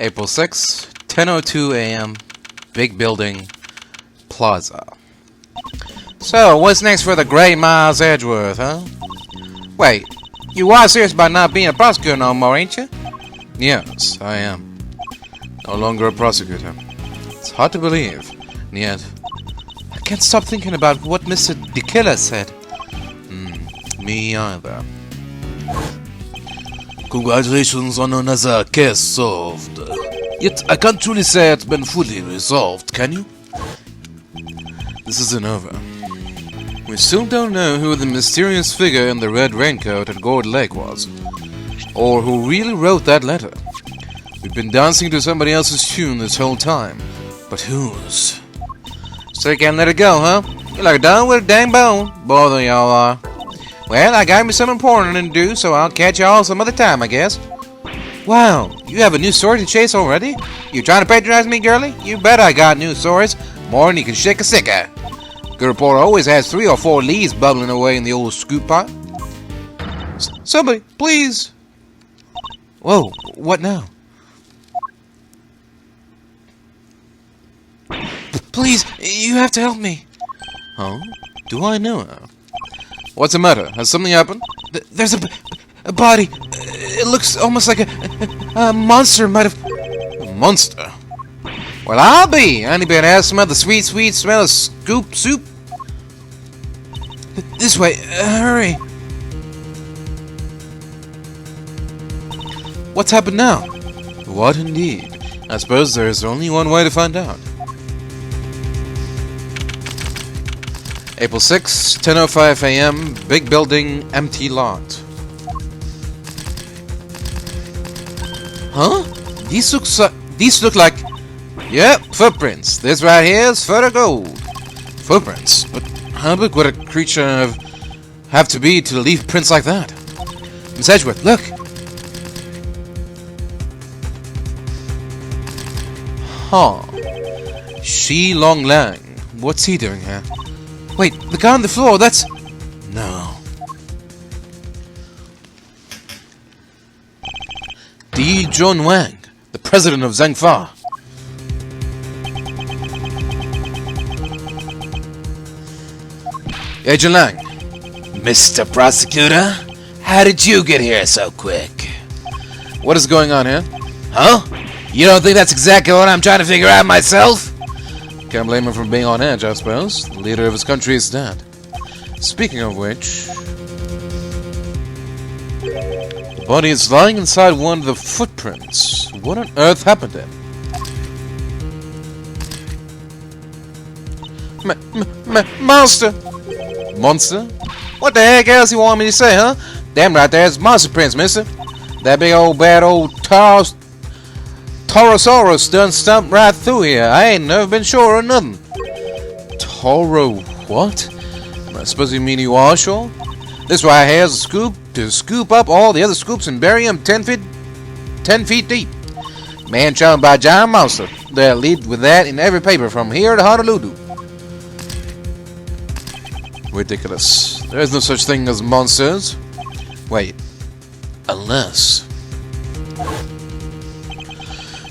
April 6, 10:02 a.m., Big Building, Plaza. So, what's next for the great Miles Edgeworth, huh? Wait, you are serious about not being a prosecutor no more, ain't you? Yes, I am. No longer a prosecutor. It's hard to believe, and yet I can't stop thinking about what Mr. the Killer said. Me either. Congratulations on another case solved. Yet I can't truly say it's been fully resolved, can you? This isn't over. We still don't know who the mysterious figure in the red raincoat at Gourd Lake was, or who really wrote that letter. We've been dancing to somebody else's tune this whole time, but whose? So you can't let it go, huh? You're like done with a dang bone, both of y'all are. Well, I got me some important to do, so I'll catch y'all some other time, I guess. Wow, you have a new story to chase already? You trying to patronize me, girlie? You bet I got new stories, more than you can shake a stick at. Good reporter always has 3 or 4 leads bubbling away in the old scoop pot. Somebody, please. Whoa, what now? Please, you have to help me. Huh? Do I know her? What's the matter? Has something happened? There's a body. It looks almost like a monster might have... A monster? Well, I'll be. Anybody else smell the sweet, sweet smell of scoop soup? This way. Hurry. What's happened now? What indeed? I suppose there's only one way to find out. April 6, 10:05 a.m., Big Building, empty lot. Huh? These look like... Yep, footprints. This right here is photo gold. Footprints? But how big would a creature have to be to leave prints like that? Miss Edgeworth, look! Huh. Shi Long Lang. What's he doing here? Wait, the guy on the floor, that's... No. Di Jun Wang, the president of Zhengfa. Agent Lang. Mr. Prosecutor, how did you get here so quick? What is going on here? Huh? You don't think that's exactly what I'm trying to figure out myself? Can't blame him for being on edge, I suppose. The leader of his country is dead. Speaking of which... The body is lying inside one of the footprints. What on earth happened to him? Monster! Monster? What the heck else you want me to say, huh? Damn right there's monster prints, mister. That big old bad old Taurosaurus done stumped right through here. I ain't never been sure of nothing. Toro what? I suppose you mean you are sure? This right here is a scoop to scoop up all the other scoops and bury them 10 feet deep. Man chosen by giant monster. They'll lead with that in every paper from here to Honolulu. Ridiculous. There is no such thing as monsters. Wait. Unless...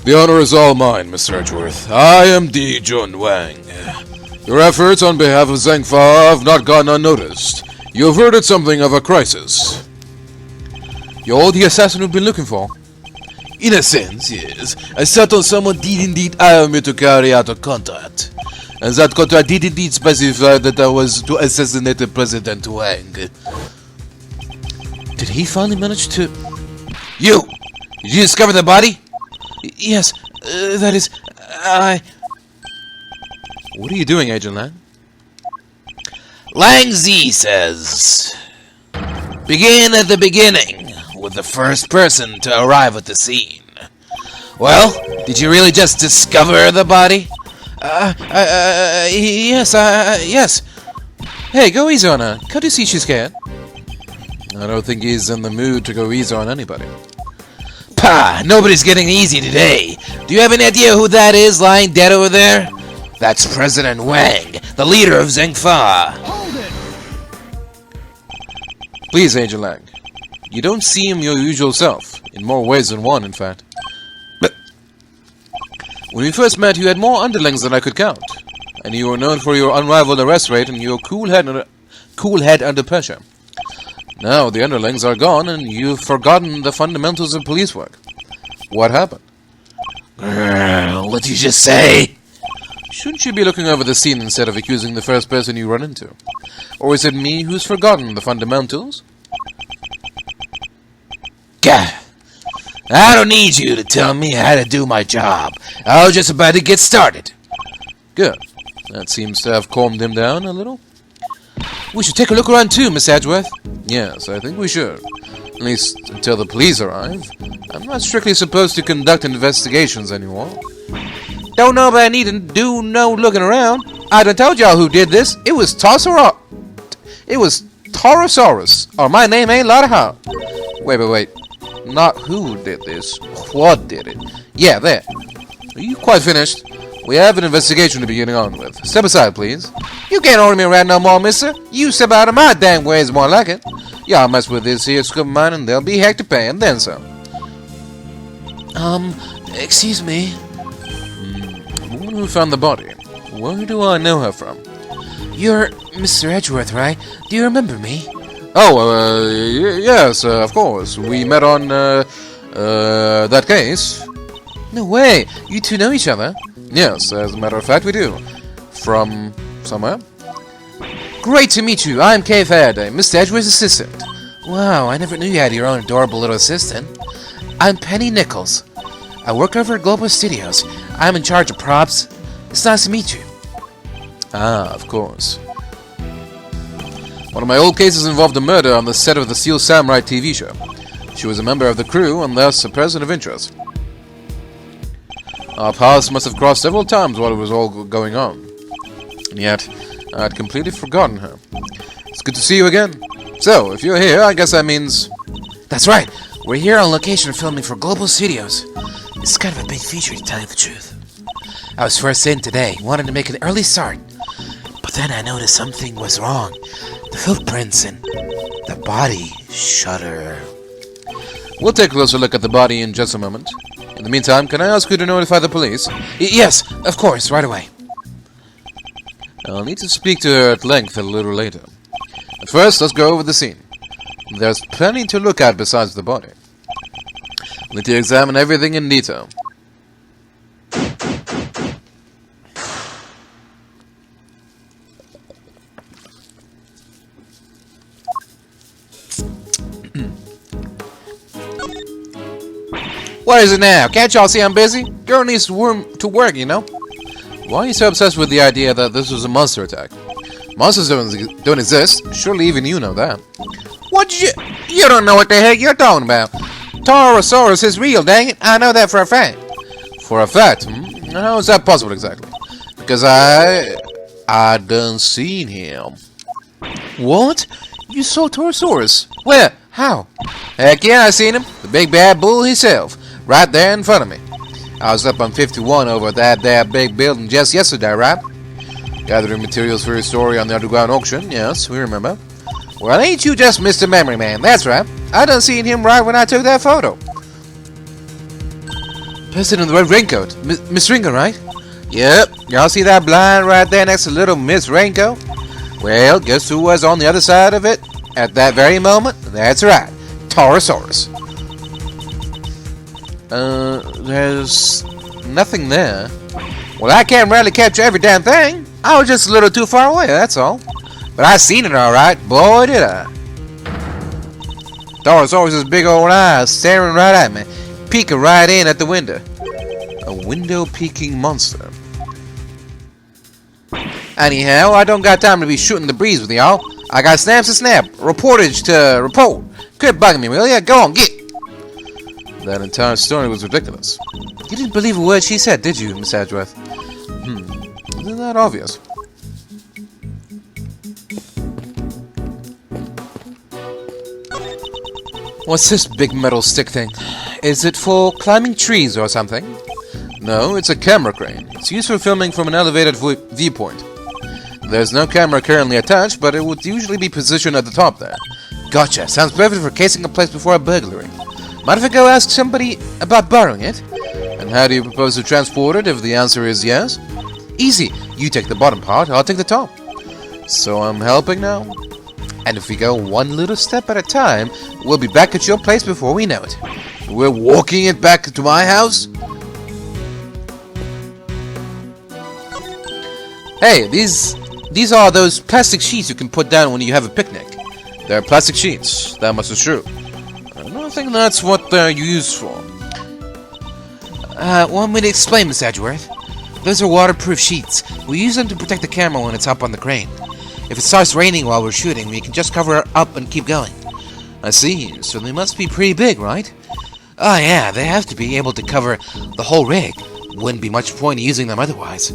The honor is all mine, Mr. Edgeworth. I am Di Jun Wang. Your efforts on behalf of Zhengfa have not gone unnoticed. You averted something of a crisis. You're the assassin we've been looking for. In a sense, yes. I certain someone did indeed hire me to carry out a contract. And that contract did indeed specify that I was to assassinate President Wang. Did he finally manage to... You! Did you discover the body? Yes, that is... What are you doing, Agent Lang? Lang Z says... Begin at the beginning, with the first person to arrive at the scene. Well, did you really just discover the body? Yes. Hey, go easy on her. Can't you see she's scared? I don't think he's in the mood to go easy on anybody. Pah! Nobody's getting easy today. Do you have any idea who that is lying dead over there? That's President Wang, the leader of Zhengfa. Hold it! Please, Agent Lang. You don't seem your usual self. In more ways than one, in fact. When we first met, you had more underlings than I could count. And you were known for your unrivaled arrest rate and your cool head under pressure. Now the underlings are gone and you've forgotten the fundamentals of police work. What happened? What did you just say? Shouldn't you be looking over the scene instead of accusing the first person you run into? Or is it me who's forgotten the fundamentals? Gah! I don't need you to tell me how to do my job. I was just about to get started. Good. That seems to have calmed him down a little. We should take a look around too, Miss Edgeworth. Yes, I think we should. At least until the police arrive. I'm not strictly supposed to conduct investigations anymore. Don't know if I need to do no looking around. I done told y'all who did this. It was Taurosaurus, or my name ain't Lotta How. Wait. Not who did this. What did it? Yeah, there. Are you quite finished? We have an investigation to be getting on with. Step aside, please. You can't order me around no more, mister. You step out of my damn way is more like it. Y'all mess with this here scoop of mine and there'll be heck to pay, and then some. Excuse me. The woman who found the body. Where do I know her from? You're Mr. Edgeworth, right? Do you remember me? Oh, yes, of course. We met on, that case. No way. You two know each other? Yes, as a matter of fact, we do. From somewhere? Great to meet you. I'm Kay Faraday, Mr. Edgeworth's assistant. Wow, I never knew you had your own adorable little assistant. I'm Penny Nichols. I work over at Global Studios. I'm in charge of props. It's nice to meet you. Ah, of course. One of my old cases involved a murder on the set of the Steel Samurai TV show. She was a member of the crew and thus a person of interest. Our paths must have crossed several times while it was all going on. And yet, I had completely forgotten her. It's good to see you again. So, if you're here, I guess that means... That's right. We're here on location filming for Global Studios. It's kind of a big feature, to tell you the truth. I was first in today, wanted to make an early start. But then I noticed something was wrong. The footprints and the body shudder. We'll take a closer look at the body in just a moment. In the meantime, can I ask you to notify the police? Yes, of course, right away. I'll need to speak to her at length a little later. But first, let's go over the scene. There's plenty to look at besides the body. We'll need to examine everything in detail. What is it now? Can't y'all see I'm busy? Girl needs to work, you know? Why are you so obsessed with the idea that this was a monster attack? Monsters don't exist. Surely even you know that. You don't know what the heck you're talking about. Taurosaurus is real, dang it. I know that for a fact. For a fact? How is that possible exactly? Because I done seen him. What? You saw Taurosaurus? Where? How? Heck yeah, I seen him. The big bad bull himself. Right there in front of me. I was up on 51 over at that there Bigg Building just yesterday, right? Gathering materials for your story on the underground auction. Yes, we remember. Well, ain't you just Mr. Memory Man? That's right. I done seen him right when I took that photo. Person in the red raincoat. Miss Ringo, right? Yep. Y'all see that blind right there next to little Miss Raincoat? Well, guess who was on the other side of it at that very moment? That's right. Taurosaurus. There's nothing there. Well, I can't really capture every damn thing. I was just a little too far away, that's all. But I seen it alright. Boy, did I. Taurosaurus' big old eyes staring right at me, peeking right in at the window. A window-peeking monster. Anyhow, I don't got time to be shooting the breeze with y'all. I got snaps to snap, reportage to report. Quit bugging me, will ya? Go on, get! That entire story was ridiculous. You didn't believe a word she said, did you, Miss Edgeworth? Isn't that obvious? What's this big metal stick thing? Is it for climbing trees or something? No, it's a camera crane. It's used for filming from an elevated viewpoint. There's no camera currently attached, but it would usually be positioned at the top there. Gotcha. Sounds perfect for casing a place before a burglary. Mind if I go ask somebody about borrowing it? And How do you propose to transport it if the answer is yes? Easy. You take the bottom part, I'll take the top. So I'm helping now? And if we go one little step at a time, we'll be back at your place before we know it. We're walking it back to my house? Hey, these are those plastic sheets you can put down when you have a picnic. They're plastic sheets, that much is true. I don't think that's what they're used for. Want me to explain, Miss Edgeworth? Those are waterproof sheets. We use them to protect the camera when it's up on the crane. If it starts raining while we're shooting, we can just cover it up and keep going. I see, so they must be pretty big, right? Oh yeah, they have to be able to cover the whole rig. Wouldn't be much point in using them otherwise.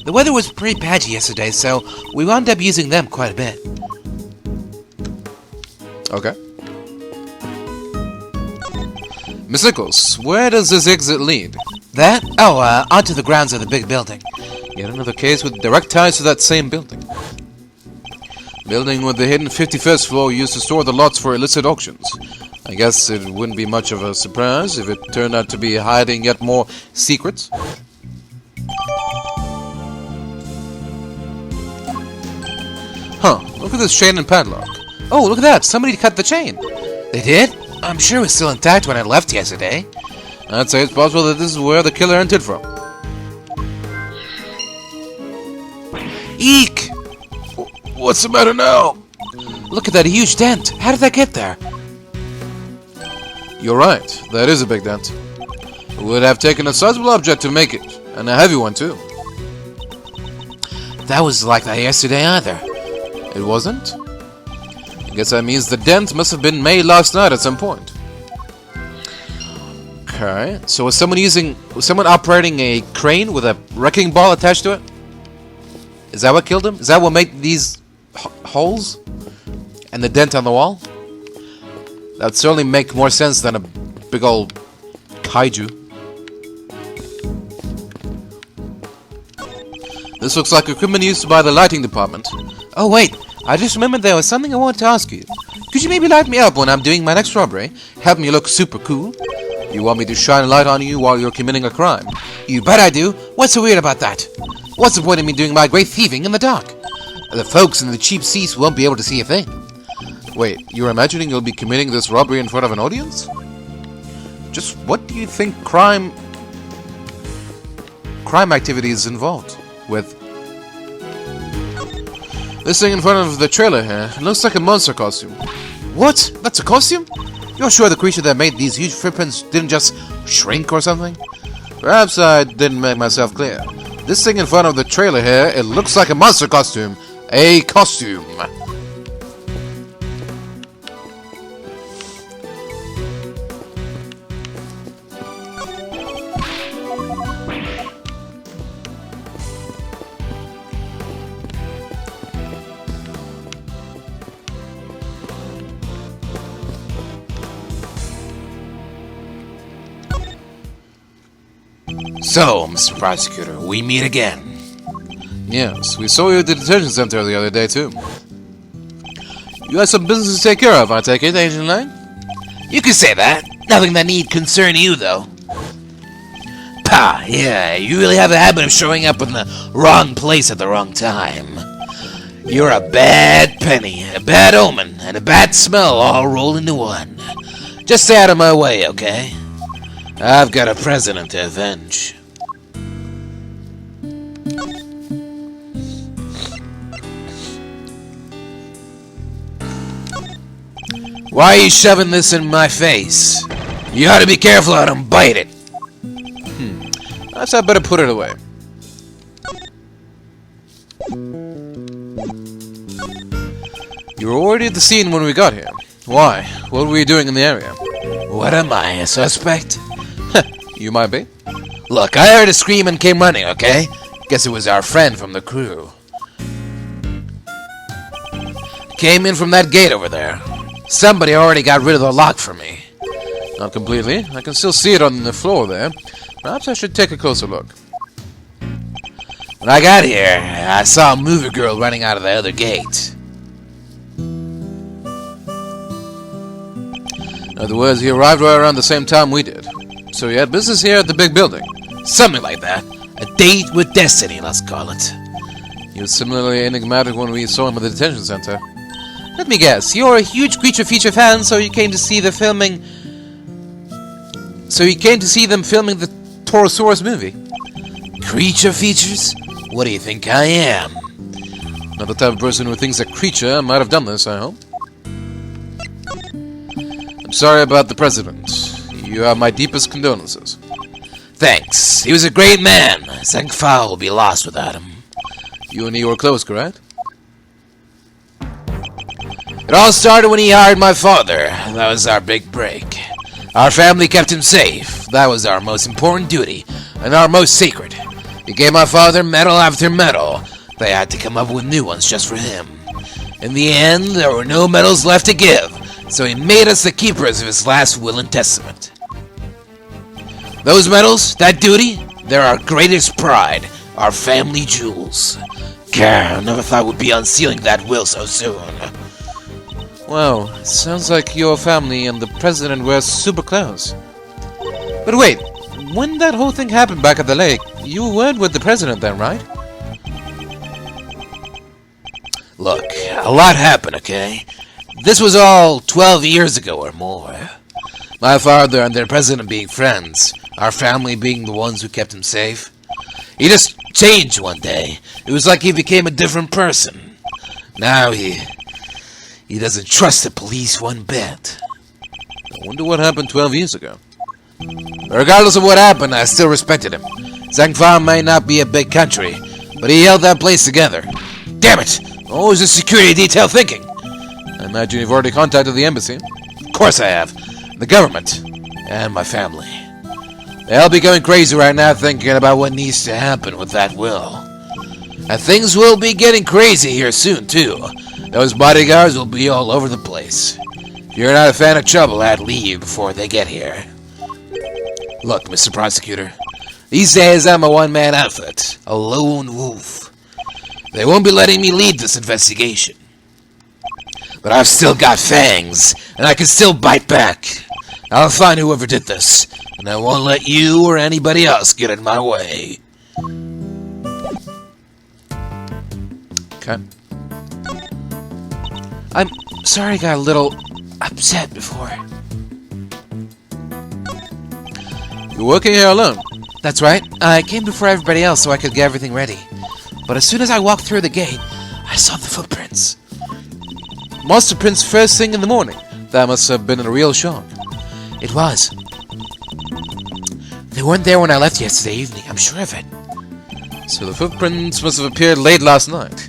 The weather was pretty patchy yesterday, so we wound up using them quite a bit. Okay. Miss Nichols, where does this exit lead? That? Oh, onto the grounds of the Bigg Building. Yet another case with direct ties to that same building. Building with the hidden 51st floor used to store the lots for illicit auctions. I guess it wouldn't be much of a surprise if it turned out to be hiding yet more secrets. Huh, look at this chain and padlock. Oh, look at that! Somebody cut the chain! They did? I'm sure it was still intact when I left yesterday. I'd say it's possible that this is where the killer entered from. Eek! What's the matter now? Look at that huge dent! How did that get there? You're right, that is a big dent. It would have taken a sizable object to make it, and a heavy one too. That was like that yesterday either. It wasn't? I guess that means the dent must have been made last night at some point. Okay, so was someone operating a crane with a wrecking ball attached to it? Is that what killed him? Is that what made these holes? And the dent on the wall? That would certainly make more sense than a big old kaiju. This looks like equipment used by the lighting department. Oh wait, I just remembered there was something I wanted to ask you. Could you maybe light me up when I'm doing my next robbery? Help me look super cool? You want me to shine a light on you while you're committing a crime? You bet I do. What's so weird about that? What's the point of me doing my great thieving in the dark? The folks in the cheap seats won't be able to see a thing. Wait, you're imagining you'll be committing this robbery in front of an audience? Just what do you think crime activity is involved with? This thing in front of the trailer here, it looks like a monster costume. What? That's a costume? You're sure the creature that made these huge footprints didn't just shrink or something? Perhaps I didn't make myself clear. This thing in front of the trailer here, it looks like a monster costume. A costume. So, Mr. Prosecutor, we meet again. Yes, we saw you at the detention center the other day, too. You had some business to take care of, I take it, Agent Lang? You can say that. Nothing that need concern you, though. Pah, yeah, you really have a habit of showing up in the wrong place at the wrong time. You're a bad penny, a bad omen, and a bad smell all rolled into one. Just stay out of my way, okay? I've got a president to avenge. Why are you shoving this in my face? You ought to be careful I don't bite it. Perhaps I better put it away. You were already at the scene when we got here. Why? What were you doing in the area? What am I, a suspect? You might be. Look, I heard a scream and came running, okay? Guess it was our friend from the crew. Came in from that gate over there. Somebody already got rid of the lock for me. Not completely. I can still see it on the floor there. Perhaps I should take a closer look. When I got here, I saw a movie girl running out of the other gate. In other words, he arrived right around the same time we did. So you had business here at the Big Building. Something like that. A date with destiny, let's call it. He was similarly enigmatic when we saw him at the detention center. Let me guess, you're a huge Creature Feature fan, so you came to see the filming... So you came to see them filming the Torosaurus movie? Creature features? What do you think I am? Not the type of person who thinks a creature might have done this, I hope. I'm sorry about the president. You have my deepest condolences. Thanks. He was a great man. Zhengfa will be lost without him. You and he were close, correct? It all started when he hired my father. That was our big break. Our family kept him safe. That was our most important duty, and our most sacred. He gave my father medal after medal. They had to come up with new ones just for him. In the end, there were no medals left to give, so he made us the keepers of his last will and testament. Those medals, that duty, they're our greatest pride, our family jewels. Gah, never thought we'd be unsealing that will so soon. Wow, sounds like your family and the president were super close. But wait, when that whole thing happened back at the lake, you weren't with the president then, right? Look, a lot happened, okay? This was all 12 years ago or more. My father and their president being friends, our family being the ones who kept him safe. He just changed one day. It was like he became a different person. Now he doesn't trust the police one bit. I wonder what happened 12 years ago. Regardless of what happened, I still respected him. Zhengfa may not be a big country, but he held that place together. Damn it! What was the security detail thinking? I imagine you've already contacted the embassy. Of course I have. The government. And my family. They'll be going crazy right now thinking about what needs to happen with that will. And things will be getting crazy here soon, too. Those bodyguards will be all over the place. If you're not a fan of trouble, I'd leave before they get here. Look, Mr. Prosecutor. These days I'm a one-man outfit. A lone wolf. They won't be letting me lead this investigation. But I've still got fangs, and I can still bite back. I'll find whoever did this, and I won't let you or anybody else get in my way. Okay. I'm sorry I got a little upset before. You're working here alone? That's right. I came before everybody else so I could get everything ready. But as soon as I walked through the gate, I saw the footprints. Monster prints first thing in the morning. That must have been a real shock. It was. They weren't there when I left yesterday evening, I'm sure of it. So the footprints must have appeared late last night.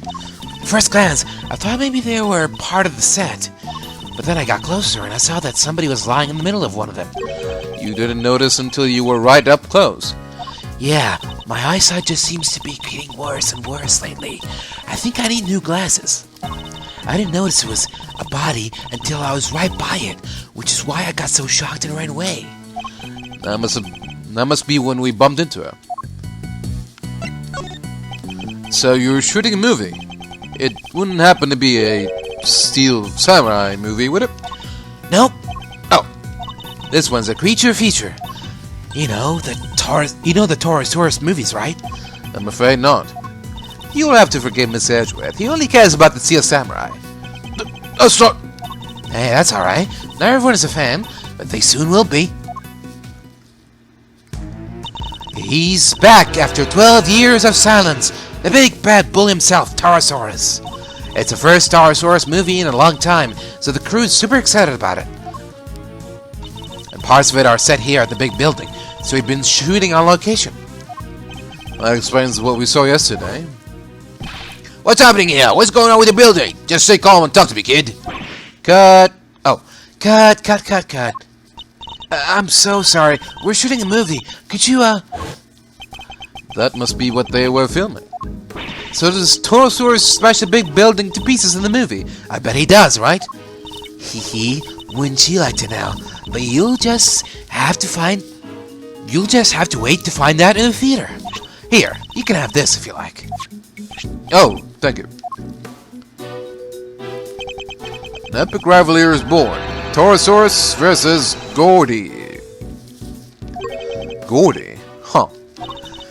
At first glance, I thought maybe they were part of the set. But then I got closer and I saw that somebody was lying in the middle of one of them. You didn't notice until you were right up close. Yeah, my eyesight just seems to be getting worse and worse lately. I think I need new glasses. I didn't notice it was a body until I was right by it, which is why I got so shocked and ran away. That must be when we bumped into her. So you were shooting a movie. It wouldn't happen to be a Steel Samurai movie, would it? Nope. Oh, this one's a creature feature. You know the Torosaurus movies, right? I'm afraid not. You'll have to forgive Mr. Edgeworth. He only cares about the Steel Samurai. That's not... Hey, that's alright. Not everyone is a fan, but they soon will be. He's back after 12 years of silence. The big bad bull himself, Torosaurus. It's the first Torosaurus movie in a long time, so the crew's super excited about it. And parts of it are set here at the Big Building, so we've been shooting on location. That explains what we saw yesterday. What's happening here? What's going on with the building? Just stay calm and talk to me, kid. Cut. Oh, cut. I'm so sorry. We're shooting a movie. Could you, That must be what they were filming. So does Torosaurus smash the Big Building to pieces in the movie? I bet he does, right? Hee, wouldn't you like to know? But you'll just have to wait to find that in the theater. Here, you can have this if you like. Oh, thank you. An epic rivalry is born. Torosaurus versus Gordy. Gordy? Huh.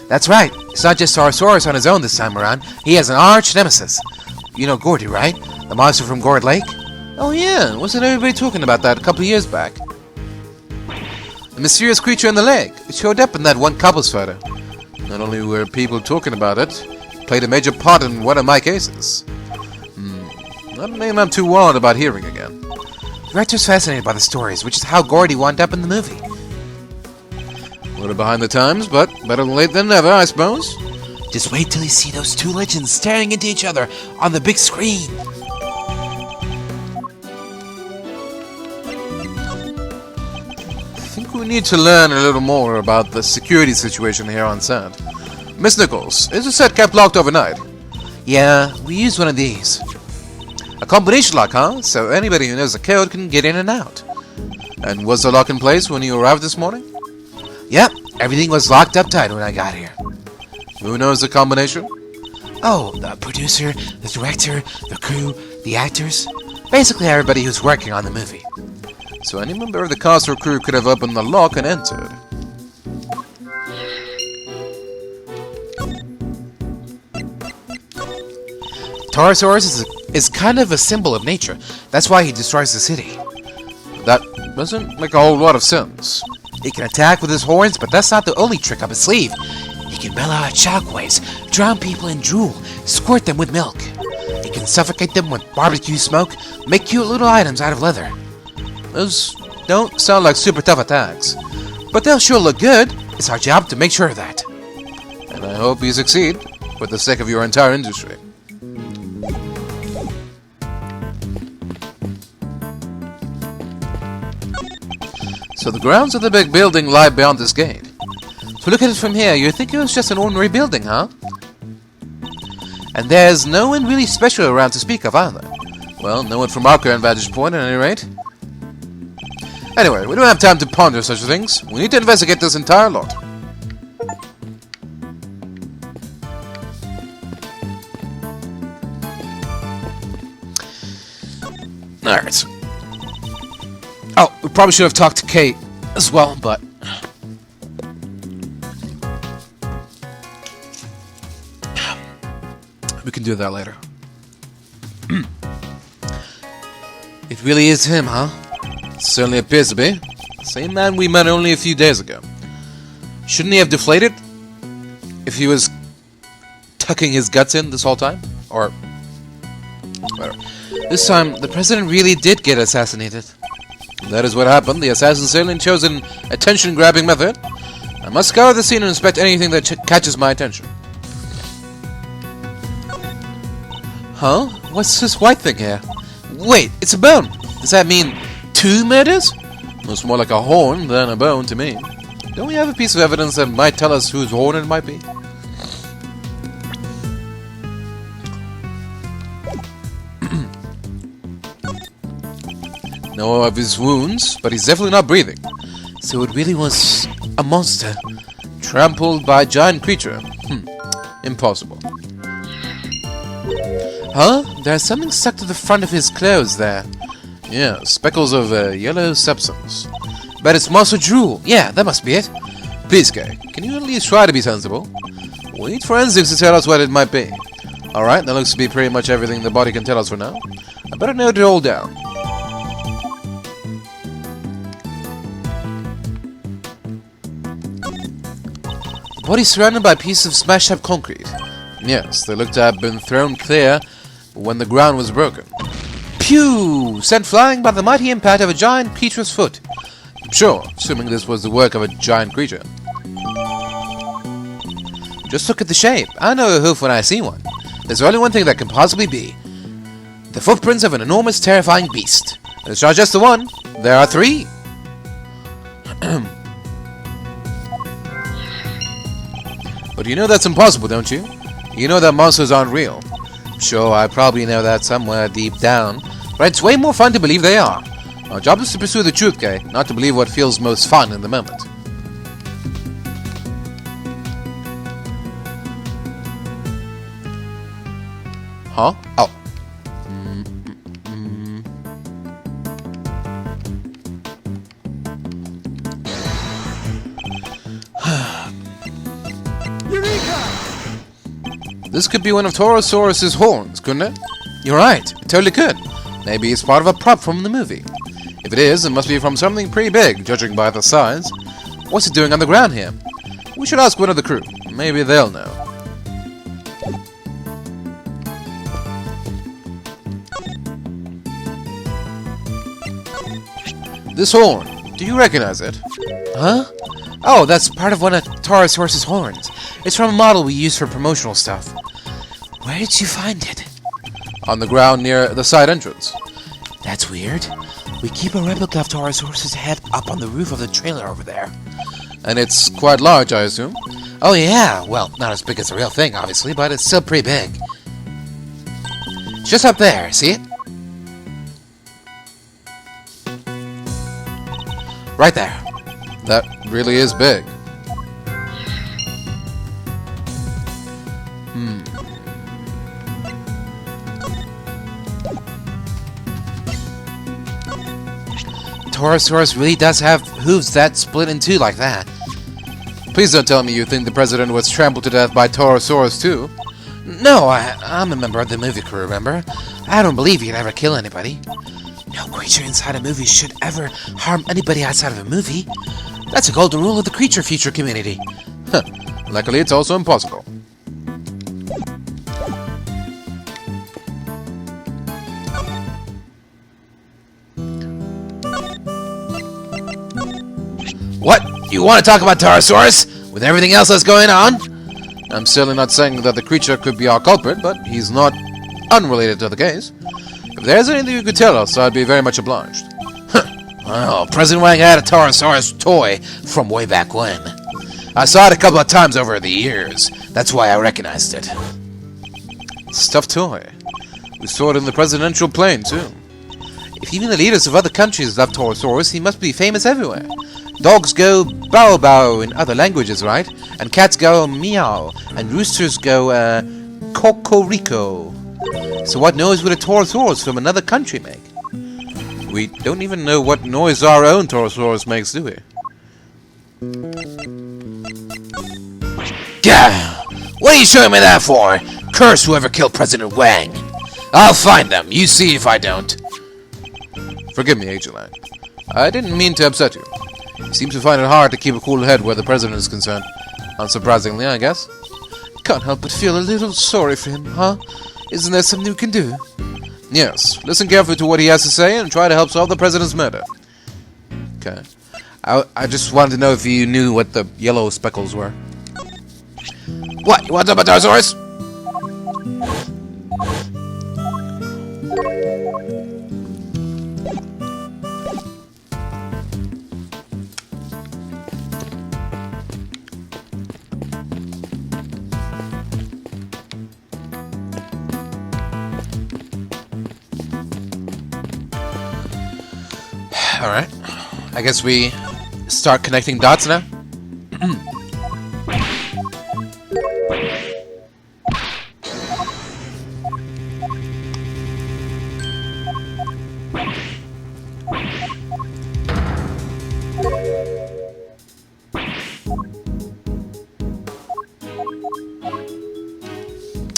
That's right. It's not just Saurosaurus on his own this time around. He has an arch nemesis. You know Gordy, right? The monster from Gourd Lake? Oh yeah, wasn't everybody talking about that a couple of years back? The mysterious creature in the lake. It showed up in that one couple's photo. Not only were people talking about it, it played a major part in one of my cases. Not a name I'm too wild about hearing again. The director's fascinated by the stories, which is how Gordy wound up in the movie. A little behind the times, but better late than never, I suppose. Just wait till you see those two legends staring into each other on the big screen. I think we need to learn a little more about the security situation here on set. Miss Nichols, is the set kept locked overnight? Yeah, we used one of these. A combination lock, huh? So anybody who knows the code can get in and out. And was the lock in place when you arrived this morning? Yep, everything was locked up tight when I got here. Who knows the combination? Oh, the producer, the director, the crew, the actors. Basically everybody who's working on the movie. So any member of the cast or crew could have opened the lock and entered. Taurosaurus is kind of a symbol of nature. That's why he destroys the city. That doesn't make a whole lot of sense. He can attack with his horns, but that's not the only trick up his sleeve. He can bellow out shockwaves, drown people in drool, squirt them with milk. He can suffocate them with barbecue smoke, make cute little items out of leather. Those don't sound like super tough attacks. But they'll sure look good. It's our job to make sure of that. And I hope you succeed, for the sake of your entire industry. So the grounds of the big building lie beyond this gate. To look at it from here, you'd think it was just an ordinary building, huh? And there's no one really special around to speak of either. Well, no one from our current vantage point, at any rate. Anyway, we don't have time to ponder such things. We need to investigate this entire lot. Alright. Oh, we probably should have talked to Kate as well, but... we can do that later. It really is him, huh? Certainly appears to be. Same man we met only a few days ago. Shouldn't he have deflated? If he was tucking his guts in this whole time? Or... whatever. This time, the president really did get assassinated. That is what happened. The assassin certainly chose an attention-grabbing method. I must scour the scene and inspect anything that catches my attention. Huh? What's this white thing here? Wait, it's a bone! Does that mean 2 murders? Looks more like a horn than a bone to me. Don't we have a piece of evidence that might tell us whose horn it might be? No obvious wounds, but he's definitely not breathing. So it really was a monster. Trampled by a giant creature. Impossible. Huh? There's something stuck to the front of his clothes there. Yeah, speckles of yellow substance. But it's monster drool. Yeah, that must be it. Please, Kay, can you at least try to be sensible? We need forensics to tell us what it might be. Alright, that looks to be pretty much everything the body can tell us for now. I better note it all down. The body's surrounded by pieces of smashed up concrete. Yes, they look to have been thrown clear when the ground was broken. Pew! Sent flying by the mighty impact of a giant creature's foot. Sure, assuming this was the work of a giant creature. Just look at the shape. I know a hoof when I see one. There's only one thing that can possibly be. The footprints of an enormous, terrifying beast. And it's not just the one. There are 3. But you know that's impossible, don't you? You know that monsters aren't real. Sure, I probably know that somewhere deep down, but it's way more fun to believe they are. Our job is to pursue the truth, Kay, not to believe what feels most fun in the moment. Huh? Oh. This could be one of Torosaurus's horns, couldn't it? You're right, it totally could. Maybe it's part of a prop from the movie. If it is, it must be from something pretty big, judging by the size. What's it doing on the ground here? We should ask one of the crew. Maybe they'll know. This horn, do you recognize it? Huh? Oh, that's part of one of Torosaurus's horns. It's from a model we use for promotional stuff. Where did you find it? On the ground near the side entrance. That's weird. We keep a replica of Torosaurus's head up on the roof of the trailer over there. And it's quite large, I assume? Oh yeah, well, not as big as the real thing, obviously, but it's still pretty big. It's just up there, see it? Right there. That really is big. Torosaurus really does have hooves that split in two like that. Please don't tell me you think the president was trampled to death by Torosaurus too. No, I'm a member of the movie crew, remember? I don't believe you'd ever kill anybody. No creature inside a movie should ever harm anybody outside of a movie. That's a golden rule of the creature feature community. Huh. Luckily, it's also impossible. What? You want to talk about Torosaurus? With everything else that's going on? I'm certainly not saying that the creature could be our culprit, but he's not unrelated to the case. If there's anything you could tell us, I'd be very much obliged. Well, President Wang had a Torosaurus toy from way back when. I saw it a couple of times over the years. That's why I recognized it. Stuffed toy. We saw it in the presidential plane, too. If even the leaders of other countries love Torosaurus, he must be famous everywhere. Dogs go bow bow in other languages, right? And cats go meow, and roosters go cocorico. So what noise would a Torosaurus from another country make? We don't even know what noise our own Torosaurus makes, do we? Gah! What are you showing me that for? Curse whoever killed President Wang. I'll find them. You see if I don't. Forgive me, Agent Lang. I didn't mean to upset you. You seem to find it hard to keep a cool head where the president is concerned. Unsurprisingly, I guess. Can't help but feel a little sorry for him, huh? Isn't there something you can do? Yes, listen carefully to what he has to say and try to help solve the president's murder. Okay. I just wanted to know if you knew what the yellow speckles were. What? You want to talk about Torosaurus? Alright. I guess we start connecting dots now?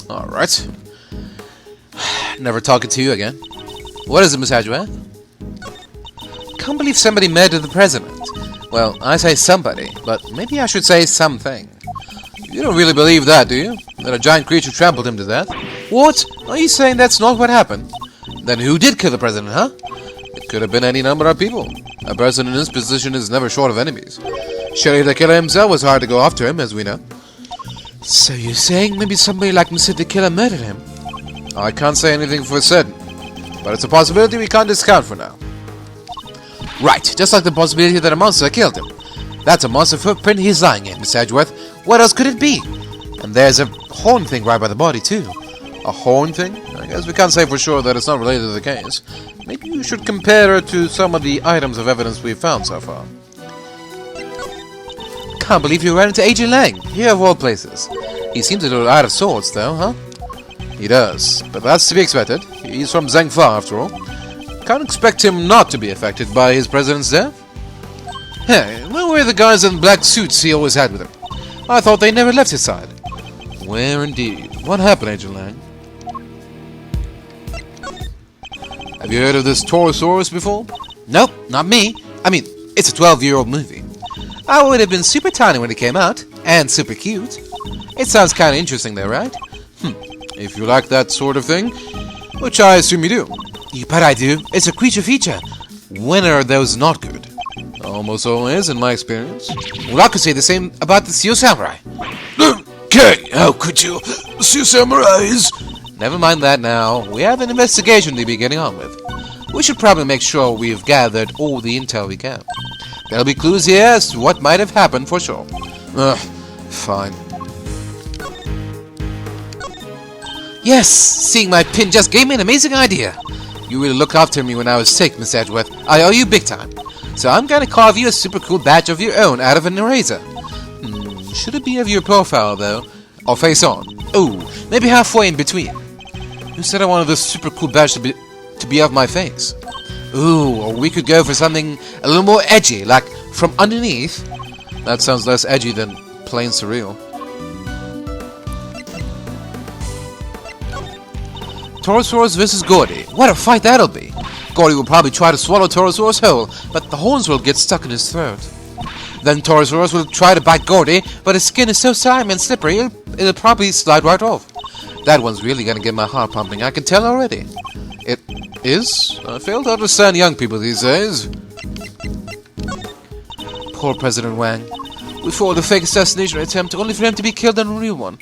Alright. Never talking to you again. What is it, Miss Hadgeworth? Can't believe somebody murdered the president. Well, I say somebody, but maybe I should say something. You don't really believe that, do you? That a giant creature trampled him to death? What? Are you saying that's not what happened? Then who did kill the president, huh? It could have been any number of people. A person in his position is never short of enemies. Surely the killer himself was hard to go after him, as we know. So you're saying maybe somebody like Mr. the Killer murdered him? I can't say anything for certain, but it's a possibility we can't discount for now. Right, just like the possibility that a monster killed him. That's a monster footprint he's lying in, Miss Edgeworth. What else could it be? And there's a horn thing right by the body, too. A horn thing? I guess we can't say for sure that it's not related to the case. Maybe you should compare it to some of the items of evidence we've found so far. Can't believe you ran into Agent Lang, here of all places. He seems a little out of sorts, though, huh? He does, but that's to be expected. He's from Zhengfa, after all. Can't expect him not to be affected by his president's death. Hey, where were the guys in black suits he always had with him? I thought they never left his side. Where indeed? What happened, Agent Lang? Have you heard of this Torosaurus before? Nope, not me. I mean, it's a 12-year-old movie. I would have been super tiny when it came out, and super cute. It sounds kind of interesting though, right? If you like that sort of thing, which I assume you do. You bet I do. It's a creature feature. When are those not good? Almost always, in my experience. Well, I could say the same about the Steel Samurai. Okay, how could you? See samurais? Never mind that now. We have an investigation to be getting on with. We should probably make sure we've gathered all the intel we can. There'll be clues here as to what might have happened for sure. Fine. Yes, seeing my pin just gave me an amazing idea. You really look after me when I was sick, Miss Edgeworth. I owe you big time. So I'm gonna carve you a super cool badge of your own out of an eraser. Should it be of your profile, though? Or face on? Ooh, maybe halfway in between. Who said I wanted this super cool badge to be of my face? Ooh, or we could go for something a little more edgy, like from underneath. That sounds less edgy than plain surreal. Torosaurus versus Gordy. What a fight that'll be. Gordy will probably try to swallow Torosaurus whole, but the horns will get stuck in his throat. Then Torosaurus will try to bite Gordy, but his skin is so slimy and slippery, it'll probably slide right off. That one's really gonna get my heart pumping, I can tell already. It is? I fail to understand young people these days. Poor President Wang. We foiled a fake assassination attempt only for him to be killed in a real one.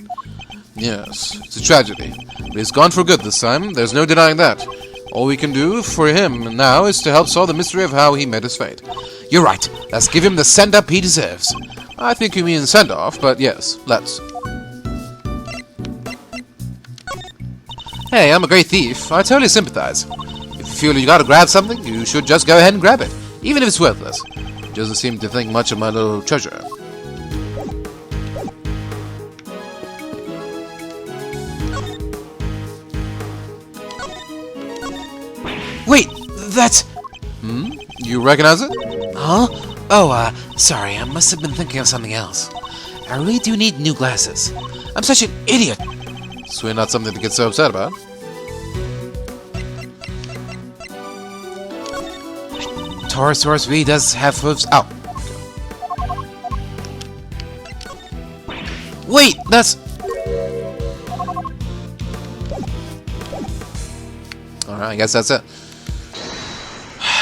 Yes, it's a tragedy. But he's gone for good this time, there's no denying that. All we can do for him now is to help solve the mystery of how he met his fate. You're right. Let's give him the send-up he deserves. I think you mean send-off, but yes, let's. Hey, I'm a great thief. I totally sympathize. If you feel you gotta grab something, you should just go ahead and grab it, even if it's worthless. He doesn't seem to think much of my little treasure. Wait, that's... You recognize it? Huh? Oh, sorry, I must have been thinking of something else. I really do need new glasses. I'm such an idiot. So we're not something to get so upset about. Torosaurus really does have hooves. Oh. Wait, that's... Alright, I guess that's it.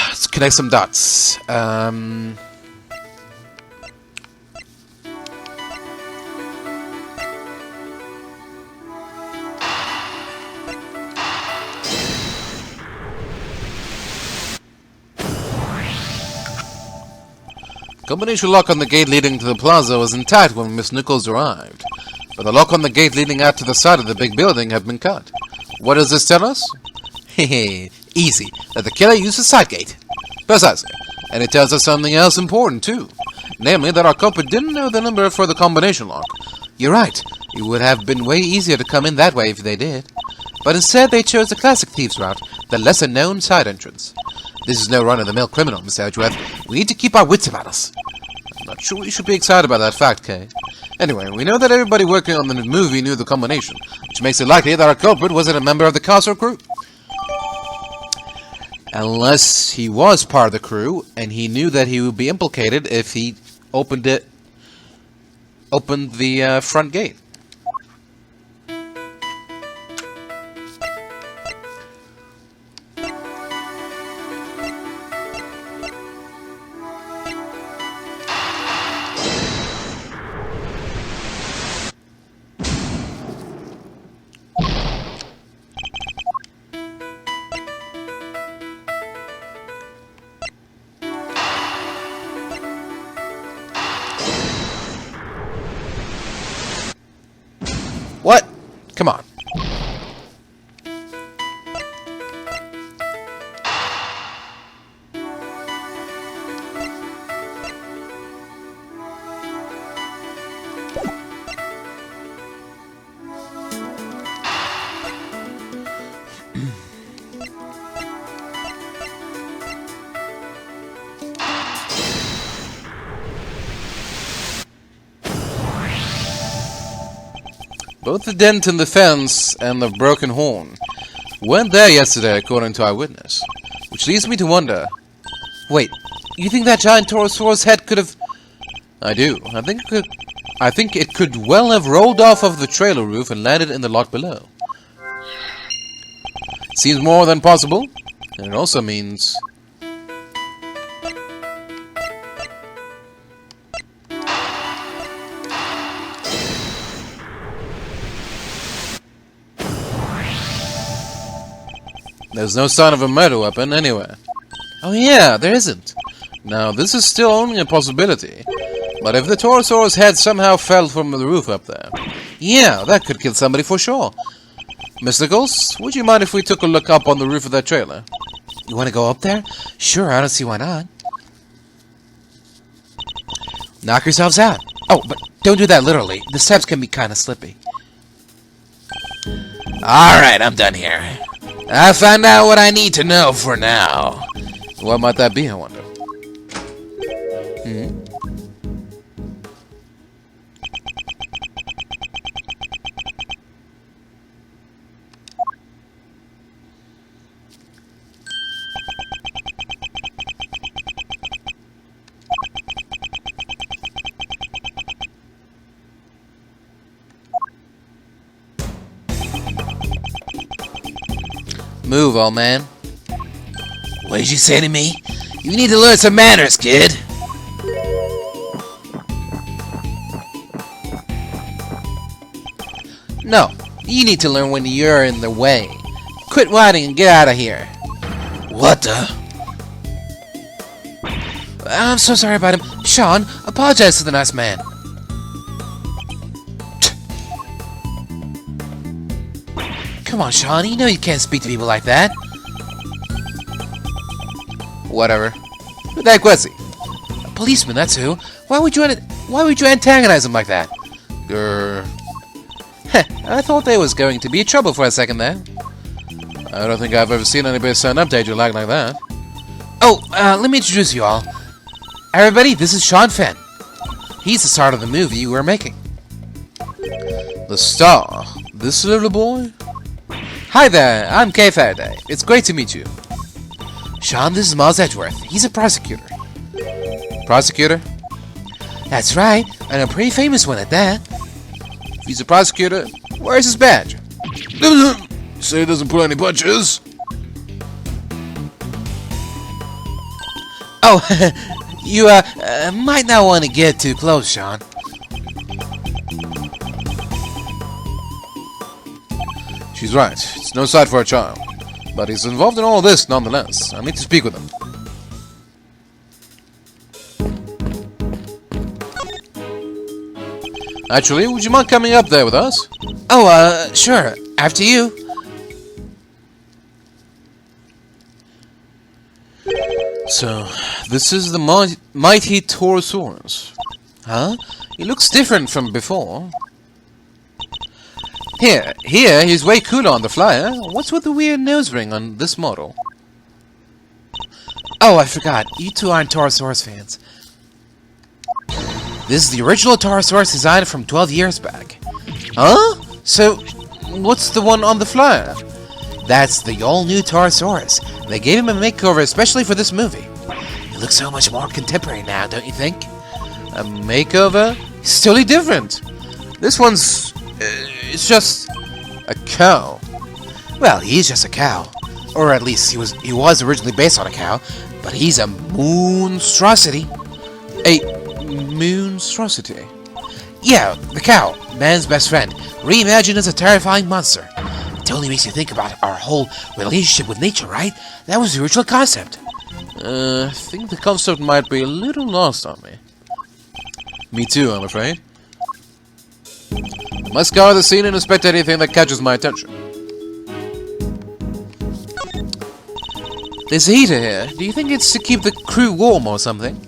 Let's connect some dots. Combination lock on the gate leading to the plaza was intact when Miss Nichols arrived, but the lock on the gate leading out to the side of the big building had been cut. What does this tell us? Hehe, easy. That the killer used the side gate. Precisely. And it tells us something else important, too. Namely, that our culprit didn't know the number for the combination lock. You're right. It would have been way easier to come in that way if they did. But instead, they chose the classic thieves route, the lesser-known side entrance. This is no run-of-the-mill criminal, Mr. Edgeworth. We need to keep our wits about us. I'm not sure we should be excited about that fact, Kay. Anyway, we know that everybody working on the movie knew the combination, which makes it likely that our culprit wasn't a member of the cast or crew. Unless he was part of the crew, and he knew that he would be implicated if he opened the front gate. What? Come on. Both the dent in the fence and the broken horn weren't there yesterday, according to our witness. Which leads me to wonder... Wait, you think that giant Torosaurus head could have... I do. I think it could well have rolled off of the trailer roof and landed in the lot below. Seems more than possible, and it also means... There's no sign of a murder weapon anywhere. Oh yeah, there isn't. Now, this is still only a possibility. But if the Torosaurus head somehow fell from the roof up there, yeah, that could kill somebody for sure. Miss Nichols, would you mind if we took a look up on the roof of that trailer? You want to go up there? Sure, I don't see why not. Knock yourselves out. Oh, but don't do that literally. The steps can be kind of slippy. Alright, I'm done here. I found out what I need to know for now. What might that be, I wonder? Move, old man. What did you say to me? You need to learn some manners, kid. No, you need to learn when you're in the way. Quit whining and get out of here. What the? I'm so sorry about him. Sean, apologize to the nice man. Come on, Sean, you know you can't speak to people like that. Whatever. Who's that Quessy? A policeman, that's who. Why would you antagonize him like that? I thought there was going to be trouble for a second there. I don't think I've ever seen anybody stand up to you like that. Oh, let me introduce you all. Everybody, this is Sean Fenn. He's the star of the movie we're making. The star? This little boy? Hi there, I'm Kay Faraday. It's great to meet you. Sean, this is Miles Edgeworth. He's a prosecutor. Prosecutor? That's right, and a pretty famous one at that. If he's a prosecutor, where's his badge? Say he doesn't pull any punches. Oh, you might not want to get too close, Sean. She's right. It's no sight for a child. But he's involved in all this nonetheless. I need to speak with him. Actually, would you mind coming up there with us? Oh, sure. After you. So, this is the mighty Torosaurus. Huh? He looks different from before. Here, he's way cooler on the flyer. What's with the weird nose ring on this model? Oh, I forgot. You two aren't Torosaurus fans. This is the original Torosaurus design from 12 years back. Huh? So, what's the one on the flyer? That's the all-new Torosaurus. They gave him a makeover especially for this movie. He looks so much more contemporary now, don't you think? A makeover? It's totally different. This one's... it's just... a cow. Well, he's just a cow. Or at least he was originally based on a cow. But he's a monstrosity. A monstrosity? Yeah, the cow. Man's best friend. Reimagined as a terrifying monster. It totally makes you think about our whole relationship with nature, right? That was the original concept. I think the concept might be a little lost on me. Me too, I'm afraid. I must scour the scene and inspect anything that catches my attention. There's a heater here. Do you think it's to keep the crew warm or something?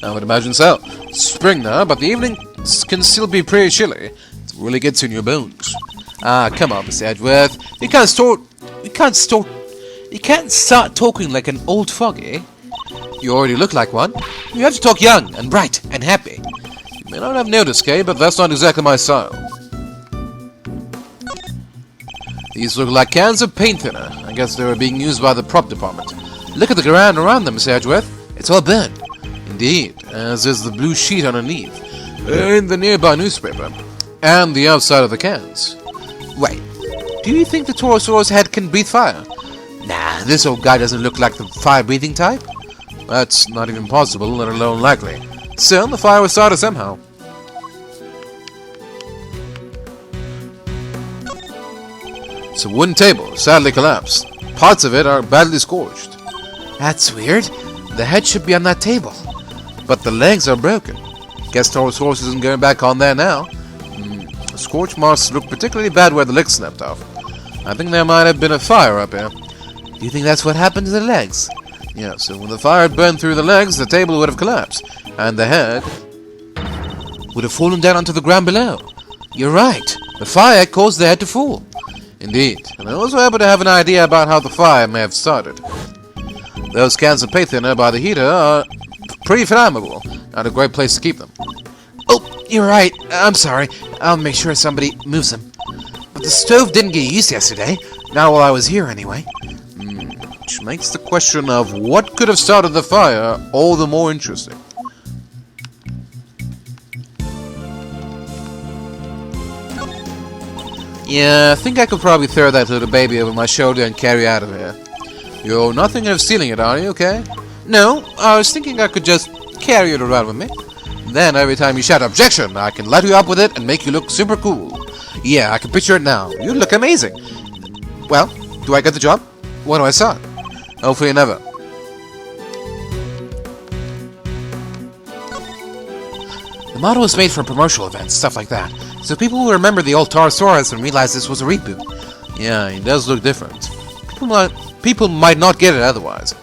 I would imagine so. Spring now, but the evenings can still be pretty chilly. It really gets in your bones. Ah, come on, Mr. Edgeworth. You can't start talking like an old foggy. You already look like one. You have to talk young and bright and happy. You may not have noticed, Kay, but that's not exactly my style. These look like cans of paint thinner. I guess they were being used by the prop department. Look at the ground around them, Miss Edgeworth. It's all burned. Indeed, as is the blue sheet underneath, in the nearby newspaper, and the outside of the cans. Wait, do you think the Torosaurus head can breathe fire? Nah, this old guy doesn't look like the fire-breathing type. That's not even possible, let alone likely. Still, the fire was started somehow. It's a wooden table, sadly collapsed. Parts of it are badly scorched. That's weird. The head should be on that table. But the legs are broken. Guess Torosaurus isn't going back on there now. The scorch marks look particularly bad where the legs snapped off. I think there might have been a fire up here. Do you think that's what happened to the legs? Yeah, so when the fire had burned through the legs, the table would have collapsed. And the head would have fallen down onto the ground below. You're right. The fire caused the head to fall. Indeed. And I also happen to have an idea about how the fire may have started. Those cans of paint thinner by the heater are pretty flammable. Not a great place to keep them. Oh, you're right. I'm sorry. I'll make sure somebody moves them. But the stove didn't get used yesterday. Not while I was here, anyway. Which makes the question of what could have started the fire all the more interesting. Yeah, I think I could probably throw that little baby over my shoulder and carry out of here. You're not thinking of stealing it, are you, okay? No, I was thinking I could just carry it around with me. Then every time you shout objection, I can light you up with it and make you look super cool. Yeah, I can picture it now. You look amazing. Well, do I get the job? What do I start? Hopefully never. The model was made for promotional events, stuff like that. So people will remember the old Torosaurus and realize this was a reboot. Yeah, he does look different. People might not get it otherwise.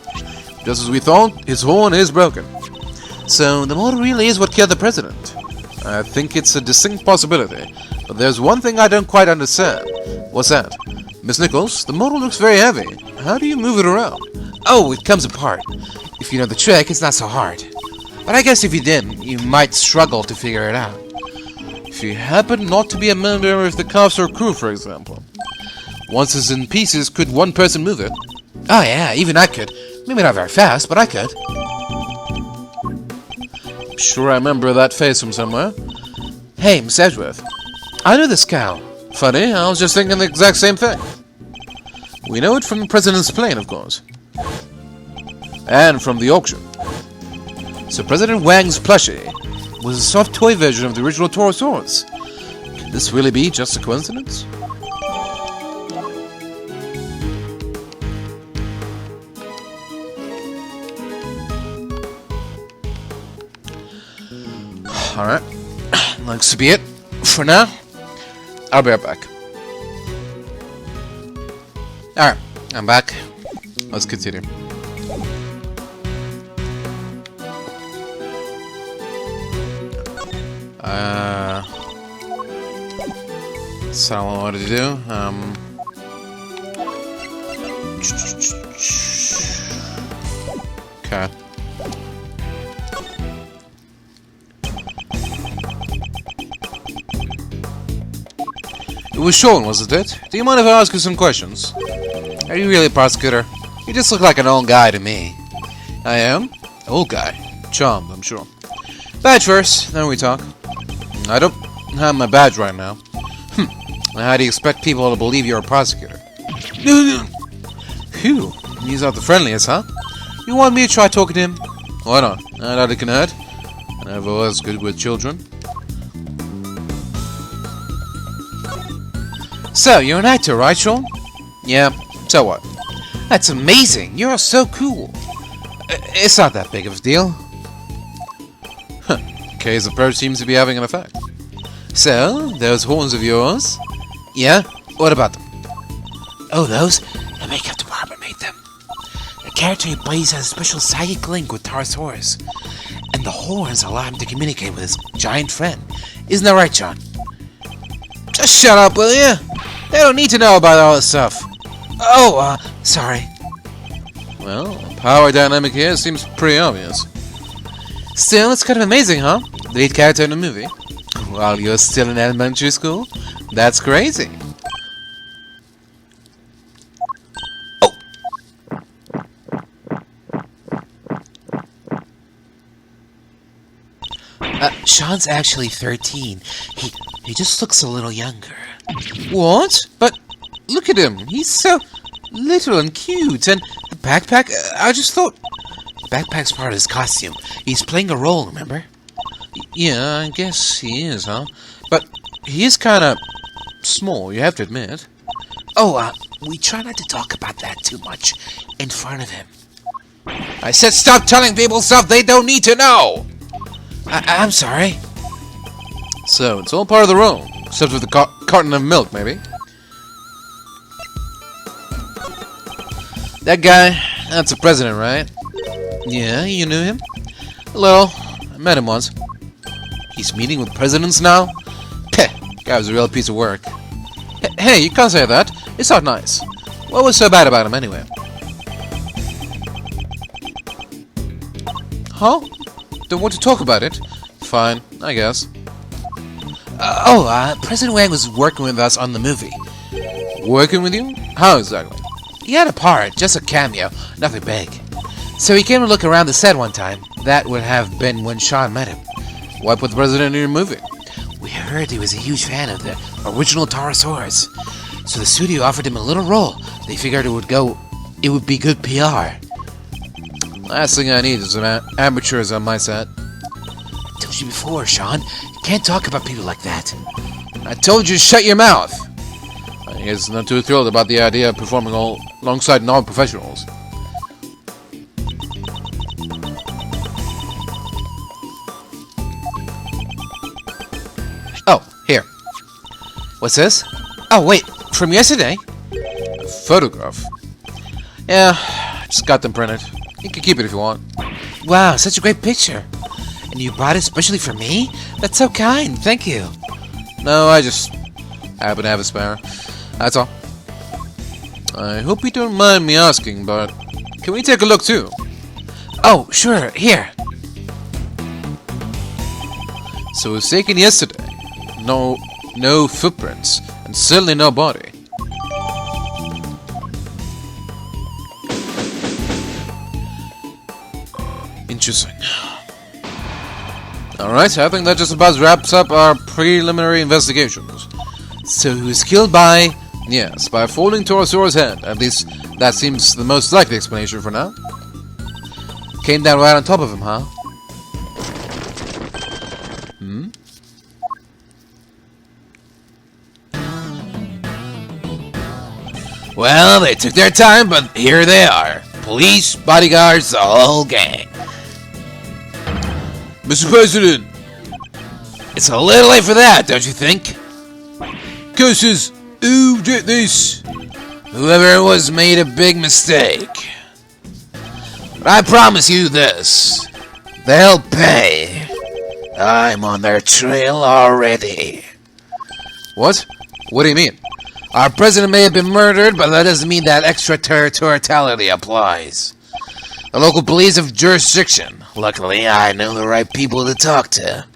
Just as we thought, his horn is broken. So the model really is what killed the president. I think it's a distinct possibility. But there's one thing I don't quite understand. What's that? Miss Nichols, the model looks very heavy. How do you move it around? Oh, it comes apart. If you know the trick, it's not so hard. But I guess if you didn't, you might struggle to figure it out. If you happen not to be a member of the cast or crew, for example. Once it's in pieces, could one person move it? Oh yeah, even I could. Maybe not very fast, but I could. I'm sure I remember that face from somewhere. Hey, Miss Edgeworth. I know this cow. Funny, I was just thinking the exact same thing. We know it from the president's plane, of course. And from the auction. So President Wang's plushie was a soft toy version of the original Torosaurus. Could this really be just a coincidence? Alright. Looks to be it for now. I'll be right back. Alright, I'm back. Let's continue. So I don't know what to do. Okay. It was Sean, wasn't it? Do you mind if I ask you some questions? Are you really a prosecutor? You just look like an old guy to me. I am? Old guy. Charmed, I'm sure. Badge first, then we talk. I don't have my badge right now. How do you expect people to believe you're a prosecutor? Phew, he's not the friendliest, huh? You want me to try talking to him? Why not? I doubt it can hurt. I never was good with children. So, you're an actor, right, Sean? Yeah, so what? That's amazing! You're so cool! It's not that big of a deal. Kay's approach seems to be having an effect. So, those horns of yours? Yeah? What about them? Oh, those? The makeup department made them. The character he plays has a special psychic link with Torosaurus. And the horns allow him to communicate with his giant friend. Isn't that right, John? Just shut up, will you? They don't need to know about all this stuff. Oh, sorry. Well, the power dynamic here seems pretty obvious. Still, it's kind of amazing, huh? The lead character in a movie. While you're still in elementary school? That's crazy. Sean's actually 13. He just looks a little younger. What? But look at him. He's so little and cute. And the backpack, I just thought... Backpack's part of his costume. He's playing a role, remember? Yeah, I guess he is, huh? But he is kind of small, you have to admit. Oh, we try not to talk about that too much in front of him. I said stop telling people stuff they don't need to know! I'm sorry. So, it's all part of the role. Except with the carton of milk, maybe. That guy, that's the president, right? Yeah, you knew him? A little. I met him once. He's meeting with presidents now? Peh, guy was a real piece of work. Hey, you can't say that. It's not nice. What was so bad about him, anyway? Huh? Don't want to talk about it? Fine, I guess. President Wang was working with us on the movie. Working with you? How exactly? He had a part, just a cameo, nothing big. So he came to look around the set one time. That would have been when Sean met him. Why put the president in your movie? We heard he was a huge fan of the original Taurosaurus. So the studio offered him a little role. They figured it would be good PR. Last thing I need is some amateurs on my set. I told you before, Sean. You can't talk about people like that. I told you to shut your mouth! I guess not too thrilled about the idea of performing alongside non-professionals. Oh, here. What's this? Oh, wait, from yesterday? A photograph. Yeah, just got them printed. You can keep it if you want. Wow, such a great picture. And you brought it especially for me? That's so kind, thank you. No, I just happen to have a spare. That's all. I hope you don't mind me asking, but can we take a look too? Oh, sure, here. So it was taken yesterday. No footprints, and certainly no body. Interesting. Alright, I think that just about wraps up our preliminary investigations. So he was killed by... Yes, by a falling Taurosaurus head. At least, that seems the most likely explanation for now. Came down right on top of him, huh? Hmm? Well, they took their time, but here they are. Police, bodyguards, the whole gang. Mr. President! It's a little late for that, don't you think? Curses! Who did this? Whoever it was made a big mistake. But I promise you this. They'll pay. I'm on their trail already. What? What do you mean? Our president may have been murdered, but that doesn't mean that extraterritoriality applies. The local police have jurisdiction. Luckily, I know the right people to talk to.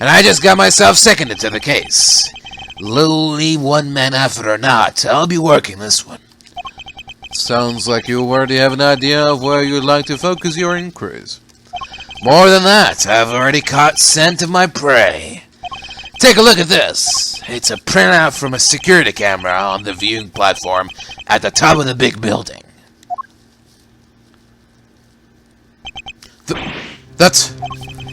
And I just got myself seconded to the case. Lowly one-man effort or not, I'll be working this one. Sounds like you already have an idea of where you'd like to focus your inquiries. More than that, I've already caught scent of my prey. Take a look at this. It's a printout from a security camera on the viewing platform at the top of the Bigg Building. That's...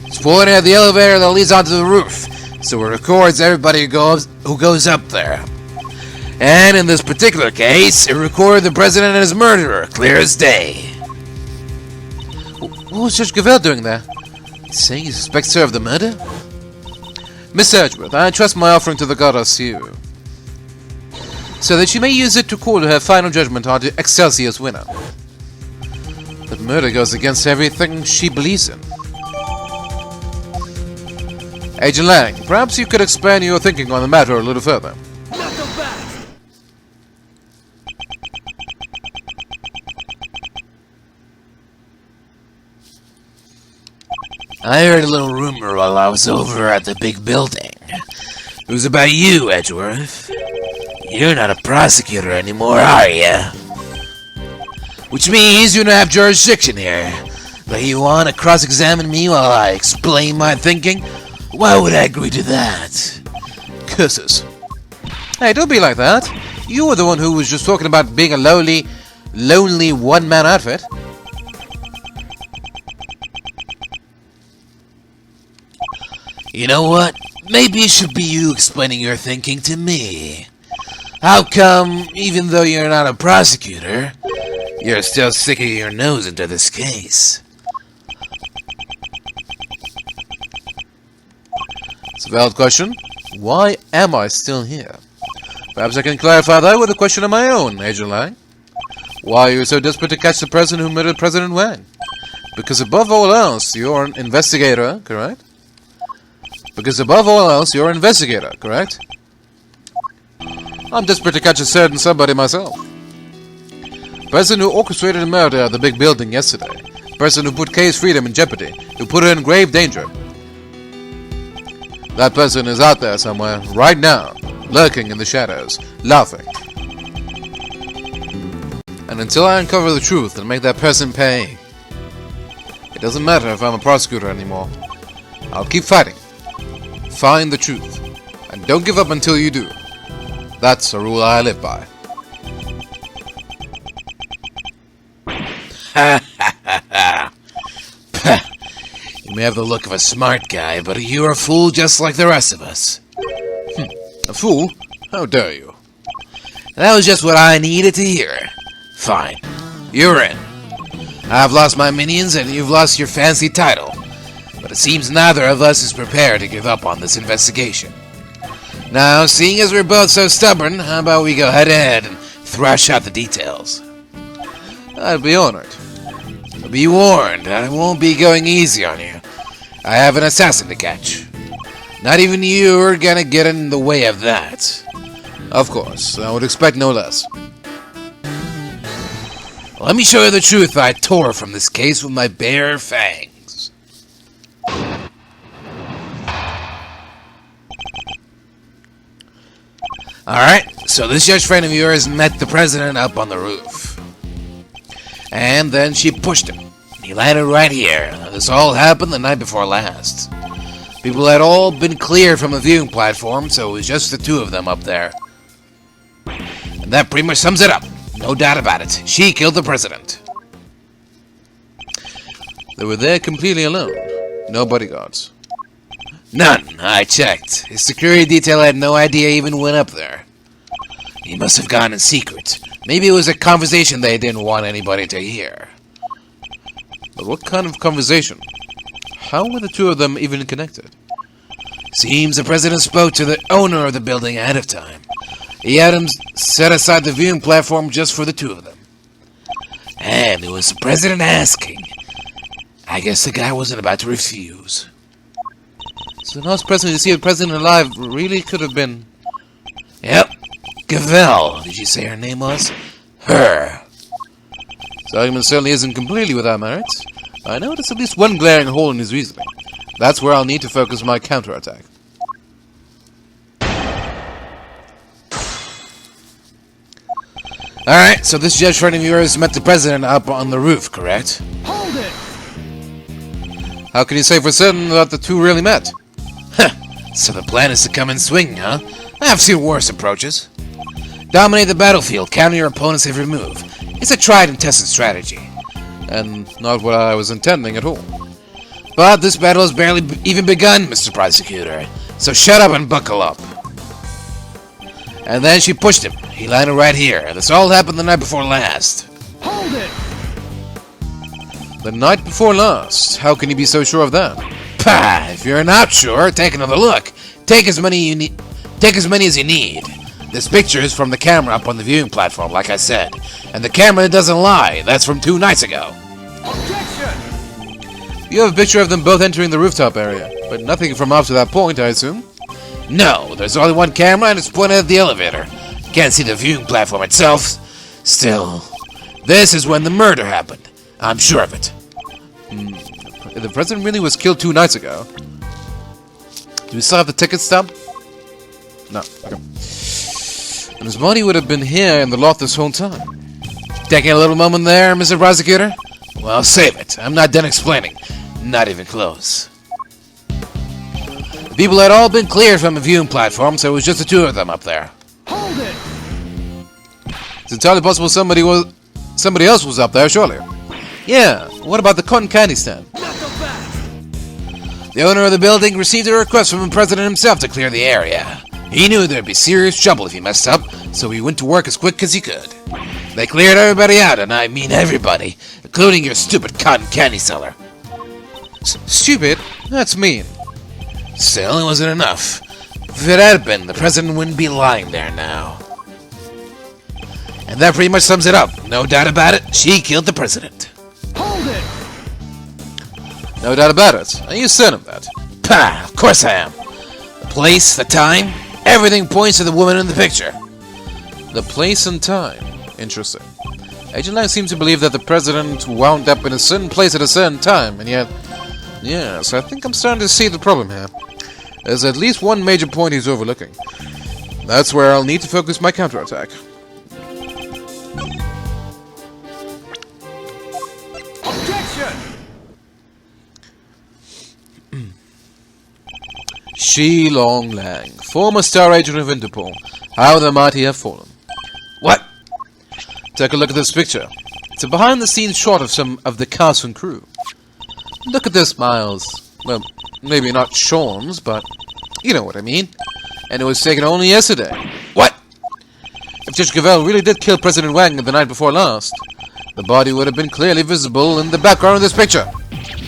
It's pointing at the elevator that leads onto the roof, so it records everybody who goes up there. And in this particular case, it recorded the president and his murderer, clear as day. What was Judge Gavèlle doing there? Saying he suspects her of the murder? Miss Edgeworth, I entrust my offering to the goddess to you, so that she may use it to call her final judgment on Excelsior's winner. But murder goes against everything she believes in. Agent Lang, perhaps you could expand your thinking on the matter a little further. I heard a little rumor while I was over at the Bigg Building. It was about you, Edgeworth. You're not a prosecutor anymore, are you? Which means you don't have jurisdiction here. But you want to cross-examine me while I explain my thinking? Why would I agree to that? Curses. Hey, don't be like that. You were the one who was just talking about being a lonely one-man outfit. You know what? Maybe it should be you explaining your thinking to me. How come, even though you're not a prosecutor, you're still sticking your nose into this case? It's a valid question. Why am I still here? Perhaps I can clarify that with a question of my own, Agent Lang. Why are you so desperate to catch the person who murdered President Wang? Because above all else, you're an investigator, correct? Because above all else, you're an investigator, correct? I'm desperate to catch a certain somebody myself. Person who orchestrated the murder at the Bigg Building yesterday. Person who put Kay's freedom in jeopardy. Who put her in grave danger. That person is out there somewhere, right now, lurking in the shadows, laughing. And until I uncover the truth and make that person pay, it doesn't matter if I'm a prosecutor anymore. I'll keep fighting. Find the truth. And don't give up until you do. That's a rule I live by. You may have the look of a smart guy, but you're a fool just like the rest of us. A fool? How dare you? That was just what I needed to hear. Fine. You're in. I've lost my minions and you've lost your fancy title. But it seems neither of us is prepared to give up on this investigation. Now, seeing as we're both so stubborn, how about we go head-to-head and thrash out the details? I'd be honored. Be warned, I won't be going easy on you. I have an assassin to catch. Not even you are gonna get in the way of that. Of course, I would expect no less. Let me show you the truth I tore from this case with my bare fangs. Alright, so this judge friend of yours met the president up on the roof. And then she pushed him. He landed right here. This all happened the night before last. People had all been cleared from the viewing platform, so it was just the two of them up there. And that pretty much sums it up. No doubt about it. She killed the president. They were there completely alone. No bodyguards. None. I checked. His security detail had no idea he even went up there. He must have gone in secret. Maybe it was a conversation they didn't want anybody to hear. But what kind of conversation? How were the two of them even connected? Seems the president spoke to the owner of the building ahead of time. He had him set aside the viewing platform just for the two of them. And it was the president asking. I guess the guy wasn't about to refuse. So the last person to see the president alive really could have been... Yep. Gavèlle, did you say her name was? Her. This argument certainly isn't completely without merit. I notice at least one glaring hole in his reasoning. That's where I'll need to focus my counterattack. Alright, so this judge friend of yours met the president up on the roof, correct? Hold it! How can you say for certain that the two really met? So the plan is to come in swinging, huh? I've seen worse approaches. Dominate the battlefield, counter your opponent's every move. It's a tried and tested strategy. And not what I was intending at all. But this battle has barely even begun, Mr. Prosecutor. So shut up and buckle up. And then she pushed him. He landed right here. This all happened the night before last. Hold it! The night before last? How can you be so sure of that? Pah! If you're not sure, take another look. Take as many as you need. This picture is from the camera up on the viewing platform, like I said. And the camera doesn't lie. That's from 2 nights ago. Objection! You have a picture of them both entering the rooftop area, but nothing from up to that point, I assume? No, there's only one camera and it's pointed at the elevator. Can't see the viewing platform itself. Still, this is when the murder happened. I'm sure of it. The president really was killed 2 nights ago. Do we still have the ticket stub? No. Okay. And his body would have been here in the loft this whole time. Taking a little moment there, Mr. Prosecutor? Well, save it. I'm not done explaining. Not even close. The people had all been cleared from the viewing platform, so it was just the two of them up there. Hold it! It's entirely possible somebody else was up there, surely. Yeah, what about the cotton candy stand? Not so fast! The owner of the building received a request from the president himself to clear the area. He knew there'd be serious trouble if he messed up, so he went to work as quick as he could. They cleared everybody out, and I mean everybody, including your stupid cotton candy seller. Stupid? That's mean. Still, it wasn't enough. If it had been, the president wouldn't be lying there now. And that pretty much sums it up. No doubt about it, she killed the president. Hold it! No doubt about it. Are you certain of that? Pah, of course I am. The place, the time, everything points to the woman in the picture. The place and time. Interesting. Agent Lang seems to believe that the president wound up in a certain place at a certain time, and yet... Yes, I think I'm starting to see the problem here. There's at least one major point he's overlooking. That's where I'll need to focus my counterattack. Objection! Shi Long Lang, former star agent of Interpol. How the mighty have fallen. What? Take a look at this picture. It's a behind-the-scenes shot of some of the cast and crew. Look at this, Miles. Well, maybe not Sean's, but you know what I mean. And it was taken only yesterday. What? If Judge Gavèlle really did kill President Wang the night before last, the body would have been clearly visible in the background of this picture.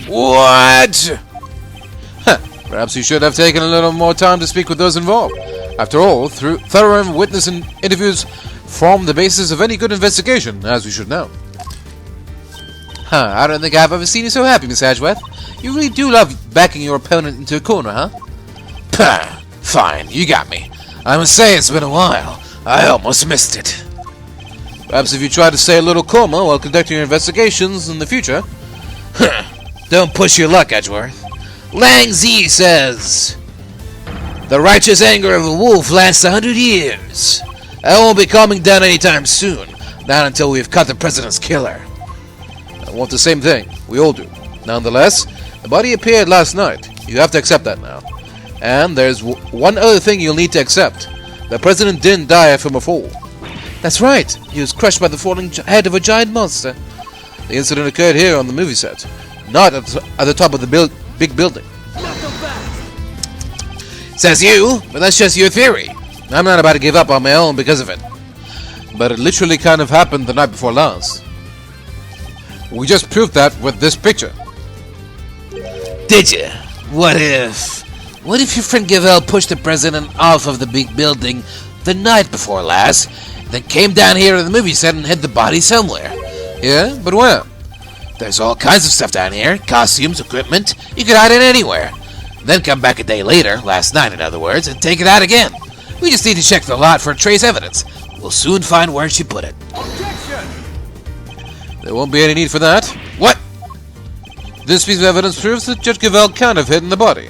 What? Huh. Perhaps you should have taken a little more time to speak with those involved. After all, thorough witness interviews form the basis of any good investigation, as we should know. I don't think I've ever seen you so happy, Miss Edgeworth. You really do love backing your opponent into a corner, huh? Pah, fine, you got me. I must say it's been a while. I almost missed it. Perhaps if you try to stay a little calmer while conducting your investigations in the future. Don't push your luck, Edgeworth. Lang Zi says, the righteous anger of a wolf lasts 100 years. I won't be calming down anytime soon. Not until we've caught the president's killer. I want the same thing. We all do. Nonetheless, the body appeared last night. You have to accept that now. And there's one other thing you'll need to accept. The president didn't die from a fall. That's right. He was crushed by the falling head of a giant monster. The incident occurred here on the movie set. Not at the top of the big building. Not so fast! Says you, but that's just your theory. I'm not about to give up on my own because of it. But it literally kind of happened the night before last. We just proved that with this picture. Did you? What if your friend Gavèlle pushed the president off of the big building the night before last, then came down here to the movie set and hid the body somewhere? Yeah? But where? There's all kinds of stuff down here. Costumes, equipment. You could hide it anywhere. Then come back a day later, last night in other words, and take it out again. We just need to check the lot for trace evidence. We'll soon find where she put it. Objection! There won't be any need for that. What? This piece of evidence proves that Judge Gavèlle can't have hidden the body.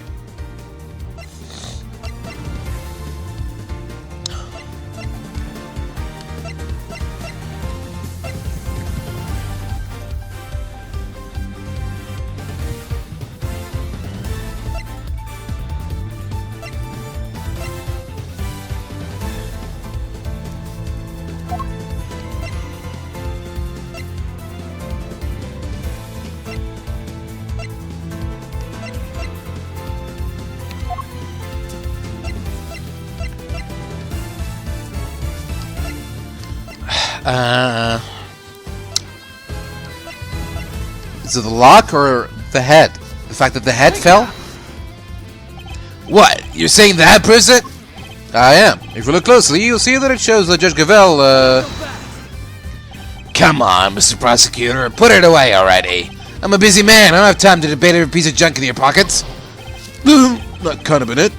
Is it the lock or the head? The fact that the head fell? What? You're saying that proves it? I am. If you look closely, you'll see that it shows that Judge Gavèlle, Come on, Mr. Prosecutor, put it away already. I'm a busy man. I don't have time to debate every piece of junk in your pockets. That kind of been it.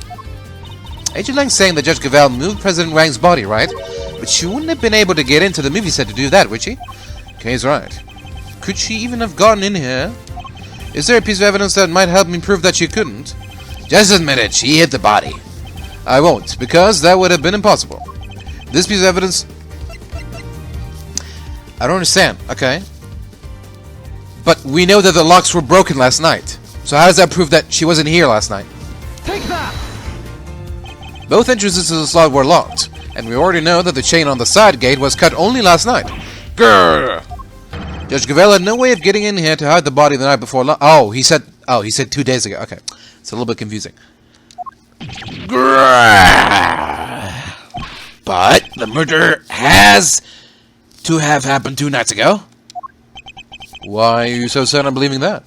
Agent Lang's saying that Judge Gavèlle moved President Wang's body, right? But she wouldn't have been able to get into the movie set to do that, would she? Kay's right. Could she even have gotten in here? Is there a piece of evidence that might help me prove that she couldn't? Just admit it, she hit the body. I won't, because that would have been impossible. This piece of evidence... I don't understand. Okay. But we know that the locks were broken last night. So how does that prove that she wasn't here last night? Take that! Both entrances to the slot were locked, and we already know that the chain on the side gate was cut only last night. Grrr! Judge Gavèlle had no way of getting in here to hide the body the night before. He said 2 days ago. Okay, it's a little bit confusing. But the murder has to have happened 2 nights ago. Why are you so certain of believing that?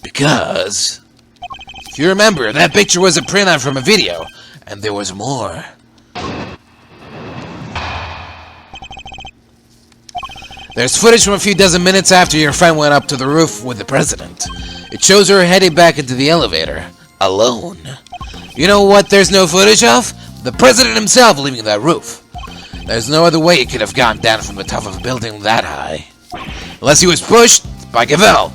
Because, if you remember, that picture was a printout from a video, and there was more. There's footage from a few dozen minutes after your friend went up to the roof with the president. It shows her heading back into the elevator, alone. You know what there's no footage of? The president himself leaving that roof. There's no other way he could have gone down from the top of a building that high. Unless he was pushed by Gavèlle.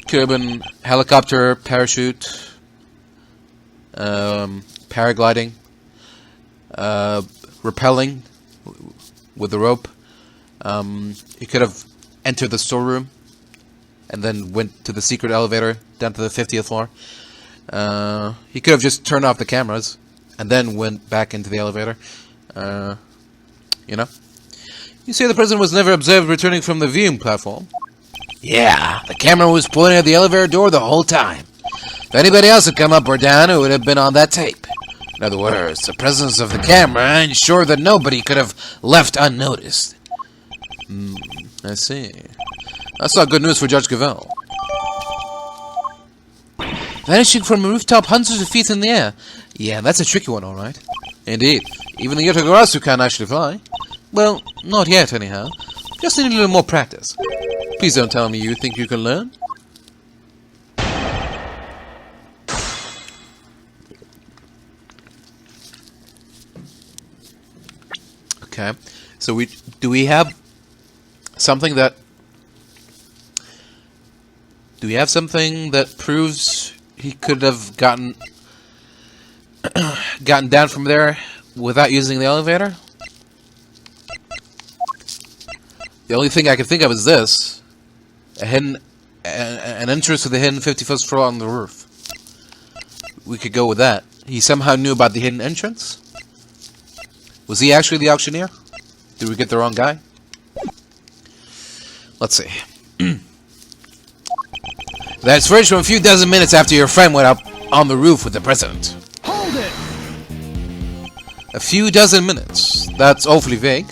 Could have been helicopter, parachute, paragliding, rappelling with the rope. He could have entered the storeroom and then went to the secret elevator down to the 50th floor. He could have just turned off the cameras and then went back into the elevator. You know? You say the president was never observed returning from the viewing platform. Yeah, the camera was pointing at the elevator door the whole time. If anybody else had come up or down, it would have been on that tape. In other words, the presence of the camera ensured that nobody could have left unnoticed. I see. That's not good news for Judge Gavèlle. Vanishing from a rooftop hundreds of feet in the air. Yeah, that's a tricky one, alright. Indeed. Even the Yotogarasu can't actually fly. Well, not yet, anyhow. Just need a little more practice. Please don't tell me you think you can learn. Okay. So do we have something that proves he could have gotten down from there without using the elevator? The only thing I can think of is this: an entrance to the hidden 51st floor on the roof. We could go with that. He somehow knew about the hidden entrance. Was he actually the auctioneer? Did we get the wrong guy? Let's see. That's footage from a few dozen minutes after your friend went up on the roof with the president. Hold it! A few dozen minutes. That's awfully vague.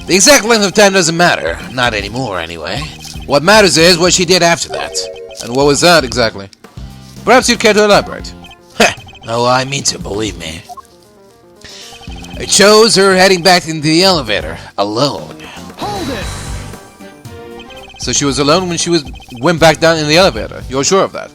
The exact length of time doesn't matter. Not anymore, anyway. What matters is what she did after that. And what was that, exactly? Perhaps you'd care to elaborate. Oh, I mean to, believe me. It shows her heading back into the elevator, alone. Hold it! So she was alone when she went back down in the elevator. You're sure of that?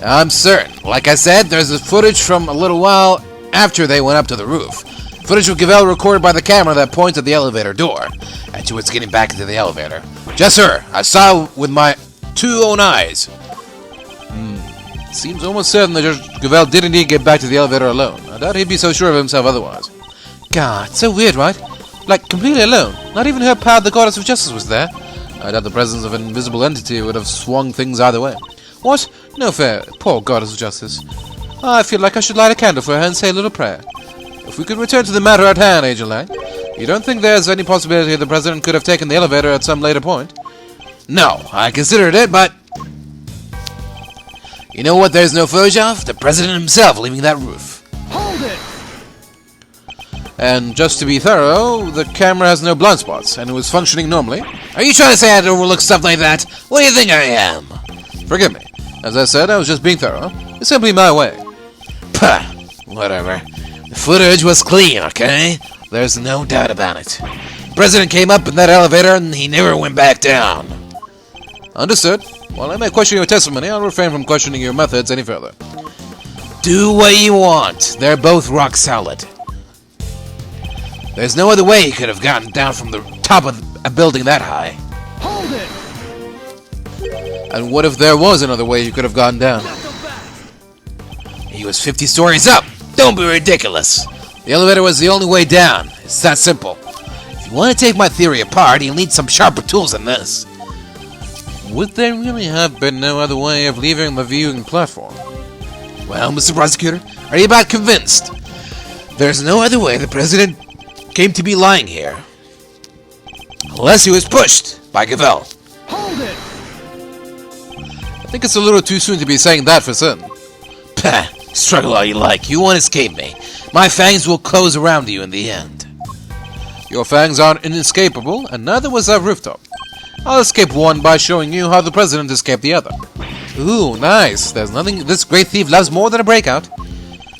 I'm certain. Like I said, there's a footage from a little while after they went up to the roof. Footage of Gavèlle recorded by the camera that points at the elevator door, and she was getting back into the elevator. Just her. I saw it with my 2 own eyes. Seems almost certain that Judge Gavèlle did indeed get back to the elevator alone. I doubt he'd be so sure of himself otherwise. God, so weird, right? Like, completely alone. Not even her pal, the goddess of justice, was there. I doubt the presence of an invisible entity would have swung things either way. What? No fair. Poor goddess of justice. I feel like I should light a candle for her and say a little prayer. If we could return to the matter at hand, Agent Lang, you don't think there's any possibility the President could have taken the elevator at some later point? No, I considered it, but... You know what there's no footage of? The President himself leaving that roof. Hold it! And just to be thorough, the camera has no blind spots, and it was functioning normally. Are you trying to say I'd overlook stuff like that? What do you think I am? Forgive me. As I said, I was just being thorough. It's simply my way. Puh, whatever. The footage was clean, okay? There's no doubt about it. The President came up in that elevator and he never went back down. Understood. While I may question your testimony, I'll refrain from questioning your methods any further. Do what you want. They're both rock solid. There's no other way he could have gotten down from the top of a building that high. Hold it! And what if there was another way he could have gotten down? He was 50 stories up. Don't be ridiculous. The elevator was the only way down. It's that simple. If you want to take my theory apart, you'll need some sharper tools than this. Would there really have been no other way of leaving the viewing platform? Well, Mr. Prosecutor, are you about convinced? There's no other way the President came to be lying here. Unless he was pushed by Gavèlle. Hold it! I think it's a little too soon to be saying that for certain. Pah, struggle all you like, you won't escape me. My fangs will close around you in the end. Your fangs aren't inescapable, and neither was that rooftop. I'll escape one by showing you how the President escaped the other. Ooh, nice. There's nothing this great thief loves more than a breakout.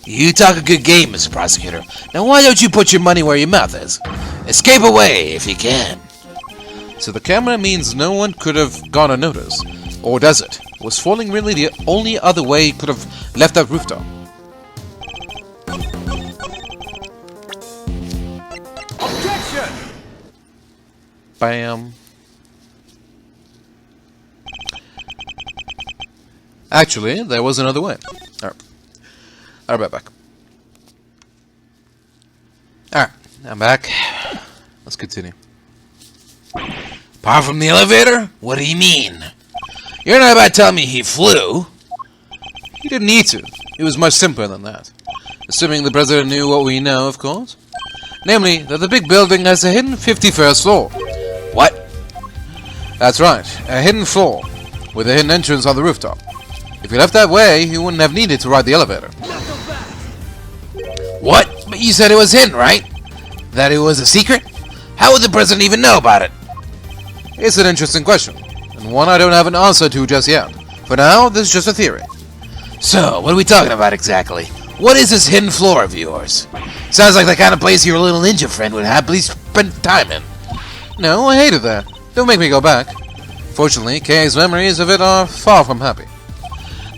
You talk a good game, Mr. Prosecutor. Now why don't you put your money where your mouth is? Escape away, if you can. So the camera means no one could have gone unnoticed. Or does it? Was falling really the only other way he could have left that rooftop? Objection! Bam. Actually, there was another way. Alright. I'll be right back. Alright, I'm back. Let's continue. Apart from the elevator? What do you mean? You're not about to tell me he flew. He didn't need to. It was much simpler than that. Assuming the President knew what we know, of course. Namely, that the Bigg Building has a hidden 51st floor. What? That's right, a hidden floor, with a hidden entrance on the rooftop. If he left that way, he wouldn't have needed to ride the elevator. What? But you said it was hidden, right? That it was a secret? How would the President even know about it? It's an interesting question, and one I don't have an answer to just yet. For now, this is just a theory. So, what are we talking about exactly? What is this hidden floor of yours? Sounds like the kind of place your little ninja friend would happily spend time in. No, I hated that. Don't make me go back. Fortunately, Kay's memories of it are far from happy.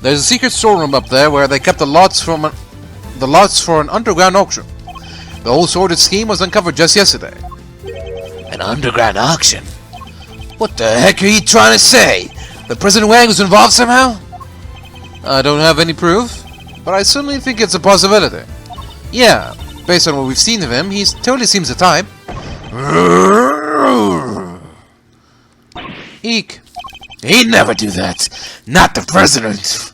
There's a secret storeroom up there where they kept the lots for an underground auction. The whole sordid scheme was uncovered just yesterday. An underground auction? What the heck are you trying to say? The President Wang was involved somehow? I don't have any proof, but I certainly think it's a possibility. Yeah, based on what we've seen of him, he totally seems the type. Eek. He'd never do that. Not the President.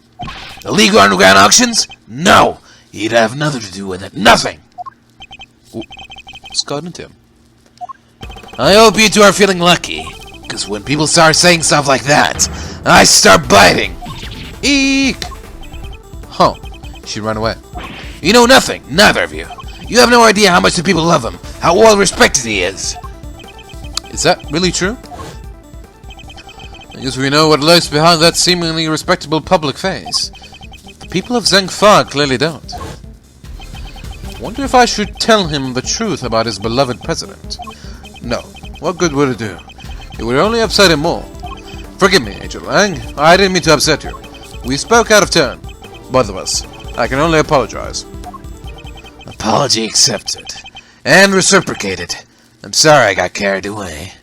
Illegal underground auctions? No. He'd have nothing to do with it. Nothing. What's got into him? I hope you two are feeling lucky. Because when people start saying stuff like that, I start biting. Eek! Huh. She ran away. You know nothing. Neither of you. You have no idea how much the people love him. How well respected he is. Is that really true? I guess we know what lurks behind that seemingly respectable public face. The people of Zhengfa clearly don't. Wonder if I should tell him the truth about his beloved president. No. What good would it do? It would only upset him more. Forgive me, Agent Lang. I didn't mean to upset you. We spoke out of turn. Both of us. I can only apologize. Apology accepted. And reciprocated. I'm sorry I got carried away.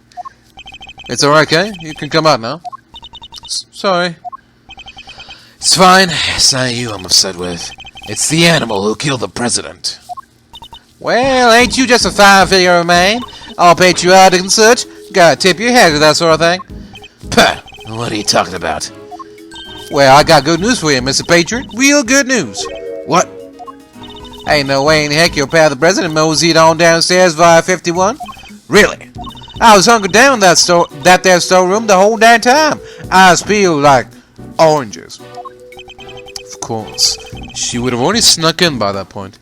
It's alright, Kay. You can come out now. Sorry. It's fine. It's not you I'm upset with. It's the animal who killed the president. Well, ain't you just a fine-figure of man? All patriotic and such. Gotta tip your head to that sort of thing. Pah! What are you talking about? Well, I got good news for you, Mr. Patriot. Real good news. What? Ain't no way in heck your pal the president moseyed on downstairs via 51. Really? I was hunkered down that there storeroom the whole damn time. Eyes peeled like oranges. Of course. She would have already snuck in by that point.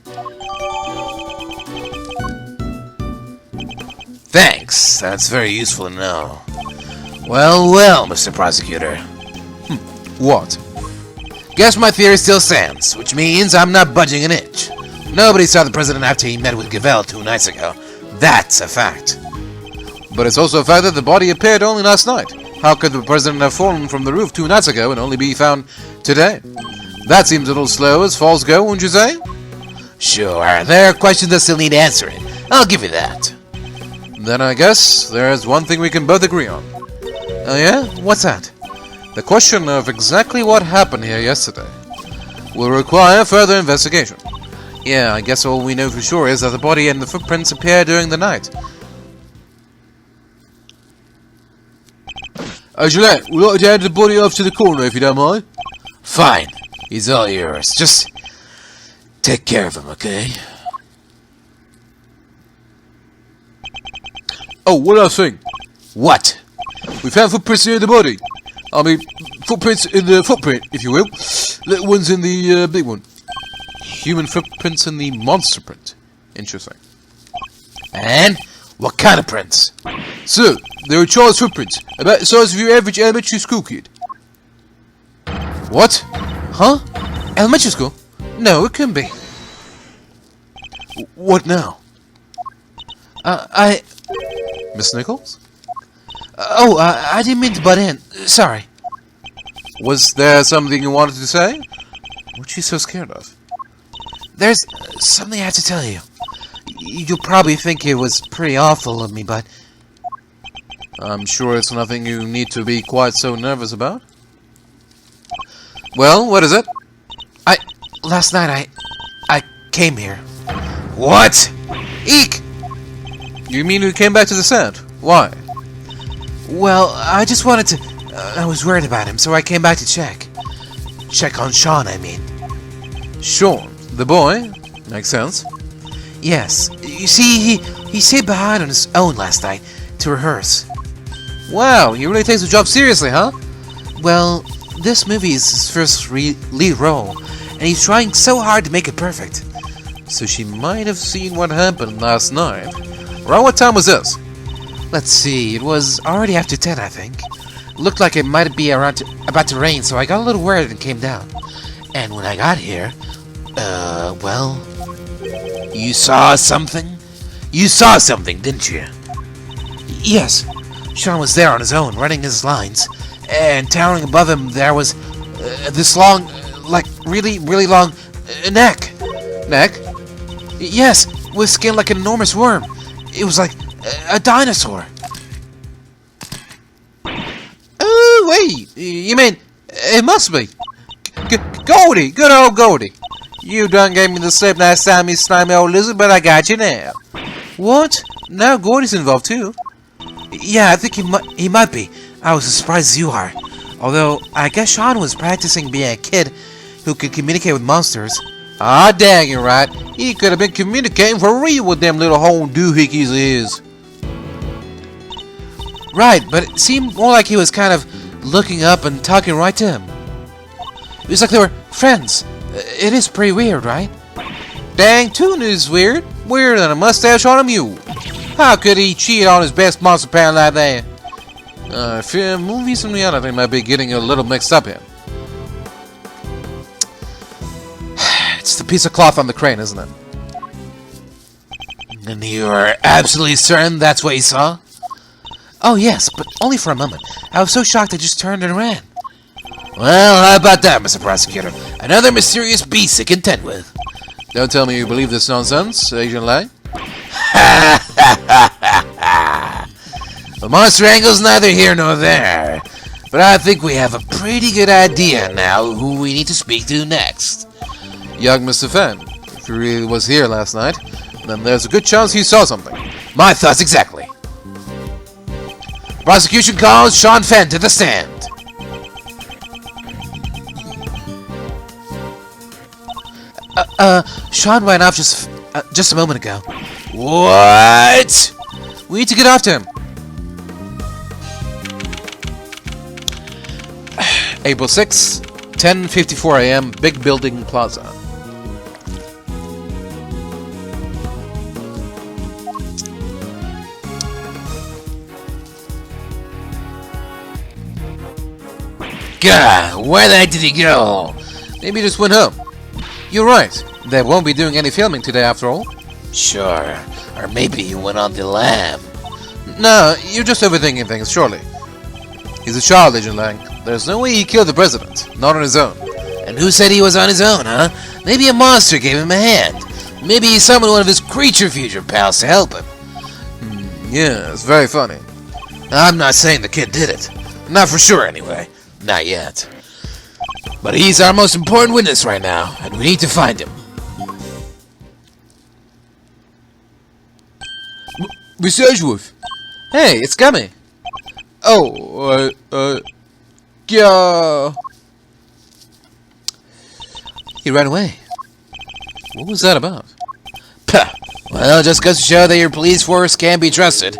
Thanks. That's very useful to know. Well, well, Mr. Prosecutor. What? Guess my theory still stands, which means I'm not budging an inch. Nobody saw the president after he met with Gavèlle 2 nights ago. That's a fact. But it's also a fact that the body appeared only last night. How could the president have fallen from the roof 2 nights ago and only be found today? That seems a little slow as falls go, wouldn't you say? Sure, there are questions that still need answering. I'll give you that. Then I guess there's one thing we can both agree on. Oh yeah? What's that? The question of exactly what happened here yesterday will require further investigation. Yeah, I guess all we know for sure is that the body and the footprints appeared during the night. Gillette, we'd like to hand the body off to the coroner if you don't mind. Fine. He's all yours. Just take care of him, okay? Oh, one last thing. What? We found footprints near the body. I mean, footprints in the footprint, if you will. Little ones in the big one. Human footprints in the monster print. Interesting. And what kind of prints? So, they were child's footprints, about the size of your average elementary school kid. What? Huh? Elementary school? No, it couldn't be. What now? Miss Nichols? I didn't mean to butt in. Sorry. Was there something you wanted to say? What's she so scared of? There's something I have to tell you. You'll probably think it was pretty awful of me, but... I'm sure it's nothing you need to be quite so nervous about. Well, what is it? Last night I came here. What? Eek! You mean you came back to the set? Why? Well, I just wanted to... I was worried about him, so I came back to check. Check on Sean, I mean. Sean, the boy? Makes sense. Yes. You see, he stayed behind on his own last night to rehearse. Wow, he really takes the job seriously, huh? Well, this movie is his first lead role, and he's trying so hard to make it perfect. So she might have seen what happened last night. Around what time was this? Let's see, it was already after 10, I think. Looked like it might be about to rain, so I got a little worried and came down. And when I got here, well... You saw something? You saw something, didn't you? Yes. Sean was there on his own, running his lines, and towering above him there was this long, like really, really long neck. Neck? Yes, with skin like an enormous worm. It was like a dinosaur. Oh, wait, you mean, it must be. Goldie, good old Goldie. You done gave me the slip last time, you slimy old lizard, but I got you now. What? Now Goldie's involved too. Yeah, I think he might be. I was as surprised as you are. Although, I guess Sean was practicing being a kid who could communicate with monsters. Ah, dang it, right. He could have been communicating for real with them little hole doohickeys of his. Right, but it seemed more like he was kind of looking up and talking right to him. It was like they were friends. It is pretty weird, right? Dang tune is weird. Weirder than a mustache on a mule. How could he cheat on his best monster parent like that? I fear movies and reality might be getting a little mixed up here. It's the piece of cloth on the crane, isn't it? And you're absolutely certain that's what you saw? Oh yes, but only for a moment. I was so shocked I just turned and ran. Well, how about that, Mr. Prosecutor? Another mysterious beast to contend with. Don't tell me you believe this nonsense, Agent Lai. The monster angle's neither here nor there. But I think we have a pretty good idea now who we need to speak to next. Young Mr. Fan. If he really was here last night, then there's a good chance he saw something. My thoughts exactly. Prosecution calls Sean Fenn to the stand. Sean ran off just a moment ago. What? We need to get after him. April 6, 10:54 a.m., Bigg Building Plaza. God, where the heck did he go? Maybe he just went home. You're right. They won't be doing any filming today after all. Sure. Or maybe he went on the lam. No, you're just overthinking things, surely. He's a child, Agent Lang. There's no way he killed the president. Not on his own. And who said he was on his own, huh? Maybe a monster gave him a hand. Maybe he summoned one of his creature future pals to help him. Yeah, it's very funny. I'm not saying the kid did it. Not for sure, anyway. Not yet. But he's our most important witness right now, and we need to find him. Mr. Edgeworth. Hey, it's Gummy. Oh, yeah. He ran away. What was that about? Puh. Well, just goes to show that your police force can be trusted.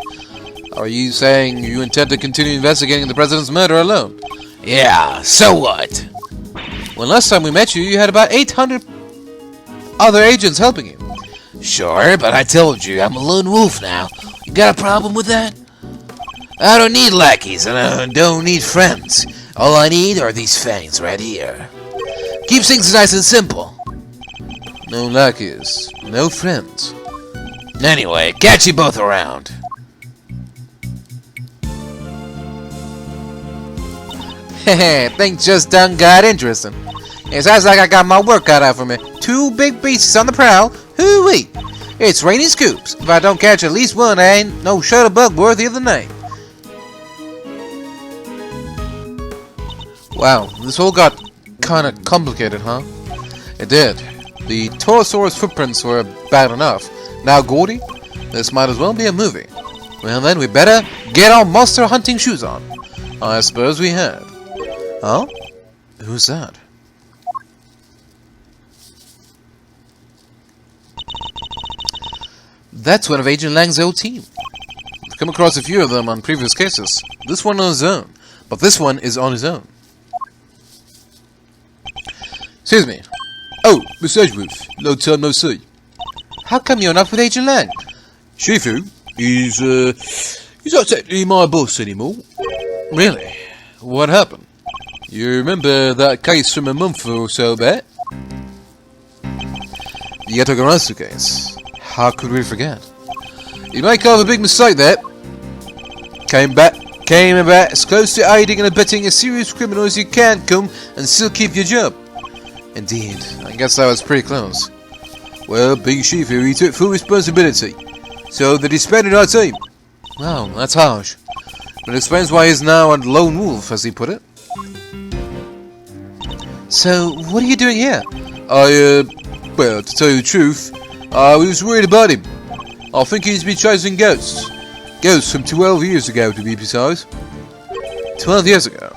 Are you saying you intend to continue investigating the president's murder alone? Yeah, so what? When last time we met you, you had about 800 other agents helping you. Sure, but I told you, I'm a lone wolf now. You got a problem with that? I don't need lackeys, and I don't need friends. All I need are these fangs right here. Keeps things nice and simple. No lackeys, no friends. Anyway, catch you both around. Hehe, things just done got interesting. It sounds like I got my work cut out for me. 2 big beasts on the prowl. Hoo-wee! It's raining scoops. If I don't catch at least one, I ain't no shutterbug worthy of the name. Wow, this all got kinda complicated, huh? It did. The Torosaurus footprints were bad enough. Now Gordy? This might as well be a movie. Well then, we better get our monster hunting shoes on. I suppose we had. Huh? Who's that? That's one of Agent Lang's old team. I've come across a few of them on previous cases. This one on his own. But this one is on his own. Excuse me. Oh, Miss Edgeworth, long time no see. How come you're not with Agent Lang? Shifu, he's not technically my boss anymore. Really? What happened? You remember that case from a month or so back? The Yatogarasu case. How could we forget? You make a big mistake there. Came about as close to aiding and abetting a serious criminal as you can come and still keep your job. Indeed. I guess that was pretty close. Well, being Shifu, he took full responsibility. So they disbanded our team. Wow, that's harsh. But it explains why he's now a lone wolf, as he put it. So, what are you doing here? Well, to tell you the truth, I was worried about him. I think he's been chasing ghosts. Ghosts from 12 years ago, to be precise. 12 years ago?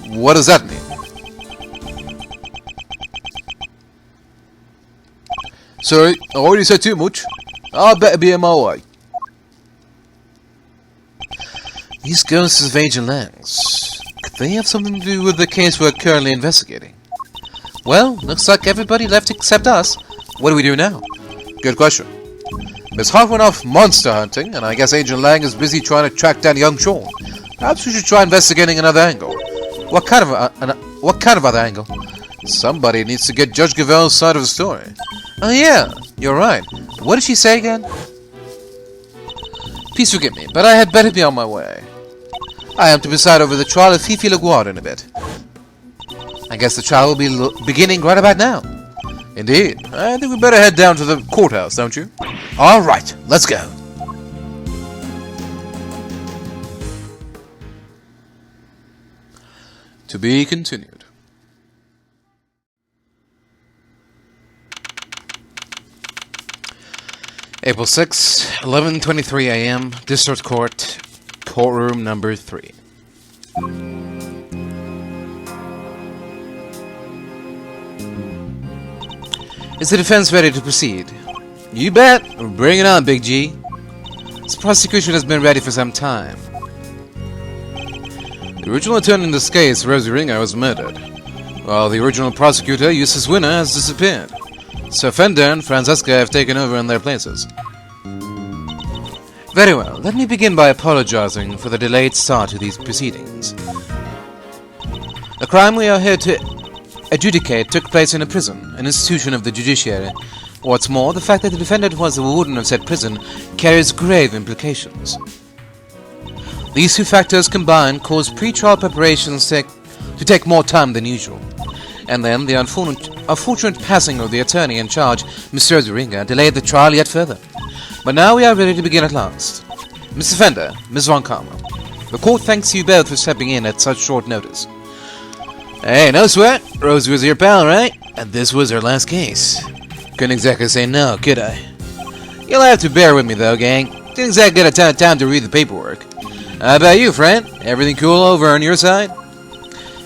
What does that mean? Sorry, I already said too much. I better be on my way. These ghosts of Agent Lang's, could they have something to do with the case we're currently investigating? Well, looks like everybody left except us. What do we do now? Good question. Miss Hart went off monster hunting, and I guess Agent Lang is busy trying to track down young Sean. Perhaps we should try investigating another angle. What kind of other angle? Somebody needs to get Judge Gavèlle's side of the story. Oh yeah, you're right. What did she say again? Please forgive me, but I had better be on my way. I am to preside over the trial of Fifi Laguardia in a bit. I guess the trial will be beginning right about now. Indeed. I think we better head down to the courthouse, don't you? Alright, let's go. To be continued. April 6, 11:23 a.m., District Court, Courtroom number 3. Is the defense ready to proceed? You bet! Bring it on, Big G. This prosecution has been ready for some time. The original attorney in this case, Rosie Ringer, was murdered, while the original prosecutor, Eustace Winner, has disappeared. Sir Fender and Francesca have taken over in their places. Very well, let me begin by apologizing for the delayed start to these proceedings. The crime we are here to adjudicate took place in a prison, an institution of the judiciary. What's more, the fact that the defendant was the warden of said prison carries grave implications. These two factors combined cause pre-trial preparations to take more time than usual. And then the unfortunate passing of the attorney in charge, Mr. Zeringa, delayed the trial yet further. But now we are ready to begin at last. Mr. Fender, Ms. Von Karma, the court thanks you both for stepping in at such short notice. Hey, no sweat. Rosie was your pal, right? And this was her last case. Couldn't exactly say no, could I? You'll have to bear with me though, gang. Didn't exactly get a ton of time to read the paperwork. How about you, friend? Everything cool over on your side?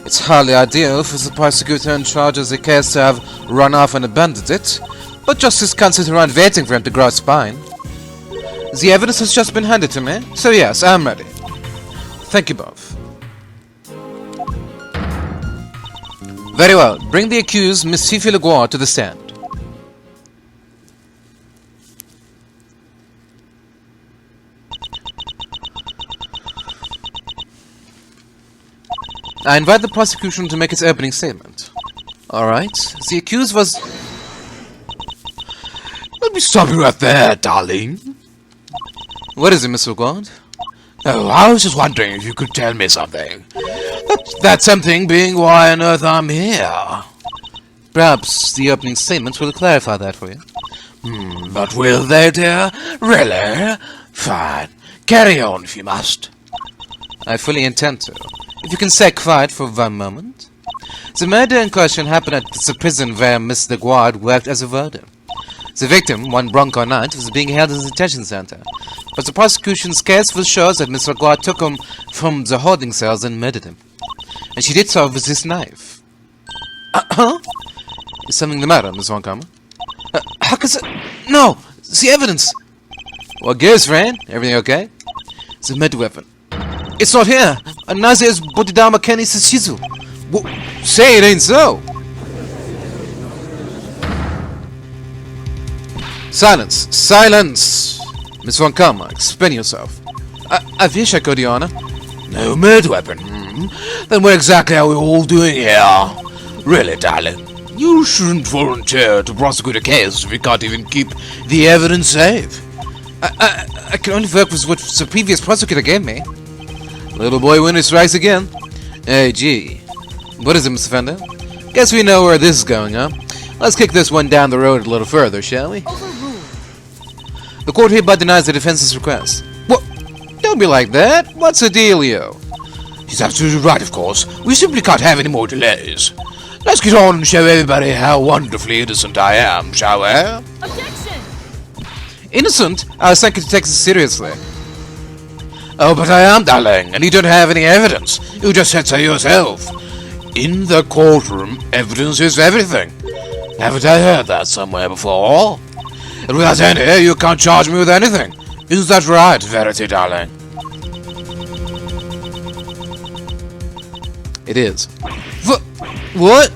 It's hardly ideal for the prosecutor in charge of the case to have run off and abandoned it, but justice can't sit around waiting for him to grow a spine. The evidence has just been handed to me, so yes, I'm ready. Thank you both. Very well, bring the accused, Miss Fifi Legoire, to the stand. I invite the prosecution to make its opening statement. Alright, the accused was... Let me stop you right there, darling. What is it, Miss Legoire? Oh, I was just wondering if you could tell me something. That something being why on earth I'm here. Perhaps the opening statements will clarify that for you. But will they, dear? Really? Fine. Carry on if you must. I fully intend to. If you can stay quiet for one moment. The murder in question happened at the prison where Miss Legoire worked as a warden. The victim, one Bronco Knight, was being held in the detention center, but the prosecution's case will show that Miss Legoire took him from the holding cells and murdered him. And she did so with this knife. Is something the matter, Miss Von Kammer? How could No! The evidence! What gives, friend? Everything okay? The murder weapon. It's not here! And neither is Bodhidharma Kenny's shizu. Say it ain't so! Silence! Silence! Miss Von Kammer, explain yourself. I wish I could, Your Honor. No murder weapon? Then what exactly are we all doing here? Really, darling, you shouldn't volunteer to prosecute a case if you can't even keep the evidence safe. I can only work with what the previous prosecutor gave me. Little boy winner strikes again. Hey, gee. What is it, Mr. Fender? Guess we know where this is going, huh? Let's kick this one down the road a little further, shall we? The court hereby denies the defense's request. What? Don't be like that. What's the dealio? She's absolutely right, of course. We simply can't have any more delays. Let's get on and show everybody how wonderfully innocent I am, shall we? Objection! Innocent? I was thinking to take this seriously. Oh, but I am, darling, and you don't have any evidence. You just said so yourself. In the courtroom, evidence is everything. Haven't I heard that somewhere before? And without any, you can't charge me with anything. Isn't that right, Verity, darling? It is. What?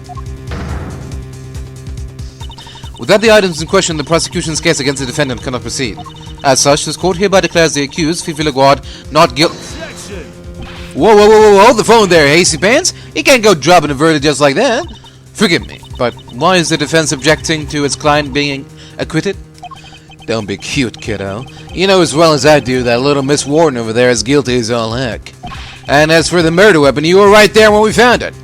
Without the items in question, the prosecution's case against the defendant cannot proceed. As such, this court hereby declares the accused, Fifi Legoire, not guilty. Whoa, the phone there, hasty pants. You can't go dropping a verdict just like that. Forgive me, but why is the defense objecting to its client being acquitted? Don't be cute, kiddo. You know as well as I do that little Miss Warden over there is guilty as all heck. And as for the murder weapon, you were right there when we found it.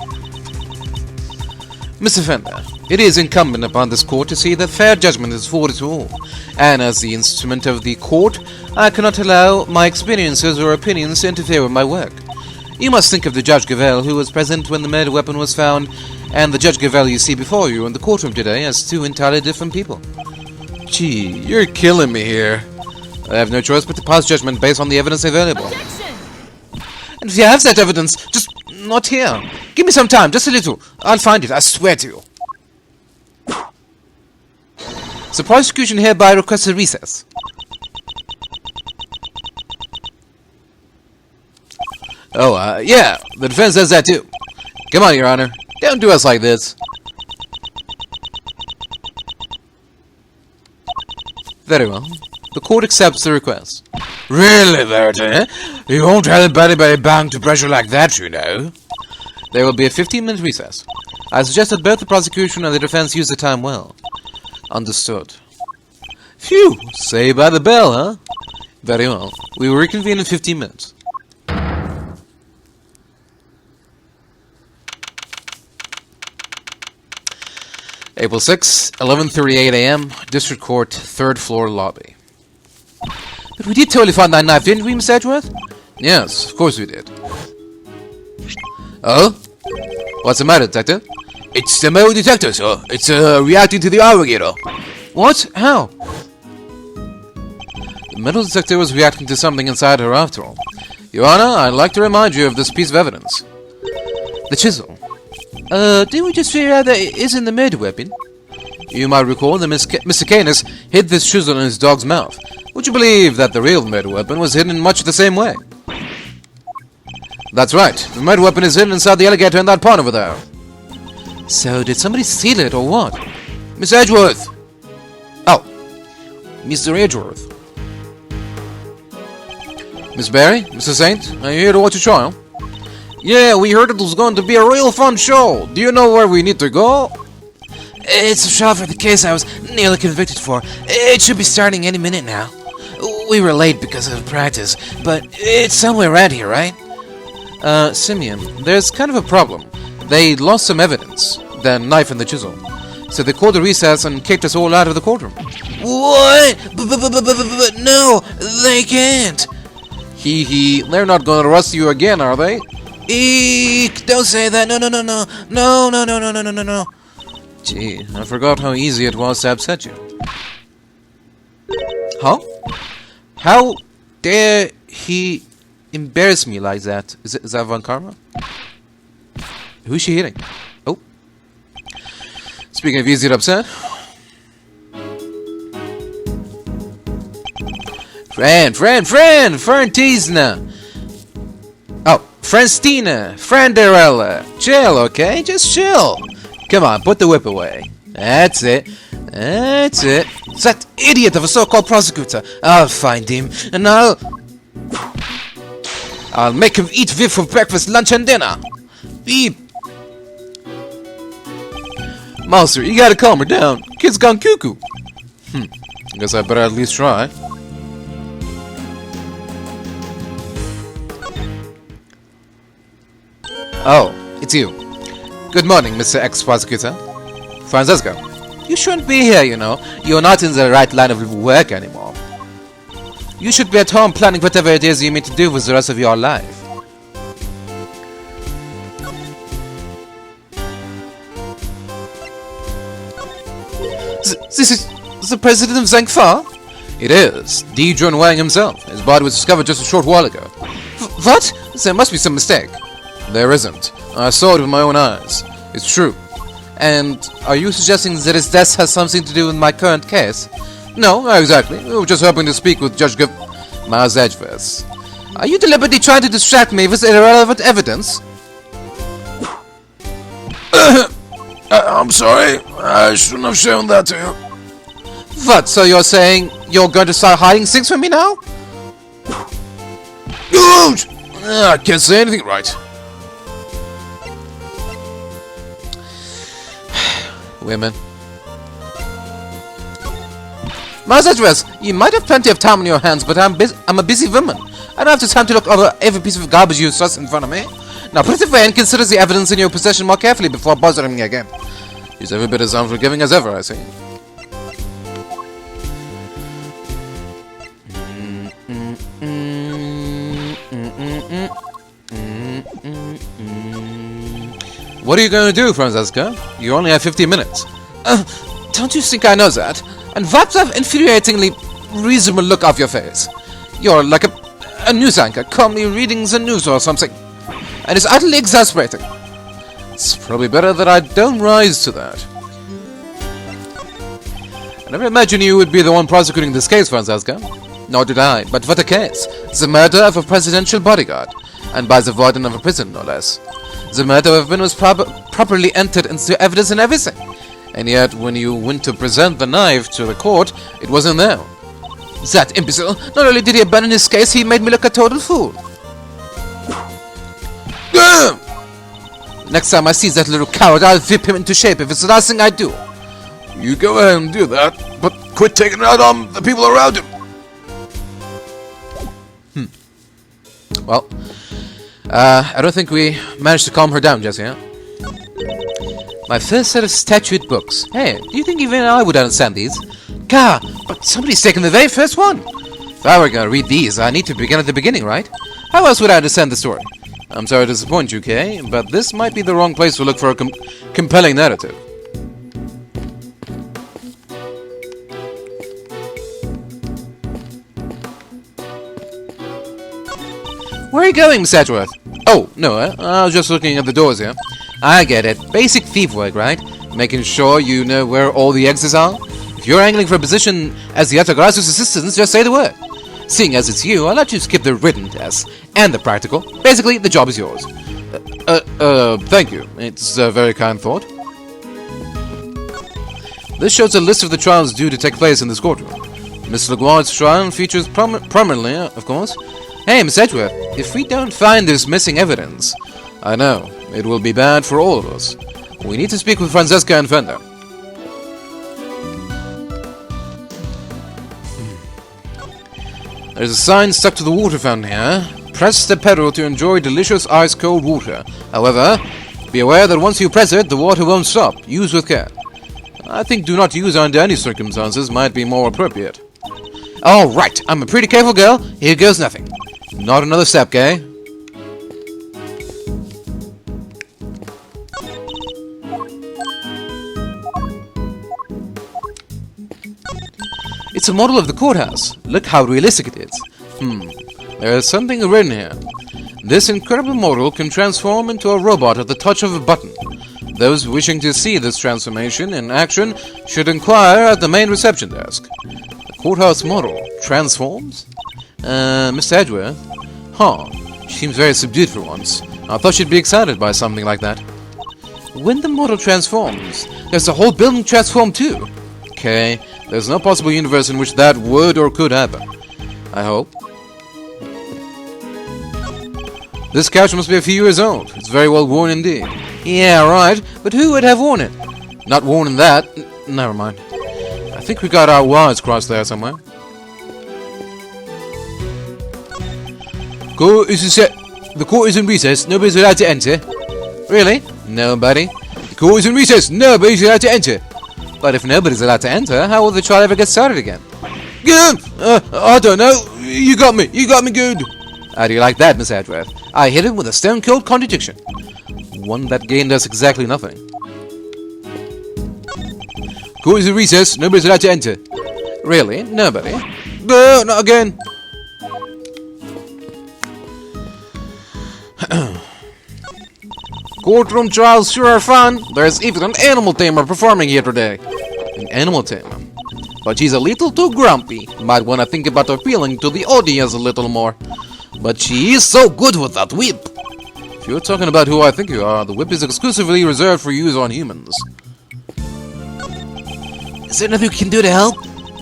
Mr. Fender, it is incumbent upon this court to see that fair judgment is afforded to all, and as the instrument of the court, I cannot allow my experiences or opinions to interfere with my work. You must think of the Judge Gavèlle who was present when the murder weapon was found, and the Judge Gavèlle you see before you in the courtroom today as two entirely different people. Gee, you're killing me here. I have no choice but to pass judgment based on the evidence available. Objection! And if you have that evidence, just not here. Give me some time, just a little. I'll find it, I swear to you. The prosecution hereby requests a recess. Oh, yeah, the defense says that too. Come on, Your Honor. Don't do us like this. Very well. The court accepts the request. Really, Verity? You won't have anybody bang to pressure like that, you know. There will be a 15-minute recess. I suggest that both the prosecution and the defense use the time well. Understood. Phew! Say by the bell, huh? Very well. We will reconvene in 15 minutes. April 6, 11:38 a.m., District Court, 3rd floor lobby. But we did totally find that knife, didn't we, Miss Edgeworth? Yes, of course we did. Oh? What's the matter, Detective? It's the metal detector, sir. It's reacting to the alligator. What? How? The metal detector was reacting to something inside her after all. Your Honor, I'd like to remind you of this piece of evidence. The chisel. Didn't we just figure out that it isn't the murder weapon? You might recall that Mr. Canis hid this chisel in his dog's mouth. Would you believe that the real murder weapon was hidden in much the same way? That's right. The murder weapon is hidden inside the alligator in that pond over there. So, did somebody steal it or what? Miss Edgeworth! Oh, Mr. Edgeworth. Miss Barry, Mr. Saint, are you here to watch a trial? Yeah, we heard it was going to be a real fun show. Do you know where we need to go? It's a trial for the case I was nearly convicted for. It should be starting any minute now. We were late because of practice, but it's somewhere around here, right? Simeon, there's kind of a problem. They lost some evidence, the knife and the chisel. So they called a recess and kicked us all out of the courtroom. What? But no, they can't. Hee, they're not going to arrest you again, are they? Eek, don't say that. No. Gee, I forgot how easy it was to upset you. Huh? How dare he embarrass me like that? Is that Von Karma? Who's she hitting? Oh. Speaking of easy to upset. Ferntisna. Oh, Franstina, Franderella. Chill, okay? Just chill. Come on, put the whip away. That's it. It's that idiot of a so-called prosecutor. I'll find him, and I'll make him eat Viv for breakfast, lunch, and dinner. Eat. Monster, you gotta calm her down. Kid's gone cuckoo. Guess I better at least try. Oh, it's you. Good morning, Mr. Ex-Prosecutor. Francesco, you shouldn't be here, you know. You're not in the right line of work anymore. You should be at home planning whatever it is you mean to do with the rest of your life. This is the president of Zhangfa? It is. Di Junwang himself. His body was discovered just a short while ago. What? There must be some mistake. There isn't. I saw it with my own eyes. It's true. And are you suggesting that his death has something to do with my current case? No, not exactly. We were just hoping to speak with Judge Miles Edgeworth. Are you deliberately trying to distract me with irrelevant evidence? I'm sorry. I shouldn't have shown that to you. What, so you're saying you're going to start hiding things from me now? I can't say anything right. Women. Miles Edgeworth, you might have plenty of time on your hands, but I'm a busy woman. I don't have the time to look over every piece of garbage you thrust in front of me. Now put it away and consider the evidence in your possession more carefully before bothering me again. She's every bit as unforgiving as ever, I see. What are you going to do, Francesca? You only have 15 minutes. Don't you think I know that? And wipe that infuriatingly reasonable look off your face. You're like a news anchor, calmly reading the news or something. And it's utterly exasperating. It's probably better that I don't rise to that. I never imagined you would be the one prosecuting this case, Francesca. Nor did I, but what a case. The murder of a presidential bodyguard. And by the warden of a prison, no less. The murder weapon was properly entered into evidence and everything. And yet, when you went to present the knife to the court, it wasn't there. That imbecile, not only did he abandon his case, he made me look a total fool. Next time I see that little coward, I'll whip him into shape if it's the last thing I do. You go ahead and do that, but quit taking it out on the people around him. Well, I don't think we managed to calm her down just yet. My first set of statute books. Hey, do you think even I would understand these? Gah, but somebody's taken the very first one. If I were gonna read these, I need to begin at the beginning, right? How else would I understand the story? I'm sorry to disappoint you, Kay, but this might be the wrong place to look for a compelling narrative. Where Where are you going, Miss Edgeworth? Oh, no, I was just looking at the doors here. I get it. Basic thief work, right? Making sure you know where all the exits are. If you're angling for a position as the Atagrasus assistant, just say the word. Seeing as it's you, I'll let you skip the written test and the practical. Basically, the job is yours. Thank you. It's a very kind thought. This shows a list of the trials due to take place in this courtroom. Mr. LeGuard's trial features prominently, of course. Hey, Miss Edgeworth, if we don't find this missing evidence, I know, it will be bad for all of us. We need to speak with Francesca and Fender. There's a sign stuck to the water fountain here. Press the pedal to enjoy delicious ice-cold water. However, be aware that once you press it, the water won't stop. Use with care. I think do not use under any circumstances might be more appropriate. Alright, I'm a pretty careful girl. Here goes nothing. Not another step, Gay. It's a model of the courthouse. Look how realistic it is. There's something written here. This incredible model can transform into a robot at the touch of a button. Those wishing to see this transformation in action should inquire at the main reception desk. The courthouse model transforms? Mr. Edgeworth? Huh. She seems very subdued for once. I thought she'd be excited by something like that. When the model transforms, does the whole building transform too? Okay, there's no possible universe in which that would or could happen. I hope. This couch must be a few years old. It's very well worn indeed. Yeah, right, but who would have worn it? Not worn in that. Never mind. I think we got our wires crossed there somewhere. The court is in recess. Nobody's allowed to enter. Really? Nobody? The court is in recess. Nobody's allowed to enter. But if nobody's allowed to enter, how will the trial ever get started again? Good! I don't know. You got me. You got me good. How do you like that, Miss Edgeworth? I hit him with a stone-cold contradiction. One that gained us exactly nothing. Court is in recess. Nobody's allowed to enter. Really? Nobody? No, not again. Courtroom trials sure are fun. There's even an animal tamer performing here today. An animal tamer? But she's a little too grumpy. Might want to think about appealing to the audience a little more. But she is so good with that whip. If you're talking about who I think you are, the whip is exclusively reserved for use on humans. Is there nothing we can do to help?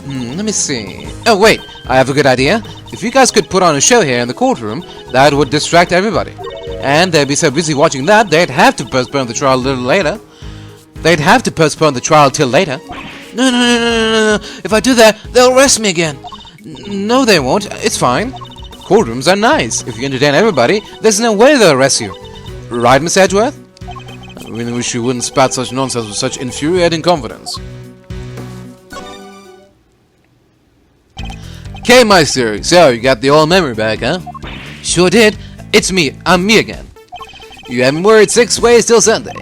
Let me see. Oh, wait. I have a good idea. If you guys could put on a show here in the courtroom, that would distract everybody. And they'd be so busy watching that, they'd have to postpone the trial a little later. They'd have to postpone the trial till later. No. If I do that, they'll arrest me again. No, they won't. It's fine. Courtrooms are nice. If you entertain everybody, there's no way they'll arrest you. Right, Miss Edgeworth? I really wish you wouldn't spout such nonsense with such infuriating confidence. Okay, Meister. So, you got the old memory back, huh? Sure did. It's me. I'm me again. You haven't worried 6 ways till Sunday.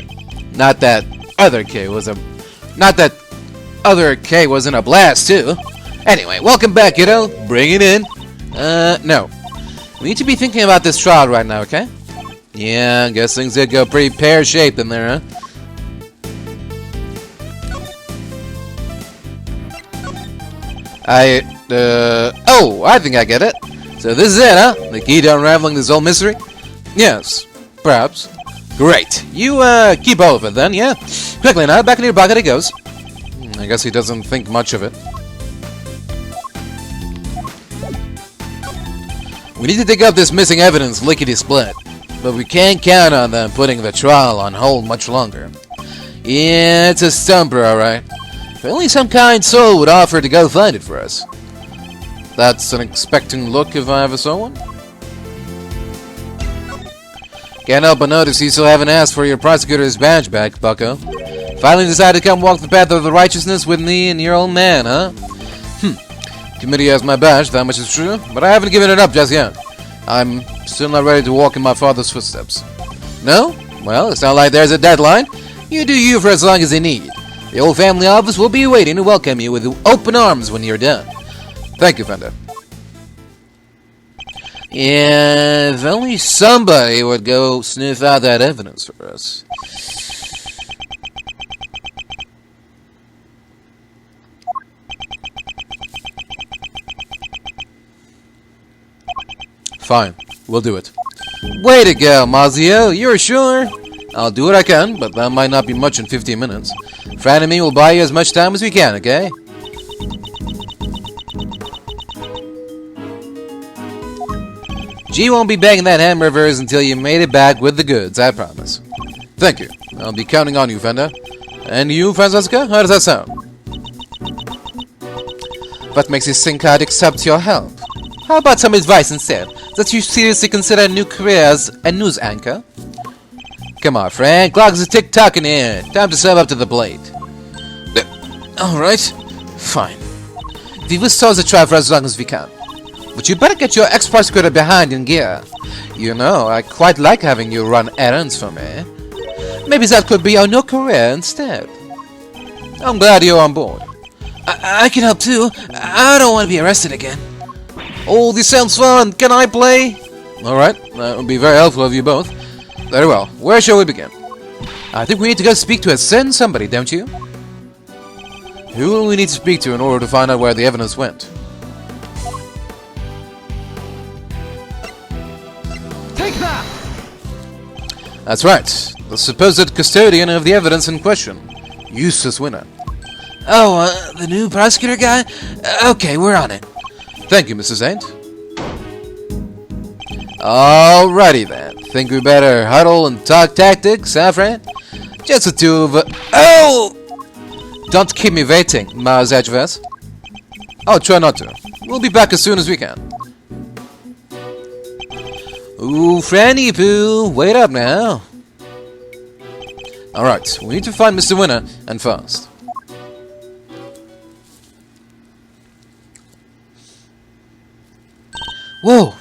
Not that other K wasn't a blast, too. Anyway, welcome back, kiddo. Bring it in. No. We need to be thinking about this trial right now, okay? Yeah, I guess things did go pretty pear-shaped in there, huh? I think I get it. So this is it, huh? The key to unraveling this whole mystery? Yes, perhaps. Great. You, keep hold of it then, yeah? Quickly now, back in your pocket it goes. I guess he doesn't think much of it. We need to dig up this missing evidence lickety-split. But we can't count on them putting the trial on hold much longer. Yeah, it's a stumper, alright. If only some kind soul would offer to go find it for us. That's an expecting look if I ever saw one. Can't help but notice you still haven't asked for your prosecutor's badge back, bucko. Finally decided to come walk the path of the righteousness with me and your old man, huh? Committee has my badge, that much is true, but I haven't given it up just yet. I'm still not ready to walk in my father's footsteps. No? Well, it's not like there's a deadline. You do you for as long as they need. The old family office will be waiting to welcome you with open arms when you're done. Thank you, Fender. Yeah, if only somebody would go sniff out that evidence for us. Fine, we'll do it. Way to go, Mazio, you're sure? I'll do what I can, but that might not be much in 15 minutes. Fran and me will buy you as much time as we can, okay? G won't be bagging that ham of hers until you made it back with the goods, I promise. Thank you. I'll be counting on you, Fender. And you, Francesca? How does that sound? What makes you think I'd accept your help? How about some advice instead? That you seriously consider a new career as a news anchor? Come on, Frank. Clock's a tick-tocking here. Time to step up to the plate. Alright. Fine. We will stall the trial for as long as we can. But you better get your ex-prosecutor behind in gear. You know, I quite like having you run errands for me. Maybe that could be our new career instead. I'm glad you're on board. I can help too. I don't want to be arrested again. Oh, this sounds fun. Can I play? Alright, that would be very helpful of you both. Very well. Where shall we begin? I think we need to go speak to a certain somebody, don't you? Who will we need to speak to in order to find out where the evidence went? Take that! That's right. The supposed custodian of the evidence in question. Eustace Winner. Oh, the new prosecutor guy? Okay, we're on it. Thank you, Mrs. Saint. Alrighty then. Think we better huddle and talk tactics, huh, Fran? Just the two of us. Oh! Don't keep me waiting, Mars Edgeverse. I'll try not to. We'll be back as soon as we can. Ooh, Franny Poo, wait up now. Alright, we need to find Mr. Winner, and fast. Whoa!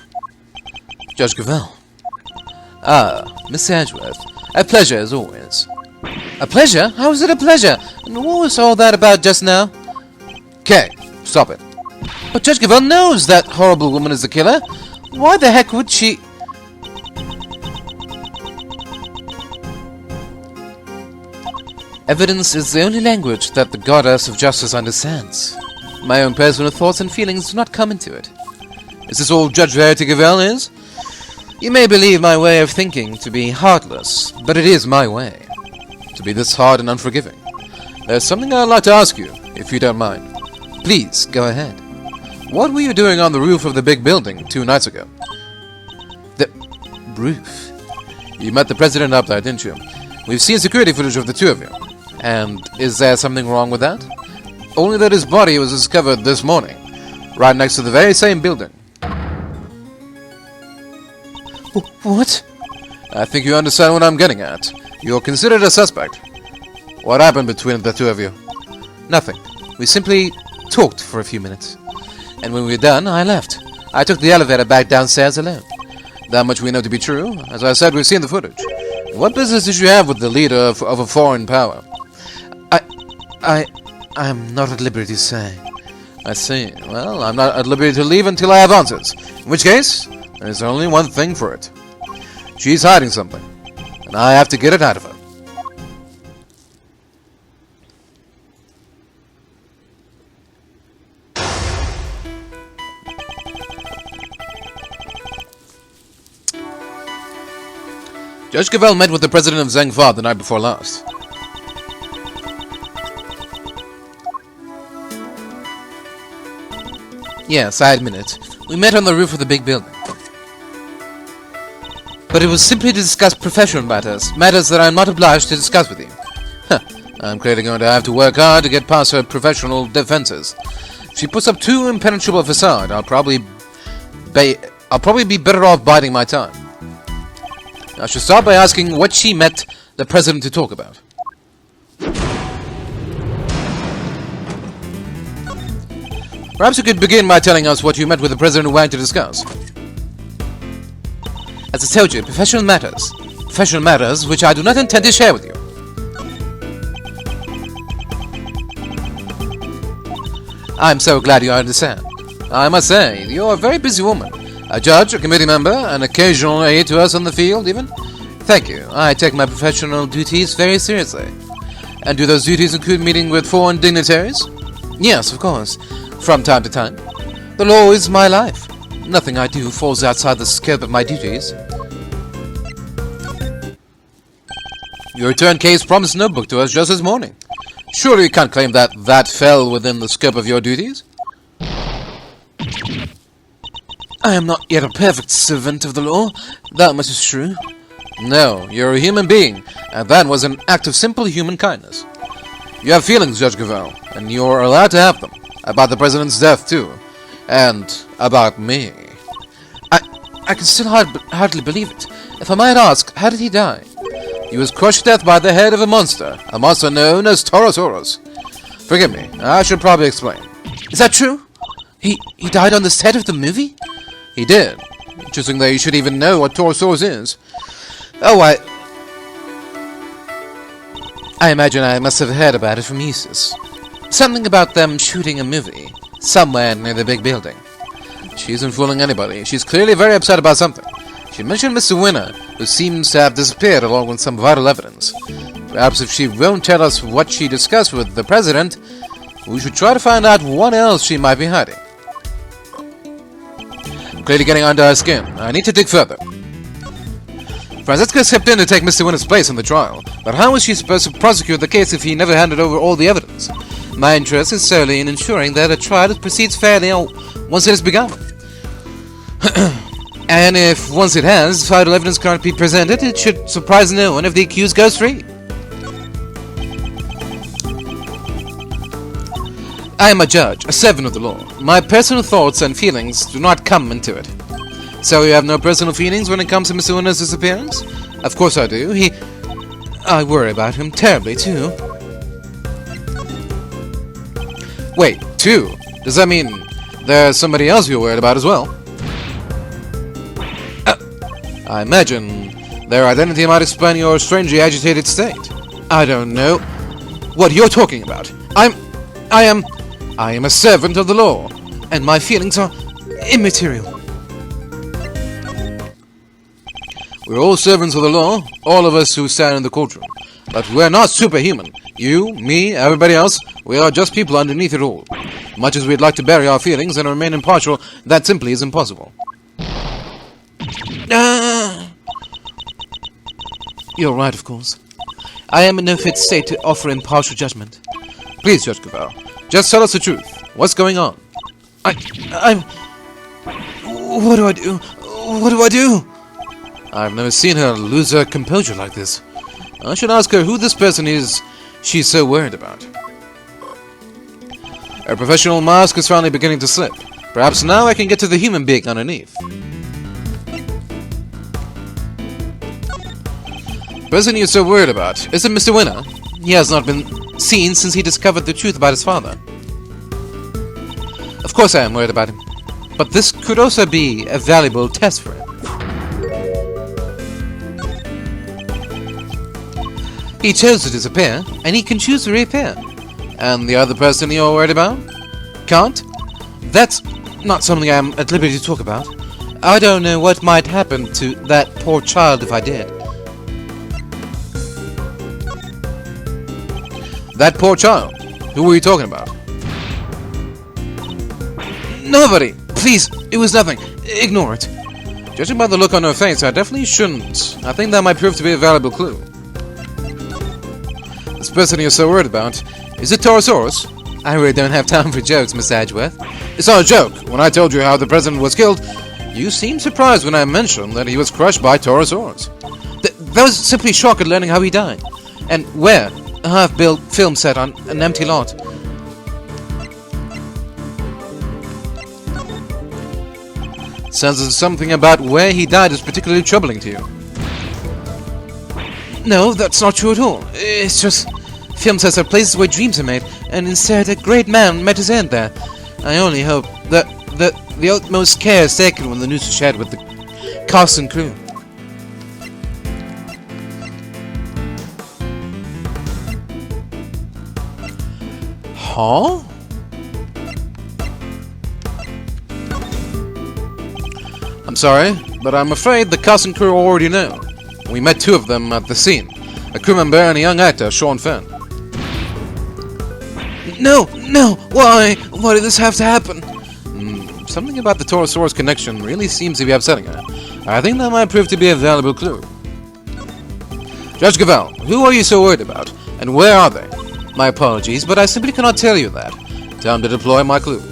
Judge Gavèlle. Ah, Miss Edgeworth. A pleasure as always. A pleasure? How is it a pleasure? And what was all that about just now? Okay, stop it. But Judge Gavèlle knows that horrible woman is the killer. Why the heck would she... Evidence is the only language that the goddess of justice understands. My own personal thoughts and feelings do not come into it. Is this all Judge Verity Gavèlle is? You may believe my way of thinking to be heartless, but it is my way. To be this hard and unforgiving. There's something I'd like to ask you, if you don't mind. Please, go ahead. What were you doing on the roof of the Bigg Building 2 nights ago? The roof? You met the president up there, didn't you? We've seen security footage of the two of you. And is there something wrong with that? Only that his body was discovered this morning, right next to the very same building. What? I think you understand what I'm getting at. You're considered a suspect. What happened between the two of you? Nothing. We simply talked for a few minutes. And when we were done, I left. I took the elevator back downstairs alone. That much we know to be true. As I said, we've seen the footage. What business did you have with the leader of a foreign power? I'm not at liberty to say. I see. Well, I'm not at liberty to leave until I have answers. In which case, there's only one thing for it. She's hiding something, and I have to get it out of her. Judge Gavèlle met with the president of Zheng Fa the night before last. Yes, I admit it. We met on the roof of the Bigg Building. But it was simply to discuss professional matters, matters that I'm not obliged to discuss with you. I'm clearly going to have to work hard to get past her professional defenses. If she puts up too impenetrable a facade, I'll probably be better off biding my time. I should start by asking what she met the president to talk about. Perhaps you could begin by telling us what you met with the president who wanted to discuss. As I told you, professional matters. Professional matters which I do not intend to share with you. I'm so glad you understand. I must say, you're a very busy woman. A judge, a committee member, an occasional aide to us on the field, even? Thank you. I take my professional duties very seriously. And do those duties include meeting with foreign dignitaries? Yes, of course. From time to time. The law is my life. Nothing I do falls outside the scope of my duties. You returned Kay's promised notebook to us just this morning. Surely you can't claim that that fell within the scope of your duties? I am not yet a perfect servant of the law. That much is true. No, you're a human being, and that was an act of simple human kindness. You have feelings, Judge Gavèlle, and you're allowed to have them. About the President's death, too. And about me. I can still hardly believe it. If I might ask, how did he die? He was crushed to death by the head of a monster known as Torosaurus. Forgive me, I should probably explain. Is that true? He died on the set of the movie? He did. Interesting that you should even know what Torosaurus is. Oh, I imagine I must have heard about it from Eustace. Something about them shooting a movie somewhere near the Bigg Building. She isn't fooling anybody. She's clearly very upset about something. She mentioned Mr. Winner, who seems to have disappeared along with some vital evidence. Perhaps if she won't tell us what she discussed with the President, we should try to find out what else she might be hiding. I'm clearly getting under her skin. I need to dig further. Francesca stepped in to take Mr. Winner's place in the trial, but how was she supposed to prosecute the case if he never handed over all the evidence? My interest is solely in ensuring that a trial proceeds fairly once it has begun. And if, once it has, vital evidence can't be presented, it should surprise no one if the accused goes free. I am a judge, a servant of the law. My personal thoughts and feelings do not come into it. So you have no personal feelings when it comes to Mr. Winner's disappearance? Of course I do. I worry about him terribly, too. Wait, too? Does that mean there's somebody else you're worried about as well? I imagine their identity might explain your strangely agitated state. I don't know what you're talking about. I am a servant of the law, and my feelings are immaterial. We're all servants of the law, all of us who stand in the courtroom. But we're not superhuman. You, me, everybody else, we are just people underneath it all. Much as we'd like to bury our feelings and remain impartial, that simply is impossible. You're right, of course. I am in no fit state to offer impartial judgment. Please, Judge Gavèlle, just tell us the truth. What's going on? What do I do? What do I do? I've never seen her lose her composure like this. I should ask her who this person is she's so worried about. Her professional mask is finally beginning to slip. Perhaps now I can get to the human being underneath. The person you're so worried about, is it Mr. Winner? He has not been seen since he discovered the truth about his father. Of course I am worried about him, but this could also be a valuable test for him. He chose to disappear, and he can choose to reappear. And the other person you're worried about? Can't? That's not something I'm at liberty to talk about. I don't know what might happen to that poor child if I did. That poor child? Who were you talking about? Nobody! Please, it was nothing. Ignore it. Judging by the look on her face, I definitely shouldn't. I think that might prove to be a valuable clue. This person you're so worried about, is it Torosaurus? I really don't have time for jokes, Mr. Edgeworth. It's not a joke. When I told you how the president was killed, you seemed surprised when I mentioned that he was crushed by Torosaurus. That was simply shock at learning how he died. And where? A half-built film set on an empty lot. Sounds as something about where he died is particularly troubling to you. No, that's not true at all. It's just film sets are places where dreams are made, and instead a great man met his end there. I only hope that the utmost care is taken when the news is shared with the cast and crew. Huh? I'm sorry, but I'm afraid the cast and crew already know. We met two of them at the scene. A crew member and a young actor, Sean Fenn. No! Why? Why did this have to happen? Something about the Torosaurus connection really seems to be upsetting her. I think that might prove to be a valuable clue. Judge Gavèlle, who are you so worried about? And where are they? My apologies, but I simply cannot tell you that. Time to deploy my clue.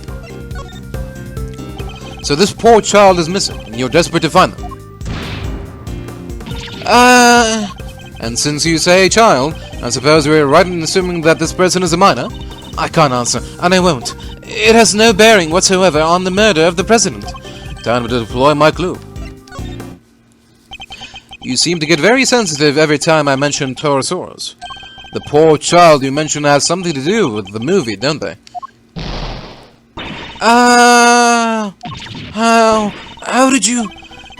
So this poor child is missing, and you're desperate to find them. And since you say child, I suppose we're right in assuming that this person is a minor? I can't answer, and I won't. It has no bearing whatsoever on the murder of the president. Time to deploy my clue. You seem to get very sensitive every time I mention Torosaurus. The poor child you mention has something to do with the movie, don't they? How did you...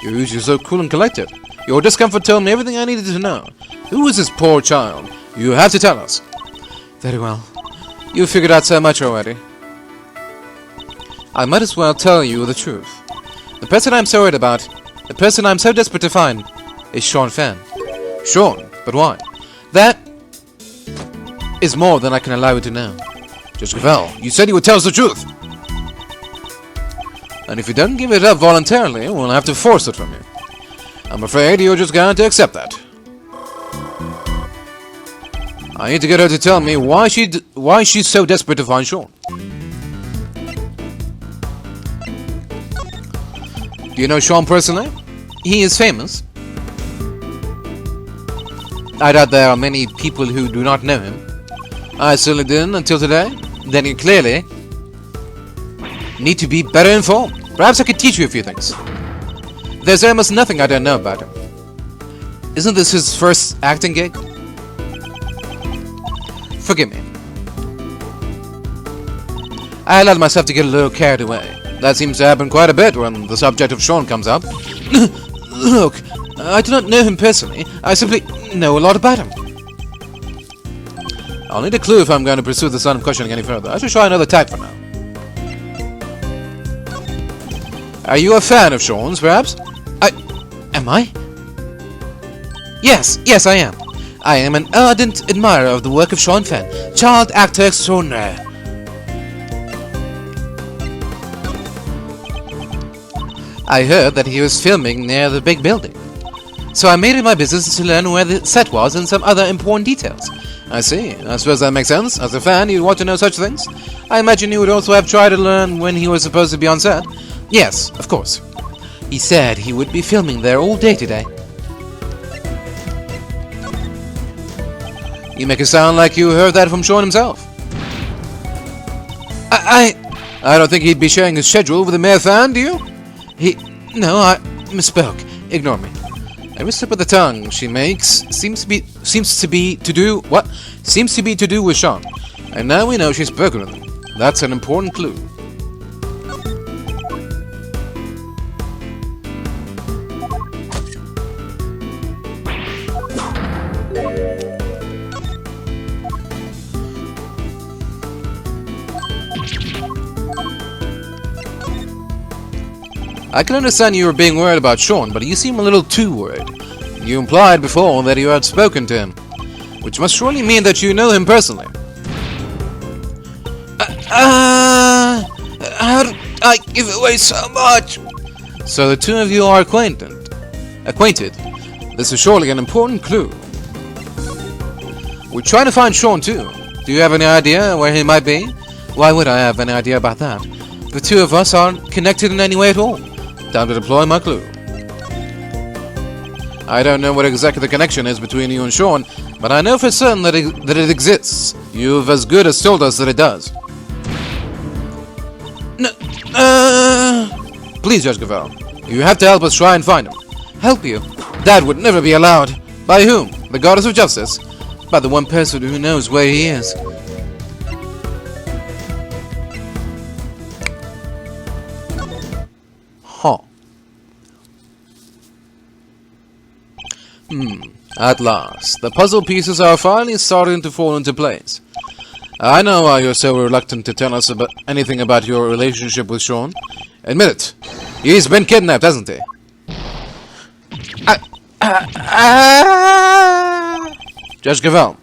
You're usually so cool and collected. Your discomfort told me everything I needed to know. Who is this poor child? You have to tell us. Very well. You figured out so much already. I might as well tell you the truth. The person I'm so worried about, the person I'm so desperate to find, is Sean Fenn. Sean? But why? That is more than I can allow you to know. Judge Gavèlle, you said you would tell us the truth. And if you don't give it up voluntarily, we'll have to force it from you. I'm afraid you're just going to accept that. I need to get her to tell me why she's so desperate to find Sean. Do you know Sean personally? He is famous. I doubt there are many people who do not know him. I certainly didn't until today. Then you clearly need to be better informed. Perhaps I could teach you a few things. There's almost nothing I don't know about him. Isn't this his first acting gig? Forgive me. I allowed myself to get a little carried away. That seems to happen quite a bit when the subject of Sean comes up. Look, I do not know him personally. I simply know a lot about him. I'll need a clue if I'm going to pursue this line of questioning any further. I should try another tack for now. Are you a fan of Sean's, perhaps? Am I? Yes, I am. I am an ardent admirer of the work of Sean Fenn, child actor extraordinaire. I heard that he was filming near the Bigg Building, so I made it my business to learn where the set was and some other important details. I see. I suppose that makes sense. As a fan, you'd want to know such things. I imagine you would also have tried to learn when he was supposed to be on set. Yes, of course. He said he would be filming there all day today. You make it sound like you heard that from Sean himself. I don't think he'd be sharing his schedule with a mere fan, do you? No, I misspoke. Ignore me. Every slip of the tongue she makes seems to be to do with Sean. And now we know she's spoken with him. That's an important clue. I can understand you were being worried about Sean, but you seem a little too worried. You implied before that you had spoken to him, which must surely mean that you know him personally. How did I give away so much? So the two of you are acquainted. This is surely an important clue. We're trying to find Sean too. Do you have any idea where he might be? Why would I have any idea about that? The two of us aren't connected in any way at all. Time to deploy my clue. I don't know what exactly the connection is between you and Sean, but I know for certain that it exists. You've as good as told us that it does. Please, Judge Gavèlle, you have to help us try and find him. Help you? That would never be allowed. By whom? The goddess of justice? By the one person who knows where he is. Huh. At last, the puzzle pieces are finally starting to fall into place. I know why you're so reluctant to tell us anything about your relationship with Sean. Admit it. He's been kidnapped, hasn't he? Judge Gavèlle,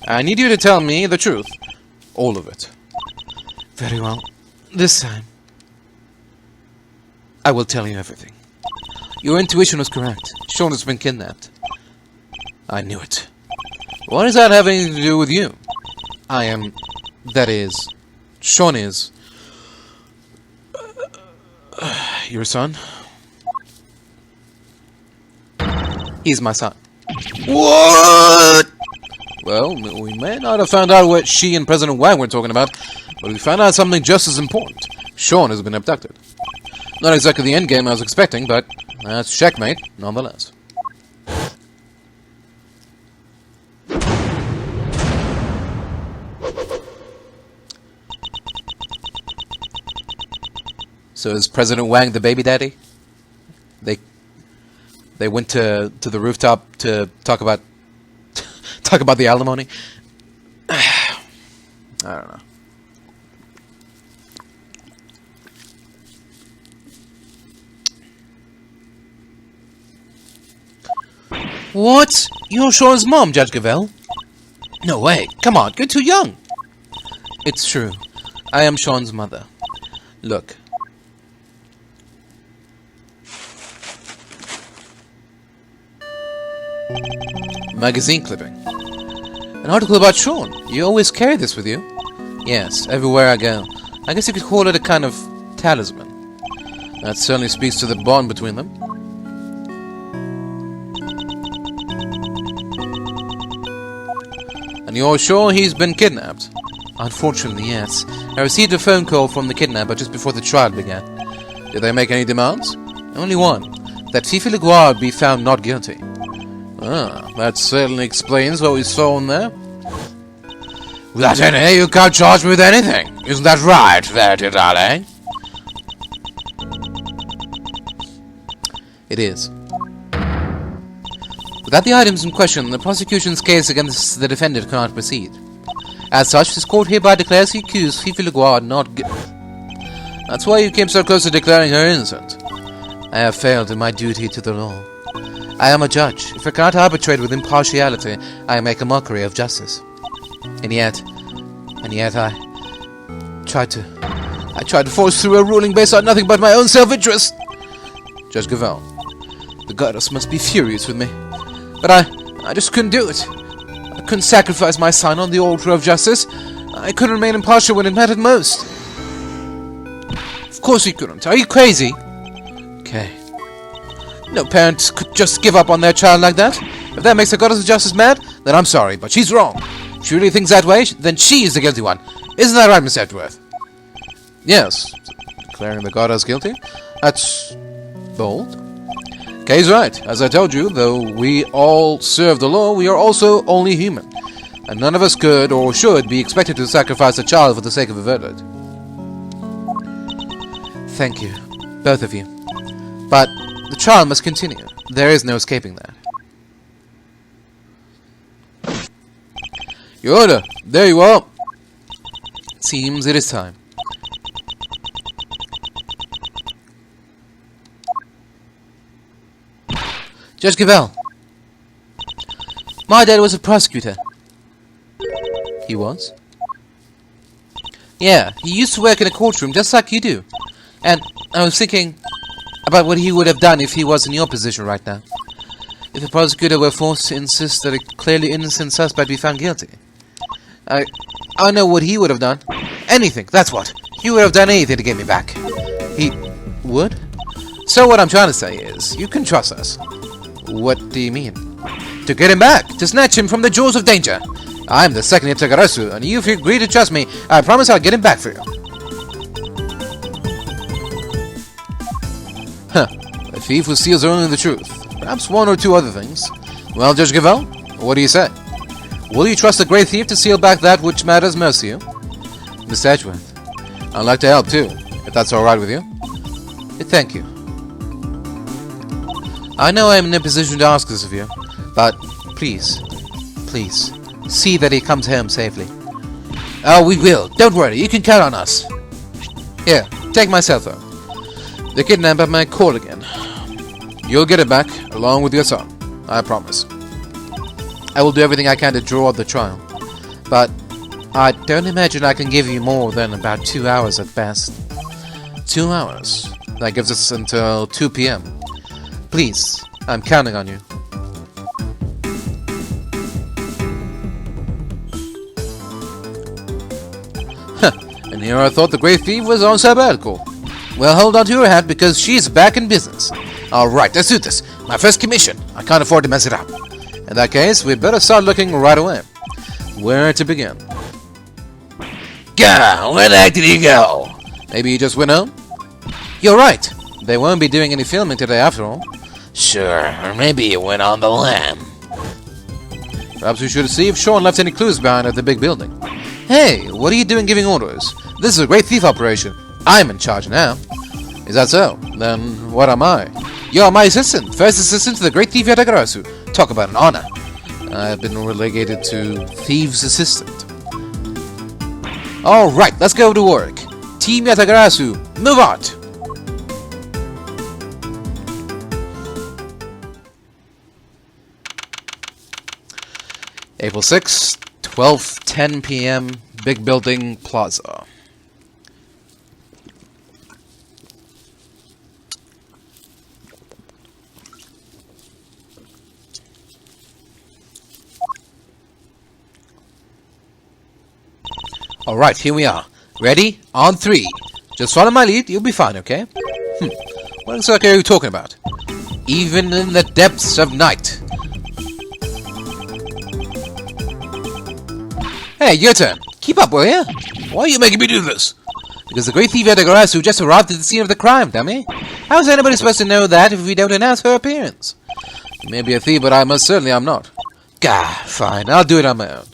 I need you to tell me the truth. All of it. Very well. This time, I will tell you everything. Your intuition was correct. Sean has been kidnapped. I knew it. What is that having to do with you? I am... That is... Sean is... Your son? He's my son. What? Well, we may not have found out what she and President Wang were talking about, but we found out something just as important. Sean has been abducted. Not exactly the endgame I was expecting, but that's checkmate, nonetheless. So is President Wang the baby daddy? They went to the rooftop to talk about the alimony. I don't know. What? You're Sean's mom, Judge Gavèlle? No way. Come on, you're too young. It's true. I am Sean's mother. Look. Magazine clipping. An article about Sean. You always carry this with you? Yes, everywhere I go. I guess you could call it a kind of talisman. That certainly speaks to the bond between them. And you're sure he's been kidnapped? Unfortunately, yes. I received a phone call from the kidnapper just before the trial began. Did they make any demands? Only one. That Fifi Leguard be found not guilty. Ah, that certainly explains what we saw in there. Without any, you can't charge me with anything. Isn't that right, Verity, darling? It is. Without the items in question, the prosecution's case against the defendant cannot proceed. As such, this court hereby declares the accused, Fifi Leguard, not guilty. That's why you came so close to declaring her innocent. I have failed in my duty to the law. I am a judge. If I cannot arbitrate with impartiality, I make a mockery of justice. And yet I tried to force through a ruling based on nothing but my own self-interest. Judge Gavèlle, the goddess must be furious with me. But I just couldn't do it. I couldn't sacrifice my son on the altar of justice. I couldn't remain impartial when it mattered most. Of course you couldn't. Are you crazy? Okay. No parent could just give up on their child like that. If that makes the goddess of justice mad, then I'm sorry, but she's wrong. If she really thinks that way, then she is the guilty one. Isn't that right, Miss Edgeworth? Yes. Declaring the goddess guilty? That's bold. Kay's right. As I told you, though we all serve the law, we are also only human. And none of us could or should be expected to sacrifice a child for the sake of a verdict. Thank you, both of you. But the trial must continue. There is no escaping that. Your Honor, there you are. Seems it is time. Judge Gavèlle. My dad was a prosecutor. He was? Yeah, he used to work in a courtroom just like you do. And I was thinking about what he would have done if he was in your position right now. If the prosecutor were forced to insist that a clearly innocent suspect be found guilty. I know what he would have done. Anything, that's what. He would have done anything to get me back. He would? So what I'm trying to say is, you can trust us. What do you mean? To get him back, to snatch him from the jaws of danger. I'm the second Itagarasu, and if you agree to trust me, I promise I'll get him back for you. Huh. A thief who steals only the truth. Perhaps one or two other things. Well, Judge Gavèlle, what do you say? Will you trust the great thief to seal back that which matters most to you? Miss Edgeworth, I'd like to help too, if that's alright with you. Thank you. I know I am in a position to ask this of you, but please, see that he comes home safely. Oh, we will. Don't worry, you can count on us. Here, take my cell phone. The kidnapper may call again. You'll get it back, along with your son. I promise. I will do everything I can to draw up the trial. But I don't imagine I can give you more than about 2 hours at best. 2 hours. That gives us until 2 p.m. Please, I'm counting on you. And here I thought the Great Thief was on sabbatical. Well, hold on to your hat because she's back in business. Alright, let's do this. My first commission. I can't afford to mess it up. In that case, we better start looking right away. Where to begin? Gah, where the heck did he go? Maybe he just went home? You're right. They won't be doing any filming today after all. Sure, or maybe he went on the lam. Perhaps we should see if Sean left any clues behind at the big building. Hey, what are you doing giving orders? This is a Great Thief operation. I'm in charge now. Is that so? Then what am I? You're my assistant. First assistant to the Great Thief Yatagarasu. Talk about an honor. I've been relegated to Thief's assistant. Alright, let's go to work. Team Yatagarasu, move out! April 6th, 12:10 p.m., Bigg Building, Plaza. Alright, here we are. Ready? On 3. Just follow my lead, you'll be fine, okay? What exactly are you talking about? Even in the depths of night. Hey, your turn. Keep up, will ya? Why are you making me do this? Because the Great Thief Yatagarasu just arrived at the scene of the crime, dummy. How is anybody supposed to know that if we don't announce her appearance? You may be a thief, but I most certainly am not. Gah, fine, I'll do it on my own.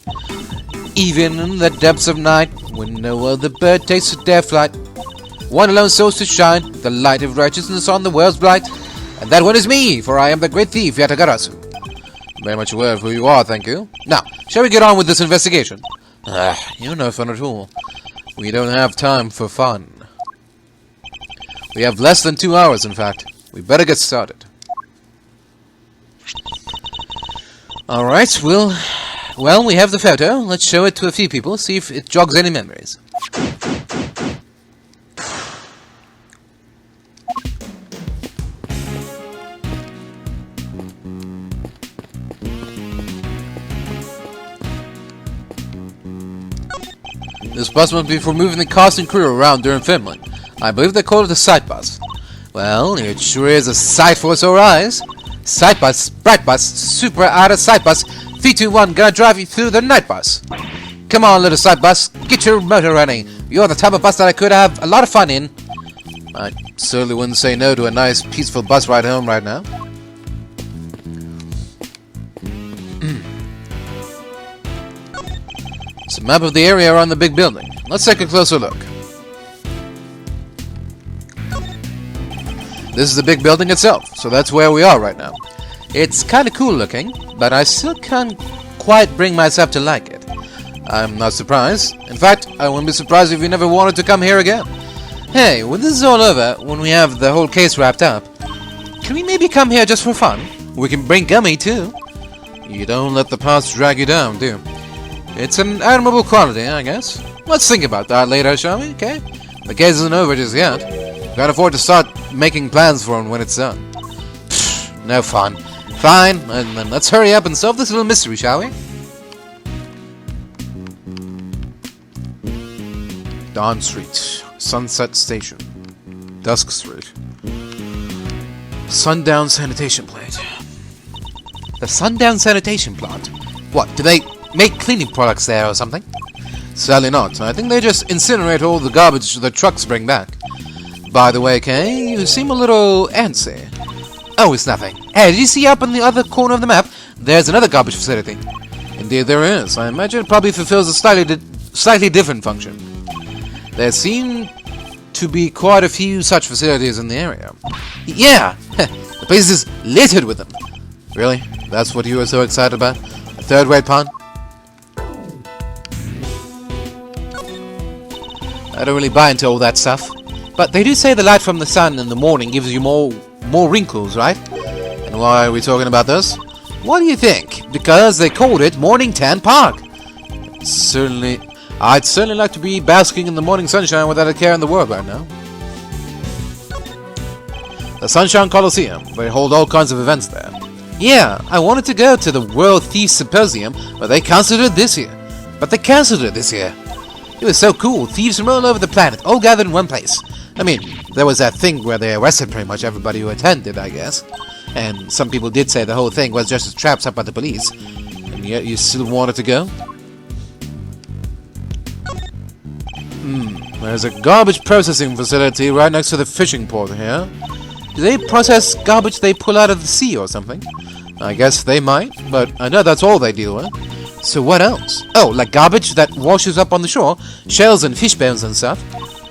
Even in the depths of night, when no other bird takes a dare flight, one alone soars to shine, the light of righteousness on the world's blight. And that one is me, for I am the Great Thief Yatagarasu. Very much aware of who you are, thank you. Now, shall we get on with this investigation? You're no fun at all. We don't have time for fun. We have less than 2 hours, in fact. We better get started. Alright, well, we have the photo. Let's show it to a few people, see if it jogs any memories. This bus must be for moving the cast and crew around during filming. I believe they call it a sight bus. Well, it sure is a sight for sore eyes. Sight bus, bright bus, super out of sight bus. 321 gonna drive you through the night bus. Come on, little sight bus, get your motor running. You're the type of bus that I could have a lot of fun in. I certainly wouldn't say no to a nice, peaceful bus ride home right now. It's a map of the area around the big building. Let's take a closer look. This is the big building itself, so that's where we are right now. It's kinda cool looking, but I still can't quite bring myself to like it. I'm not surprised. In fact, I wouldn't be surprised if you never wanted to come here again. Hey, when this is all over, when we have the whole case wrapped up, can we maybe come here just for fun? We can bring Gummy too. You don't let the past drag you down, do you? It's an admirable quality, I guess. Let's think about that later, shall we? Okay? The case isn't over just yet. Can't afford to start making plans for him when it's done. Pfft, no fun. Fine, and then let's hurry up and solve this little mystery, shall we? Dawn Street, Sunset Station, Dusk Street, Sundown Sanitation Plant. The Sundown Sanitation Plant? What, do they make cleaning products there or something? Sadly not. I think they just incinerate all the garbage the trucks bring back. By the way, Kay, you seem a little antsy. Oh, it's nothing. Hey, did you see up in the other corner of the map? There's another garbage facility. Indeed there is. I imagine it probably fulfills a slightly different function. There seem to be quite a few such facilities in the area. Yeah! The place is littered with them. Really? That's what you were so excited about? A third-rate pond? I don't really buy into all that stuff. But they do say the light from the sun in the morning gives you more wrinkles, right? And why are we talking about this? What do you think? Because they called it Morning Tan Park. Certainly, I'd certainly like to be basking in the morning sunshine without a care in the world right now. The Sunshine Coliseum. They hold all kinds of events there. Yeah, I wanted to go to the World Thief Symposium, but they cancelled it this year. It was so cool. Thieves from all over the planet, all gathered in one place. I mean, there was that thing where they arrested pretty much everybody who attended, I guess. And some people did say the whole thing was just a trap set by the police. And yet you still wanted to go? There's a garbage processing facility right next to the fishing port here. Do they process garbage they pull out of the sea or something? I guess they might, but I know that's all they deal with. So what else? Oh, like garbage that washes up on the shore? Shells and fish bones and stuff?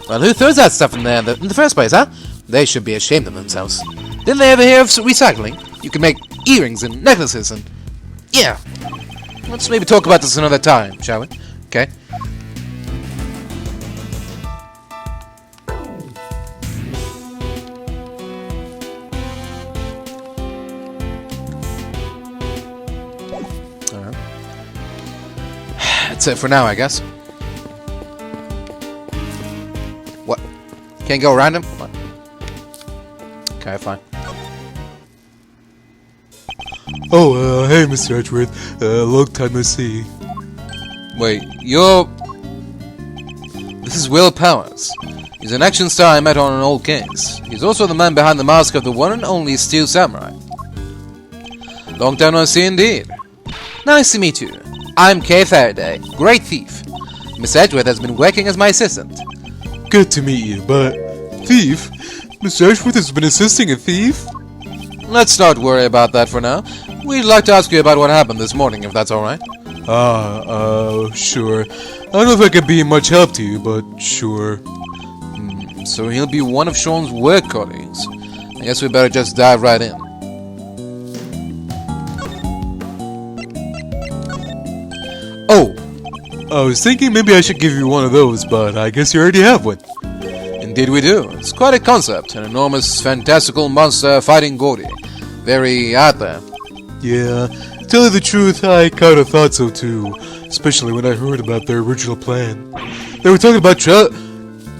Well, who throws that stuff in there in the first place, huh? They should be ashamed of themselves. Didn't they ever hear of recycling? You can make earrings and necklaces and... Yeah. Let's maybe talk about this another time, shall we? Okay. That's it for now, I guess. What? Can't go around him? What? Okay, fine. Oh, hey, Mr. Edgeworth. Long time no see. Wait, you're... This is Will Powers. He's an action star I met on an old case. He's also the man behind the mask of the one and only Steel Samurai. Long time no see indeed. Nice to meet you. I'm Kay Faraday, great thief. Miss Edgeworth has been working as my assistant. Good to meet you, but... Thief? Mr. Edgeworth has been assisting a thief? Let's not worry about that for now. We'd like to ask you about what happened this morning, if that's alright. Sure. I don't know if I can be much help to you, but sure. So he'll be one of Sean's work colleagues. I guess we better just dive right in. Oh! I was thinking maybe I should give you one of those, but I guess you already have one. Indeed we do. It's quite a concept. An enormous, fantastical monster fighting Gordy. Very out there. Yeah, to tell you the truth, I kinda thought so too. Especially when I heard about their original plan. They were talking about trawling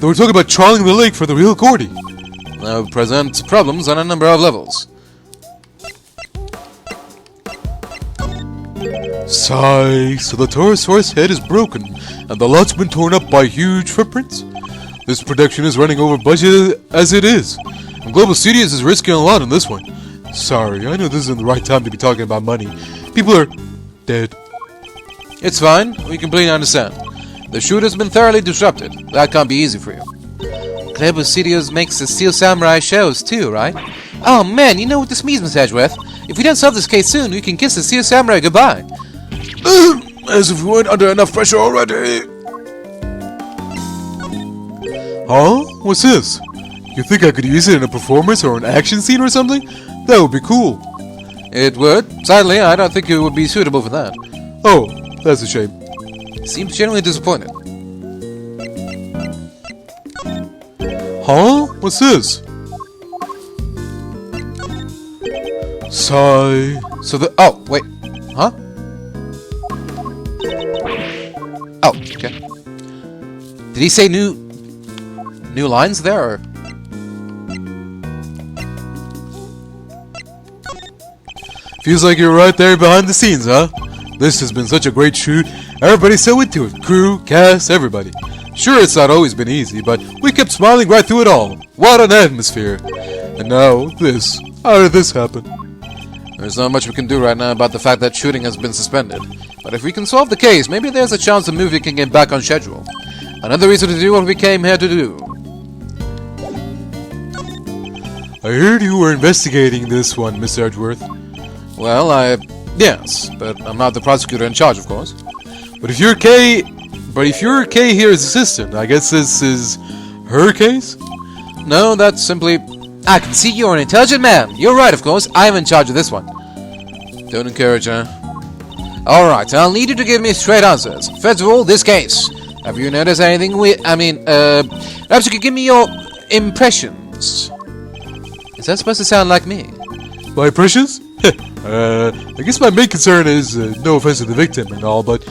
the lake for the real Gordy. That presents problems on a number of levels. Sigh, so the Taurosaurus head is broken, and the lot's been torn up by huge footprints? This production is running over budget as it is, and Global Studios is risking a lot on this one. Sorry, I know this isn't the right time to be talking about money. People are dead. It's fine, we completely understand. The shoot has been thoroughly disrupted. That can't be easy for you. Global Studios makes the Steel Samurai shows too, right? Oh man, you know what this means, Miss Edgeworth? If we don't solve this case soon, we can kiss the Steel Samurai goodbye. As if we weren't under enough pressure already. Huh? What's this? You think I could use it in a performance or an action scene or something? That would be cool. It would. Sadly, I don't think it would be suitable for that. Oh, that's a shame. Seems genuinely disappointed. Huh? What's this? Sigh. So the... Oh, wait. Huh? Oh, okay. Did he say new lines there, or... Feels like you're right there behind the scenes, huh? This has been such a great shoot. Everybody's so into it. Crew, cast, everybody. Sure, it's not always been easy, but we kept smiling right through it all. What an atmosphere. And now, this. How did this happen? There's not much we can do right now about the fact that shooting has been suspended. But if we can solve the case, maybe there's a chance the movie can get back on schedule. Another reason to do what we came here to do. I heard you were investigating this one, Mr. Edgeworth. Well, yes, but I'm not the prosecutor in charge, of course. But if you're Kay here's assistant, I guess this is her case? No, that's simply... I can see you're an intelligent man. You're right, of course. I'm in charge of this one. Don't encourage her. Alright, I'll need you to give me straight answers. First of all, this case. Have you noticed anything perhaps you could give me your impressions. Is that supposed to sound like me? My impressions? I guess my main concern is, no offense to the victim and all, but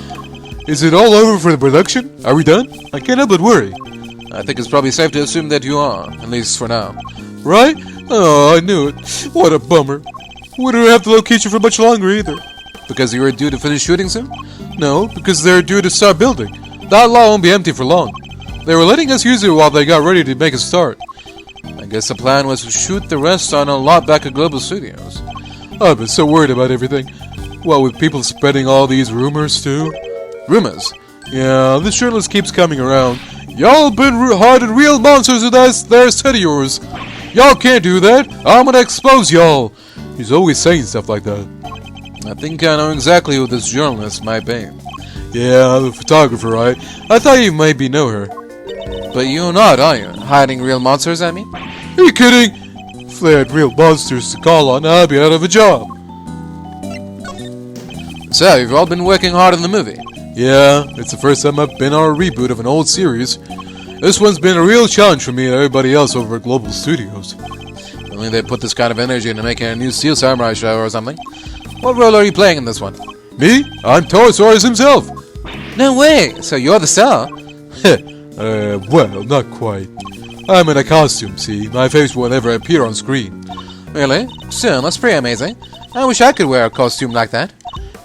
is it all over for the production? Are we done? I can't help but worry. I think it's probably safe to assume that you are, at least for now. Right? Oh, I knew it. What a bummer. We don't have the location for much longer either. Because you were due to finish shooting soon? No, because they're due to start building. That lot won't be empty for long. They were letting us use it while they got ready to make a start. I guess the plan was to shoot the rest on a lot back at Global Studios. I've been so worried about everything. Well, with people spreading all these rumors too. Rumors? Yeah, this journalist keeps coming around. Y'all been hiding real monsters with us, their set of yours. Y'all can't do that. I'm gonna expose y'all. He's always saying stuff like that. I think I know exactly who this journalist might be. Yeah, the photographer, right? I thought you maybe know her. But you're not, are you? Hiding real monsters, I mean? Are you kidding? If they had real monsters to call on, I'd be out of a job. So, you've all been working hard on the movie. Yeah, it's the first time I've been on a reboot of an old series. This one's been a real challenge for me and everybody else over at Global Studios. Only they put this kind of energy into making a new Steel Samurai show or something. What role are you playing in this one? Me? I'm Torosaurus himself. No way! So you're the star? Well, not quite. I'm in a costume, see? My face won't ever appear on screen. Really? Still, that's pretty amazing. I wish I could wear a costume like that.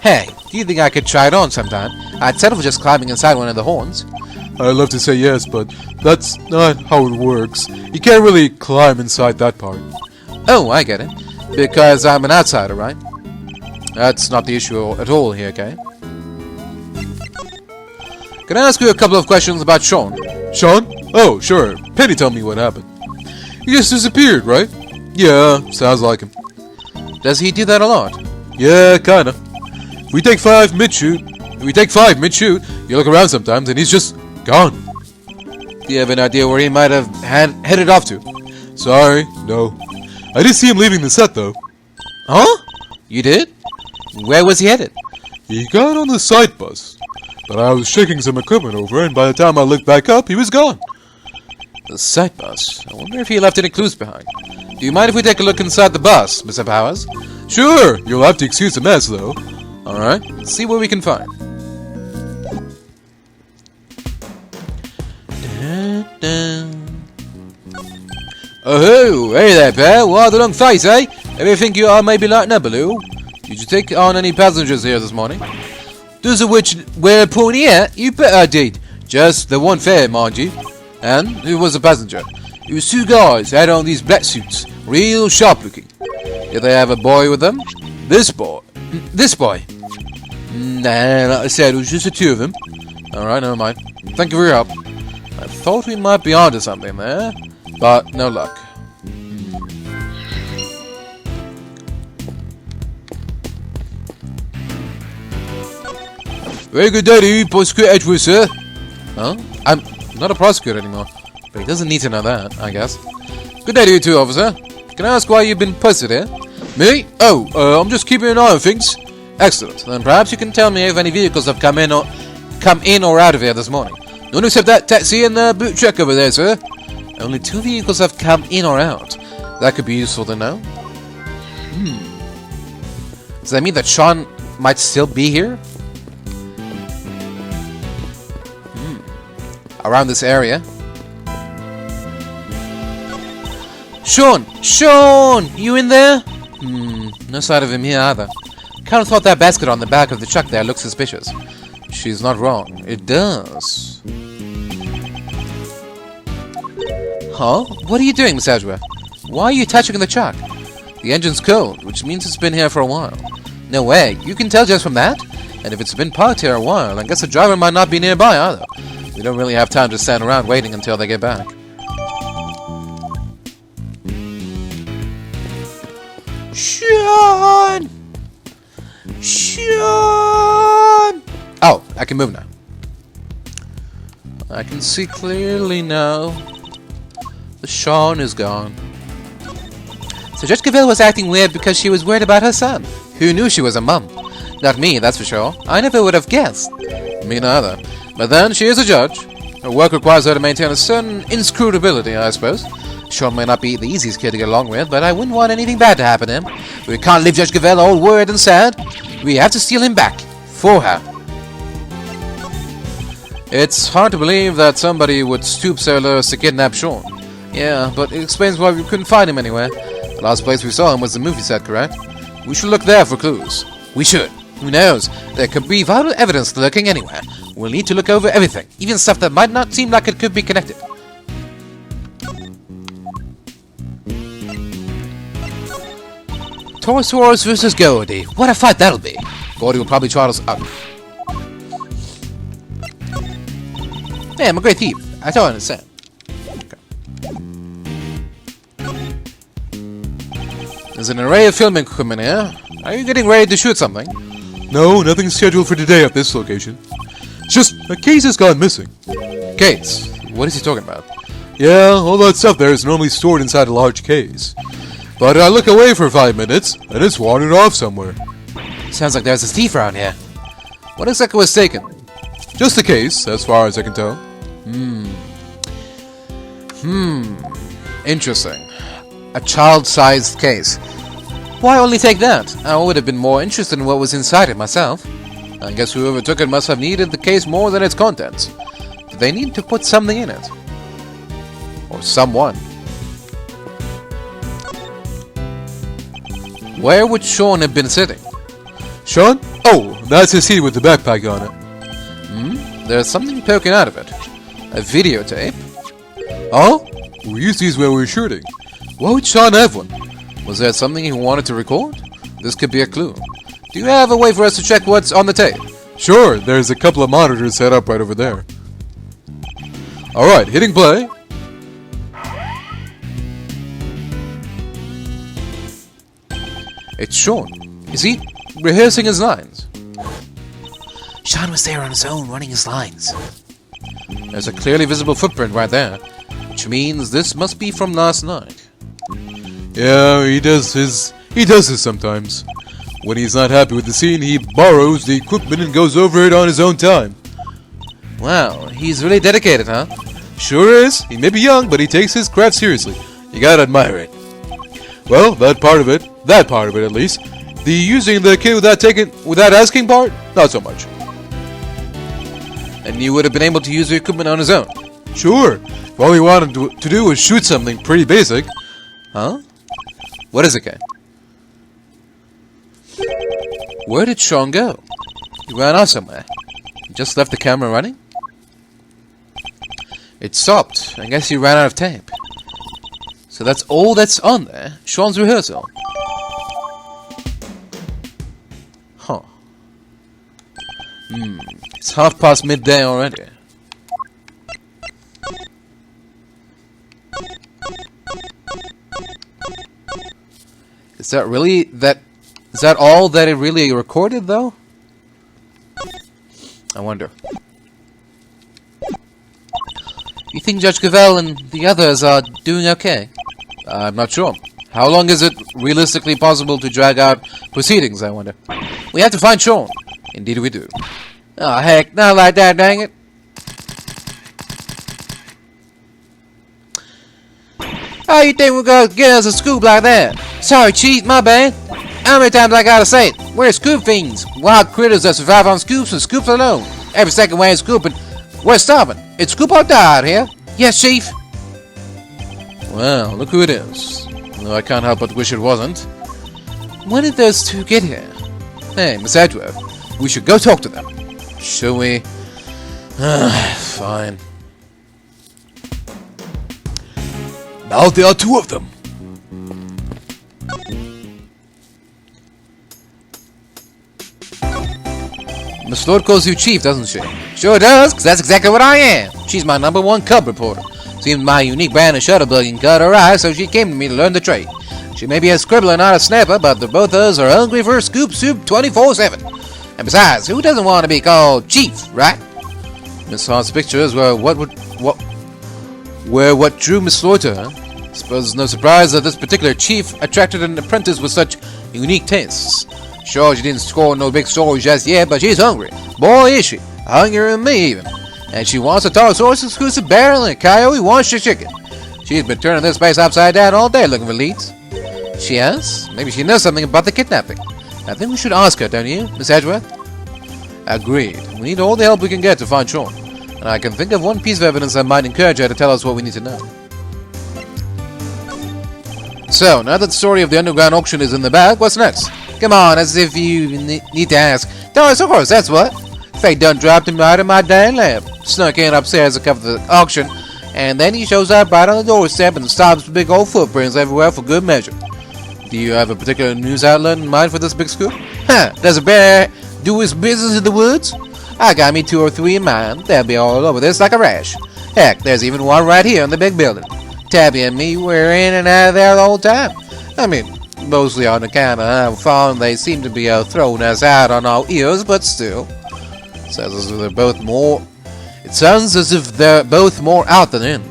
Hey, do you think I could try it on sometime? I'd settle for just climbing inside one of the horns. I'd love to say yes, but that's not how it works. You can't really climb inside that part. Oh, I get it. Because I'm an outsider, right? That's not the issue at all here, okay? Can I ask you a couple of questions about Sean? Sean? Oh, sure. Penny told me what happened. He just disappeared, right? Yeah, sounds like him. Does he do that a lot? Yeah, kinda. If we take 5 mid-shoot, you look around sometimes and he's just gone. Do you have an idea where he might have headed off to? Sorry, no. I did see him leaving the set, though. Huh? You did? Where was he headed? He got on the site bus, but I was shaking some equipment over, and by the time I looked back up, he was gone. The site bus? I wonder if he left any clues behind. Do you mind if we take a look inside the bus, Mr. Powers? Sure, you'll have to excuse the mess, though. Alright, let's see what we can find. Oh, hey there, pal. What a long face, eh? Ever think you are maybe lighting up a little? Did you take on any passengers here this morning? Those of which were pointy out? You bet I did. Just the one fare, mind you. And who was the passenger? It was 2 guys, had on these black suits. Real sharp looking. Did they have a boy with them? This boy. This boy. Nah, like I said, it was just the 2 of them. Alright, never mind. Thank you for your help. I thought we might be onto something there, but no luck. Very good day to you, Prosecutor Edgeworth, sir. Huh? I'm not a prosecutor anymore, but he doesn't need to know that, I guess. Good day to you too, officer. Can I ask why you've been posted here? Me? Oh, I'm just keeping an eye on things. Excellent. Then perhaps you can tell me if any vehicles have come in or out of here this morning. None except that taxi and the boot truck over there, sir. Only 2 vehicles have come in or out. That could be useful to know. Does that mean that Sean might still be here? Around this area. Sean! Sean! You in there? No sight of him here either. Kind of thought that basket on the back of the truck there looked suspicious. She's not wrong. It does. Huh? What are you doing, Miss Edgeworth? Why are you touching the truck? The engine's cold, which means it's been here for a while. No way. You can tell just from that? And if it's been parked here a while, I guess the driver might not be nearby either. We don't really have time to stand around waiting until they get back. Sean! Sean! Oh, I can move now. I can see clearly now. The Sean is gone. So Judge Gavèlle was acting weird because she was worried about her son. Who knew she was a mum? Not me, that's for sure. I never would have guessed. Me neither. But then, she is a judge. Her work requires her to maintain a certain inscrutability, I suppose. Sean may not be the easiest kid to get along with, but I wouldn't want anything bad to happen to him. We can't leave Judge Gavèlle all worried and sad. We have to steal him back. For her. It's hard to believe that somebody would stoop so low as to kidnap Sean. Yeah, but it explains why we couldn't find him anywhere. The last place we saw him was the movie set, correct? We should look there for clues. We should. Who knows? There could be vital evidence lurking anywhere. We'll need to look over everything, even stuff that might not seem like it could be connected. Torosaurus versus Gordy. What a fight that'll be. Gordy will probably trot us up. Hey, I'm a great thief. I don't understand. There's an array of filming equipment here. Are you getting ready to shoot something? No, nothing scheduled for today at this location. It's just a case has gone missing. Case? What is he talking about? Yeah, all that stuff there is normally stored inside a large case. But I look away for 5 minutes, and it's wandered off somewhere. Sounds like there's a thief around here. What exactly was taken? Just a case, as far as I can tell. Interesting. A child-sized case. Why only take that? I would have been more interested in what was inside it myself. I guess whoever took it must have needed the case more than its contents. Did they need to put something in it? Or someone? Where would Sean have been sitting? Sean? Oh, that's his seat with the backpack on it. There's something poking out of it. A videotape? Oh? We used these when we were shooting. Why would Sean have one? Was there something he wanted to record? This could be a clue. Do you have a way for us to check what's on the tape? Sure, there's a couple of monitors set up right over there. Alright, hitting play. It's Sean. Is he rehearsing his lines? Sean was there on his own, running his lines. There's a clearly visible footprint right there, which means this must be from last night. Yeah, he does this sometimes. When he's not happy with the scene, he borrows the equipment and goes over it on his own time. Wow, he's really dedicated, huh? Sure is. He may be young, but he takes his craft seriously. You gotta admire it. Well, that part of it at least. The using the kid without asking part, not so much. And you would have been able to use the equipment on his own? Sure. If all he wanted to do was shoot something pretty basic. Huh? What is it, Kay? Where did Sean go? He ran off somewhere. He just left the camera running? It stopped. I guess he ran out of tape. So that's all that's on there? Sean's rehearsal? Huh. It's midday midday already. Is that all that it really recorded, though? I wonder. You think Judge Gavèlle and the others are doing okay? I'm not sure. How long is it realistically possible to drag out proceedings, I wonder? We have to find Sean. Indeed we do. Oh, heck, not like that, dang it. How you think we're gonna get us a scoop like that? Sorry, Chief, my bad. How many times I gotta say it? We're scoop fiends. Wild critters that survive on scoops and scoops alone. Every second we're scooping, we're starving. It's scoop or die out here. Yes, Chief. Well, look who it is. Though I can't help but wish it wasn't. When did those two get here? Hey, Miss Edgeworth, we should go talk to them. Shall we? Fine. Now there are two of them. Miss Lord calls you Chief, doesn't she? Sure does, because that's exactly what I am. She's my #1 cub reporter. Seems my unique brand of shutterbugging caught her eye, so she came to me to learn the trade. She may be a scribbler, not a snapper, but the both of us are hungry for scoop soup 24/7. And besides, who doesn't want to be called Chief, right? Miss Hart's pictures were what drew Miss Lord to her. Suppose it's no surprise that this particular chief attracted an apprentice with such unique tastes. Sure, she didn't score no big stories just yet, but she's hungry. Boy, is she. Hungrier than me, even. And she wants a Taurosaurus exclusive barrel and a Coyote wants your chicken. She's been turning this place upside down all day looking for leads. She has? Maybe she knows something about the kidnapping. I think we should ask her, don't you, Miss Edgeworth? Agreed. We need all the help we can get to find Sean. And I can think of one piece of evidence that might encourage her to tell us what we need to know. So, now that the story of the underground auction is in the bag, what's next? Come on, as if you need to ask. Taurosaurus, that's what. Fate done dropped him right in my damn lap. Snuck in upstairs to cover the auction, and then he shows up right on the doorstep and stops with big old footprints everywhere for good measure. Do you have a particular news outlet in mind for this big scoop? Huh, does a bear do his business in the woods? I got me 2 or 3 in mind. They'll be all over this like a rash. Heck, there's even one right here in the big building. Tabby and me, we're in and out of there the whole time. I mean, mostly on account of how far they seem to be throwing us out on our ears, but still. It sounds as if they're both more out than in.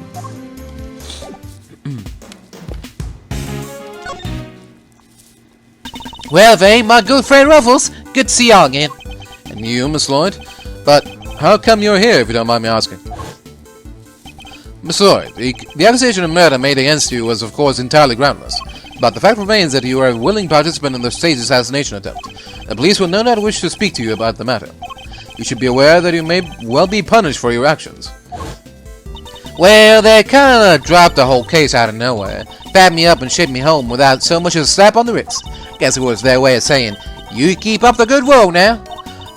Well, Vane, my good friend Ruffles, good to see y'all again. And you, Miss Lloyd? But how come you're here, if you don't mind me asking? Miss Lloyd, the accusation of murder made against you was, of course, entirely groundless. But the fact remains that you are a willing participant in the staged assassination attempt. The police will no doubt wish to speak to you about the matter. You should be aware that you may well be punished for your actions. Well, they kinda dropped the whole case out of nowhere, fabbed me up and shipped me home without so much as a slap on the wrist. Guess it was their way of saying, you keep up the good work now.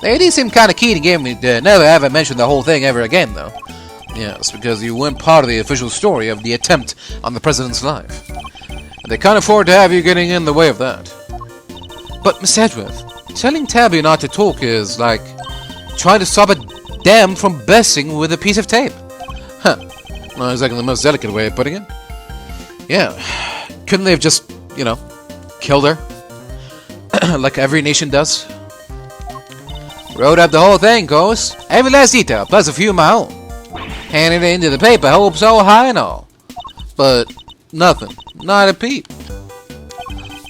They did seem kinda keen to get me to never ever mention the whole thing ever again, though. Yes, because you weren't part of the official story of the attempt on the president's life. And they can't afford to have you getting in the way of that. But, Miss Edgeworth, telling Tabby not to talk is like trying to stop a dam from bursting with a piece of tape. Huh. Not exactly the most delicate way of putting it. Yeah. Couldn't they have just, killed her? Like every nation does? Wrote up the whole thing, of course. Every last detail, plus a few of my own. Handed it into the paper, hopes so high and all. But nothing. Not a peep.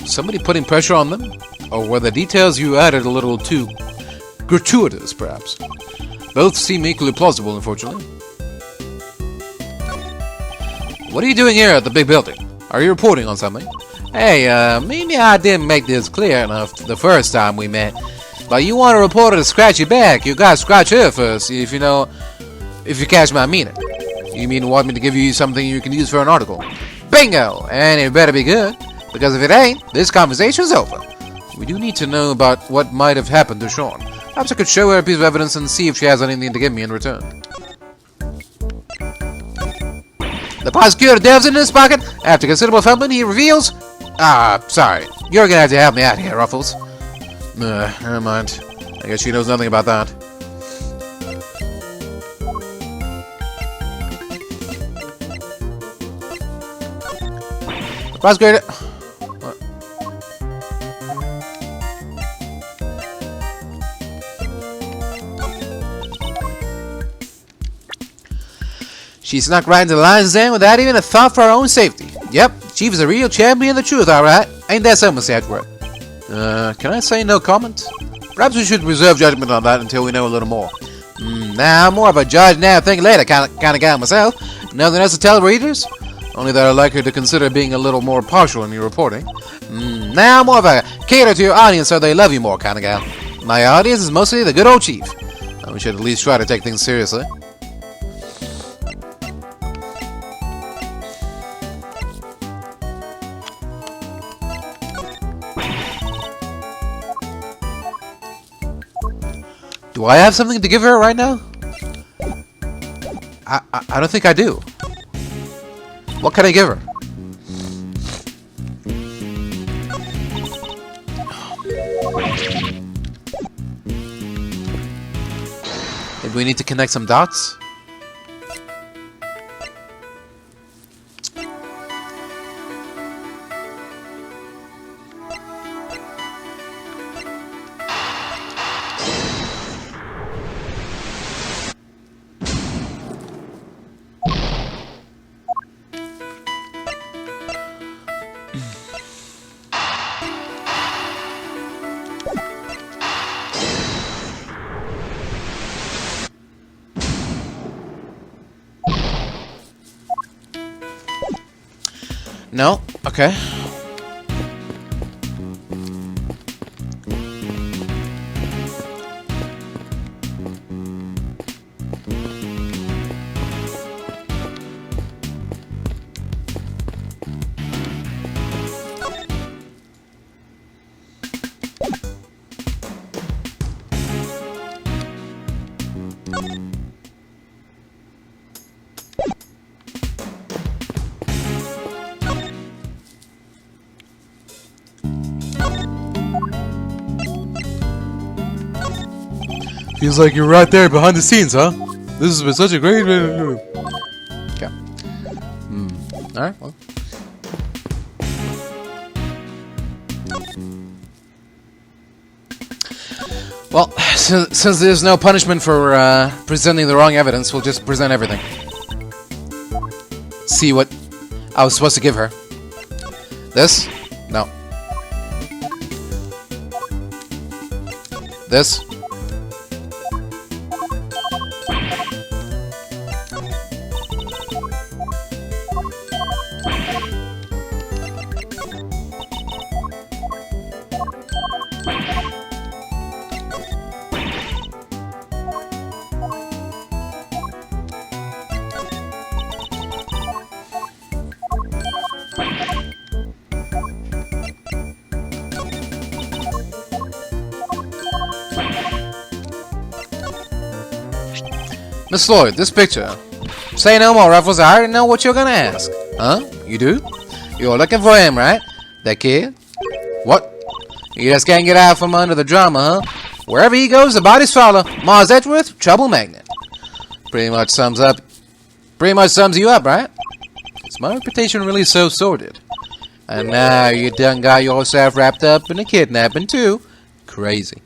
Somebody putting pressure on them? Or were the details you added a little too gratuitous, perhaps? Both seem equally plausible, unfortunately. What are you doing here at the big building? Are you reporting on something? Hey, maybe I didn't make this clear enough the first time we met. But you want a reporter to scratch your back, you gotta scratch her first, if you catch my meaning. You mean want me to give you something you can use for an article? Bingo! And it better be good, because if it ain't, this conversation's over. We do need to know about what might have happened to Sean. Perhaps I could show her a piece of evidence and see if she has anything to give me in return. The prosecutor delves into his pocket. After considerable fumbling, he reveals... sorry. You're gonna have to help me out here, Ruffles. Never mind. I guess she knows nothing about that. The prosecutor... What? She snuck right into the lion's den without even a thought for her own safety. Yep, Chief is a real champion of the truth, alright. Ain't that so, Mr. Edgeworth? Can I say no comment? Perhaps we should reserve judgment on that until we know a little more. Now, I'm more of a judge now, think later kind of guy myself. Nothing else to tell readers? Only that I'd like her to consider being a little more partial in your reporting. Now, I'm more of a cater to your audience so they love you more kind of gal. My audience is mostly the good old Chief. We should at least try to take things seriously. Do I have something to give her right now? I don't think I do. What can I give her? Maybe we need to connect some dots? No? Okay. Feels like you're right there behind the scenes, huh? This has been such a great... Okay. Alright, well. Well, since there's no punishment for presenting the wrong evidence, we'll just present everything. See what I was supposed to give her. This? No. This? Miss Lloyd, this picture. Say no more, Ruffles. I already know what you're gonna ask. Huh? You do? You're looking for him, right? That kid? What? You just can't get out from under the drama, huh? Wherever he goes, the bodies follow. Mars Edgeworth, trouble magnet. Pretty much sums you up, right? Is my reputation really so sordid? And now you done got yourself wrapped up in a kidnapping, too. Crazy.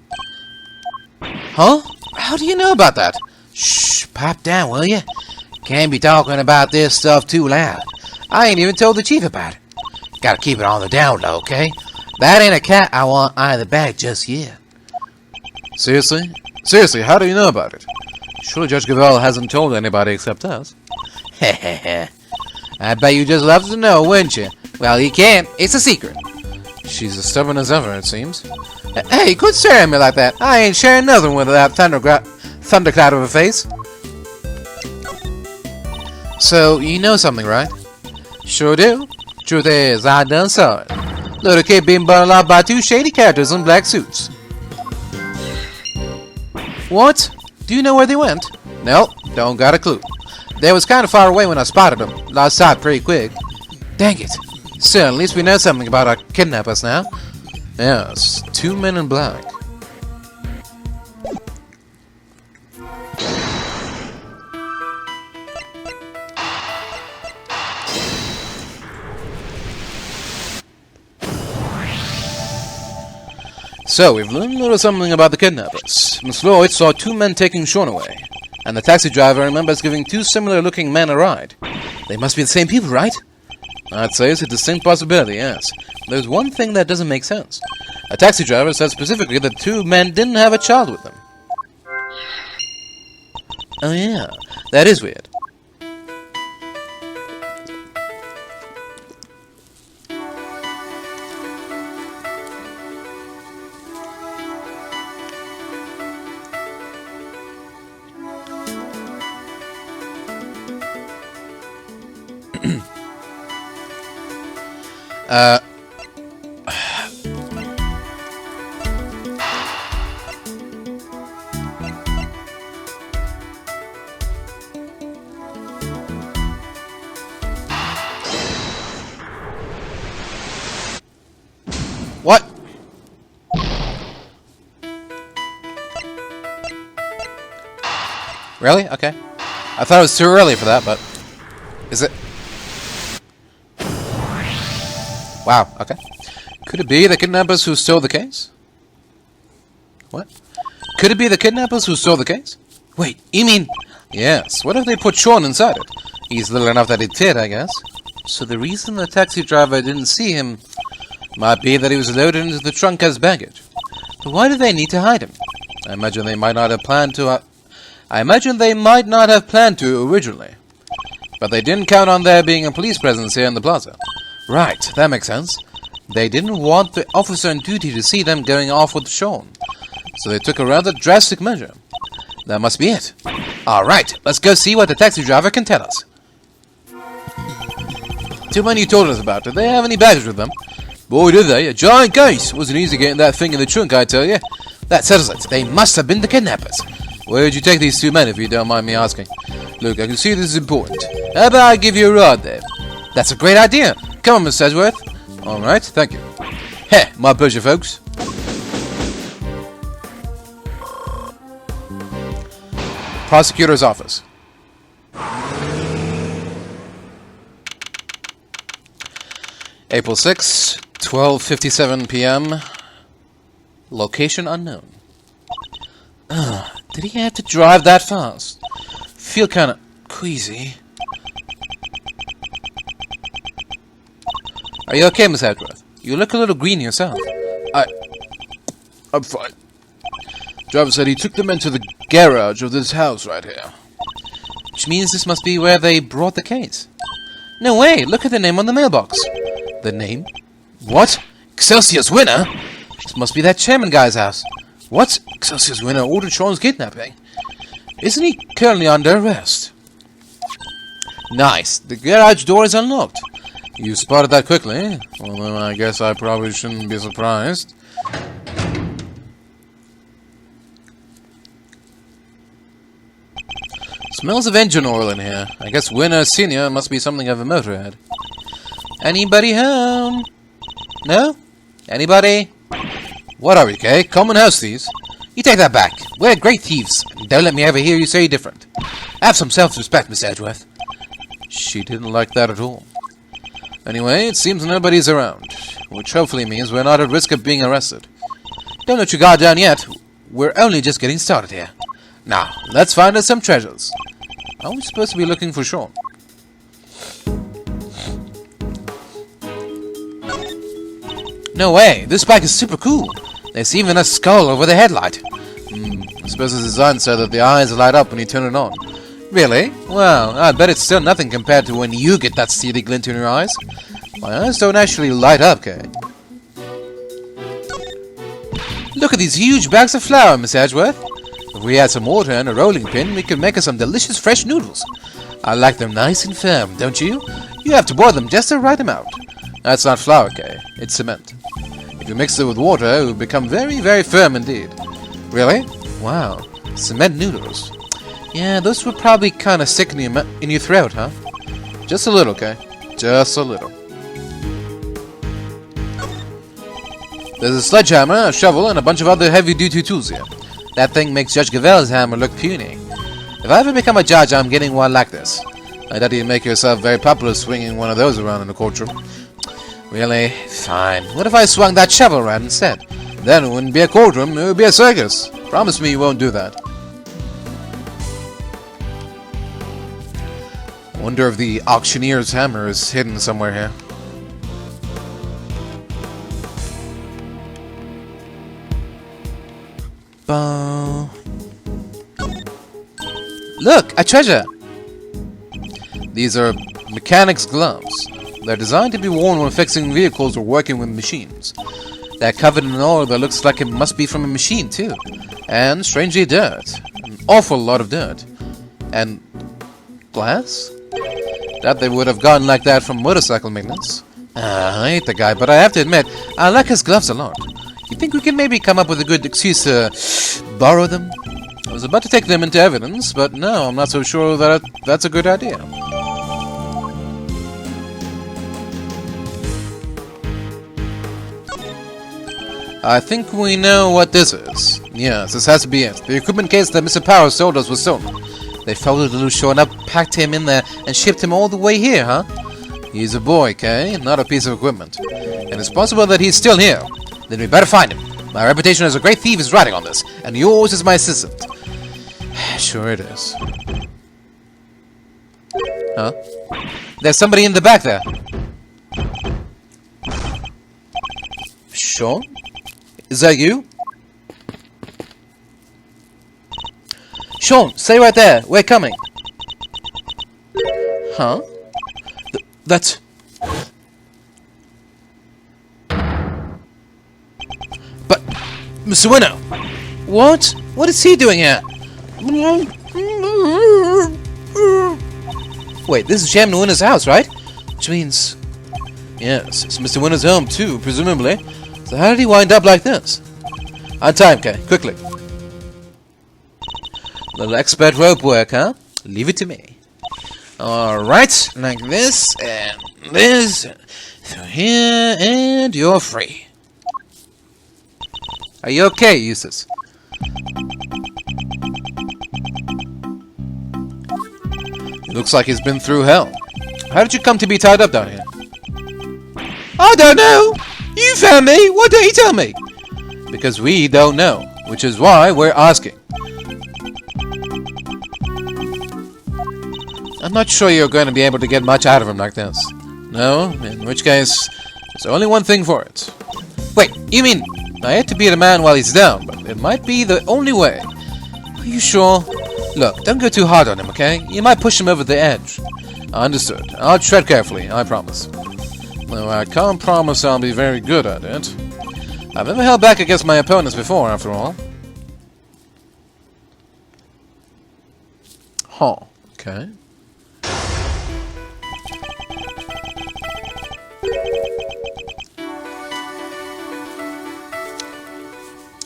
Huh? How do you know about that? Shh, pipe down, will you? Can't be talking about this stuff too loud. I ain't even told the chief about it. Gotta keep it on the down low, okay? That ain't a cat I want out of the bag just yet. Seriously? Seriously, how do you know about it? Surely Judge Gavèlle hasn't told anybody except us. Heh. I bet you just love to know, wouldn't you? Well, you can't. It's a secret. She's as stubborn as ever, it seems. Hey, quit staring at me like that. I ain't sharing nothing with that thundercloud of a face. So, you know something, right? Sure do. Truth is, I done saw it. Little kid being bundled up by two shady characters in black suits. What? Do you know where they went? Nope, don't got a clue. They was kind of far away when I spotted them. Lost sight pretty quick. Dang it. Still, at least we know something about our kidnappers now. Yes, 2 men in black. So, we've learned a little something about the kidnappers. Miss Lloyd saw 2 men taking Sean away, and the taxi driver remembers giving 2 similar-looking men a ride. They must be the same people, right? I'd say it's a distinct possibility, yes. There's one thing that doesn't make sense. A taxi driver said specifically that 2 men didn't have a child with them. Oh yeah, that is weird. What? Really? Okay. I thought it was too early for that, but... Is it? Wow, okay. Could it be the kidnappers who stole the case? What? Could it be the kidnappers who stole the case? Wait, you mean... Yes, what if they put Sean inside it? He's little enough that he'd fit, I guess. So the reason the taxi driver didn't see him might be that he was loaded into the trunk as baggage. But why do they need to hide him? I imagine they might not have planned to... originally. But they didn't count on there being a police presence here in the plaza. Right, that makes sense. They didn't want the officer on duty to see them going off with Sean, so they took a rather drastic measure. That must be it. Alright, let's go see what the taxi driver can tell us. Two men you told us about, did they have any baggage with them? Boy, did they. A giant case. Wasn't easy getting that thing in the trunk, I tell you. That settles it. They must have been the kidnappers. Where did you take these two men, if you don't mind me asking? Look, I can see this is important. How about I give you a ride there? That's a great idea. Come on, Miss Sedgeworth. Alright, thank you. Heh, my pleasure, folks. Prosecutor's office. April 6, 12:57 p.m. Location unknown. Did he have to drive that fast? Feel kinda queasy. Are you okay, Miss Edgeworth? You look a little green yourself. I'm fine. Driver said he took them into the garage of this house right here. Which means this must be where they brought the case. No way! Look at the name on the mailbox. The name? What? Excelsior's winner? This must be that chairman guy's house. What? Excelsior's winner ordered Sean's kidnapping. Isn't he currently under arrest? Nice. The garage door is unlocked. You spotted that quickly. Well, then I guess I probably shouldn't be surprised. Smells of engine oil in here. I guess Winner Senior must be something of a motorhead. Anybody home? No? Anybody? What are we, Kay? Common house thieves? You take that back. We're great thieves. Don't let me ever hear you say different. Have some self-respect, Miss Edgeworth. She didn't like that at all. Anyway, it seems nobody's around, which hopefully means we're not at risk of being arrested. Don't let your guard down yet. We're only just getting started here. Now, let's find us some treasures. Are we supposed to be looking for Sean? No way, this bike is super cool. There's even a skull over the headlight. I suppose it's designed so that the eyes light up when you turn it on. Really? Well, I bet it's still nothing compared to when you get that steely glint in your eyes. My eyes don't actually light up, Kay. Look at these huge bags of flour, Miss Edgeworth. If we had some water and a rolling pin, we could make us some delicious fresh noodles. I like them nice and firm, don't you? You have to boil them just the right amount. That's not flour, Kay. It's cement. If you mix it with water, it will become very, very firm indeed. Really? Wow. Cement noodles. Yeah, those would probably kind of stick in your throat, huh? Just a little, Kay. Just a little. There's a sledgehammer, a shovel, and a bunch of other heavy-duty tools here. That thing makes Judge Gavèlle's hammer look puny. If I ever become a judge, I'm getting one like this. I doubt you'd make yourself very popular swinging one of those around in the courtroom. Really? Fine. What if I swung that shovel around instead? Then it wouldn't be a courtroom, it would be a circus. Promise me you won't do that. I wonder if the auctioneer's hammer is hidden somewhere here. Look, a treasure! These are mechanic's gloves. They're designed to be worn when fixing vehicles or working with machines. They're covered in oil that looks like it must be from a machine, too. And, strangely, dirt. An awful lot of dirt. And glass? That they would have gotten like that from motorcycle maintenance. I hate the guy, but I have to admit, I like his gloves a lot. You think we can maybe come up with a good excuse to borrow them? I was about to take them into evidence, but no, I'm not so sure that that's a good idea. I think we know what this is. Yes, this has to be it. The equipment case that Mr. Powers told us was stolen. They folded little Sean up, packed him in there, and shipped him all the way here, huh? He's a boy, Kay, not a piece of equipment. And it's possible that he's still here. Then we better find him. My reputation as a great thief is riding on this, and yours is my assistant. Sure it is. Huh? There's somebody in the back there. Sean? Is that you? Sean, stay right there. We're coming. Huh? That's... Mr. Winnow! What? What is he doing here? Wait, this is Chairman Winnow's house, right? Which means... Yes, it's Mr. Winnow's home too, presumably. So how did he wind up like this? On time, Kay. Quickly. Little expert rope work, huh? Leave it to me. Alright, like this, and this, through here, and you're free. Are you okay, Eustace? Looks like he's been through hell. How did you come to be tied up down here? I don't know! You found me! Why don't you tell me? Because we don't know, which is why we're asking. I'm not sure you're going to be able to get much out of him like this. No, in which case, there's only one thing for it. Wait, you mean, I hate to beat a man while he's down, but it might be the only way. Are you sure? Look, don't go too hard on him, okay? You might push him over the edge. Understood. I'll tread carefully, I promise. Though I can't promise I'll be very good at it. I've never held back against my opponents before, after all. Huh. Okay.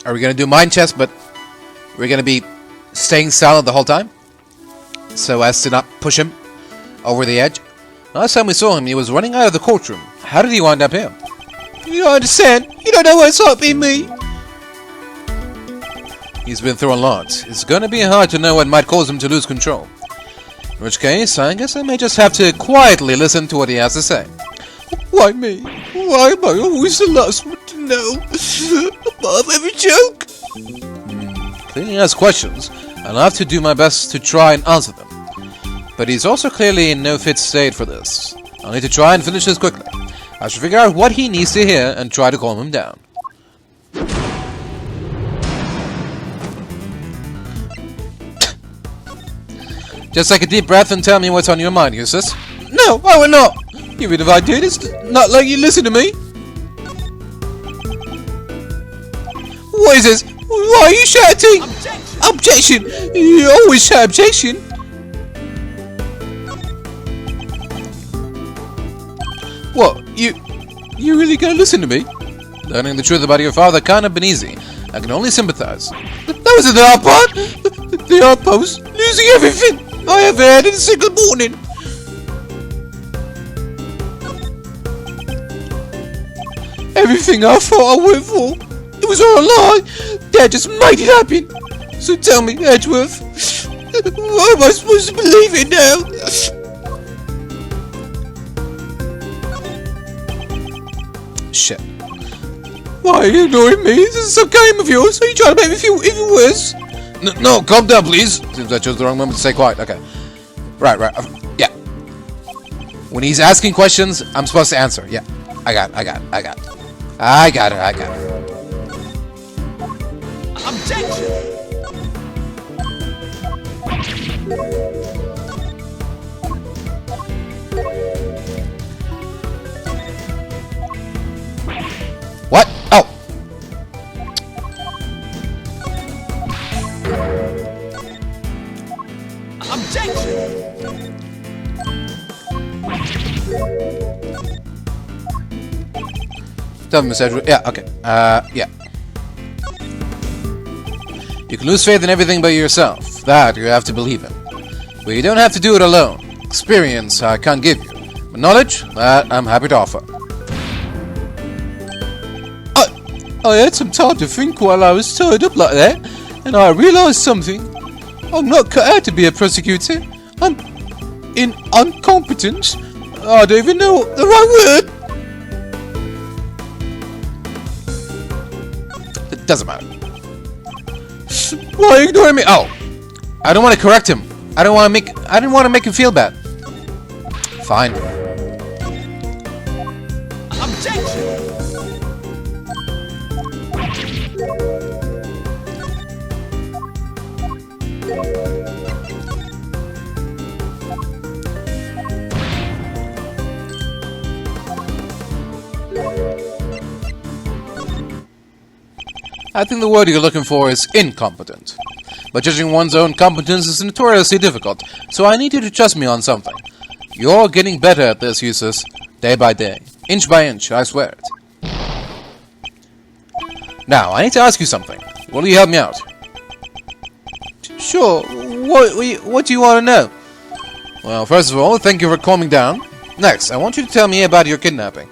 Are we gonna do mind chess, but we're gonna be staying silent the whole time? So as to not push him over the edge? Last time we saw him, he was running out of the courtroom. How did he wind up here? You don't understand. You don't know what it's like being me. He's been through a lot. It's gonna be hard to know what might cause him to lose control. In which case, I guess I may just have to quietly listen to what he has to say. Why me? Why am I always the last one to know above every joke? Clearly has questions, and I'll have to do my best to try and answer them. But he's also clearly in no fit state for this. I'll need to try and finish this quickly. I should figure out what he needs to hear and try to calm him down. Just take a deep breath and tell me what's on your mind, Eustace. No, I will not! Even if I did, it's not like you listen to me. What is this? Why are you shouting? Objection! You always shout objection. What? You really gonna listen to me? Learning the truth about your father can't have been easy. I can only sympathize. That was the hard part! The outpost! Losing everything I ever had in a single morning! Everything I thought I went for, it was all a lie! Dad just made it happen! So tell me, Edgeworth, what am I supposed to believe in now? Shit. Why are you ignoring me? This is some game of yours. Are you trying to make me feel even worse? No, calm down, please. Seems I chose the wrong moment to stay quiet. Okay. Right. Yeah. When he's asking questions, I'm supposed to answer. Yeah. I got it. Objection! What? Oh! Objection! Tell me, Mr. Edgeworth. Yeah, okay. Yeah. You can lose faith in everything but yourself. That you have to believe in. But you don't have to do it alone. Experience I can't give you. But knowledge, that I'm happy to offer. I had some time to think while I was tied up like that, and I realized something. I'm not cut out to be a prosecutor. I'm incompetent. I don't even know the right word. It doesn't matter. Why are you ignoring me? Oh, I don't want to correct him. I didn't want to make him feel bad. Fine. Objection! I think the word you're looking for is incompetent. But judging one's own competence is notoriously difficult, so I need you to trust me on something. You're getting better at this, Eustace, day by day. Inch by inch, I swear it. Now, I need to ask you something. Will you help me out? Sure. What do you want to know? Well, first of all, thank you for calming down. Next, I want you to tell me about your kidnapping.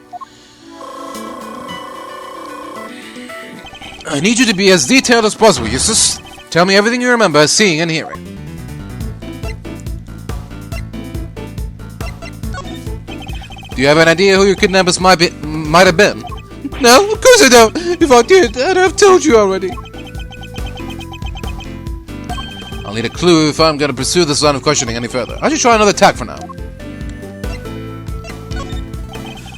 I need you to be as detailed as possible, Eustace. Tell me everything you remember seeing and hearing. Do you have an idea who your kidnappers might have been? No, of course I don't. If I did, I'd have told you already. I'll need a clue if I'm going to pursue this line of questioning any further. I should try another tack for now.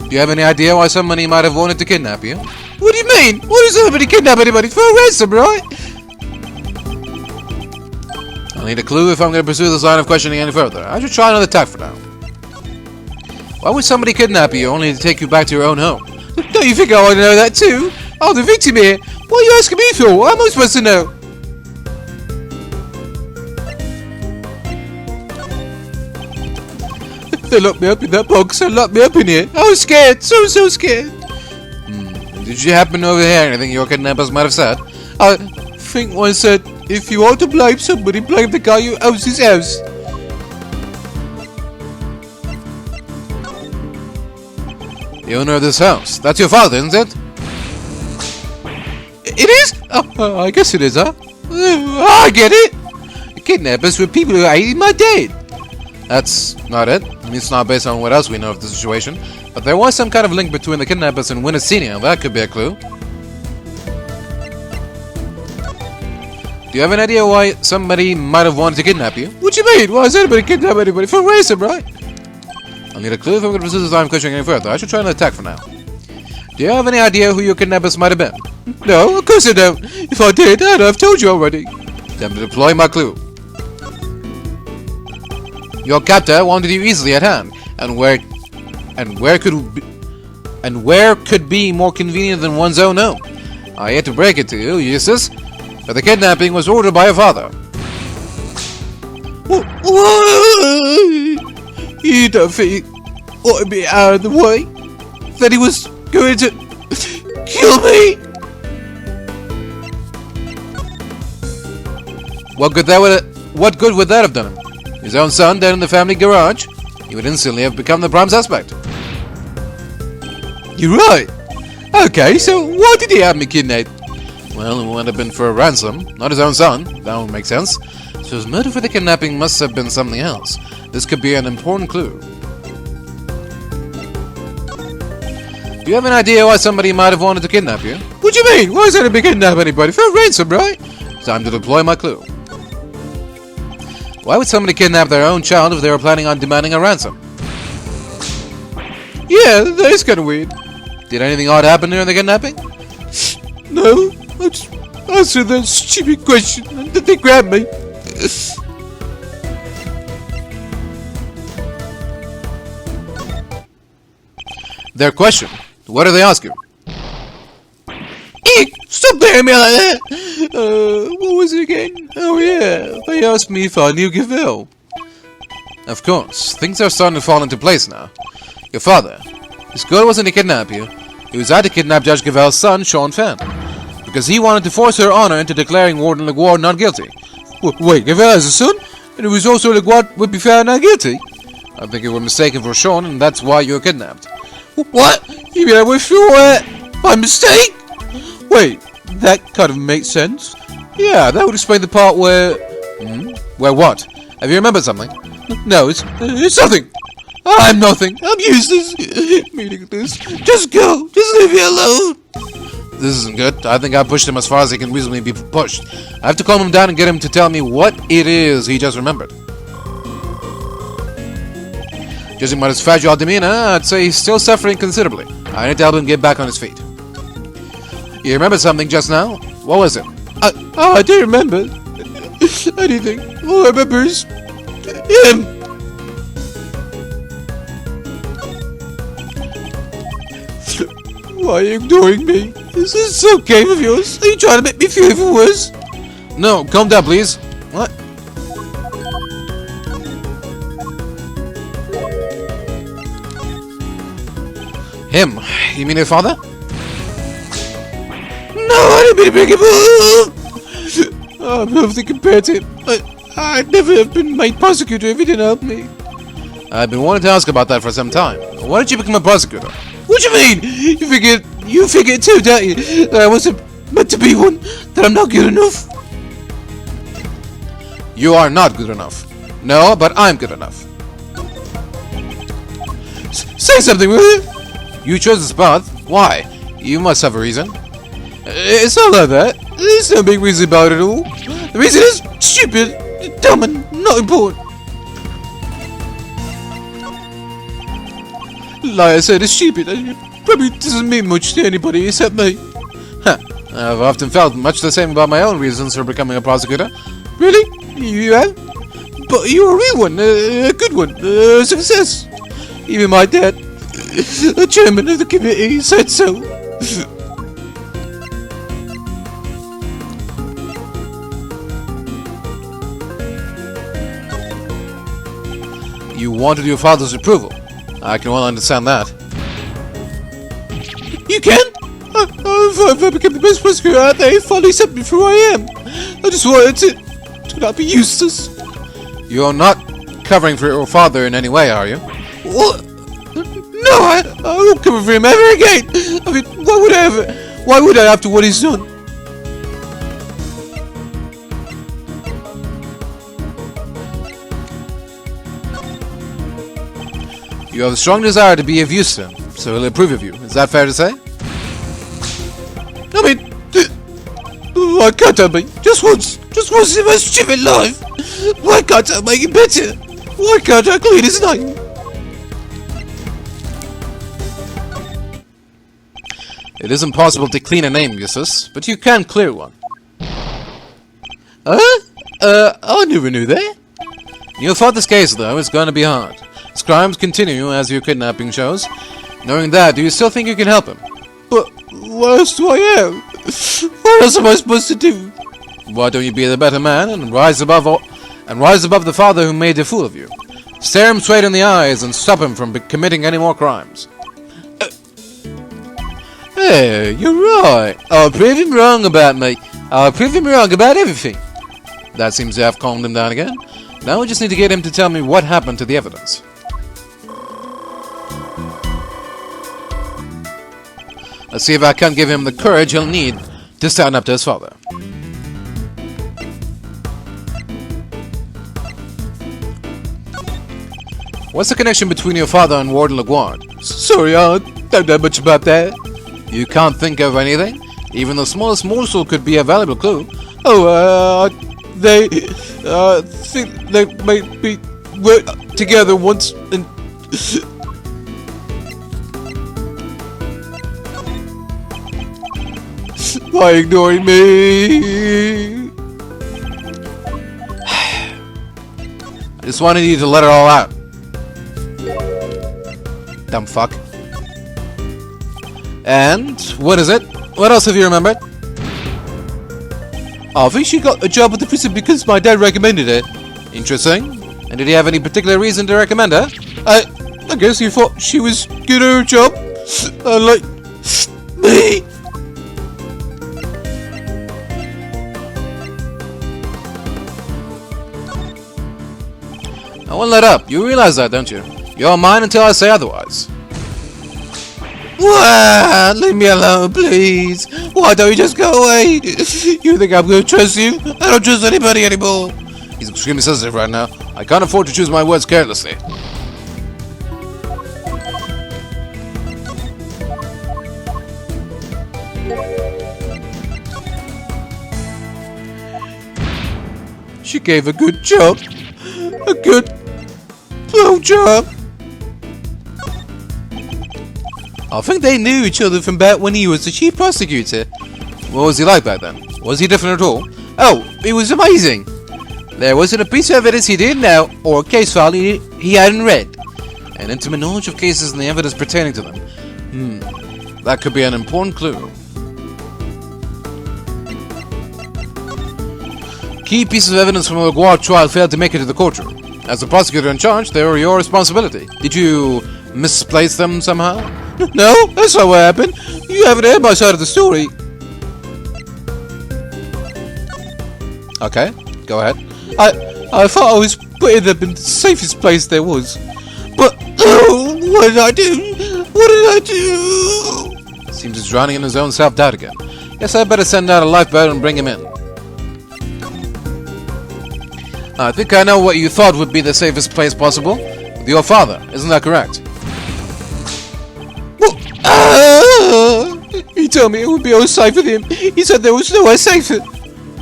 Do you have any idea why somebody might have wanted to kidnap you? What do you mean? Why does somebody kidnap anybody? For a ransom, right? I'll need a clue if I'm going to pursue this line of questioning any further. I should try another tack for now. Why would somebody kidnap you only to take you back to your own home? Don't you think I want to know that too? I'm the victim here. What are you asking me for? What am I supposed to know? They locked me up in that box and locked me up in here. I was scared. So scared. Did you happen to overhear anything your kidnappers might have said? I think one said, if you want to blame somebody, blame the guy who owns his house. The owner of this house. That's your father, isn't it? It is? Oh, I guess it is, huh? I get it. The kidnappers were people who hated my dad. That's not it. It's not based on what else we know of the situation. But there was some kind of link between the kidnappers and Winter Senior. That could be a clue. Do you have an idea why somebody might have wanted to kidnap you? What do you mean? Why does anybody kidnap anybody? For ransom, right? I'll need a clue if I'm going to pursue this line of questioning any further. I should try another attack for now. Do you have any idea who your kidnappers might have been? No, of course I don't. If I did, I'd have told you already. Time to deploy my clue. Your captor wanted you easily at hand, and where could be more convenient than one's own home? I hate to break it to you, Eustace, but the kidnapping was ordered by your father. You don't think he ought to be out of the way? That he was going to kill me? What good would that have done him? His own son dead in the family garage? He would instantly have become the prime suspect. You're right. Okay, so why did he have me kidnapped? Well, it would have been for a ransom, not his own son. That would make sense. So his motive for the kidnapping must have been something else. This could be an important clue. Do you have an idea why somebody might have wanted to kidnap you? What do you mean? Why is anybody kidnap anybody? For a ransom, right? Time to deploy my clue. Why would somebody kidnap their own child if they were planning on demanding a ransom? Yeah, that is kind of weird. Did anything odd happen during the kidnapping? No, I just answered that stupid question and then they grabbed me. Their question? What did they ask you? Eek! Stop bearing me like that! What was it again? Oh yeah, they asked me if I knew Gavèlle. Of course, things are starting to fall into place now. Your father, his goal wasn't to kidnap you. He was out to kidnap Judge Gavèlle's son, Sean Fenn. Because he wanted to force her honor into declaring Warden Leguard not guilty. Wait, Gavèlle has a son? And it was also Leguard would be found not guilty? I think you were mistaken for Sean, and that's why you were kidnapped. What? You mean I was sure by mistake? Wait, that kind of makes sense. Yeah, that would explain the part where... Where what? Have you remembered something? No, it's nothing. I'm nothing. I'm useless. Meaningless. Just go. Just leave me alone. This isn't good. I think I pushed him as far as he can reasonably be pushed. I have to calm him down and get him to tell me what it is he just remembered. Judging by his fragile demeanor, I'd say he's still suffering considerably. I need to help him get back on his feet. You remembered something just now? What was it? I don't remember anything. All I remember is him. Why are you ignoring me? Is this so game of yours? Are you trying to make me feel even worse? No, calm down, please. What? Him? You mean your father? No, I didn't mean to bring him up. I'm nothing compared to him. I'd never have been made prosecutor if he didn't help me. I've been wanting to ask about that for some time. Why did you become a prosecutor? What do you mean? You figured too, don't you? That I wasn't meant to be one? That I'm not good enough? You are not good enough. No, but I'm good enough. Say something, will you? You chose this path. Why? You must have a reason. It's not like that. There's no big reason about it all. The reason is stupid, dumb, and not important. Like I said, it's stupid. It probably doesn't mean much to anybody except me. Huh. I've often felt much the same about my own reasons for becoming a prosecutor. Really? You have? But you're a real one, a good one, a success. Even my dad, the chairman of the committee, said so. You wanted your father's approval. I can well understand that. You can? If I became the best prosecutor out there, he finally accepted me for who I am. I just wanted to not be useless. You're not covering for your father in any way, are you? What? No, I won't cover for him ever again. I mean, why would I after what he's done? You have a strong desire to be of use to him, so he'll approve of you. Is that fair to say? I mean, why can't I be? Just once in my stupid life. Why can't I make it better? Why can't I clean his name? It isn't possible to clean a name, Eustace, but you can clear one. I never knew that. In your father's case, though, it's going to be hard. His crimes continue as your kidnapping shows. Knowing that, do you still think you can help him? But what else do I have? What else am I supposed to do? Why don't you be the better man and rise above the father who made a fool of you? Stare him straight in the eyes and stop him from committing any more crimes. Hey, you're right. I'll prove him wrong about me. I'll prove him wrong about everything. That seems to have calmed him down again. Now we just need to get him to tell me what happened to the evidence. Let's see if I can't give him the courage he'll need to stand up to his father. What's the connection between your father and Warden LaGuard? Sorry, I don't know much about that. You can't think of anything? Even the smallest morsel could be a valuable clue. They think they might be worked together once and... Why ignoring me? I just wanted you to let it all out. Dumb fuck. And what is it? What else have you remembered? I think she got a job at the prison because my dad recommended it. Interesting. And did he have any particular reason to recommend her? I guess he thought she was good at her job. Unlike me. I won't let up. You realize that, don't you? You're mine until I say otherwise. What? Leave me alone, please. Why don't you just go away? You think I'm going to trust you? I don't trust anybody anymore. He's extremely sensitive right now. I can't afford to choose my words carelessly. She gave a good job. A good blow job. I think they knew each other from back when he was the chief prosecutor. What was he like back then? Was he different at all? Oh, it was amazing. There wasn't a piece of evidence he didn't know or a case file he hadn't read. An intimate knowledge of cases and the evidence pertaining to them. That could be an important clue. Key pieces of evidence from the Guard trial failed to make it to the courtroom. As the prosecutor in charge, they were your responsibility. Did you misplace them somehow? No, that's not what happened. You haven't heard my side of the story. Okay, go ahead. I thought I was putting them in the safest place there was. But, what did I do? What did I do? Seems he's drowning in his own self-doubt again. Guess I better send out a lifeboat and bring him in. I think I know what you thought would be the safest place possible. With your father, isn't that correct? He told me it would be all safe with him. He said there was nowhere safer.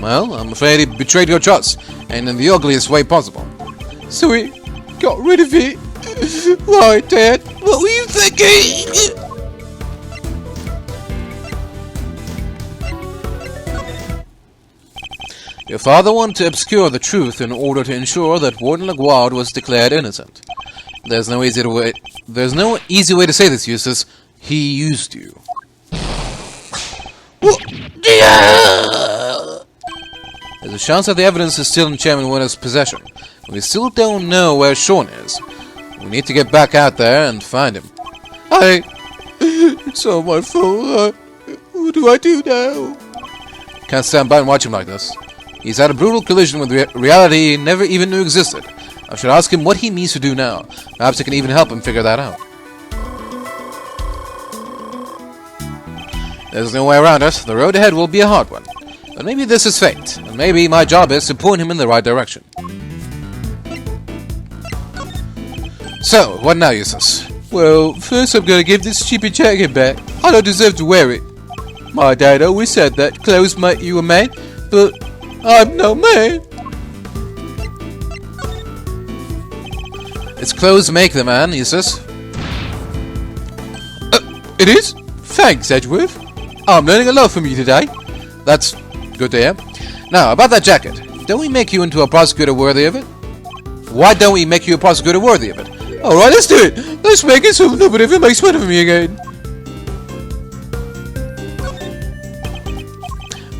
Well, I'm afraid he betrayed your trust, and in the ugliest way possible. So he got rid of it. Why, Dad? What were you thinking? Your father wanted to obscure the truth in order to ensure that Warden Laguard was declared innocent. There's no easy way to say this, Eustace. He used you. There's a chance that the evidence is still in Chairman Winter's possession. We still don't know where Sean is. We need to get back out there and find him. It's all my fault. What do I do now? Can't stand by and watch him like this. He's had a brutal collision with reality he never even knew existed. I should ask him what he needs to do now. Perhaps I can even help him figure that out. There's no way around it. The road ahead will be a hard one. But maybe this is fate, and maybe my job is to point him in the right direction. So, what now, Eustace? Well, first I'm gonna give this stupid jacket back. I don't deserve to wear it. My dad always said that clothes make you a man, but I'm no man. It's clothes make the man, Eustace. It is? Thanks, Edgeworth. I'm learning a lot from you today. That's good to hear. Now, about that jacket. Don't we make you into a prosecutor worthy of it? Why don't we make you a prosecutor worthy of it? Alright, let's do it. Let's make it so nobody ever makes fun of me again.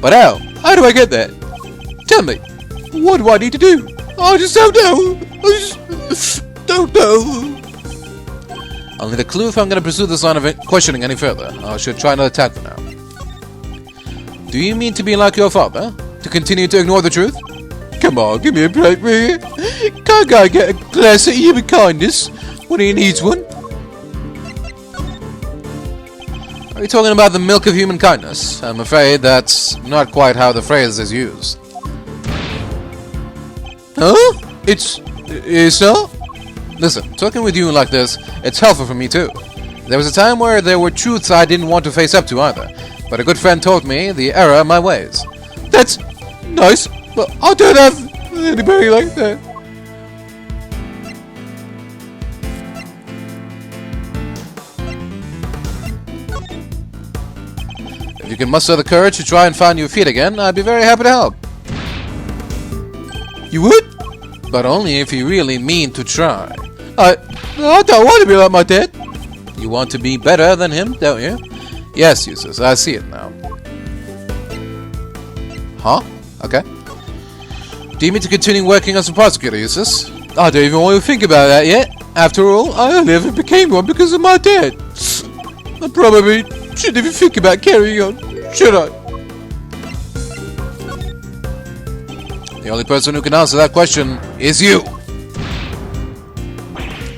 But how? How do I get that? Tell me. What do I need to do? I just don't know. I just don't know. I'll need a clue if I'm going to pursue this line of questioning any further. I should try another tack for now. Do you mean to be like your father? To continue to ignore the truth? Come on, give me a break, will you? Can't I get a glass of human kindness when he needs one? Are you talking about the milk of human kindness? I'm afraid that's not quite how the phrase is used. Huh? It's not? Listen, talking with you like this, it's helpful for me too. There was a time where there were truths I didn't want to face up to either, but a good friend taught me the error of my ways. That's nice, but I don't have anybody like that. If you can muster the courage to try and find your feet again, I'd be very happy to help. You would? But only if you really mean to try. I don't want to be like my dad. You want to be better than him, don't you? Yes, Eustace, I see it now. Huh? Okay. Do you mean to continue working as a prosecutor, Eustace? I don't even want to think about that yet. After all, I only ever became one because of my dad. I probably shouldn't even think about carrying on, should I? The only person who can answer that question is you.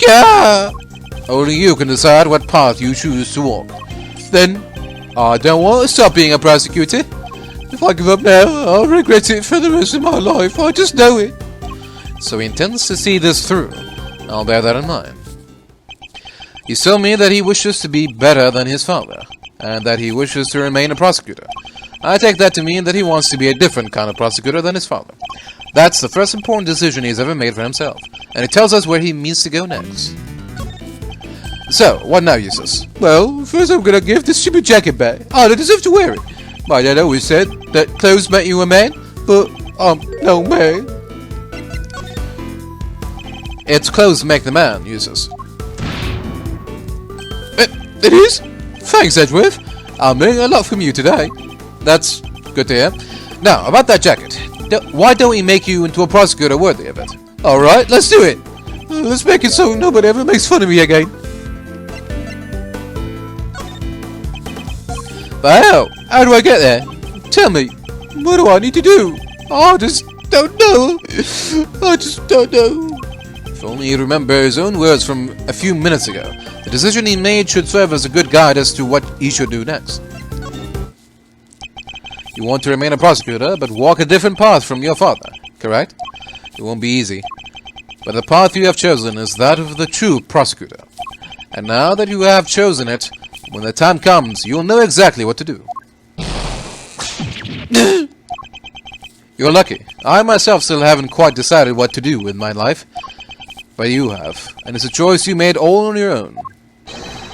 Yeah. Only you can decide what path you choose to walk. Then, I don't want to stop being a prosecutor. If I give up now, I'll regret it for the rest of my life. I just know it. So he intends to see this through. I'll bear that in mind. He told me that he wishes to be better than his father, and that he wishes to remain a prosecutor. I take that to mean that he wants to be a different kind of prosecutor than his father. That's the first important decision he's ever made for himself, and it tells us where he means to go next. So, what now, Eustace? Well, first I'm gonna give this stupid jacket back. I don't deserve to wear it. My dad always said that clothes make you a man, but I'm no man. It's clothes make the man, Eustace. It is? Thanks, Edgeworth. I'm learning a lot from you today. That's good to hear. Now, about that jacket. Why don't we make you into a prosecutor worthy of it? Alright, let's do it. Let's make it so nobody ever makes fun of me again. But how do I get there? Tell me. What do I need to do? I just don't know. I just don't know. If only he'd remember his own words from a few minutes ago. The decision he made should serve as a good guide as to what he should do next. You want to remain a prosecutor, but walk a different path from your father, correct? It won't be easy. But the path you have chosen is that of the true prosecutor. And now that you have chosen it, when the time comes, you'll know exactly what to do. You're lucky. I myself still haven't quite decided what to do with my life. But you have. And it's a choice you made all on your own.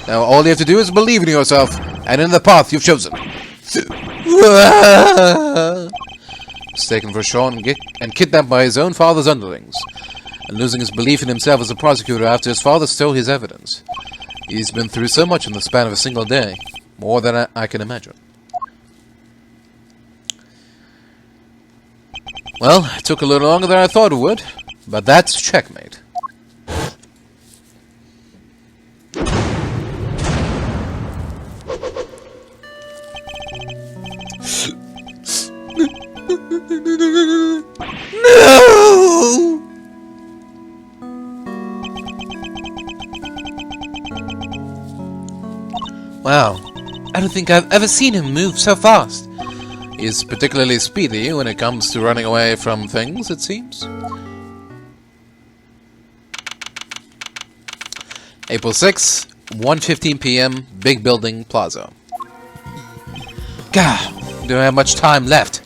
Now all you have to do is believe in yourself and in the path you've chosen. Mistaken for Sean and kidnapped by his own father's underlings. And losing his belief in himself as a prosecutor after his father stole his evidence. He's been through so much in the span of a single day. More than I can imagine. Well, it took a little longer than I thought it would. But that's checkmate. No! Wow, I don't think I've ever seen him move so fast. He's particularly speedy when it comes to running away from things, it seems. April 6, 1:15 p.m., Bigg Building, Plaza. God, don't have much time left.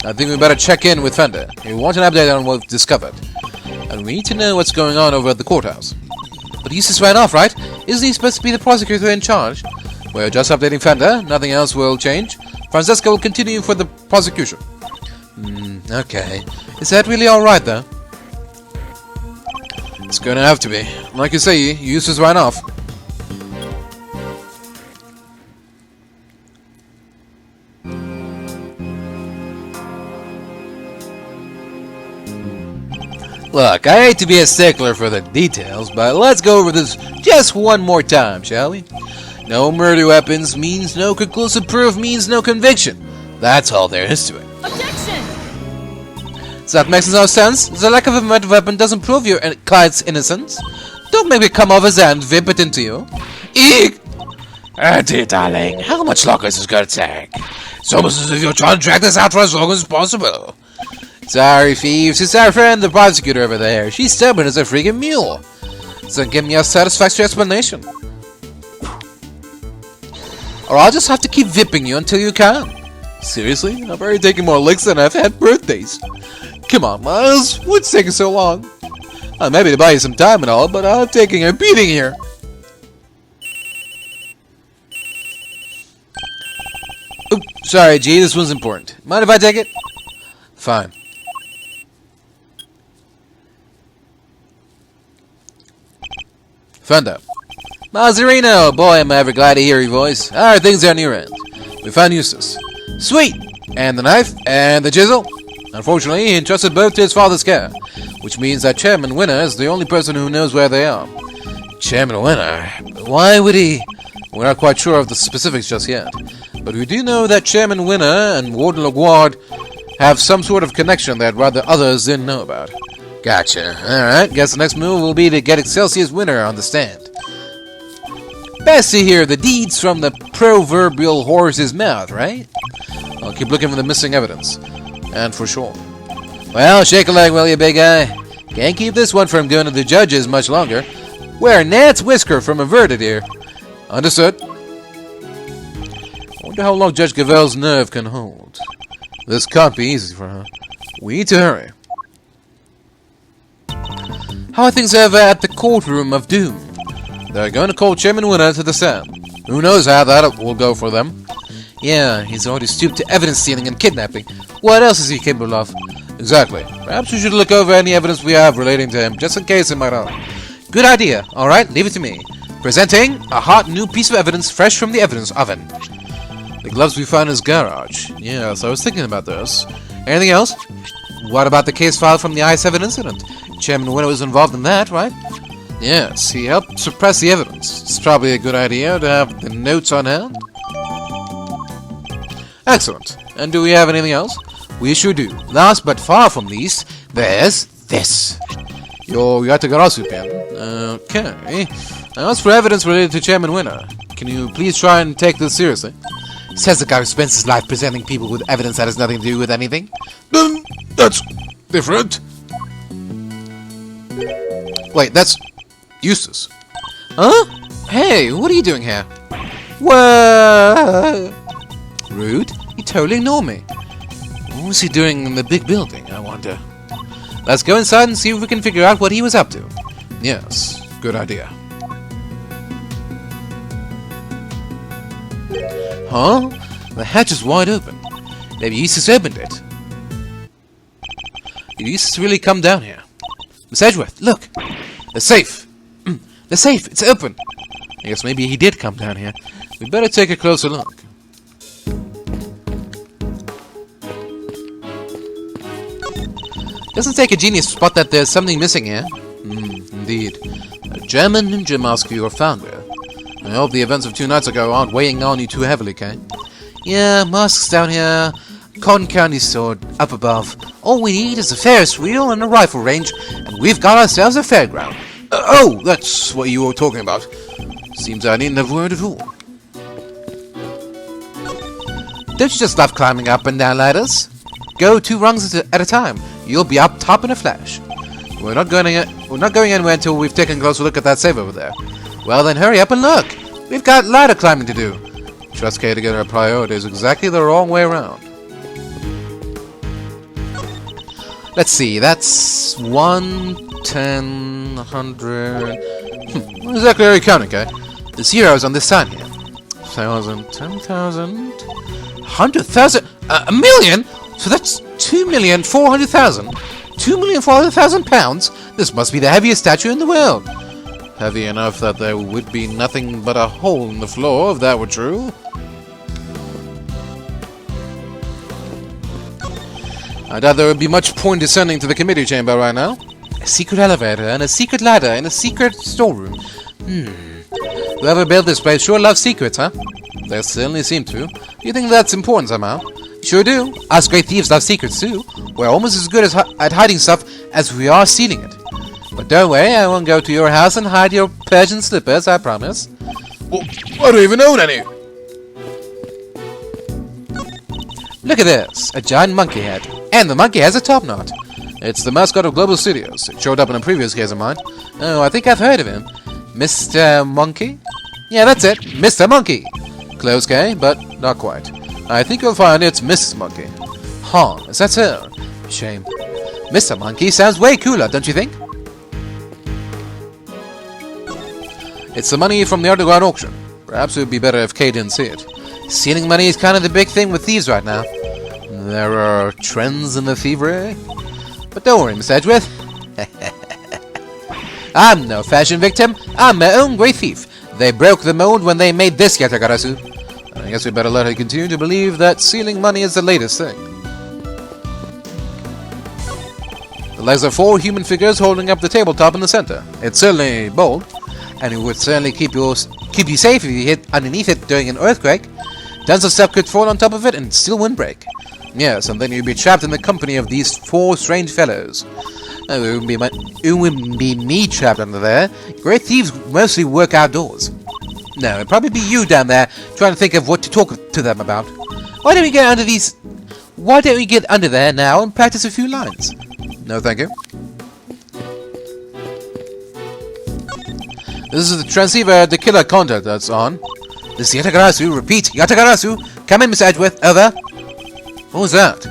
I think we better check in with Fender. We want an update on what we've discovered. And we need to know what's going on over at the courthouse. But Eustace ran off, right? Isn't he supposed to be the prosecutor in charge? We're just updating Fender. Nothing else will change. Francesca will continue for the prosecution. Okay. Is that really alright, though? It's gonna have to be. Like you say, Eustace ran off. Look, I hate to be a stickler for the details, but let's go over this just one more time, shall we? No murder weapons means no conclusive proof means no conviction. That's all there is to it. Objection! Does that make no sense? The lack of a murder weapon doesn't prove your client's innocence. Don't make me come over there and whip it into you. Eek! Dear darling, how much longer is this gonna take? It's almost as if you're trying to drag this out for as long as possible. Sorry, thieves. It's our friend, the prosecutor over there. She's stubborn as a freaking mule. So give me a satisfactory explanation. Or I'll just have to keep whipping you until you can. Seriously? I've already taken more licks than I've had birthdays. Come on, Miles. What's taking so long? Maybe to buy you some time and all, but I'm taking a beating here. Oops, sorry, G. This one's important. Mind if I take it? Fine. Fender. Mazzarino! Boy, am I ever glad to hear your voice. How are things on your end? We found Eustace. Sweet! And the knife, and the chisel. Unfortunately, he entrusted both to his father's care, which means that Chairman Winner is the only person who knows where they are. Chairman Winner? Why would he? We're not quite sure of the specifics just yet, but we do know that Chairman Winner and Warden LaGuard have some sort of connection that rather others didn't know about. Gotcha. Alright, guess the next move will be to get Excelsior's Winner on the stand. Best to hear the deeds from the proverbial horse's mouth, right? I'll keep looking for the missing evidence. And for sure. Well, shake a leg, will you, big guy? Can't keep this one from going to the judges much longer. Wear Nat's whisker from a verdict here. Understood. I wonder how long Judge Gavèlle's nerve can hold. This can't be easy for her. We need to hurry. How are things over at the courtroom of doom? They're going to call Chairman Winner to the stand. Who knows how that will go for them. Yeah, he's already stooped to evidence stealing and kidnapping. What else is he capable of? Exactly. Perhaps we should look over any evidence we have relating to him, just in case it might not. Good idea. Alright, leave it to me. Presenting a hot new piece of evidence fresh from the evidence oven. The gloves we found in his garage. Yes, I was thinking about those. Anything else? What about the case file from the I-7 incident? Chairman Winner was involved in that, right? Yes, he helped suppress the evidence. It's probably a good idea to have the notes on hand. Excellent. And do we have anything else? We sure do. Last but far from least, there's this. Your Yatagarasu pen. Okay. Now, as for evidence related to Chairman Winner, can you please try and take this seriously? Says the guy who spends his life presenting people with evidence that has nothing to do with anything. That's different. Wait, that's Eustace. Huh? Hey, what are you doing here? What? Rude. You totally ignore me. What was he doing in the big building, I wonder? Let's go inside and see if we can figure out what he was up to. Yes, good idea. Huh? The hatch is wide open. Maybe Eustace opened it. Did Eustace really come down here? Miss Edgeworth, look! The safe! The safe! It's open! I guess maybe he did come down here. We better take a closer look. Doesn't take a genius to spot that there's something missing here. Indeed. A German ninja mask you were found with. I hope the events of 2 nights ago aren't weighing on you too heavily, Kay. Yeah, masks down here, cotton candy sword up above. All we need is a Ferris wheel and a rifle range, and we've got ourselves a fairground. Oh, that's what you were talking about. Seems I needn't have worried at all. Don't you just love climbing up and down ladders? Go 2 rungs at a time. You'll be up top in a flash. We're not going anywhere until we've taken a closer look at that safe over there. Well then, hurry up and look. We've got ladder climbing to do. Trust Kay to get our priorities exactly the wrong way around. Let's see. That's 1, 10, 100. What exactly are you counting, Kay? The zeros on this sign here. 1,000, 10,000, 100,000, a million. So that's 2,400,000. 2,400,000 pounds? This must be the heaviest statue in the world. Heavy enough that there would be nothing but a hole in the floor if that were true. I doubt there would be much point descending to the committee chamber right now. A secret elevator and a secret ladder and a secret storeroom. Whoever built this place sure loves secrets, huh? They certainly seem to. You think that's important somehow? Sure do. Us great thieves love secrets too. We're almost as good at hiding stuff as we are stealing it. But don't worry, I won't go to your house and hide your Persian slippers, I promise. Well, I don't even own any. Look at this, a giant monkey head. And the monkey has a top knot. It's the mascot of Global Studios. It showed up in a previous case of mine. Oh, I think I've heard of him. Mr. Monkey? Yeah, that's it, Mr. Monkey. Close, Kay, but not quite. I think you'll find it's Mrs. Monkey. Huh, is that so? Shame. Mr. Monkey sounds way cooler, don't you think? It's the money from the underground auction. Perhaps it would be better if Kay didn't see it. Stealing money is kind of the big thing with thieves right now. There are trends in the thievery. But don't worry, Miss Edgeworth. I'm no fashion victim. I'm my own great thief. They broke the mold when they made this Yatagarasu. I guess we better let her continue to believe that stealing money is the latest thing. The legs are 4 human figures holding up the tabletop in the center. It's certainly bold, and it would certainly keep you safe if you hit underneath it during an earthquake. Tons of stuff could fall on top of it and it still wouldn't break. Yes, and then you'd be trapped in the company of these 4 strange fellows. It wouldn't be me trapped under there. Great thieves mostly work outdoors. No, it'd probably be you down there trying to think of what to talk to them about. Why don't we get under there now and practice a few lines? No, thank you. This is the transceiver the killer contact that's on. This is Yatagarasu. Repeat, Yatagarasu. Come in, Miss Edgeworth. Over. What was that?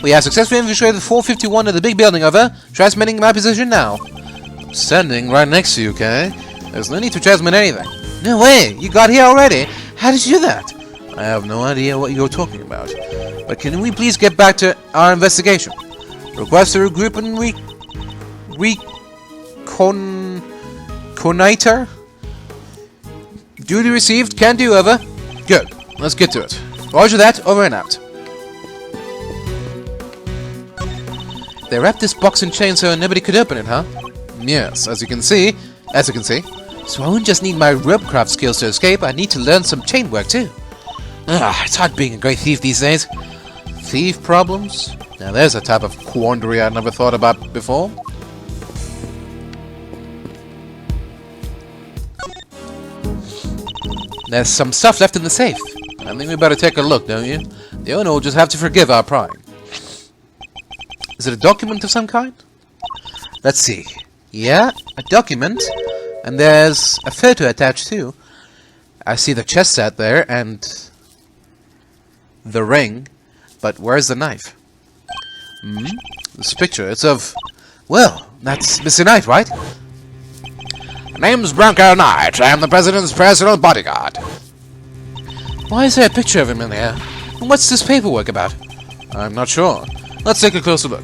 We have successfully infiltrated 451 of the big building. Over. Transmitting my position now. I'm standing right next to you, Kay. There's no need to transmit anything. No way! You got here already? How did you do that? I have no idea what you're talking about. But can we please get back to our investigation? Request to regroup and reconnoiter? Duty received. Can do, over. Good. Let's get to it. Roger that. Over and out. They wrapped this box in chain so nobody could open it, huh? Yes, as you can see. So I wouldn't just need my ropecraft skills to escape, I need to learn some chain work too. It's hard being a great thief these days. Thief problems? Now there's a type of quandary I never thought about before. There's some stuff left in the safe. I think we better take a look, don't you? The owner will just have to forgive our prying. Is it a document of some kind? Let's see. Yeah, a document. And there's a photo attached too. I see the chest set there and the ring. But where's the knife? This picture, it's of... Well, that's Mr. Knight, right? Name's Bronco Knight. I am the president's personal bodyguard. Why is there a picture of him in here? And what's this paperwork about? I'm not sure. Let's take a closer look.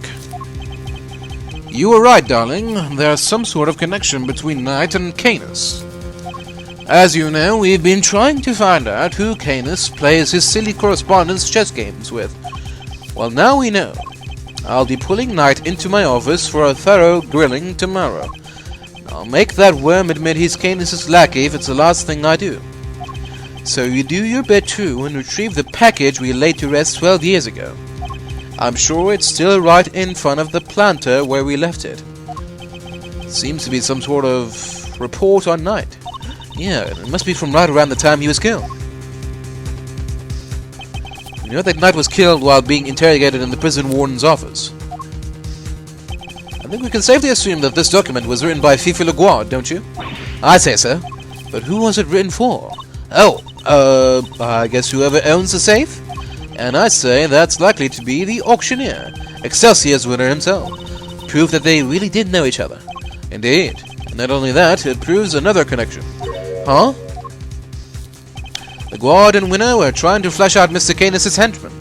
You were right, darling. There's some sort of connection between Knight and Canis. As you know, we've been trying to find out who Canis plays his silly correspondence chess games with. Well, now we know. I'll be pulling Knight into my office for a thorough grilling tomorrow. I'll make that worm admit he's Canis' lackey if it's the last thing I do. So you do your bit too and retrieve the package we laid to rest 12 years ago. I'm sure it's still right in front of the planter where we left it. Seems to be some sort of report on Knight. Yeah, it must be from right around the time he was killed. You know that Knight was killed while being interrogated in the prison warden's office. I think we can safely assume that this document was written by Fifi Leguard, don't you? I say so. But who was it written for? I guess whoever owns the safe? And I say that's likely to be the auctioneer, Excelsior's winner himself. Proof that they really did know each other. Indeed. And not only that, it proves another connection. Huh? Leguard and Winner were trying to flesh out Mr. Canis' henchman.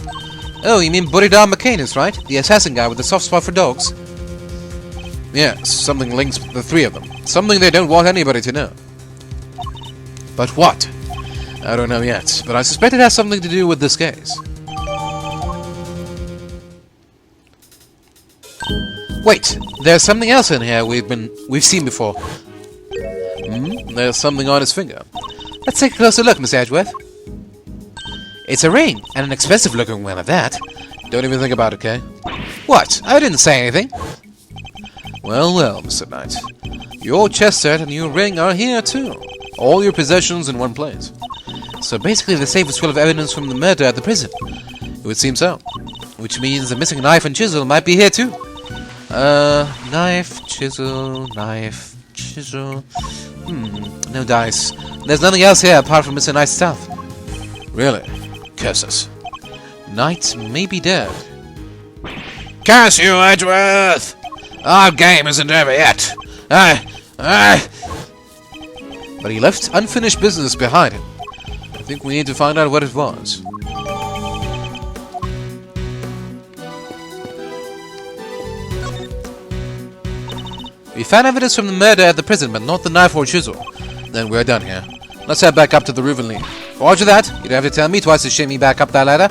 Oh, you mean Buridar McCanis, right? The assassin guy with the soft spot for dogs? Yes, something links the three of them. Something they don't want anybody to know. But what? I don't know yet, but I suspect it has something to do with this case. Wait, there's something else in here we've seen before. There's something on his finger. Let's take a closer look, Miss Edgeworth. It's a ring, and an expensive looking one at that. Don't even think about it, okay? What? I didn't say anything. Well, well, Mr. Knight. Your chess set and your ring are here too. All your possessions in one place. So basically the safe was full of evidence from the murder at the prison. It would seem so. Which means the missing knife and chisel might be here too. Knife, chisel. No dice. There's nothing else here apart from Mr. Knight's stuff. Really? Curses. Knight may be dead. Curse you, Edgeworth! Our game isn't over yet. But he left unfinished business behind him. I think we need to find out what it was. We found evidence from the murder at the prison, but not the knife or chisel. Then we're done here. Let's head back up to the roof and leave. Roger that. You don't have to tell me twice to shimmy me back up that ladder.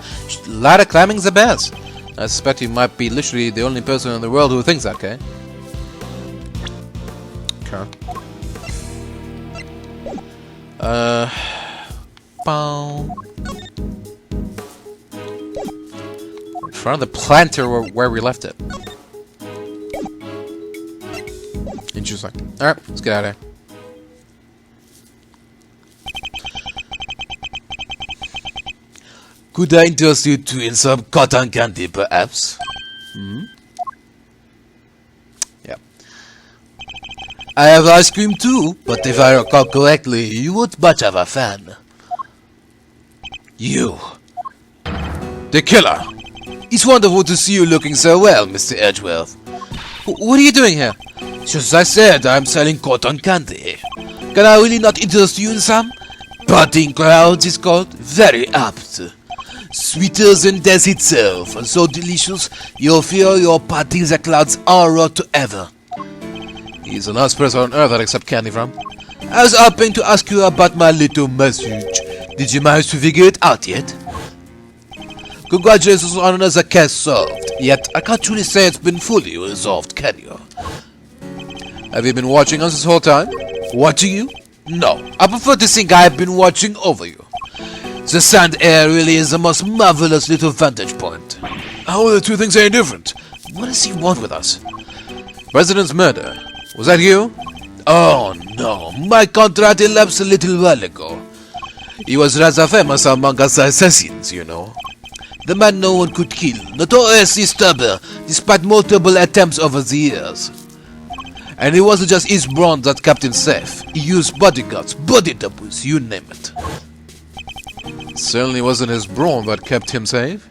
Ladder climbing's the best. I suspect you might be literally the only person in the world who thinks that, okay? Bow. In front of the planter where we left it. Interesting. Alright, let's get out of here. Could I interest you to in some cotton candy, perhaps? Yeah. I have ice cream too, but if I recall correctly, you weren't much of a fan. You. The killer. It's wonderful to see you looking so well, Mr. Edgeworth. What are you doing here? Just as I said, I'm selling cotton candy. Can I really not interest you in some? Parting Clouds is called. Very apt. Sweeter than death itself, and so delicious, you'll feel your parting the clouds aura to ever. He's the last person on earth I'd accept candy from. I was hoping to ask you about my little message. Did you manage to figure it out yet? Congratulations on another case solved, yet I can't truly say it's been fully resolved, can you? Have you been watching us this whole time? Watching you? No, I prefer to think I have been watching over you. The sand air really is the most marvelous little vantage point. How are the two things any different? What does he want with us? President's murder. Was that you? Oh no, my contract elapsed a little while ago. He was rather famous among us assassins, you know. The man no one could kill, notoriously stubborn, despite multiple attempts over the years. And it wasn't just his brawn that kept him safe. He used bodyguards, body doubles, you name it. It certainly wasn't his brawn that kept him safe.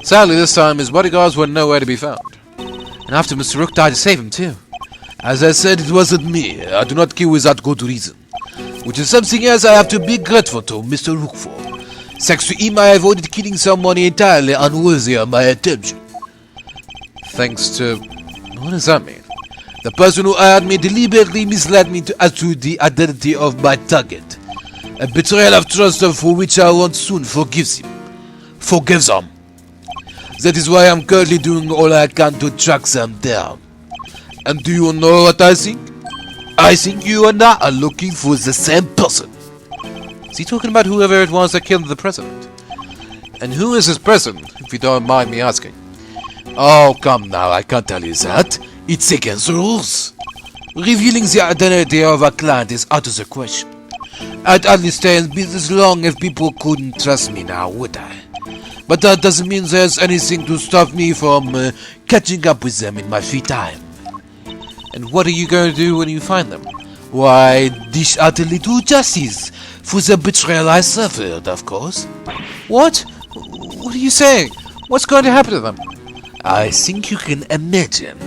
Sadly, this time his bodyguards were nowhere to be found. And after Mr. Rook died to save him, too. As I said, it wasn't me. I do not kill without good reason. Which is something else I have to be grateful to Mr. Rook for. Thanks to him, I avoided killing someone entirely unworthy of my attention. Thanks to... What does that mean? The person who hired me deliberately misled me as to the identity of my target. A betrayal of trust for which I won't soon forgive him. Forgive them. That is why I'm currently doing all I can to track them down. And do you know what I think? I think you and I are looking for the same person. Is he talking about whoever it was that killed the president? And who is this person, if you don't mind me asking? Oh, come now, I can't tell you that. It's against the rules. Revealing the identity of a client is out of the question. I'd only stay in business long if people couldn't trust me now, would I? But that doesn't mean there's anything to stop me from catching up with them in my free time. And what are you going to do when you find them? Why, dish out a little justice for the betrayal I suffered, of course. What? What are you saying? What's going to happen to them? I think you can imagine.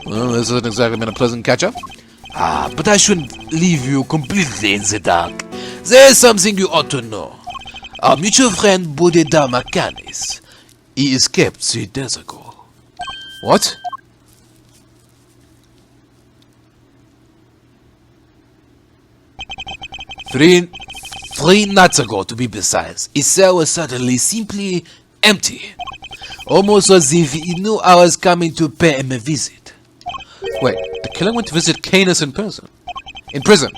Well, this hasn't exactly been a pleasant catch-up. But I shouldn't leave you completely in the dark. There's something you ought to know. Our mutual friend Bodeda Makanis. He escaped 3 days ago. What? Three nights ago, to be precise, his cell was suddenly simply empty. Almost as if he knew I was coming to pay him a visit. Wait, the killer went to visit Canis in person? In prison?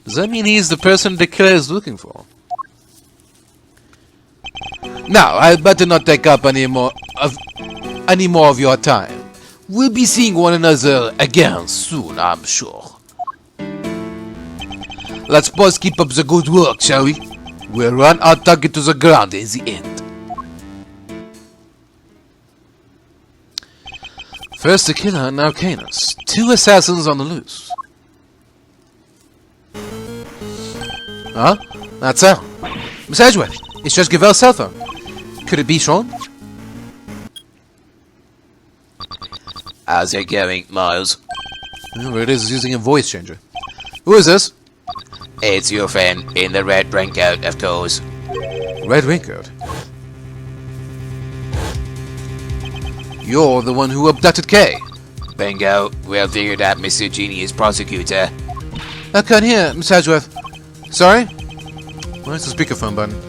Does that mean he's the person the killer is looking for? Now, I'd better not take up any more of your time. We'll be seeing one another again soon, I'm sure. Let's both keep up the good work, shall we? We'll run our target to the ground in the end. First the killer, now Canis. 2 assassins on the loose. Huh? That's Al. Miss Edgeworth, it's just Gavèlle's cell phone. Could it be Sean? How's it going, Miles? Whoever it is using a voice changer. Who is this? It's your friend in the red raincoat, of course. Red raincoat. You're the one who abducted Kay. Bingo, well figured out, Mr. Genius Prosecutor. I can't hear, Miss Edgeworth. Sorry? Where's the speakerphone button?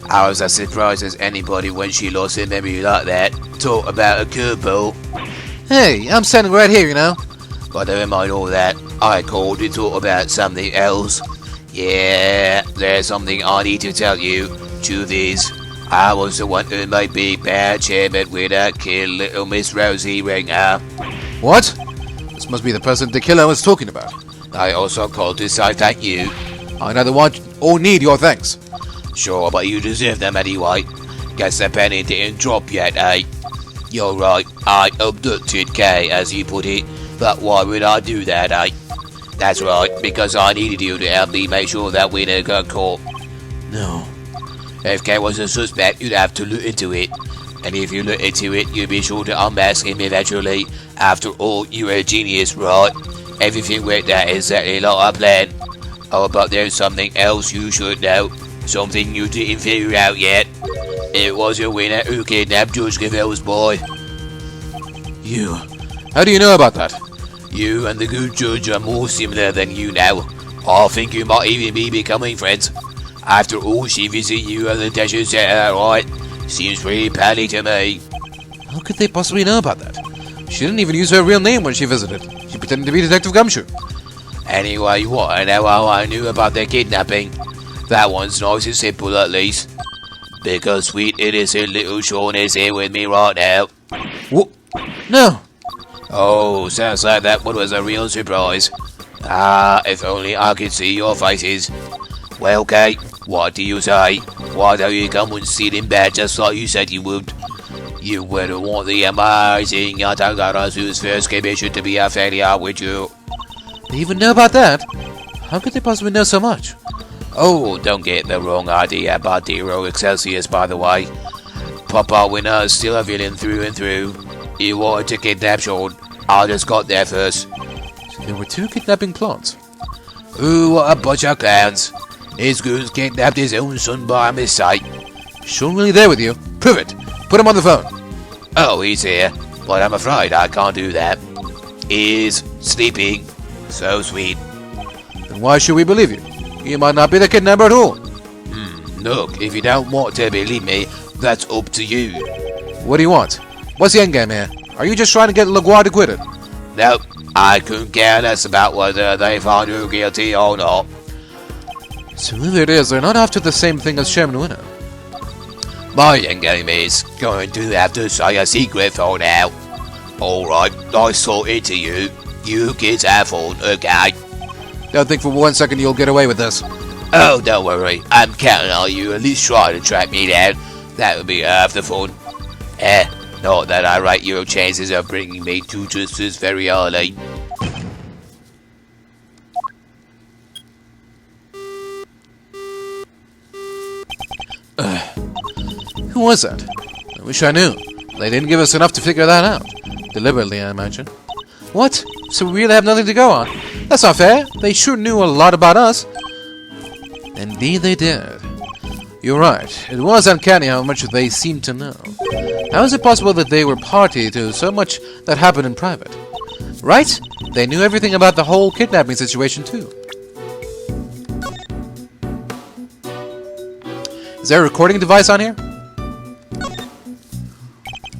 I was as surprised as anybody when she lost her memory like that. Talk about a curveball. Hey, I'm standing right here, you know. But never mind all that. I called to talk about something else. Yeah, there's something I need to tell you. Truth is, I was the one who made Big Bad Chairman winner kill little Miss Rosie Ringer. What? This must be the person the killer was talking about. I also called to say thank you. I neither want or need your thanks. Sure, but you deserve them anyway. Guess the penny didn't drop yet, eh? You're right, I abducted Kay, as you put it. But why would I do that, eh? That's right, because I needed you to help me make sure that winner got caught. No. If Kay was a suspect, you'd have to look into it. And if you look into it, you'd be sure to unmask him eventually. After all, you're a genius, right? Everything worked out exactly like I planned. Oh, but there's something else you should know. Something you didn't figure out yet. It was your winner who kidnapped Judge Gavèlle's boy. You. How do you know about that? You and the good judge are more similar than you now. I think you might even be becoming friends. After all, she visited you at the detention center, right? Seems pretty pally to me. How could they possibly know about that? She didn't even use her real name when she visited. She pretended to be Detective Gumshoe. Anyway, you want to know how I knew about their kidnapping? That one's nice and simple at least. Because sweet innocent little Sean is here with me right now. What? No. Oh, sounds like that one was a real surprise. Ah, if only I could see your faces. Well, Kate, what do you say? Why don't you come and sit in bed just like you said you would? You wouldn't want the amazing Yatagarazu's first commission to be a failure, would you? They even know about that? How could they possibly know so much? Oh, don't get the wrong idea about Hero Excelsius, by the way. Papa Winner is still a villain through and through. He wanted to kidnap Sean. I just got there first. So there were 2 kidnapping plots. Ooh, what a bunch of clowns. His goons kidnapped his own son by mistake. Sean really there with you? Prove it. Put him on the phone. Oh, he's here, but I'm afraid I can't do that. He's sleeping. So sweet. Then why should we believe you? You might not be the kidnapper at all. Look, if you don't want to believe me, that's up to you. What do you want? What's the endgame here? Are you just trying to get LaGuardia acquitted? Nope, I couldn't care less about whether they found you guilty or not. So whoever it is, they're not after the same thing as Chairman Winner. My endgame is going to have to say a secret for now. Alright, I saw it to you. You kids have fun, okay? Don't think for 1 second you'll get away with this. Oh, don't worry. I'm counting on you at least try to track me down. That would be half the fun. Not that I rate your chances of bringing me to justice very early. Who was that? I wish I knew. They didn't give us enough to figure that out. Deliberately, I imagine. What? So we really have nothing to go on? That's not fair. They sure knew a lot about us. Indeed they did. You're right. It was uncanny how much they seemed to know. How is it possible that they were party to so much that happened in private? Right? They knew everything about the whole kidnapping situation too. Is there a recording device on here?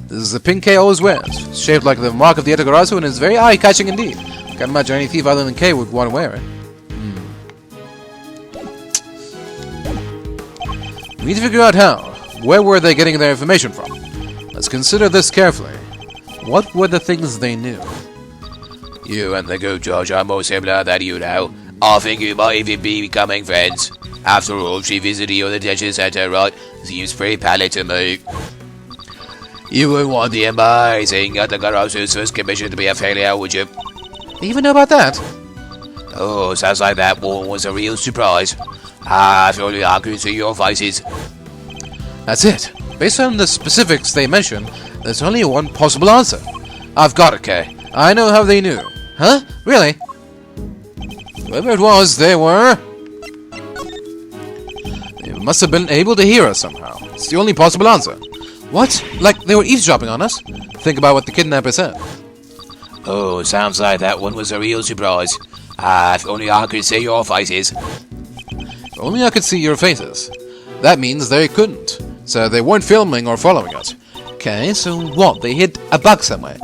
This is the pin K always wears. It's shaped like the mark of the Yatagarasu and is very eye-catching indeed. Can't imagine any thief other than K would want to wear it. We need to figure out how. Where were they getting their information from? Let's consider this carefully. What were the things they knew? You and the good judge are more similar than you know. I think you might even be becoming friends. After all, she visited your detention center, right? Seems pretty pally to me. You would want the amazing Yatagarazu's first commission to be a failure, would you? They even know about that? Oh, sounds like that one was a real surprise. Ah, if only I could see your faces. That's it. Based on the specifics they mentioned, there's only one possible answer. I've got it, Kay. I know how they knew. Huh? Really? Whoever it was, they were... They must have been able to hear us somehow. It's the only possible answer. What? Like they were eavesdropping on us? Think about what the kidnapper said. Oh, sounds like that one was a real surprise. Ah, if only I could see your faces. If only I could see your faces. That means they couldn't. So they weren't filming or following us. Okay, so what? They hid a bug somewhere.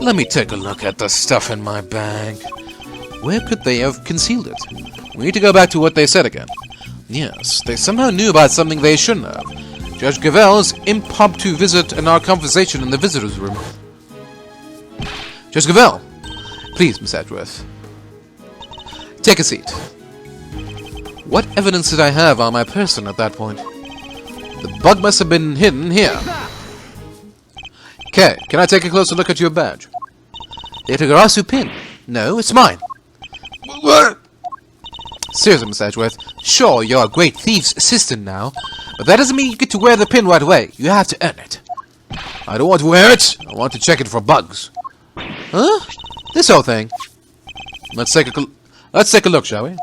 Let me take a look at the stuff in my bag. Where could they have concealed it? We need to go back to what they said again. Yes, they somehow knew about something they shouldn't have. Judge Gavèlle's impromptu visit and our conversation in the visitor's room. Judge Gavèlle, please, Miss Edgeworth. Take a seat. What evidence did I have on my person at that point? The bug must have been hidden here. Okay, can I take a closer look at your badge? The Yatagarasu pin. No, it's mine. What? Seriously, Miss Edgeworth, sure, you're a great thief's assistant now, but that doesn't mean you get to wear the pin right away. You have to earn it. I don't want to wear it. I want to check it for bugs. Huh? This whole thing. Let's take a look, shall we?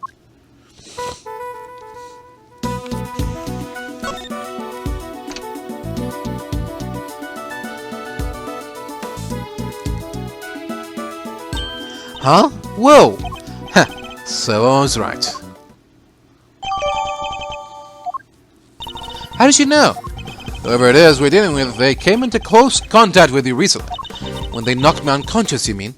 Huh? Whoa! Huh. So I was right. How did you know? Whoever it is we're dealing with, they came into close contact with you recently. When they knocked me unconscious, you mean?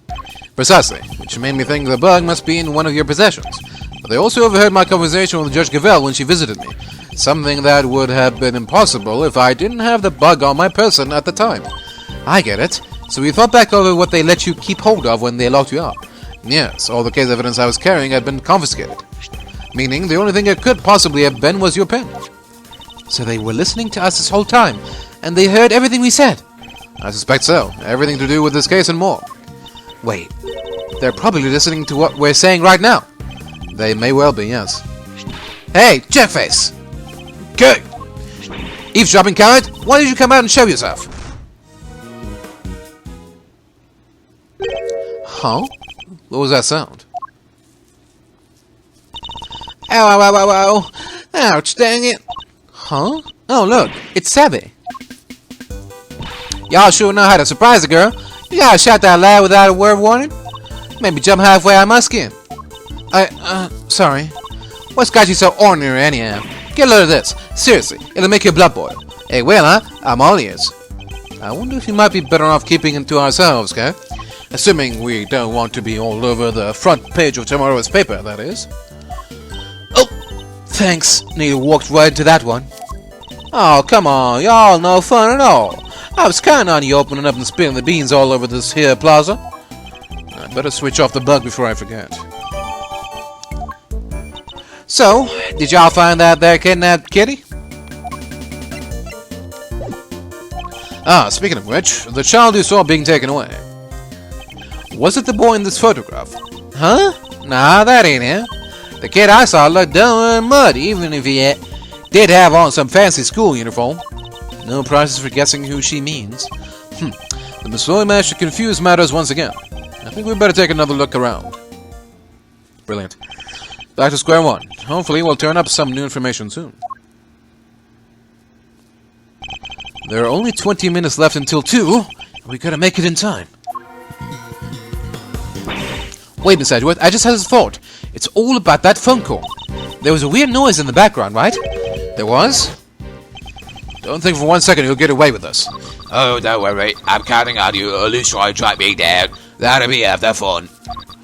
Precisely, which made me think the bug must be in one of your possessions. But they also overheard my conversation with Judge Gavèlle when she visited me. Something that would have been impossible if I didn't have the bug on my person at the time. I get it. So you thought back over what they let you keep hold of when they locked you up. Yes, all the case evidence I was carrying had been confiscated. Meaning the only thing it could possibly have been was your pen. So they were listening to us this whole time, and they heard everything we said? I suspect so. Everything to do with this case and more. Wait, they're probably listening to what we're saying right now. They may well be, yes. Hey, Jackface! Good! Eavesdropping coward, why did you come out and show yourself? Huh? What was that sound? Ow, ow, ow, ow, ow! Ouch, dang it! Huh? Oh, look, it's Sabby. Y'all sure know how to surprise a girl. You gotta shout that loud without a word warning. Maybe jump halfway on my skin. Sorry. What's got you so ordinary anyhow? Get a load of this. Seriously, it'll make your blood boil. Hey, well, huh? I'm all ears. I wonder if we might be better off keeping it to ourselves, okay? Assuming we don't want to be all over the front page of tomorrow's paper, that is. Oh, thanks. Nearly walked right into that one. Oh, come on. Y'all no fun at all. I was counting on you opening up and spilling the beans all over this here plaza. I better switch off the bug before I forget. So, did y'all find that there kidnapped kitty? Ah, speaking of which, the child you saw being taken away. Was it the boy in this photograph? Huh? Nah, that ain't him. The kid I saw looked dumb and mud, even if he did have on some fancy school uniform. No prizes for guessing who she means. The Missouri managed to confuse matters once again. I think we better take another look around. Brilliant. Back to square one. Hopefully we'll turn up some new information soon. There are only 20 minutes left until 2. We gotta make it in time. Wait, Miss Edgeworth, I just had a thought. It's all about that phone call. There was a weird noise in the background, right? There was? Don't think for 1 second you'll get away with this. Oh, don't worry. I'm counting on you. At least try and track me down. That'll be after fun.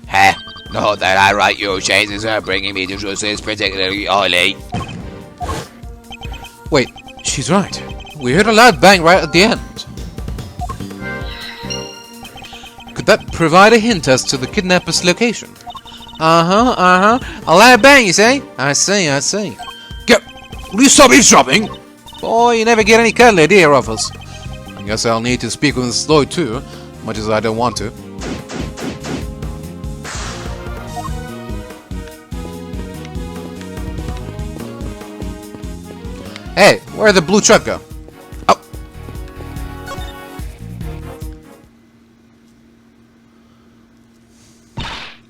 Huh? Not that I write your chances are bringing me to justice particularly highly. Wait, she's right. We heard a loud bang right at the end. Could that provide a hint as to the kidnapper's location? A loud bang, you say? I see. Will you stop eavesdropping? Boy, you never get any cuddly, do you, Ruffles? I guess I'll need to speak with Miss Lloyd too, much as I don't want to. Hey, where'd the blue truck go? Oh.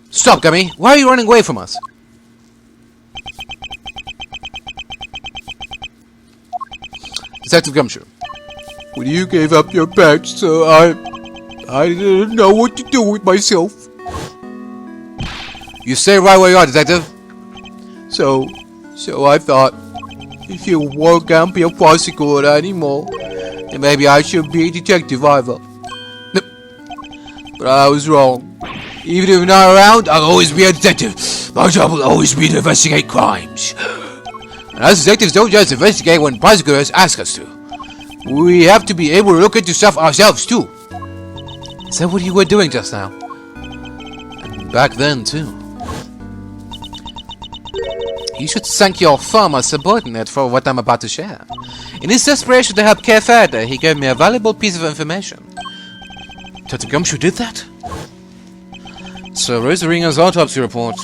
Stop, Gummy! Why are you running away from us? Detective Gumshoe. When you gave up your patch, so I didn't know what to do with myself. You stay right where you are, Detective. So I thought, if you can't be a prosecutor anymore, then maybe I should be a detective either. But I was wrong. Even if you're not around, I'll always be a detective. My job will always be to investigate crimes. And as detectives don't just investigate when prosecutors ask us to. We have to be able to look into stuff ourselves too. Is that what you were doing just now? And back then too. You should thank your former subordinate for what I'm about to share. In his desperation to help care further, he gave me a valuable piece of information. Detective Gumshoe did that? So where's the Ringer's autopsy report?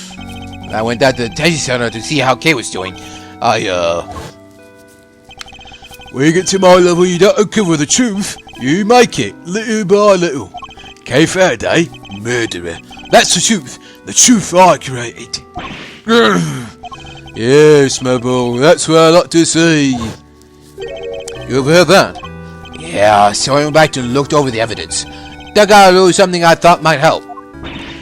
I went down to the detention center to see how Kay was doing. When you get to my level, you don't uncover the truth. You make it, little by little. Kay Faraday, murderer. That's the truth. The truth I created. Yes, my boy, that's what I like to see. You overheard that? Yeah, so I went back and looked over the evidence. Dug out a little something I thought might help.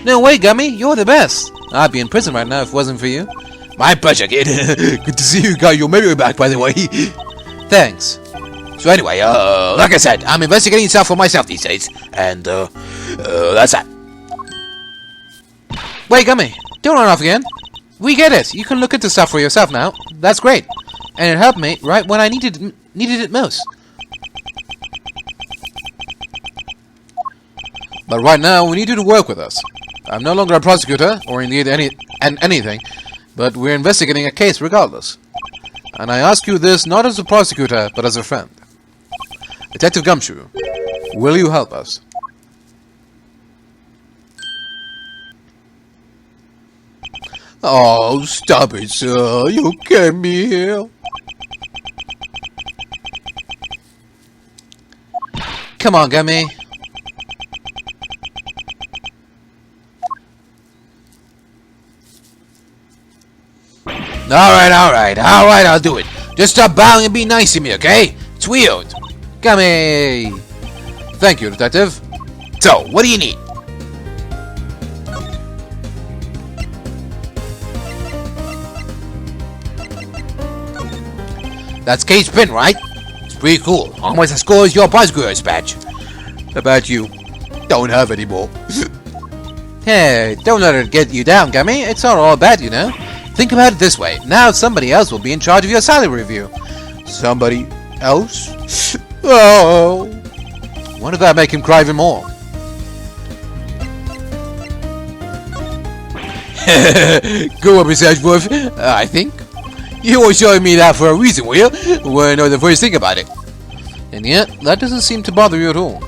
No way, Gummy, you're the best. I'd be in prison right now if it wasn't for you. My pleasure, kid. Good to see you, got your mirror back, by the way. Thanks. So anyway, like I said, I'm investigating stuff for myself these days, and that's that. Wait, Gummy, don't run off again. We get it. You can look into stuff for yourself now. That's great. And it helped me right when I needed it most. But right now, we need you to work with us. I'm no longer a prosecutor, or indeed anything, but we're investigating a case regardless. And I ask you this not as a prosecutor, but as a friend. Detective Gumshoe, will you help us? Oh, stop it, sir. You came me here. Come on, Gummy. Alright, I'll do it. Just stop bowing and be nice to me, okay? It's weird. Gummy! Thank you, Detective. So, what do you need? That's Kate's pin, right? It's pretty cool. Almost as cool as your prosecutor's badge. About you. Don't have any more. Hey, don't let it get you down, Gummy. It's not all bad, you know. Think about it this way. Now somebody else will be in charge of your salary review. Somebody else? Oh. Wouldn't that make him cry even more? Go up, Mr. Edgeworth, I think. You were showing me that for a reason, will you? Wanna know the first thing about it? And yet, that doesn't seem to bother you at all.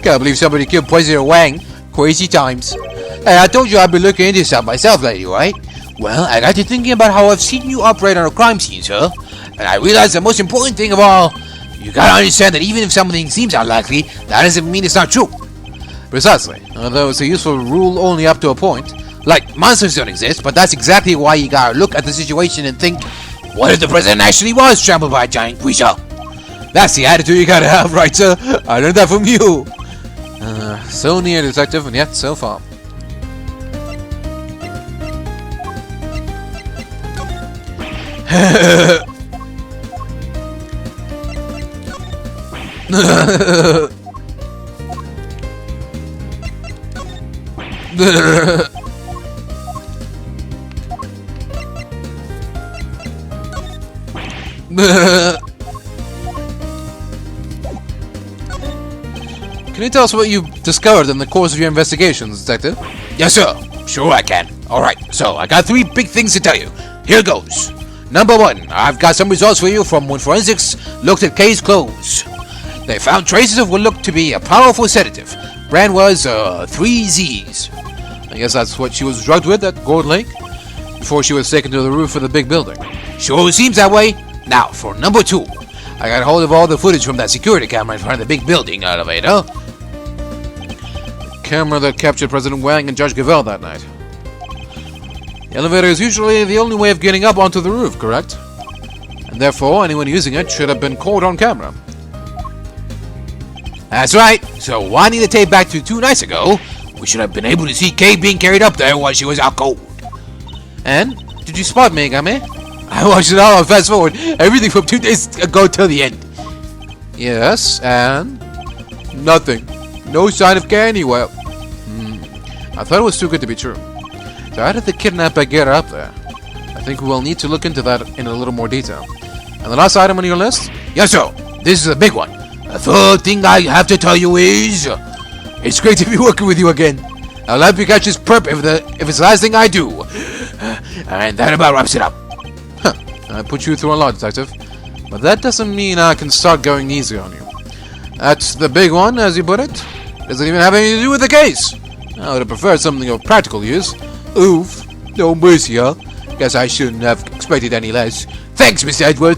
Can't believe somebody killed President Wang. Crazy times. Hey, I told you I'd be looking into stuff myself lately, right? Well, I got to thinking about how I've seen you operate on a crime scene, sir. And I realized the most important thing of all, you gotta understand that even if something seems unlikely, that doesn't mean it's not true. Precisely. Although it's a useful rule only up to a point. Like, monsters don't exist, but that's exactly why you gotta look at the situation and think, what if the president actually was trampled by a giant creature? That's the attitude you gotta have, right, sir? I learned that from you. So near, Detective, and yet so far. Can you tell us what you discovered in the course of your investigations, Detective? Yes, sir. Sure I can. Alright, so I got 3 big things to tell you. Here goes. Number 1, I've got some results for you from when forensics looked at Kay's clothes. They found traces of what looked to be a powerful sedative. Brand was 3Z's. I guess that's what she was drugged with at Gold Lake before she was taken to the roof of the Big Building. Sure seems that way. Now, for number 2, I got hold of all the footage from that security camera in front of the Big Building elevator. The camera that captured President Wang and Judge Gavèlle that night. The elevator is usually the only way of getting up onto the roof, correct? And therefore, anyone using it should have been caught on camera. That's right. So winding the tape back to 2 nights ago, we should have been able to see Kay being carried up there while she was out cold. And? Did you spot me, Gummy? I watched it all on fast forward. Everything from 2 days ago till the end. Yes, and? Nothing. No sign of Kay anywhere. I thought it was too good to be true. So how did the kidnapper get her up there? I think we will need to look into that in a little more detail. And the last item on your list? Yes, sir. This is a big one. The third thing I have to tell you is, it's great to be working with you again. I'll help you catch this perp if it's the last thing I do. And that about wraps it up. Huh. I put you through a lot, Detective. But that doesn't mean I can start going easy on you. That's the big one, as you put it. Doesn't even have anything to do with the case. I would have preferred something of practical use. Oof. No mercy, huh? Guess I shouldn't have expected any less. Thanks, Mr. Edward.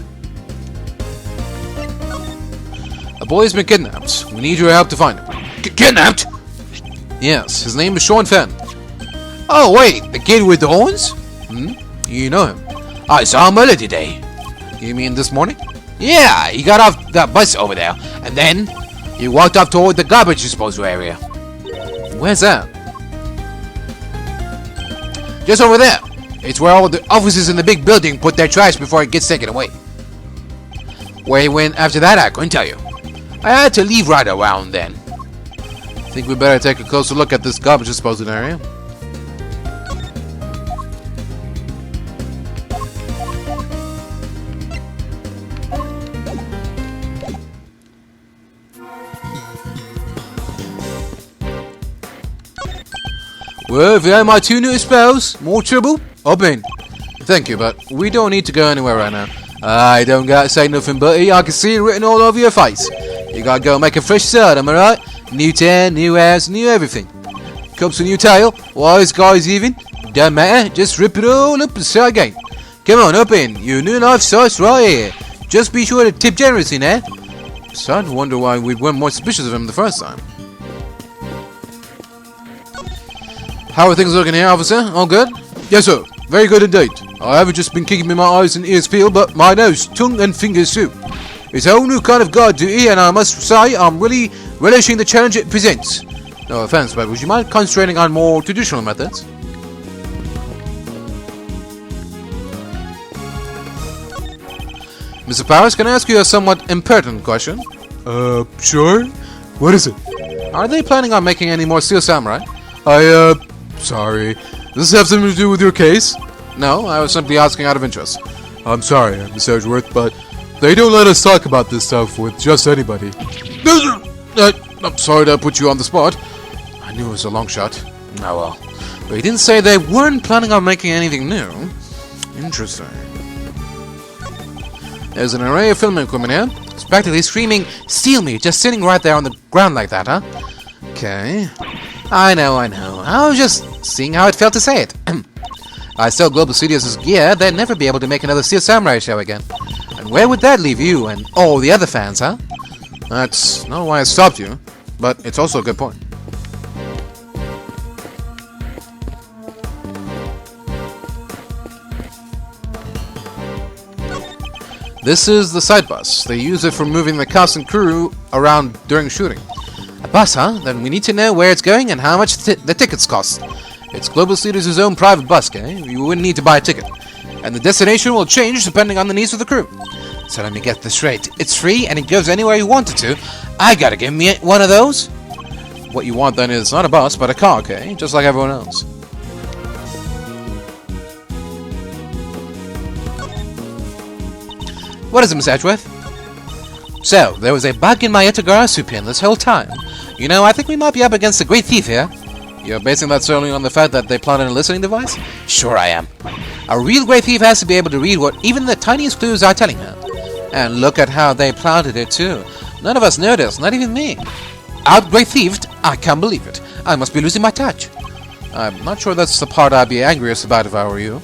A boy has been kidnapped. We need your help to find him. Kidnapped? Yes, his name is Sean Fenn. Oh, wait, the kid with the horns? You know him. I saw him earlier today. You mean this morning? Yeah, he got off that bus over there, and then he walked up toward the garbage disposal area. Where's that? Just over there. It's where all the officers in the big building put their trash before it gets taken away. Where he went after that, I couldn't tell you. I had to leave right around then. Think we better take a closer look at this garbage disposal area. Well, if you have my two new spells, more trouble, hop in. Thank you, but we don't need to go anywhere right now. I don't gotta say nothing, buddy. I can see it written all over your face. You gotta go make a fresh start, am I right? New tan, new ass, new everything. Comes a new tail, wise guys even. Don't matter, just rip it all up and start again. Come on, up in. Your new life starts right here. Just be sure to tip generously now. Starting to wonder why we weren't more suspicious of him the first time. How are things looking here, officer? All good? Yes, sir. Very good indeed. I haven't just been keeping my eyes and ears peeled, but my nose, tongue, and fingers too. It's a whole new kind of guard duty, and I must say I'm really relishing the challenge it presents. No offense, but would you mind concentrating on more traditional methods? Mr. Powers, can I ask you a somewhat impertinent question? Sure? What is it? Are they planning on making any more Steel Samurai? Sorry. Does this have something to do with your case? No, I was simply asking out of interest. I'm sorry, Miss Edgeworth, but they don't let us talk about this stuff with just anybody. I'm sorry to put you on the spot. I knew it was a long shot. Oh well. But he didn't say they weren't planning on making anything new. Interesting. There's an array of film equipment here. It's practically screaming, steal me, just sitting right there on the ground like that, huh? Okay. I know. I was just seeing how it felt to say it. I sell Global Studios' gear, they'd never be able to make another Steel Samurai show again. And where would that leave you and all the other fans, huh? That's not why I stopped you, but it's also a good point. This is the side bus. They use it for moving the cast and crew around during shooting. A bus, huh? Then we need to know where it's going and how much the tickets cost. It's Global Studios' own private bus, okay? You wouldn't need to buy a ticket. And the destination will change depending on the needs of the crew. So let me get this straight. It's free and it goes anywhere you want it to. I gotta give me one of those? What you want then is not a bus, but a car, okay? Just like everyone else. What is it, Miss Edgeworth? So, there was a bug in my Itagarasu pin this whole time. You know, I think we might be up against a great thief here. You're basing that solely on the fact that they planted a listening device? Sure I am. A real great thief has to be able to read what even the tiniest clues are telling her. And look at how they planted it too. None of us noticed, not even me. Out great thieved? I can't believe it. I must be losing my touch. I'm not sure that's the part I'd be angriest about if I were you.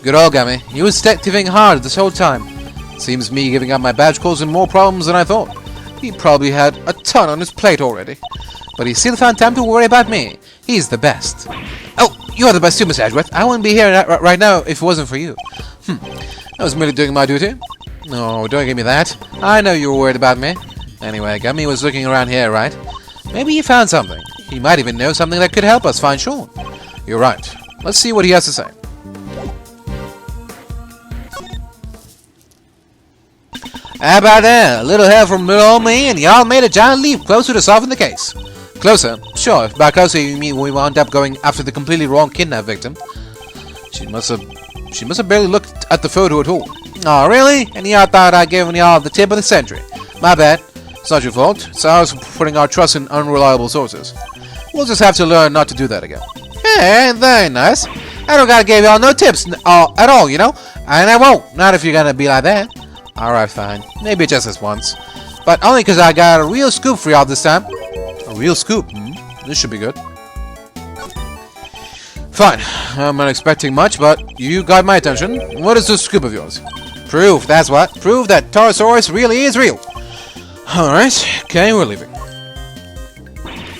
Good old Gummy. He was detectiving hard this whole time. Seems me giving up my badge caused him more problems than I thought. He probably had a ton on his plate already. But he still found time to worry about me. He's the best. Oh, you're the best too, Miss Edgeworth. I wouldn't be here right now if it wasn't for you. I was merely doing my duty. No, don't give me that. I know you were worried about me. Anyway, Gummy was looking around here, right? Maybe he found something. He might even know something that could help us find Sean. You're right. Let's see what he has to say. How about that? A little help from little old me and y'all made a giant leap closer to solving the case. Closer? Sure, by closer you mean we wound up going after the completely wrong kidnap victim. She must have barely looked at the photo at all. Oh, really? And y'all thought I'd given y'all the tip of the century. My bad. It's not your fault. It's ours for putting our trust in unreliable sources. We'll just have to learn not to do that again. Hey, very nice. I don't gotta give y'all no tips at all, you know? And I won't. Not if you're gonna be like that. Alright, fine. Maybe just this once. But only because I got a real scoop for y'all this time. A real scoop? This should be good. Fine. I'm not expecting much, but you got my attention. What is this scoop of yours? Proof, that's what. Proof that Taurosaurus really is real. Alright. Okay, we're leaving.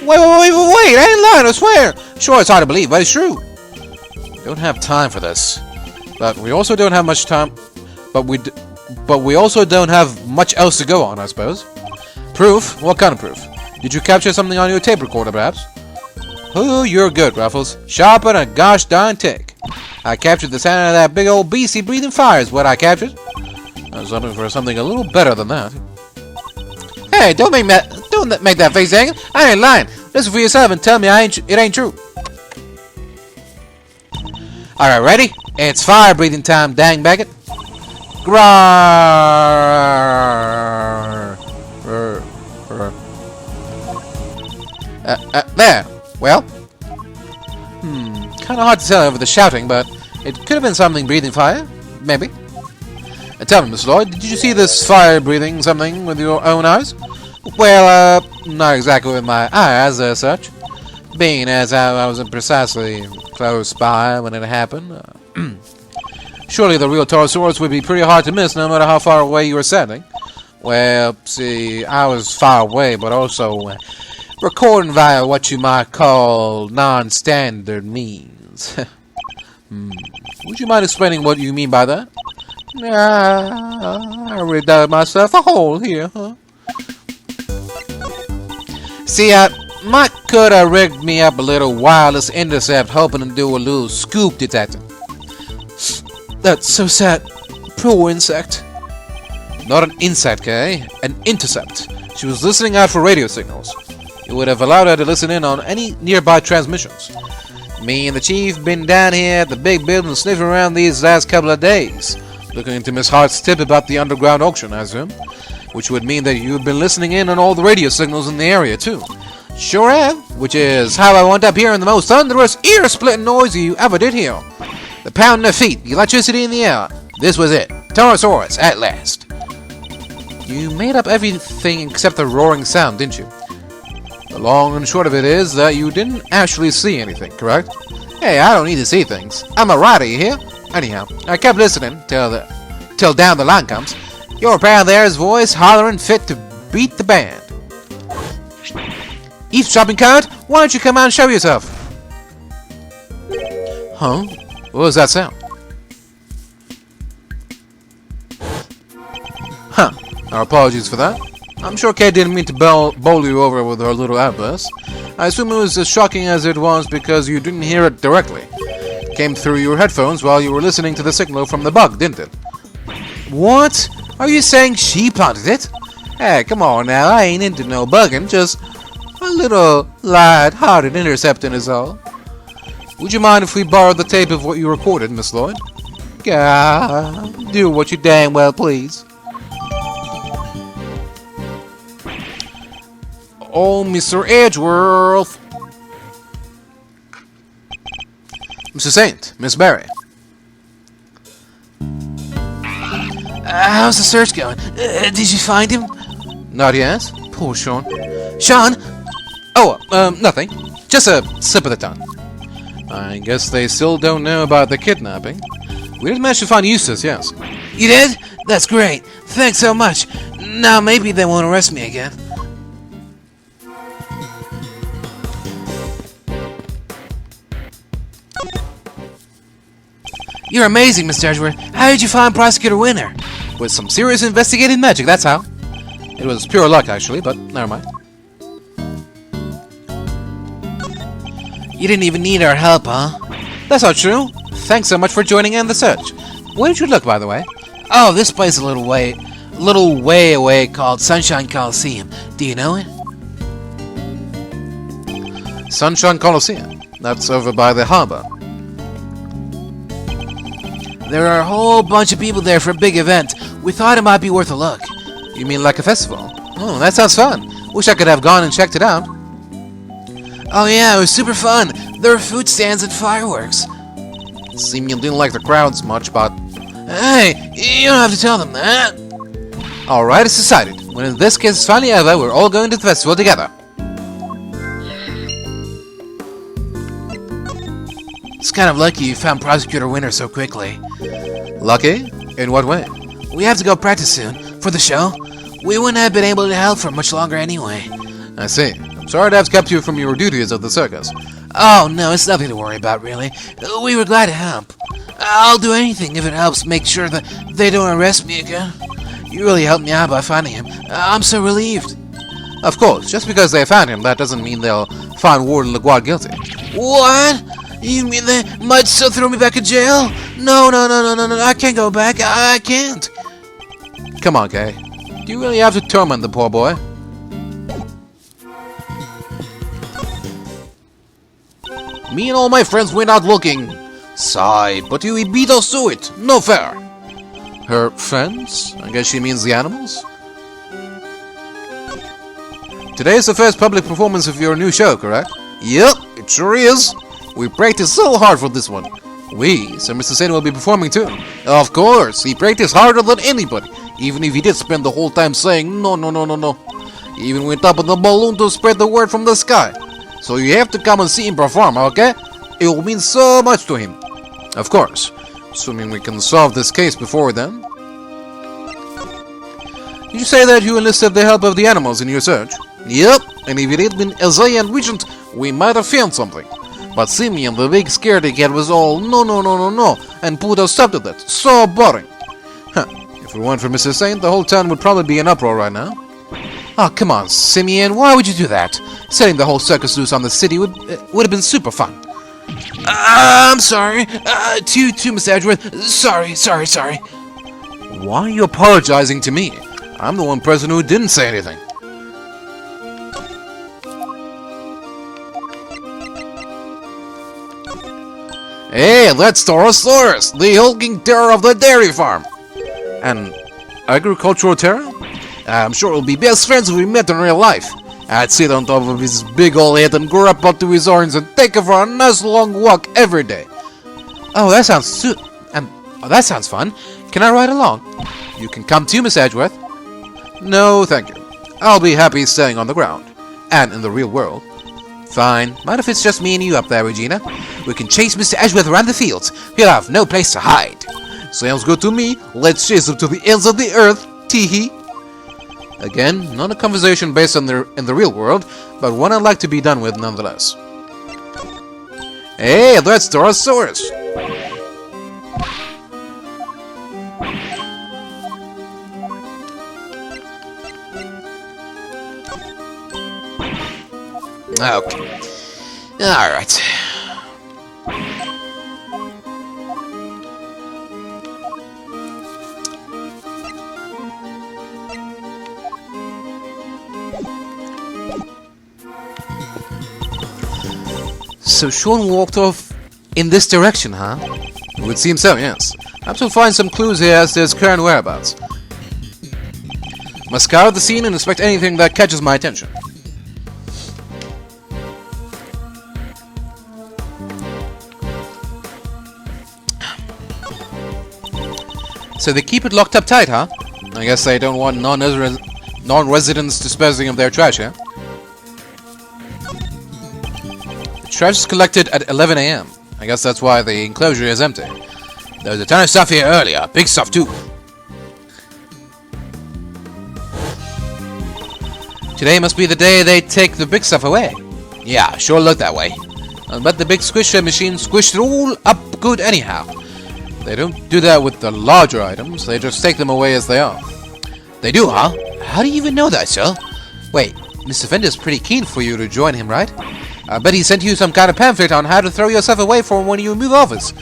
Wait, I ain't lying, I swear. Sure, it's hard to believe, but it's true. We don't have time for this. But we also don't have much time. But we also don't have much else to go on, I suppose. Proof? What kind of proof? Did you capture something on your tape recorder, perhaps? Oh, you're good, Ruffles. Sharper than a gosh darn tick. I captured the sound of that big old beastie breathing fire is what I captured. I was hoping for something a little better than that. Hey, don't make that face hanging. I ain't lying. Listen for yourself and tell me it ain't true. Alright, ready? It's fire breathing time, dang baggett. There. Well. Kind of hard to tell over the shouting, but it could have been something breathing fire. Maybe. Tell me, Miss Lloyd, did you see this fire-breathing something with your own eyes? Well, not exactly with my eyes as such, being as I wasn't precisely close by when it happened. Surely the real Torosaurus would be pretty hard to miss no matter how far away you were standing. Well, see, I was far away, but also recording via what you might call non-standard means. Would you mind explaining what you mean by that? I really dug myself a hole here, huh? See, Mike could have rigged me up a little wireless intercept hoping to do a little scoop detecting. That's so sad. Poor insect. Not an insect, Kay. An intercept. She was listening out for radio signals. It would have allowed her to listen in on any nearby transmissions. Me and the chief been down here at the Big Building sniffing around these last couple of days. Looking into Miss Hart's tip about the underground auction, I assume. Which would mean that you've been listening in on all the radio signals in the area, too. Sure have. Which is how I wound up hearing the most thunderous, ear-splitting noise you ever did hear. The pounding of feet, the electricity in the air. This was it. Torosaurus, at last. You made up everything except the roaring sound, didn't you? The long and short of it is that you didn't actually see anything, correct? Hey, I don't need to see things. I'm a writer, you hear? Anyhow, I kept listening till down the line comes. Your pal there's voice hollering fit to beat the band. Eavesdropping card, why don't you come out and show yourself? Huh? What was that sound? Huh. Our apologies for that. I'm sure Kate didn't mean to bowl you over with her little outburst. I assume it was as shocking as it was because you didn't hear it directly. It came through your headphones while you were listening to the signal from the bug, didn't it? What? Are you saying she planted it? Hey, come on now, I ain't into no bugging, just a little light-hearted intercepting is all. Would you mind if we borrowed the tape of what you recorded, Miss Lloyd? Do what you damn well please. Oh, Mr. Edgeworth. Mr. Saint, Miss Barry. How's the search going? Did you find him? Not yet. Poor Sean. Sean? Oh, nothing. Just a slip of the tongue. I guess they still don't know about the kidnapping. We did manage to find Eustace, yes. You did? That's great. Thanks so much. Now maybe they won't arrest me again. You're amazing, Mr. Edgeworth. How did you find Prosecutor Winter? With some serious investigative magic, that's how. It was pure luck, actually, but never mind. You didn't even need our help, huh? That's not true. Thanks so much for joining in the search. Where did you look, by the way? Oh, this place a little way away called Sunshine Coliseum. Do you know it? Sunshine Coliseum. That's over by the harbor. There are a whole bunch of people there for a big event. We thought it might be worth a look. You mean like a festival? Oh, that sounds fun. Wish I could have gone and checked it out. Oh yeah, it was super fun. There were food stands and fireworks. Seem you didn't like the crowds much, but... Hey, you don't have to tell them that. Alright, it's decided. When this case is finally over, we're all going to the festival together. It's kind of lucky you found Prosecutor Winter so quickly. Lucky? In what way? We have to go practice soon. For the show. We wouldn't have been able to help for much longer anyway. I see. I'm sorry to have kept you from your duties at the circus. Oh, no, it's nothing to worry about, really. We were glad to help. I'll do anything if it helps make sure that they don't arrest me again. You really helped me out by finding him. I'm so relieved. Of course, just because they found him, that doesn't mean they'll find Warden LaGuardia guilty. What? You mean they might still throw me back in jail? No, I can't go back. I can't. Come on, Kay. Do you really have to torment the poor boy? Me and all my friends went out looking. Sigh, but he beat us to it. No fair. Her friends? I guess she means the animals? Today is the first public performance of your new show, correct? Yep, it sure is. We practiced so hard for this one. We, so Mr. Satan will be performing too. Of course, he practiced harder than anybody, even if he did spend the whole time saying no, no, no, no, no. He even went up on the balloon to spread the word from the sky. So you have to come and see him perform, okay? It will mean so much to him. Of course, assuming we can solve this case before then. Did you say that you enlisted the help of the animals in your search? Yep, and if it had been Isaiah and Regent, we might have found something. But Simeon, the big scaredy cat, was all no, no, no, no, no, and put a stop to that. So boring. Huh, if it weren't for Mrs. Saint, the whole town would probably be in uproar right now. Oh, come on, Simeon, why would you do that? Setting the whole circus loose on the city would have been super fun. I'm sorry. To Miss Edgeworth. Sorry. Why are you apologizing to me? I'm the one person who didn't say anything. Hey, that's Taurosaurus, the hulking terror of the dairy farm. An agricultural terror? I'm sure we'll be best friends if we met in real life. I'd sit on top of his big old head and grab up to his horns and take him for a nice long walk every day. Oh, that sounds fun. Can I ride along? You can come too, Miss Edgeworth. No, thank you. I'll be happy staying on the ground. And in the real world. Fine. Mind if it's just me and you up there, Regina? We can chase Mr. Edgeworth around the fields. He'll have no place to hide. Sounds good to me. Let's chase him to the ends of the earth. Tee-hee. Again, not a conversation based on in the real world, but one I'd like to be done with nonetheless. Hey, that's Taurosaurus. Okay. Alright. So Sean walked off in this direction, huh? It would seem so, yes. Perhaps we'll find some clues here as to his current whereabouts. Must scour the scene and inspect anything that catches my attention. So they keep it locked up tight, huh? I guess they don't want non-residents disposing of their trash, huh? Trash is collected at 11 AM. I guess that's why the enclosure is empty. There was a ton of stuff here earlier. Big stuff, too. Today must be the day they take the big stuff away. Yeah, sure looked that way. I'll bet the big squisher machine squished it all up good anyhow. They don't do that with the larger items. They just take them away as they are. They do, huh? How do you even know that, sir? Wait, Mr. Fender's pretty keen for you to join him, right? I bet he sent you some kind of pamphlet on how to throw yourself away from when you move office.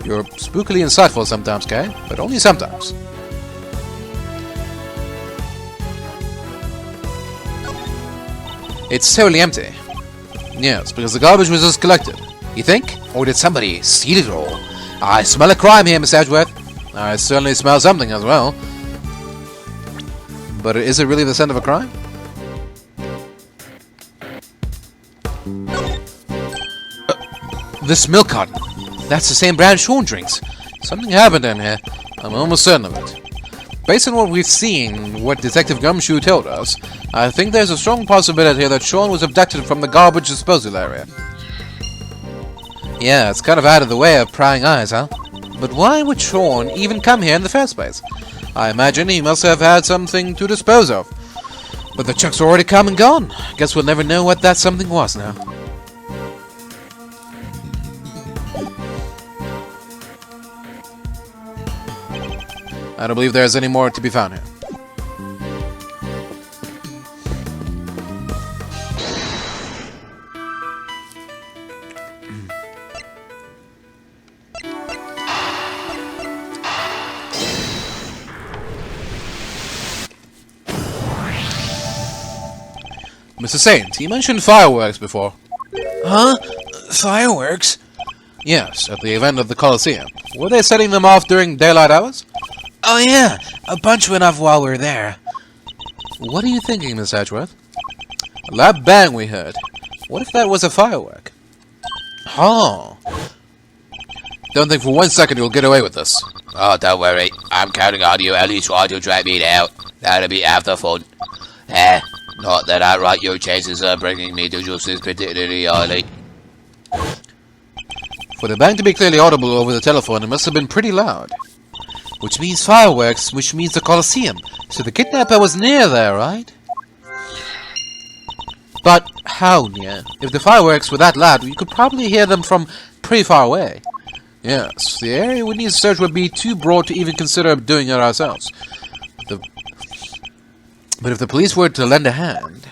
You're spookily insightful sometimes, Kay, but only sometimes. It's totally empty. Yes, because the garbage was just collected. You think? Or did somebody steal it all? I smell a crime here, Miss Edgeworth. I certainly smell something as well. But is it really the scent of a crime? This milk carton. That's the same brand Sean drinks. Something happened in here. I'm almost certain of it. Based on what we've seen, what Detective Gumshoe told us, I think there's a strong possibility that Sean was abducted from the garbage disposal area. Yeah, it's kind of out of the way of prying eyes, huh? But why would Sean even come here in the first place? I imagine he must have had something to dispose of. But the truck's already come and gone. Guess we'll never know what that something was now. I don't believe there's any more to be found here. Mr. Saint, you mentioned fireworks before. Huh? Fireworks? Yes, at the event of the Coliseum. Were they setting them off during daylight hours? Oh yeah, a bunch went off while we were there. What are you thinking, Miss Edgeworth? A loud bang we heard. What if that was a firework? Oh. Don't think for 1 second you'll get away with this. Oh, don't worry. I'm counting on you at least trying to drag me out. That'll be half the fun. Not that outright your chances of bringing me to justice particularly highly. For the bang to be clearly audible over the telephone, it must have been pretty loud. Which means fireworks, which means the Coliseum. So the kidnapper was near there, right? But how near? If the fireworks were that loud, you could probably hear them from pretty far away. Yes, the area we need to search would be too broad to even consider doing it ourselves. But if the police were to lend a hand...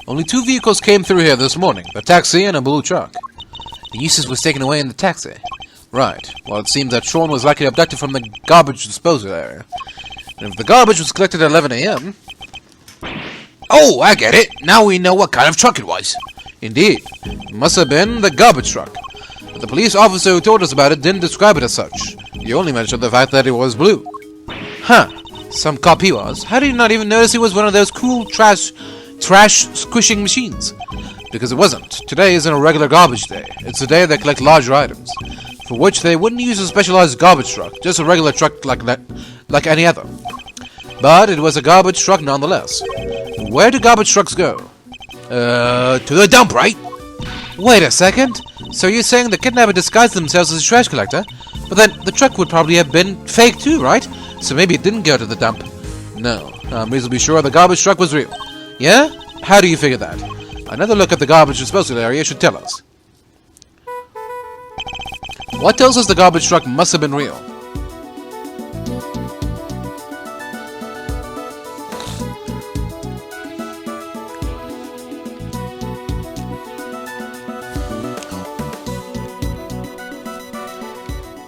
Only 2 vehicles came through here this morning, a taxi and a blue truck. The Eustace was taken away in the taxi. Right. Well, it seems that Sean was likely abducted from the garbage disposal area. And if the garbage was collected at 11 a.m. Oh, I get it. Now we know what kind of truck it was. Indeed. It must have been the garbage truck. But the police officer who told us about it didn't describe it as such. He only mentioned the fact that it was blue. Huh. Some cop he was. How did you not even notice he was one of those cool trash squishing machines? Because it wasn't. Today isn't a regular garbage day. It's a day they collect larger items, for which they wouldn't use a specialized garbage truck, just a regular truck like any other. But it was a garbage truck nonetheless. Where do garbage trucks go? To the dump, right? Wait a second. So you're saying the kidnapper disguised themselves as a trash collector? But then the truck would probably have been fake too, right? So maybe it didn't go to the dump. No, I'm reasonably sure the garbage truck was real. Yeah? How do you figure that? Another look at the garbage disposal area should tell us. What tells us the garbage truck must have been real?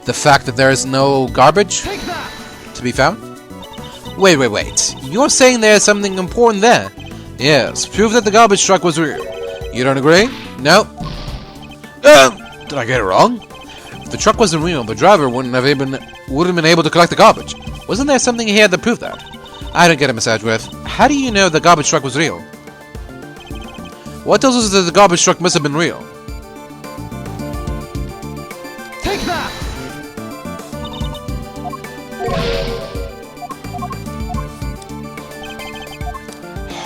The fact that there is no garbage to be found? Wait. You're saying there's something important there? Yes, proof that the garbage truck was real. You don't agree? No? Did I get it wrong? If the truck wasn't real, the driver wouldn't have been able to collect the garbage. Wasn't there something here that proved that? I don't get it, Miss Edgeworth. How do you know the garbage truck was real? What tells us that the garbage truck must have been real? Take that!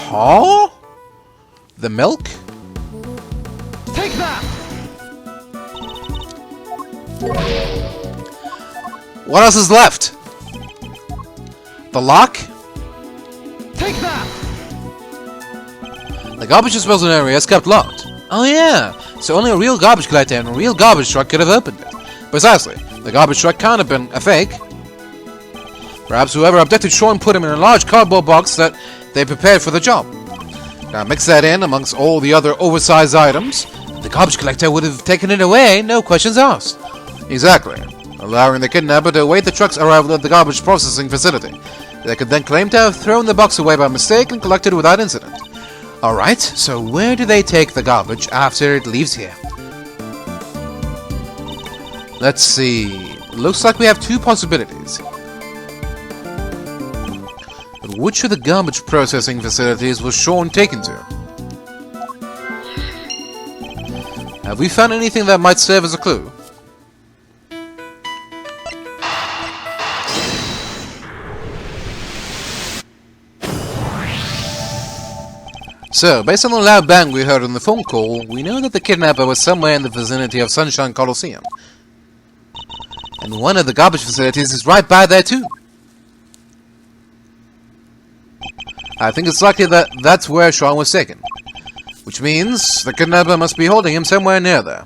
Huh? The milk? Take that! What else is left? The lock? Take that! The garbage disposal area is kept locked. Oh yeah, so only a real garbage collector and a real garbage truck could have opened it. Precisely, the garbage truck can't have been a fake. Perhaps whoever abducted Sean put him in a large cardboard box that they prepared for the job. Now mix that in amongst all the other oversized items, the garbage collector would have taken it away, no questions asked. Exactly, allowing the kidnapper to await the truck's arrival at the garbage processing facility. They could then claim to have thrown the box away by mistake and collected it without incident. Alright, so where do they take the garbage after it leaves here? Let's see. Looks like we have 2 possibilities. But which of the garbage processing facilities was Sean taken to? Have we found anything that might serve as a clue? So, based on the loud bang we heard on the phone call, we know that the kidnapper was somewhere in the vicinity of Sunshine Coliseum. And one of the garbage facilities is right by there too. I think it's likely that that's where Sean was taken. Which means the kidnapper must be holding him somewhere near there.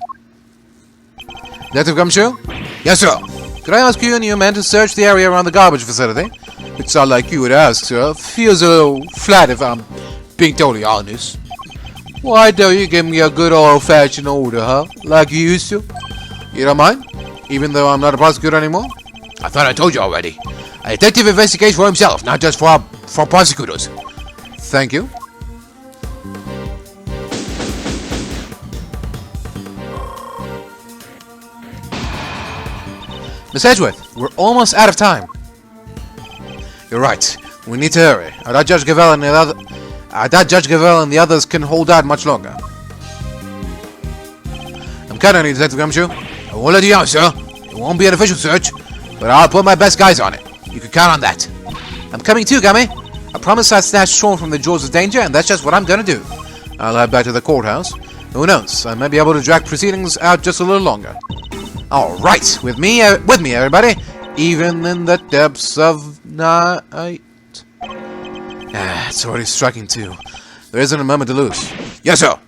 Detective Gumshoe? Yes, sir. Could I ask you and your men to search the area around the garbage facility? It's not like you would ask, sir. Feels a little flat if I'm being totally honest. Why don't you give me a good old-fashioned order, huh? Like you used to? You don't mind? Even though I'm not a prosecutor anymore? I thought I told you already. A detective investigates for himself, not just for prosecutors. Thank you. Miss Edgeworth, we're almost out of time. You're right. We need to hurry. I doubt Judge Gavèlle and the others can hold out much longer. I'm counting on you, Detective Gumshoe. I won't let you out, sir. It won't be an official search, but I'll put my best guys on it. You can count on that. I'm coming too, Gummy. I promised I'd snatch Sean from the jaws of danger, and that's just what I'm gonna do. I'll head back to the courthouse. Who knows? I may be able to drag proceedings out just a little longer. All right, with me, everybody. Even in the depths of night. It's already striking 2. There isn't a moment to lose. Yes, sir.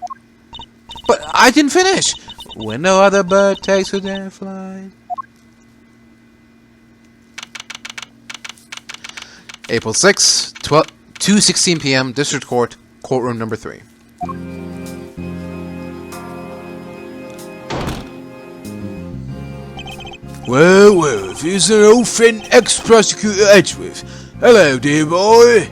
But I didn't finish. When no other bird takes a damn flight. April 6, 2:16 p.m. District Court, courtroom number 3. Well, well, if he's an old friend, ex-prosecutor Edgeworth. Hello, dear boy.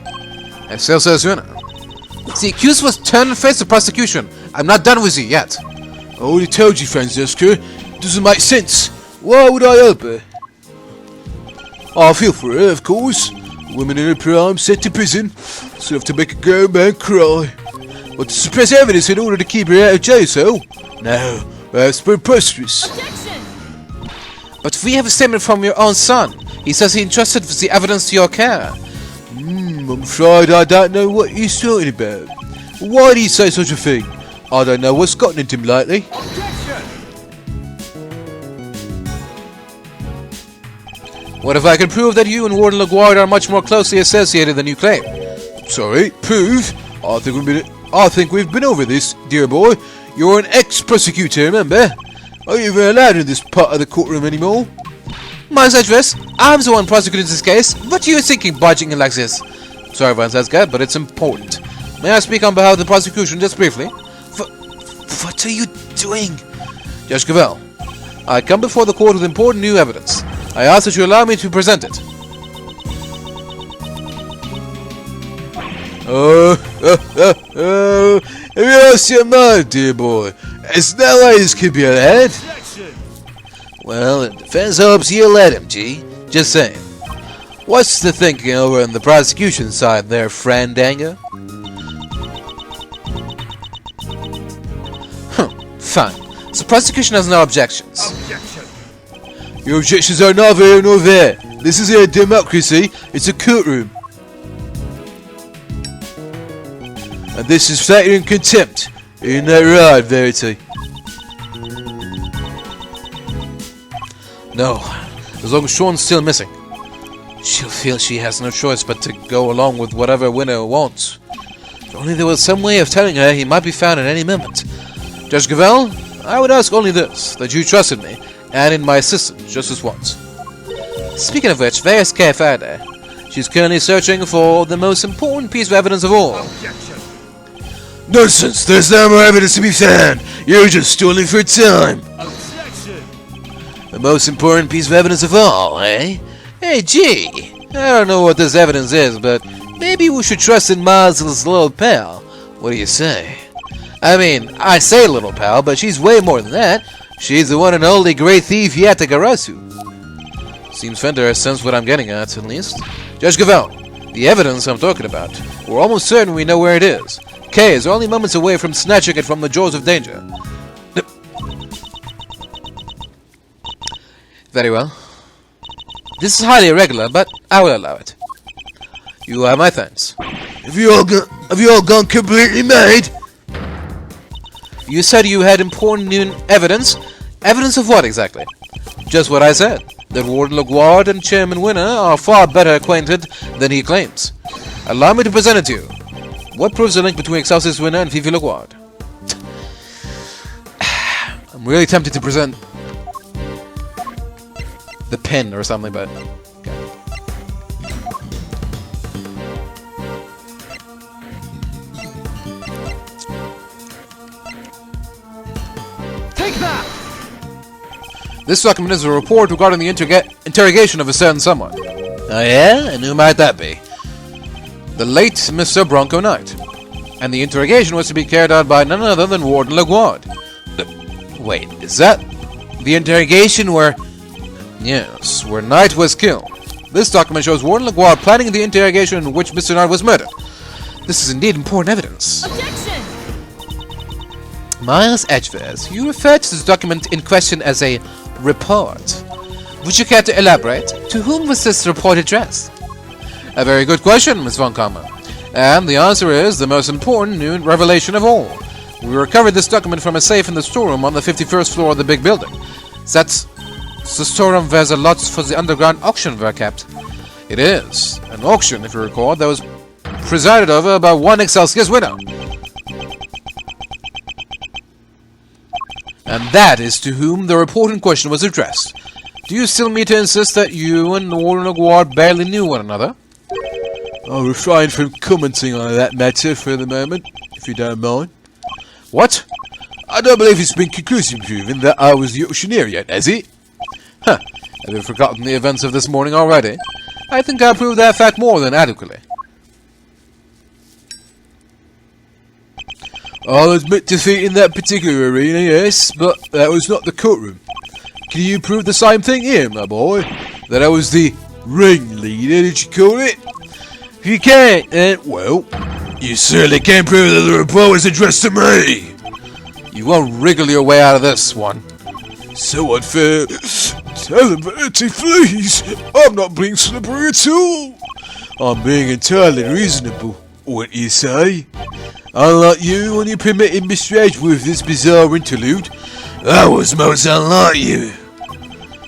Excelsior Sooner. The accused was turned and faced the prosecution. I'm not done with you yet. I already told you, Francesca. Doesn't make sense. Why would I help her? I feel for her, of course. Women in her prime sent to prison. Serve to make a grown man cry. But to suppress evidence in order to keep her out of jail cell? No, that's preposterous. But we have a statement from your own son. He says he entrusted the evidence to your care. I'm afraid I don't know what he's talking about. Why did he say such a thing? I don't know what's gotten into him lately. What if I can prove that you and Warden LaGuardia are much more closely associated than you claim? Sorry, prove? I think we've been over this, dear boy. You're an ex-prosecutor, remember? Are you even allowed in this part of the courtroom anymore? Miles Edgeworth, I'm the one prosecuting this case. What are you thinking, barging in like this? Sorry, Francesca, but it's important. May I speak on behalf of the prosecution just briefly? What are you doing? Judge Gavèlle, I come before the court with important new evidence. I ask that you allow me to present it. Have you lost your mind, dear boy? It's no way this could be allowed. Well, the defense hopes you'll let him, G. Just saying. What's the thinking over on the prosecution side there, friend Danga? Fine. So prosecution has no objections. Your objections are neither here nor there. This is a democracy. It's a courtroom. And this is flattering contempt. Isn't that right, Verity? No. As long as Sean's still missing. She'll feel she has no choice but to go along with whatever winner wants. If only there was some way of telling her he might be found at any moment. Judge Gavèlle, I would ask only this, that you trusted me, and in my assistance just this once. Speaking of which, where's Kay Faraday? She's currently searching for the most important piece of evidence of all. Nonsense! There's no more evidence to be found! You're just stalling for time! The most important piece of evidence of all, eh? Hey, gee! I don't know what this evidence is, but maybe we should trust in Miles' little pal. What do you say? I mean, I say little pal, but she's way more than that. She's the one and only great thief Yatagarasu. Seems Fender has sensed what I'm getting at least. Judge Gavèlle, the evidence I'm talking about. We're almost certain we know where it is. Kay is only moments away from snatching it from the jaws of danger. Very well. This is highly irregular, but I will allow it. You have my thanks. Have you all gone completely mad? You said you had important new evidence. Evidence of what exactly? Just what I said. That Warden LaGuardia and Chairman Winner are far better acquainted than he claims. Allow me to present it to you. What proves the link between Excelsior Winner and Fifi LaGuardia? I'm really tempted to present the pen or something, but okay. This document is a report regarding the interrogation of a certain someone. Oh yeah? And who might that be? The late Mr. Bronco Knight. And the interrogation was to be carried out by none other than Warden LaGuard. Wait, is that the interrogation where... Yes, where Knight was killed. This document shows Warden LaGuard planning the interrogation in which Mr. Knight was murdered. This is indeed important evidence. Objection! Miles Edgeworth, you referred to this document in question as a report. Would you care to elaborate? To whom was this report addressed? A very good question, Miss Von Karma. And the answer is the most important new revelation of all. We recovered this document from a safe in the storeroom on the 51st floor of the Big Building. That's the storeroom where the lots for the underground auction were kept. It is. An auction, if you recall, that was presided over by one Excelsior's winner. And that is to whom the report in question was addressed. Do you still mean to insist that you and Warden LaGuard barely knew one another? I'll refrain from commenting on that matter for the moment, if you don't mind. What? I don't believe it's been conclusively proven that I was the auctioneer yet, has it? Huh. Have you forgotten the events of this morning already? I think I proved that fact more than adequately. I'll admit defeat in that particular arena, yes, but that was not the courtroom. Can you prove the same thing here, my boy? That I was the ringleader, did you call it? If you can't, then, well, you certainly can't prove that the report was addressed to me. You won't wriggle your way out of this one. So unfair. Tell them, Bertie, please. I'm not being slippery at all. I'm being entirely reasonable, wouldn't you say? Unlike you, when you permitted Mr. Edgeworth this bizarre interlude, that was most unlike you.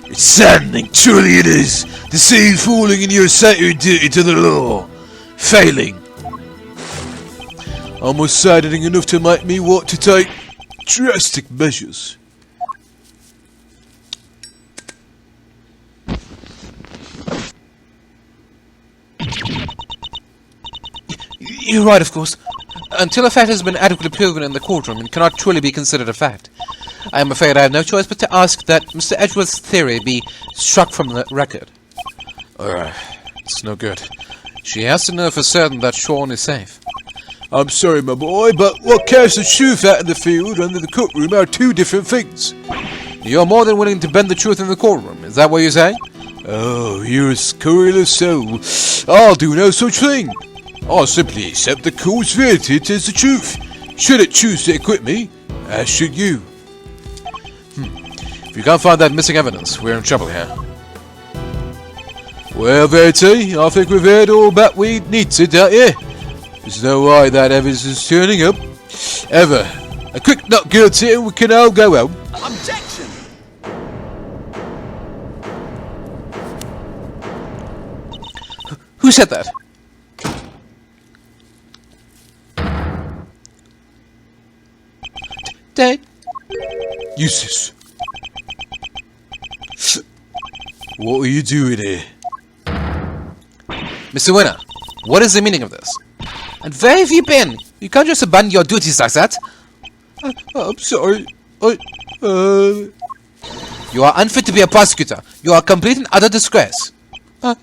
It's saddening, truly it is, to see you falling in your sacred duty to the law. Failing. Almost saddening enough to make me want to take drastic measures. You're right, of course. Until a fact has been adequately proven in the courtroom, it cannot truly be considered a fact. I am afraid I have no choice but to ask that Mr. Edgeworth's theory be struck from the record. It's no good. She has to know for certain that Sean is safe. I'm sorry, my boy, but what casts the truth out in the field and in the courtroom are two different things. You're more than willing to bend the truth in the courtroom, is that what you say? Oh, you're a scurrilous soul. I'll do no such thing. I'll simply accept the court's verdict as the truth. Should it choose to acquit me, as should you. If you can't find that missing evidence, we're in trouble here. Well, Verity, I think we've heard all that we need to, don't you? There's no way that evidence is turning up. Ever. A quick not guilty and we can all go home. Objection! Who said that? Dad? Eustace. What are you doing here? Mr. Winner, what is the meaning of this? And where have you been? You can't just abandon your duties like that. I'm sorry. You are unfit to be a prosecutor. You are a complete and utter disgrace. Why,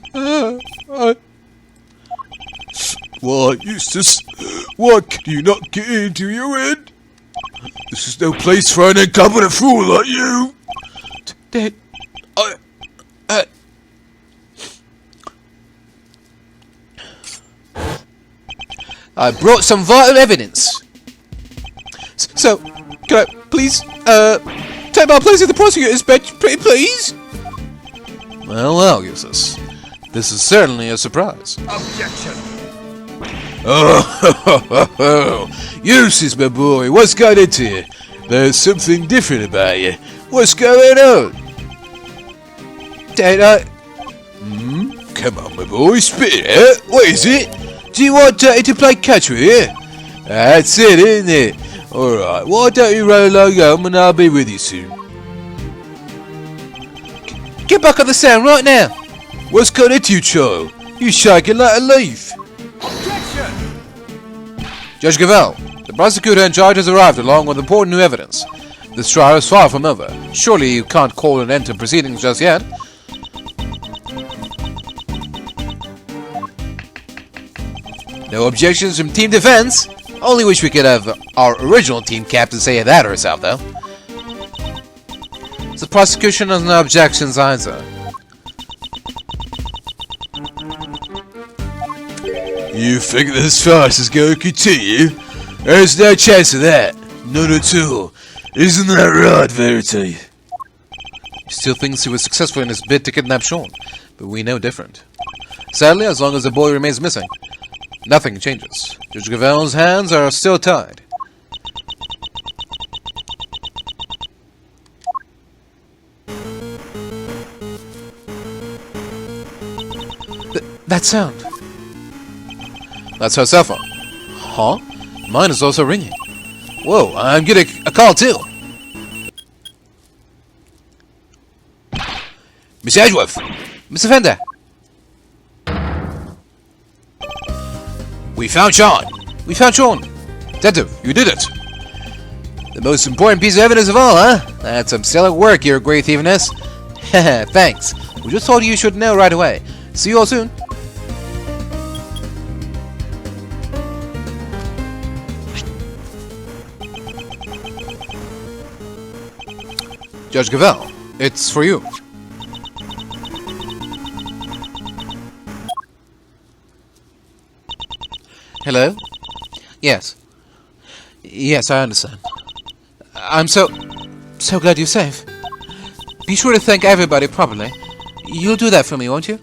Eustace? Why can you not get into your head? This is no place for an incompetent fool like you. Dad, I brought some vital evidence. So, can I please, take my place at the prosecutor's bench, please? Well, Eustace. This is certainly a surprise. Objection! Oh, Eustace, my boy, what's got into you? There's something different about you. What's going on? Dad, Come on, my boy, spit it out. What is it? Do you want Daddy to play catch with you? That's it, isn't it? Alright, why don't you run along home and I'll be with you soon. get back on the stand right now. What's got into you, child? You shaking like a leaf. Objection! Judge Gavèlle, the prosecutor in charge has arrived along with important new evidence. This trial is far from over. Surely you can't call an end to proceedings just yet. No objections from Team Defense. Only wish we could have our original team captain say that herself, though. The prosecution has no objections either. You think this farce is going to continue? There's no chance of that. None at all. Isn't that right, Verity? He still thinks he was successful in his bid to kidnap Sean, but we know different. Sadly, as long as the boy remains missing, nothing changes. Judge Gavèlle's hands are still tied. That sound. That's her cell phone. Huh? Mine is also ringing. Whoa, I'm getting a call too. Miss Edgeworth! Mr. Fender! We found Sean! We found Sean! Detective, you did it! The most important piece of evidence of all, huh? That's some stellar work, your great thieviness. Thanks. We just told you should know right away. See you all soon. Judge Gavèlle, it's for you. Hello? Yes. Yes, I understand. I'm so glad you're safe. Be sure to thank everybody properly. You'll do that for me, won't you?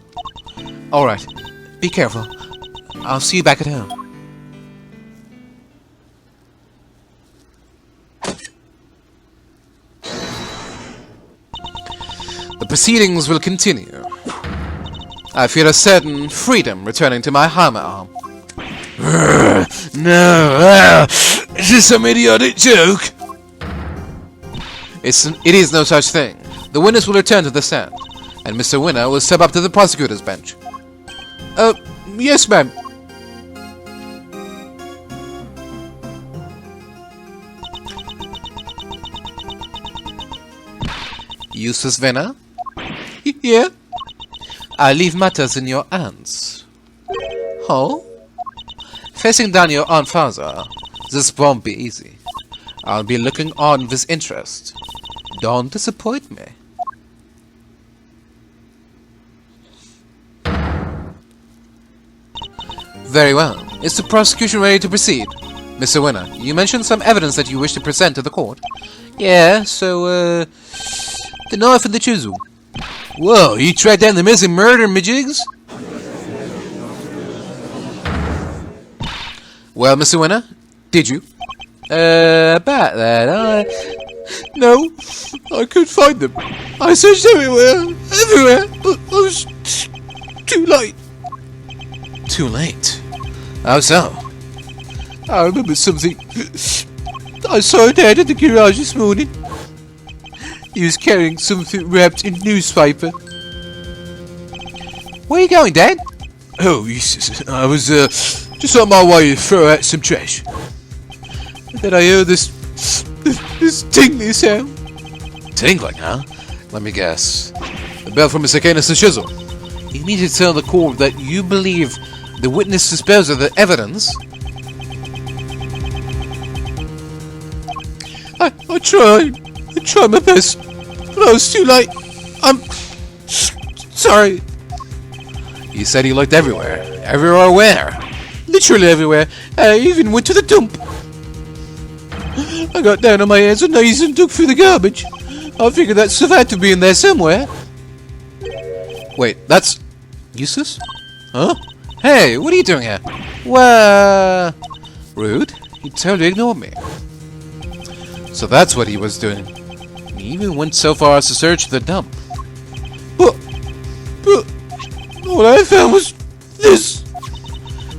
Alright. Be careful. I'll see you back at home. The proceedings will continue. I feel a certain freedom returning to my hammer arm. No, is this some idiotic joke? It is no such thing. The witness will return to the stand, and Mr. Winner will step up to the prosecutor's bench. Yes, ma'am. Eustace Venner? Yeah? I leave matters in your hands. Oh? Facing down your Aunt Father, this won't be easy. I'll be looking on with interest. Don't disappoint me. Very well. Is the prosecution ready to proceed? Mr. Winner, you mentioned some evidence that you wish to present to the court. Yeah, so, the knife and the chisel. Whoa, you tracked down the missing murder, Majiggs? Well, Mr. Winner, did you? About that, No, I couldn't find them. I searched everywhere, but I was too late. Too late? How so? I remember something. I saw a dad at the garage this morning. He was carrying something wrapped in newspaper. Where are you going, Dad? Oh, Jesus, I was, just on my way to throw out some trash. And then I heard this tingling sound. Tingling, huh? Let me guess. The bell from Mr. Canis and Chisel. You mean to tell the court that you believe the witness disposed of the evidence? I tried my best, but I was too late. I'm sorry. You said you looked everywhere. Everywhere where? Literally everywhere. I even went to the dump. I got down on my hands and knees and dug through the garbage. I figured that stuff had to be in there somewhere. Wait, that's Eustace? Huh? Hey, what are you doing here? Well, rude. He totally ignored me. So that's what he was doing. He even went so far as to search the dump. But all I found was this.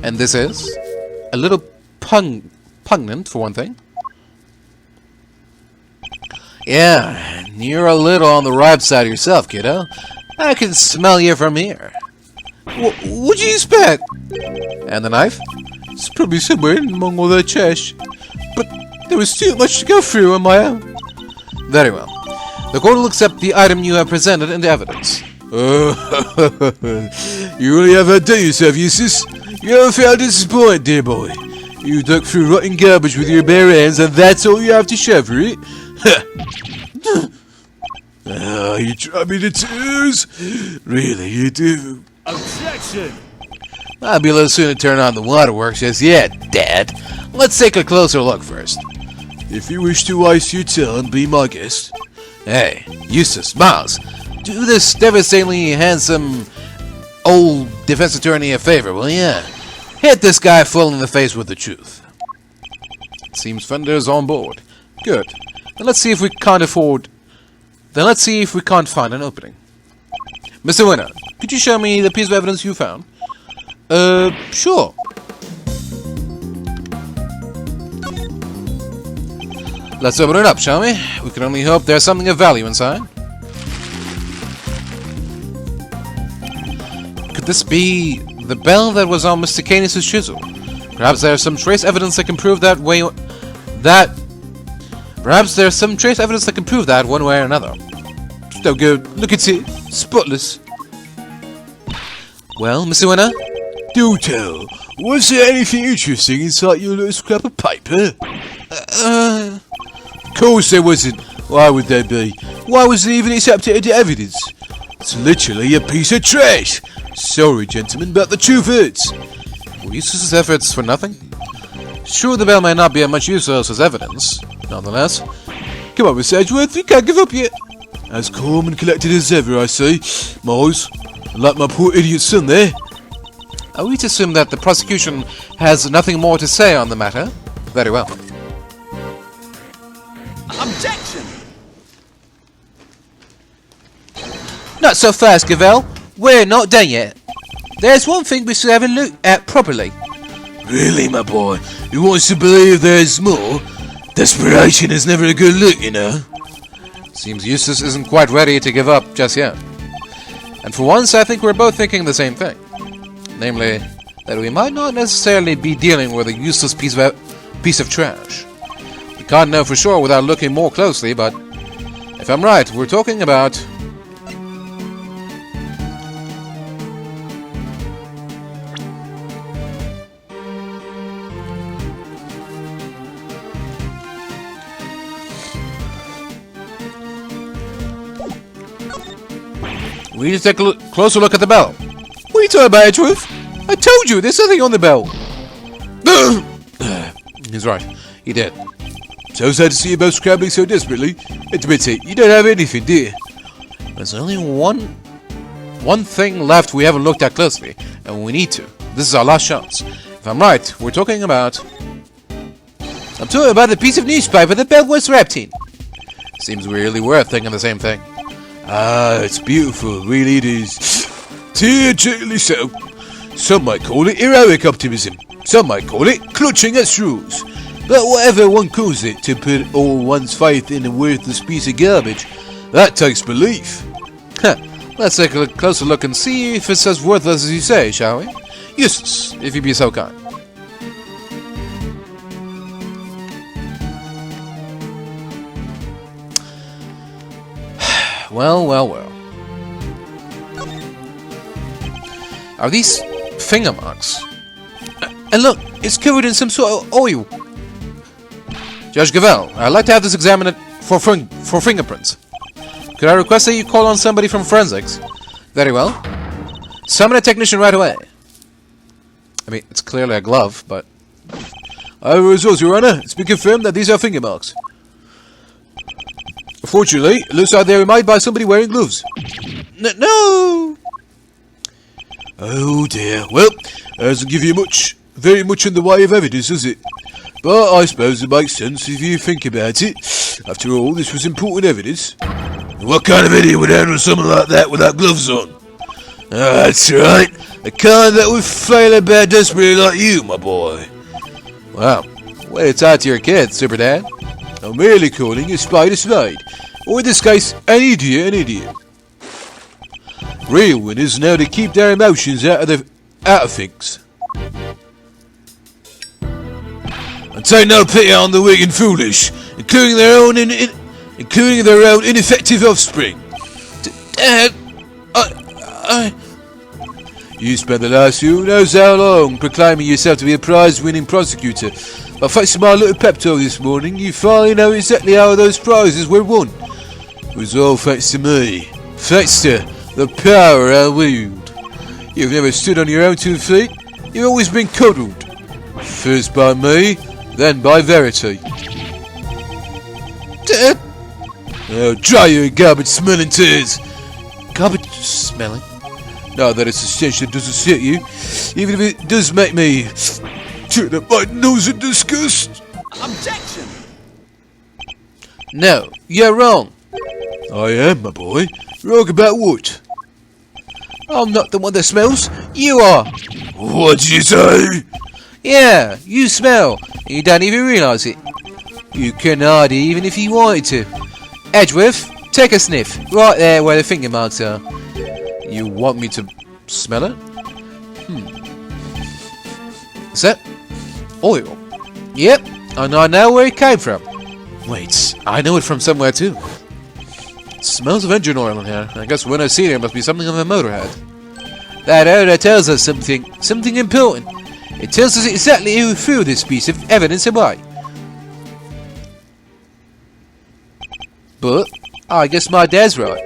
And this is? A little pungent, for one thing. Yeah, you're a little on the ripe side yourself, kiddo. I can smell you from here. What'd you expect? And the knife? It's probably somewhere among all that trash. But there was too much to go through on my own. Very well. The court will accept the item you have presented into evidence. You really have outdone yourself, Eustace. You haven't failed to disappoint, dear boy. You dug through rotten garbage with your bare hands, and that's all you have to show for it? You drive me to tears. Really, you do. Objection! I'll be a little soon to turn on the waterworks just yet, Dad. Let's take a closer look first. If you wish to waste your time, be my guest. Hey, Eustace, Miles, do this devastatingly handsome old defense attorney a favor, will ya? Hit this guy full in the face with the truth. It seems Fender's on board. Good. Then let's see if we can't find an opening. Mr. Winner, could you show me the piece of evidence you found? Sure. Let's open it up, shall we? We can only hope there's something of value inside. Could this be the bell that was on Mr. Canis' chisel? Perhaps there's some trace evidence that can prove that one way or another. So good. Look at it. Spotless. Well, Mr. Winner? Do tell. Was there anything interesting inside your little scrap of paper? Of course there wasn't. Why would there be? Why was it even accepted into evidence? It's literally a piece of trash. Sorry, gentlemen, but the truth hurts. Were Eustace's efforts for nothing? Sure, the bell may not be of much use to us as evidence. Nonetheless, come on, Miss Edgeworth, we can't give up yet. As calm and collected as ever, I say. Miles, like my poor idiot son there. are we to assume that the prosecution has nothing more to say on the matter? Very well. Objection! Not so fast, Gavèlle. We're not done yet. There's one thing we should have a look at properly. Really, my boy? You want us to believe there's more? Desperation is never a good look, you know. Seems Eustace isn't quite ready to give up just yet. And for once, I think we're both thinking the same thing. Namely, that we might not necessarily be dealing with a useless piece of trash. We can't know for sure without looking more closely, but if I'm right, we're talking about... We need to take a closer look at the bell. What are you talking about, Edgeworth? I told you, there's something on the bell. He's right, he did. So sad to see you both scrambling so desperately. Admit it, you don't have anything, do you? There's only one thing left we haven't looked at closely, and we need to. This is our last chance. If I'm right, we're talking about... I'm talking about the piece of newspaper the bell was wrapped in. Seems really worth thinking the same thing. Ah, it's beautiful, really it is. Tear-jerkingly so. Some might call it heroic optimism. Some might call it clutching at straws. But whatever one calls it, to put all one's faith in a worthless piece of garbage, that takes belief. Let's take a closer look and see if it's as worthless as you say, shall we? Eustace, if you'd be so kind. Well, well, well. Are these finger marks? And look, it's covered in some sort of oil. Judge Gavèlle, I'd like to have this examined for fingerprints. Could I request that you call on somebody from forensics? Very well. Summon a technician right away. I mean, it's clearly a glove, but... Our results, Your Honor. It's been confirmed that these are finger marks. Fortunately, it looks like they were made by somebody wearing gloves. No! Oh dear. Well, that doesn't give you very much in the way of evidence, does it? But I suppose it makes sense if you think about it. After all, this was important evidence. What kind of idiot would handle something like that without gloves on? That's right. The kind that would fail about desperately like you, my boy. Wow. Way to talk to your kids, Super Dad. I'm merely calling a spade, or in this case, an idiot an idiot. Real winners know to keep their emotions out of things. And take no pity on the weak and foolish, including including their own ineffective offspring. Dad, You spent the last who knows how long proclaiming yourself to be a prize-winning prosecutor. But thanks to my little pep talk this morning, you finally know exactly how those prizes were won. It was all thanks to me. Thanks to the power I wield. You've never stood on your own 2 feet. You've always been cuddled. First by me, then by Verity. Dad. Oh, dry your garbage smelling tears. Garbage smelling? Now that it's a stench that doesn't suit you, even if it does make me turn up my nose in disgust. Objection! No, you're wrong. I am, my boy. Wrong about what? I'm not the one that smells. You are. What'd you say? Yeah, you smell. You don't even realise it. You can hide it even if you wanted to. Edgeworth, take a sniff. Right there where the finger marks are. You want me to smell it? Is that oil? Yep, and I know where it came from. Wait, I know it from somewhere too. It smells of engine oil in here. I guess when I see it, it must be something of a motorhead. That odor tells us something important. It tells us exactly who threw this piece of evidence away. But I guess my dad's right.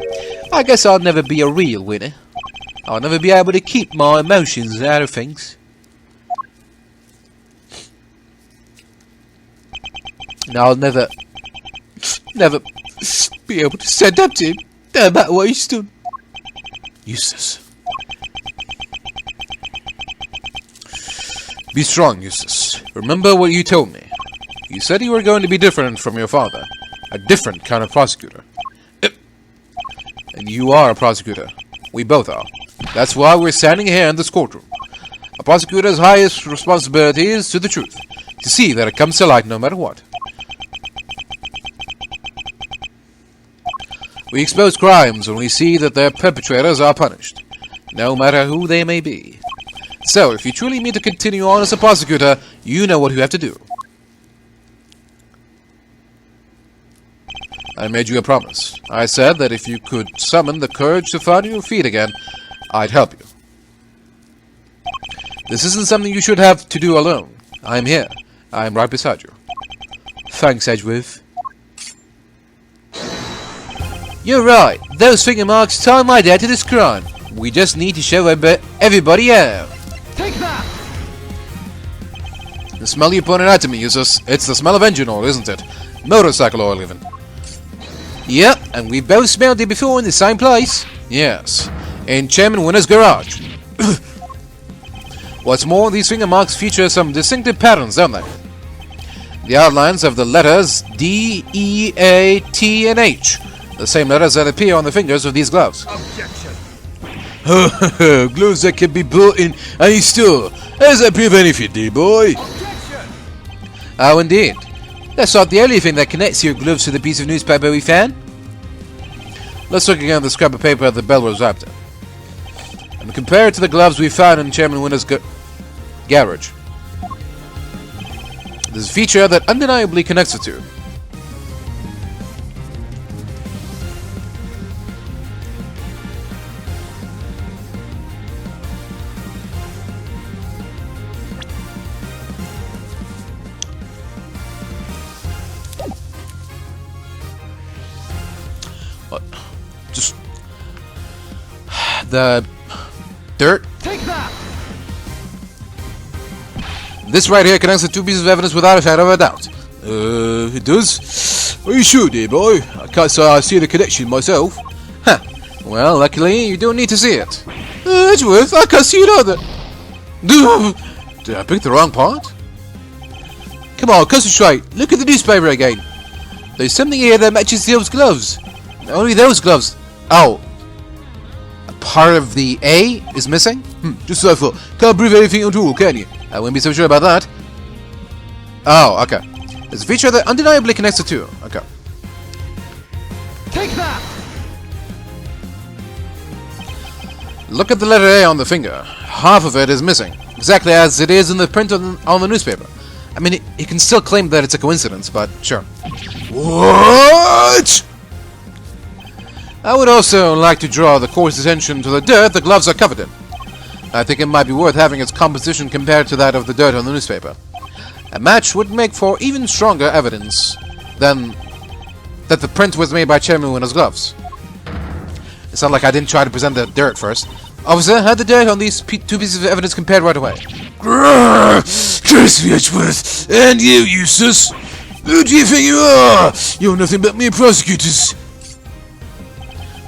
I guess I'll never be a real winner. I'll never be able to keep my emotions out of things. And I'll never be able to stand up to him, no matter what he stood. Eustace. Be strong, Eustace. Remember what you told me. You said you were going to be different from your father. A different kind of prosecutor. And you are a prosecutor. We both are. That's why we're standing here in this courtroom. A prosecutor's highest responsibility is to the truth. To see that it comes to light no matter what. We expose crimes when we see that their perpetrators are punished. No matter who they may be. So, if you truly mean to continue on as a prosecutor, you know what you have to do. I made you a promise. I said that if you could summon the courage to find your feet again, I'd help you. This isn't something you should have to do alone. I'm here. I'm right beside you. Thanks, Edgeworth. You're right. Those finger marks tie my dad to this crime. We just need to show everybody how. Take that! The smell you pointed out to me, Eustace. It's the smell of engine oil, isn't it? Motorcycle oil, even. Yep, and we both smelled it before in the same place. Yes, in Chairman Winner's garage. What's more, these finger marks feature some distinctive patterns, don't they? The outlines of the letters D, E, A, T, and H. The same letters that appear on the fingers of these gloves. Objection! Gloves that can be bought in any store. How's that prove anything, dear boy? Objection! Oh, indeed. That's not the only thing that connects your gloves to the piece of newspaper we found. Let's look again at the scrap of paper the bell was wrapped in. And compare it to the gloves we found in Chairman Winner's garage. There's a feature that undeniably connects the two. Just the dirt. Take that! This right here connects the two pieces of evidence without a shadow of a doubt. It does? Are you sure, dear boy? I can't say I see the connection myself. Huh. Well, luckily, you don't need to see it. Edgeworth, I can't see it either. Did I pick the wrong part? Come on, concentrate. Look at the newspaper again. There's something here that matches those gloves. Only those gloves. Oh. A part of the A is missing? Just as I thought. Can't prove anything at all, can you? I wouldn't be so sure about that. Oh, okay. There's a feature that undeniably connects the two. Okay. Take that! Look at the letter A on the finger. Half of it is missing, exactly as it is in the print on the newspaper. I mean, he can still claim that it's a coincidence, but sure. What? I would also like to draw the court's attention to the dirt the gloves are covered in. I think it might be worth having its composition compared to that of the dirt on the newspaper. A match would make for even stronger evidence than that the print was made by Chairman Winner's gloves. It's not like I didn't try to present the dirt first. Officer, had the dirt on these two pieces of evidence compared right away. Curse me, Edgeworth! And you, Eustace! Who do you think you are? You're nothing but mere prosecutors.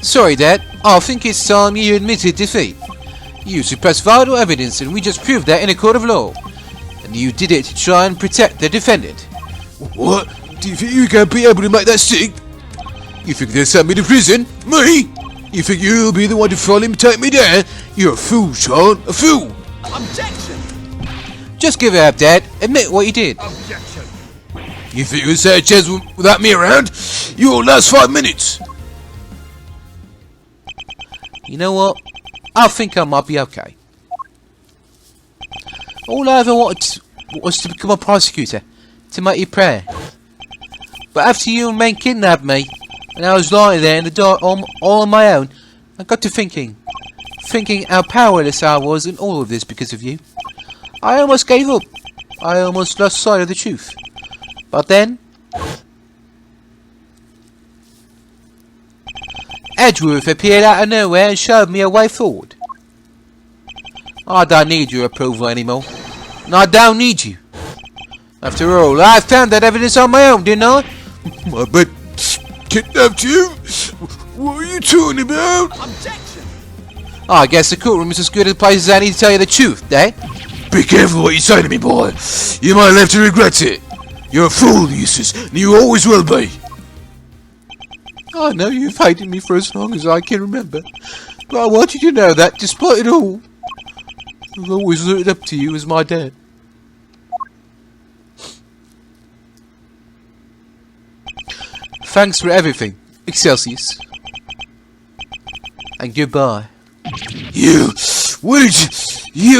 Sorry, Dad. I think it's time you admitted defeat. You suppressed vital evidence and we just proved that in a court of law. And you did it to try and protect the defendant. What? Do you think you're going to be able to make that stick? You think they'll send me to prison? Me? You think you'll be the one to finally take me down? You're a fool, Sean. A fool! Objection! Just give it up, Dad. Admit what you did. Objection! You think you'll stand a chance without me around? You won't last 5 minutes. You know what? I think I might be okay. All I ever wanted was to become a prosecutor, to make you proud. But after you and men kidnapped me, and I was lying there in the dark all on my own, I got to thinking how powerless I was in all of this because of you. I almost gave up. I almost lost sight of the truth. But then Edgeworth appeared out of nowhere and showed me a way forward. I don't need your approval anymore. And I don't need you. After all, I found that evidence on my own, didn't I? My bed kidnapped you? What are you talking about? Objection! I guess the courtroom is as good a place as any to tell you the truth, eh? Be careful what you say to me, boy. You might live to regret it. You're a fool, Eustace, and you always will be. I know you've hated me for as long as I can remember, but I want you to know that, despite it all, I've always looked up to you as my dad. Thanks for everything, Excelsius. And goodbye. You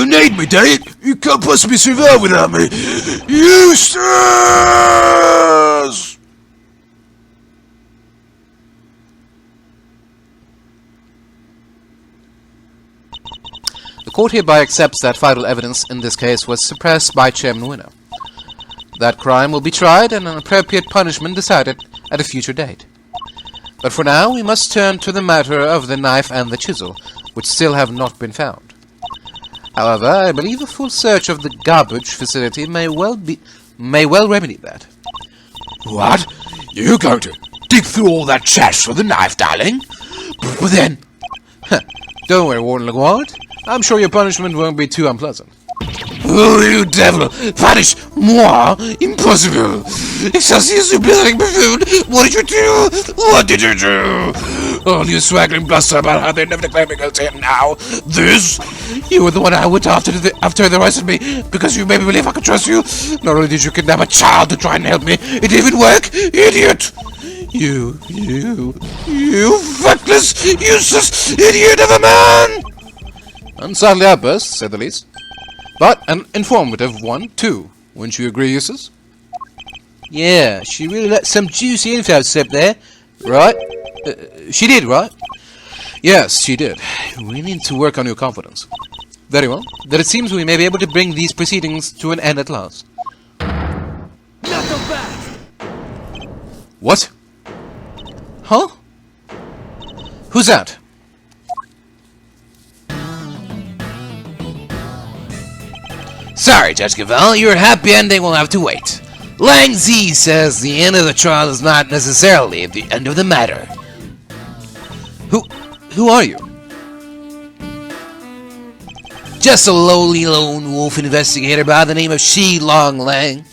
need me, Dad. You can't possibly survive without me. Eustace! The court hereby accepts that vital evidence in this case was suppressed by Chairman Winner. That crime will be tried and an appropriate punishment decided at a future date. But for now, we must turn to the matter of the knife and the chisel, which still have not been found. However, I believe a full search of the garbage facility may well remedy that. What? You're going to dig through all that trash for the knife, darling? But then... Don't worry, Warden LeGuard. I'm sure your punishment won't be too unpleasant. Oh, you devil! Punish moi? Impossible! Excelsius, you blithering buffoon! What did you do? What did you do? All you swaggering bluster about how they never declared me guilty, and now this? You were the one I went after they arrested me because you made me believe I could trust you. Not only did you kidnap a child to try and help me, it didn't even work, idiot! You feckless, useless idiot of a man! Unsightly outburst, to say the least. But an informative one, too. Wouldn't you agree, Eustace? Yeah, she really let some juicy info slip there. Right? She did, right? Yes, she did. We need to work on your confidence. Very well. Then it seems we may be able to bring these proceedings to an end at last. Knuckle back! What? Huh? Who's that? Sorry, Judge Gavèlle, your happy ending will have to wait. Lang Z says the end of the trial is not necessarily the end of the matter. Who are you? Just a lowly lone wolf investigator by the name of Shi Long Lang.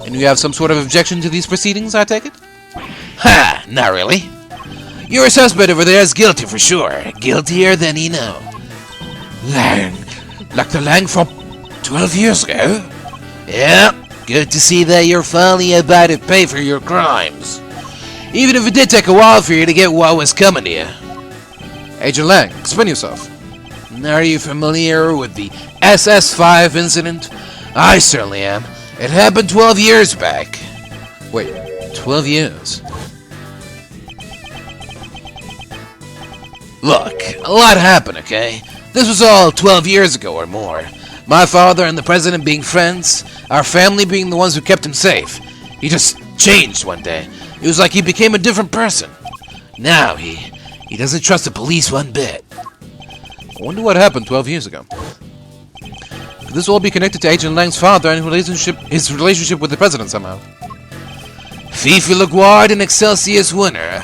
And you have some sort of objection to these proceedings, I take it? Ha! Not really. Your suspect over there is guilty for sure. Guiltier than you know. Lang. Like the Lang from 12 years ago? Yeah, good to see that you're finally about to pay for your crimes. Even if it did take a while for you to get what was coming to you. Agent Lang, explain yourself. Are you familiar with the SS5 incident? I certainly am. It happened 12 years back. Wait, 12 years? Look, a lot happened, okay? This was all 12 years ago or more. My father and the president being friends, our family being the ones who kept him safe. He just changed one day. It was like he became a different person. Now he doesn't trust the police one bit. I wonder what happened 12 years ago. Could this all be connected to Agent Lang's father and his relationship with the president somehow? Fifi Laguard and Excelsius Winter.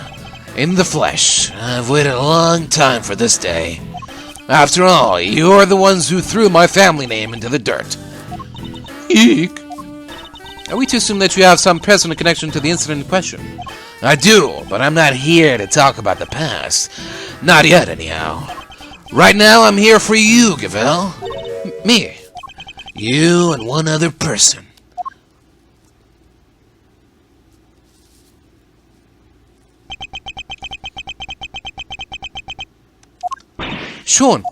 In the flesh. I've waited a long time for this day. After all, you're the ones who threw my family name into the dirt. Eek. Are we to assume that you have some personal connection to the incident in question? I do, but I'm not here to talk about the past. Not yet, anyhow. Right now, I'm here for you, Gavèlle. Me. You and one other person. Sean.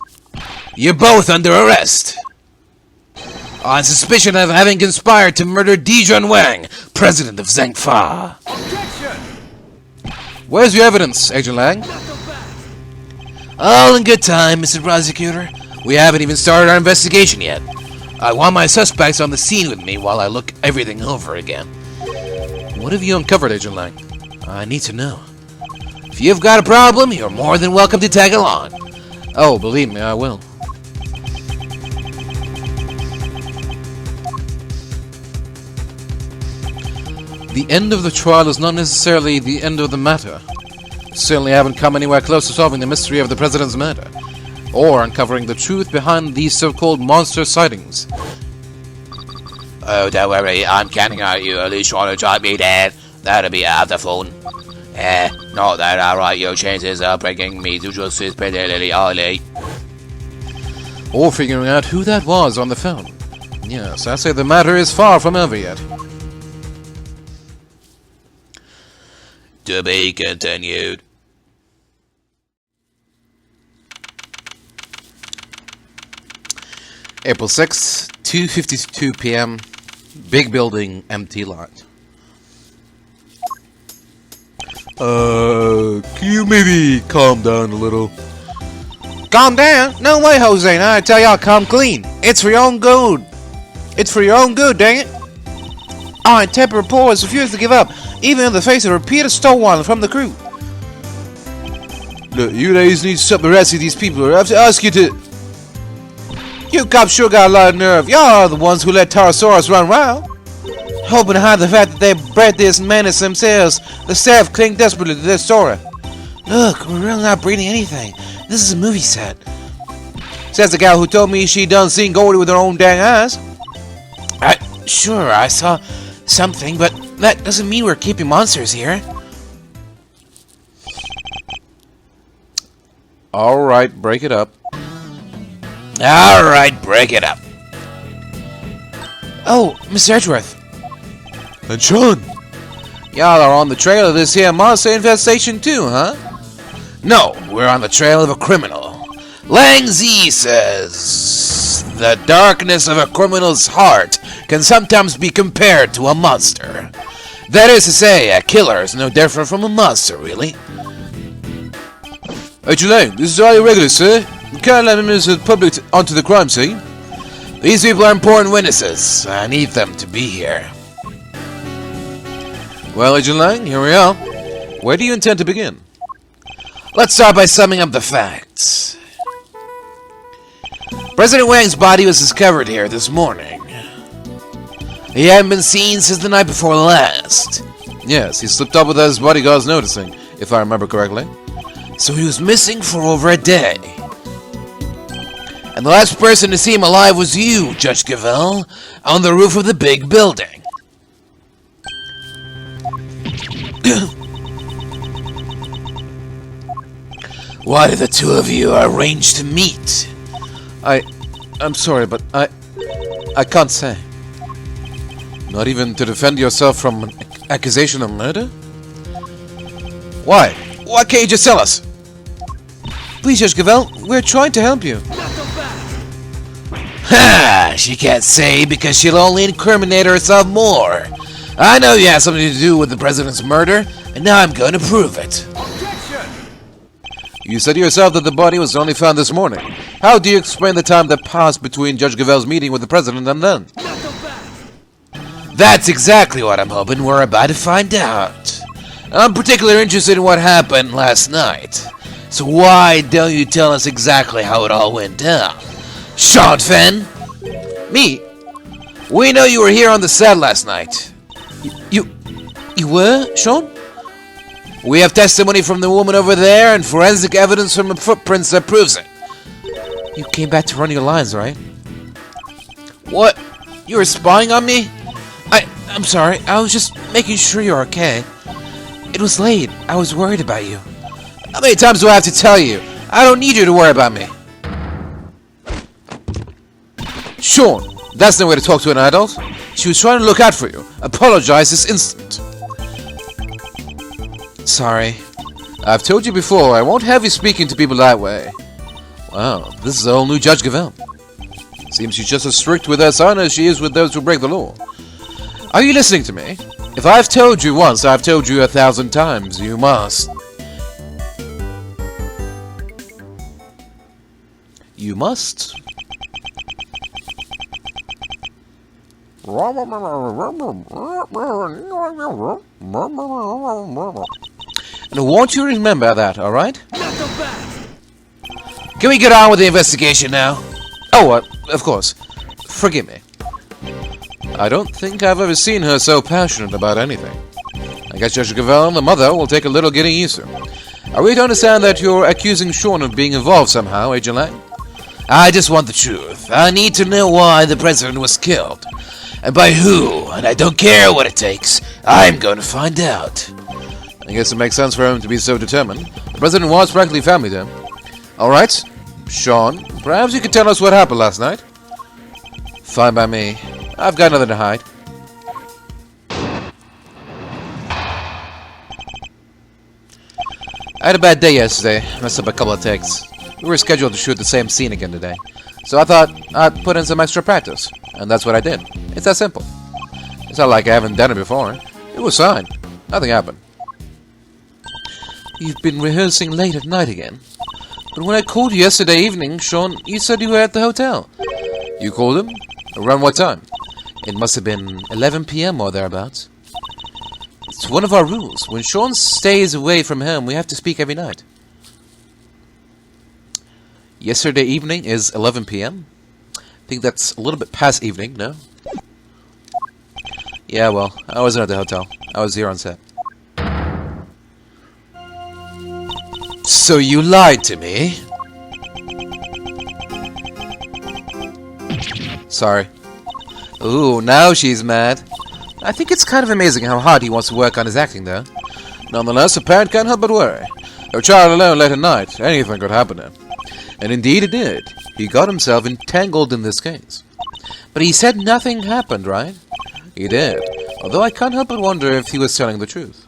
You're both under arrest. On suspicion of having conspired to murder Dijon Wang, president of Zhengfa. Objection! Where's your evidence, Agent Lang? Not so fast! All in good time, Mr. Prosecutor. We haven't even started our investigation yet. I want my suspects on the scene with me while I look everything over again. What have you uncovered, Agent Lang? I need to know. If you've got a problem, you're more than welcome to tag along. Oh, believe me, I will. The end of the trial is not necessarily the end of the matter. Certainly haven't come anywhere close to solving the mystery of the president's murder, or uncovering the truth behind these so-called monster sightings. Oh, don't worry, I'm counting on you. At least trying to drive me dead. That'll be out of the phone. Not that I write your chances of bringing me to justice particularly early. Or figuring out who that was on the phone. Yes, I say the matter is far from over yet. To be continued. April 6th, 2:52 p.m. Big Building, empty lot. Can you maybe calm down a little? Calm down? No way, Jose. I tell y'all, come clean. It's for your own good. It's for your own good, dang it. Our temper reporters refuse to give up, even in the face of repeated stonewalling from the crew. Look, you ladies need to stop the rest of these people, or I have to ask you to... You cops sure got a lot of nerve. Y'all are the ones who let Pterosaurus run wild. Hoping to hide the fact that they bred this menace themselves, the staff cling desperately to their story. Look, we're really not breeding anything. This is a movie set. Says the gal who told me she done seen Goldie with her own dang eyes. Sure, I saw something, but that doesn't mean we're keeping monsters here. Alright, break it up. Alright, break it up. Oh, Miss Edgeworth. And Sean! Y'all are on the trail of this here monster infestation too, huh? No, we're on the trail of a criminal. Lang Zi says the darkness of a criminal's heart can sometimes be compared to a monster. That is to say, a killer is no different from a monster, really. Agent Lang, this is all irregular, sir. You can't let members of the public onto the crime scene. These people are important witnesses. I need them to be here. Well, Agent Lang, here we are. Where do you intend to begin? Let's start by summing up the facts. President Wang's body was discovered here this morning. He hadn't been seen since the night before last. Yes, he slipped up without his bodyguards noticing, if I remember correctly. So he was missing for over a day. And the last person to see him alive was you, Judge Gavèlle, on the roof of the Bigg Building. Why did the two of you arrange to meet? I'm sorry, but I can't say. Not even to defend yourself from an accusation of murder? Why? Why can't you just tell us? Please, Judge Gavèlle, we're trying to help you. Not so fast! Ha! She can't say because she'll only incriminate herself more. I know you had something to do with the president's murder, and now I'm going to prove it. Objection! You said yourself that the body was only found this morning. How do you explain the time that passed between Judge Gavèlle's meeting with the president and then? Knuckle back! That's exactly what I'm hoping we're about to find out. I'm particularly interested in what happened last night. So why don't you tell us exactly how it all went down? Sean Fenn? Me? We know you were here on the set last night. You were, Sean? We have testimony from the woman over there and forensic evidence from the footprints that proves it. You came back to run your lines, right? What? You were spying on me? I'm sorry. I was just making sure you're okay. It was late. I was worried about you. How many times do I have to tell you? I don't need you to worry about me. Sean, that's no way to talk to an adult. She was trying to look out for you. Apologize this instant. Sorry. I've told you before, I won't have you speaking to people that way. Wow, this is a whole new Judge Gavèlle. Seems she's just as strict with her son as she is with those who break the law. Are you listening to me? If I've told you once, I've told you 1,000 times. You must. You must. And I want you to remember that, alright? Knuckle back! Can we get on with the investigation now? Oh, of course. Forgive me. I don't think I've ever seen her so passionate about anything. I guess Judge Gavèlle and the mother will take a little getting used to. Are we to understand that you're accusing Sean of being involved somehow, Agent Lang? I just want the truth. I need to know why the president was killed. And by who, and I don't care what it takes. I'm going to find out. I guess it makes sense for him to be so determined. The president was practically family to him. Alright, Sean, perhaps you could tell us what happened last night? Fine by me. I've got nothing to hide. I had a bad day yesterday. Messed up a couple of takes. We were scheduled to shoot the same scene again today. So I thought I'd put in some extra practice. And that's what I did. It's that simple. It's not like I haven't done it before. It was fine. Nothing happened. You've been rehearsing late at night again. But when I called you yesterday evening, Sean, you said you were at the hotel. You called him? Around what time? It must have been 11 p.m. or thereabouts. It's one of our rules. When Sean stays away from home, we have to speak every night. Yesterday evening is 11 p.m.? I think that's a little bit past evening, no? Yeah, well, I wasn't at the hotel. I was here on set. So you lied to me? Sorry. Ooh, now she's mad. I think it's kind of amazing how hard he wants to work on his acting, though. Nonetheless, a parent can't help but worry. A child alone late at night, anything could happen to him. And indeed it did. He got himself entangled in this case. But he said nothing happened, right? He did. Although I can't help but wonder if he was telling the truth.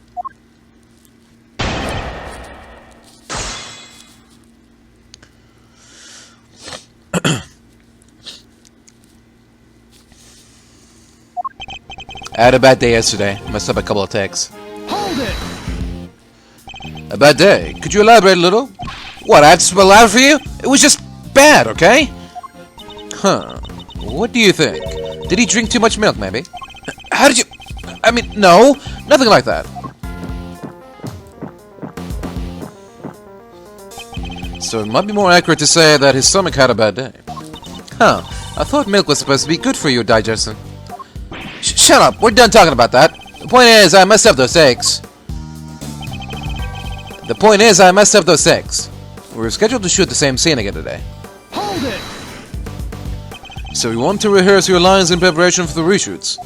I had a bad day yesterday. Messed up a couple of takes. Hold it! A bad day? Could you elaborate a little? What, I have to spell out for you? It was just bad, okay? Huh. What do you think? Did he drink too much milk, maybe? How did you... I mean, no. Nothing like that. So it might be more accurate to say that his stomach had a bad day. Huh. I thought milk was supposed to be good for your digestion. Shut up. We're done talking about that. The point is, I messed up those eggs. We were scheduled to shoot the same scene again today. Hold it! So we want to rehearse your lines in preparation for the reshoots.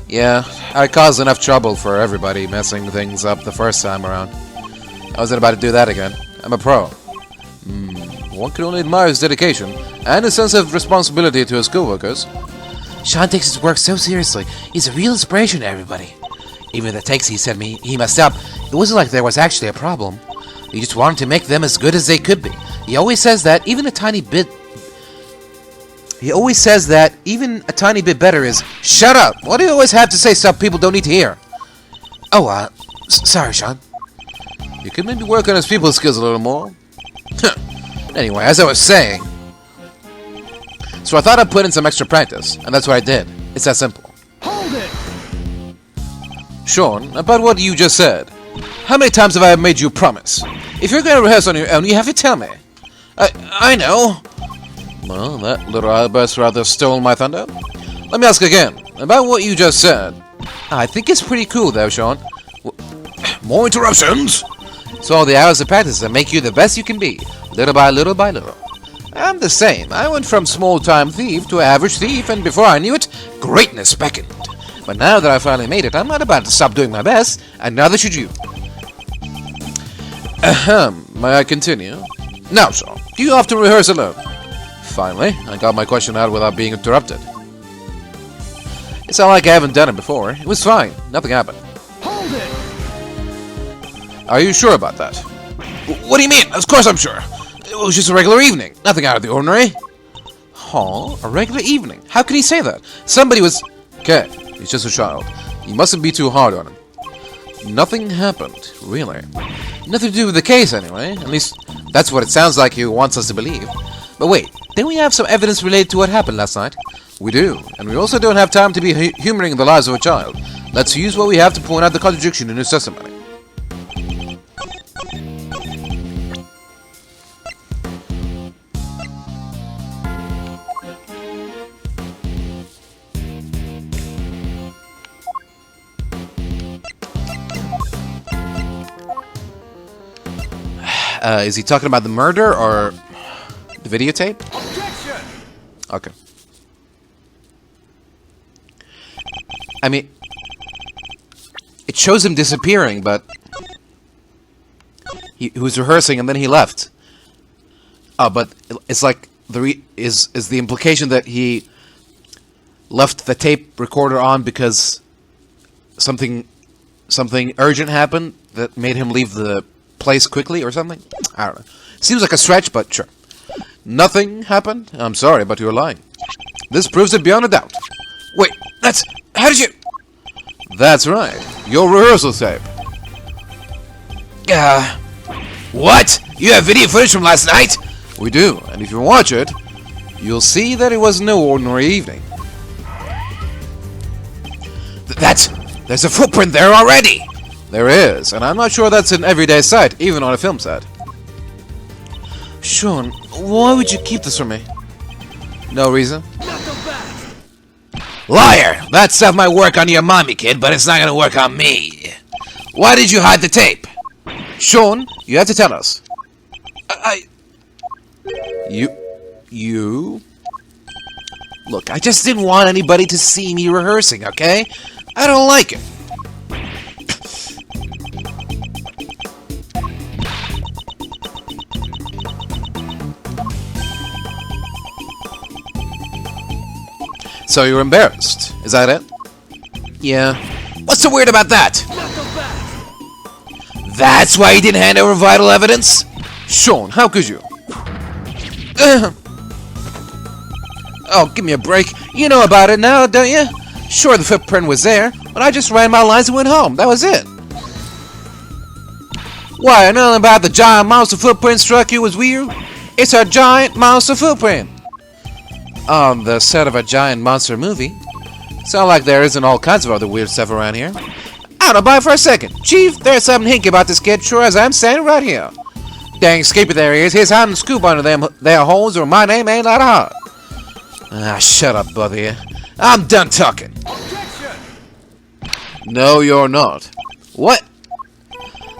Yeah, I caused enough trouble for everybody messing things up the first time around. I wasn't about to do that again. I'm a pro. One can only admire his dedication and his sense of responsibility to his co-workers. Sean takes his work so seriously. He's a real inspiration to everybody. Even the takes he said he messed up, it wasn't like there was actually a problem. He just wanted to make them as good as they could be. He always says that, even a tiny bit He always says that even a tiny bit better is... Shut up! Why do you always have to say stuff people don't need to hear? Oh, sorry, Sean. You could maybe work on his people skills a little more. Anyway, as I was saying... So I thought I'd put in some extra practice, and that's what I did. It's that simple. Hold it! Sean, about what you just said. How many times have I made you a promise? If you're going to rehearse on your own, you have to tell me. I know. Well, that little outburst rather stole my thunder. Let me ask again, about what you just said. I think it's pretty cool, though, Sean. More interruptions? So all the hours of practice that make you the best you can be, little by little by little. I'm the same. I went from small-time thief to average thief, and before I knew it, greatness beckoned. But now that I finally made it, I'm not about to stop doing my best, and neither should you. May I continue? Now, Sean, Do you often rehearse alone? Finally, I got my question out without being interrupted. it's not like I haven't done it before. It was fine. Nothing happened. Hold it! Are you sure about that? What do you mean? Of course I'm sure. It was just a regular evening. Nothing out of the ordinary. Huh? A regular evening? How can he say that? Somebody was... Okay, he's just a child. You mustn't be too hard on him. Nothing happened, really. Nothing to do with the case, anyway. At least, that's what it sounds like he wants us to believe. But wait, didn't we have some evidence related to what happened last night? We do, and we also don't have time to be humoring the lives of a child. Let's use what we have to point out the contradiction in his testimony. Is he talking about the murder or the videotape? Objection! Okay. I mean, it shows him disappearing, but he was rehearsing and then he left. But it's like is the implication that he left the tape recorder on because something urgent happened that made him leave the place quickly or something? I don't know. Seems like a stretch, but sure. Nothing happened? I'm sorry, but you're lying. This proves it beyond a doubt. Wait, how did you... That's right. Your rehearsal tape. What? You have video footage from last night? We do, and if you watch it, you'll see that it was no ordinary evening. There's a footprint there already! There is, and I'm not sure that's an everyday sight, even on a film set. Sean, why would you keep this from me? No reason. Not so fast! Liar! That stuff might work on your mommy, kid, but it's not gonna work on me. Why did you hide the tape? Sean, you have to tell us. You? Look, I just didn't want anybody to see me rehearsing, okay? I don't like it. So you're embarrassed, is that it? Yeah. What's so weird about that? Not so fast! That's why you didn't hand over vital evidence? Sean, how could you? Oh, give me a break. You know about it now, don't you? Sure, the footprint was there, but I just ran my lines and went home. That was it. Why, nothing about the giant monster footprint struck you as weird? It's a giant monster footprint. On the set of a giant monster movie. Sound like there isn't all kinds of other weird stuff around here. I don't buy it for a second. Chief, there's something hinky about this kid, sure as I'm standing right here. Dang skippy there he is. He's hiding the scoop under them there holes or my name ain't that hard. Ah, shut up, both of you. I'm done talking. Objection! No, you're not. What?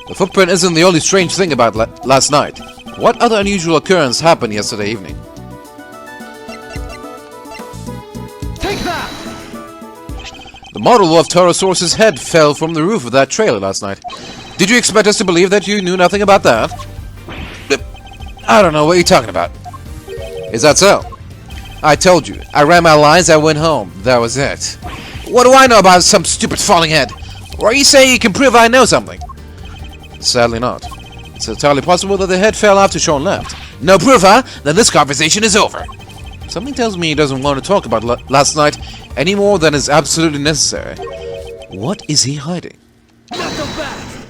The footprint isn't the only strange thing about last night. What other unusual occurrence happened yesterday evening? Take that! The model of Taurosaurus's head fell from the roof of that trailer last night. Did you expect us to believe that you knew nothing about that? I don't know what you're talking about. Is that so? I told you. I ran my lines, I went home. That was it. What do I know about some stupid falling head? Or are you saying you can prove I know something? Sadly not. It's entirely possible that the head fell after Sean left. No proof, huh? Then this conversation is over. Something tells me he doesn't want to talk about last night any more than is absolutely necessary. What is he hiding? Not so fast.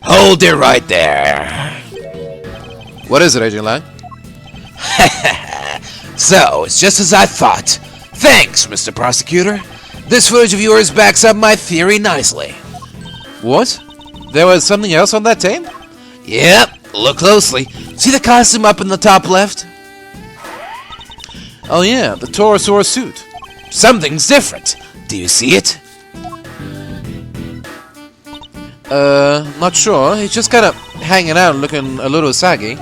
Hold it right there. What is it, Agent Lang? So, it's just as I thought. Thanks, Mr. Prosecutor. This footage of yours backs up my theory nicely. What? There was something else on that tape? Yep, look closely. See the costume up in the top left? Oh yeah, the Torosaurus suit. Something's different. Do you see it? Not sure. He's just kind of hanging out and looking a little saggy.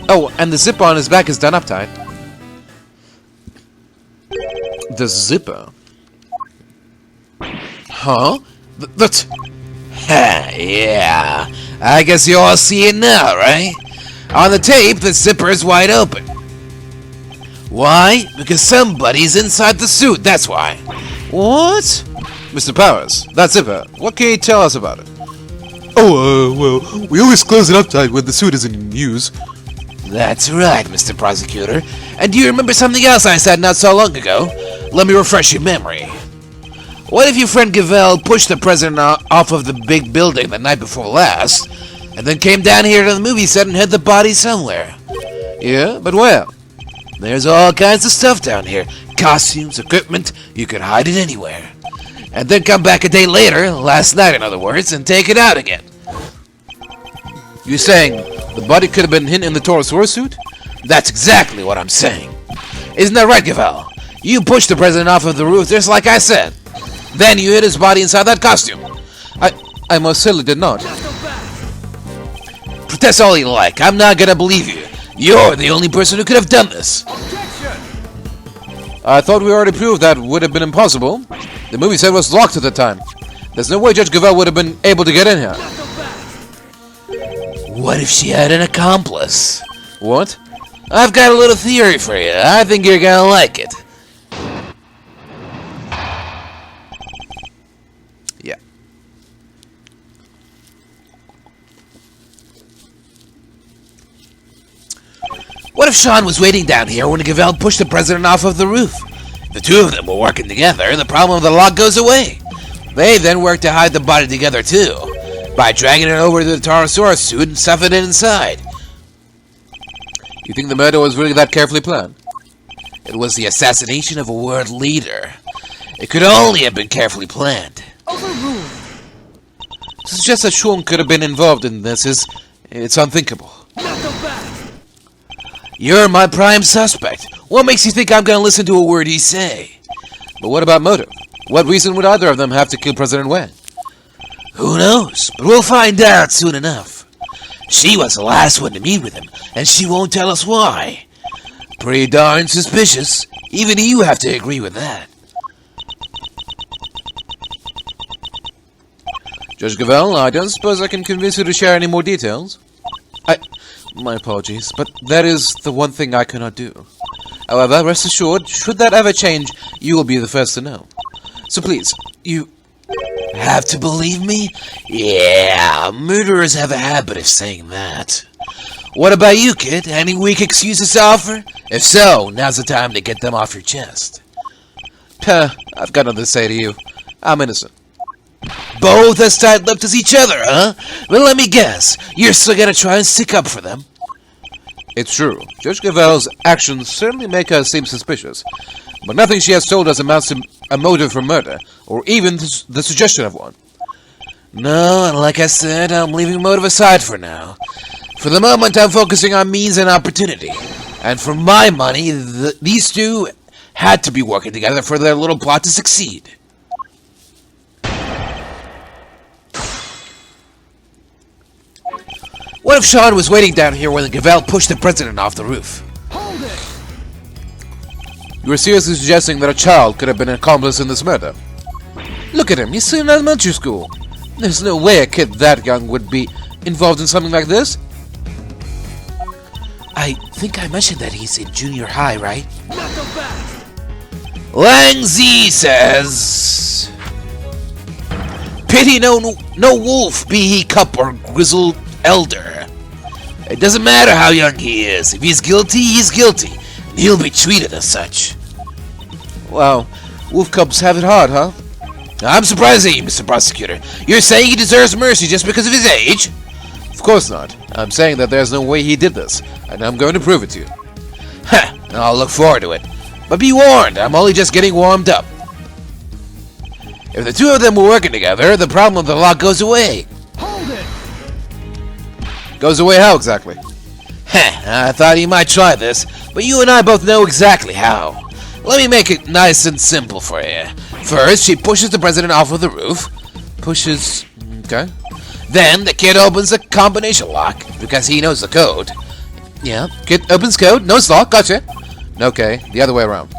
Oh, and the zipper on his back is done up tight. The zipper? Huh? That's... Yeah. I guess you all see it now, right? On the tape, the zipper is wide open. Why? Because somebody's inside the suit, that's why. What? Mr. Powers, that zipper. What can you tell us about it? Oh, well, we always close it up tight when the suit isn't in use. That's right, Mr. Prosecutor. And do you remember something else I said not so long ago? Let me refresh your memory. What if your friend Gavèlle pushed the president off of the Bigg Building the night before last, and then came down here to the movie set and hid the body somewhere? Yeah, but where? There's all kinds of stuff down here. Costumes, equipment, you could hide it anywhere. And then come back a day later, last night in other words, and take it out again. You're saying the body could have been hidden in the Torosaurus suit? That's exactly what I'm saying. Isn't that right, Gavèlle? You pushed the president off of the roof just like I said. Then you hid his body inside that costume. I most certainly did not. Not so fast. Protest all you like. I'm not gonna believe you. You're the only person who could have done this. Objection. I thought we already proved that would have been impossible. The movie set was locked at the time. There's no way Judge Gavèlle would have been able to get in here. Not so fast. What if she had an accomplice? What? I've got a little theory for you. I think you're gonna like it. Yeah. What if Sean was waiting down here when Gavèlle pushed the president off of the roof? The two of them were working together, the problem of the lock goes away. They then worked to hide the body together too, by dragging it over to the Torosaurus suit and stuffing it inside. You think the murder was really that carefully planned? It was the assassination of a world leader. It could only have been carefully planned. Overruled. To suggest that Sean could have been involved in this it's unthinkable. Not so fast. You're my prime suspect. What makes you think I'm gonna listen to a word you say? But what about motive? What reason would either of them have to kill President Wang? Who knows? But we'll find out soon enough. She was the last one to meet with him, and she won't tell us why. Pretty darn suspicious. Even you have to agree with that. Judge Gavèlle, I don't suppose I can convince you to share any more details. My apologies, but that is the one thing I cannot do. However, rest assured, should that ever change, you will be the first to know. So please, you... Have to believe me? Yeah, murderers have a habit of saying that. What about you, kid? Any weak excuses to offer? If so, now's the time to get them off your chest. I've got nothing to say to you. I'm innocent. Both as tight-lipped as each other, huh? Well, let me guess. You're still gonna try and stick up for them. It's true. Judge Gavèlle's actions certainly make her seem suspicious, but nothing she has told us amounts to a motive for murder, or even the suggestion of one. No, and like I said, I'm leaving motive aside for now. For the moment, I'm focusing on means and opportunity. And for my money, these two had to be working together for their little plot to succeed. What if Sean was waiting down here when Gavèlle pushed the president off the roof? Hold it. You are seriously suggesting that a child could have been an accomplice in this murder? Look at him, he's still in elementary school. There's no way a kid that young would be involved in something like this. I think I mentioned that he's in junior high, right? Not so fast. Lang Zi says... Pity no wolf, be he cup or grizzled elder. It doesn't matter how young he is. If he's guilty, he's guilty. He'll be treated as such. Wow, wolf cubs have it hard, huh? I'm surprised at you, Mr. Prosecutor. You're saying he deserves mercy just because of his age? Of course not. I'm saying that there's no way he did this, and I'm going to prove it to you. Ha! I'll look forward to it. But be warned, I'm only just getting warmed up. If the two of them were working together, the problem of the lock goes away. Hold it! Goes away how exactly? I thought you might try this, but you and I both know exactly how. Let me make it nice and simple for you. First, she pushes the president off of the roof. Pushes... okay. Then, the kid opens the combination lock, because he knows the code. Yeah, kid opens code, knows lock, gotcha. Okay, the other way around.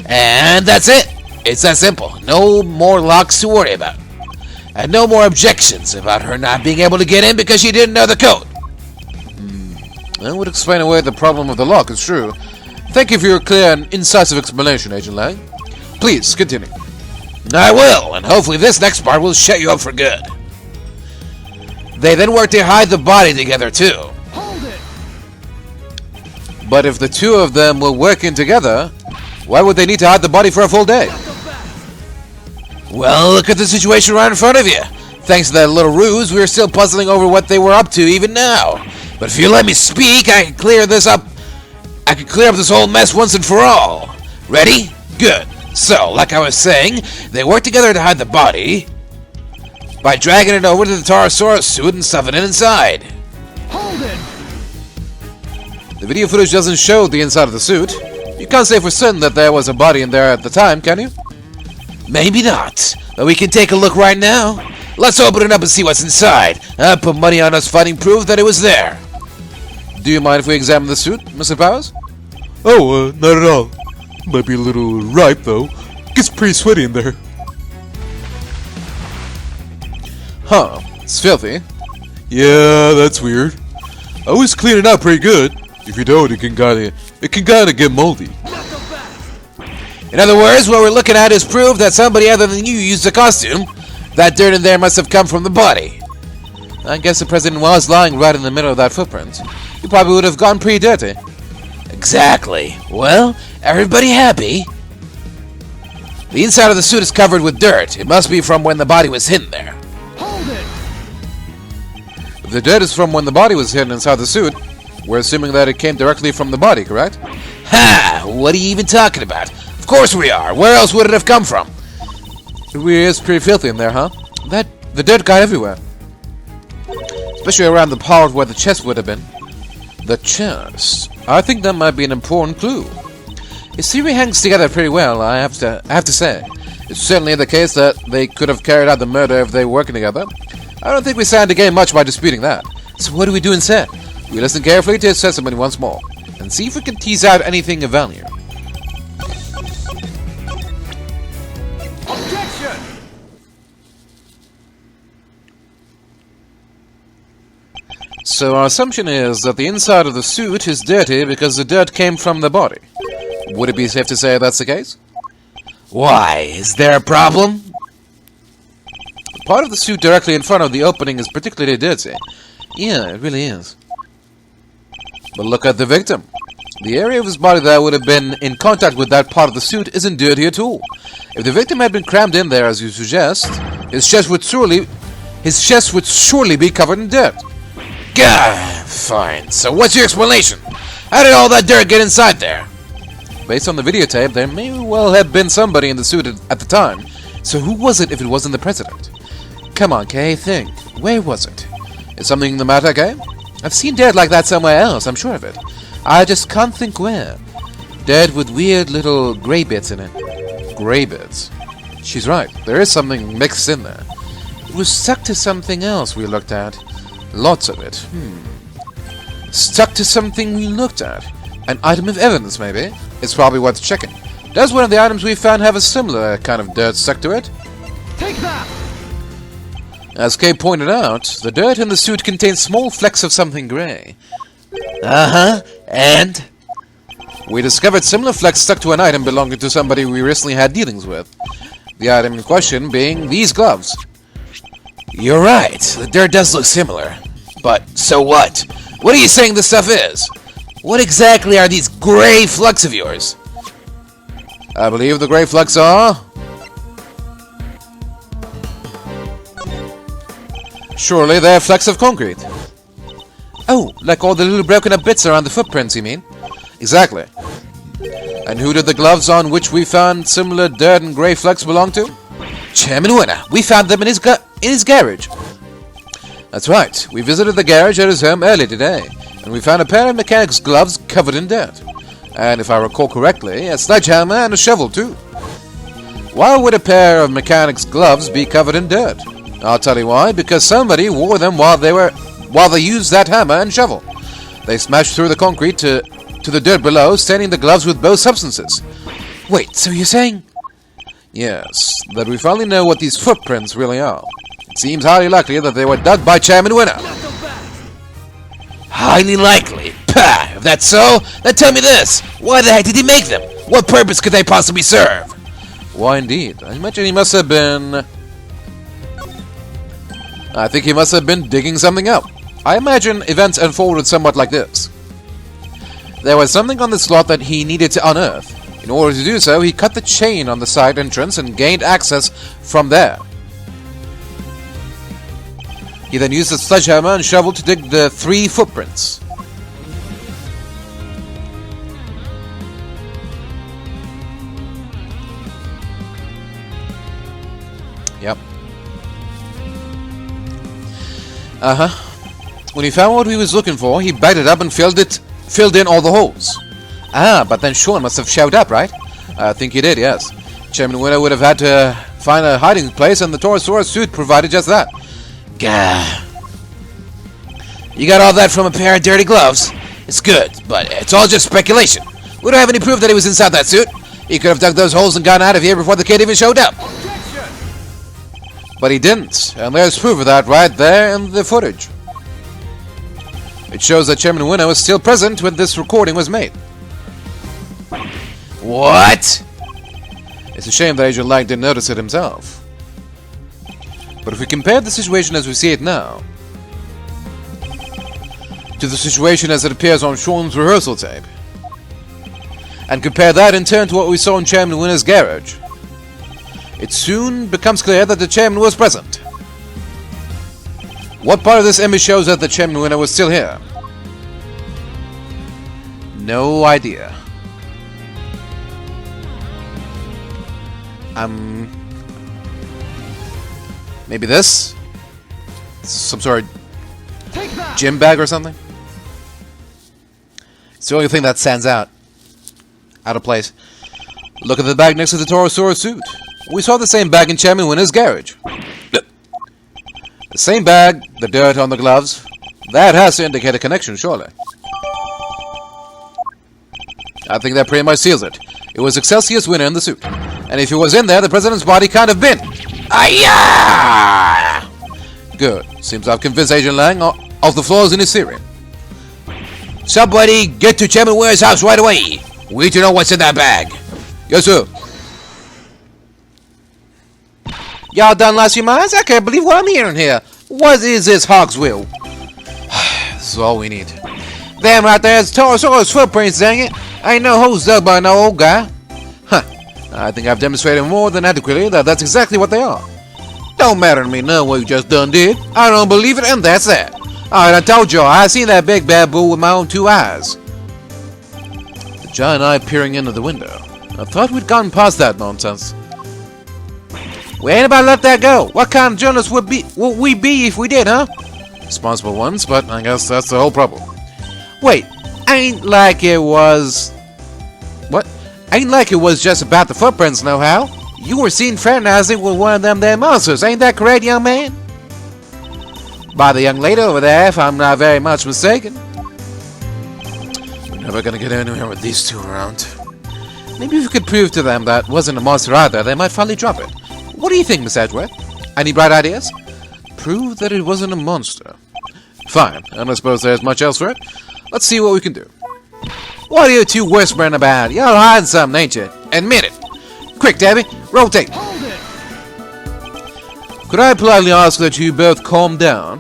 And that's it. It's that simple. No more locks to worry about. And no more objections about her not being able to get in because she didn't know the code. That would explain away the problem of the lock, it's true. Thank you for your clear and incisive explanation, Agent Lang. Please, continue. I will, and hopefully this next part will shut you up for good. They then work to hide the body together, too. Hold it! But if the two of them were working together, why would they need to hide the body for a full day? Well, look at the situation right in front of you. Thanks to that little ruse, we're still puzzling over what they were up to even now. But if you let me speak, I can clear this up. I can clear up this whole mess once and for all. Ready? Good. So, like I was saying, they work together to hide the body by dragging it over to the Pterosaurus suit and stuffing it inside. Hold it! The video footage doesn't show the inside of the suit. You can't say for certain that there was a body in there at the time, can you? Maybe not, but we can take a look right now. Let's open it up and see what's inside. I put money on us finding proof that it was there. Do you mind if we examine the suit, Mr. Powers? Oh, not at all. Might be a little ripe, though. Gets pretty sweaty in there. Huh, it's filthy. Yeah, that's weird. I always clean it out pretty good. If you don't, it can kinda get moldy. In other words, what we're looking at is proof that somebody other than you used the costume. That dirt in there must have come from the body. I guess the president was lying right in the middle of that footprint. He probably would have gone pretty dirty. Exactly. Well, everybody happy? The inside of the suit is covered with dirt. It must be from when the body was hidden there. Hold it! If the dirt is from when the body was hidden inside the suit, we're assuming that it came directly from the body, correct? Ha! What are you even talking about? Of course we are. Where else would it have come from? It really is pretty filthy in there, huh? The dirt got everywhere. Especially around the part where the chest would have been. The chest. I think that might be an important clue. His theory hangs together pretty well, I have to say. It's certainly the case that they could have carried out the murder if they were working together. I don't think we stand to gain much by disputing that. So what do we do instead? We listen carefully to his testimony once more, and see if we can tease out anything of value. Objection! So our assumption is that the inside of the suit is dirty because the dirt came from the body. Would it be safe to say that's the case? Why? Is there a problem? The part of the suit directly in front of the opening is particularly dirty. Yeah, it really is. But look at the victim. The area of his body that would have been in contact with that part of the suit isn't dirty at all. If the victim had been crammed in there, as you suggest, his chest would surely be covered in dirt. Gah! Fine. So what's your explanation? How did all that dirt get inside there? Based on the videotape, there may well have been somebody in the suit at the time. So who was it if it wasn't the president? Come on, Kay, think. Where was it? Is something the matter, Kay? I've seen dirt like that somewhere else, I'm sure of it. I just can't think where. Dirt with weird little grey bits in it. Grey bits. She's right, there is something mixed in there. It was stuck to something else we looked at. Lots of it. Stuck to something we looked at. An item of evidence, maybe? It's probably worth checking. Does one of the items we found have a similar kind of dirt stuck to it? Take that! As Kay pointed out, the dirt in the suit contains small flecks of something grey. Uh-huh. And? We discovered similar flecks stuck to an item belonging to somebody we recently had dealings with. The item in question being these gloves. You're right. The dirt does look similar. But so what? What are you saying this stuff is? What exactly are these gray flecks of yours? I believe the gray flecks are... Surely they're flecks of concrete. Oh, like all the little broken up bits around the footprints, you mean? Exactly. And who did the gloves on which we found similar dirt and grey flecks belong to? Chairman Winner. We found them in his garage. That's right. We visited the garage at his home early today, and we found a pair of mechanic's gloves covered in dirt. And if I recall correctly, a sledgehammer and a shovel too. Why would a pair of mechanic's gloves be covered in dirt? I'll tell you why. Because somebody wore them while they used that hammer and shovel. They smashed through the concrete to the dirt below, staining the gloves with both substances. Wait, so you're saying... Yes, that we finally know what these footprints really are. It seems highly likely that they were dug by Chairman Winner. Highly likely? Pah! If that's so, then tell me this. Why the heck did he make them? What purpose could they possibly serve? Why indeed. I imagine he must have been... I think he must have been digging something up. I imagine events unfolded somewhat like this. There was something on the slot that he needed to unearth. In order to do so, he cut the chain on the side entrance and gained access from there. He then used a sledgehammer and shovel to dig the 3 footprints. Yep. When he found what he was looking for, he backed it up and filled in all the holes. Ah, but then Sean must have showed up, right? I think he did, yes. Chairman Winner would have had to find a hiding place, and the Torosaurus suit provided just that. Gah. You got all that from a pair of dirty gloves? It's good, but it's all just speculation. We don't have any proof that he was inside that suit. He could have dug those holes and gotten out of here before the kid even showed up. But he didn't, and there's proof of that right there in the footage. It shows that Chairman Winner was still present when this recording was made. What? It's a shame that Agent Lang didn't notice it himself. But if we compare the situation as we see it now to the situation as it appears on Sean's rehearsal tape, and compare that in turn to what we saw in Chairman Winner's garage, it soon becomes clear that the Chairman was present. What part of this image shows that the Chairman Winner was still here? No idea. Maybe this? Some sort of gym bag or something? It's the only thing that stands out of place. Look at the bag next to the Torosaurus suit. We saw the same bag in Chairman Winner's garage. The same bag, the dirt on the gloves. That has to indicate a connection, surely. I think that pretty much seals it. It was Excelsior's Winner in the suit. And if he was in there, the president's body can't have been. Ayah! Good. Seems I've convinced Agent Lang of the flaws in his theory. Somebody get to Chairman Winner's house right away. We need to know what's in that bag. Yes, sir. Y'all done lost your minds? I can't believe what I'm hearing here. What is this hog's will? This is all we need. Damn right there's Torosaurus footprints, dang it. Ain't no holes dug by no old guy. Huh. I think I've demonstrated more than adequately that that's exactly what they are. Don't matter to me none what you just done did. I don't believe it, and that's that. Alright, I told y'all, I seen that big bad bull with my own 2 eyes. The giant eye peering into the window. I thought we'd gotten past that nonsense. We ain't about to let that go. What kind of journalists would we be if we did, huh? Responsible ones, but I guess that's the whole problem. Wait, ain't like it was... What? Ain't like it was just about the footprints, no how? You were seen fraternizing with one of them there monsters, ain't that correct, young man? By the young lady over there, if I'm not very much mistaken. We're never gonna get anywhere with these two around. Maybe if we could prove to them that wasn't a monster either, they might finally drop it. What do you think, Miss Edgeworth? Any bright ideas? Prove that it wasn't a monster. Fine, I don't suppose there's much else for it. Let's see what we can do. What are you two whispering about? Y'all hiding something, ain't you? Admit it. Quick, Debbie, rotate. Hold it! Could I politely ask that you both calm down?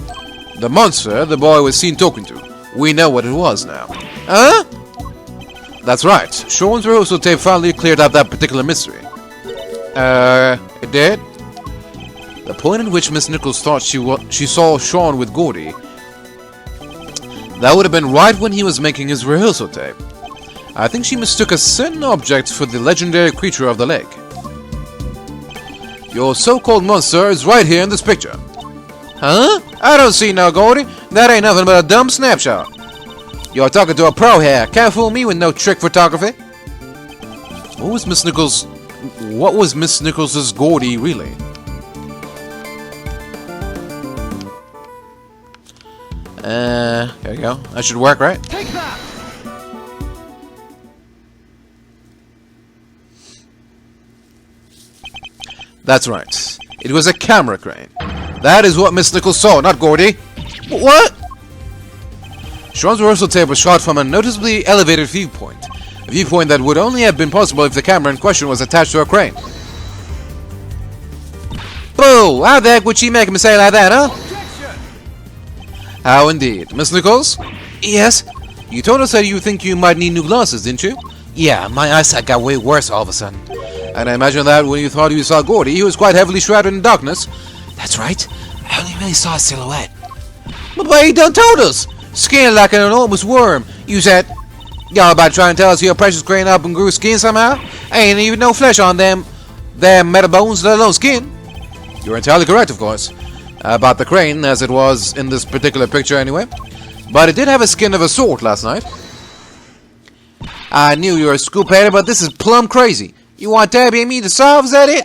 The monster the boy was seen talking to. We know what it was now. Huh? That's right. Sean's rehearsal tape finally cleared up that particular mystery. It did? The point at which Miss Nichols thought she saw Sean with Gordy, that would have been right when he was making his rehearsal tape. I think she mistook a certain object for the legendary creature of the lake. Your so-called monster is right here in this picture. Huh? I don't see no Gordy. That ain't nothing but a dumb snapshot. You're talking to a pro here. Can't fool me with no trick photography. What was Miss Nichols's Gordy really? There you go. That should work, right? Take that! That's right. It was a camera crane. That is what Miss Nichols saw, not Gordy. What? Sean's rehearsal tape was shot from a noticeably elevated viewpoint. A viewpoint that would only have been possible if the camera in question was attached to a crane. Boo! How the heck would she make a mistake like that, huh? How indeed. Miss Nichols? Yes? You told us that you think you might need new glasses, didn't you? Yeah, my eyesight got way worse all of a sudden. And I imagine that when you thought you saw Gordy, he was quite heavily shrouded in darkness. That's right. I only really saw a silhouette. But he done told us! Skin like an enormous worm. You said, y'all about trying to tell us your precious crane up and grew skin somehow? Ain't even no flesh on them metal bones, let alone skin. You're entirely correct, of course. About the crane, as it was in this particular picture anyway. But it did have a skin of a sort last night. I knew you were a scoop-header, but this is plumb crazy. You want Tabby and me to solve, is that it?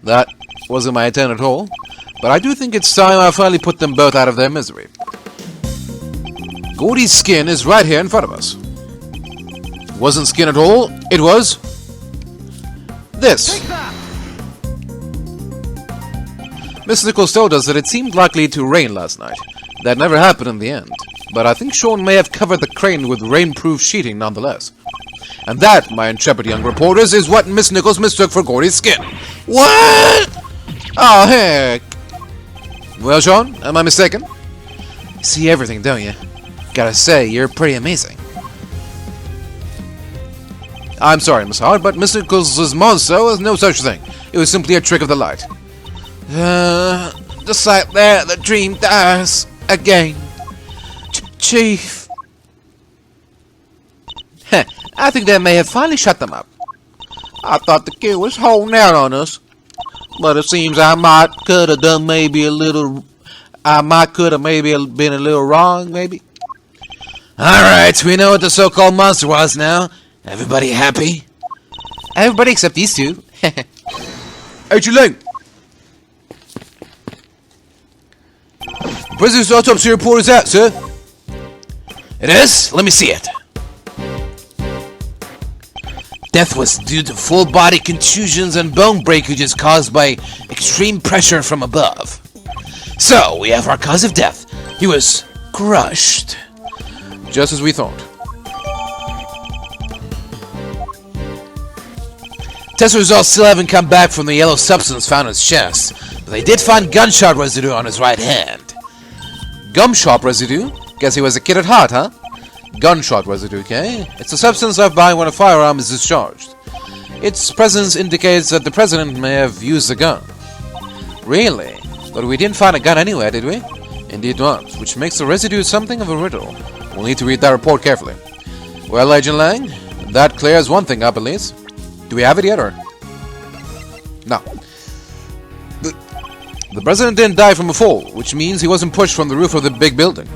That wasn't my intent at all. But I do think it's time I finally put them both out of their misery. Gordy's skin is right here in front of us. It wasn't skin at all, it was this. Take that! Miss Nichols told us that it seemed likely to rain last night. That never happened in the end. But I think Sean may have covered the crane with rainproof sheeting nonetheless. And that, my intrepid young reporters, is what Miss Nichols mistook for Gordy's skin. What? Oh, heck. Well, Sean, am I mistaken? You see everything, don't you? Gotta say, you're pretty amazing. I'm sorry, Miss Hart, but Miss Nichols' monster was no such thing. It was simply a trick of the light. Just like that, the dream dies again. Chief. Heh, I think that may have finally shut them up. I thought the kid was holding out on us. But it seems I might could have been a little wrong, maybe. Alright, we know what the so-called monster was now. Everybody happy? Everybody except these two. Agent Lang! The President's autopsy report is out, sir. It is? Let me see it. Death was due to full-body contusions and bone breakages caused by extreme pressure from above. So, we have our cause of death. He was crushed. Just as we thought. Test results still haven't come back from the yellow substance found in his chest, but they did find gunshot residue on his right hand. Gumshot residue? Guess he was a kid at heart, huh? Gunshot residue, okay? It's a substance left behind when a firearm is discharged. Its presence indicates that the president may have used a gun. Really? But we didn't find a gun anywhere, did we? Indeed not, which makes the residue something of a riddle. We'll need to read that report carefully. Well, Agent Lang, that clears one thing up at least. Do we have it yet, or? No. The president didn't die from a fall, which means he wasn't pushed from the roof of the big building.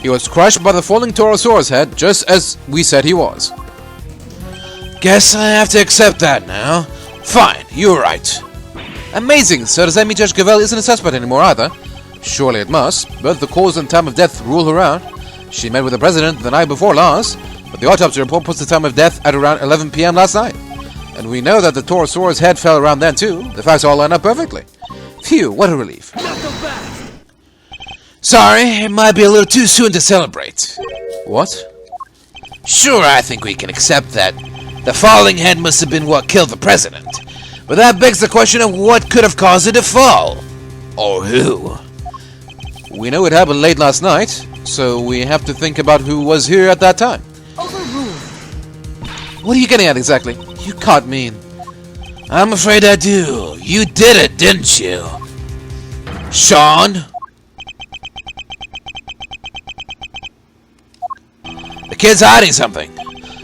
He was crushed by the falling Torosaurus head, just as we said he was. Guess I have to accept that now. Fine, you're right. Amazing! So does that mean Judge Gavèlle isn't a suspect anymore either? Surely it must. Both the cause and time of death rule her out. She met with the president the night before last, but the autopsy report puts the time of death at around 11 p.m. last night. And we know that the Torosaurus head fell around then too. The facts all line up perfectly. Phew, what a relief. Sorry, it might be a little too soon to celebrate. What? Sure, I think we can accept that the falling head must have been what killed the president. But that begs the question of what could have caused it to fall. Or who. We know it happened late last night. So we have to think about who was here at that time. Overruled. What are you getting at exactly? You can't mean. I'm afraid I do. You did it, didn't you? Sean? The kid's hiding something.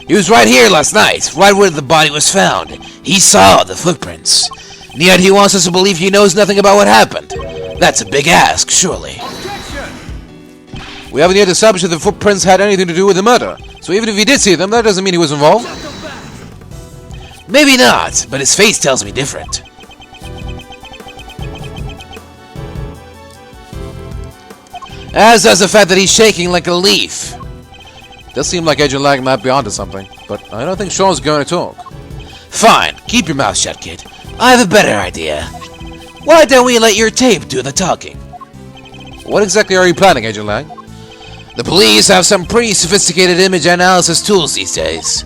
He was right here last night, right where the body was found. He saw the footprints. And yet he wants us to believe he knows nothing about what happened. That's a big ask, surely. Objection. We haven't yet established that the footprints had anything to do with the murder. So even if he did see them, that doesn't mean he was involved. Settle back. Maybe not, but his face tells me different. As does the fact that he's shaking like a leaf. Does seem like Agent Lang might be onto something, but I don't think Sean's going to talk. Fine, keep your mouth shut, kid. I have a better idea. Why don't we let your tape do the talking? What exactly are you planning, Agent Lang? The police have some pretty sophisticated image analysis tools these days.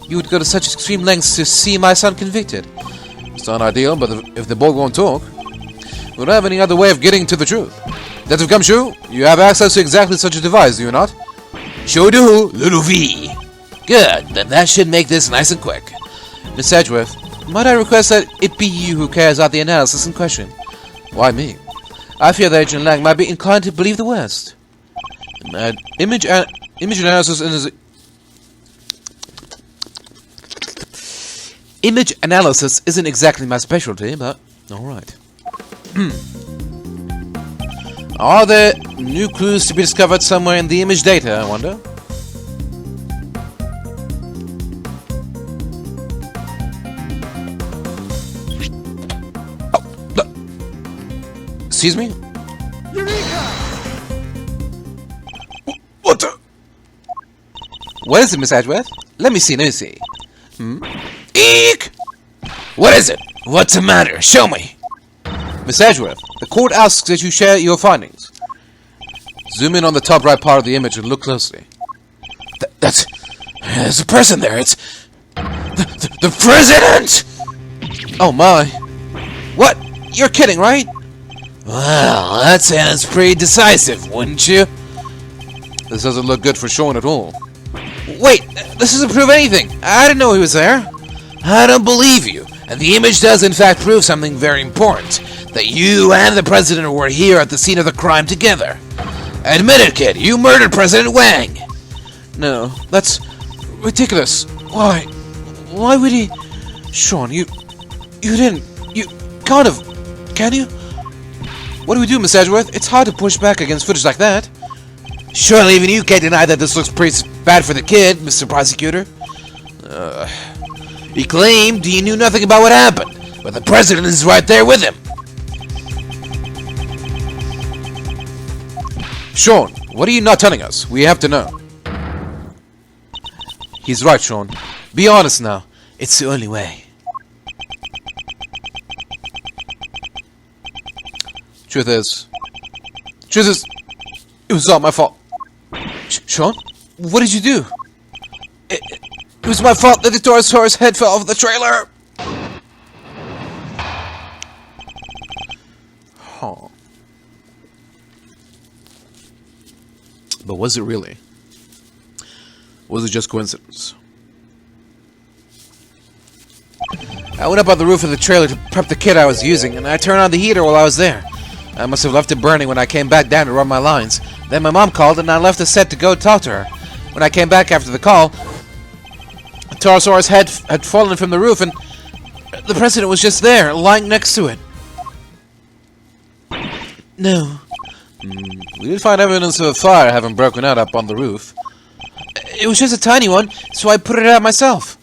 You would go to such extreme lengths to see my son convicted. It's not ideal, but if the boy won't talk, we don't have any other way of getting to the truth. Detective Gumshoe, you have access to exactly such a device, do you not? Sure do, little V. Good, then that should make this nice and quick. Miss Edgeworth, might I request that it be you who carries out the analysis in question? Why me? I fear that Agent Lang might be inclined to believe the worst. Image analysis is... Image analysis isn't exactly my specialty, but alright. Are there new clues to be discovered somewhere in the image data, I wonder? Excuse me? Eureka. What the? What is it, Miss Edgeworth? Let me see. Eek! What is it? What's the matter? Show me. Miss Edgeworth, the court asks that you share your findings. Zoom in on the top right part of the image and look closely. There's a person there. It's the president! Oh my. What? You're kidding, right? Well, that sounds pretty decisive, wouldn't you? This doesn't look good for Sean at all. Wait, this doesn't prove anything. I didn't know he was there. I don't believe you. And the image does in fact prove something very important. That you and the president were here at the scene of the crime together. Admit it, kid. You murdered President Wang. No, that's ridiculous. Why? Why would he... Sean, you didn't... You can't have... Can you? What do we do, Miss Edgeworth? It's hard to push back against footage like that. Surely even you can't deny that this looks pretty bad for the kid, Mr. Prosecutor. He claimed he knew nothing about what happened, but the president is right there with him. Sean, what are you not telling us? We have to know. He's right, Sean. Be honest now. It's the only way. Truth is, it was all my fault. Sean, what did you do? It was my fault that the Torosaurus head fell off the trailer. Huh. But was it really? Was it just coincidence? I went up on the roof of the trailer to prep the kit I was using, and I turned on the heater while I was there. I must have left it burning when I came back down to run my lines. Then my mom called, and I left the set to go talk to her. When I came back after the call, the Torosaurus head had fallen from the roof, and the president was just there, lying next to it. No. We did find evidence of a fire having broken out up on the roof. It was just a tiny one, so I put it out myself.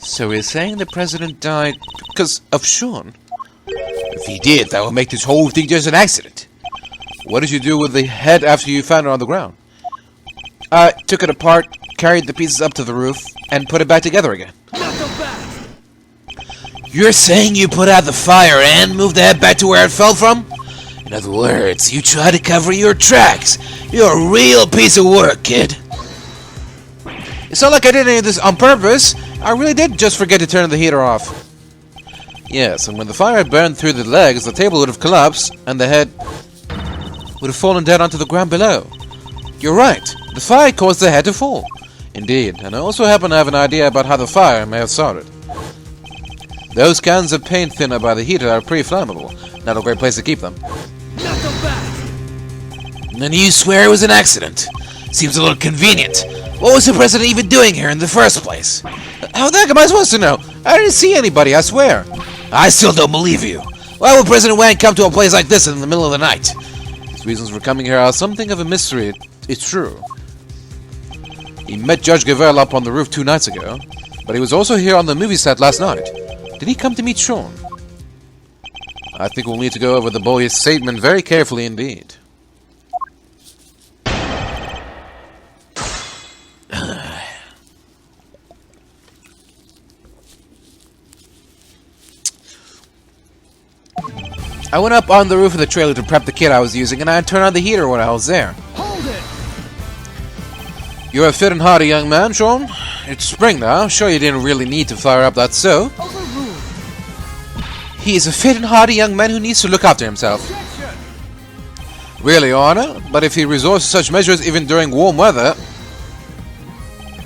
So we're saying the president died because of Sean? If he did, that would make this whole thing just an accident. What did you do with the head after you found it on the ground? I took it apart, carried the pieces up to the roof, and put it back together again. You're saying you put out the fire and moved the head back to where it fell from? In other words, you tried to cover your tracks. You're a real piece of work, kid. It's not like I did any of this on purpose. I really did just forget to turn the heater off. Yes, and when the fire had burned through the legs, the table would have collapsed, and the head would have fallen down onto the ground below. You're right. The fire caused the head to fall. Indeed, and I also happen to have an idea about how the fire may have started. Those cans of paint thinner by the heater are pretty flammable. Not a great place to keep them. Not so fast! And you swear it was an accident? Seems a little convenient. What was the president even doing here in the first place? How the heck am I supposed to know? I didn't see anybody, I swear. I still don't believe you. Why would President Wang come to a place like this in the middle of the night? His reasons for coming here are something of a mystery, it's true. He met Judge Gavèlle up on the roof 2 nights ago, but he was also here on the movie set last night. Did he come to meet Sean? I think we'll need to go over the boy's statement very carefully indeed. I went up on the roof of the trailer to prep the kit I was using, and I turned on the heater when I was there. Hold it! You're a fit and hearty young man, Sean. It's spring now. I'm sure you didn't really need to fire up that stove. Overruled! He is a fit and hearty young man who needs to look after himself. Objection! Really, Your Honor? But if he resorts to such measures even during warm weather...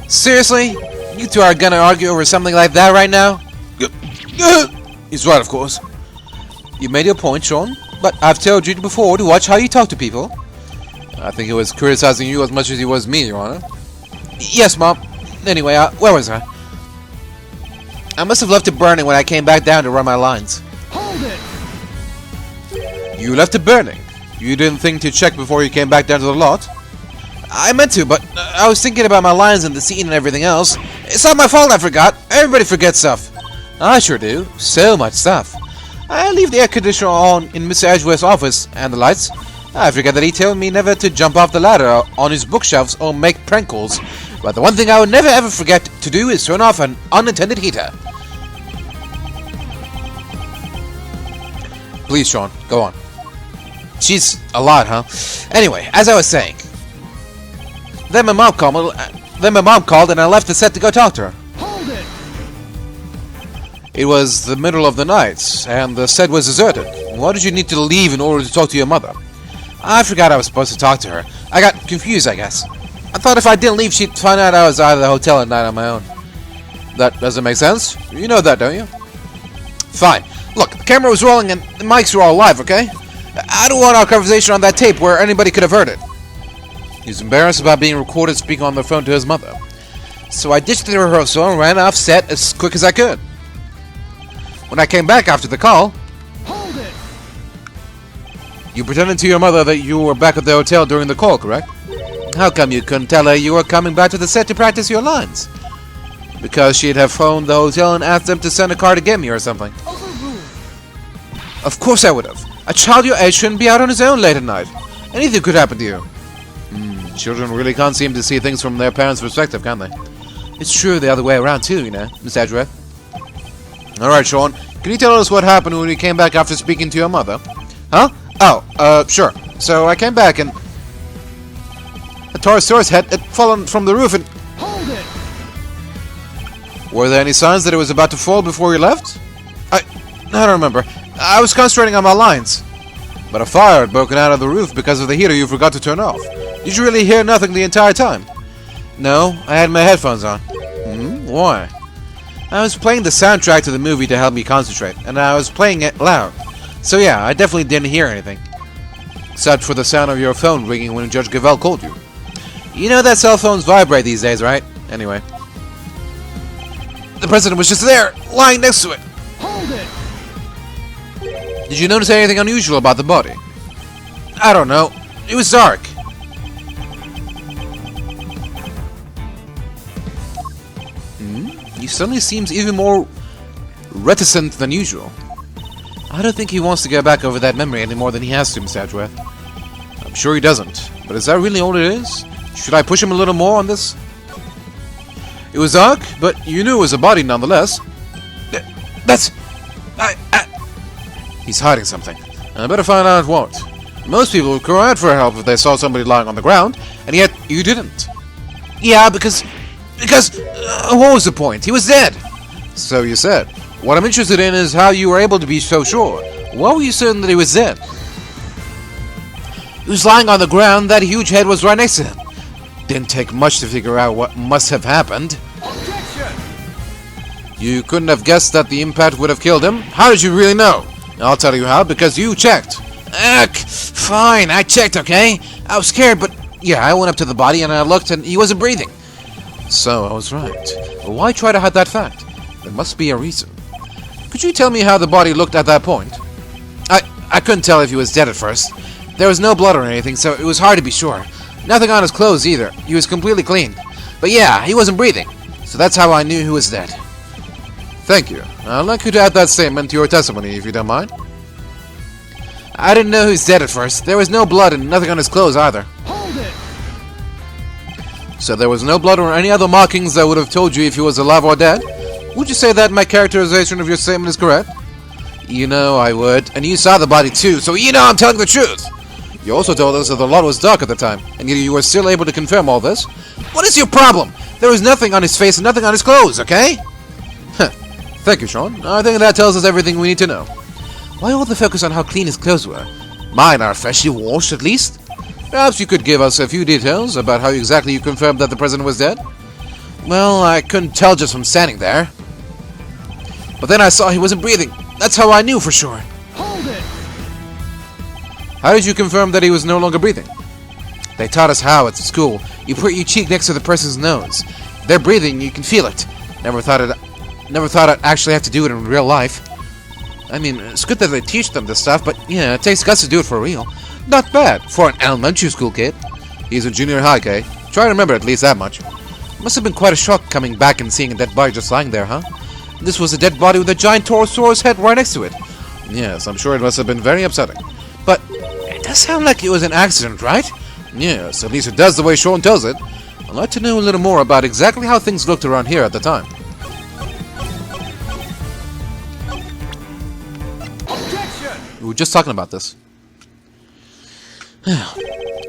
Seriously? You two are gonna argue over something like that right now? He's right, of course. You made your point, Sean, but I've told you before to watch how you talk to people. I think he was criticizing you as much as he was me, Your Honor. Yes, Mom. Anyway, where was I? I must have left it burning when I came back down to run my lines. Hold it! You left it burning? You didn't think to check before you came back down to the lot? I meant to, but I was thinking about my lines and the scene and everything else. It's not my fault I forgot. Everybody forgets stuff. I sure do. So much stuff. I leave the air conditioner on in Mr. Edgeworth's office and the lights. I forget that he told me never to jump off the ladder on his bookshelves or make prank calls. But the one thing I would never ever forget to do is turn off an unattended heater. Please, Sean, go on. She's a lot, huh? Anyway, as I was saying. Then my mom called and I left the set to go talk to her. Hold it! It was the middle of the night, and the set was deserted. Why did you need to leave in order to talk to your mother? I forgot I was supposed to talk to her. I got confused, I guess. I thought if I didn't leave, she'd find out I was out of the hotel at night on my own. That doesn't make sense. You know that, don't you? Fine. Look, the camera was rolling and the mics were all live, okay? I don't want our conversation on that tape where anybody could have heard it. He's embarrassed about being recorded speaking on the phone to his mother. So I ditched the rehearsal and ran off set as quick as I could. When I came back after the call, Hold it! you pretended to your mother that you were back at the hotel during the call, correct? How come you couldn't tell her you were coming back to the set to practice your lines? Because she'd have phoned the hotel and asked them to send a car to get me or something. Overruled! Of course I would have. A child your age shouldn't be out on his own late at night. Anything could happen to you. Children really can't seem to see things from their parents' perspective, can they? It's true the other way around too, you know, Miss Edgeworth. Alright, Sean. Can you tell us what happened when you came back after speaking to your mother? Huh? Oh, sure. So I came back and... a Torosaurus head had fallen from the roof and... Hold it! Were there any signs that it was about to fall before you left? I don't remember. I was concentrating on my lines. But a fire had broken out of the roof because of the heater you forgot to turn off. Did you really hear nothing the entire time? No, I had my headphones on. Why? I was playing the soundtrack to the movie to help me concentrate, and I was playing it loud. So yeah, I definitely didn't hear anything. Except for the sound of your phone ringing when Judge Gavèlle called you. You know that cell phones vibrate these days, right? Anyway. The president was just there, lying next to it. Hold it! Did you notice anything unusual about the body? I don't know. It was dark. He suddenly seems even more reticent than usual. I don't think he wants to go back over that memory any more than he has to, Miss Edgeworth. I'm sure he doesn't. But is that really all it is? Should I push him a little more on this? It was dark, but you knew it was a body nonetheless. That's... He's hiding something. I better find out what. Most people would cry out for help if they saw somebody lying on the ground, and yet you didn't. Yeah, because what was the point? He was dead. So you said. What I'm interested in is how you were able to be so sure. Why were you certain that he was dead? He was lying on the ground, that huge head was right next to him. Didn't take much to figure out what must have happened. Objection! You couldn't have guessed that the impact would have killed him? How did you really know? I'll tell you how, because you checked. Fine, I checked, okay? I was scared, but yeah, I went up to the body and I looked and he wasn't breathing. So, I was right. But why try to hide that fact? There must be a reason. Could you tell me how the body looked at that point? I couldn't tell if he was dead at first. There was no blood or anything, so it was hard to be sure. Nothing on his clothes either. He was completely clean. But yeah, he wasn't breathing. So that's how I knew he was dead. Thank you. I'd like you to add that statement to your testimony, if you don't mind. I didn't know he was dead at first. There was no blood and nothing on his clothes either. Hold it! So there was no blood or any other markings that would have told you if he was alive or dead? Would you say that my characterization of your statement is correct? You know I would. And you saw the body too, so you know I'm telling the truth. You also told us that the lot was dark at the time, and yet you were still able to confirm all this. What is your problem? There was nothing on his face and nothing on his clothes, okay? Thank you, Sean. I think that tells us everything we need to know. Why all the focus on how clean his clothes were? Mine are freshly washed, at least. Perhaps you could give us a few details about how exactly you confirmed that the president was dead? Well, I couldn't tell just from standing there. But then I saw he wasn't breathing. That's how I knew for sure. Hold it! How did you confirm that he was no longer breathing? They taught us how at school. You put your cheek next to the person's nose. If they're breathing, you can feel it. Never thought I'd actually have to do it in real life. I mean, it's good that they teach them this stuff, but yeah, it takes guts to do it for real. Not bad for an elementary school kid. He's a junior high, Kay. Try to remember at least that much. Must have been quite a shock coming back and seeing a dead body just lying there, huh? This was a dead body with a giant Torosaurus head right next to it. Yes, I'm sure it must have been very upsetting. But it does sound like it was an accident, right? Yes, at least it does the way Sean tells it. I'd like to know a little more about exactly how things looked around here at the time. We were just talking about this.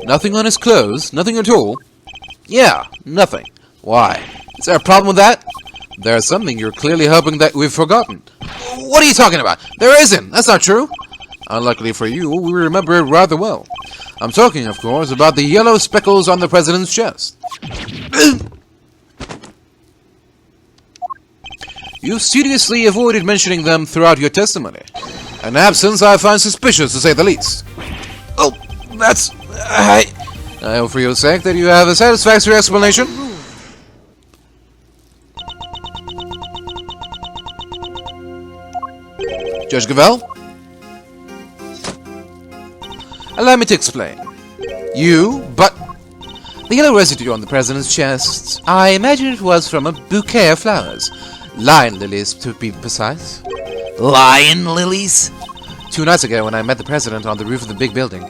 Nothing on his clothes? Nothing at all? Yeah, nothing. Why? Is there a problem with that? There's something you're clearly hoping that we've forgotten. What are you talking about? There isn't. That's not true. Unluckily for you, we remember it rather well. I'm talking, of course, about the yellow speckles on the president's chest. You studiously avoided mentioning them throughout your testimony. An absence I find suspicious, to say the least. Oh, that's... I hope for your sake that you have a satisfactory explanation. Judge Gavèlle? Allow me to explain. But the yellow residue on the president's chest, I imagine it was from a bouquet of flowers. Lion lilies, to be precise. Lion lilies? 2 nights ago, when I met the president on the roof of the Bigg Building,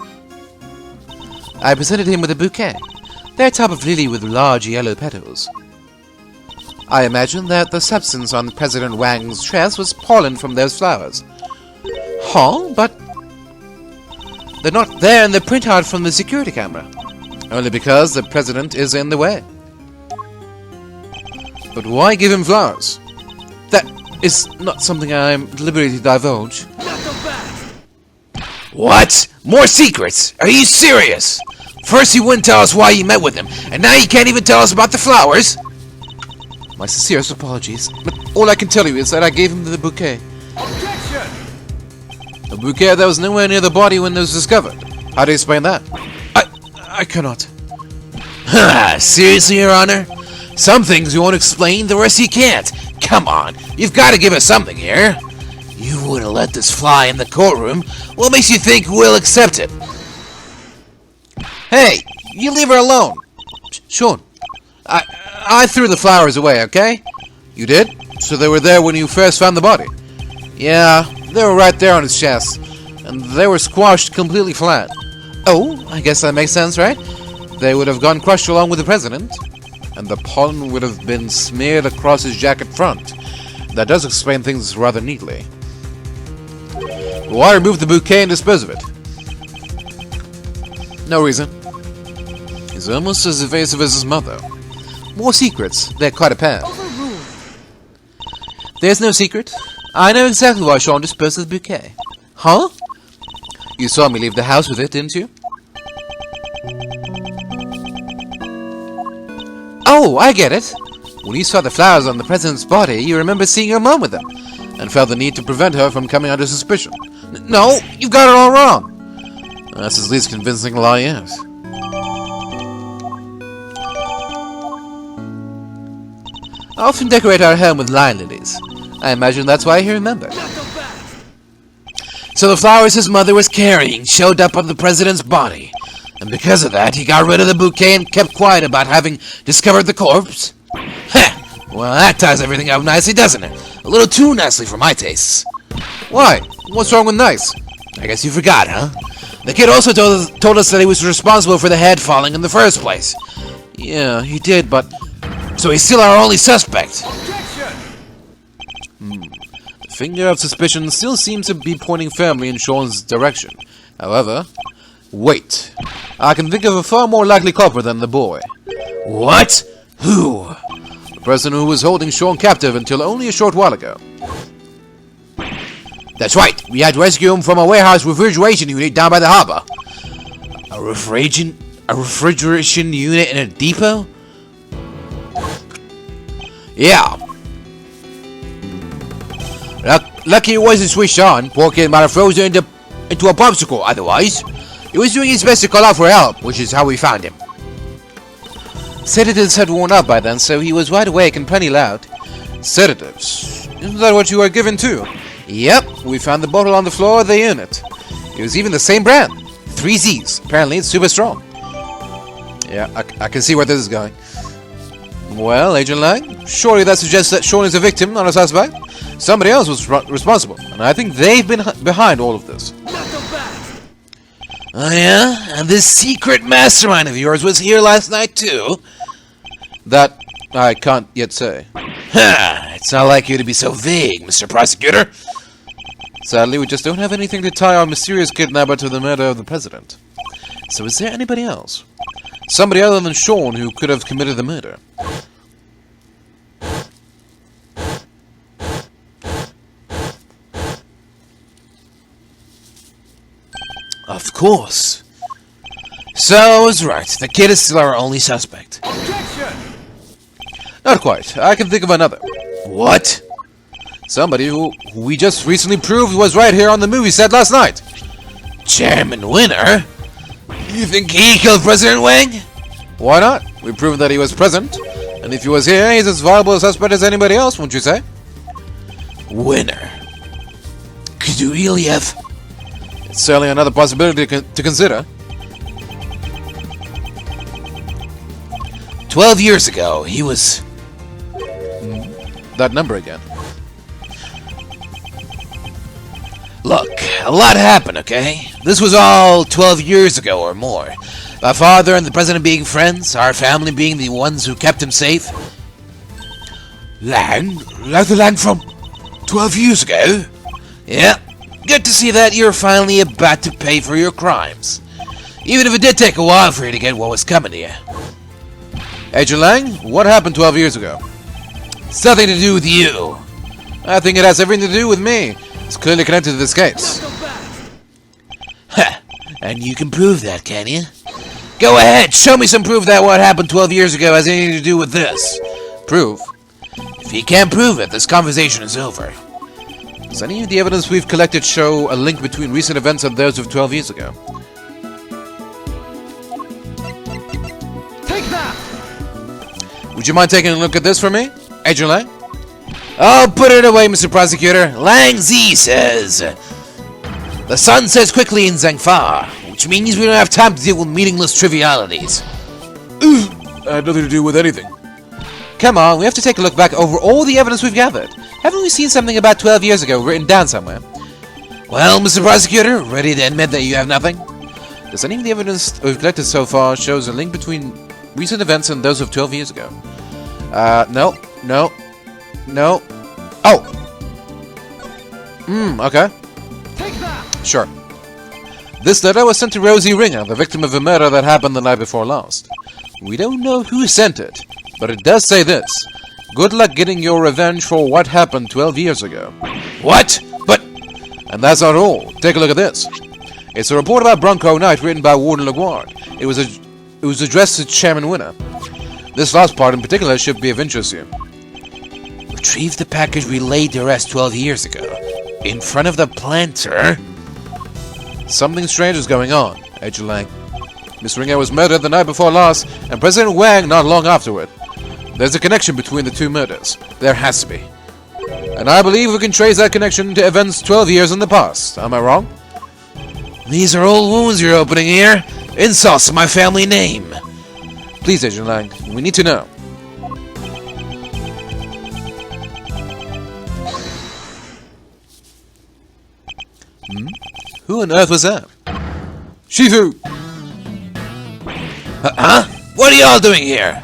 I presented him with a bouquet. They're a type of lily with large yellow petals. I imagine that the substance on President Wang's chest was pollen from those flowers. Huh? But they're not there in the printout from the security camera. Only because the president is in the way. But why give him flowers? That is not something I'm at liberty to divulge. What? More secrets? Are you serious? First you wouldn't tell us why you met with him, and now you can't even tell us about the flowers? My sincerest apologies, but all I can tell you is that I gave him the bouquet. Objection! A bouquet that was nowhere near the body when it was discovered. How do you explain that? I cannot. Seriously, Your Honor? Some things you won't explain, the rest you can't. Come on, you've got to give us something here. You wouldn't let this fly in the courtroom. What makes you think we'll accept it? Hey, you leave her alone. Sean, I threw the flowers away, okay? You did? So they were there when you first found the body? Yeah, they were right there on his chest, and they were squashed completely flat. Oh, I guess that makes sense, right? They would have gone crushed along with the president, and the pollen would have been smeared across his jacket front. That does explain things rather neatly. Why remove the bouquet and dispose of it? No reason. He's almost as evasive as his mother. More secrets. They're quite a pair. There's no secret. I know exactly why Sean disposed of the bouquet. Huh? You saw me leave the house with it, didn't you? Oh, I get it. When you saw the flowers on the president's body, you remember seeing your mom with them, and felt the need to prevent her from coming under suspicion. No, you've got it all wrong. That's as least convincing lie is. I often decorate our home with line lilies. I imagine that's why he remembered. So the flowers his mother was carrying showed up on the president's body, and because of that, he got rid of the bouquet and kept quiet about having discovered the corpse? Heh! Well, that ties everything up nicely, doesn't it? A little too nicely for my tastes. Why? What's wrong with nice? I guess you forgot, huh? The kid also told us that he was responsible for the head falling in the first place. Yeah, he did, but... So he's still our only suspect. The finger of suspicion still seems to be pointing firmly in Sean's direction. However... Wait. I can think of a far more likely culprit than the boy. What? Who? The person who was holding Sean captive until only a short while ago. That's right. We had to rescue him from a warehouse refrigeration unit down by the harbor. A refrigeration unit in a depot? Yeah. Lucky it wasn't switched on. Poor kid might have frozen into a popsicle otherwise. He was doing his best to call out for help, which is how we found him. Sedatives had worn out by then, so he was wide awake and plenty loud. Sedatives? Isn't that what you were given too? Yep, we found the bottle on the floor of the unit. It was even the same brand. 3 Z's. Apparently it's super strong. Yeah, I can see where this is going. Well, Agent Lang, surely that suggests that Sean is a victim, not a suspect. Somebody else was responsible, and I think they've been behind all of this. Oh yeah? And this secret mastermind of yours was here last night too? That I can't yet say. Ha! It's not like you to be so vague, Mr. Prosecutor. Sadly, we just don't have anything to tie our mysterious kidnapper to the murder of the president. So is there anybody else? Somebody other than Sean who could have committed the murder? Of course. So I was right. The kid is still our only suspect. Objection! Not quite. I can think of another. What? Somebody who we just recently proved was right here on the movie set last night. Chairman Winner? You think he killed President Wang? Why not? We proved that he was present. And if he was here, he's as viable a suspect as anybody else, wouldn't you say? Winner. Could you really have... It's certainly another possibility to consider. 12 years ago, he was... That number again. Look, a lot happened, okay? This was all 12 years ago or more. My father and the president being friends, our family being the ones who kept him safe. Lang? Like the Lang from 12 years ago? Yeah. Good to see that you're finally about to pay for your crimes. Even if it did take a while for you to get what was coming to you. Agent Lang, what happened 12 years ago? It's nothing to do with you. I think it has everything to do with me. It's clearly connected to this case. Ha! And you can prove that, can you? Go ahead, show me some proof that what happened 12 years ago has anything to do with this. Proof? If you can't prove it, this conversation is over. Does any of the evidence we've collected show a link between recent events and those of 12 years ago? Take that! Would you mind taking a look at this for me, Agent Lang? Oh, put it away, Mr. Prosecutor. Lang Zi says... The sun sets quickly in Zhangfa, which means we don't have time to deal with meaningless trivialities. Had nothing to do with anything. Come on, we have to take a look back over all the evidence we've gathered. Haven't we seen something about 12 years ago written down somewhere? Well, Mr. Prosecutor, ready to admit that you have nothing? Does any of the evidence we've collected so far shows a link between recent events and those of 12 years ago? No. Oh! Okay. Take that! Sure. This letter was sent to Rosie Ringer, the victim of a murder that happened the night before last. We don't know who sent it, but it does say this. Good luck getting your revenge for what happened 12 years ago. What? But... And that's not all. Take a look at this. It's a report about Bronco Night written by Warden LaGuard. It was addressed to Chairman Winner. This last part in particular should be of interest to you. Retrieve the package we laid to rest 12 years ago. In front of the planter? Something strange is going on, Agent Lang. Miss Ringer was murdered the night before last, and President Wang not long afterward. There's a connection between the two murders. There has to be. And I believe we can trace that connection to events 12 years in the past. Am I wrong? These are old wounds you're opening here. Insults to my family name. Please, Agent Lang, we need to know. Who on earth was that? Shifu! Huh? What are y'all doing here?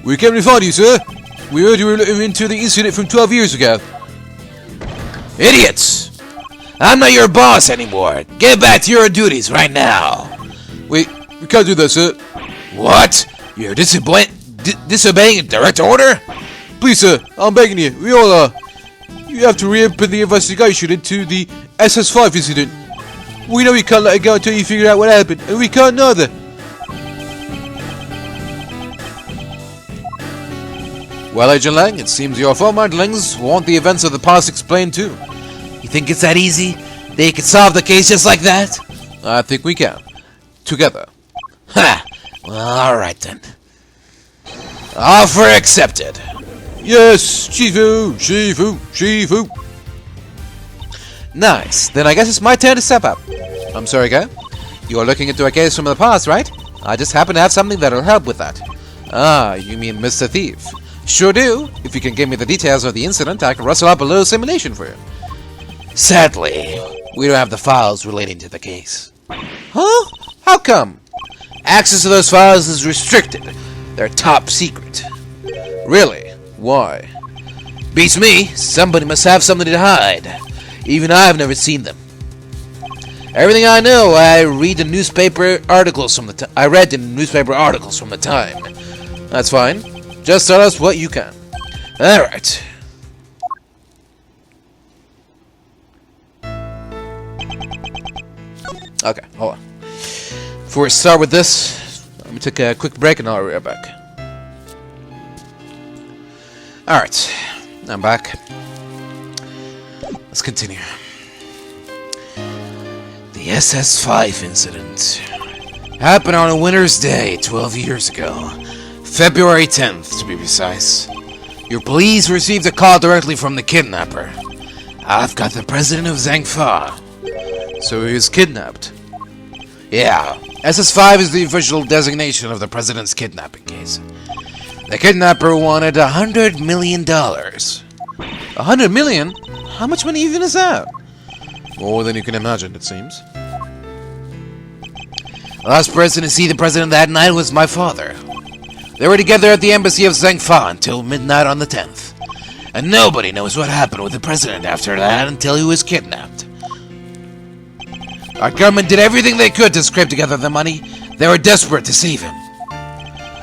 We came to find you, sir. We heard you were looking into the incident from 12 years ago. Idiots! I'm not your boss anymore. Get back to your duties right now. Wait, we can't do that, sir. What? You're disobeying a direct order? Please, sir, I'm begging you. We all are. You have to reopen the investigation into the SS5 incident. We know you can't let it go until you figure out what happened, and we can't neither. Well, Agent Lang, it seems your former underlings want the events of the past explained too. You think it's that easy? They could solve the case just like that? I think we can. Together. Ha! Well, alright then. Offer accepted. Yes, Shifu, Shifu, Shifu. Nice. Then I guess it's my turn to step up. I'm sorry, guy. You're looking into a case from the past, right? I just happen to have something that'll help with that. Ah, you mean Mr. Thief. Sure do. If you can give me the details of the incident, I can rustle up a little simulation for you. Sadly, we don't have the files relating to the case. Huh? How come? Access to those files is restricted. They're top secret. Really? Why? Beats me. Somebody must have something to hide. Even I've never seen them. Everything I know, I read in newspaper articles from the time. That's fine. Just tell us what you can. Alright. Okay, hold on. Before we start with this, let me take a quick break and I'll be right back. Alright, I'm back. Let's continue. The SS5 incident happened on a winter's day 12 years ago. February 10th, to be precise. Your police received a call directly from the kidnapper. I've got the president of Zhangfa. So he was kidnapped. Yeah, SS5 is the official designation of the president's kidnapping case. The kidnapper wanted $100 million. $100 million? How much money even is that? More than you can imagine, it seems. The last person to see the president that night was my father. They were together at the embassy of Zhangfa until midnight on the 10th. And nobody knows what happened with the president after that until he was kidnapped. Our government did everything they could to scrape together the money. They were desperate to save him.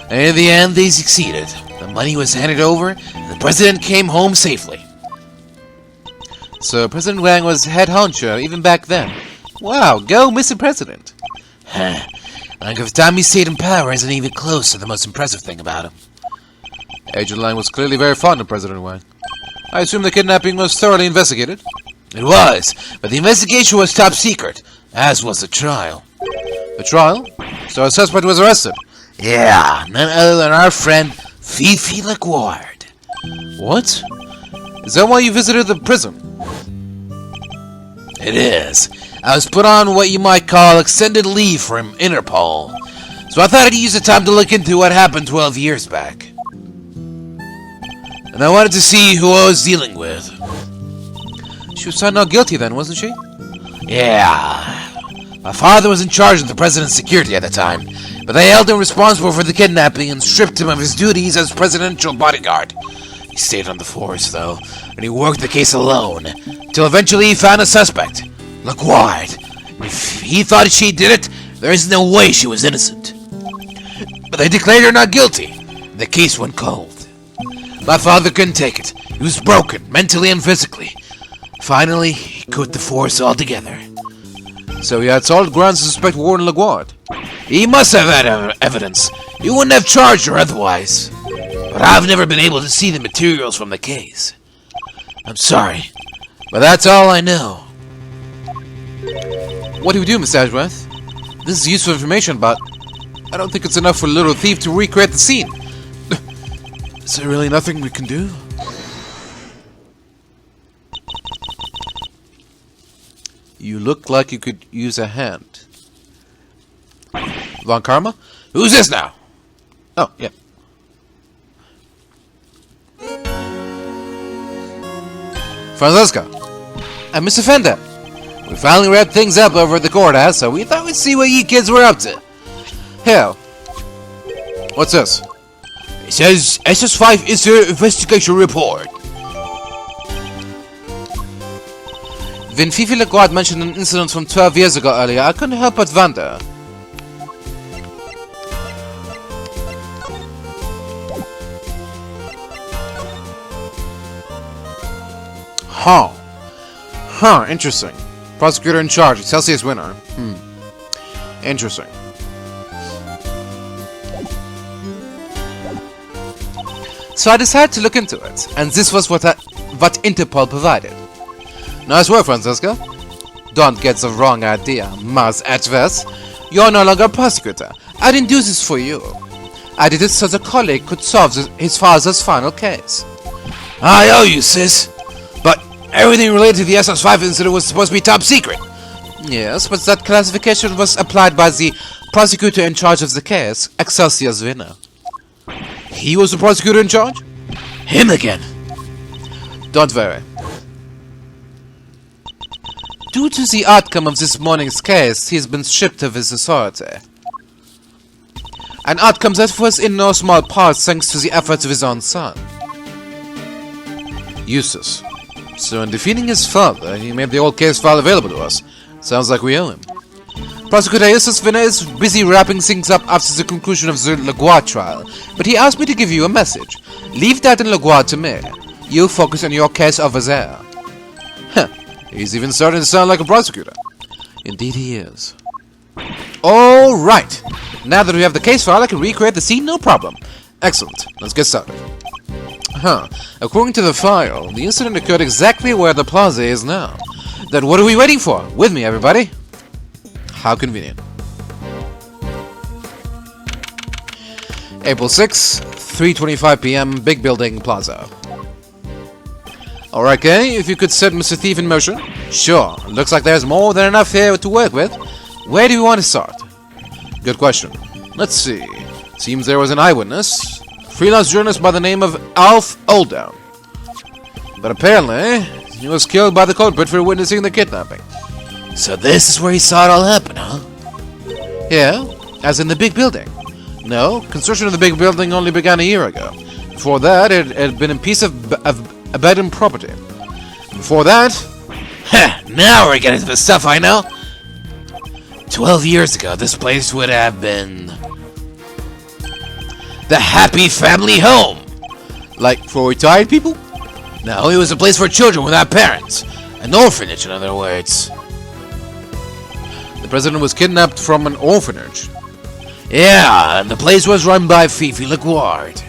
And in the end, they succeeded. The money was handed over, and the president came home safely. So President Wang was head honcho even back then. Wow, go Mr. President. Like of time he stayed in power isn't even close to the most impressive thing about him. Agent Lang was clearly very fond of President Wang. I assume the kidnapping was thoroughly investigated. It was, but the investigation was top secret, as was the trial. The trial? So a suspect was arrested? Yeah, none other than our friend Fifi LaGuard. What? Is that why you visited the prison? It is. I was put on what you might call extended leave from Interpol, so I thought I'd use the time to look into what happened 12 years back. And I wanted to see who I was dealing with. She was found not guilty then, wasn't she? Yeah. My father was in charge of the president's security at the time, but they held him responsible for the kidnapping and stripped him of his duties as presidential bodyguard. He stayed on the force, though, and he worked the case alone, till eventually he found a suspect. LaGuard. If he thought she did it, there is no way she was innocent. But they declared her not guilty. The case went cold. My father couldn't take it. He was broken, mentally and physically. Finally, he quit the force altogether. So he had solid grounds to suspect Warren LaGuard. He must have had evidence. He wouldn't have charged her otherwise. But I've never been able to see the materials from the case. I'm sorry, but that's all I know. What do we do, Mr. Ashworth? This is useful information, but I don't think it's enough for a little thief to recreate the scene. Is there really nothing we can do? You look like you could use a hand. Von Karma? Who's this now? Oh, yeah. Francesca. And Mr. Fender. We finally wrapped things up over at the courthouse, so we thought we'd see what you kids were up to. Hell. What's this? It says SS5 Incident Investigation Report. When Fifi LaGuard mentioned an incident from 12 years ago earlier, I couldn't help but wonder. Huh, interesting. Prosecutor in charge, Celsius winner. Interesting. So I decided to look into it, and this was what Interpol provided. Nice work, Francesca. Don't get the wrong idea, Mars Ashworth. You're no longer a prosecutor. I didn't do this for you. I did it so the colleague could solve his father's final case. I owe you, sis. But everything related to the SS5 incident was supposed to be top secret. Yes, but that classification was applied by the prosecutor in charge of the case, Excelsior winner. He was the prosecutor in charge? Him again. Don't worry. Due to the outcome of this morning's case, he has been stripped of his authority. An outcome that was in no small part thanks to the efforts of his own son. Eustace. So in defeating his father, he made the old case file available to us. Sounds like we owe him. Prosecutor Eustace Winner is busy wrapping things up after the conclusion of the LaGuard trial, but he asked me to give you a message. Leave that in LaGuard to me. You focus on your case over there. Huh. He's even starting to sound like a prosecutor. Indeed he is. Alright. Now that we have the case file, I can recreate the scene, no problem. Excellent. Let's get started. According to the file, the incident occurred exactly where the plaza is now. Then what are we waiting for? With me, everybody. How convenient. April 6, 3:25 p.m., Bigg Building, Plaza. Alright, Kay, if you could set Mr. Thief in motion. Sure, looks like there's more than enough here to work with. Where do you want to start? Good question. Let's see. Seems there was an eyewitness. Freelance journalist by the name of Alf Olddown. But apparently, he was killed by the culprit for witnessing the kidnapping. So this is where he saw it all happen, huh? Yeah, as in the Bigg Building. No, construction of the Bigg Building only began a year ago. Before that, it had been a piece of abandoned property. Before that... Now we're getting to the stuff I know. 12 years ago, this place would have been... the happy family home. Like for retired people? No, it was a place for children without parents. An orphanage, in other words. The president was kidnapped from an orphanage. Yeah, and the place was run by Fifi LaGuard.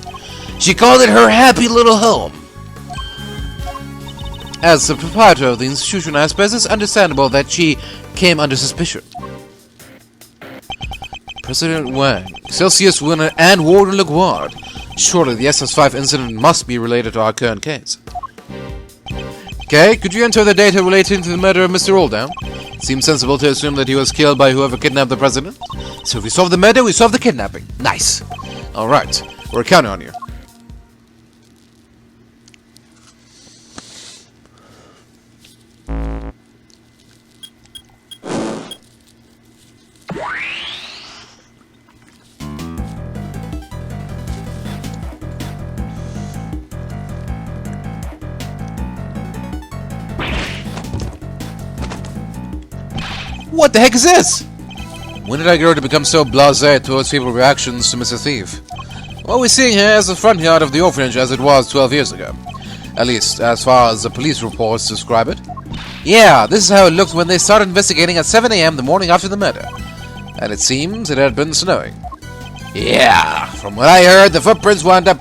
She called it her happy little home. As the proprietor of the institution, I suppose it's understandable that she came under suspicion. President Wang, Celsius winner, and Warden LaGuard. Surely the SS5 incident must be related to our current case. Okay, could you enter the data relating to the murder of Mr. Olddown? Seems sensible to assume that he was killed by whoever kidnapped the president. So if we solve the murder, we solve the kidnapping. Nice. Alright, we're counting on you. What the heck is this? When did I grow to become so blasé towards people's reactions to Mr. Thief? What we're seeing here is the front yard of the orphanage as it was 12 years ago. At least, as far as the police reports describe it. Yeah, this is how it looked when they started investigating at 7 a.m. the morning after the murder. and it seems it had been snowing. Yeah, from what I heard, the footprints wound up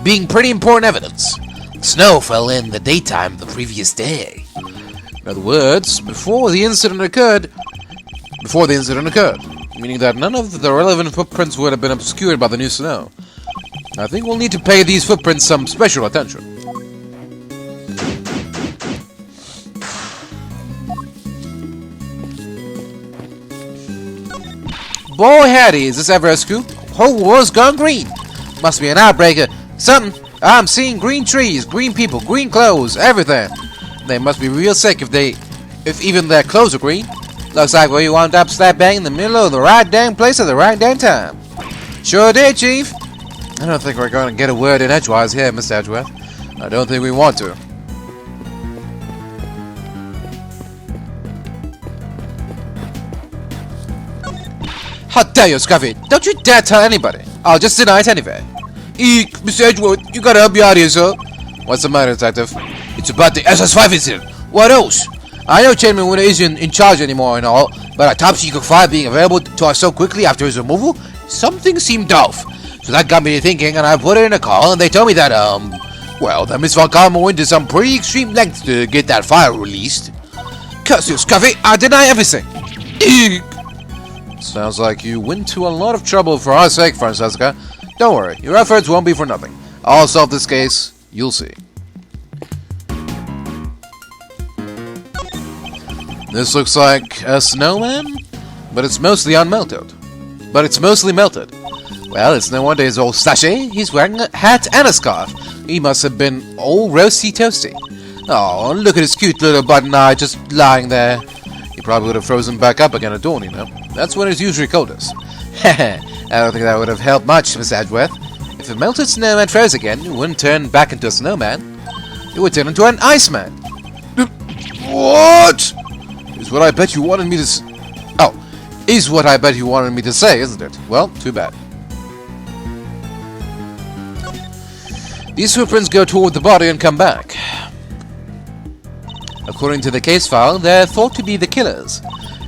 being pretty important evidence. Snow fell in the daytime of the previous day. In other words, before the incident occurred, meaning that none of the relevant footprints would have been obscured by the new snow. I think we'll need to pay these footprints some special attention. Boy howdy, is this ever a scoop? Whole world's gone green. Must be an outbreak of something. I'm seeing green trees, green people, green clothes, everything. They must be real sick if even their clothes are green. Looks like we wound up slap bang in the middle of the right damn place at the right damn time. Sure did, Chief. I don't think we're going to get a word in edgewise here, Mr. Edgeworth. I don't think we want to. How dare you, Scuffy? Don't you dare tell anybody. I'll just deny it anyway. Eek, Mr. Edgeworth, you gotta help me out here, sir. What's the matter, Detective? It's about the SS5 incident. What else? I know Chairman Winter isn't in charge anymore and all, but a top secret file being available to us so quickly after his removal, something seemed off. So that got me thinking, and I put it in a call, and they told me that, well, that Miss Von Karma went to some pretty extreme lengths to get that file released. Curse you, Scuffy. I deny everything. Eek. Sounds like you went to a lot of trouble for our sake, Francesca. Don't worry, your efforts won't be for nothing. I'll solve this case. You'll see. This looks like a snowman, but it's mostly unmelted. Melted. Well, it's no wonder he's all slushy. He's wearing a hat and a scarf. He must have been all roasty toasty. Oh, look at his cute little button eye just lying there. He probably would have frozen back up again at dawn, you know. That's when it's usually coldest. I don't think that would have helped much, Miss Edgeworth. If a melted snowman froze again, it wouldn't turn back into a snowman. It would turn into an iceman. What? Is what I bet you wanted me to is what I bet you wanted me to say, isn't it? Well, too bad. These footprints go toward the body and come back. According to the case file, they're thought to be the killers.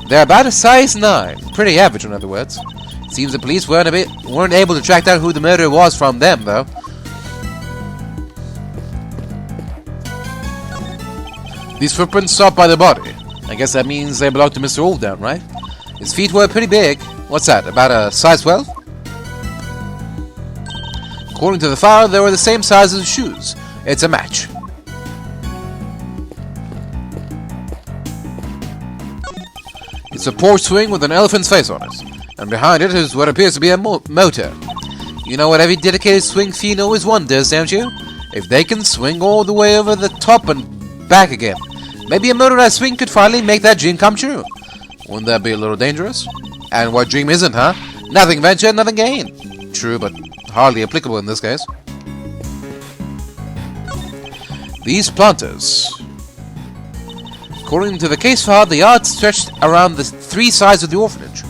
They're about a size 9, pretty average in other words. Seems the police weren't able to track down who the murderer was from them, though. These footprints stop by the body. I guess that means they belong to Mr. Olddown, right? His feet were pretty big. What's that, about a size 12? According to the file, they were the same size as his shoes. It's a match. It's a porch swing with an elephant's face on it, and behind it is what appears to be a motor. You know what every dedicated swing fiend always wonders, don't you? If they can swing all the way over the top and back again. Maybe a motorized swing could finally make that dream come true. Wouldn't that be a little dangerous? And what dream isn't, huh? Nothing venture, nothing gain. True, but hardly applicable in this case. These planters. According to the case file, the yard stretched around the 3 sides of the orphanage.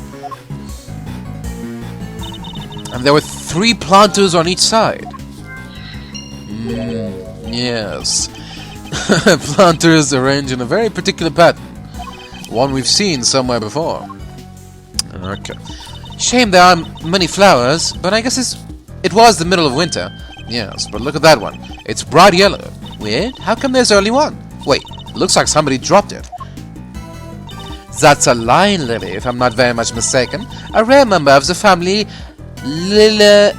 And there were 3 planters on each side. Yes. Planters arranged in a very particular pattern. One we've seen somewhere before. Okay. Shame there aren't many flowers, but I guess it was the middle of winter. Yes, but look at that one. It's bright yellow. Weird. How come there's only one? Wait, looks like somebody dropped it. That's a line lily, if I'm not very much mistaken. A rare member of the family Liliaceae.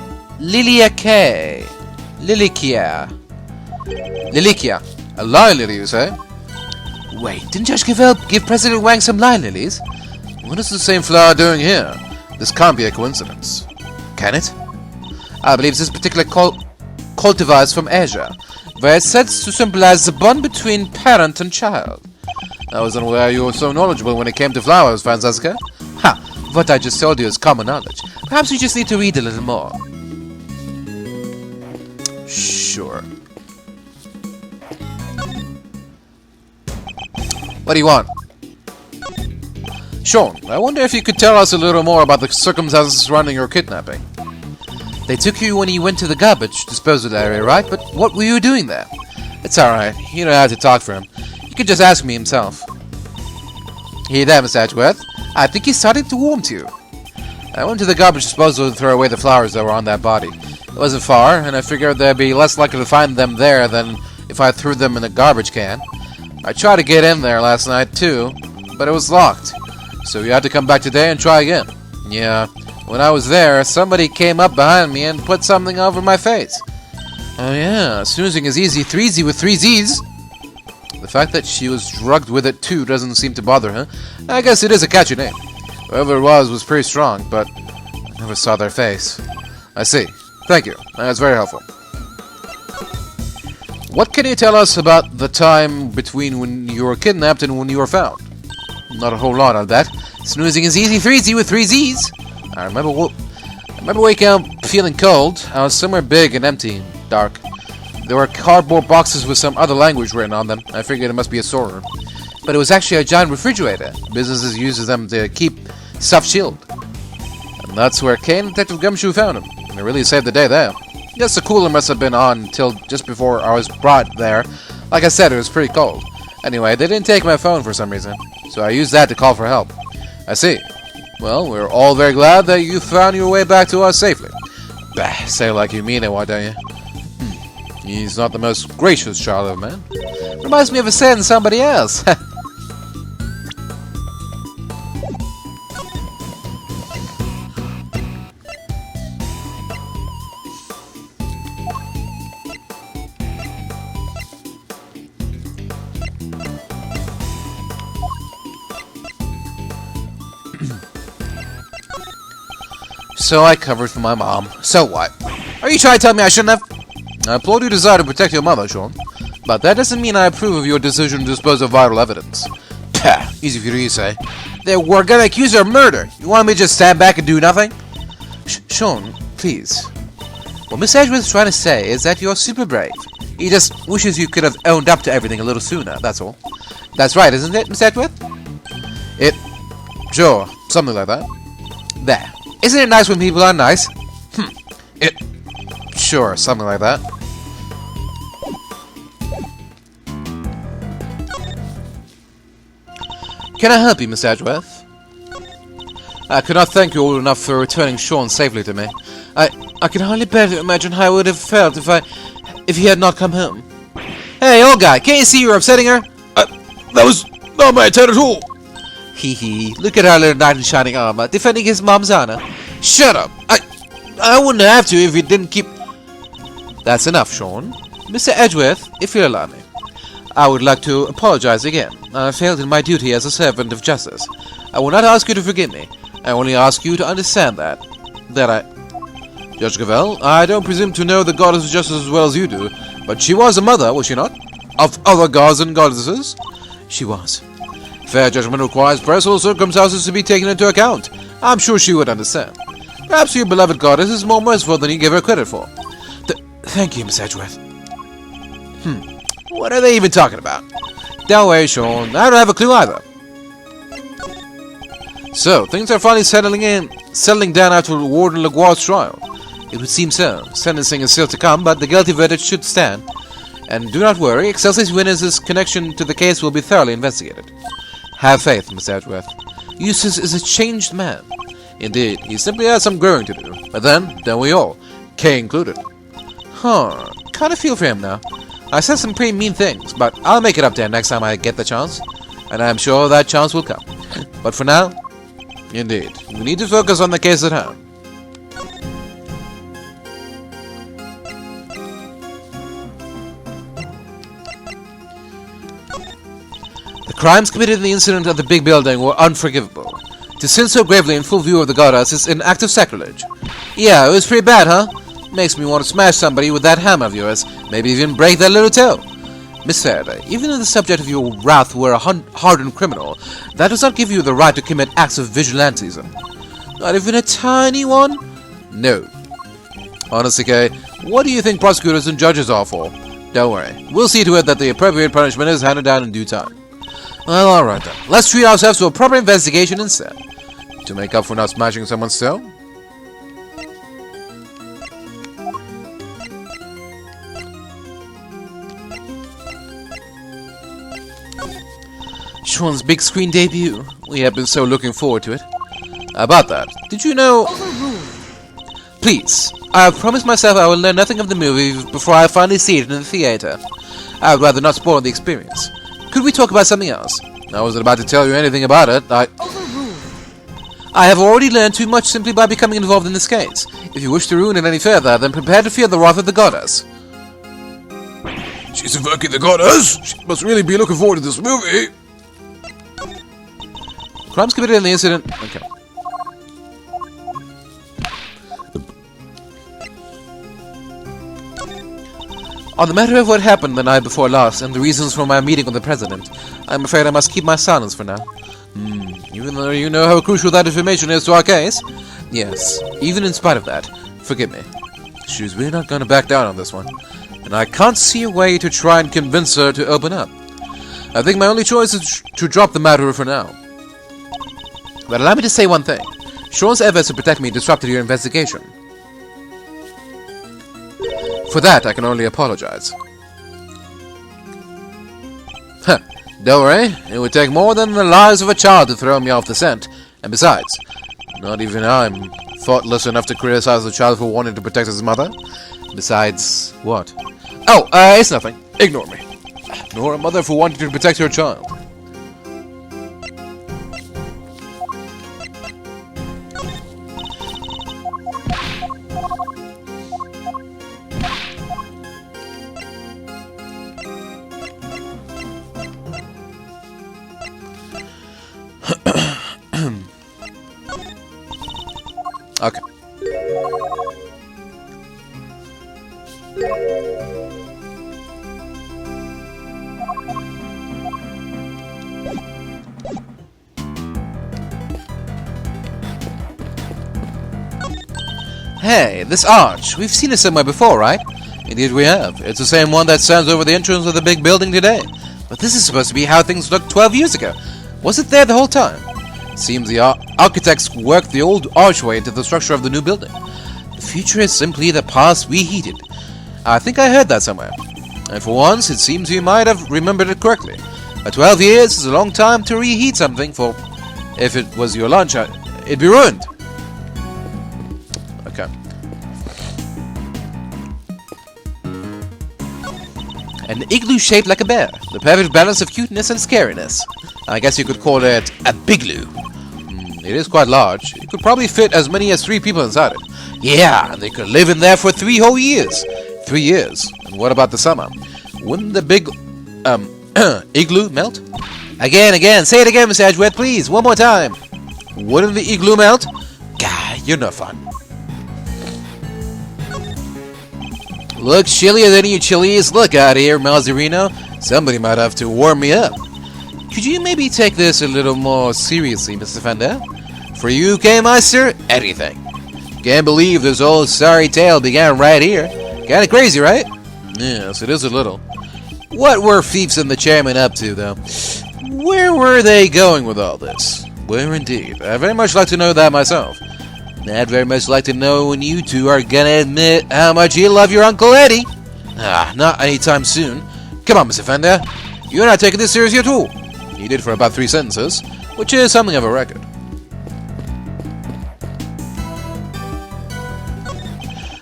Lilicia. A line lily, you say? Wait, didn't Judge Gavèlle give President Wang some line lilies? What is the same flower doing here? This can't be a coincidence. Can it? I believe this particular cultivar is from Asia, where it's said to symbolize the bond between parent and child. I wasn't aware you were so knowledgeable when it came to flowers, Francesca. Ha! What I just told you is common knowledge. Perhaps you just need to read a little more. Sure. What do you want? Sean, I wonder if you could tell us a little more about the circumstances surrounding your kidnapping. They took you when you went to the garbage disposal area, right? But what were you doing there? It's alright. You don't have to talk for him. You could just ask me himself. Hey there, Miss Edgeworth. I think he's starting to warm to you. I went to the garbage disposal to throw away the flowers that were on that body. It wasn't far, and I figured they'd be less likely to find them there than if I threw them in a garbage can. I tried to get in there last night, too, but it was locked. So you had to come back today and try again. Yeah, when I was there, somebody came up behind me and put something over my face. Oh yeah, snoozing is easy, 3Z with 3 Z's. The fact that she was drugged with it too doesn't seem to bother her. I guess it is a catchy name. Whoever it was pretty strong, but I never saw their face. I see. Thank you. That's very helpful. What can you tell us about the time between when you were kidnapped and when you were found? Not a whole lot, I'll bet. Snoozing is easy, 3Z with 3 Z's. I remember waking up feeling cold. I was somewhere big and empty and dark. There were cardboard boxes with some other language written on them. I figured it must be a storeroom. But it was actually a giant refrigerator. Businesses uses them to keep stuff chilled. And that's where Kane and Detective Gumshoe found him. They really saved the day there. Yes, the cooler must have been on until just before I was brought there. Like I said, it was pretty cold. Anyway, they didn't take my phone for some reason, so I used that to call for help. I see. Well, we're all very glad that you found your way back to us safely. Bah, say like you mean it, why don't you? He's not the most gracious child of man. Reminds me of a saying somebody else. So I covered for my mom. So what? Are you trying to tell me I shouldn't have? I applaud your desire to protect your mother, Sean. But that doesn't mean I approve of your decision to dispose of vital evidence. Pah, easy for you to say. We're gonna accuse her of murder. You want me to just stand back and do nothing? Sean, please. What Miss Edgeworth's trying to say is that you're super brave. He just wishes you could have owned up to everything a little sooner, that's all. That's right, isn't it, Miss Edgeworth? Sure, something like that. There. Isn't it nice when people are nice? Sure, something like that. Can I help you, Miss Edgeworth? I could not thank you all enough for returning Sean safely to me. I can hardly bear to imagine how I would have felt if he had not come home. Hey, old guy, can't you see you're upsetting her? That was not my intent at all. Hee hee, look at our little knight in shining armor, defending his mom's honor. Shut up! I wouldn't have to if you didn't keep... That's enough, Sean. Mr. Edgeworth, if you'll allow me, I would like to apologize again. I failed in my duty as a servant of justice. I will not ask you to forgive me. I only ask you to understand that Judge Gavèlle, I don't presume to know the goddess of justice as well as you do, but she was a mother, was she not? Of other gods and goddesses? She was. Fair judgment requires personal circumstances to be taken into account. I'm sure she would understand. Perhaps your beloved goddess is more merciful than you give her credit for. Thank you, Miss Edgeworth. What are they even talking about? Don't worry, Sean. I don't have a clue either. So, things are finally settling down after Warden Leguoir's trial. It would seem so. Sentencing is still to come, but the guilty verdict should stand. And do not worry, Excelsis Witness's connection to the case will be thoroughly investigated. Have faith, Miss Edgeworth. Eustace is a changed man. Indeed, he simply has some growing to do. But then we all. Kay included. Kinda feel for him now. I said some pretty mean things, but I'll make it up there next time I get the chance. And I'm sure that chance will come. But for now, indeed, we need to focus on the case at hand. The crimes committed in the incident at the Bigg Building were unforgivable. To sin so gravely in full view of the goddess is an act of sacrilege. Yeah, it was pretty bad, huh? Makes me want to smash somebody with that hammer of yours, maybe even break their little toe. Miss Faraday, even if the subject of your wrath were a hardened criminal, that does not give you the right to commit acts of vigilantism. Not even a tiny one? No. Honestly, Kay, what do you think prosecutors and judges are for? Don't worry, we'll see to it that the appropriate punishment is handed down in due time. Well, alright then. Let's treat ourselves to a proper investigation instead. To make up for not smashing someone's toe? Sean's big screen debut. We have been so looking forward to it. About that, did you know... Please, I have promised myself I will learn nothing of the movie before I finally see it in the theater. I would rather not spoil the experience. Could we talk about something else? I wasn't about to tell you anything about it. I have already learned too much simply by becoming involved in this case. If you wish to ruin it any further, then prepare to fear the wrath of the goddess. She's invoking the goddess. She must really be looking forward to this movie. Crimes committed in the incident... Okay. On the matter of what happened the night before last and the reasons for my meeting with the president, I'm afraid I must keep my silence for now. Even though you know how crucial that information is to our case? Yes, even in spite of that, forgive me. She's really not going to back down on this one, and I can't see a way to try and convince her to open up. I think my only choice is to drop the matter for now. But allow me to say one thing. Sean's efforts to protect me disrupted your investigation. For that, I can only apologize. Huh. Don't worry, it would take more than the lives of a child to throw me off the scent. And besides, not even I'm thoughtless enough to criticize a child for wanting to protect his mother. Besides, what? Oh, it's nothing. Ignore me. Nor a mother for wanting to protect her child. Okay. Hey, this arch. We've seen it somewhere before, right? Indeed we have. It's the same one that stands over the entrance of the Bigg Building today. But this is supposed to be how things looked 12 years ago. Was it there the whole time? Seems the architects worked the old archway into the structure of the new building. The future is simply the past reheated. I think I heard that somewhere. And for once, it seems you might have remembered it correctly. 12 years is a long time to reheat something, for if it was your lunch, it'd be ruined. Okay. An igloo shaped like a bear. The perfect balance of cuteness and scariness. I guess you could call it a bigloo. It is quite large. It could probably fit as many as 3 people inside it. Yeah, and they could live in there for 3 whole years. 3 years. And what about the summer? Wouldn't the big, igloo melt? Again, say it again, Mr. Edgeworth, please, one more time. Wouldn't the igloo melt? Gah, you're no fun. Looks chillier than you chilliest look out here, Malzerino. Somebody might have to warm me up. Could you maybe take this a little more seriously, Mr. Fender? For you, K-Meister, anything. Can't believe this old sorry tale began right here. Kinda crazy, right? Yes, it is a little. What were Feeps and the Chairman up to, though? Where were they going with all this? Where indeed? I'd very much like to know that myself. I'd very much like to know when you two are gonna admit how much you love your Uncle Eddie. Not anytime soon. Come on, Mr. Fender. You're not taking this seriously at all. You did for about 3 sentences, which is something of a record.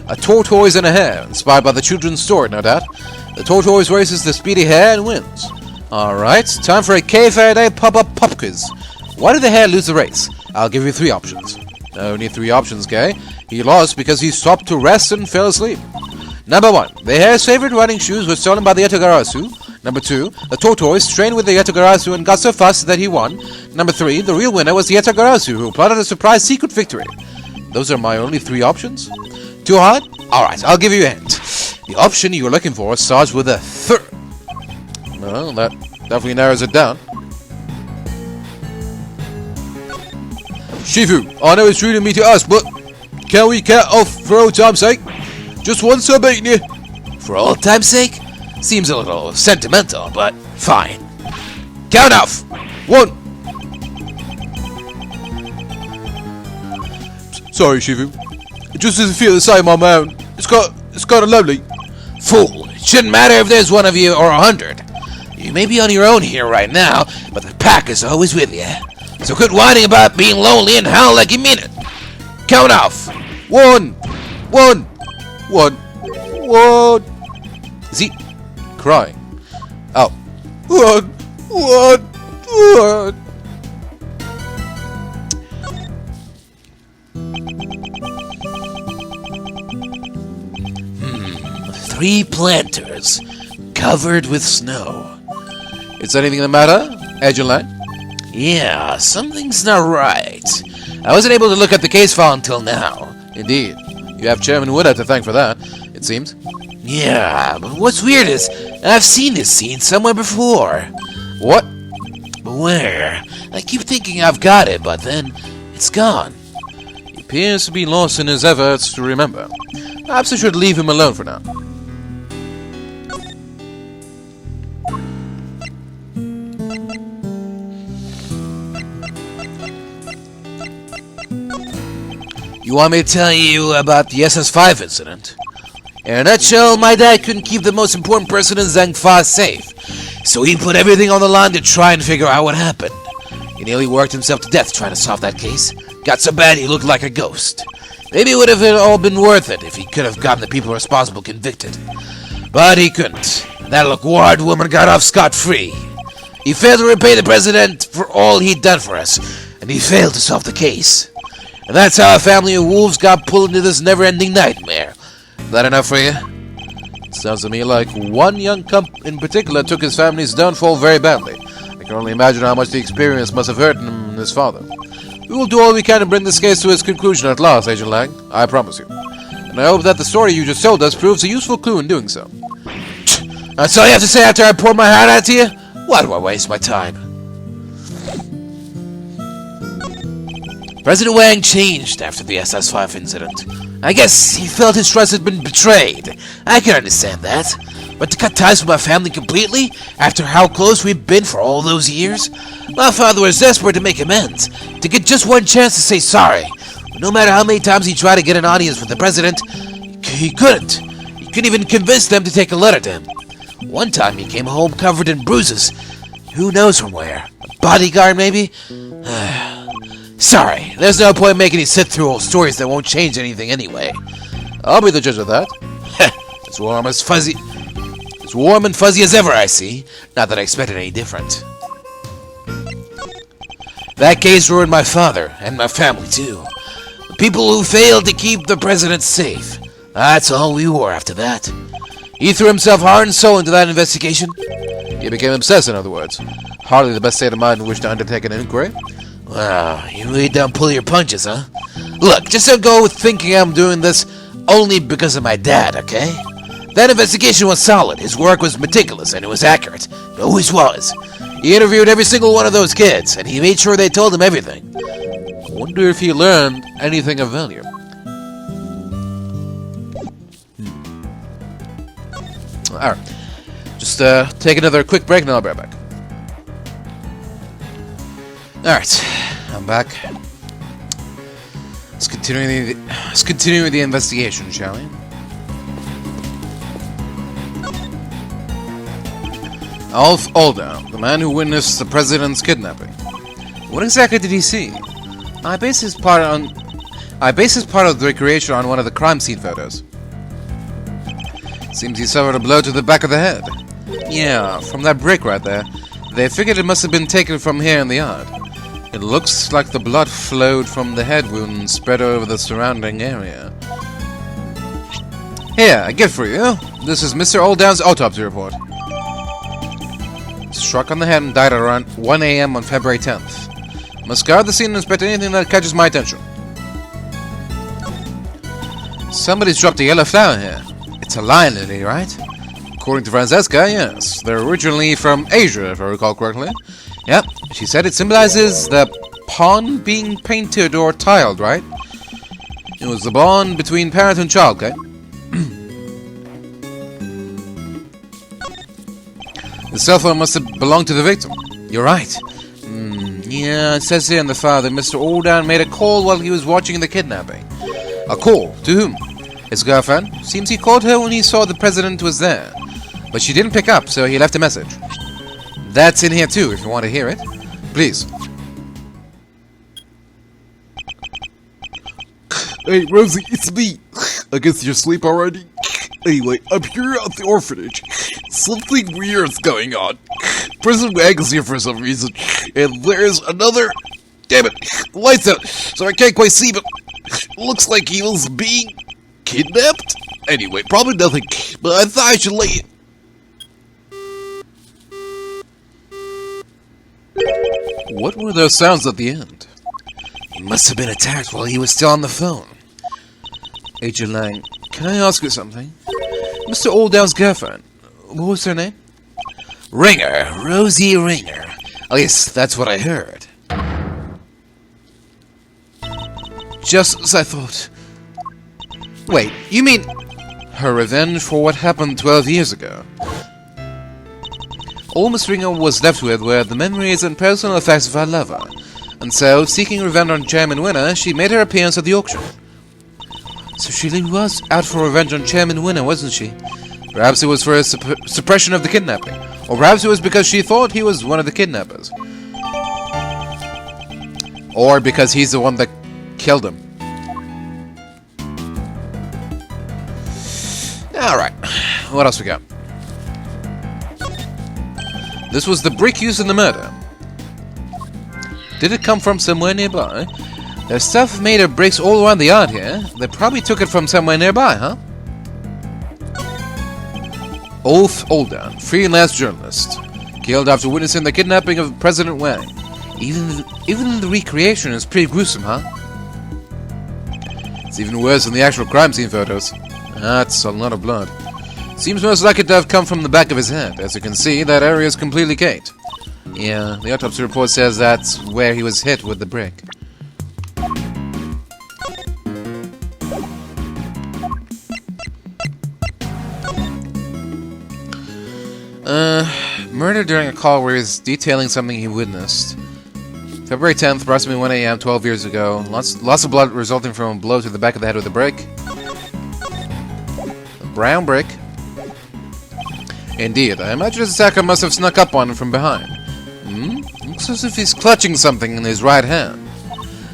A tortoise and a hare, inspired by the children's story, no doubt. The tortoise races the speedy hare and wins. Alright, time for a K-Faraday pop-up pop quiz. Why did the hare lose the race? I'll give you 3 options. Only 3 options, Kay. He lost because he stopped to rest and fell asleep. Number 1. The hare's favorite running shoes were stolen by the Yatagarasu. Number 2. The tortoise trained with the Yatagarasu and got so fast that he won. Number 3. The real winner was the Yatagarasu, who plotted a surprise secret victory. Those are my only 3 options? Too hard? Alright, I'll give you a hint. The option you're looking for starts with a third. Well, that definitely narrows it down. Shifu, I know it's rude of me to ask, but can we cut off for old time's sake? Just once I've beaten you. For old time's sake? Seems a little sentimental, but fine. Count off! 1. Sorry, Shifu. It just doesn't feel the same on my own. It's kind of lonely. Fool! It shouldn't matter if there's one of you or 100. You may be on your own here right now, but the pack is always with you. So quit whining about being lonely and howl like you mean it. Count off. 1, 1, 1, 1. Is he crying? Oh. 1, 1, 1. Three planters covered with snow. Is anything the matter, Agent Lang? Yeah, something's not right. I wasn't able to look at the case file until now. Indeed. You have Chairman Woodhead to thank for that, it seems. Yeah, but what's weird is I've seen this scene somewhere before. What? But where? I keep thinking I've got it, but then it's gone. He appears to be lost in his efforts to remember. Perhaps I should leave him alone for now. You want me to tell you about the SS5 incident? In a nutshell, my dad couldn't keep the most important person in Zhangfa safe, so he put everything on the line to try and figure out what happened. He nearly worked himself to death trying to solve that case. Got so bad he looked like a ghost. Maybe it would have all been worth it if he could have gotten the people responsible convicted. But he couldn't. That look-ward woman got off scot-free. He failed to repay the president for all he'd done for us, and he failed to solve the case. And that's how a family of wolves got pulled into this never-ending nightmare. Is that enough for you? Sounds to me like one young cub in particular took his family's downfall very badly. I can only imagine how much the experience must have hurt him and his father. We will do all we can to bring this case to its conclusion at last, Agent Lang. I promise you. And I hope that the story you just told us proves a useful clue in doing so. That's all you have to say after I pour my heart out to you? Why do I waste my time? President Wang changed after the SS5 incident. I guess he felt his trust had been betrayed. I can understand that. But to cut ties with my family completely, after how close we've been for all those years? My father was desperate to make amends, to get just one chance to say sorry. But no matter how many times he tried to get an audience with the president, he couldn't. He couldn't even convince them to take a letter to him. One time he came home covered in bruises. Who knows from where? A bodyguard, maybe? Sorry, there's no point making you sit through old stories that won't change anything anyway. I'll be the judge of that. It's warm and fuzzy as ever, I see. Not that I expected any different. That case ruined my father, and my family too. The people who failed to keep the president safe. That's all we were after that. He threw himself heart and soul into that investigation. He became obsessed, in other words. Hardly the best state of mind in which to undertake an inquiry. Wow, you really don't pull your punches, huh? Look, just don't go with thinking I'm doing this only because of my dad, okay? That investigation was solid. His work was meticulous, and it was accurate. It always was. He interviewed every single one of those kids, and he made sure they told him everything. I wonder if he learned anything of value. Alright. Just take another quick break and I'll be right back. Alright, I'm back. Let's continue with the investigation, shall we? Alf Aldau, the man who witnessed the president's kidnapping. What exactly did he see? I base his part of the recreation on one of the crime scene photos. Seems he suffered a blow to the back of the head. Yeah, from that brick right there. They figured it must have been taken from here in the yard. It looks like the blood flowed from the head wound and spread over the surrounding area. Here, a gift for you. This is Mr. Aldau's autopsy report. Struck on the head and died at around 1 a.m. on February 10th. Must guard the scene and inspect anything that catches my attention. Somebody's dropped a yellow flower here. It's a lion lily, right? According to Francesca, yes. They're originally from Asia, if I recall correctly. Yep, she said it symbolizes the pond being painted or tiled, right? It was the bond between parent and child, okay? The cell phone must have belonged to the victim. You're right. Yeah, it says here in the file that Mr. Aldau made a call while he was watching the kidnapping. A call? To whom? His girlfriend. Seems he called her when he saw the president was there. But she didn't pick up, so he left a message. That's in here too, if you want to hear it. Please. Hey, Rosie, it's me. I guess you're asleep already. Anyway, I'm here at the orphanage. Something weird's going on. President Wang is here for some reason, and there's another... Damn it, lights out, so I can't quite see, but looks like he was being kidnapped? Anyway, probably nothing, but I thought I should let you... What were those sounds at the end? He must have been attacked while he was still on the phone. Agent Lang, can I ask you something? Mr. Olddown's girlfriend, what was her name? Ringer. Rosie Ringer. At least, that's what I heard. Just as I thought. Wait, you mean her revenge for what happened 12 years ago? All Miss Ringer was left with were the memories and personal effects of her lover, and so, seeking revenge on Chairman Winner, she made her appearance at the auction. So she really was out for revenge on Chairman Winner, wasn't she? Perhaps it was for his suppression of the kidnapping, or perhaps it was because she thought he was one of the kidnappers. Or because he's the one that killed him. Alright, what else we got? This was the brick used in the murder. Did it come from somewhere nearby? There's stuff made of bricks all around the yard here. They probably took it from somewhere nearby, huh? Ulf Olddown, freelance journalist. Killed after witnessing the kidnapping of President Wang. Even the recreation is pretty gruesome, huh? It's even worse than the actual crime scene photos. That's a lot of blood. Seems most likely to have come from the back of his head. As you can see, that area is completely caked. Yeah, the autopsy report says that's where he was hit with the brick. Murder during a call where he's detailing something he witnessed. February 10th, approximately 1 a.m., 12 years ago. Lots of blood resulting from a blow to the back of the head with a brick. A brown brick. Indeed, I imagine his attacker must have snuck up on him from behind. Looks as if he's clutching something in his right hand.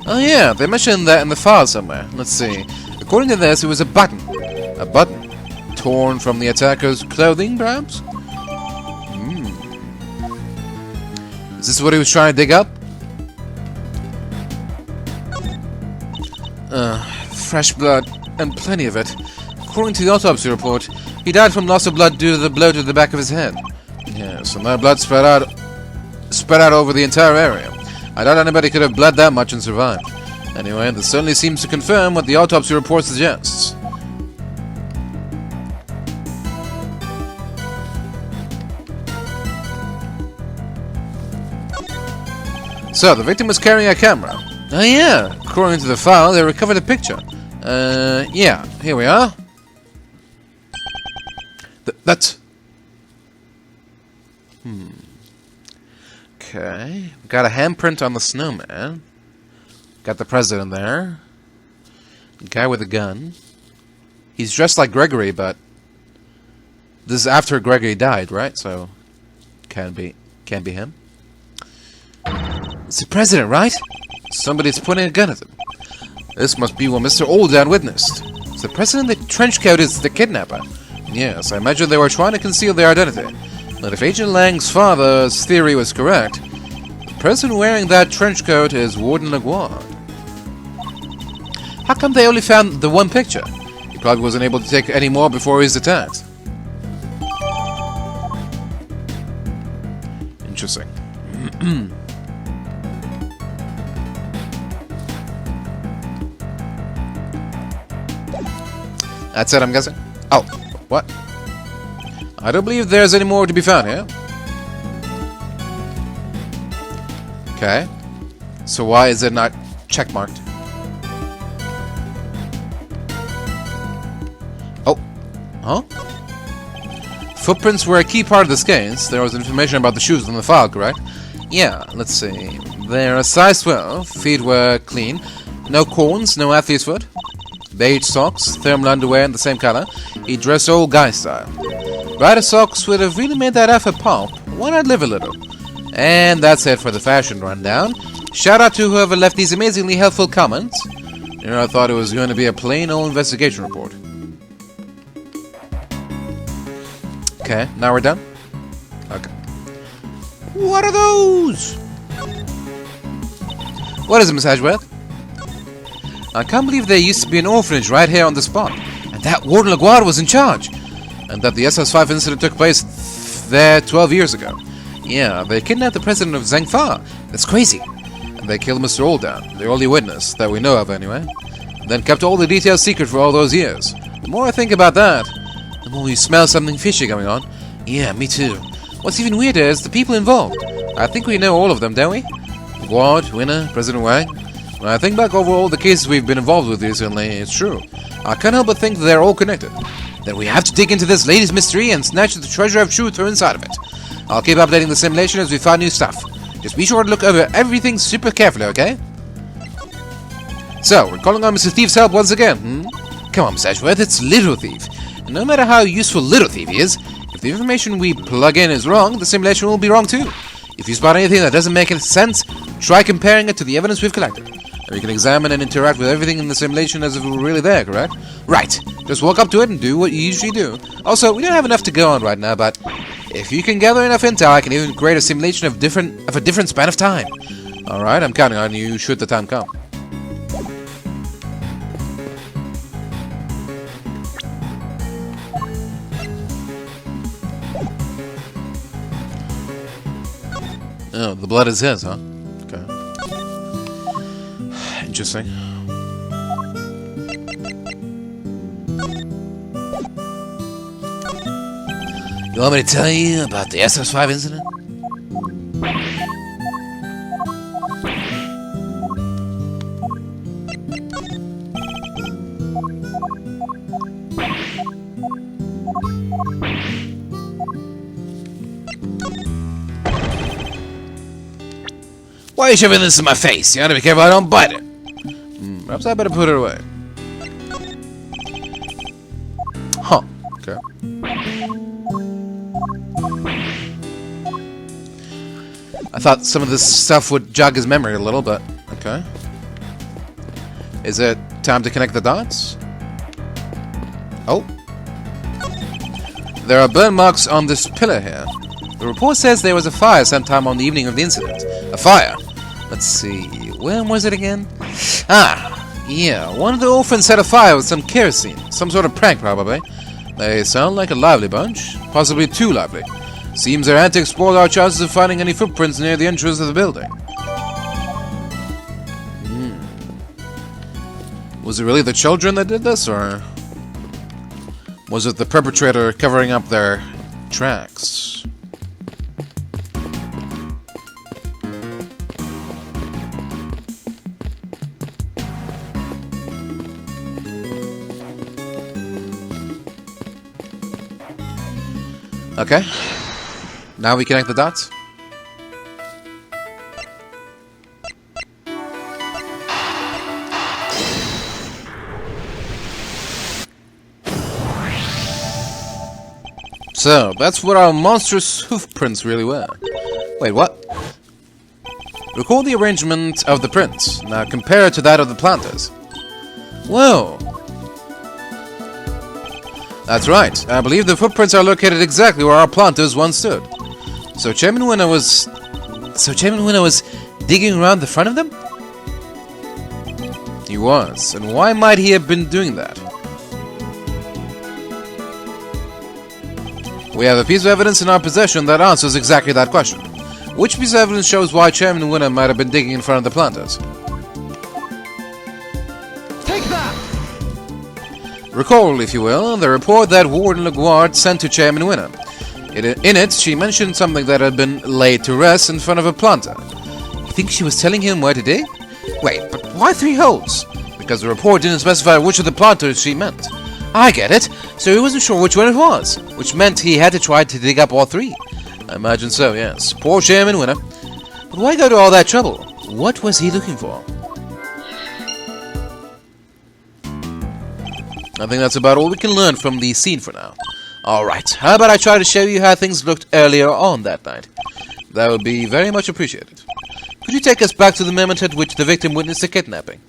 Oh yeah, they mentioned that in the file somewhere. Let's see. According to this, it was a button. A button. Torn from the attacker's clothing, perhaps? Is this what he was trying to dig up? Fresh blood, and plenty of it. According to the autopsy report, he died from loss of blood due to the blow to the back of his head. Yes, and that blood spread out over the entire area. I doubt anybody could have bled that much and survived. Anyway, this certainly seems to confirm what the autopsy report suggests. So, the victim was carrying a camera. Oh yeah, according to the file, they recovered a picture. Yeah, here we are. That's... Okay, got a handprint on the snowman. Got the president there. Guy with a gun. He's dressed like Gregory, but... This is after Gregory died, right? So, can't be him. It's the president, right? Somebody's pointing a gun at him. This must be what Mr. Olddown witnessed. Is the president in the trench coat is the kidnapper? Yes, I imagine they were trying to conceal their identity. But if Agent Lang's father's theory was correct, the person wearing that trench coat is Warden Laguard. How come they only found the one picture? He probably wasn't able to take any more before he was attacked. Interesting. That's it, I'm guessing. Oh, what? I don't believe there's any more to be found here. Okay. So why is it not checkmarked? Oh. Huh? Footprints were a key part of this case. There was information about the shoes in the file, correct? Yeah, let's see. They're a size 12. Feet were clean. No corns, no athlete's foot. Beige socks, thermal underwear in the same color. He dressed old guy style. Brighter socks would have really made that effort pop. Why not live a little? And that's it for the fashion rundown. Shout out to whoever left these amazingly helpful comments. You know, I thought it was going to be a plain old investigation report. Okay, now we're done? Okay. What are those? What is it, Miss Edgeworth? I can't believe there used to be an orphanage right here on the spot, and that Warden LaGuardia was in charge, and that the SS5 incident took place there 12 years ago. Yeah, they kidnapped the president of Zhengfa. That's crazy. And they killed Mr. Olddown, the only witness that we know of anyway. And then kept all the details secret for all those years. The more I think about that, the more you smell something fishy going on. Yeah, me too. What's even weirder is the people involved. I think we know all of them, don't we? Ward, Winner, President Wang. When I think back over all the cases we've been involved with recently, it's true. I can't help but think that they're all connected. Then we have to dig into this latest mystery and snatch the treasure of truth from inside of it. I'll keep updating the simulation as we find new stuff. Just be sure to look over everything super carefully, okay? So, we're calling on Mr. Thief's help once again, Come on, Miss Edgeworth, it's Little Thief. And no matter how useful Little Thief is, if the information we plug in is wrong, the simulation will be wrong too. If you spot anything that doesn't make any sense, try comparing it to the evidence we've collected. And we can examine and interact with everything in the simulation as if it were really there, correct? Right. Just walk up to it and do what you usually do. Also, we don't have enough to go on right now, but if you can gather enough intel, I can even create a simulation of a different span of time. Alright, I'm counting on you should the time come. Oh, the blood is his, huh? Okay. Interesting. You want me to tell you about the SS5 incident? Why are you shoving this in my face? You ought to be careful I don't bite it. Perhaps I better put it away. Huh. Okay. I thought some of this stuff would jog his memory a little, but okay. Is it time to connect the dots? Oh. There are burn marks on this pillar here. The report says there was a fire sometime on the evening of the incident. A fire? Let's see, when was it again? Ah, yeah, one of the orphans set a fire with some kerosene. Some sort of prank, probably. They sound like a lively bunch. Possibly too lively. Seems their antics spoiled our chances of finding any footprints near the entrance of the building. Was it really the children that did this, or was it the perpetrator covering up their tracks? Okay. Now we connect the dots. So, that's what our monstrous hoof prints really were. Wait, what? Recall the arrangement of the prints. Now compare it to that of the planters. Whoa! That's right. I believe the footprints are located exactly where our planters once stood. So Chairman Winner was digging around the front of them? He was. And why might he have been doing that? We have a piece of evidence in our possession that answers exactly that question. Which piece of evidence shows why Chairman Winner might have been digging in front of the planters? Take that! Recall, if you will, the report that Warden LaGuardia sent to Chairman Winner. In it, she mentioned something that had been laid to rest in front of a planter. You think she was telling him where to dig? Wait, but why 3 holes? Because the report didn't specify which of the planters she meant. I get it. So he wasn't sure which one it was, which meant he had to try to dig up all 3. I imagine so, yes. Poor Chairman Winner. But why go to all that trouble? What was he looking for? I think that's about all we can learn from the scene for now. Alright, how about I try to show you how things looked earlier on that night? That would be very much appreciated. Could you take us back to the moment at which the victim witnessed the kidnapping?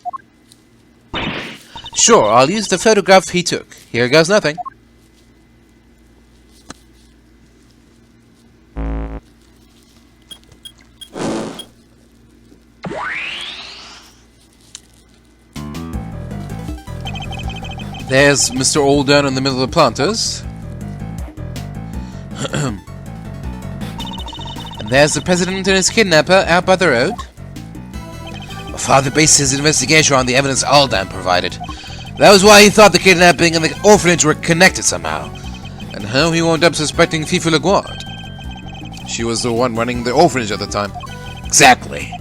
Sure, I'll use the photograph he took. Here goes nothing. There's Mr. Olddown in the middle of the planters. And there's the president and his kidnapper out by the road. My father based his investigation on the evidence Aldan provided. That was why he thought the kidnapping and the orphanage were connected somehow. And how he wound up suspecting Fifi Laguard. She was the one running the orphanage at the time. Exactly.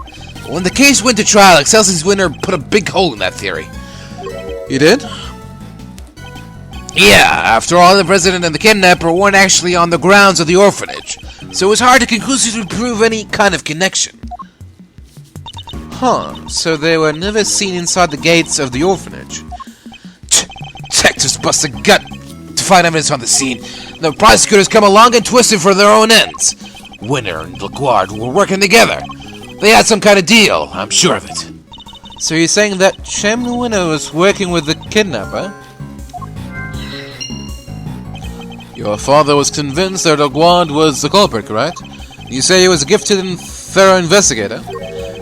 When the case went to trial, Excelsior's winner put a big hole in that theory. He did? Yeah, after all, the president and the kidnapper weren't actually on the grounds of the orphanage, so it was hard to conclusively prove any kind of connection. Huh, so they were never seen inside the gates of the orphanage. Detectives bust a gut to find evidence on the scene. The prosecutors come along and twist it for their own ends. Winner and Laguard were working together. They had some kind of deal, I'm sure of it. So you're saying that Chairman Winner was working with the kidnapper? Your father was convinced that Laguard was the culprit, correct? You say he was a gifted and thorough investigator?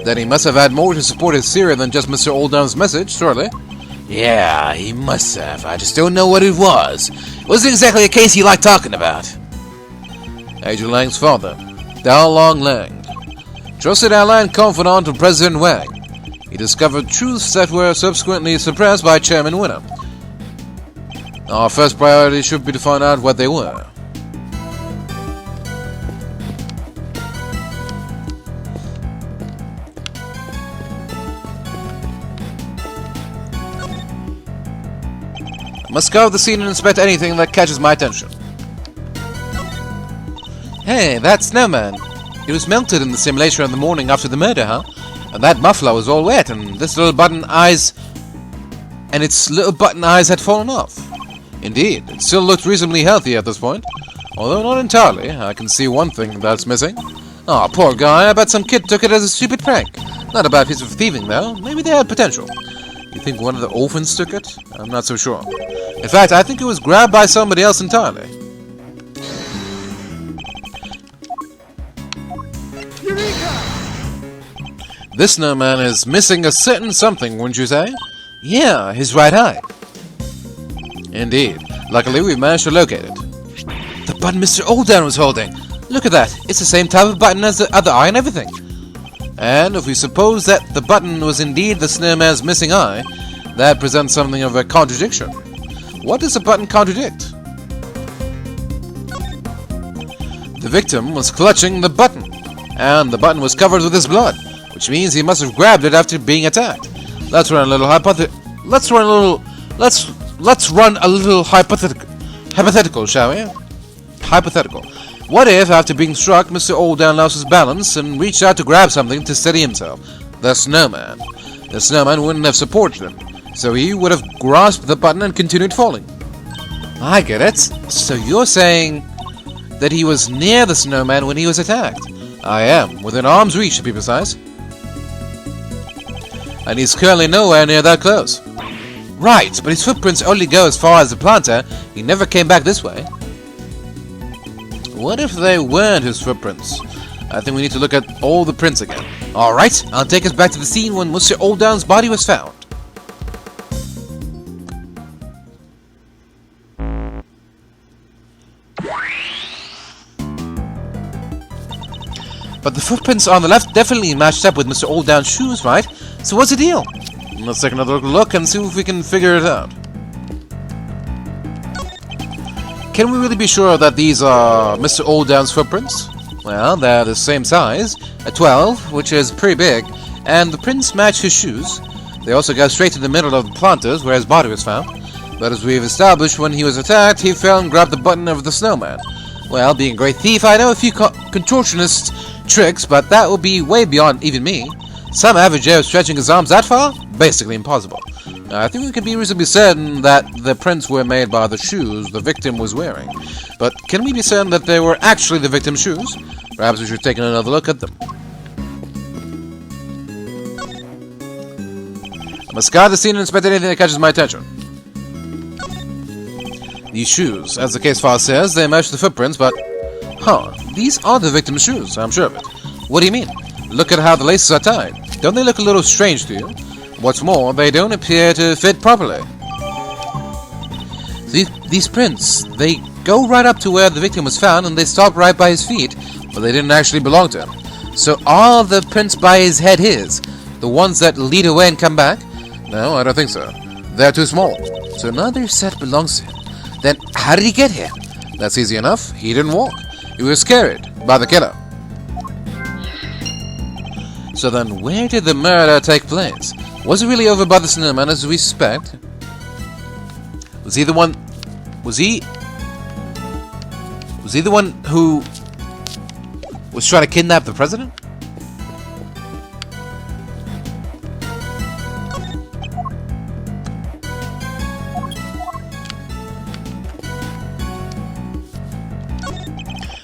Then he must have had more to support his theory than just Mr. Olddown's message, surely? Yeah, he must have. I just don't know what it was. It wasn't exactly a case he liked talking about. Agent Lang's father, Dao Long Lang. Trusted ally and confidant of President Wang. He discovered truths that were subsequently suppressed by Chairman Winner. Our first priority should be to find out what they were. I must scour the scene and inspect anything that catches my attention. Hey, that snowman. He was melted in the simulation on the morning after the murder, huh? And that muffler was all wet, and its little button eyes had fallen off. Indeed, it still looked reasonably healthy at this point. Although not entirely, I can see one thing that's missing. Aw, poor guy, I bet some kid took it as a stupid prank. Not a bad piece of thieving, though. Maybe they had potential. You think one of the orphans took it? I'm not so sure. In fact, I think it was grabbed by somebody else entirely. Eureka! This snowman is missing a certain something, wouldn't you say? Yeah, his right eye. Indeed. Luckily, we've managed to locate it. The button Mr. Olddown was holding. Look at that. It's the same type of button as the other eye and everything. And if we suppose that the button was indeed the snowman's missing eye, that presents something of a contradiction. What does the button contradict? The victim was clutching the button, and the button was covered with his blood, which means he must have grabbed it after being attacked. Let's run a little hypothetical, shall we? Hypothetical. What if, after being struck, Mr. Olddown lost his balance and reached out to grab something to steady himself? The snowman. The snowman wouldn't have supported him, so he would have grasped the button and continued falling. I get it. So you're saying that he was near the snowman when he was attacked? I am, within arm's reach to be precise. And he's currently nowhere near that close. Right, but his footprints only go as far as the planter. He never came back this way. What if they weren't his footprints? I think we need to look at all the prints again. Alright, I'll take us back to the scene when Mr. Olddown's body was found. But the footprints on the left definitely matched up with Mr. Olddown's shoes, right? So what's the deal? Let's take another look and see if we can figure it out. Can we really be sure that these are Mr. Olddown's footprints? Well, they're the same size, a 12, which is pretty big, and the prints match his shoes. They also go straight to the middle of the planters where his body was found. But as we've established, when he was attacked, he fell and grabbed the button of the snowman. Well, being a great thief, I know a few contortionist tricks, but that will be way beyond even me. Some average Joe stretching his arms that far? Basically impossible. I think we can be reasonably certain that the prints were made by the shoes the victim was wearing. But can we be certain that they were actually the victim's shoes? Perhaps we should take another look at them. I must scour the scene and inspect anything that catches my attention. These shoes, as the case file says, they match the footprints, but... Huh, these are the victim's shoes, I'm sure of it. What do you mean? Look at how the laces are tied. Don't they look a little strange to you? What's more, they don't appear to fit properly. These prints, they go right up to where the victim was found, and they stop right by his feet, but they didn't actually belong to him. So are the prints by his head his? The ones that lead away and come back? No, I don't think so. They're too small. So neither set belongs to him. Then how did he get here? That's easy enough. He didn't walk. He was carried by the killer. So then where did the murder take place? Was it really over by the snowman as we suspect? Was he the one who was trying to kidnap the president?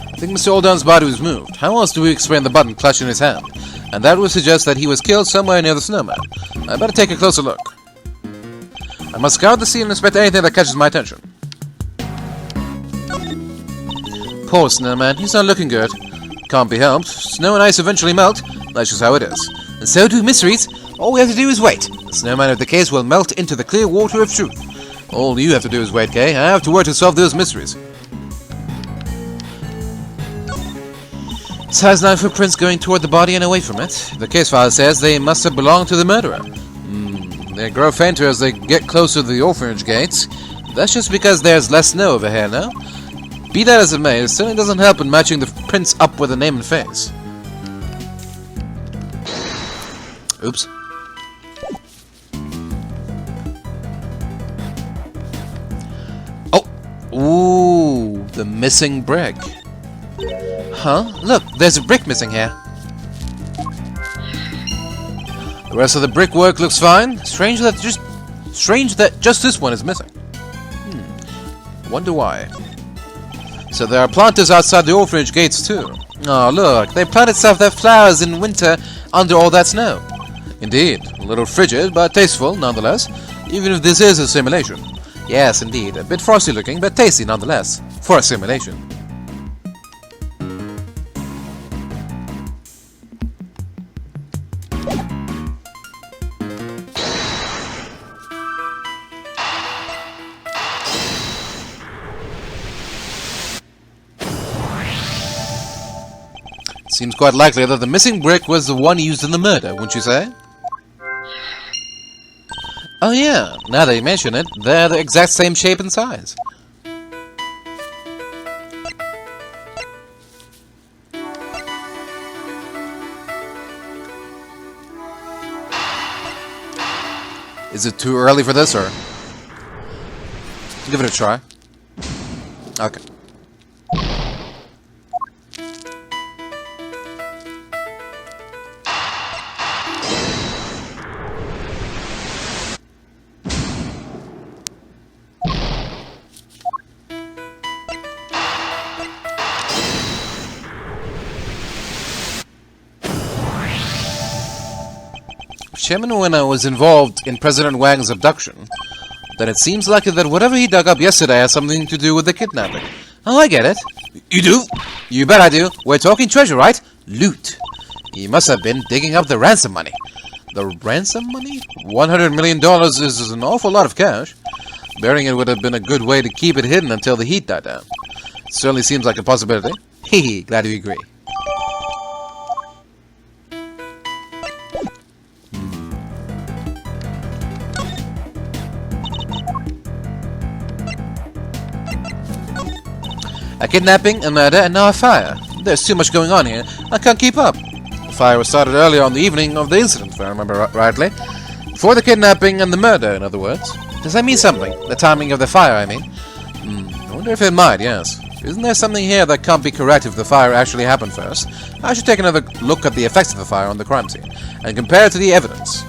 I think Mr. Olddown's body was moved. How else do we explain the button clutched in his hand? And that would suggest that he was killed somewhere near the snowman. I better take a closer look. I must scour the scene and inspect anything that catches my attention. Poor snowman, he's not looking good. Can't be helped. Snow and ice eventually melt. That's just how it is. And so do mysteries. All we have to do is wait. The snowman of the case will melt into the clear water of truth. All you have to do is wait, Kay. I have to work to solve those mysteries. Size 9 footprints going toward the body and away from it. The case file says they must have belonged to the murderer. They grow fainter as they get closer to the orphanage gates. That's just because there's less snow over here now. Be that as it may, it certainly doesn't help in matching the prints up with the name and face. Oops. Oh! Ooh, the missing brick. Huh? Look, there's a brick missing here. The rest of the brickwork looks fine. Strange that just this one is missing. Wonder why. So there are planters outside the orphanage gates too. Oh look, they planted stuff that flowers in winter under all that snow. Indeed, a little frigid, but tasteful nonetheless, even if this is a simulation. Yes, indeed, a bit frosty looking, but tasty nonetheless, for a simulation. Seems quite likely that the missing brick was the one used in the murder, wouldn't you say? Oh yeah, now that you mention it, they're the exact same shape and size. Is it too early for this, or? Give it a try. Okay. Chairman Winner was involved in President Wang's abduction, then it seems likely that whatever he dug up yesterday has something to do with the kidnapping. Oh, I get it. You do? You bet I do. We're talking treasure, right? Loot. He must have been digging up the ransom money. The ransom money? $100 million is an awful lot of cash. Burying it would have been a good way to keep it hidden until the heat died down. Certainly seems like a possibility. Hehe, glad you agree. A kidnapping, a murder, and now a fire. There's too much going on here. I can't keep up. The fire was started earlier on the evening of the incident, if I remember rightly. Before the kidnapping and the murder, in other words. Does that mean something? The timing of the fire, I mean. I wonder if it might, yes. Isn't there something here that can't be correct if the fire actually happened first? I should take another look at the effects of the fire on the crime scene, and compare it to the evidence.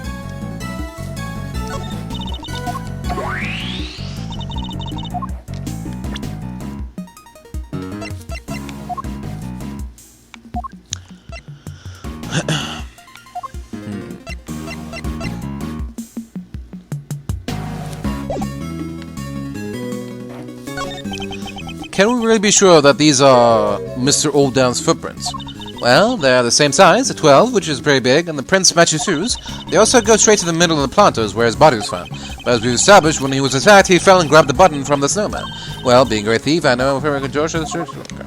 Can we really be sure that these are Mr. Olddown's footprints? Well, they're the same size, the 12, which is very big, and the prints match his shoes. They also go straight to the middle of the planters, where his body was found. But as we've established, when he was attacked, he fell and grabbed the button from the snowman. Well, being a great thief, I know very good George. Okay.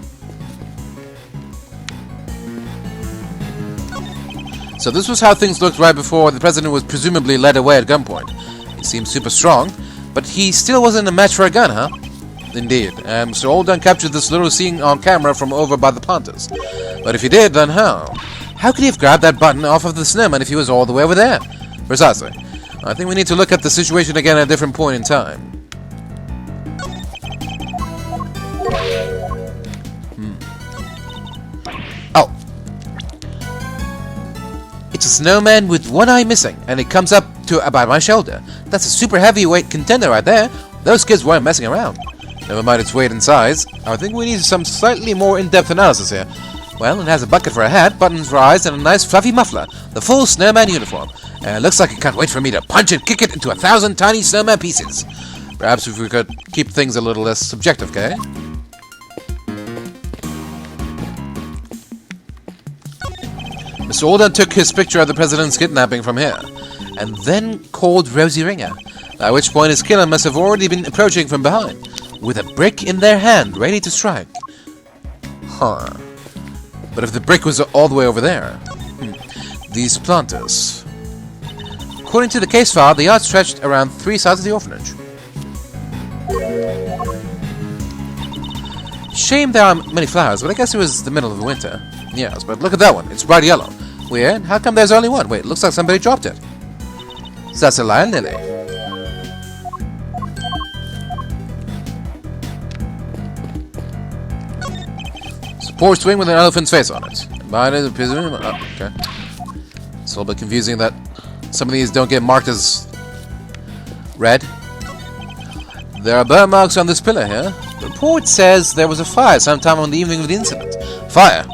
So this was how things looked right before the president was presumably led away at gunpoint. He seemed super strong, but he still wasn't a match for a gun, huh? Indeed, and Mr. Olddown captured this little scene on camera from over by the planters. But if he did, then how? How could he have grabbed that button off of the snowman if he was all the way over there? Precisely. I think we need to look at the situation again at a different point in time. Oh. It's a snowman with one eye missing, and it comes up to about my shoulder. That's a super heavyweight contender right there. Those kids weren't messing around. Never mind its weight and size. I think we need some slightly more in-depth analysis here. Well, it has a bucket for a hat, buttons for eyes, and a nice fluffy muffler. The full snowman uniform. Looks like it can't wait for me to punch and kick it into 1,000 tiny snowman pieces. Perhaps if we could keep things a little less subjective, okay? Mr. Olddown took his picture of the president's kidnapping from here, and then called Rosie Ringer, at which point his killer must have already been approaching from behind, with a brick in their hand, ready to strike. Huh. But if the brick was all the way over there... These planters... According to the case file, the yard stretched around 3 sides of the orphanage. Shame there aren't many flowers, but I guess it was the middle of the winter. Yes, but look at that one. It's bright yellow. Weird. How come there's only one? Wait, looks like somebody dropped it. So that's a lion lily. Poor swing with an elephant's face on it. Mine is okay. It's a little bit confusing that some of these don't get marked as red. There are burn marks on this pillar here. The report says there was a fire sometime on the evening of the incident. Fire?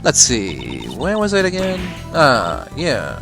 Let's see. Where was it again? Ah, yeah.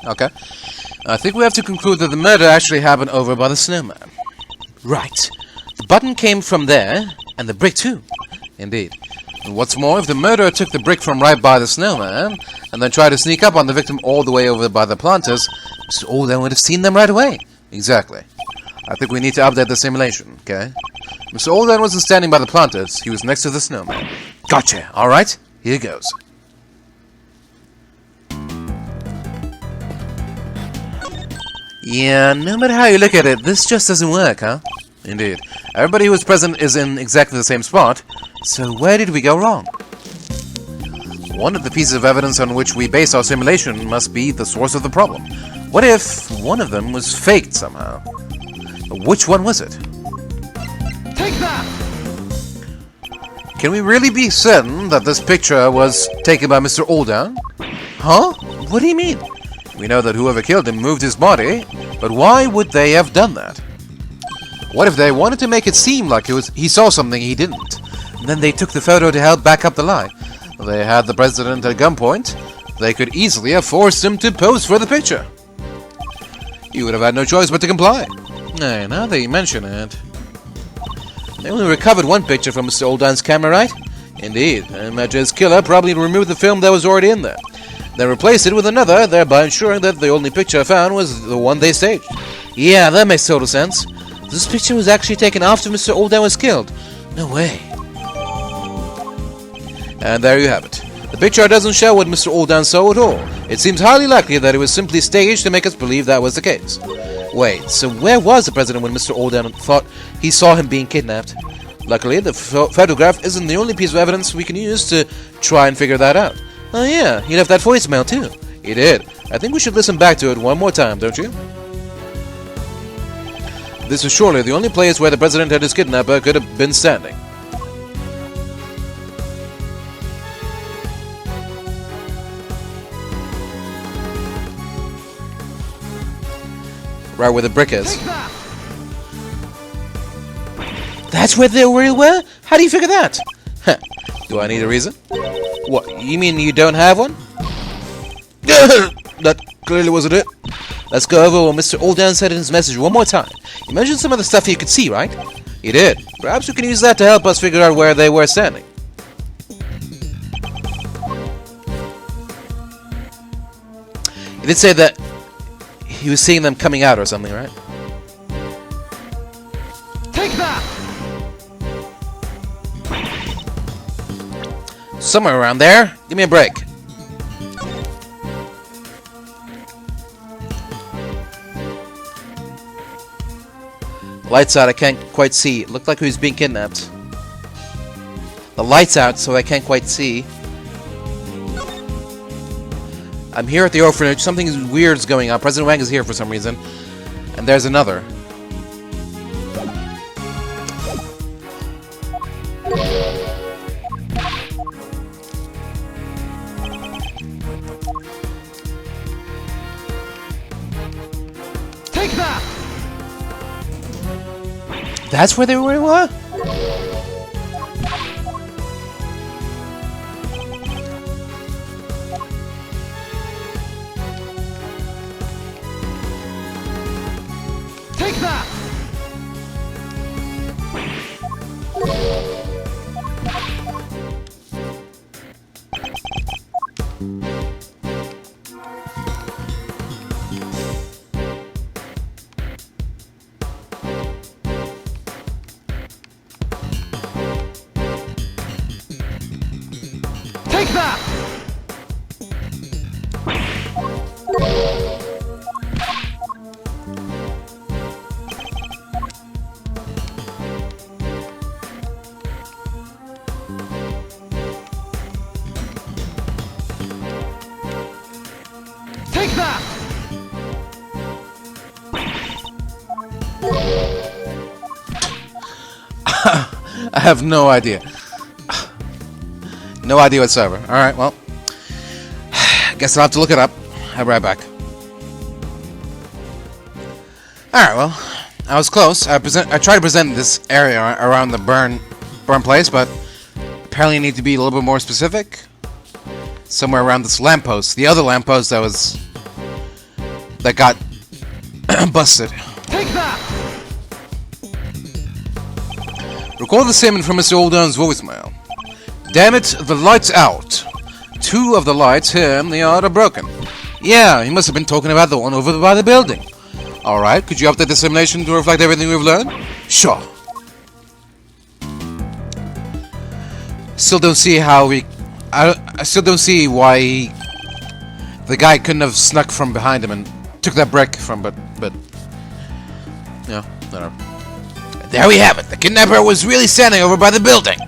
Okay. I think we have to conclude that the murder actually happened over by the snowman. Right. The button came from there, and the brick too. Indeed. And what's more, if the murderer took the brick from right by the snowman, and then tried to sneak up on the victim all the way over by the planters, Mr. Olddown would have seen them right away. Exactly. I think we need to update the simulation, okay? Mr. Olddown wasn't standing by the planters, he was next to the snowman. Gotcha. Alright, here goes. Yeah, no matter how you look at it, this just doesn't work, huh? Indeed. Everybody who was present is in exactly the same spot, so where did we go wrong? One of the pieces of evidence on which we base our simulation must be the source of the problem. What if one of them was faked somehow? Which one was it? Take that! Can we really be certain that this picture was taken by Mr. Olddown? Huh? What do you mean? We know that whoever killed him moved his body, but why would they have done that? What if they wanted to make it seem like he saw something he didn't? And then they took the photo to help back up the lie. They had the president at gunpoint. They could easily have forced him to pose for the picture. You would have had no choice but to comply. Hey, now that you mention it... They only recovered one picture from Mr. Olddown's camera, right? Indeed. I imagine his killer probably removed the film that was already in there. Then replaced it with another, thereby ensuring that the only picture found was the one they staged. Yeah, that makes total sense. This picture was actually taken after Mr. Olddown was killed. No way. And there you have it. The picture doesn't show what Mr. Olddown saw at all. It seems highly likely that it was simply staged to make us believe that was the case. Wait, so where was the president when Mr. Olddown thought he saw him being kidnapped? Luckily, the photograph isn't the only piece of evidence we can use to try and figure that out. Oh yeah, he left that voicemail too. He did. I think we should listen back to it one more time, don't you? This is surely the only place where the president and his kidnapper could have been standing. Right where the brick is. That's where they really were? How do you figure that? Huh. Do I need a reason? What, you mean you don't have one? That clearly wasn't it. Let's go over what Mr. Olddown said in his message one more time. He mentioned some of the stuff you could see, right? He did. Perhaps we can use that to help us figure out where they were standing. He did say that he was seeing them coming out or something, right? Take that! Somewhere around there. Give me a break. Lights out, I can't quite see. It looked like he was being kidnapped. The light's out, so I can't quite see. I'm here at the orphanage. Something weird is going on. President Wang is here for some reason. And there's another. Take that! That's where they were? Take that! Take that! Take that! I have no idea. No idea whatsoever. Alright, well. Guess I'll have to look it up. I'll be right back. Alright, well. I was close. I tried to present this area around the burn place, but apparently I need to be a little bit more specific. Somewhere around this lamppost. The other lamppost that got busted. Take that! Recall the statement from Mr. Olddown's voicemail. Damn it, the light's out. 2 of the lights here in the yard are broken. Yeah, he must have been talking about the one over by the building. Alright, could you update the simulation to reflect everything we've learned? Sure. Still don't see how we... I still don't see why the guy couldn't have snuck from behind him and took that brick from, but... Yeah, whatever. There we have it. The kidnapper was really standing over by the building.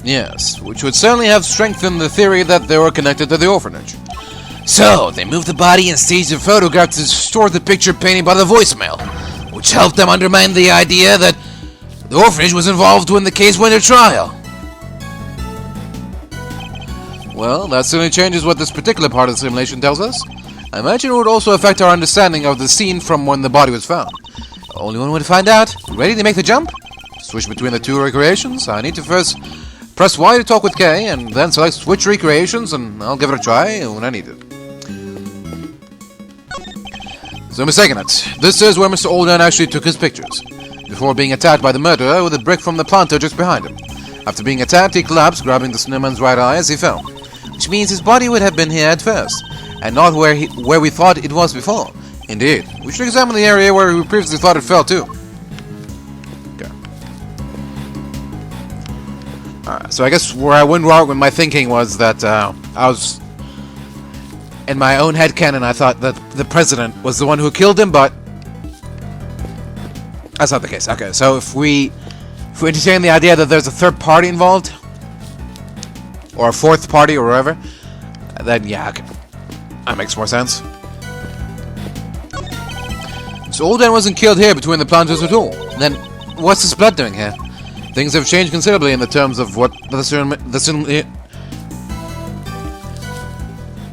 Yes, which would certainly have strengthened the theory that they were connected to the orphanage. So, they moved the body and staged a photograph to distort the picture painted by the voicemail, which helped them undermine the idea that the orphanage was involved when the case went to trial. Well, that certainly changes what this particular part of the simulation tells us. I imagine it would also affect our understanding of the scene from when the body was found. Only one way to find out. Ready to make the jump? Switch between the 2 recreations? I need to first press Y to talk with K, and then select switch recreations, and I'll give it a try when I need it. So mistaken it. This is where Mr. Alden actually took his pictures, before being attacked by the murderer with a brick from the planter just behind him. After being attacked, he collapsed, grabbing the snowman's right eye as he fell. Which means his body would have been here at first, and not where we thought it was before. Indeed. We should examine the area where we previously thought it fell too. Okay. Alright, so I guess where I went wrong with my thinking was that I was... In my own headcanon, I thought that the president was the one who killed him, but... That's not the case. Okay, so if we entertain the idea that there's a third party involved, or a fourth party, or whatever, then yeah, okay. That makes more sense. So Alden wasn't killed here between the planters at all. Then what's his blood doing here? Things have changed considerably in the terms of what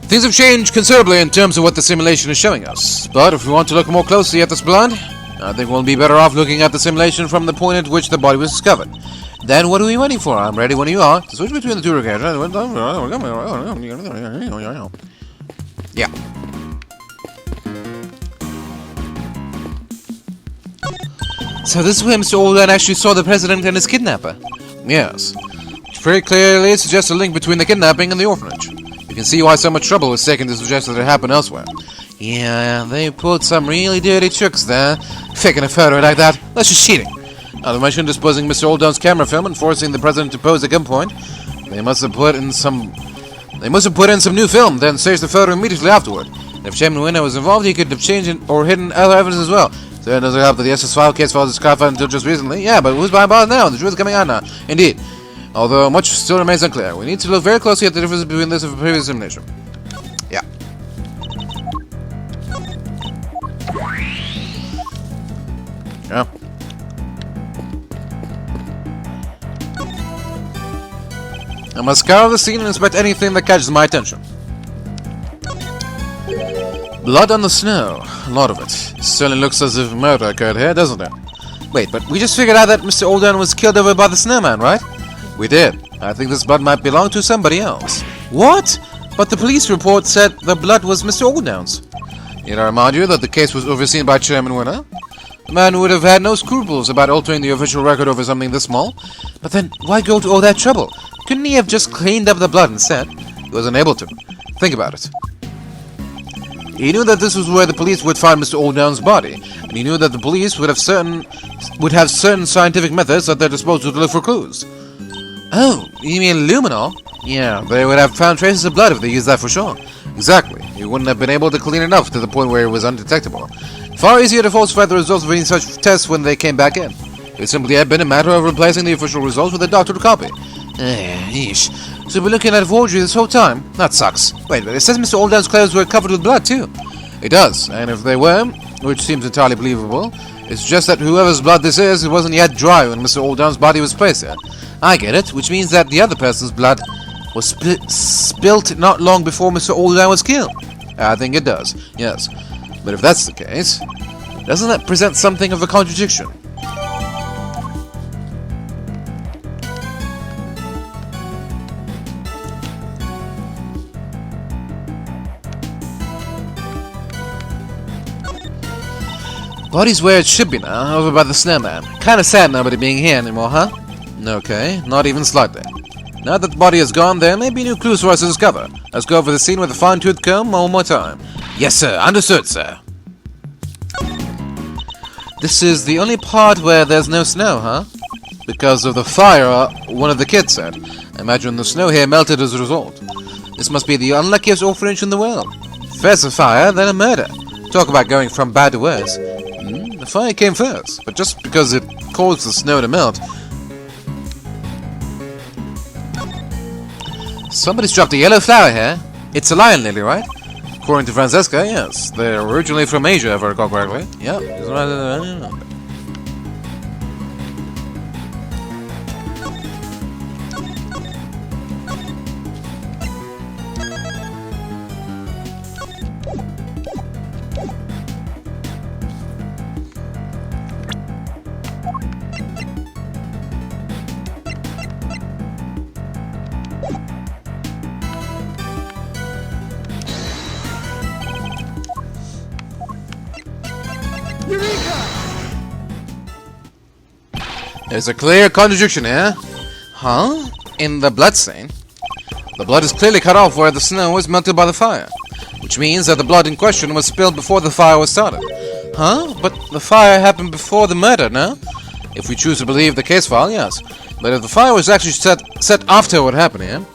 Things have changed considerably in terms of what the simulation is showing us. But if we want to look more closely at this blood, I think we'll be better off looking at the simulation from the point at which the body was discovered. Then what are we waiting for? I'm ready when you are to switch between the two locations. Yeah. So this is where Mr. Alden actually saw the president and his kidnapper? Yes. Which very clearly suggests a link between the kidnapping and the orphanage. You can see why so much trouble was taken to suggest that it happened elsewhere. Yeah, they pulled some really dirty tricks there. Faking a photo like that, that's just cheating. Not to mention disposing Mr. Alden's camera film and forcing the president to pose at gunpoint. They must have put in some new film, then staged the photo immediately afterward. And if Chairman Winner was involved, he could have changed it or hidden other evidence as well. So it doesn't help that the SS file case was disqualified until just recently. Yeah, but who's behind bars now? The truth is coming out now. Indeed. Although much still remains unclear. We need to look very closely at the difference between this and the previous simulation. Yeah. Yeah. I must scour the scene and inspect anything that catches my attention. Blood on the snow. A lot of it. Certainly looks as if murder occurred here, doesn't it? Wait, but we just figured out that Mr. Alden was killed over by the snowman, right? We did. I think this blood might belong to somebody else. What? But the police report said the blood was Mr. Alden's. Yet I remind you that the case was overseen by Chairman Winner. The man would have had no scruples about altering the official record over something this small. But then, why go to all that trouble? Couldn't he have just cleaned up the blood instead? He was unable to. Think about it. He knew that this was where the police would find Mr. Alden's body, and he knew that the police would have certain scientific methods at their disposal to look for clues. Oh, you mean luminol? Yeah, they would have found traces of blood if they used that for sure. Exactly. He wouldn't have been able to clean enough to the point where it was undetectable. Far easier to falsify the results of any such tests when they came back in. It would simply have been a matter of replacing the official results with a doctored copy. Yeesh. So we're looking at a forgery this whole time? That sucks. Wait, but it says Mr. Alden's clothes were covered with blood too. It does, and if they were, which seems entirely believable, it's just that whoever's blood this is, it wasn't yet dry when Mr. Alden's body was placed there. I get it, which means that the other person's blood was spilt not long before Mr. Alden was killed. I think it does, yes. But if that's the case, doesn't that present something of a contradiction? Body's where it should be now, over by the snowman. Kinda sad nobody being here anymore, huh? Okay, not even slightly. Now that the body is gone, there may be new clues for us to discover. Let's go over the scene with a fine-tooth comb one more time. Yes, sir. Understood, sir. This is the only part where there's no snow, huh? Because of the fire, one of the kids said. I imagine the snow here melted as a result. This must be the unluckiest orphanage in the world. First a fire, then a murder. Talk about going from bad to worse. The fire came first, but just because it caused the snow to melt. Somebody's dropped a yellow flower here. It's a lion lily, right? According to Francesca, yes. They're originally from Asia, if I recall correctly. Yep. There's a clear contradiction here. Huh? In the blood stain. The blood is clearly cut off where the snow was melted by the fire. Which means that the blood in question was spilled before the fire was started. Huh? But the fire happened before the murder, no? If we choose to believe the case file, yes. But if the fire was actually set after what happened here...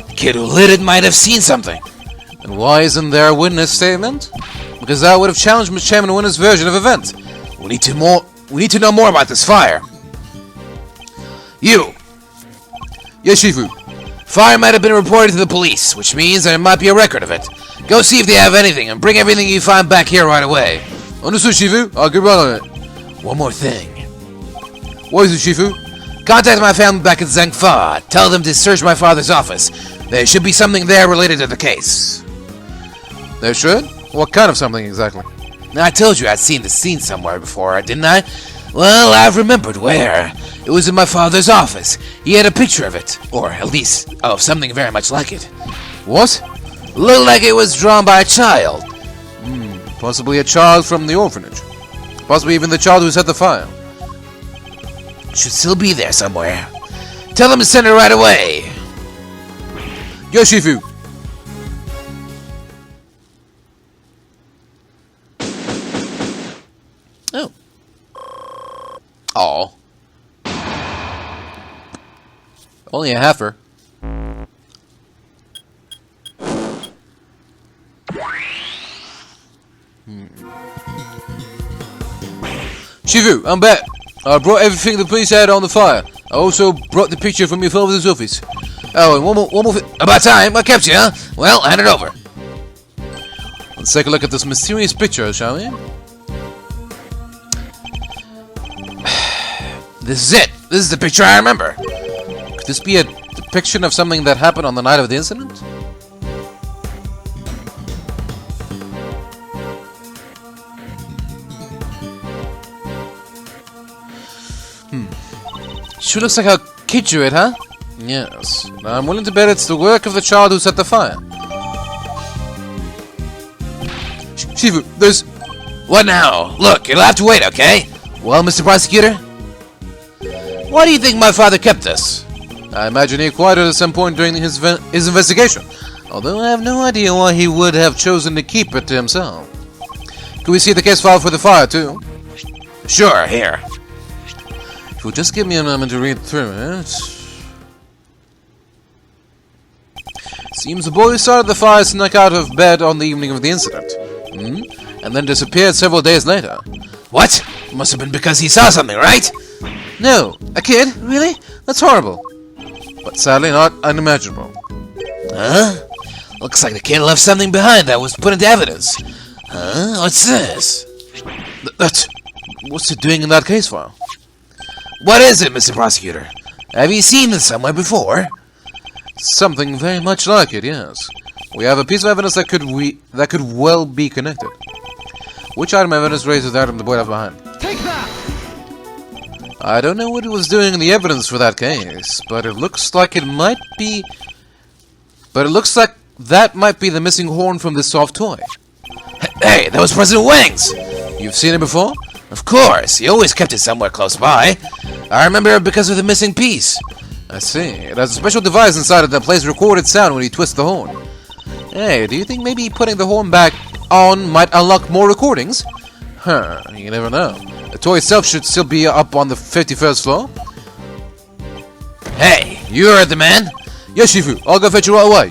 The kid who lit it might have seen something. then why isn't there a witness statement? Because that would have challenged Miss Chairman Winner's version of events. We need to know more about this fire. You! Yes, Shifu. Fire might have been reported to the police, which means there might be a record of it. Go see if they have anything, and bring everything you find back here right away. Understood, Shifu. I'll get right on it. One more thing. What is it, Shifu? Contact my family back in Zhangfa. Tell them to search my father's office. There should be something there related to the case. There should? What kind of something exactly? Now, I told you I'd seen the scene somewhere before, didn't I? Well, I've remembered where. It was in my father's office. He had a picture of it. Or, at least, of something very much like it. What? Looked like it was drawn by a child. Possibly a child from the orphanage. Possibly even the child who set the fire. Should still be there somewhere. Tell them to send it right away. Yes, Shifu. Oh. Aw. Only a heifer. Shifu, I'm back. I brought everything the police had on the fire. I also brought the picture from your father's office. Oh, and one more thing. About time. I kept you, huh? Well, hand it over. Let's take a look at this mysterious picture, shall we? This is it. This is the picture I remember. Could this be a depiction of something that happened on the night of the incident? Sure looks like a kid drew it, huh? Yes. Now I'm willing to bet it's the work of the child who set the fire. Shifu, there's... What now? Look, you'll have to wait, okay? Well, Mr. Prosecutor? Why do you think my father kept this? I imagine he acquired it at some point during his investigation. Although I have no idea why he would have chosen to keep it to himself. Can we see the case file for the fire, too? Sure, here. If you'll just give me a moment to read through it... Seems the boy who started the fire snuck out of bed on the evening of the incident. And then disappeared several days later. What? Must have been because he saw something, right? No, a kid? Really? That's horrible. But sadly not unimaginable. Huh? Looks like the kid left something behind that was put into evidence. Huh? What's this? That's... What's it doing in that case file? What is it, Mr. Prosecutor? Have you seen this somewhere before? Something very much like it, yes. We have a piece of evidence that could well be connected. Which item of evidence raises the item the boy left behind? Take that! I don't know what it was doing in the evidence for that case, but it looks like it might be... But it looks like that might be the missing horn from this soft toy. Hey, that was President Wang's! You've seen it before? Of course, he always kept it somewhere close by. I remember it because of the missing piece. I see. It has a special device inside it that plays recorded sound when he twists the horn. Hey, do you think maybe putting the horn back on might unlock more recordings? Huh, you never know. The toy itself should still be up on the 51st floor. Hey, you heard the man? Yes, Shifu. I'll go fetch it right away.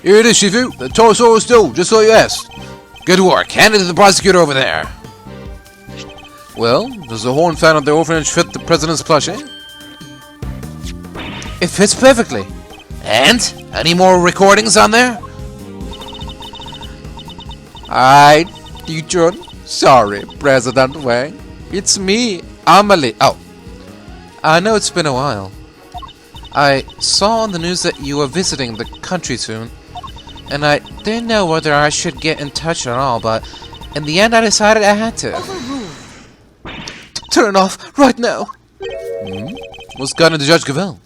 Here it is, Shifu. The toy saw us too, just like you asked. Good work. Hand it to the prosecutor over there. Well, does the horn found at the orphanage fit the president's plushie? It fits perfectly. And? Any more recordings on there? Hi, teacher. Sorry, President Wang. It's me, Amelie. Oh, I know it's been a while. I saw on the news that you were visiting the country soon, and I didn't know whether I should get in touch at all, but in the end I decided I had to. Turn it off right now. What's gotten into Judge Gavèlle?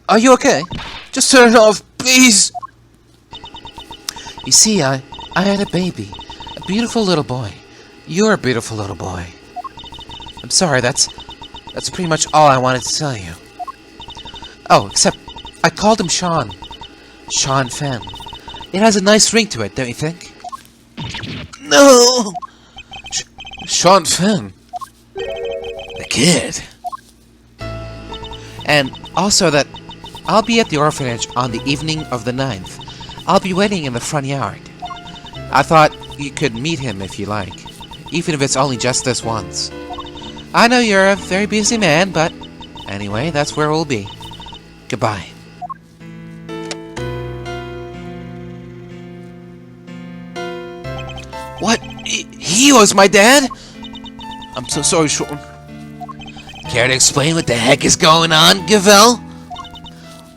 Are you okay? Just turn it off, please. You see, I had a baby, a beautiful little boy. You're a beautiful little boy. I'm sorry, that's pretty much all I wanted to tell you. Oh, except I called him Sean. Sean Fenn. It has a nice ring to it, don't you think? No! Sean Fenn. The kid. And also that I'll be at the orphanage on the evening of the 9th. I'll be waiting in the front yard. I thought you could meet him if you like, even if it's only just this once. I know you're a very busy man, but anyway, that's where we'll be. Goodbye. What? He was my dad? I'm so sorry, Sean. Care to explain what the heck is going on, Gavèlle?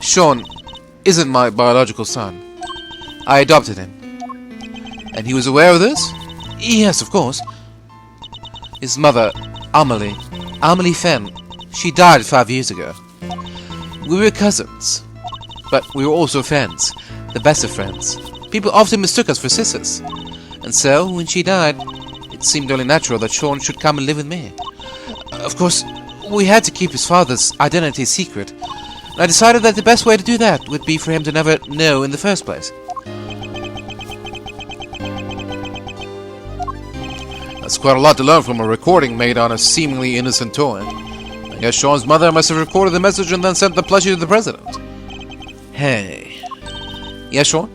Sean isn't my biological son. I adopted him. And he was aware of this? Yes, of course. His mother, Amelie Fenn, she died 5 years ago. We were cousins, but we were also friends, the best of friends. People often mistook us for sisters. And so, when she died, it seemed only natural that Sean should come and live with me. Of course, we had to keep his father's identity secret, and I decided that the best way to do that would be for him to never know in the first place. That's quite a lot to learn from a recording made on a seemingly innocent toy. I guess Sean's mother must have recorded the message and then sent the plushie to the president. Hey. Yes, Sean?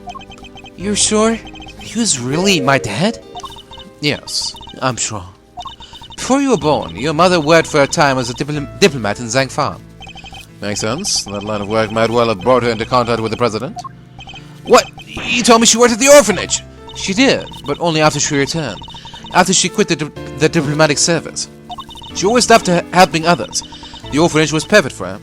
You're sure he was really my dad? Yes, I'm sure. Before you were born, your mother worked for a time as a diplomat in Zhang Farm. Makes sense. That line of work might well have brought her into contact with the president. What? You told me she worked at the orphanage. She did, but only after she returned. After she quit the diplomatic service. She always loved helping others. The orphanage was perfect for her.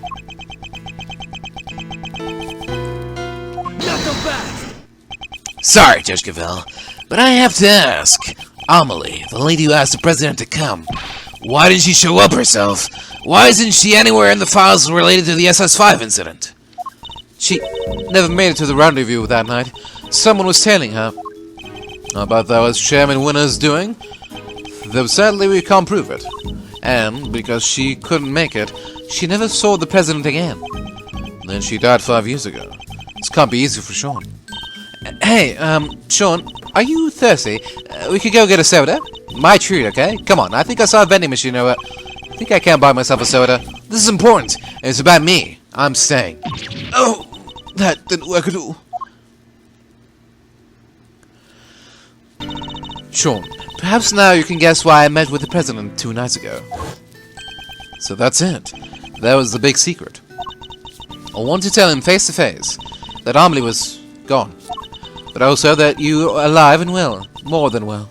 Sorry, Judge Gavèlle, but I have to ask. Amelie, the lady who asked the president to come, why didn't she show up herself? Why isn't she anywhere in the files related to the SS5 incident? She never made it to the rendezvous that night. Someone was tailing her. But that was Chairman Winner's doing. Though sadly we can't prove it. And because she couldn't make it, she never saw the president again. Then she died 5 years ago. This can't be easy for Sean. Hey, Sean, are you thirsty? We could go get a soda. My treat, okay? Come on, I think I saw a vending machine over. I think I can buy myself a soda. This is important, and it's about me. I'm staying. Oh, that didn't work at all. Sean, perhaps now you can guess why I met with the president 2 nights ago. So that's it. That was the big secret. I want to tell him face to face that Amelie was gone. But also that you are alive and well. More than well.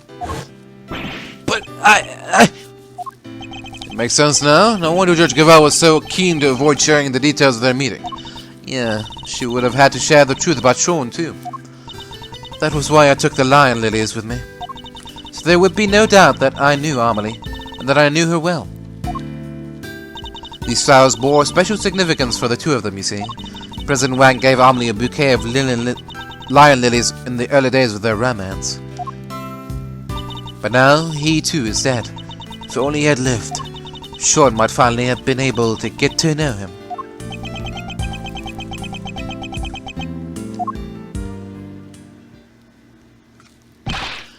But I... It makes sense now. No wonder Judge Gavèlle was so keen to avoid sharing the details of their meeting. Yeah, she would have had to share the truth about Sean too. That was why I took the lion lilies with me. So there would be no doubt that I knew Amelie, and that I knew her well. These flowers bore special significance for the two of them, you see. President Wang gave Amelie a bouquet of lion lilies in the early days of their romance. But now, he too is dead. If only he had lived, Sean might finally have been able to get to know him.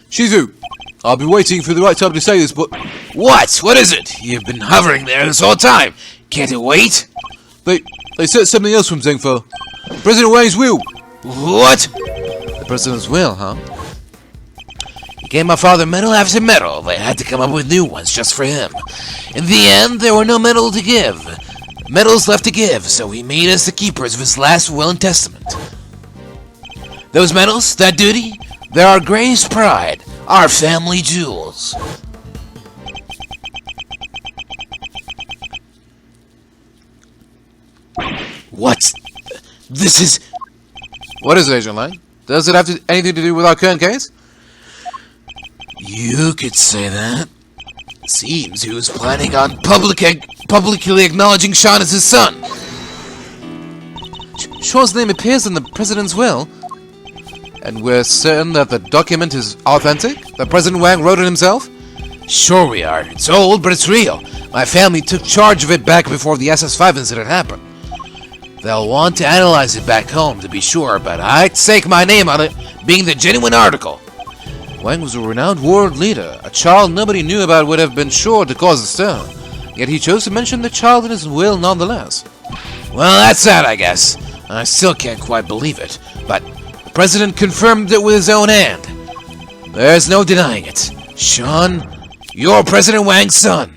Shizu, I'll be waiting for the right time to say this, but... What? What is it? You've been hovering there this whole time. Can't it wait? They said something else from Zhengfa. President Wang's will. What? The president's will, huh? He gave my father medal after medal. They had to come up with new ones just for him. In the end, there were no medals to give. Medals left to give, so he made us the keepers of his last will and testament. Those medals, that duty, they're our greatest pride, our family jewels. What? This is... What is it, Agent Lang? Does it have anything to do with our current case? You could say that. Seems he was planning on publicly acknowledging Sean as his son. Sean's name appears in the president's will. And we're certain that the document is authentic? That President Wang wrote it himself? Sure we are. It's old, but it's real. My family took charge of it back before the SS5 incident happened. They'll want to analyze it back home to be sure, but I'd stake my name on it being the genuine article. Wang was a renowned world leader. A child nobody knew about would have been sure to cause a stir. Yet he chose to mention the child in his will nonetheless. Well, that's that, I guess. I still can't quite believe it, but the president confirmed it with his own hand. There's no denying it. Sean, you're President Wang's son.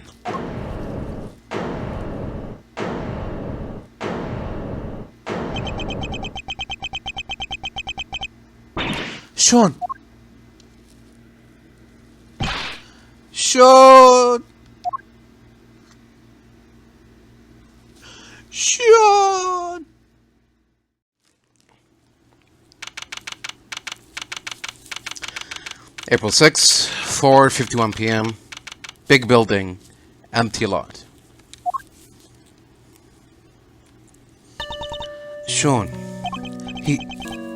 Sean. Sean. Sean. April 6th, 4:51 p.m. Bigg Building, empty lot. Sean, he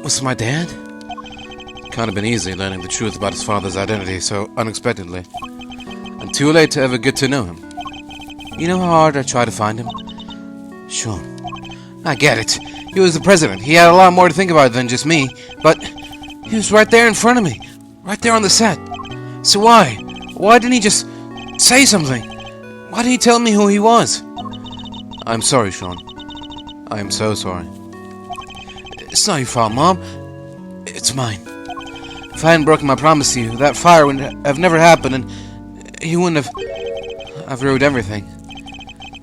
was my dad? Can't have been easy learning the truth about his father's identity so unexpectedly. And too late to ever get to know him. You know how hard I tried to find him? Sean, I get it. He was the president. He had a lot more to think about than just me. But he was right there in front of me. Right there on the set. So why? Why didn't he just say something? Why didn't he tell me who he was? I'm sorry, Sean. I am so sorry. It's not your fault, Mom. It's mine. If I hadn't broken my promise to you, that fire would have never happened, and you wouldn't have... I've ruined everything.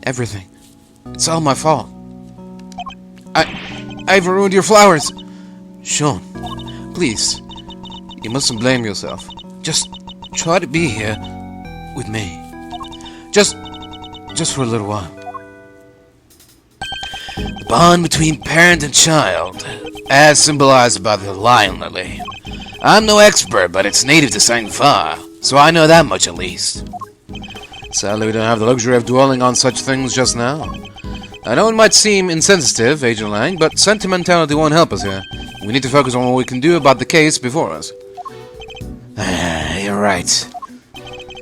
Everything. It's all my fault. I've ruined your flowers. Sean, please. You mustn't blame yourself. Just try to be here with me. Just for a little while. The bond between parent and child, as symbolized by the lion lily. I'm no expert, but it's native to Sangfa, so I know that much at least. Sadly, we don't have the luxury of dwelling on such things just now. I know it might seem insensitive, Agent Lang, but sentimentality won't help us here. We need to focus on what we can do about the case before us. You're right.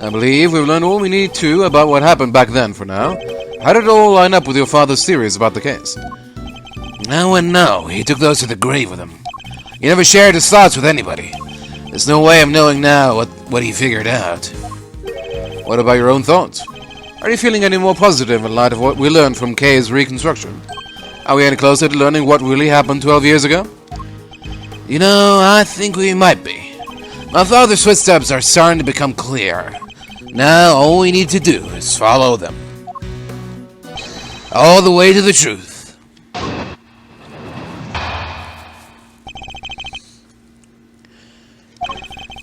I believe we've learned all we need to about what happened back then for now. How did it all line up with your father's theories about the case? No one know. He took those to the grave with him. He never shared his thoughts with anybody. There's no way of knowing now what he figured out. What about your own thoughts? Are you feeling any more positive in light of what we learned from Kay's reconstruction? Are we any closer to learning what really happened 12 years ago? You know, I think we might be. My father's footsteps are starting to become clear. Now all we need to do is follow them. All the way to the truth.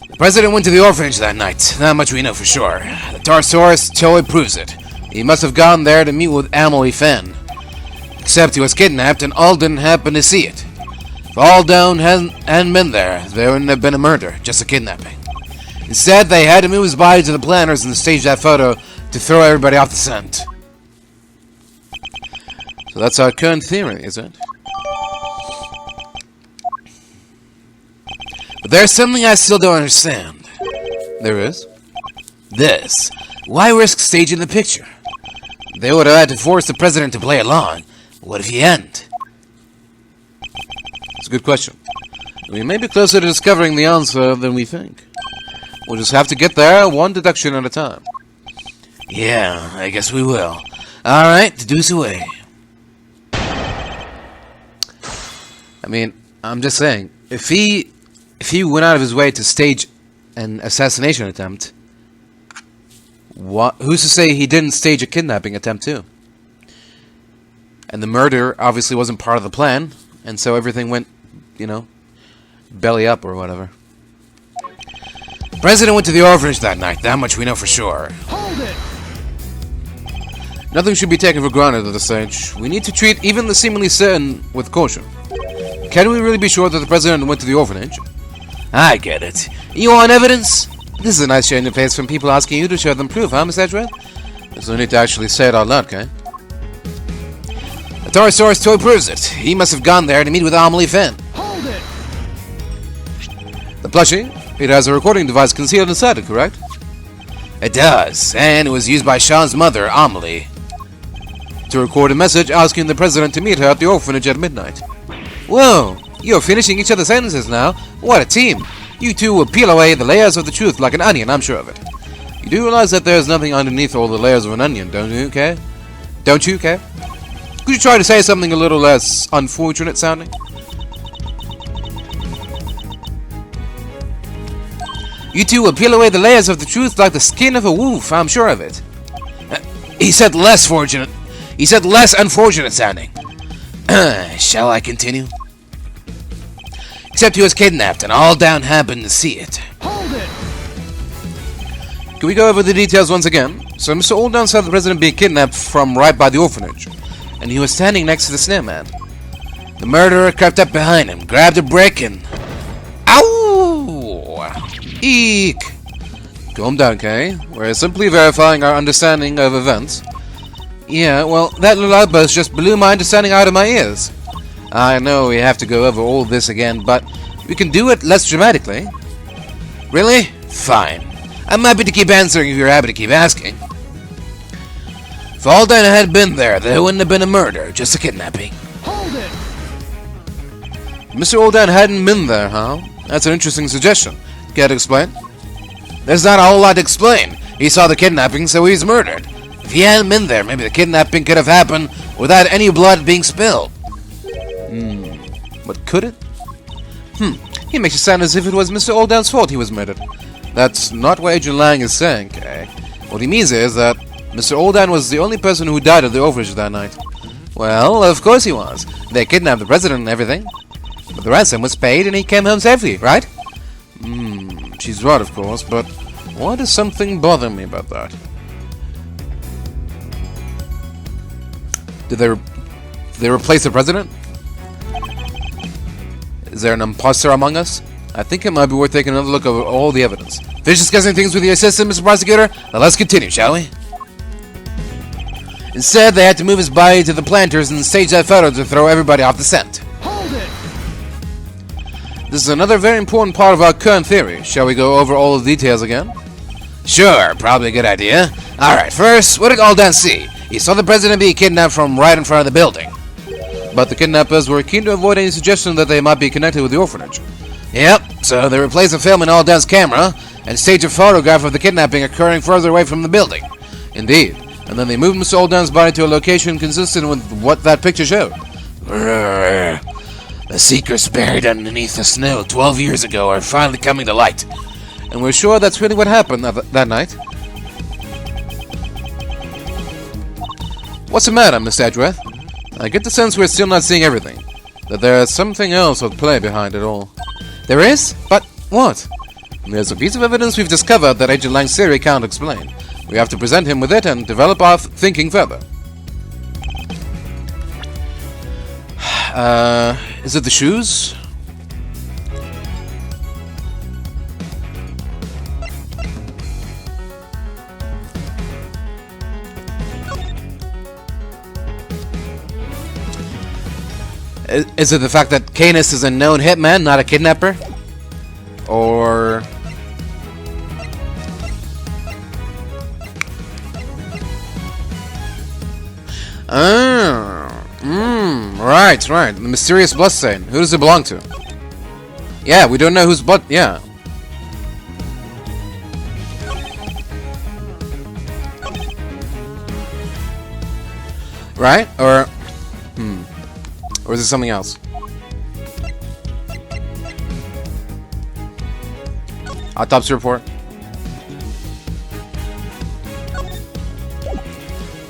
The president went to the orphanage that night. That much we know for sure. The Tarsaurus totally proves it. He must have gone there to meet with Amelie Fenn. Except he was kidnapped and Alden happened to see it. If Alden hadn't been there wouldn't have been a murder, just a kidnapping. Instead, they had to move his body to the planners and stage that photo to throw everybody off the scent. So that's our current theory, is it? But there's something I still don't understand. There is? This. Why risk staging the picture? They would have had to force the president to play along. What if he hadn't? It's a good question. We may be closer to discovering the answer than we think. We'll just have to get there one deduction at a time. Yeah, I guess we will. Alright, deduce away. I mean, I'm just saying, if he went out of his way to stage an assassination attempt, who's to say he didn't stage a kidnapping attempt too? And the murder obviously wasn't part of the plan, and so everything went, you know, belly up or whatever. The president went to the orphanage that night, that much we know for sure. Hold it! Nothing should be taken for granted at this stage. We need to treat even the seemingly certain with caution. Can we really be sure that the president went to the orphanage? I get it. You want evidence? This is a nice change of pace from people asking you to show them proof, huh, Miss Edgeworth? There's no need to actually say it out loud, okay? The Taurosaurus toy proves it. He must have gone there to meet with Amelie Fenn. Hold it! The plushie? It has a recording device concealed inside it, correct? It does, and it was used by Sean's mother, Amelie, to record a message asking the president to meet her at the orphanage at midnight. Whoa, you're finishing each other's sentences now. What a team. You two will peel away the layers of the truth like an onion, I'm sure of it. You do realize that there's nothing underneath all the layers of an onion, don't you, okay? Don't you, okay? Could you try to say something a little less unfortunate sounding? You two will peel away the layers of the truth like the skin of a wolf, I'm sure of it. He said less fortunate. He said less unfortunate sounding. Shall I continue? Except he was kidnapped, and all down happened to see it. Hold it! Can we go over the details once again? So Mr. Olddown saw the president being kidnapped from right by the orphanage, and he was standing next to the snowman. The murderer crept up behind him, grabbed a brick, and... Ow! Eek! Calm down, Kay. We're simply verifying our understanding of events. Yeah, well, that little outburst just blew my understanding out of my ears. I know we have to go over all this again, but we can do it less dramatically. Really? Fine. I'm happy to keep answering if you're happy to keep asking. If Alden had been there wouldn't have been a murder, just a kidnapping. Hold it! Mr. Olddown hadn't been there, huh? That's an interesting suggestion. Care to explain? There's not a whole lot to explain. He saw the kidnapping, so he's murdered. If he hadn't been there, maybe the kidnapping could have happened without any blood being spilled. But could it? He makes it sound as if it was Mr. Olddown's fault he was murdered. That's not what Agent Lang is saying, Kay. What he means is that Mr. Olddown was the only person who died at the orphanage that night. Well, of course he was. They kidnapped the president and everything. But the ransom was paid and he came home safely, right? She's right, of course, but why does something bother me about that? Did they replace the president? Is there an imposter among us? I think it might be worth taking another look over all the evidence. Finish discussing things with your assistant, Mr. Prosecutor? Now let's continue, shall we? Instead, they had to move his body to the planters and stage that photo to throw everybody off the scent. Hold it! This is another very important part of our current theory. Shall we go over all the details again? Sure, probably a good idea. Alright, first, what did Alden see? He saw the president being kidnapped from right in front of the building. But the kidnappers were keen to avoid any suggestion that they might be connected with the orphanage. Yep, so they replaced the film in Alden's camera and staged a photograph of the kidnapping occurring further away from the building. Indeed. And then they moved Mr. Olddown's body to a location consistent with what that picture showed. The secrets buried underneath the snow 12 years ago are finally coming to light. And we're sure that's really what happened that night. What's the matter, Miss Edgeworth? I get the sense we're still not seeing everything. That there's something else at play behind it all. There is? But what? There's a piece of evidence we've discovered that Agent Lang's theory can't explain. We have to present him with it and develop our thinking further. Is it the shoes? Is it the fact that Canis is a known hitman, not a kidnapper? Or... right. The mysterious blood stain. Who does it belong to? Yeah, we don't know whose blood... Yeah. Right? Or... Or is it something else? Autopsy report.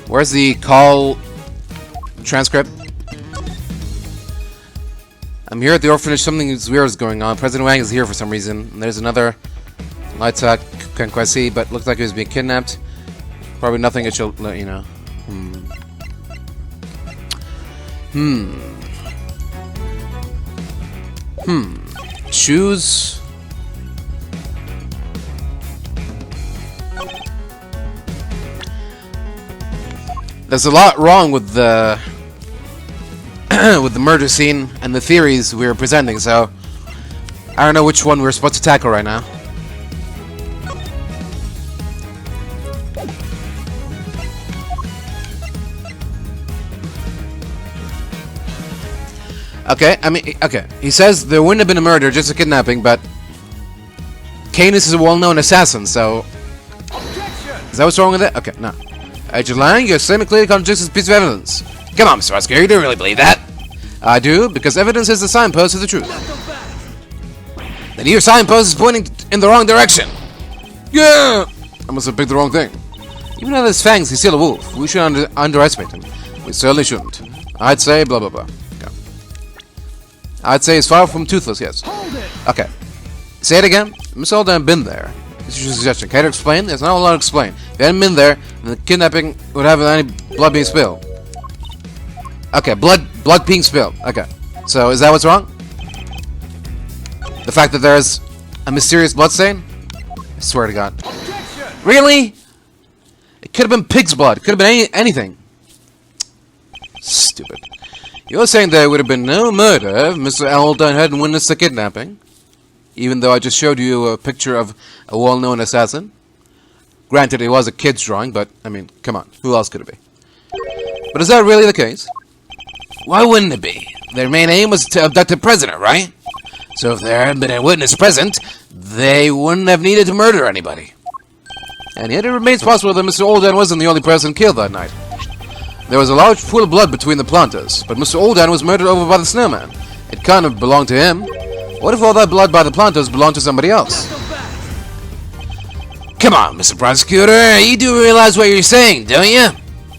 Where's the call transcript? I'm here at the orphanage. Something weird is going on. President Wang is here for some reason. And there's another Lightak, can't quite see, but looks like he was being kidnapped. Probably nothing that should let you know. Shoes. There's a lot wrong with the with the murder scene and the theories we were presenting, so I don't know which one we're supposed to tackle right now. Okay, I mean, okay. He says there wouldn't have been a murder, just a kidnapping, but Canis is a well-known assassin, so... Is that what's wrong with it? Okay, no. Agent Lang, your statement clearly contradicts this piece of evidence. Come on, Mr. Prosecutor, you don't really believe that? I do, because evidence is the signpost of the truth. Then your signpost is pointing in the wrong direction. Yeah! I must have picked the wrong thing. Even though there's fangs, he's still a wolf. We shouldn't underestimate him. We certainly shouldn't. I'd say blah blah blah. Okay. I'd say he's far from toothless, yes. Okay. Say it again. Miss Alden been there. This is your suggestion. Can you explain? There's not a lot to explain. If you hadn't been there, then the kidnapping would have any blood being spilled. Okay, blood being spilled. Okay. So is that what's wrong? The fact that there's a mysterious blood stain? I swear to God. Really? It could have been pig's blood. It could have been anything. Stupid. You're saying there would have been no murder if Mr. Alden hadn't witnessed the kidnapping? Even though I just showed you a picture of a well-known assassin? Granted, it was a kid's drawing, but, I mean, come on. Who else could it be? But is that really the case? Why wouldn't it be? Their main aim was to abduct the president, right? So if there had been a witness present, they wouldn't have needed to murder anybody. And yet it remains possible that Mr. Alden wasn't the only person killed that night. There was a large pool of blood between the planters, but Mr. Alden was murdered over by the snowman. It kind of belonged to him. What if all that blood by the planters belonged to somebody else? Come on, Mr. Prosecutor, you do realize what you're saying, don't you?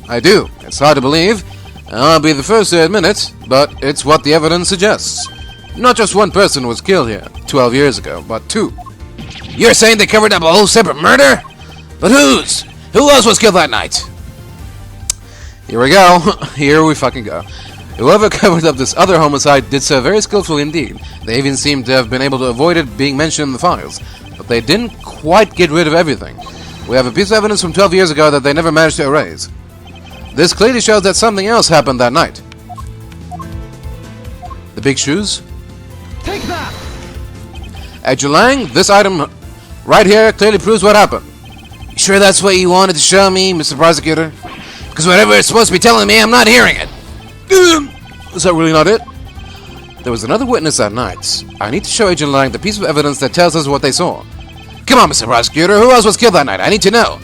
I do. It's hard to believe. I'll be the first to admit it, but it's what the evidence suggests. Not just one person was killed here 12 years ago, but two. You're saying they covered up a whole separate murder? But whose? Who else was killed that night? Here we go. Here we fucking go. Whoever covered up this other homicide did so very skillfully indeed. They even seem to have been able to avoid it being mentioned in the files. But they didn't quite get rid of everything. We have a piece of evidence from 12 years ago that they never managed to erase. This clearly shows that something else happened that night. The big shoes? Take that! Agent Lang, this item right here clearly proves what happened. You sure that's what you wanted to show me, Mr. Prosecutor? Because whatever it's supposed to be telling me, I'm not hearing it. Is that really not it? There was another witness that night. I need to show Agent Lang the piece of evidence that tells us what they saw. Come on, Mr. Prosecutor, who else was killed that night? I need to know.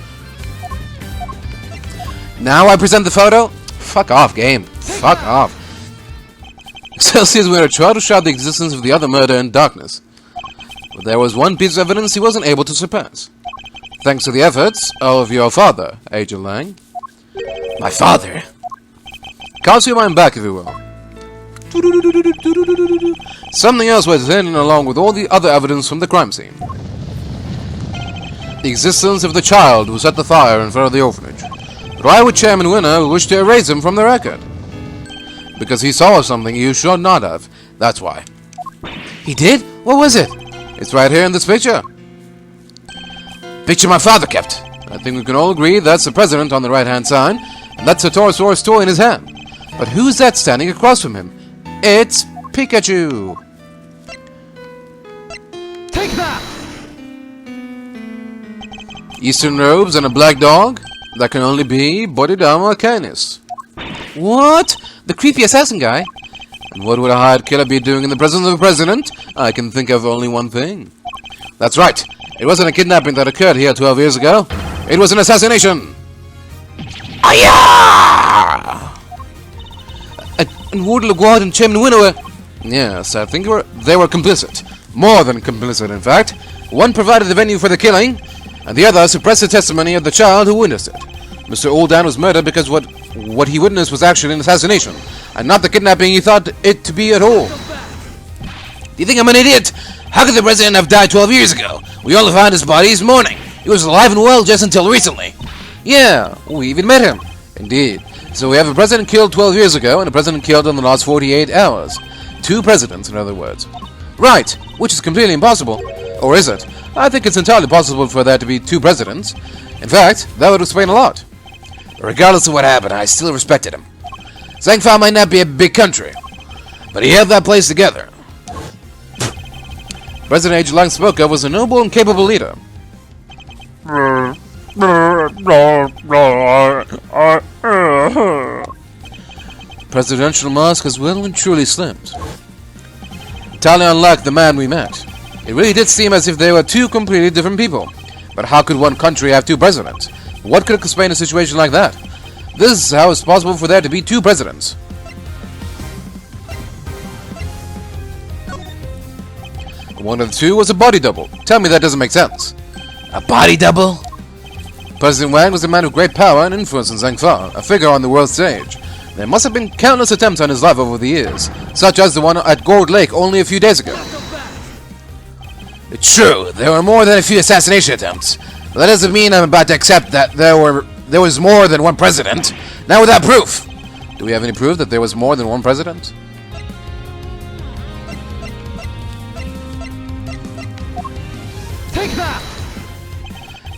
Now I present the photo? Fuck off, game. Fuck off. Excelsior's winner tried to shroud the existence of the other murder in darkness. But there was one piece of evidence he wasn't able to surpass. Thanks to the efforts of your father, Agent Lang. My father? Cast your mind back, if you will. Something else was hidden along with all the other evidence from the crime scene. The existence of the child who set the fire in front of the orphanage. But why would Chairman Winner wish to erase him from the record? Because he saw something you should not have. That's why. He did? What was it? It's right here in this picture. Picture my father kept. I think we can all agree that's the president on the right-hand side, and that's a Torosaurus toy in his hand. But who's that standing across from him? It's Pikachu! Take that! Eastern robes and a black dog? That can only be Bodhidharma Canis. What? The creepy assassin guy? And what would a hired killer be doing in the presence of the president? I can think of only one thing. That's right. It wasn't a kidnapping that occurred here 12 years ago. It was an assassination! Ayah! And Ward LeGuard and Chairman Winner were... Yes, I think they were complicit. More than complicit, in fact. One provided the venue for the killing, and the other suppressed the testimony of the child who witnessed it. Mr. Alden was murdered because what he witnessed was actually an assassination, and not the kidnapping he thought it to be at all. Do you think I'm an idiot? How could the president have died 12 years ago? We only found his body this morning. He was alive and well just until recently. Yeah, we even met him. Indeed. So we have a president killed 12 years ago, and a president killed in the last 48 hours. Two presidents, in other words. Right, which is completely impossible. Or is it? I think it's entirely possible for there to be two presidents. In fact, that would explain a lot. Regardless of what happened, I still respected him. Zangfao might not be a big country, but he held that place together. President Agent Lang spoke of was a noble and capable leader. Presidential mask has well and truly slipped. entirely unlike the man we met. It really did seem as if they were two completely different people. But how could one country have two presidents? What could explain a situation like that? This is how it's possible for there to be two presidents. One of the two was a body double. Tell me that doesn't make sense. A body double? President Wang was a man of great power and influence in Zhangfa, a figure on the world stage. There must have been countless attempts on his life over the years, such as the one at Gold Lake only a few days ago. It's true, there were more than a few assassination attempts. But that doesn't mean I'm about to accept that there was more than one president. Not without proof. Do we have any proof that there was more than one president? Take that!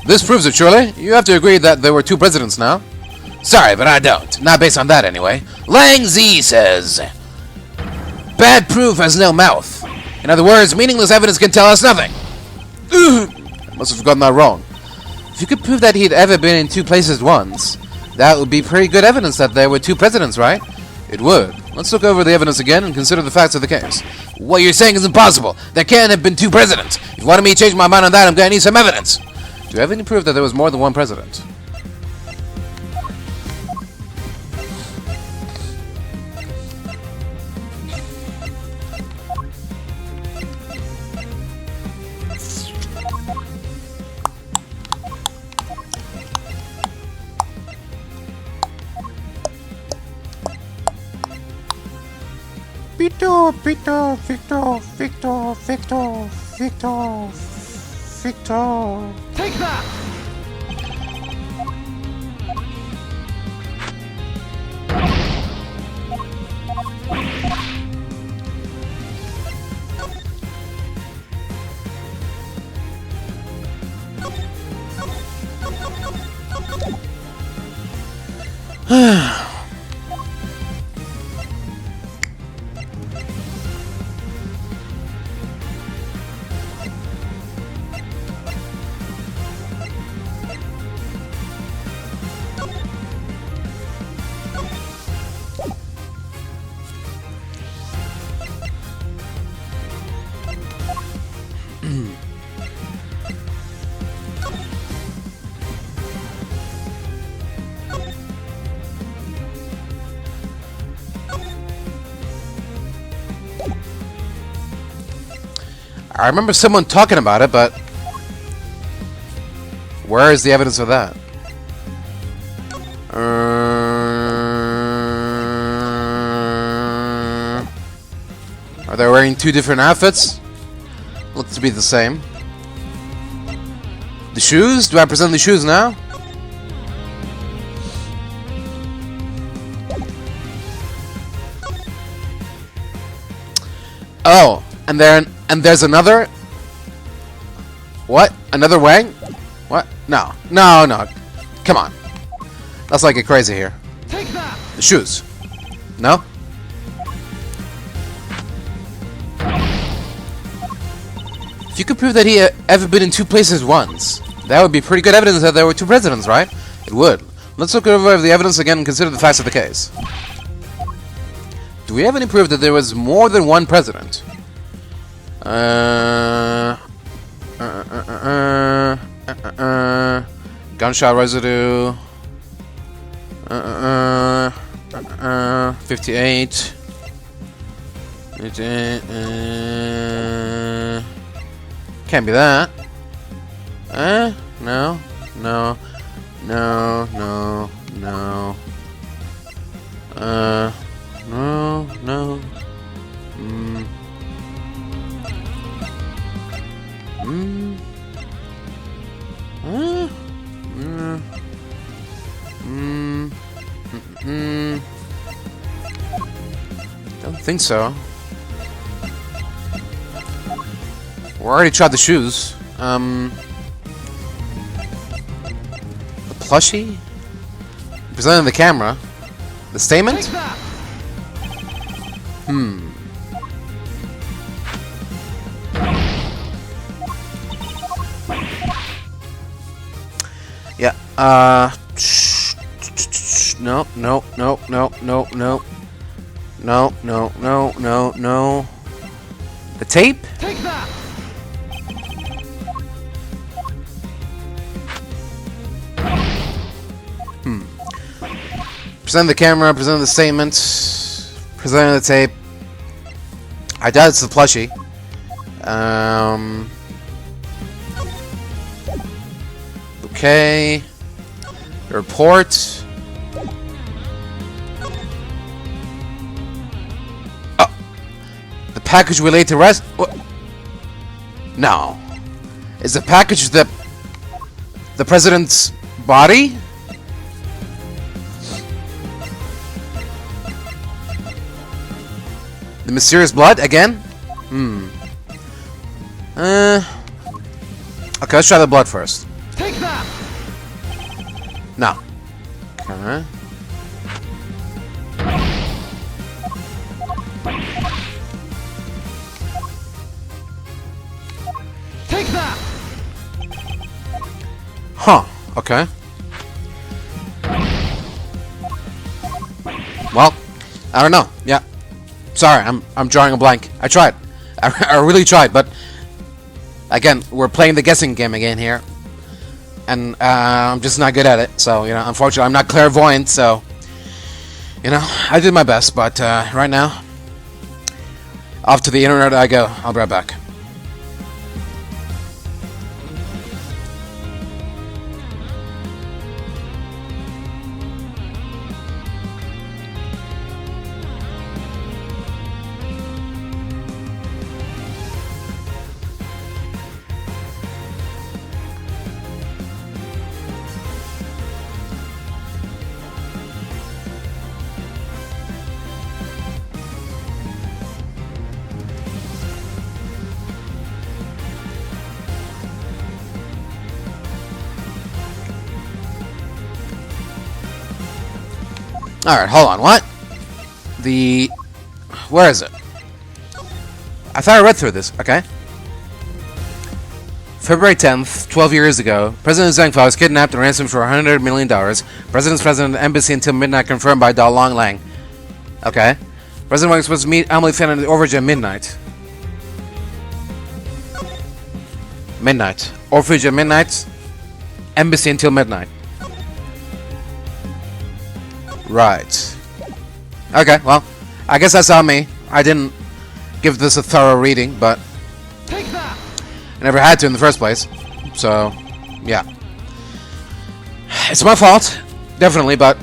This proves it, surely. You have to agree that there were two presidents now. Sorry, but I don't. Not based on that, anyway. Lang Zi says, bad proof has no mouth. In other words, meaningless evidence can tell us nothing. I must have gotten that wrong. If you could prove that he'd ever been in two places once, that would be pretty good evidence that there were two presidents, right? It would. Let's look over the evidence again and consider the facts of the case. What you're saying is impossible. There can't have been two presidents. If you wanted me to change my mind on that, I'm going to need some evidence. Do you have any proof that there was more than one president? Victor, Victor, Victor, Victor, Victor, Victor, Victor. Take that! I remember someone talking about it, but where is the evidence of that? Are they wearing two different outfits? Looks to be the same. The shoes? Do I present the shoes now? Oh, and there's another. What? Another Wang? What? No. No. Come on. Let's not get crazy here. Take that! The shoes. No? If you could prove that he ever been in two places once, that would be pretty good evidence that there were two presidents, right? It would. Let's look over the evidence again and consider the facts of the case. Do we have any proof that there was more than one president? Gunshot residue. 58. Can't be that. No. No. No. No. No. No. No. Don't think so. We already tried the shoes. The plushie? Presenting the camera. The statement? Take that! Yeah, no. No. The tape? Take that! Present the camera, present the statement, present the tape. I doubt it's the plushie. Okay. The report. Oh. The package related to rest. What? No. Is the package the president's body? The mysterious blood again? Okay, let's try the blood first. Take that! No. Okay. Take that! Huh. Okay. Well, I don't know. Yeah. Sorry, I'm drawing a blank. I tried. I really tried, but again, we're playing the guessing game again here, and I'm just not good at it. So unfortunately, I'm not clairvoyant. So I did my best, but right now, off to the internet I go. I'll be right back. Alright, hold on, what? Where is it? I thought I read through this, okay. February 10th, 12 years ago, President Zhengfa was kidnapped and ransomed for $100 million. President's present at the embassy until midnight, confirmed by Da Long Lang. Okay. President was supposed to meet Emily Finn at the Orphanage at midnight. Midnight. Orphanage at midnight. Embassy until midnight. Right. Okay, well, I guess that's on me. I didn't give this a thorough reading, but Take that! I never had to in the first place. So, yeah. It's my fault, definitely, but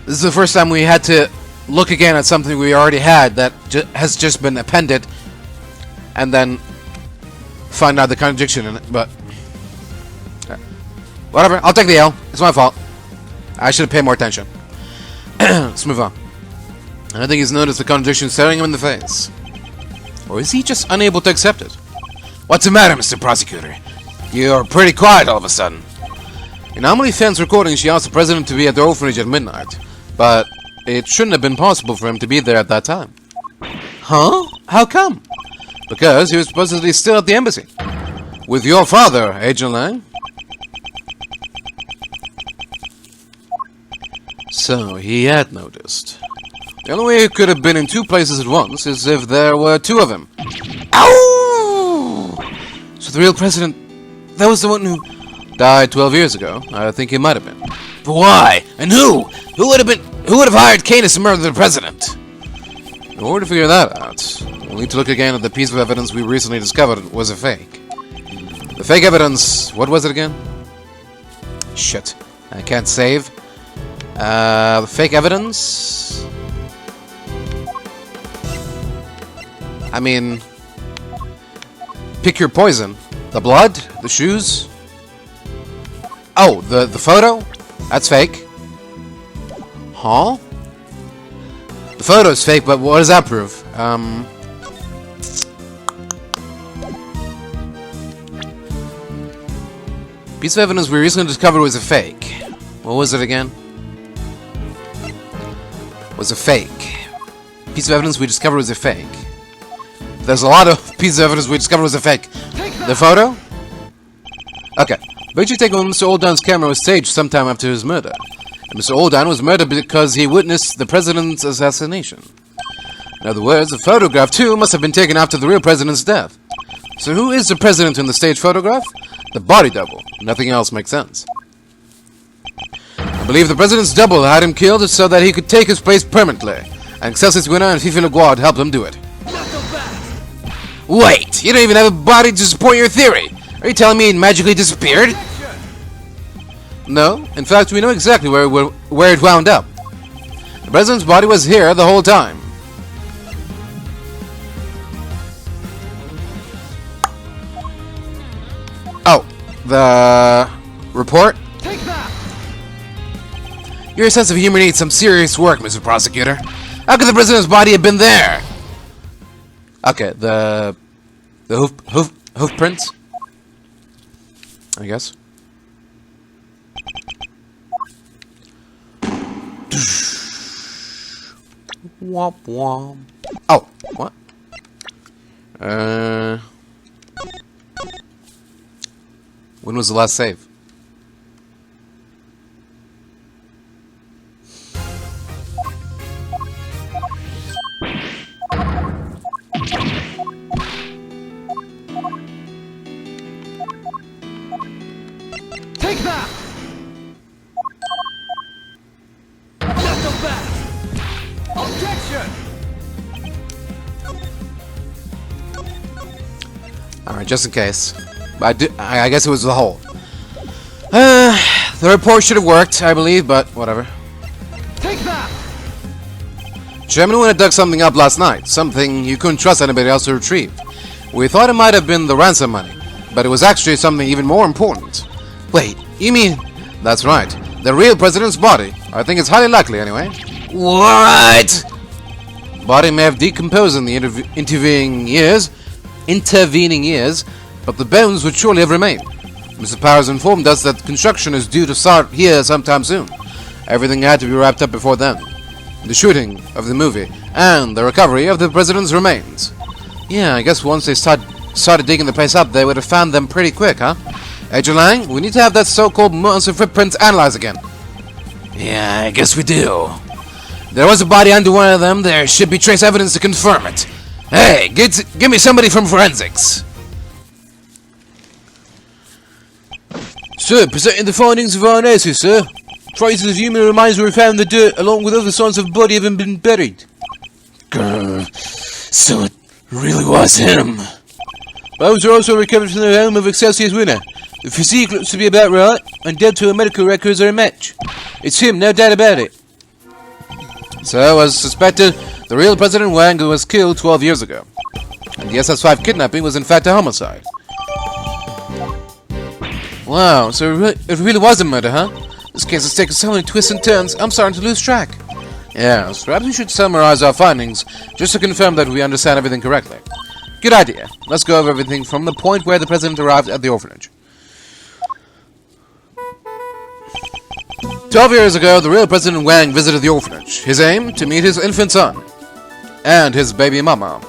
this is the first time we had to look again at something we already had that has just been appended, and then find out the contradiction in it, but whatever, I'll take the L. It's my fault. I should have paid more attention. Let's move on. I don't think he's noticed the contradiction staring him in the face. Or is he just unable to accept it? What's the matter, Mr. Prosecutor? You're pretty quiet all of a sudden. In Emily Finn's recording, she asked the president to be at the orphanage at midnight, but it shouldn't have been possible for him to be there at that time. Huh? How come? Because he was supposedly still at the embassy. With your father, Agent Lang. So, he had noticed. The only way he could have been in two places at once is if there were two of him. Ow! So the real president, that was the one who died 12 years ago. I think he might have been. But why? And who? Who would have hired Canis to murder the president? In order to figure that out, we'll need to look again at the piece of evidence we recently discovered was a fake. The fake evidence, what was it again? Shit, I can't save. The fake evidence? I mean, pick your poison. The blood? The shoes? Oh, the photo? That's fake. Huh? The photo's fake, but what does that prove? Piece of evidence we recently discovered was a fake. What was it again? Was a fake. Piece of evidence we discovered was a fake. There's a lot of pieces of evidence we discovered was a fake. The photo? Okay. Bet you take on Mr. Olddown's camera was staged sometime after his murder. Mr. Olddown was murdered because he witnessed the president's assassination. In other words, the photograph, too, must have been taken after the real president's death. So who is the president in the stage photograph? The body double. Nothing else makes sense. I believe the president's double had him killed so that he could take his place permanently. And Excelsis winner and Fifi Leguard helped him do it. Wait, you don't even have a body to support your theory. Are you telling me it magically disappeared? No, in fact, we know exactly where it wound up. The president's body was here the whole time. Oh, the report? Take that! Your sense of humor needs some serious work, Mr. Prosecutor. How could the president's body have been there? Okay, the hoof prints, I guess. Womp womp. Oh, what? When was the last save? Take that! Not so fast! Objection! Alright, just in case. I guess it was the hole. The report should have worked, I believe, but whatever. Take that! Chairman Winner dug something up last night. Something you couldn't trust anybody else to retrieve. We thought it might have been the ransom money, but it was actually something even more important. Wait, you mean... That's right. The real president's body. I think it's highly likely, anyway. What? Body may have decomposed in the intervening years, but the bones would surely have remained. Mr. Powers informed us that construction is due to start here sometime soon. Everything had to be wrapped up before then. The shooting of the movie, and the recovery of the president's remains. Yeah, I guess once they started digging the place up, they would have found them pretty quick, huh? Agent Lang, we need to have that so-called monster footprints analyzed again. Yeah, I guess we do. There was a body under one of them. There should be trace evidence to confirm it. Hey, give me somebody from forensics. Sir, presenting the findings of our analysis, sir. Traces of human remains were found in the dirt, along with other signs of the body having been buried. Grr. So it really was him. Bones are also recovered from the home of Excelsior's winner. The physique looks to be about right, and dead to our medical records are a match. It's him, no doubt about it. So, as suspected, the real President Wang was killed 12 years ago. And the SS5 kidnapping was in fact a homicide. Wow, so it really was a murder, huh? This case has taken so many twists and turns, I'm starting to lose track. Yes, perhaps we should summarize our findings, just to confirm that we understand everything correctly. Good idea. Let's go over everything from the point where the President arrived at the orphanage. 12 years ago, the real President Wang visited the orphanage. His aim? To meet his infant son. And his baby mama.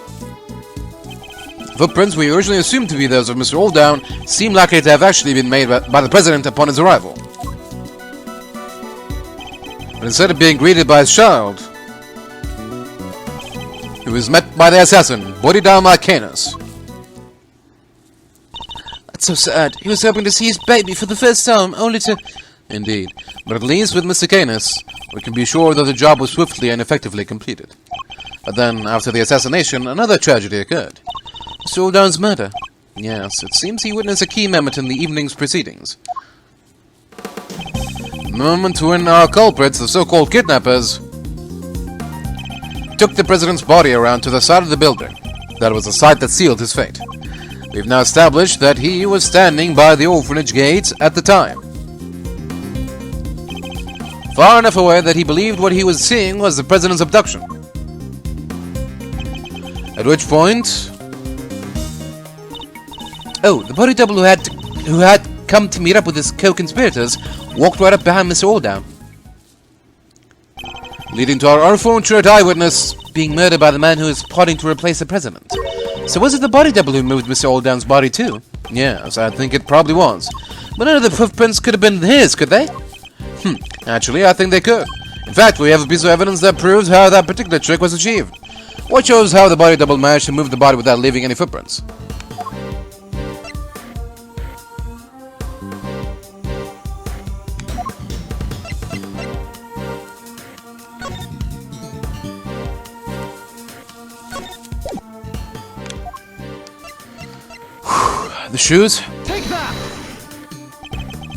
Footprints we originally assumed to be those of Mr. Olddown seem likely to have actually been made by the President upon his arrival. But instead of being greeted by his child, he was met by the assassin, body down like Canis. That's so sad. He was hoping to see his baby for the first time, only to... Indeed. But at least with Mr. Canis, we can be sure that the job was swiftly and effectively completed. But then, after the assassination, another tragedy occurred. Mr. Olddown's murder. Yes, it seems he witnessed a key moment in the evening's proceedings. The moment when our culprits, the so-called kidnappers, took the President's body around to the side of the building. That was the sight that sealed his fate. We've now established that he was standing by the orphanage gates at the time. Far enough away that he believed what he was seeing was the President's abduction. At which point... Oh, the body double who had come to meet up with his co-conspirators walked right up behind Mr. Olddown. Leading to our unfortunate eyewitness being murdered by the man who is plotting to replace the President. So was it the body double who moved Mr. Olddown's body too? Yes, I think it probably was. But none of the footprints could have been his, could they? Actually, I think they could. In fact, we have a piece of evidence that proves how that particular trick was achieved. What shows how the body double managed to move the body without leaving any footprints. The shoes? Take that!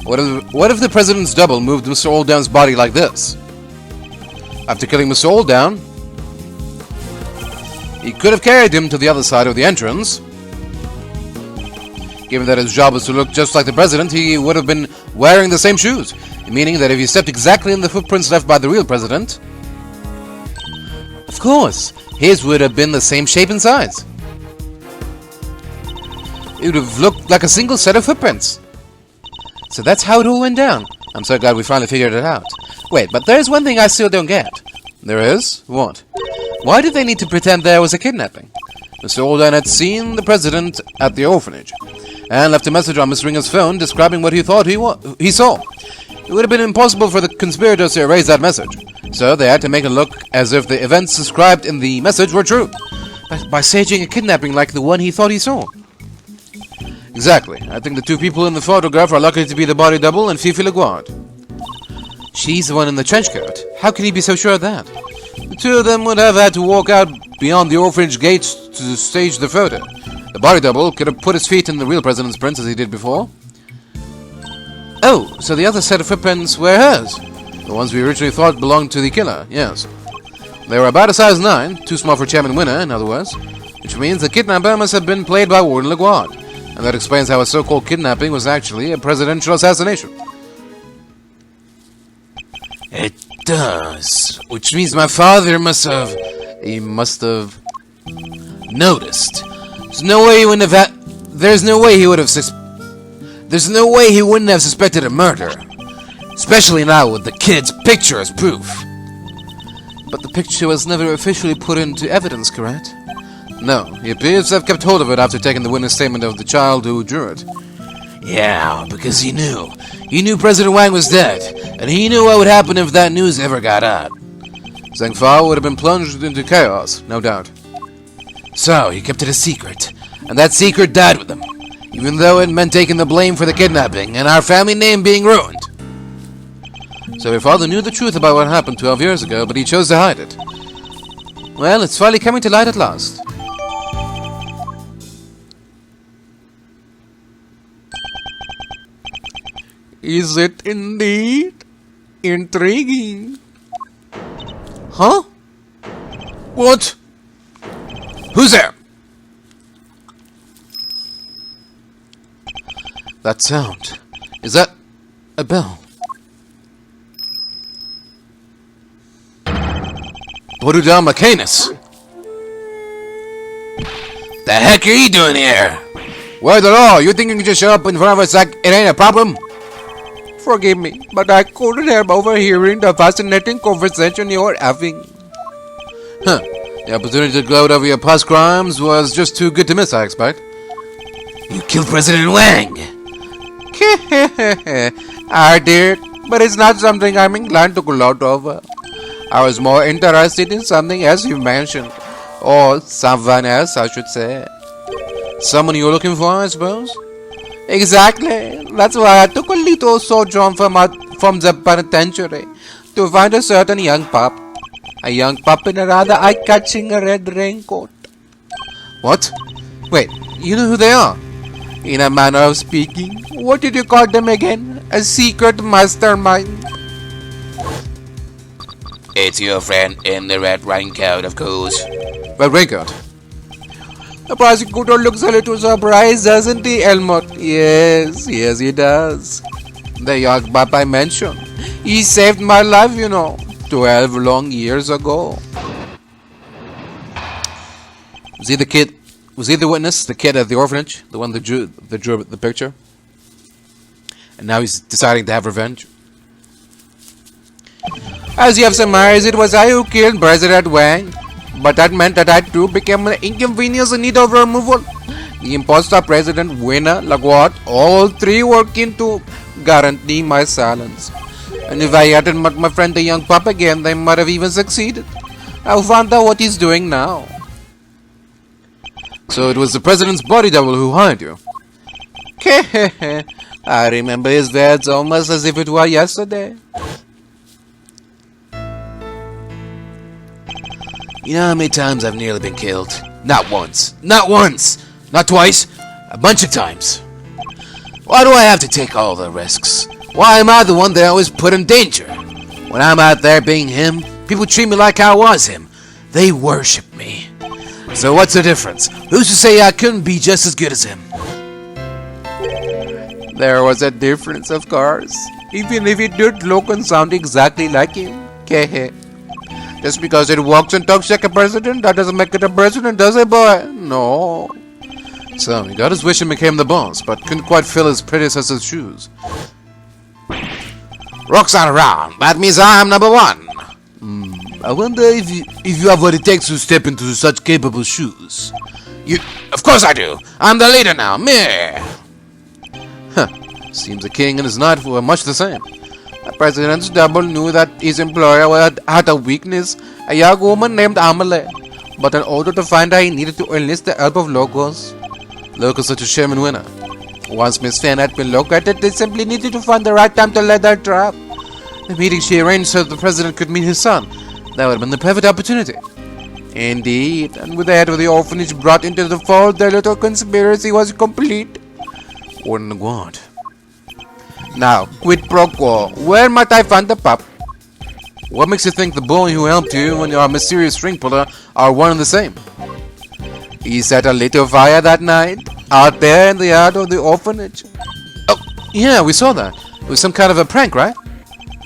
What if the president's double moved Mr. Olddown's body like this? After killing Mr. Olddown, he could have carried him to the other side of the entrance. Given that his job was to look just like the president, he would have been wearing the same shoes, meaning that if he stepped exactly in the footprints left by the real president, of course, his would have been the same shape and size. It would have looked like a single set of footprints. So that's how it all went down. I'm so glad we finally figured it out. Wait, but there's one thing I still don't get. There is? What? Why did they need to pretend there was a kidnapping? Mr. Olddown had seen the president at the orphanage and left a message on Miss Ringer's phone describing what he thought he saw. It would have been impossible for the conspirators to erase that message, so they had to make it look as if the events described in the message were true, by staging a kidnapping like the one he thought he saw. Exactly. I think the two people in the photograph are lucky to be the body double and Fifi LaGuard. She's the one in the trench coat. How can he be so sure of that? The two of them would have had to walk out beyond the orphanage gates to stage the photo. The body double could have put his feet in the real president's prints as he did before. Oh, so the other set of footprints were hers. The ones we originally thought belonged to the killer, yes. They were about a size 9, too small for Chairman Winner, in other words, which means the kidnapper must have been played by Warden LaGuard. And that explains how a so-called kidnapping was actually a presidential assassination. It does. Which means my father must have... He must have... noticed. There's no way he wouldn't have There's no way he would have There's no way he wouldn't have suspected a murder. Especially now with the kid's picture as proof. But the picture was never officially put into evidence, correct? No, he appears to have kept hold of it after taking the witness statement of the child who drew it. Yeah, because he knew. He knew President Wang was dead, and he knew what would happen if that news ever got out. Zhang Fa would have been plunged into chaos, no doubt. So, he kept it a secret, and that secret died with him, even though it meant taking the blame for the kidnapping and our family name being ruined. So your father knew the truth about what happened 12 years ago, but he chose to hide it. Well, it's finally coming to light at last. Is it indeed intriguing? Huh? What? Who's there? That sound. Is that a bell? Boruda Macanis. The heck are you doing here? Where the law? You think you can just show up in front of us like it ain't a problem? Forgive me, but I couldn't help overhearing the fascinating conversation you're having. Huh. The opportunity to gloat over your past crimes was just too good to miss, I expect. You killed President Wang! I did, but it's not something I'm inclined to gloat over. I was more interested in something else you mentioned. Or someone else, I should say. Someone you're looking for, I suppose? Exactly. That's why I took a little sojourn from the penitentiary to find a certain young pup. A young pup in a rather eye-catching red raincoat. What? Wait, you know who they are? In a manner of speaking, what did you call them again? A secret mastermind? It's your friend in the red raincoat, of course. Red raincoat? The prosecutor looks a little surprised, doesn't he, Elmot? Yes, he does. The young pup I mentioned. He saved my life, you know, 12 long years ago. Was he the kid? Was he the witness, the kid at the orphanage? The one that drew the picture? And now he's deciding to have revenge? As you have surmised, it was I who killed President Wang. But that meant that I too became an inconvenience in need of removal. The imposter, President, Winner, LaGuard, all three working to guarantee my silence. And if I hadn't met my friend the young pup again, they might have even succeeded. I'll find out what he's doing now. So it was the president's body double who hired you? I remember his words almost as if it were yesterday. You know how many times I've nearly been killed? Not once. Not once! Not twice. A bunch of times. Why do I have to take all the risks? Why am I the one they always put in danger? When I'm out there being him, people treat me like I was him. They worship me. So what's the difference? Who's to say I couldn't be just as good as him? There was a difference, of course. Even if it did look and sound exactly like him. Just because it walks and talks like a president, that doesn't make it a president, does it, boy? No. So, he got his wish and became the boss, but couldn't quite fill his predecessor's shoes. Rock's not around. That means I'm number one. I wonder if you have what it takes to step into such capable shoes. Of course I do. I'm the leader now. Me. Seems the king and his knight were much the same. The president's double knew that his employer had a weakness, a young woman named Amelie. But in order to find her, he needed to enlist the help of locals. Locals such as Sherman Winner. Once Miss Fan had been located, they simply needed to find the right time to let her trap. The meeting she arranged so the president could meet his son. That would have been the perfect opportunity. Indeed, and with the head of the orphanage brought into the fold, their little conspiracy was complete. Wouldn't want. Now, quid pro quo, where might I find the pup? What makes you think the boy who helped you and your mysterious string puller are one and the same? He set a little fire that night, out there in the yard of the orphanage. Oh, yeah, we saw that. It was some kind of a prank, right?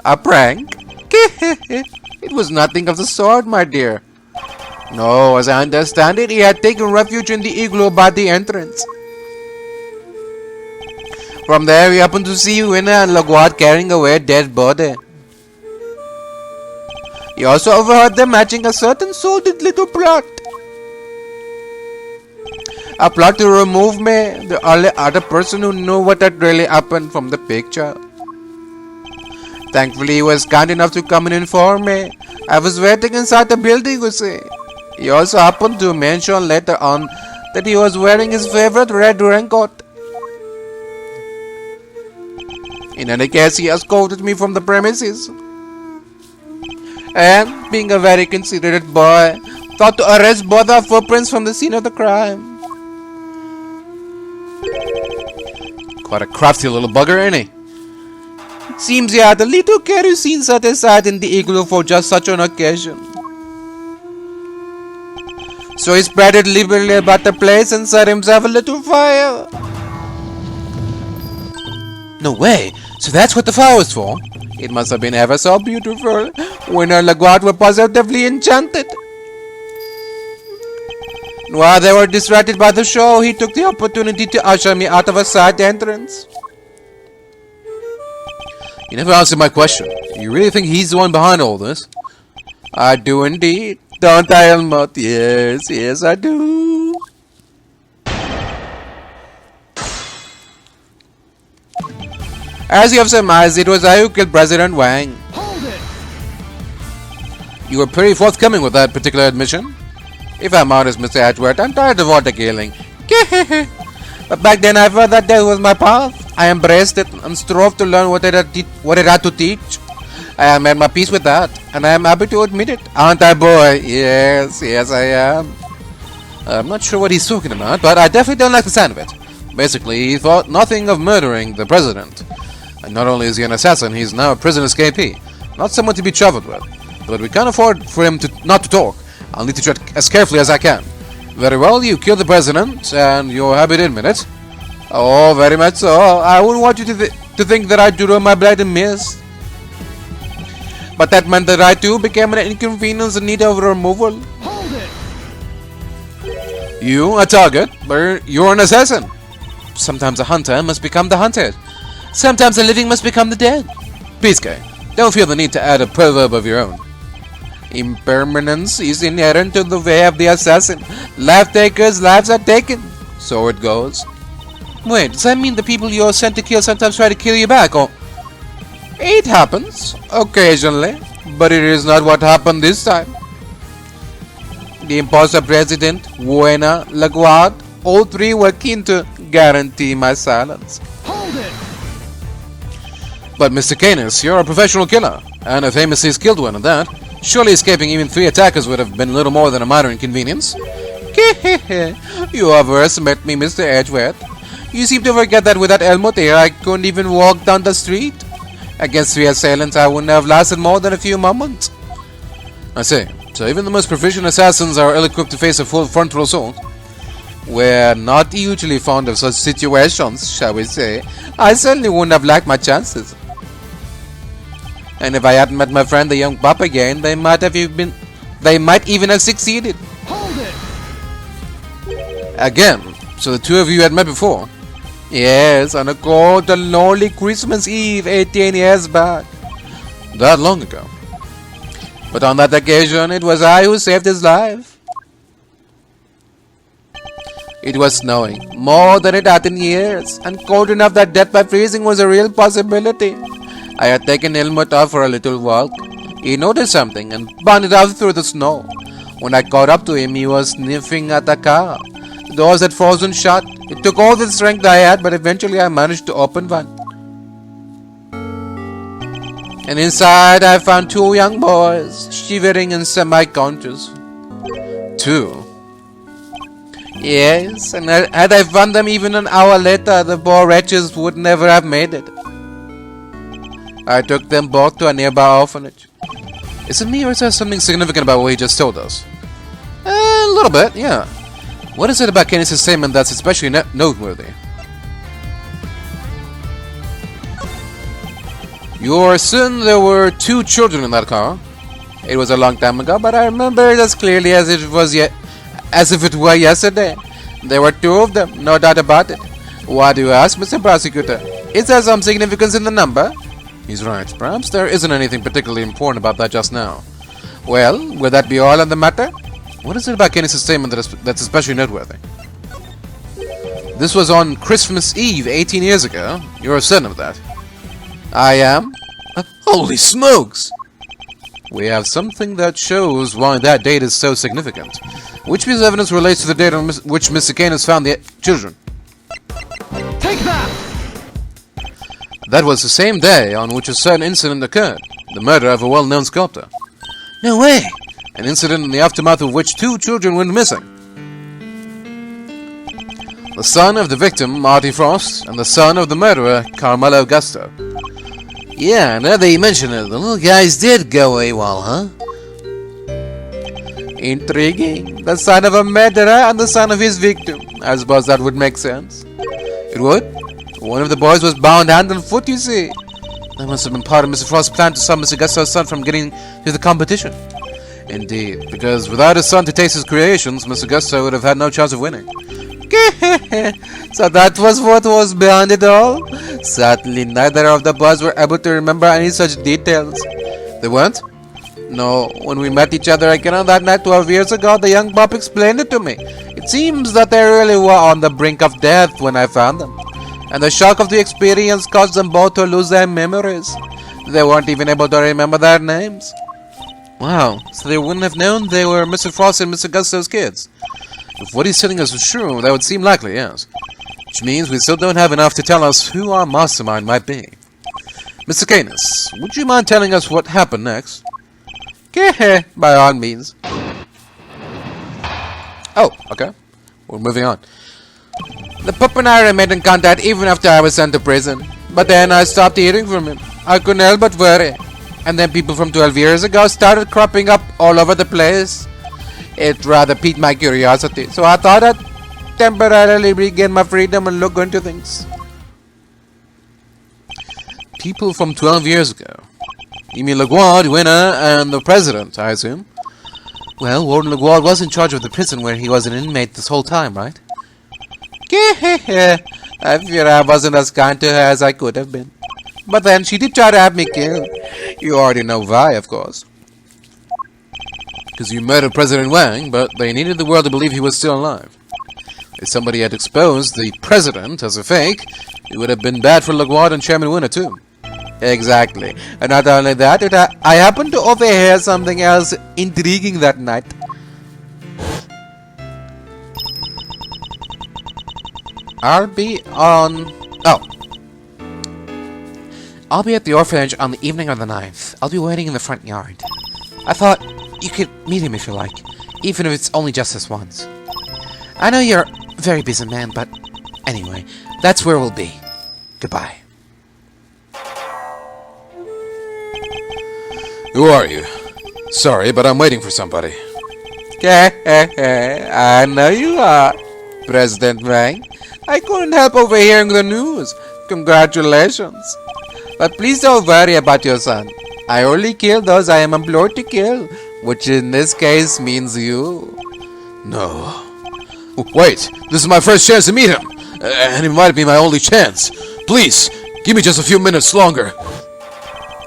A prank? It was nothing of the sort, my dear. No, as I understand it, he had taken refuge in the igloo by the entrance. From there, we happened to see Winner and Laguard carrying away a dead body. He also overheard them matching a certain sordid little plot. A plot to remove me, the only other person who knew what had really happened, from the picture. Thankfully, he was kind enough to come and inform me. I was waiting inside the building, you see. He also happened to mention later on that he was wearing his favorite red raincoat. In any case, he escorted me from the premises. And, being a very considerate boy, thought to arrest both our footprints from the scene of the crime. Quite a crafty little bugger, ain't he? It seems he had a little kerosene set aside in the igloo for just such an occasion. So he spread it liberally about the place and set himself a little fire. No way. So that's what the fire was for? It must have been ever so beautiful. Winner and Laguard were positively enchanted. While they were distracted by the show, he took the opportunity to usher me out of a side entrance. You never answered my question. You really think he's the one behind all this? I do indeed. Don't I, Elmot? Yes, I do. As you have surmised, it was I who killed President Wang. Hold it! You were pretty forthcoming with that particular admission. If I'm honest, Mr. Edward, I'm tired of water killing. But back then I felt that death was my path. I embraced it and strove to learn what it had to teach. I have made my peace with that, and I am happy to admit it. Aren't I, boy? Yes, I am. I'm not sure what he's talking about, but I definitely don't like the sound of it. Basically, he thought nothing of murdering the president. And not only is he an assassin, he's now a prison escapee. Not someone to be trifled with. But we can't afford for him not to talk. I'll need to tread as carefully as I can. Very well, you killed the president, and you're happy to admit it. Oh, very much so. I wouldn't want you to think that I drew my blood and missed. But that meant that I too became an inconvenience in need of removal. Hold it! You, a target, but you're an assassin. Sometimes a hunter must become the hunted. Sometimes the living must become the dead. Peace-K, don't feel the need to add a proverb of your own. Impermanence is inherent to the way of the assassin. Life takers' lives are taken. So it goes. Wait, does that mean the people you're sent to kill sometimes try to kill you back, or... It happens, occasionally, but it is not what happened this time. The imposter president, Buena, Laguard, all three were keen to guarantee my silence. Hold it! But Mr. Canis, you're a professional killer, and a famously skilled one at that. Surely escaping even 3 attackers would have been little more than a minor inconvenience. You overestimate me, Mr. Edgeworth. You seem to forget that without Elmo there, I couldn't even walk down the street. Against 3 assailants, I wouldn't have lasted more than a few moments. I see. So even the most proficient assassins are ill-equipped to face a full frontal assault. We're not usually fond of such situations, shall we say. I certainly wouldn't have liked my chances. And if I hadn't met my friend the young pup again, they might even have succeeded. Hold it! Again, so the two of you had met before? Yes, on a cold and lonely Christmas Eve 18 years back. That long ago. But on that occasion, it was I who saved his life. It was snowing, more than it had in years, and cold enough that death by freezing was a real possibility. I had taken Helmut off for a little walk. He noticed something and bounded out through the snow. When I caught up to him, he was sniffing at the car. The doors had frozen shut. It took all the strength I had, but eventually I managed to open one. And inside I found 2 young boys, shivering and semi-conscious. 2? Yes, and had I found them even an hour later, the poor wretches would never have made it. I took them both to a nearby orphanage. Is it me or is there something significant about what he just told us? A little bit, yeah. What is it about Canis' statement that's especially noteworthy? You're certain there were 2 children in that car? It was a long time ago, but I remember it as clearly as if it were yesterday. There were 2 of them, no doubt about it. Why do you ask, Mr. Prosecutor? Is there some significance in the number? He's right. Perhaps there isn't anything particularly important about that just now. Well, will that be all on the matter? What is it about Canis' statement that's especially noteworthy? This was on Christmas Eve 18 years ago. You're certain of that? I am. Holy smokes! We have something that shows why that date is so significant. Which piece of evidence relates to the date on which Mr. Canis found the children? Take that! That was the same day on which a certain incident occurred. The murder of a well-known sculptor. No way! An incident in the aftermath of which 2 children went missing. The son of the victim, Marty Frost, and the son of the murderer, Carmelo Gusto. Yeah, now that you mention it, the little guys did go AWOL, huh? Intriguing. The son of a murderer and the son of his victim. I suppose that would make sense. It would. One of the boys was bound hand and foot, you see. That must have been part of Mr. Frost's plan to stop Mr. Gusto's son from getting to the competition. Indeed, because without his son to taste his creations, Mr. Gusto would have had no chance of winning. So that was what was behind it all? Certainly neither of the boys were able to remember any such details. They weren't? No, when we met each other again on that night 12 years ago, the young pup explained it to me. It seems that they really were on the brink of death when I found them. And the shock of the experience caused them both to lose their memories. They weren't even able to remember their names. Wow, so they wouldn't have known they were Mr. Frost and Mr. Gusto's kids. If what he's telling us is true, that would seem likely, yes. Which means we still don't have enough to tell us who our mastermind might be. Mr. Canis, would you mind telling us what happened next? By all means. Oh, okay. We're moving on. The Pup and I remained in contact even after I was sent to prison. But then I stopped hearing from him. I couldn't help but worry. And then people from 12 years ago started cropping up all over the place. It rather piqued my curiosity, so I thought I'd temporarily regain my freedom and look into things. People from 12 years ago? You mean LaGuard, Winner, and the President, I assume? Well, Warden LaGuard was in charge of the prison where he was an inmate this whole time, right? I fear I wasn't as kind to her as I could have been. But then she did try to have me killed. You already know why, of course. Because you murdered President Wang, but they needed the world to believe he was still alive. If somebody had exposed the President as a fake, it would have been bad for LaGuard and Chairman Winner, too. Exactly. And not only that, I happened to overhear something else intriguing that night. I'll be at the orphanage on the evening of the 9th. I'll be waiting in the front yard. I thought you could meet him if you like, even if it's only just this once. I know you're a very busy man, but anyway, that's where we'll be. Goodbye. Who are you? Sorry, but I'm waiting for somebody. I know you are, President Wang. I couldn't help overhearing the news. Congratulations. But please don't worry about your son. I only kill those I am employed to kill, which in this case means you. No. Wait, this is my first chance to meet him, and it might be my only chance. Please, give me just a few minutes longer.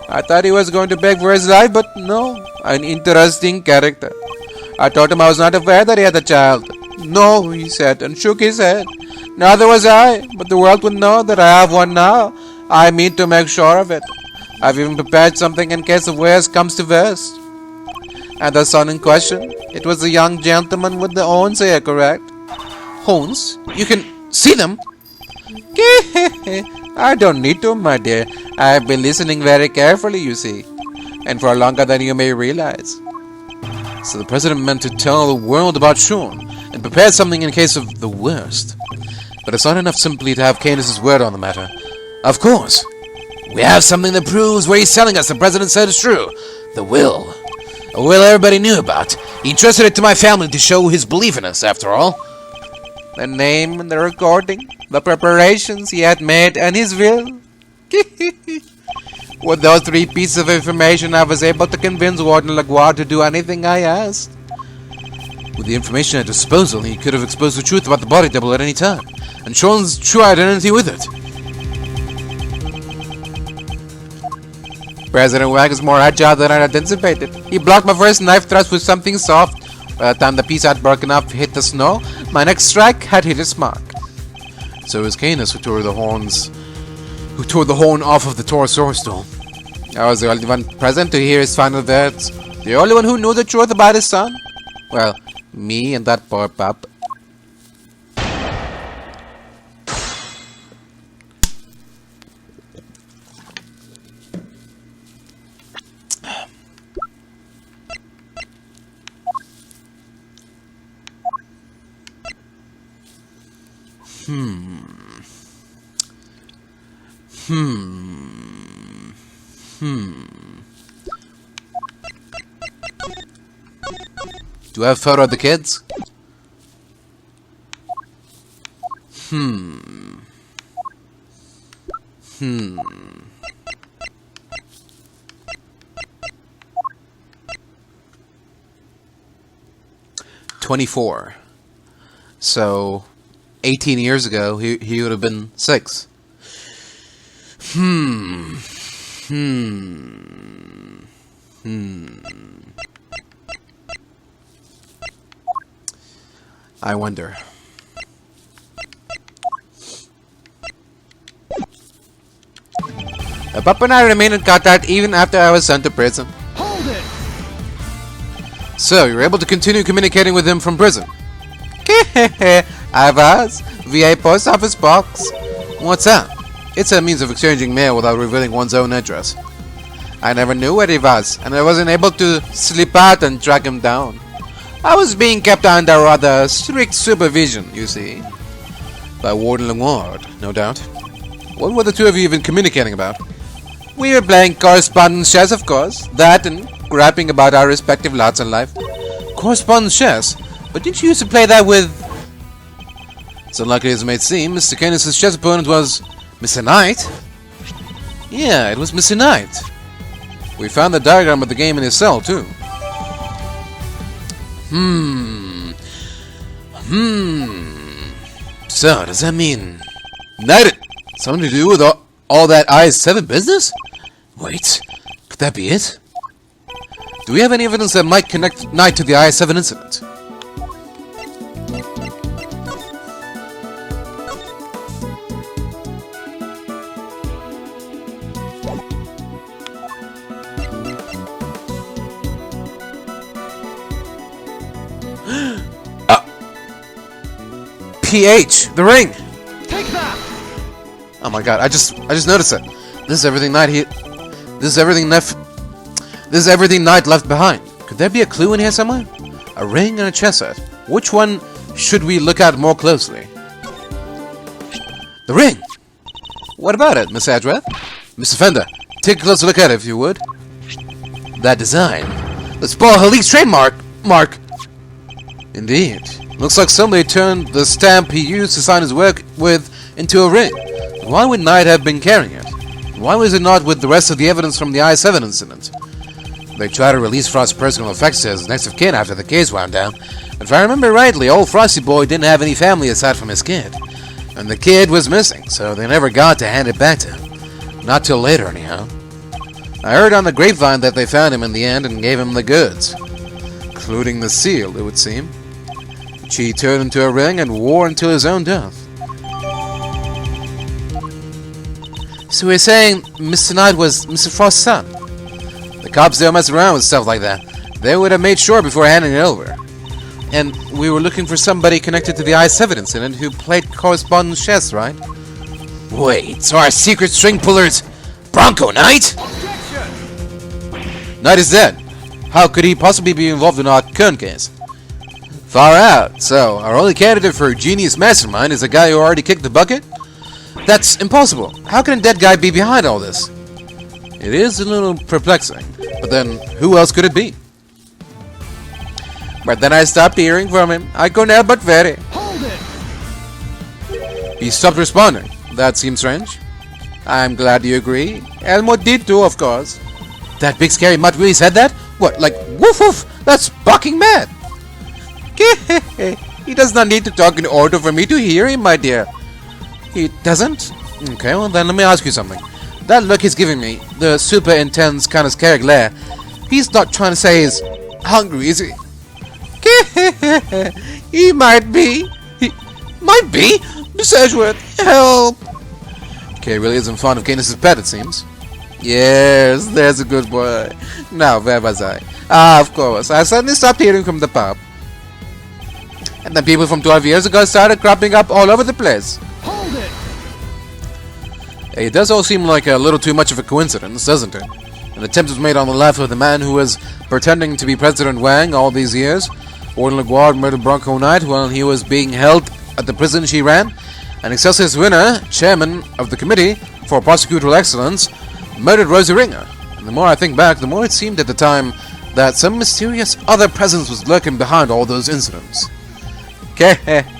I thought he was going to beg for his life, but no. An interesting character. I told him I was not aware that he had a child. No, he said, and shook his head. Neither was I, but the world would know that I have one now. I mean to make sure of it. I've even prepared something in case the worst comes to worst. And the son in question, it was the young gentleman with the horns here, correct? Horns? You can see them? I don't need to, my dear. I've been listening very carefully, you see. And for longer than you may realize. So the president meant to tell the world about Sean, and prepared something in case of the worst. But it's not enough simply to have Candace's word on the matter. Of course. We have something that proves what he's telling us the president said is true. The will. A will everybody knew about. He entrusted it to my family to show his belief in us, after all. The name and the recording, the preparations he had made, and his will. With those 3 pieces of information, I was able to convince Warden Laguerre to do anything I asked. With the information at disposal, he could have exposed the truth about the body double at any time, and Sean's true identity with it. President Wang is more agile than I anticipated. He blocked my first knife thrust with something soft. By the time the piece had broken up hit the snow, my next strike had hit its mark. So it was Canis who tore the horn off of the Torosaurus stone. I was the only one present to hear his final words. The only one who knew the truth about his son. Well, me and that poor pup. Do I have a photo of the kids? 24. So 18 years ago, he would have been 6. I wonder. Pup and I remained in contact even after I was sent to prison. Hold it! So, you were able to continue communicating with him from prison? I was, via post office box. What's that? It's a means of exchanging mail without revealing one's own address. I never knew where he was, and I wasn't able to slip out and track him down. I was being kept under rather strict supervision, you see. By Warden Laguerre, no doubt. What were the two of you even communicating about? We were playing correspondence chess, of course. That and rapping about our respective lots in life. Correspondence chess? But didn't you used to play that with... So unlikely as it may seem, Mr. Canis' chess opponent was... Mr. Knight? Yeah, it was Mr. Knight. We found the diagram of the game in his cell, too. So, does that mean... Knight, something to do with all that I-7 business? Wait, could that be it? Do we have any evidence that might connect Knight to the I-7 incident? PH, the ring. Take that! Oh my god, I just noticed it. This is everything Knight left behind. Could there be a clue in here somewhere? A ring and a chess set. Which one should we look at more closely? The ring! What about it, Miss Edgeworth? Mr. Fender, take a closer look at it if you would. That design. Let's borrow Halik's trademark! Mark! Indeed. Looks like somebody turned the stamp he used to sign his work with into a ring. Why would Knight have been carrying it? Why was it not with the rest of the evidence from the I-7 incident? They tried to release Frost's personal effects to his next of kin after the case wound down. If I remember rightly, old Frosty Boy didn't have any family aside from his kid. And the kid was missing, so they never got to hand it back to him. Not till later, anyhow. I heard on the grapevine that they found him in the end and gave him the goods. Including the seal, it would seem. Which he turned into a ring and wore until his own death. So we're saying Mr. Knight was Mr. Frost's son? The cops don't mess around with stuff like that. They would have made sure before handing it over. And we were looking for somebody connected to the I-7 incident who played correspondence chess, right? Wait, so our secret string puller's Bronco Knight? Knight is dead. How could he possibly be involved in our current case? Far out. So, our only candidate for genius mastermind is a guy who already kicked the bucket? That's impossible. How can a dead guy be behind all this? It is a little perplexing. But then, who else could it be? But then I stopped hearing from him. I couldn't help but vary. Hold it! He stopped responding. That seems strange. I'm glad you agree. Elmo did too, of course. That big scary mutt really said that? What, like, woof woof? That's barking mad. He does not need to talk in order for me to hear him, my dear. He doesn't? Okay, well then let me ask you something. That look he's giving me, the super intense kind of scary glare, he's not trying to say he's hungry, is he? He might be. He might be? Miss Edgeworth, help! Okay, really isn't fond of Canis' pet, it seems. Yes, there's a good boy. Now, where was I? Ah, of course. I suddenly stopped hearing from the pub. And the people from 12 years ago started cropping up all over the place. Hold it! It does all seem like a little too much of a coincidence, doesn't it? An attempt was made on the life of the man who was pretending to be President Wang all these years. Warden LaGuard murdered Bronco Knight while he was being held at the prison she ran. And Excelsior's winner, chairman of the committee for prosecutorial excellence, murdered Rosie Ringer. And the more I think back, the more it seemed at the time that some mysterious other presence was lurking behind all those incidents.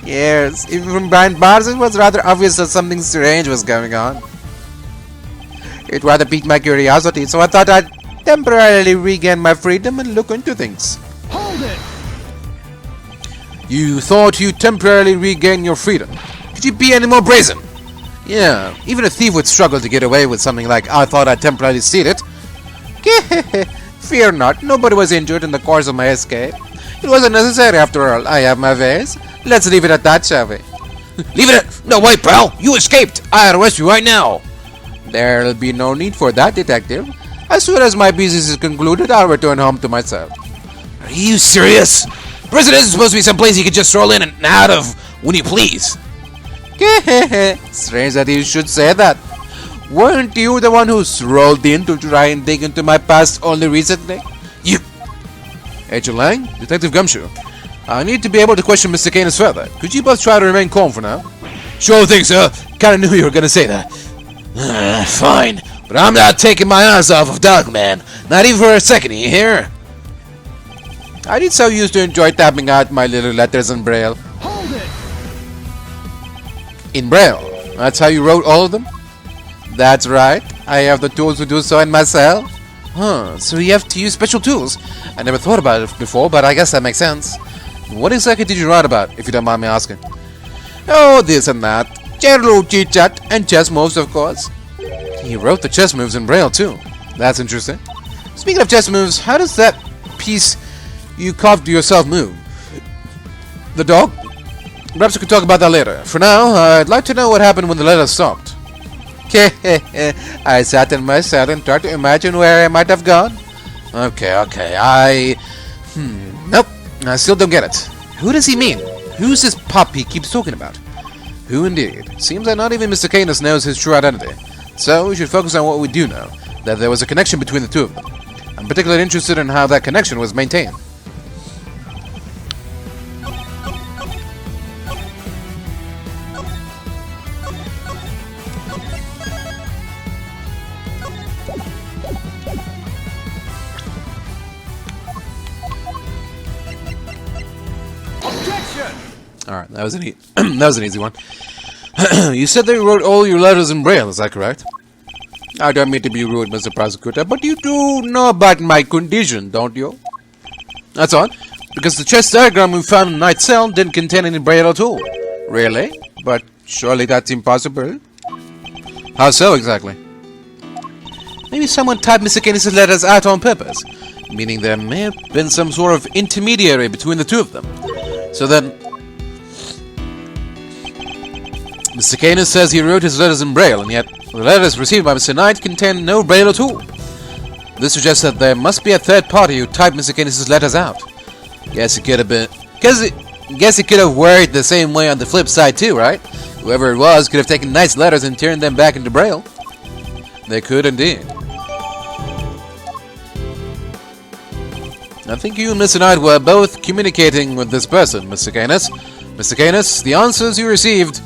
Yes, even from behind bars it was rather obvious that something strange was going on. It rather piqued my curiosity, so I thought I'd temporarily regain my freedom and look into things. Hold it! You thought you'd temporarily regain your freedom? Could you be any more brazen? Yeah, even a thief would struggle to get away with something like, I thought I'd temporarily steal it. Fear not, nobody was injured in the course of my escape. It wasn't necessary after all, I have my ways. Let's leave it at that, shall we? Leave it at... No, wait, pal! You escaped! I'll arrest you right now! There'll be no need for that, detective. As soon as my business is concluded, I'll return home to myself. Are you serious? Prison isn't supposed to be someplace you can just stroll in and out of when you please. Strange that you should say that. Weren't you the one who strolled in to try and dig into my past only recently? You... Agent Lang, Detective Gumshoe. I need to be able to question Mr. Canis further. Could you both try to remain calm for now? Sure thing, sir. Kinda knew you were gonna say that. Fine. But I'm not taking my eyes off of Dogman. Not even for a second, you hear? I did so used to enjoy tapping out my little letters in Braille. Hold it! In Braille? That's how you wrote all of them? That's right. I have the tools to do so in my cell. Huh, so you have to use special tools. I never thought about it before, but I guess that makes sense. What exactly did you write about, if you don't mind me asking? Oh, this and that. General chit-chat and chess moves, of course. He wrote the chess moves in Braille, too. That's interesting. Speaking of chess moves, how does that piece you carved yourself move? The dog? Perhaps we could talk about that later. For now, I'd like to know what happened when the letter stopped. I sat in my cell and tried to imagine where I might have gone. Okay, nope, I still don't get it. Who does he mean? Who's this pup he keeps talking about? Who indeed? Seems that not even Mr. Canis knows his true identity. So we should focus on what we do know, that there was a connection between the two of them. I'm particularly interested in how that connection was maintained. Alright, that was an easy one. You said that you wrote all your letters in Braille, is that correct? I don't mean to be rude, Mr. Prosecutor, but you do know about my condition, don't you? That's odd, because the chess diagram we found in Knight's cell didn't contain any Braille at all. Really? But surely that's impossible. How so, exactly? Maybe someone typed Mr. Canis' letters out on purpose, meaning there may have been some sort of intermediary between the two of them. So then, Mr. Canis says he wrote his letters in Braille, and yet the letters received by Mr. Knight contain no Braille at all. This suggests that there must be a third party who typed Mr. Canis' letters out. Guess it could have been... Guess it could have worked the same way on the flip side too, right? Whoever it was could have taken Knight's letters and turned them back into Braille. They could indeed. I think you and Mr. Knight were both communicating with this person, Mr. Canis. Mr. Canis, the answers you received...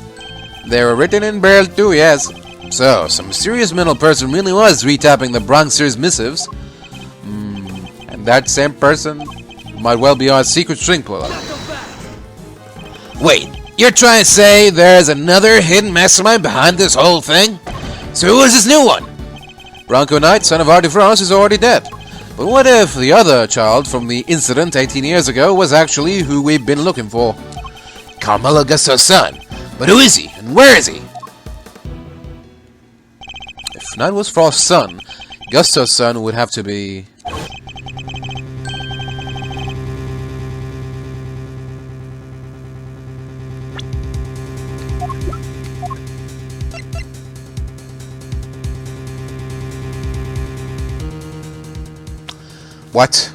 They were written in Braille too, yes. So, some mysterious mental person really was retapping the Bronxer's missives. And that same person might well be our secret string puller. Wait, you're trying to say there's another hidden mastermind behind this whole thing? So who is this new one? Bronco Knight, son of Artie Frost, is already dead. But what if the other child from the incident 18 years ago was actually who we've been looking for? Carmelo Augusto's son. But who is he, and where is he? If Knight was Frost's son, Gusto's son would have to be... What?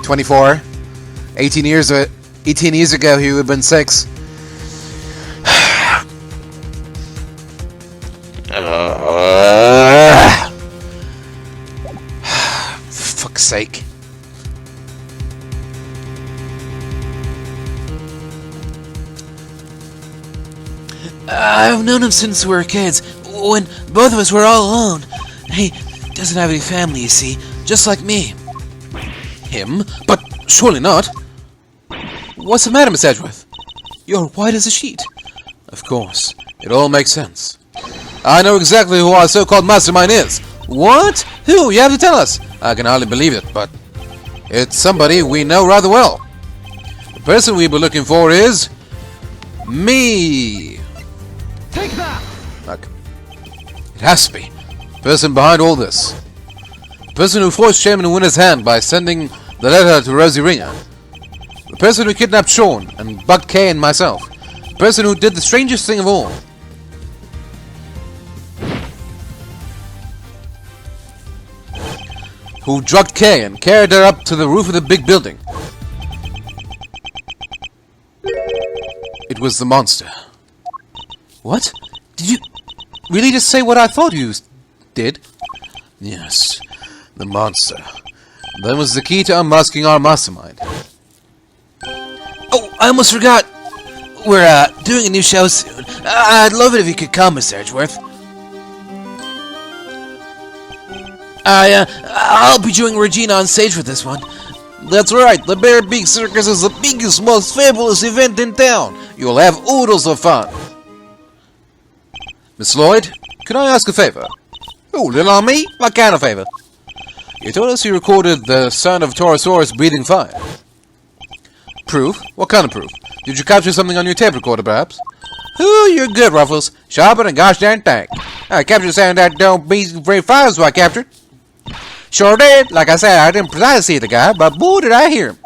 24? 18 years ago he would have been 6. For fuck's sake. I've known him since we were kids, when both of us were all alone. He doesn't have any family, you see, just like me. Him? But surely not. What's the matter, Miss Edgeworth? You're white as a sheet. Of course. It all makes sense. I know exactly who our so-called mastermind is. What? Who? You have to tell us. I can hardly believe it, but it's somebody we know rather well. The person we were looking for is... me. Take that! Look, it has to be. The person behind all this. The person who forced Chairman to win his hand by sending the letter to Rosie Ringer. The person who kidnapped Sean and Buck Kay and myself. The person who did the strangest thing of all. Who drugged Kay and carried her up to the roof of the Bigg Building. It was the monster. What? Did you really just say what I thought you did? Yes, the monster. That was the key to unmasking our mastermind. Oh, I almost forgot. We're doing a new show soon. I'd love it if you could come, Mr. Edgeworth. I'll be joining Regina on stage for this one. That's right, the Big Circus is the biggest, most fabulous event in town. You'll have oodles of fun. Miss Lloyd, could I ask a favor? Oh, little on me? What kind of favor? You told us you recorded the sound of Torosaurus breathing fire. Proof? What kind of proof? Did you capture something on your tape recorder, perhaps? Oh, you're good, Ruffles. Sharper than gosh darn tank. I captured the sound of that don't breathing fire is what I captured. Sure did. Like I said, I didn't precisely see the guy, but boy, did I hear him.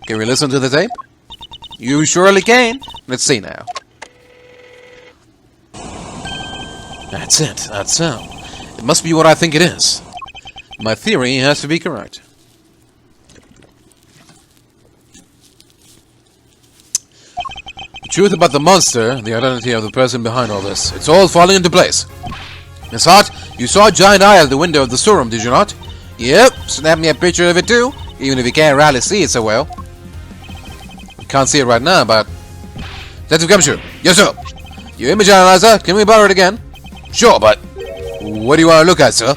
Can we listen to the tape? You surely can. Let's see now. That's it. That's so. It must be what I think it is. My theory has to be correct. The truth about the monster, the identity of the person behind all this, it's all falling into place. Miss Hart, you saw a giant eye at the window of the storeroom, did you not? Yep, snap me a picture of it too, even if you can't really see it so well. We can't see it right now, but... Detective Gumshoe, yes sir. Your image analyzer, can we borrow it again? Sure, but... What do you want to look at, sir?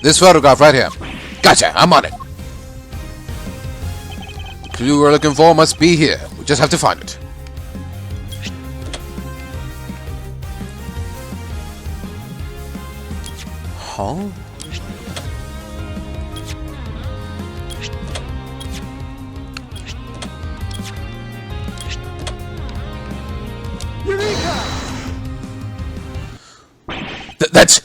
This photograph right here. Gotcha, I'm on it. The clue we're looking for must be here. We just have to find it. Huh? That's...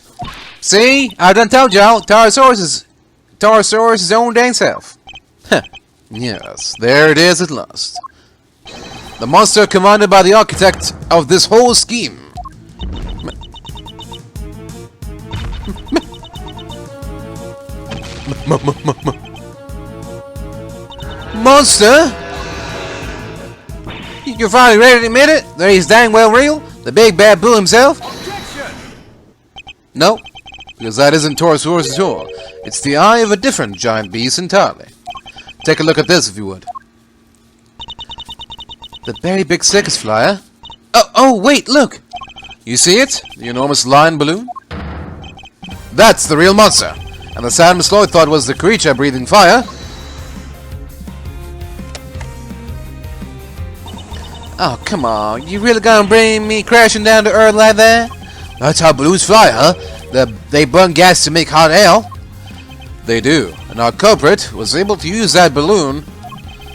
See? I done told y'all, Taurosaurus' own dang self. Huh. Yes, there it is at last. The monster commanded by the architect of this whole scheme. Monster? You're finally ready to admit it? That he's dang well real? The big bad boo himself? No, because that isn't Taurosaurus at all. It's the eye of a different giant beast entirely. Take a look at this if you would. The very big circus flyer. Oh, wait, look! You see it? The enormous lion balloon? That's the real monster. And the sound Miss Lloyd thought was the creature breathing fire. Oh, come on. You really gonna bring me crashing down to earth like that? That's how balloons fly, huh? They burn gas to make hot air. They do. And our culprit was able to use that balloon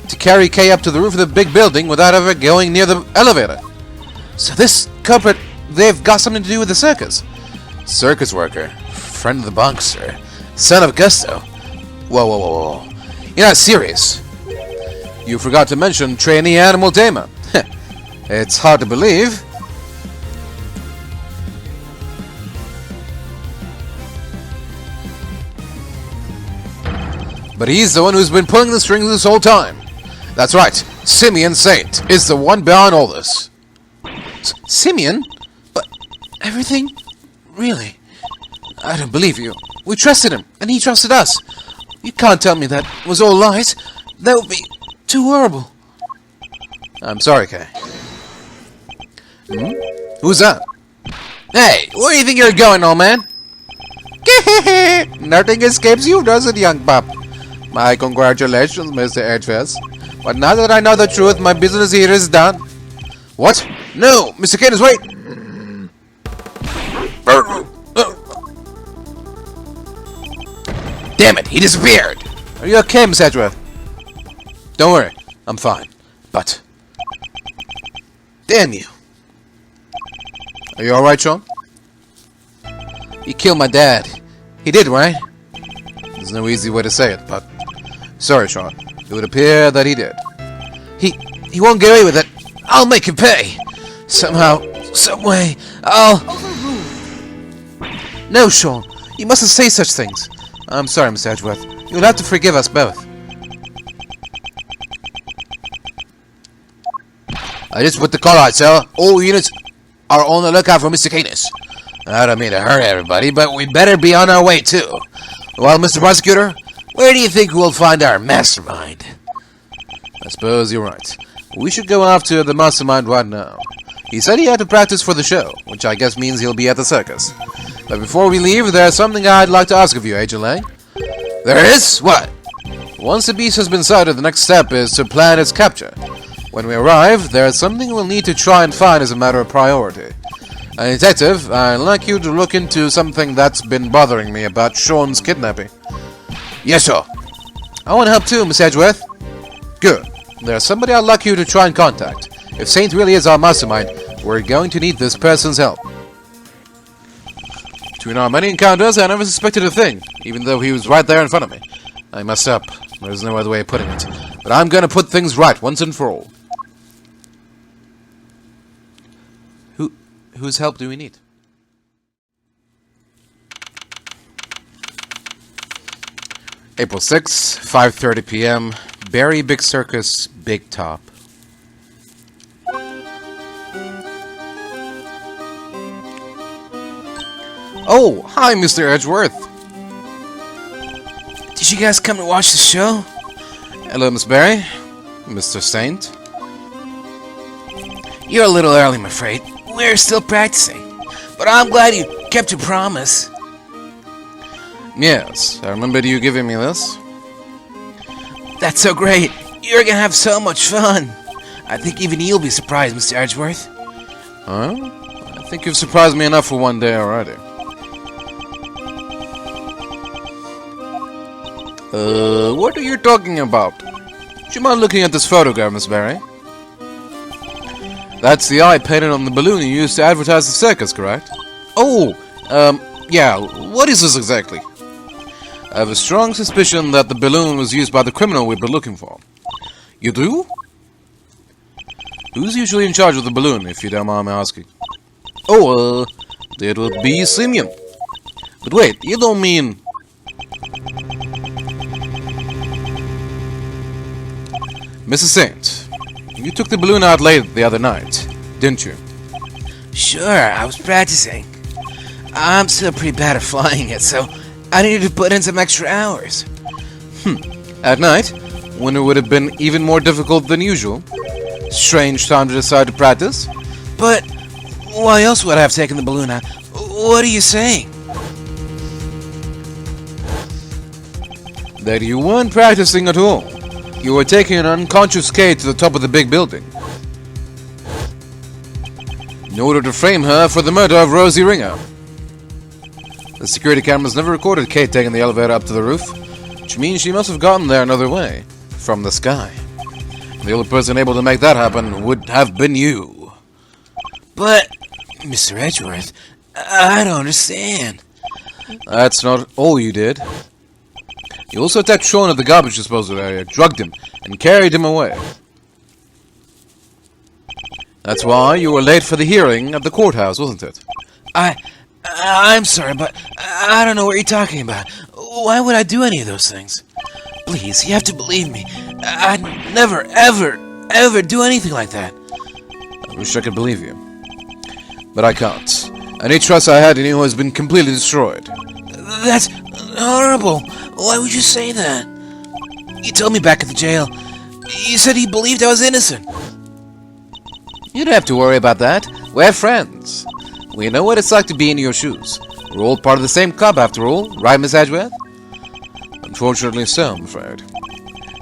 to carry Kay up to the roof of the big building without ever going near the elevator. So this culprit, they've got something to do with the circus. Circus worker. Friend of the Bonkster. Son of Gusto. Whoa. You're not serious. You forgot to mention trainee animal tamer. It's hard to believe. But he's the one who's been pulling the strings this whole time. That's right, Simeon Saint is the one behind all this. Simeon? But everything? Really? I don't believe you. We trusted him, and he trusted us. You can't tell me that was all lies. That would be too horrible. I'm sorry, Kay. Who's that? Hey, where do you think you're going, old man? Nothing escapes you, does it, young pup? My congratulations, Mr. Edgefest. But now that I know the truth, my business here is done. What? No! Mr. Cadence, wait! Damn it, he disappeared! Are you okay, Miss Edgeworth? Don't worry, I'm fine. But... damn you. Are you alright, Sean? He killed my dad. He did, right? There's no easy way to say it, but... sorry, Sean. It would appear that he did. He won't get away with it. I'll make him pay. Somehow, some way, I'll... No, Sean. You mustn't say such things. I'm sorry, Miss Edgeworth. You'll have to forgive us both. I just put the call out, sir. All units are on the lookout for Mr. Canis. I don't mean to hurt everybody, but we better be on our way, too. Well, Mr. Prosecutor, where do you think we'll find our mastermind? I suppose you're right. We should go after the mastermind right now. He said he had to practice for the show, which I guess means he'll be at the circus. But before we leave, there's something I'd like to ask of you, Agent Lang. There is? What? Once the beast has been sighted, the next step is to plan its capture. When we arrive, there's something we'll need to try and find as a matter of priority. Detective, I'd like you to look into something that's been bothering me about Sean's kidnapping. Yes, sir. I want to help too, Miss Edgeworth. Good. There's somebody I'd like you to try and contact. If Saint really is our mastermind, we're going to need this person's help. Between our many encounters, I never suspected a thing, even though he was right there in front of me. I messed up. There's no other way of putting it. But I'm going to put things right once and for all. Whose help do we need? April 6th, 5:30 p.m. Barry Big Circus, Big Top. Oh, hi, Mr. Edgeworth. Did you guys come to watch the show? Hello, Miss Barry. Mr. Saint. You're a little early, I'm afraid. We're still practicing. But I'm glad you kept your promise. Yes, I remembered you giving me this. That's so great. You're gonna have so much fun. I think even you'll be surprised, Mr. Edgeworth. Huh? I think you've surprised me enough for one day already. What are you talking about? Do you mind looking at this photograph, Miss Barry? That's the eye painted on the balloon you used to advertise the circus, correct? Oh, yeah, what is this exactly? I have a strong suspicion that the balloon was used by the criminal we've been looking for. You do? Who's usually in charge of the balloon, if you don't mind me asking? Oh, it would be Simeon. But wait, you don't mean... Mrs. Saint, you took the balloon out late the other night, didn't you? Sure, I was practicing. I'm still pretty bad at flying it, so I needed to put in some extra hours. At night, when it would have been even more difficult than usual. Strange time to decide to practice. But why else would I have taken the balloon out? What are you saying? That you weren't practicing at all. You were taking an unconscious Kate to the top of the big building in order to frame her for the murder of Rosie Ringer. The security cameras never recorded Kate taking the elevator up to the roof, which means she must have gotten there another way, from the sky. The only person able to make that happen would have been you. But, Mr. Edgeworth, I don't understand. That's not all you did. You also attacked Sean at the garbage disposal area, drugged him, and carried him away. That's why you were late for the hearing at the courthouse, wasn't it? I'm sorry, but I don't know what you're talking about. Why would I do any of those things? Please, you have to believe me. I'd never, ever do anything like that. I wish I could believe you. But I can't. Any trust I had in you has been completely destroyed. That's horrible. Why would you say that? You told me back at the jail. You said you believed I was innocent. You don't have to worry about that. We're friends. We know what it's like to be in your shoes. We're all part of the same club, after all. Right, Miss Edgeworth? Unfortunately so, I'm afraid.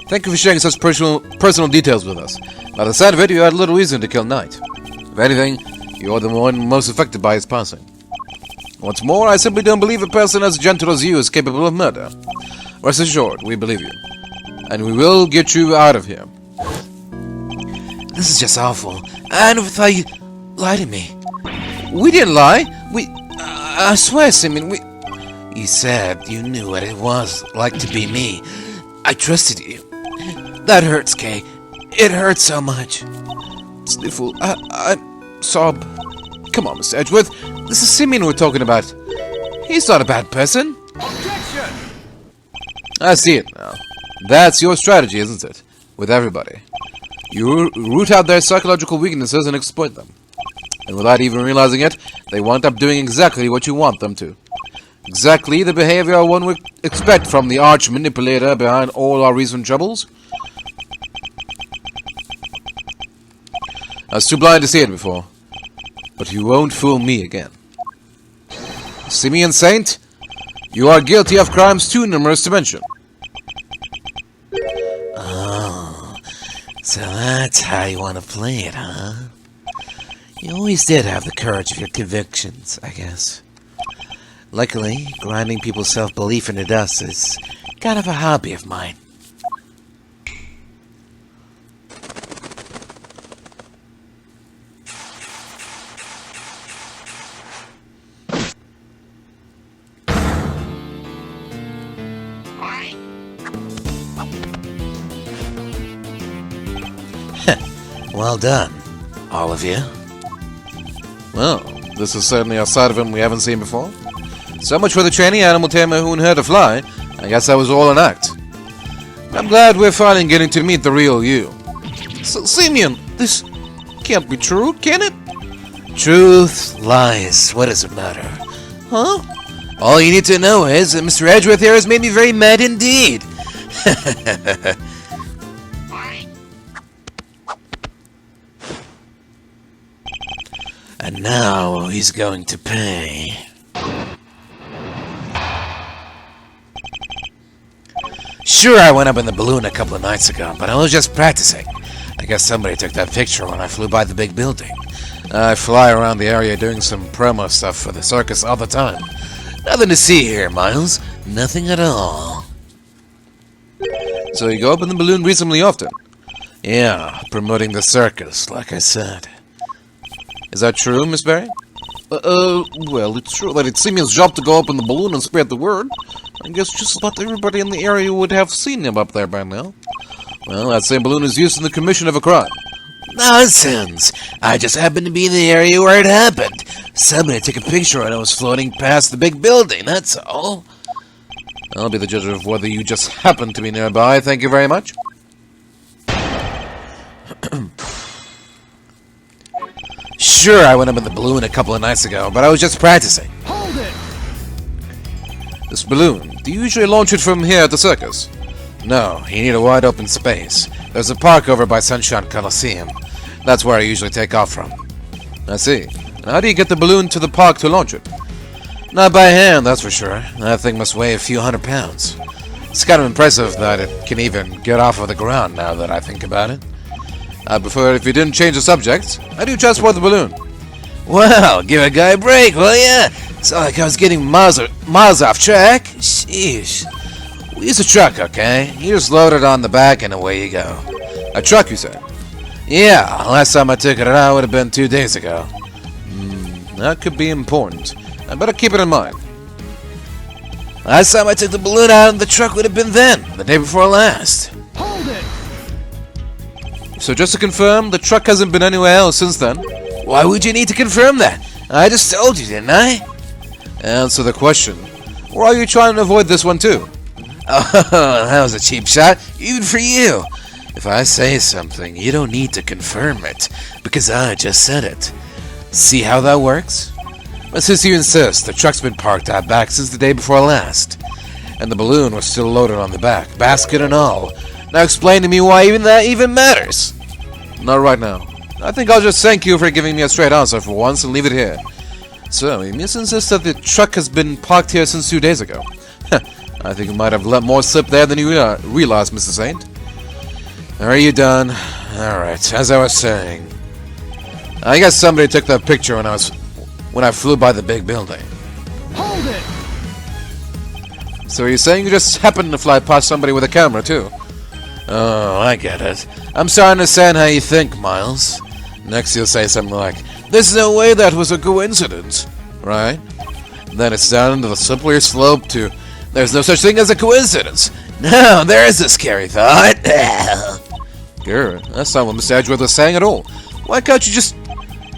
Thank you for sharing such personal details with us. By the sound of it, you had little reason to kill Knight. If anything, you're the one most affected by his passing. What's more, I simply don't believe a person as gentle as you is capable of murder. Rest assured, we believe you. And we will get you out of here. This is just awful. I never thought you'd lie to me. We didn't lie. I swear, Simeon, You said you knew what it was like to be me. I trusted you. That hurts, Kay. It hurts so much. Sniffle. I sob. Come on, Mr. Edgeworth. This is Simeon we're talking about. He's not a bad person. Objection! I see it now. That's your strategy, isn't it? With everybody. You root out their psychological weaknesses and exploit them. And without even realizing it, they wind up doing exactly what you want them to. Exactly the behavior one would expect from the arch manipulator behind all our recent troubles. I was too blind to see it before. But you won't fool me again. Simeon Saint, you are guilty of crimes too numerous to mention. Oh, so that's how you want to play it, huh? You always did have the courage of your convictions, I guess. Luckily, grinding people's self-belief into dust is kind of a hobby of mine. Well done, all of you. Well, this is certainly a side of him we haven't seen before. So much for the trainee animal tamer who knew how to fly. I guess that was all an act. I'm glad we're finally getting to meet the real you. Simeon, this can't be true, can it? Truth, lies, what does it matter? Huh? All you need to know is that Mr. Edgeworth here has made me very mad indeed. And now he's going to pay. Sure, I went up in the balloon a couple of nights ago, but I was just practicing. I guess somebody took that picture when I flew by the big building. I fly around the area doing some promo stuff for the circus all the time. Nothing to see here, Miles. Nothing at all. So you go up in the balloon reasonably often? Yeah, promoting the circus, like I said. Is that true, Miss Barry? Well, it's true that it's Simeon's job to go up in the balloon and spread the word. I guess just about everybody in the area would have seen him up there by now. Well, that same balloon is used in the commission of a crime. Nonsense! I just happened to be in the area where it happened. Somebody took a picture when I was floating past the big building, that's all. I'll be the judge of whether you just happened to be nearby. Thank you very much. Sure, I went up in the balloon a couple of nights ago, but I was just practicing. Hold it! This balloon, do you usually launch it from here at the circus? No, you need a wide open space. There's a park over by Sunshine Coliseum. That's where I usually take off from. I see. And how do you get the balloon to the park to launch it? Not by hand, that's for sure. That thing must weigh a few 100 pounds. It's kind of impressive that it can even get off of the ground now that I think about it. I'd prefer if you didn't change the subject. How do you transport the balloon? Well, give a guy a break, will ya? It's not like I was getting miles off track. Sheesh. We use a truck, okay? You just load it on the back and away you go. A truck, you said? Yeah, last time I took it out would have been 2 days ago. That could be important. I better keep it in mind. Last time I took the balloon out, the truck would have been then, the day before last. Hold it! So just to confirm, the truck hasn't been anywhere else since then? Why would you need to confirm that? I just told you, didn't I? Answer the question. Or are you trying to avoid this one too? Oh, that was a cheap shot, even for you. If I say something, you don't need to confirm it, because I just said it. See how that works? But since you insist, the truck's been parked out back since the day before last. And the balloon was still loaded on the back, basket and all. Now explain to me why even that even matters. Not right now. I think I'll just thank you for giving me a straight answer for once and leave it here. So, you insist that the truck has been parked here since 2 days ago. I think you might have let more slip there than you realized, Mr. Saint. Are you done? Alright, as I was saying. I guess somebody took that picture when I flew by the big building. Hold it! So you're saying you just happened to fly past somebody with a camera, too? Oh, I get it. I'm starting to understand how you think, Miles. Next you'll say something like, "There's no way that was a coincidence." Right? Then it's down to the simpler slope to, "There's no such thing as a coincidence." Now, there's a scary thought. Good. That's not what Mr. Edgeworth was saying at all. Why can't you just...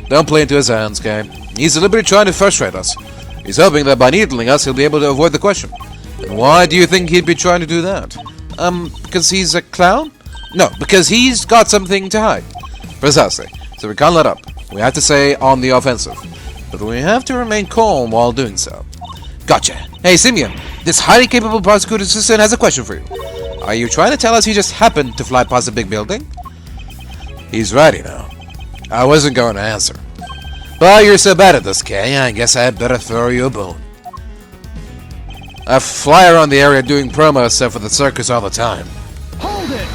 Don't play into his hands, Kay. He's deliberately trying to frustrate us. He's hoping that by needling us, he'll be able to avoid the question. And why do you think he'd be trying to do that? Because he's a clown? No, because he's got something to hide. Precisely. So we can't let up. We have to stay on the offensive. But we have to remain calm while doing so. Gotcha. Hey, Simeon, this highly capable prosecutor assistant has a question for you. Are you trying to tell us he just happened to fly past a big building? He's right, you know. I wasn't going to answer. But you're so bad at this, Kay, I guess I'd better throw you a bone. I fly around the area doing promo stuff for the circus all the time. Hold it!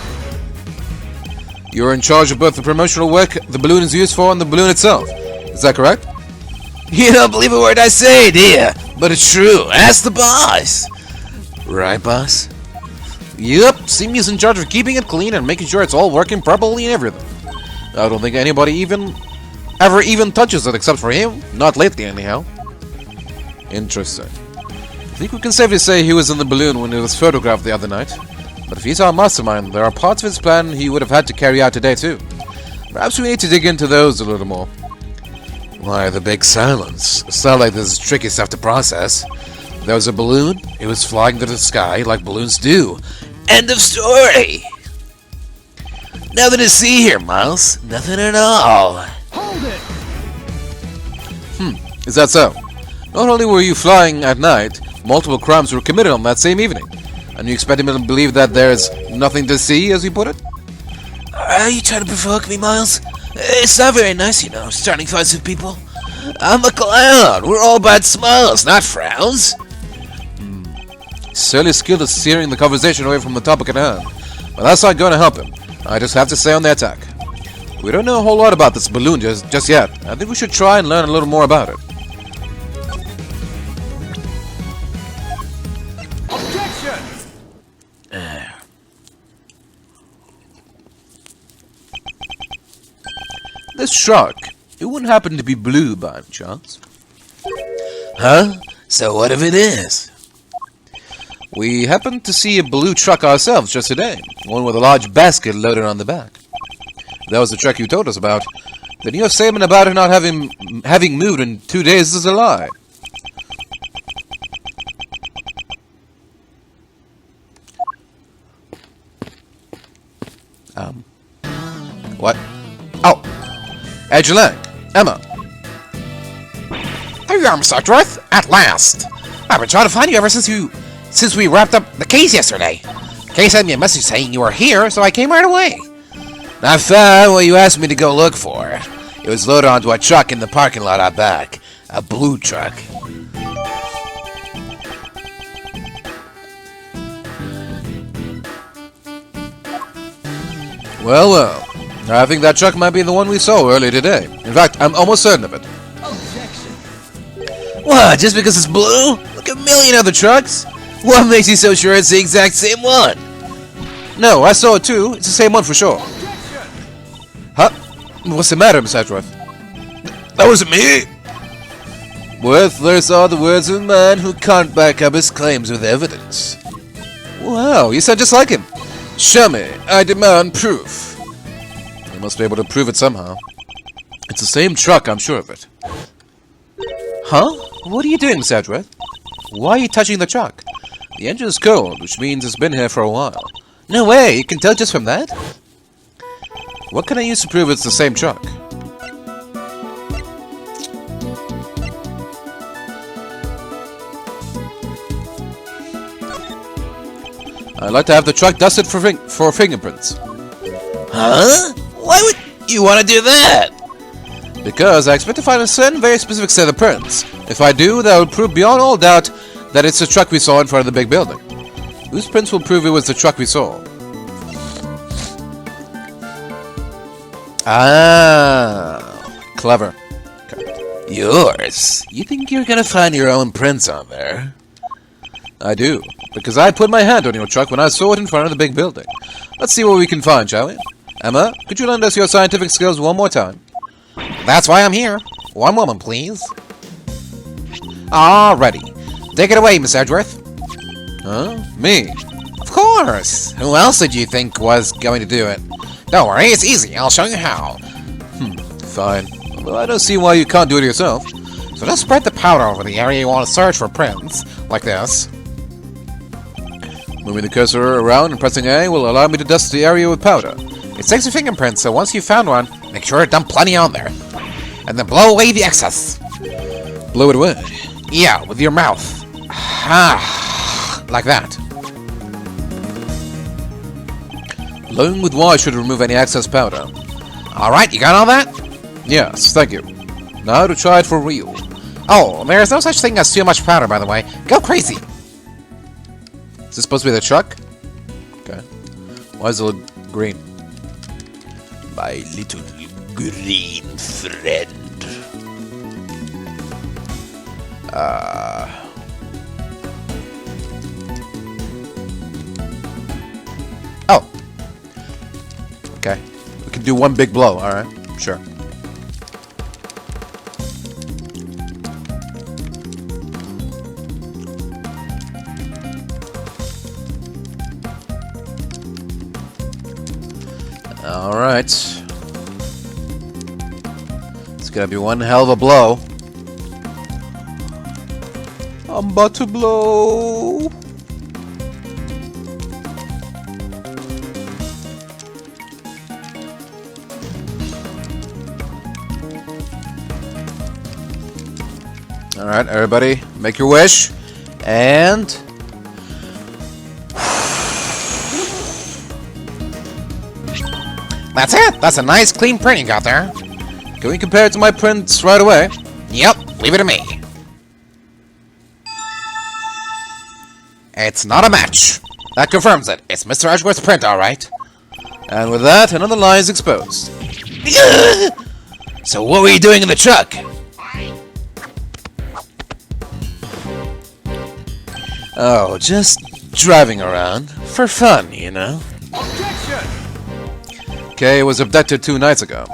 You're in charge of both the promotional work the balloon is used for and the balloon itself. Is that correct? You don't believe a word I say, do you? But it's true. Ask the boss. Right, boss? Yep, Simeon's in charge of keeping it clean and making sure it's all working properly and everything. I don't think anybody ever even touches it except for him. Not lately, anyhow. Interesting. I think we can safely say he was in the balloon when it was photographed the other night. But if he's our mastermind, there are parts of his plan he would have had to carry out today too. Perhaps we need to dig into those a little more. Why the big silence? It's not like this is tricky stuff to process. There was a balloon. It was flying through the sky like balloons do. End of story. Nothing to see here, Miles. Nothing at all. Hold it! Is that so? Not only were you flying at night, multiple crimes were committed on that same evening. And you expect me to believe that there's nothing to see, as you put it? Are you trying to provoke me, Miles? It's not very nice, you know, starting fights with people. I'm a clown. We're all about smiles, not frowns. Certainly skilled at steering the conversation away from the topic at hand. But that's not going to help him. I just have to stay on the attack. We don't know a whole lot about this balloon just yet. I think we should try and learn a little more about it. Objection! This truck, it wouldn't happen to be blue by any chance. Huh? So what if it is? We happened to see a blue truck ourselves just today. One with a large basket loaded on the back. That was the truck you told us about. Then your statement about it not having moved in 2 days is a lie. What? Oh! Edgelang! Emma! There you are, Mr. Edgeworth! At last! I've been trying to find you ever since we wrapped up the case yesterday. Kay sent me a message saying you were here, so I came right away. I found what you asked me to go look for. It was loaded onto a truck in the parking lot out back. A blue truck. Well, well. I think that truck might be the one we saw earlier today. In fact, I'm almost certain of it. Objection! What, just because it's blue? Look at a million other trucks. What makes you so sure it's the exact same one? No, I saw it too. It's the same one for sure. Objection! Huh? What's the matter, Miss Edgeworth? That wasn't me. Worthless are the words of a man who can't back up his claims with evidence. Wow, you sound just like him. Show me. I demand proof. You must be able to prove it somehow. It's the same truck, I'm sure of it. Huh? What are you doing, Miss Edgeworth? Why are you touching the truck? The engine's cold, which means it's been here for a while. No way, you can tell just from that? What can I use to prove it's the same truck? I'd like to have the truck dusted for fingerprints. Huh? Why would you want to do that? Because I expect to find a certain very specific set of prints. If I do, that will prove beyond all doubt that it's the truck we saw in front of the big building. Whose prints will prove it was the truck we saw? Ah, clever. Yours? You think you're gonna find your own prints on there? I do, because I put my hand on your truck when I saw it in front of the big building. Let's see what we can find, shall we? Emma, could you lend us your scientific skills one more time? That's why I'm here. One moment, please. Alrighty. Take it away, Miss Edgeworth. Huh? Me? Of course. Who else did you think was going to do it? Don't worry, it's easy. I'll show you how. Fine. Well, I don't see why you can't do it yourself. So just spread the powder over the area you want to search for prints, like this. Moving the cursor around and pressing A will allow me to dust the area with powder. It takes your fingerprints, so once you've found one, make sure to dump plenty on there. And then blow away the excess. Blow it away. Yeah, with your mouth. Like that. Blowing with Y should remove any excess powder. Alright, you got all that? Yes, thank you. Now to try it for real. Oh, there is no such thing as too much powder, by the way. Go crazy! Is this supposed to be the truck? Okay. Why does it look green? My little green friend. Oh. Okay. We can do one big blow, alright? Sure. Alright. It's gonna be one hell of a blow. I'm about to blow. Alright, everybody, make your wish. And... That's it! That's a nice clean print you got there. can we compare it to my prints right away? Yep, leave it to me. It's not a match. That confirms it. It's Mr. Edgeworth's print, alright. And with that, another lie is exposed. So what were you doing in the truck? Oh, just driving around. For fun, you know. Objection! Kay was abducted 2 nights ago.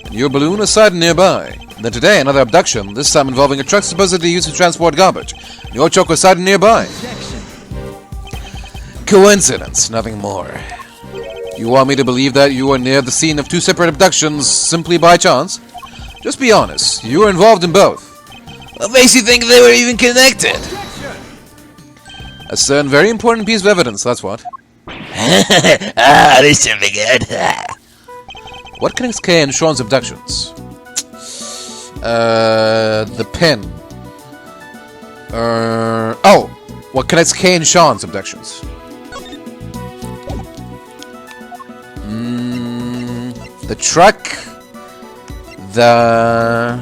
And your balloon was sighted nearby. And then today, another abduction, this time involving a truck supposedly used to transport garbage. And your truck was sighted nearby. Objection! Coincidence, nothing more. You want me to believe that you were near the scene of 2 separate abductions simply by chance? Just be honest, you were involved in both. What makes you think they were even connected? Objection! A certain very important piece of evidence, that's what. Ah, this should be good. What connects Kay and Sean's abductions? The pin. Oh! What connects Kay and Sean's abductions? The truck. The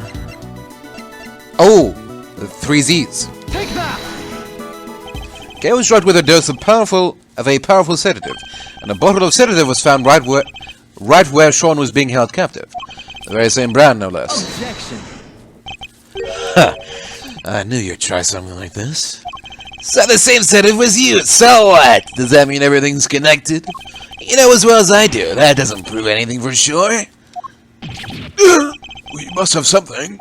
3 Z's. Take that! Kay was drugged with a dose of a powerful sedative, and a bottle of sedative was found right where Sean was being held captive. The very same brand, no less. Objection! I knew you'd try something like this. So the same sedative was used, so what? Does that mean everything's connected? You know as well as I do, that doesn't prove anything for sure. We must have something.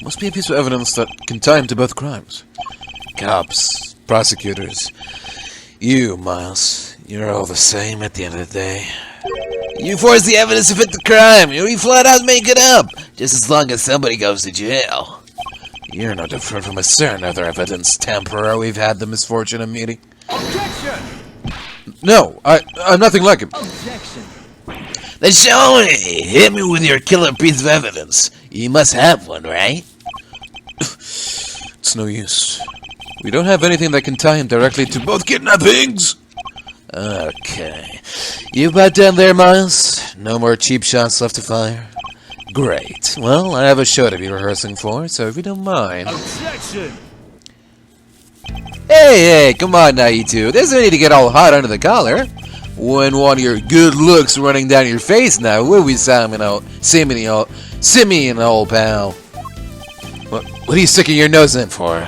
Must be a piece of evidence that can tie him to both crimes. Cops, prosecutors, you, Miles, you're all the same at the end of the day. You force the evidence to fit the crime, and we flat out make it up, just as long as somebody goes to jail. You're no different from a certain other evidence tamperer we've had the misfortune of meeting. Objection! No, I'm nothing like him. Objection! Then show me! Hit me with your killer piece of evidence. You must have one, right? It's no use. We don't have anything that can tie him directly to both kidnappings. Okay. You about done there, Miles? No more cheap shots left to fire? Great. Well, I have a show to be rehearsing for, so if you don't mind... Objection! Hey, come on now, you two. There's no need to get all hot under the collar. When one of your good looks running down your face now, will we, Simeon, old pal? What are you sticking your nose in for?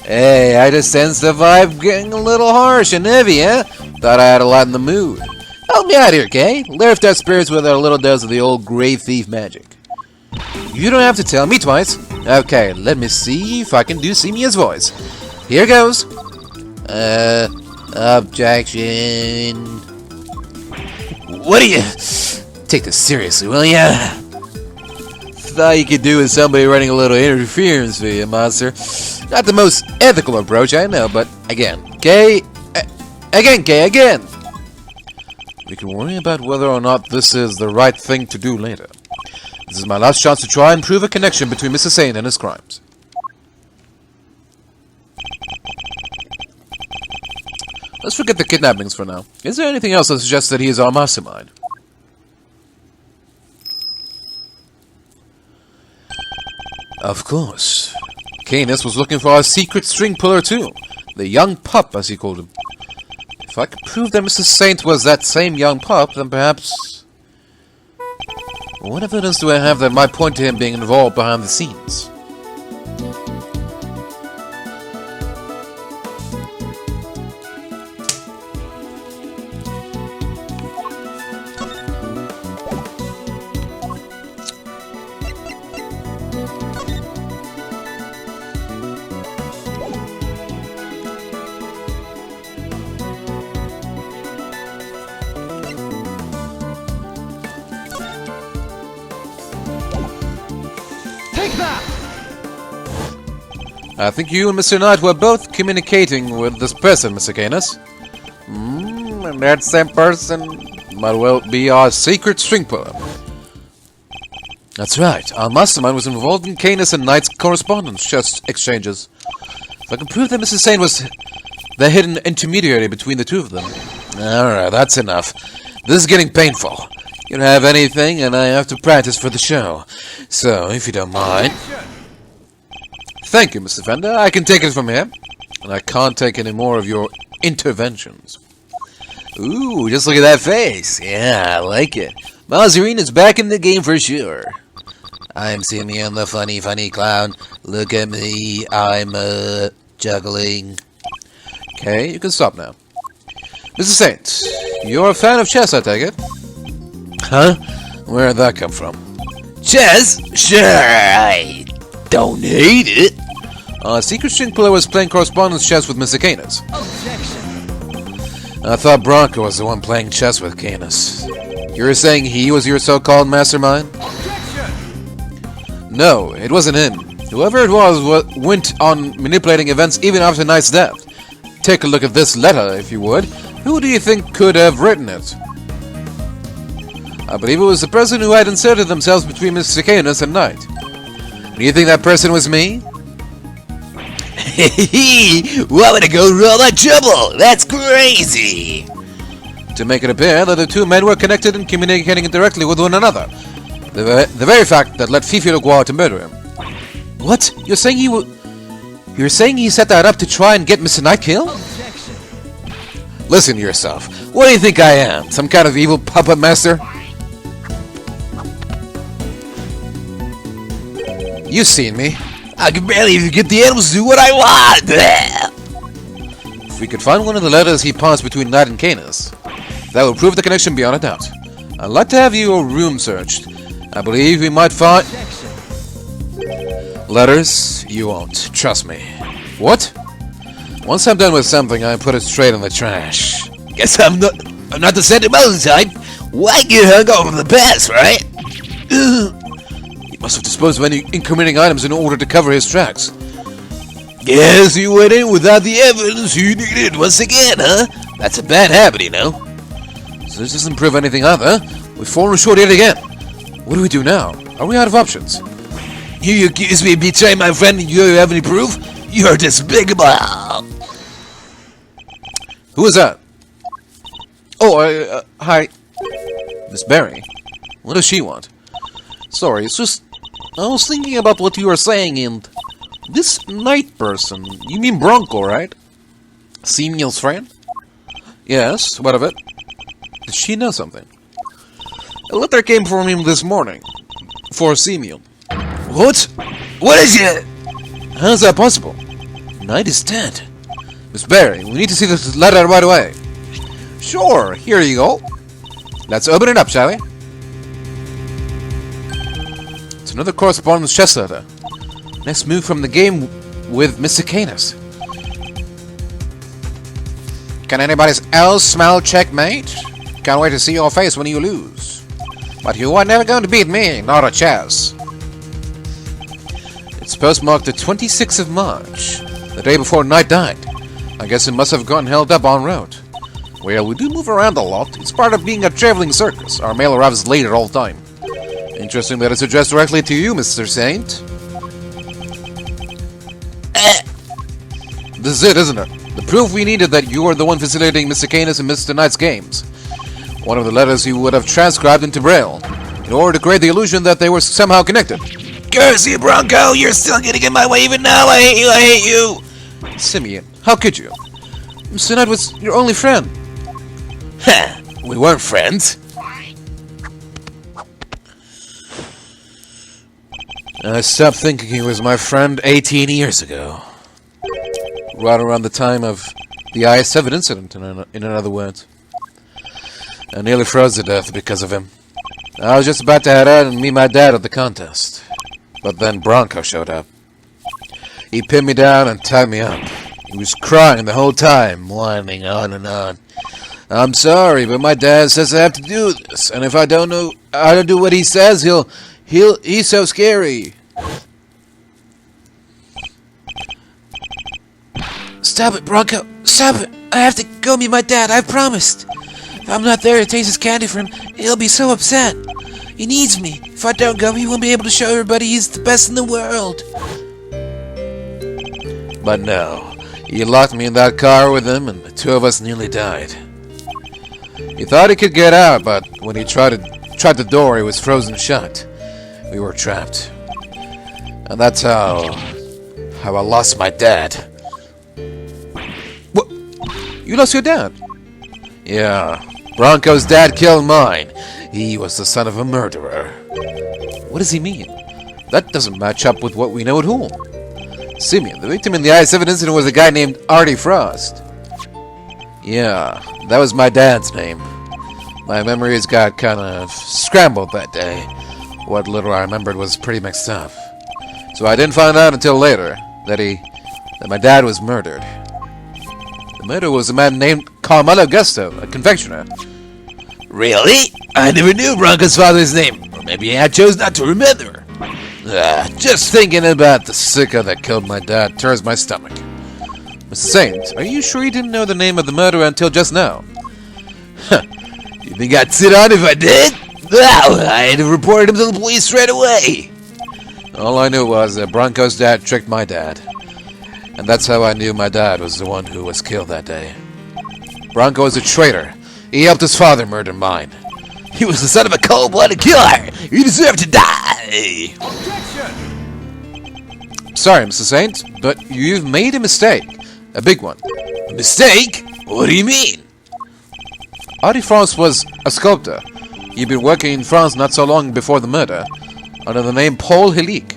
Hey, I just sense the vibe getting a little harsh and heavy, eh? Thought I had a lot in the mood. Help me out here, Kay. Lift our spirits with a little dose of the old grave thief magic. You don't have to tell me twice. Okay, let me see if I can do Simia's voice. Here goes. Objection. What do you... Take this seriously, will ya? Thought you could do with somebody running a little interference for you, monster. Not the most ethical approach, I know, but again. Kay. Again. We can worry about whether or not this is the right thing to do later. This is my last chance to try and prove a connection between Mr. Sane and his crimes. Let's forget the kidnappings for now. Is there anything else that suggests that he is our mastermind? Of course. Canis was looking for our secret string puller too. The young pup, as he called him. If I could prove that Mr. Saint was that same young pup, then perhaps... What evidence do I have that might point to him being involved behind the scenes? I think you and Mr. Knight were both communicating with this person, Mr. Canis. And that same person might well be our secret string puller. That's right. Our mastermind was involved in Canis and Knight's correspondence chest exchanges. If I can prove that Mrs. Sane was the hidden intermediary between the two of them. Alright, that's enough. This is getting painful. You don't have anything, and I have to practice for the show. So, if you don't mind... Thank you, Mr. Fender. I can take it from here. And I can't take any more of your interventions. Ooh, just look at that face. Yeah, I like it. Mazarine is back in the game for sure. I'm Simeon, the funny clown. Look at me. I'm, juggling. Okay, you can stop now. Mr. Saint, you're a fan of chess, I take it? Huh? Where'd that come from? Chess? Sure, I don't hate it. Secret string player was playing correspondence chess with Mr. Canis. Objection. I thought Bronco was the one playing chess with Canis. You were saying he was your so-called mastermind? Objection. No, it wasn't him. Whoever it was went on manipulating events even after Knight's death. Take a look at this letter, if you would. Who do you think could have written it? I believe it was the person who had inserted themselves between Mr. Canis and Knight. Do you think that person was me? Why would I go through all that trouble? That's crazy. To make it appear that the two men were connected and communicating directly with one another. The very fact that led Fifi Leguar to murder him. What? You're saying You're saying he set that up to try and get Mr. Knight killed? Objection. Listen to yourself. What do you think I am? Some kind of evil puppet master? You've seen me. I can barely even get the animals to do what I want. If we could find one of the letters he passed between Knight and Canis, that would prove the connection beyond a doubt. I'd like to have your room searched. I believe we might find... Letters? You won't. Trust me. What? Once I'm done with something, I put it straight in the trash. Guess I'm not the sentimental type. Why get hung over the past, right? He must have disposed of any incriminating items in order to cover his tracks. Guess you went in without the evidence you needed once again, huh? That's a bad habit, you know. So this doesn't prove anything either. We've fallen short yet again. What do we do now? Are we out of options? You accuse me of betraying my friend and you have any proof? You're despicable. Who is that? Oh, hi. Miss Berry. What does she want? Sorry, it's just... I was thinking about what you were saying and... This Knight person, you mean Bronco, right? Samuel's friend? Yes, what of it? Did she know something? A letter came from him this morning. For Samuel. What? What is it? How's that possible? Knight is dead. Miss Berry, we need to see this letter right away. Sure, here you go. Let's open it up, shall we? It's another correspondence chest letter. Next move from the game with Mr. Canis. Can anybody else smell checkmate? Can't wait to see your face when you lose. But you are never going to beat me, not at chess. It's postmarked the 26th of March, the day before Knight died. I guess it must have gotten held up en route. Well, we do move around a lot. It's part of being a traveling circus. Our mail arrives late all the time. Interesting that it's addressed directly to you, Mr. Saint. This is it, isn't it? The proof we needed that you are the one facilitating Mr. Canis and Mr. Knight's games. One of the letters you would have transcribed into Braille, in order to create the illusion that they were somehow connected. Curse you, Bronco! You're still getting in my way even now! I hate you! I hate you! Simeon, how could you? Mr. Knight was your only friend. Heh, we weren't friends. I stopped thinking he was my friend 18 years ago. Right around the time of the I-7 incident, in other words. I nearly froze to death because of him. I was just about to head out and meet my dad at the contest. But then Bronco showed up. He pinned me down and tied me up. He was crying the whole time, whining on and on. I'm sorry, but my dad says I have to do this, and if I don't do what he says, he's so scary. Stop it, Bronco. Stop it. I have to go meet my dad. I've promised. If I'm not there to taste his candy for him, he'll be so upset. He needs me. If I don't go, he won't be able to show everybody he's the best in the world. But no, he locked me in that car with him, and the two of us nearly died. He thought he could get out, but when he tried the door, it was frozen shut. We were trapped. And that's how I lost my dad. What? You lost your dad? Yeah, Bronco's dad killed mine. He was the son of a murderer. What does he mean? That doesn't match up with what we know at home. Simeon, the victim in the I-7 incident was a guy named Artie Frost. Yeah, that was my dad's name. My memories got kind of scrambled that day. What little I remembered was pretty mixed up. So I didn't find out until later that my dad was murdered. The murderer was a man named Carmelo Gusto, a confectioner. Really? I never knew Bronco's father's name. Or maybe I chose not to remember. Just thinking about the sicko that killed my dad turns my stomach. Mr. Saint, are you sure you didn't know the name of the murderer until just now? You think I'd sit on if I did? Well, I'd have reported him to the police right away. All I knew was that Bronco's dad tricked my dad. And that's how I knew my dad was the one who was killed that day. Bronco was a traitor. He helped his father murder mine. He was the son of a cold-blooded killer. He deserved to die. Objection! Sorry, Mr. Saint, but you've made a mistake. A big one. A mistake? What do you mean? Artie Frost was a sculptor. He'd been working in France not so long before the murder, under the name Paul Hillique.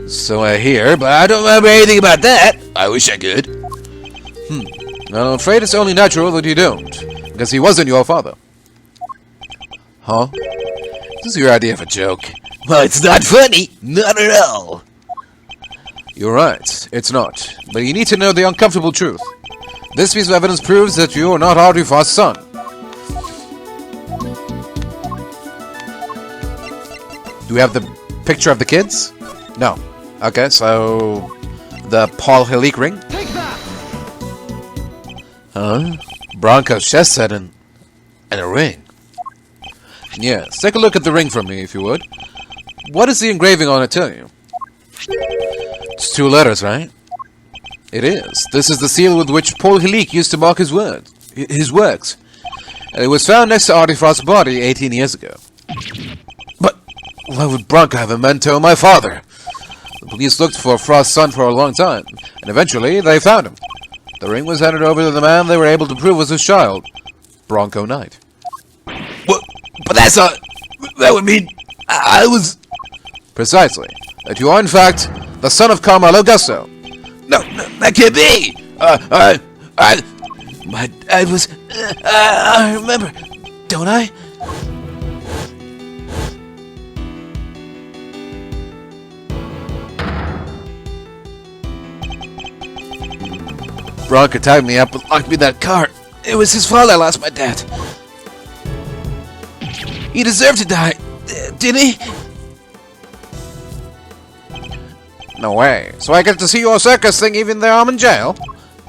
So I hear, but I don't remember anything about that. I wish I could. Well, I'm afraid it's only natural that you don't, because he wasn't your father. Huh? This is your idea of a joke. Well, it's not funny. Not at all. You're right, it's not. But you need to know the uncomfortable truth. This piece of evidence proves that you are not Artie Frost's son. Do we have the picture of the kids? No. Okay, so the Paul Hillique ring? Take that! Huh? Bronco's chest set and a ring. Yes, take a look at the ring for me, if you would. What does the engraving on it tell you? It's 2 letters, right? It is. This is the seal with which Paul Hillique used to mark his works. And it was found next to Artie Frost's body 18 years ago. But why would Bronco have a memento of my father? The police looked for Frost's son for a long time, and eventually they found him. The ring was handed over to the man they were able to prove was his child, Bronco Knight. What? But that's not... That would mean... I was... Precisely. That you are, in fact, the son of Carmelo Gusto. No, that can't be! My dad was... I remember, don't I? Bronco tied me up and locked me in that car. It was his fault I lost my dad. He deserved to die, didn't he? No way. So I get to see your circus thing even though I'm in jail?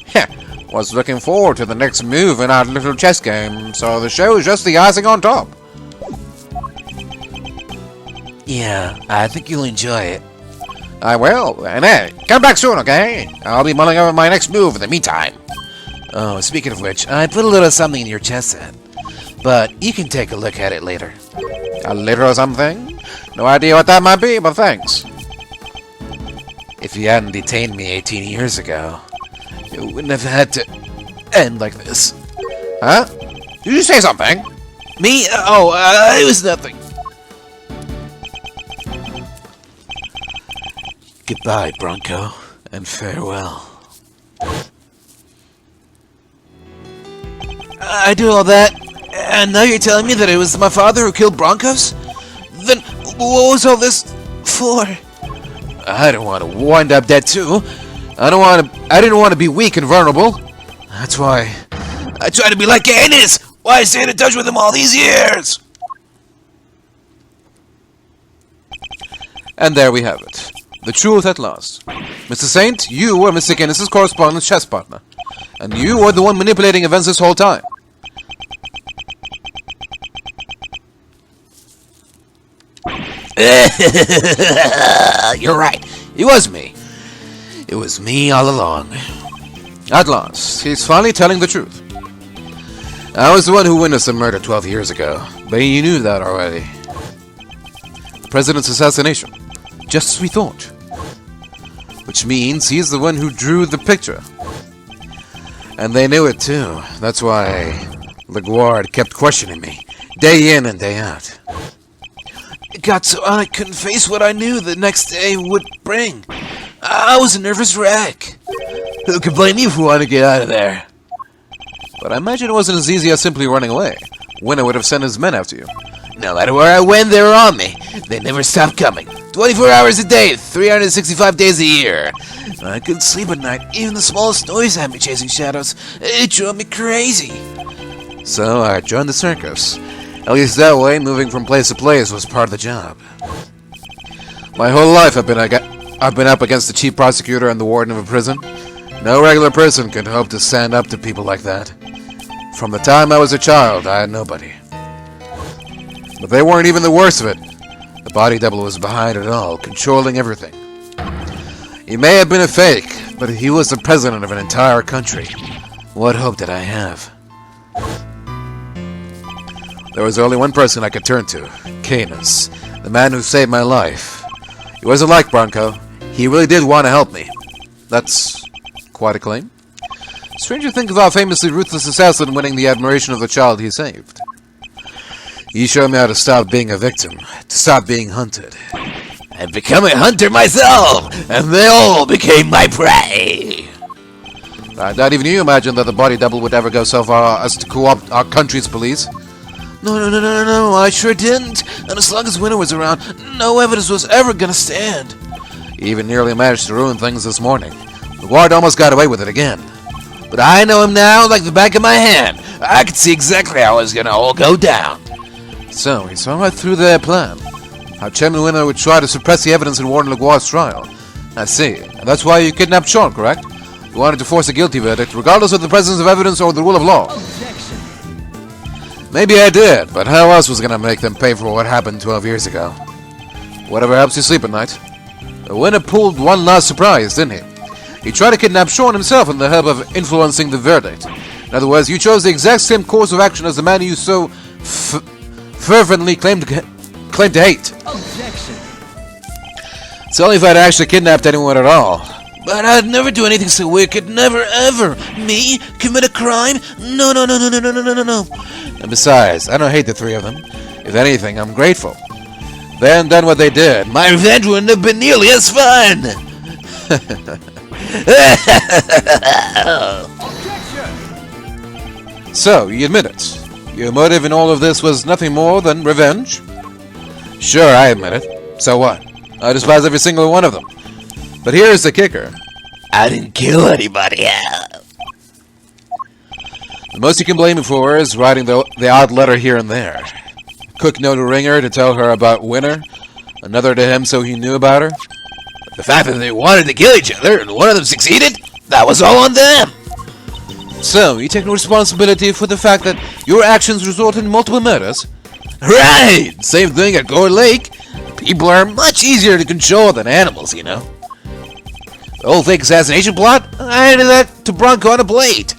Heh. Was looking forward to the next move in our little chess game, so the show is just the icing on top. Yeah, I think you'll enjoy it. I will. And hey, come back soon, okay? I'll be mulling over my next move in the meantime. Oh, speaking of which, I put a little something in your chess set. But you can take a look at it later. A little something? No idea what that might be, but thanks. If you hadn't detained me 18 years ago, it wouldn't have had to end like this. Huh? Did you say something? Me? It was nothing. Goodbye, Bronco, and farewell. I do all that, and now you're telling me that it was my father who killed Broncos? Then what was all this for? I don't want to wind up dead too. I didn't want to be weak and vulnerable. That's why I try to be like Canis. Why I stayed in touch with him all these years? And there we have it. The truth at last. Mr. Saint, you were Mr. Guinness's correspondence chess partner. And you were the one manipulating events this whole time. You're right. It was me. It was me all along. At last, he's finally telling the truth. I was the one who witnessed the murder 12 years ago, but you knew that already. The president's assassination. Just as we thought. Which means he's the one who drew the picture. And they knew it too. That's why LaGuard kept questioning me, day in and day out. It got so I couldn't face what I knew the next day would bring. I was a nervous wreck. Who could blame you for wanting to get out of there? But I imagine it wasn't as easy as simply running away. Winner would have sent his men after you. No matter where I went, they were on me. They never stopped coming. 24 hours a day, 365 days a year. I couldn't sleep at night. Even the smallest noise had me chasing shadows. It drove me crazy. So I joined the circus. At least that way, moving from place to place was part of the job. My whole life I've been up against the chief prosecutor and the warden of a prison. No regular person could hope to stand up to people like that. From the time I was a child, I had nobody. But they weren't even the worst of it. The body double was behind it all, controlling everything. He may have been a fake, but he was the president of an entire country. What hope did I have? There was only one person I could turn to, Canis, the man who saved my life. He wasn't like Bronco. He really did want to help me. That's quite a claim. Strange to think of our famously ruthless assassin winning the admiration of the child he saved. He showed me how to stop being a victim, to stop being hunted. I've become a hunter myself, and they all became my prey. Not even you imagined that the body double would ever go so far as to co-opt our country's police. No, I sure didn't. And as long as Winter was around, no evidence was ever gonna stand. He even nearly managed to ruin things this morning. The guard almost got away with it again. But I know him now like the back of my hand. I could see exactly how it was gonna all go down. So, he saw right through their plan. How Chairman Winter would try to suppress the evidence in Warden LaGuard's trial. I see. And that's why you kidnapped Sean, correct? You wanted to force a guilty verdict, regardless of the presence of evidence or the rule of law. Maybe I did, but how else was I going to make them pay for what happened 12 years ago? Whatever helps you sleep at night. The Winter pulled one last surprise, didn't he? He tried to kidnap Sean himself in the hope of influencing the verdict. In other words, you chose the exact same course of action as the man you so fervently claimed to hate. Objection. It's only if I'd actually kidnapped anyone at all. But I'd never do anything so wicked. Never, ever. Me? Commit a crime? No. And besides, I don't hate the three of them. If anything, I'm grateful. They hadn't done what they did. My revenge wouldn't have been nearly as fun. So, you admit it. Your motive in all of this was nothing more than revenge? Sure, I admit it. So what? I despise every single one of them. But here's the kicker. I didn't kill anybody. The most you can blame me for is writing the odd letter here and there. A quick note to Ringer to tell her about Winter. Another to him so he knew about her. The fact that they wanted to kill each other and one of them succeeded, that was all on them. So, you take no responsibility for the fact that your actions resulted in multiple murders? Right! Same thing at Gore Lake. People are much easier to control than animals, you know. The whole fake assassination plot? I handed that to Bronco on a plate.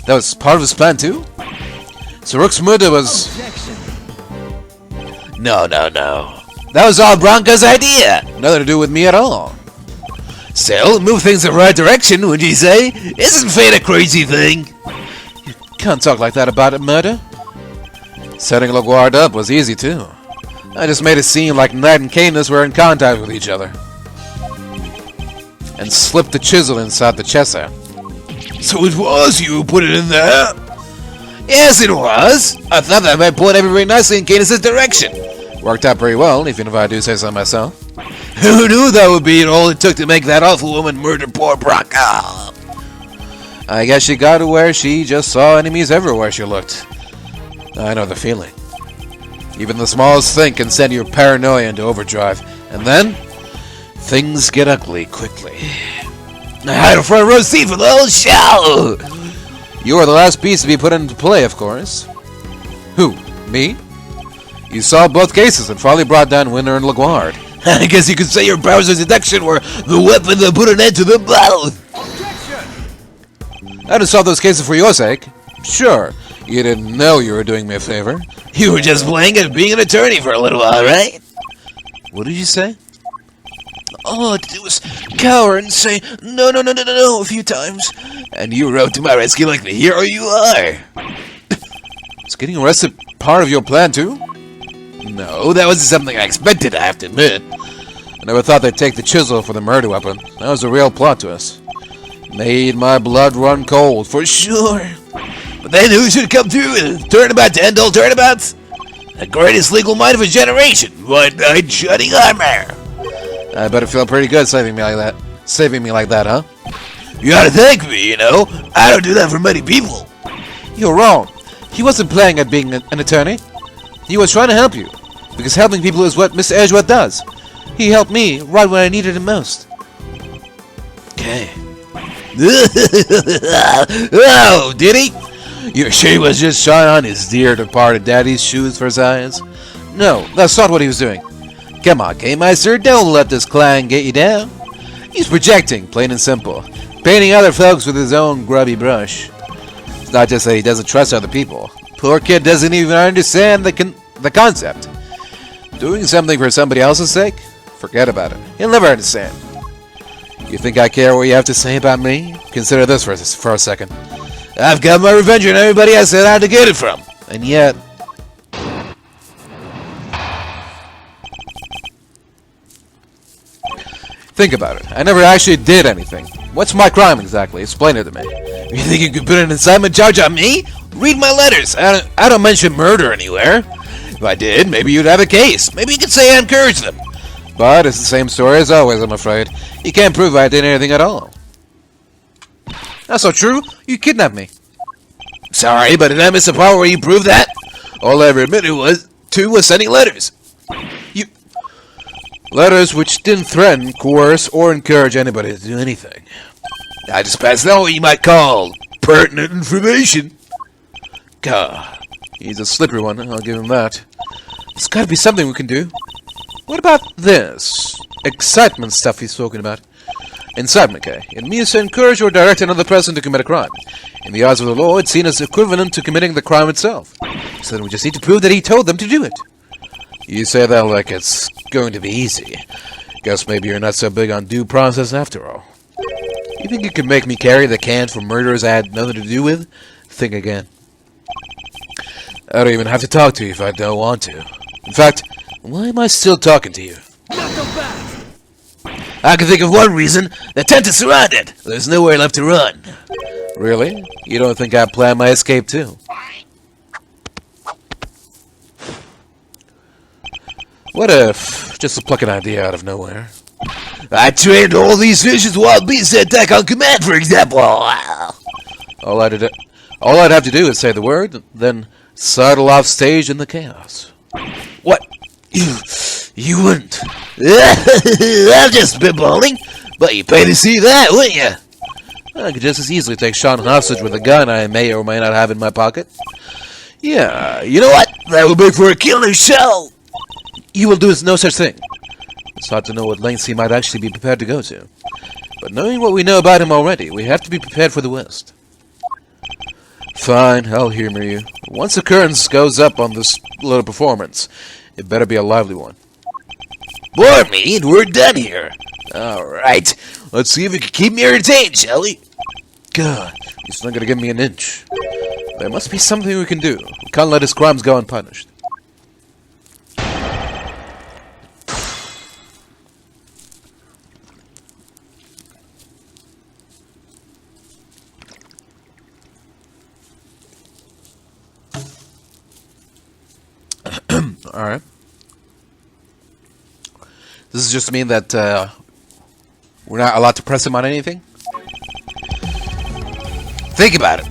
That was part of his plan too? So Rook's murder was... No. That was all Bronco's idea. Nothing to do with me at all. Still, move things in the right direction, would you say? Isn't fate a crazy thing? You can't talk like that about a murder. Setting LaGuard up was easy too. I just made it seem like Knight and Canis were in contact with each other. And slipped the chisel inside the chest. So it was you who put it in there? Yes, it was. I thought that might point everything nicely in Canis' direction. Worked out pretty well, even if I do say so myself. Who knew that would be all it took to make that awful woman murder poor Bronco? I guess she got to where she just saw enemies everywhere she looked. I know the feeling. Even the smallest thing can send your paranoia into overdrive. And then, things get ugly quickly. I had a front row seat for the whole show! You are the last piece to be put into play, of course. Who? Me? You saw both cases and finally brought down Winter and LaGuard. I guess you could say your powers of seduction were the weapon that put an end to them both! I just solve those cases for your sake. Sure, you didn't know you were doing me a favor. You were just playing at being an attorney for a little while, right? What did you say? All I had to do was cower and say, no, a few times. And you rode to my rescue like the hero you are. Is getting arrested part of your plan, too? No, that wasn't something I expected, I have to admit. I never thought they'd take the chisel for the murder weapon. That was a real plot twist. Made my blood run cold, for sure. But then who should come through with Turnabout to end all turnabouts? The greatest legal mind of a generation, one knight shining armor. I better feel pretty good saving me like that. Huh? You gotta thank me, you know. I don't do that for many people. You're wrong. He wasn't playing at being an attorney. He was trying to help you. Because helping people is what Mr. Edgeworth does. He helped me right when I needed him most. Okay. Oh, did he? You're sure he was just trying on his dear departed daddy's shoes for his eyes? No, that's not what he was doing. Come on, K-Meister, don't let this clown get you down. He's projecting, plain and simple. Painting other folks with his own grubby brush. It's not just that he doesn't trust other people. Poor kid doesn't even understand the concept. Doing something for somebody else's sake? Forget about it. He'll never understand. You think I care what you have to say about me? Consider this for a second. I've got my revenge on everybody I said I had to get it from. And yet... Think about it. I never actually did anything. What's my crime exactly? Explain it to me. You think you could put an incitement charge on me? Read my letters. I don't mention murder anywhere. If I did, maybe you'd have a case. Maybe you could say I encouraged them. But it's the same story as always, I'm afraid. You can't prove I did anything at all. That's not true. You kidnapped me. Sorry, but did I miss the part where you proved that? All I ever admitted was sending letters. Letters which didn't threaten, coerce, or encourage anybody to do anything. I just passed on what you might call pertinent information. God, he's a slippery one, I'll give him that. There's gotta be something we can do. What about this? Excitement stuff he's spoken about. Incitement, okay? It means to encourage or direct another person to commit a crime. In the eyes of the law, it's seen as equivalent to committing the crime itself. So then we just need to prove that he told them to do it. You say that like it's going to be easy. Guess maybe you're not so big on due process after all. You think you can make me carry the can for murderers I had nothing to do with? Think again. I don't even have to talk to you if I don't want to. In fact, why am I still talking to you? I can think of one reason. The tent is surrounded. There's nowhere left to run. Really? You don't think I planned my escape too? What if, just to pluck an idea out of nowhere, I trained all these fish as wild beasts to attack on command, for example. all I'd have to do is say the word, then sidle off stage in the chaos. What? You wouldn't. I'm just spitballing, but you'd pay to see that, wouldn't you? I could just as easily take Sean hostage with a gun I may or may not have in my pocket. Yeah, you know what? That would make for a killer show. You will do no such thing. It's hard to know what lengths he might actually be prepared to go to. But knowing what we know about him already, we have to be prepared for the worst. Fine, I'll humor you. Once the curtains goes up on this little performance, it better be a lively one. Bore me, and we're done here. Alright, let's see if we can keep me entertained, shall we? God, he's not gonna give me an inch. There must be something we can do. We can't let his crimes go unpunished. Alright. Does this just mean that we're not allowed to press him on anything? Think about it.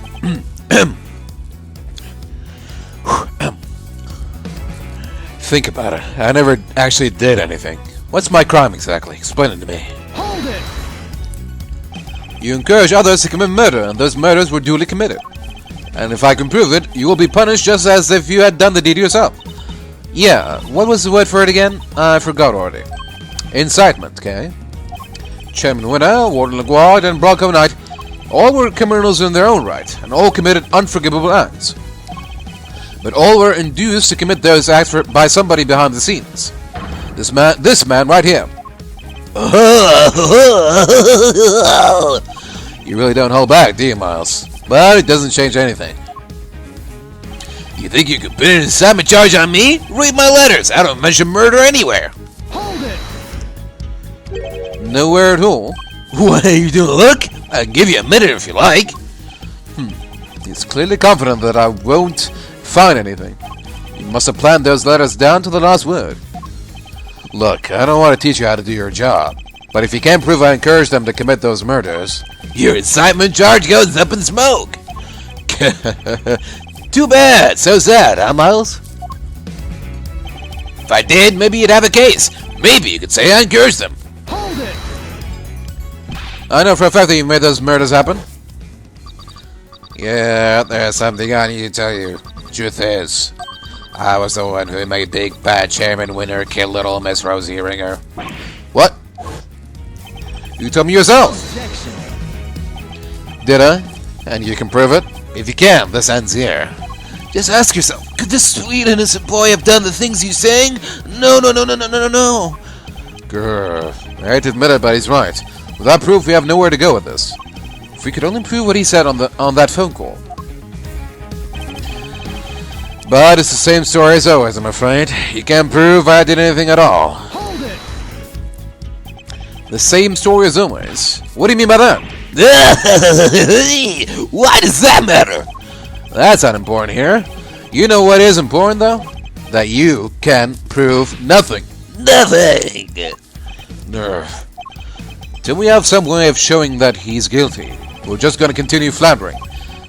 Think about it. I never actually did anything. What's my crime exactly? Explain it to me. Hold it! You encourage others to commit murder, and those murders were duly committed. And if I can prove it, you will be punished just as if you had done the deed yourself. Yeah, what was the word for it again? I forgot already. Incitement, okay? Chairman Winner, Warden LaGuard, and Bronco Knight all were criminals in their own right, and all committed unforgivable acts. But all were induced to commit those acts by somebody behind the scenes. This man right here. You really don't hold back, do you, Miles? But it doesn't change anything. You think you could put an incitement charge on me? Read my letters. I don't mention murder anywhere. Hold it! Nowhere at all. What are you doing? Look? I can give you a minute if you like. He's clearly confident that I won't find anything. You must have planned those letters down to the last word. Look, I don't want to teach you how to do your job, but if you can't prove I encouraged them to commit those murders... Your incitement charge goes up in smoke. Too bad. So sad, huh, Miles? If I did, maybe you'd have a case. Maybe you could say I encouraged them. Hold it! I know for a fact that you made those murders happen. Yeah, there's something I need to tell you. Truth is, I was the one who made Big Bad Chairman Winner kill little Miss Rosie Ringer. What? You told me yourself. Objection. Did I? And you can prove it? If you can, this ends here. Just ask yourself, could this sweet innocent boy have done the things he's saying? No. Grr. I hate to admit it, but he's right. Without proof, we have nowhere to go with this. If we could only prove what he said on that phone call. But it's the same story as always, I'm afraid. You can't prove I did anything at all. Hold it! The same story as always. What do you mean by that? Why does that matter? That's not important here. You know what is important, though? That you can prove nothing. Nothing. Nerve. Till we have some way of showing that he's guilty, we're just going to continue floundering.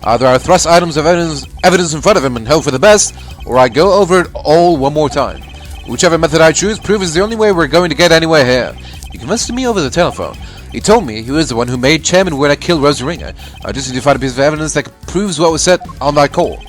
Either I thrust items of evidence in front of him and hope for the best, or I go over it all one more time. Whichever method I choose, proof is the only way we're going to get anywhere here. He convinced me over the telephone. He told me he was the one who made Chairman Winner kill Rosie Ringer. I just need to find a piece of evidence that proves what was said on that call.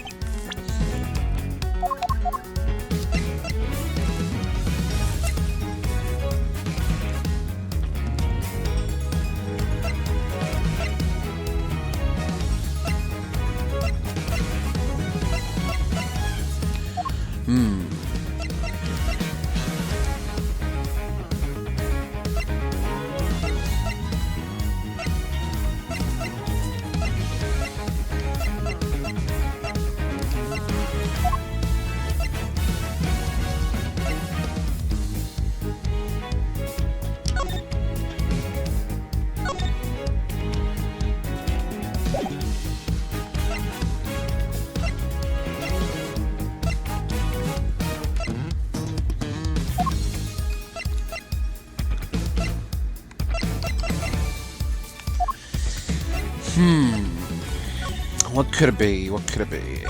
What could it be? What could it be?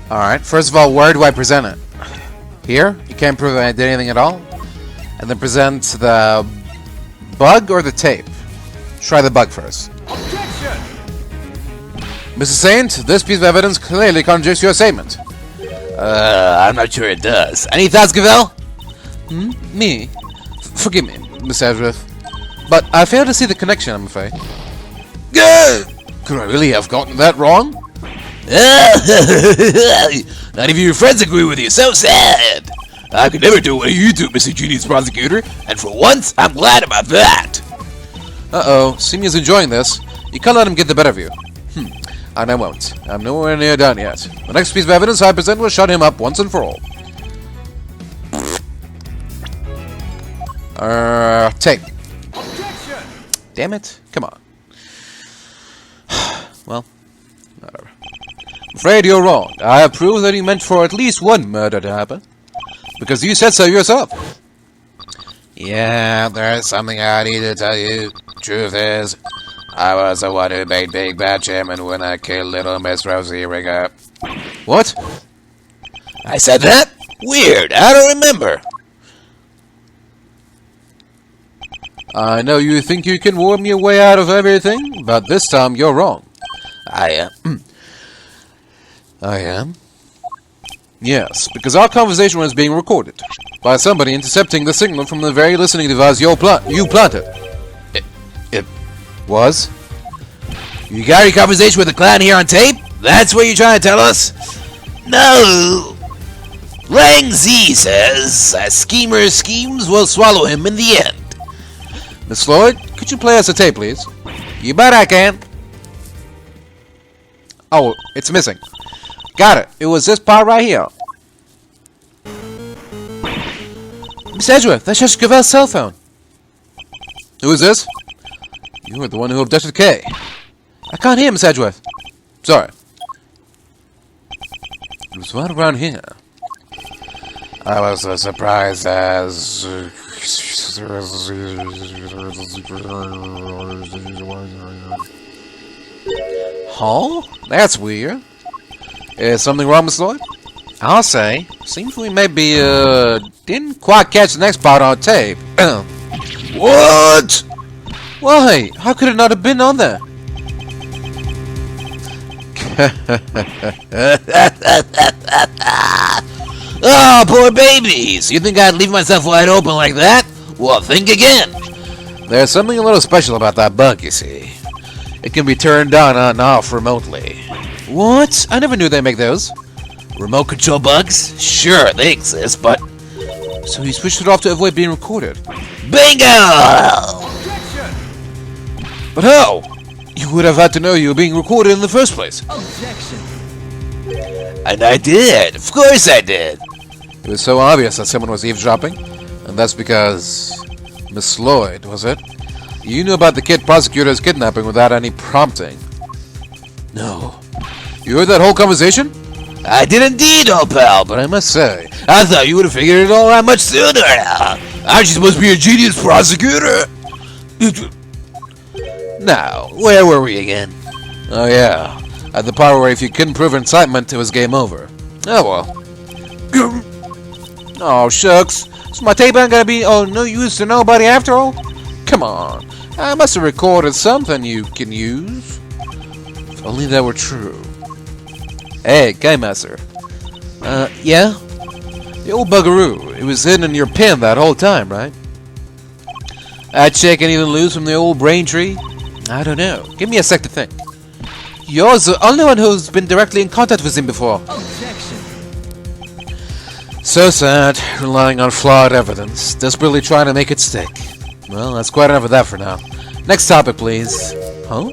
Alright, first of all, where do I present it? Here? You can't prove I did anything at all? And then present the bug or the tape? Try the bug first. Objection! Mrs. Saint, this piece of evidence clearly contradicts your statement. I'm not sure it does. Any thoughts, Gavèlle? Me? Forgive me, Miss Edgeworth. But I fail to see the connection, I'm afraid. Could I really have gotten that wrong? Not even your friends agree with you. So sad. I could never do what you do, Mr. Genius Prosecutor, and for once, I'm glad about that. Uh-oh, Senior's enjoying this. You can't let him get the better of you. And I won't. I'm nowhere near done yet. The next piece of evidence I present will shut him up once and for all. Tape. Objection! Damn it. Come on. Well, whatever. I'm afraid you're wrong. I have proof that you meant for at least one murder to happen. Because you said so yourself. Yeah, there's something I need to tell you. Truth is, I was the one who made Big Bad Chairman when I killed little Miss Rosie Rigger. What? I said that? Weird, I don't remember. I know you think you can worm your way out of everything, but this time you're wrong. I am? Yes, because our conversation was being recorded by somebody intercepting the signal from the very listening device you planted. It Was? You got your conversation with the clown here on tape? That's what you're trying to tell us? No! Lang Z says a schemer's schemes will swallow him in the end. Miss Lloyd, could you play us a tape, please? You bet I can. Oh, it's missing. Got it. It was this part right here. Miss Edgeworth, that's just Gavèlle's cell phone. Who is this? You were the one who abducted Kay. I can't hear Miss Edgeworth. Sorry. It was right around here. I was as surprised as... Huh? That's weird. Is something wrong, Miss Lloyd? I'll say. Seems we maybe, didn't quite catch the next part on tape. What? Why? How could it not have been on there? Oh, poor babies! You think I'd leave myself wide open like that? Well, think again. There's something a little special about that bug, you see. It can be turned on and off remotely. What? I never knew they make those. Remote control bugs? Sure, they exist, but... So you switched it off to avoid being recorded. Bingo! But how? You would have had to know you were being recorded in the first place. Objection! And I did. Of course I did. It was so obvious that someone was eavesdropping. And that's because... Miss Lloyd, was it? You knew about the kid prosecutor's kidnapping without any prompting. No. You heard that whole conversation? I did indeed, old pal, but But I must say, I thought you would have figured it all out much sooner. Aren't you supposed to be a genius prosecutor? Now, where were we again? oh yeah, at the part where if you couldn't prove incitement, it was game over. Oh well. Oh shucks, so my tape ain't gonna be no use to nobody after all? Come on, I must have recorded something you can use. If only that were true. Hey, Game Master. Yeah? The old buggeroo, it was hidden in your pen that whole time, right? That chick ain't even loose from the old brain tree? I don't know. Give me a sec to think. You're the only one who's been directly in contact with him before. Objection! So sad, relying on flawed evidence, desperately trying to make it stick. Well, that's quite enough of that for now. Next topic, please. Huh?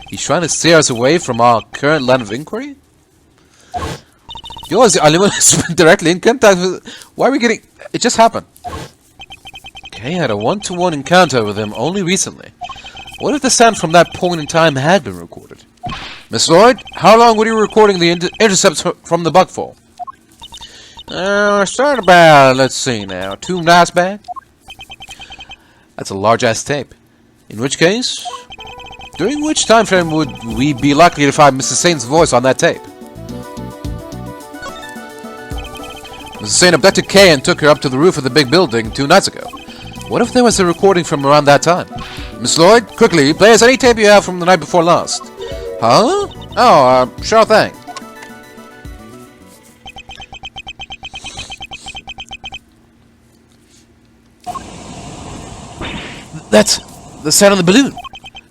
He's trying to steer us away from our current line of inquiry? You're the only one who's been directly in contact with... Why are we getting... It just happened. Kay had a one-to-one encounter with him only recently. What if the sound from that point in time had been recorded? Miss Lloyd, how long were you recording the intercepts from the bug for? Start about, let's see now, 2 nights back? That's a large-ass tape. In which case, during which time frame would we be likely to find Mrs. Saint's voice on that tape? Mrs. Saint abducted Kay and took her up to the roof of the big building 2 nights ago. What if there was a recording from around that time? Miss Lloyd, quickly, play us any tape you have from the night before last. Huh? Oh, sure thing. That's the sound of the balloon.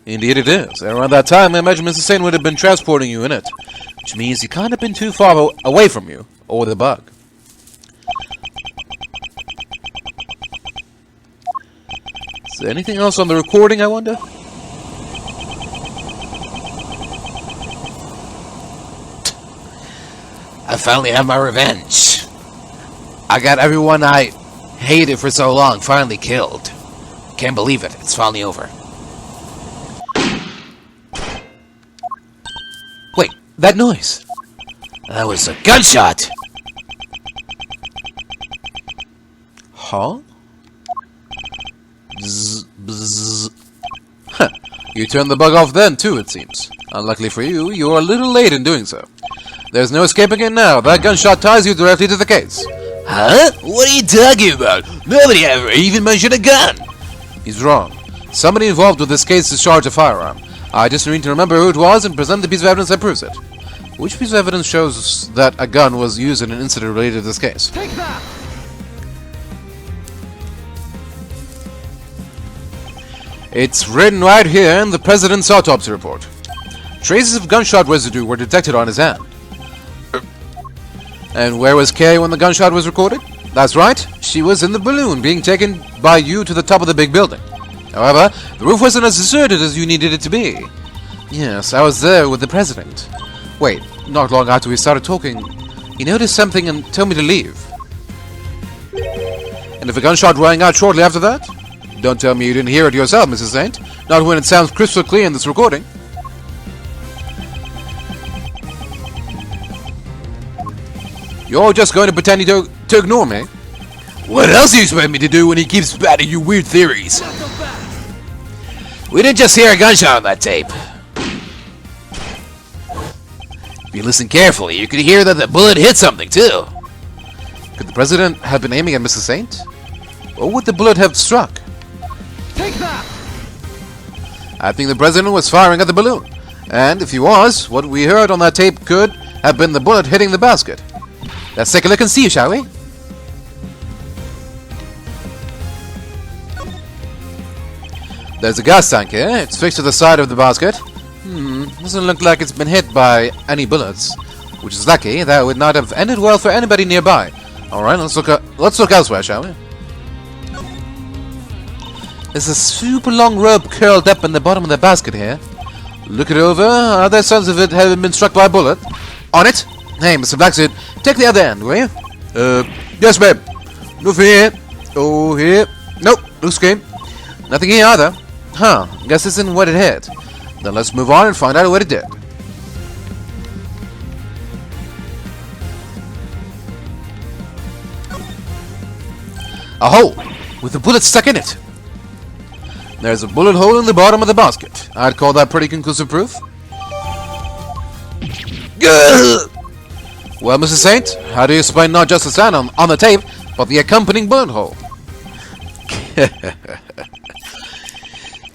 Indeed it is. And around that time, I imagine Mrs. Saint would have been transporting you in it. Which means he can't have been too far away from you, or the bug. Is there anything else on the recording, I wonder? I finally have my revenge. I got everyone I Hated it for so long, finally killed. Can't believe it, it's finally over. Wait, that noise. That was a gunshot! Huh? Bzz, bzz. Huh. You turned the bug off then, too, it seems. Unluckily for you, you are a little late in doing so. There's no escaping it now. That gunshot ties you directly to the case. Huh? What are you talking about? Nobody ever even mentioned a gun. He's wrong. Somebody involved with this case discharged a firearm. I just need to remember who it was and present the piece of evidence that proves it. Which piece of evidence shows that a gun was used in an incident related to this case? Take that! It's written right here in the President's autopsy report. Traces of gunshot residue were detected on his hand. And where was Kay when the gunshot was recorded? That's right, she was in the balloon being taken by you to the top of the big building. However, the roof wasn't as deserted as you needed it to be. Yes, I was there with the President. Wait, not long after we started talking, he noticed something and told me to leave. And if a gunshot rang out shortly after that? Don't tell me you didn't hear it yourself, Mrs. Saint. Not when it sounds crystal clear in this recording. You're just going to pretend to ignore me? What else do you expect me to do when he keeps spouting you weird theories? We didn't just hear a gunshot on that tape. If you listen carefully, you could hear that the bullet hit something, too. Could the President have been aiming at Mrs. Saint? Or would the bullet have struck? Take that! I think the President was firing at the balloon. And if he was, what we heard on that tape could have been the bullet hitting the basket. Let's take a look and see, shall we? There's a gas tank here. It's fixed to the side of the basket. Doesn't look like it's been hit by any bullets. Which is lucky. That would not have ended well for anybody nearby. Alright, let's look elsewhere, shall we? There's a super long rope curled up in the bottom of the basket here. Look it over. Are there signs of it having been struck by a bullet? On it? Hey, Mr. Blacksuit, take the other end, will you? Yes, babe. Nothing here. Oh, here. Nope, no screen. Nothing here either. Huh, guess this isn't what it hit. Then let's move on and find out what it did. A hole with a bullet stuck in it. There's a bullet hole in the bottom of the basket. I'd call that pretty conclusive proof. Well, Mrs. Saint, how do you explain not just the sound on the tape, but the accompanying bullet hole?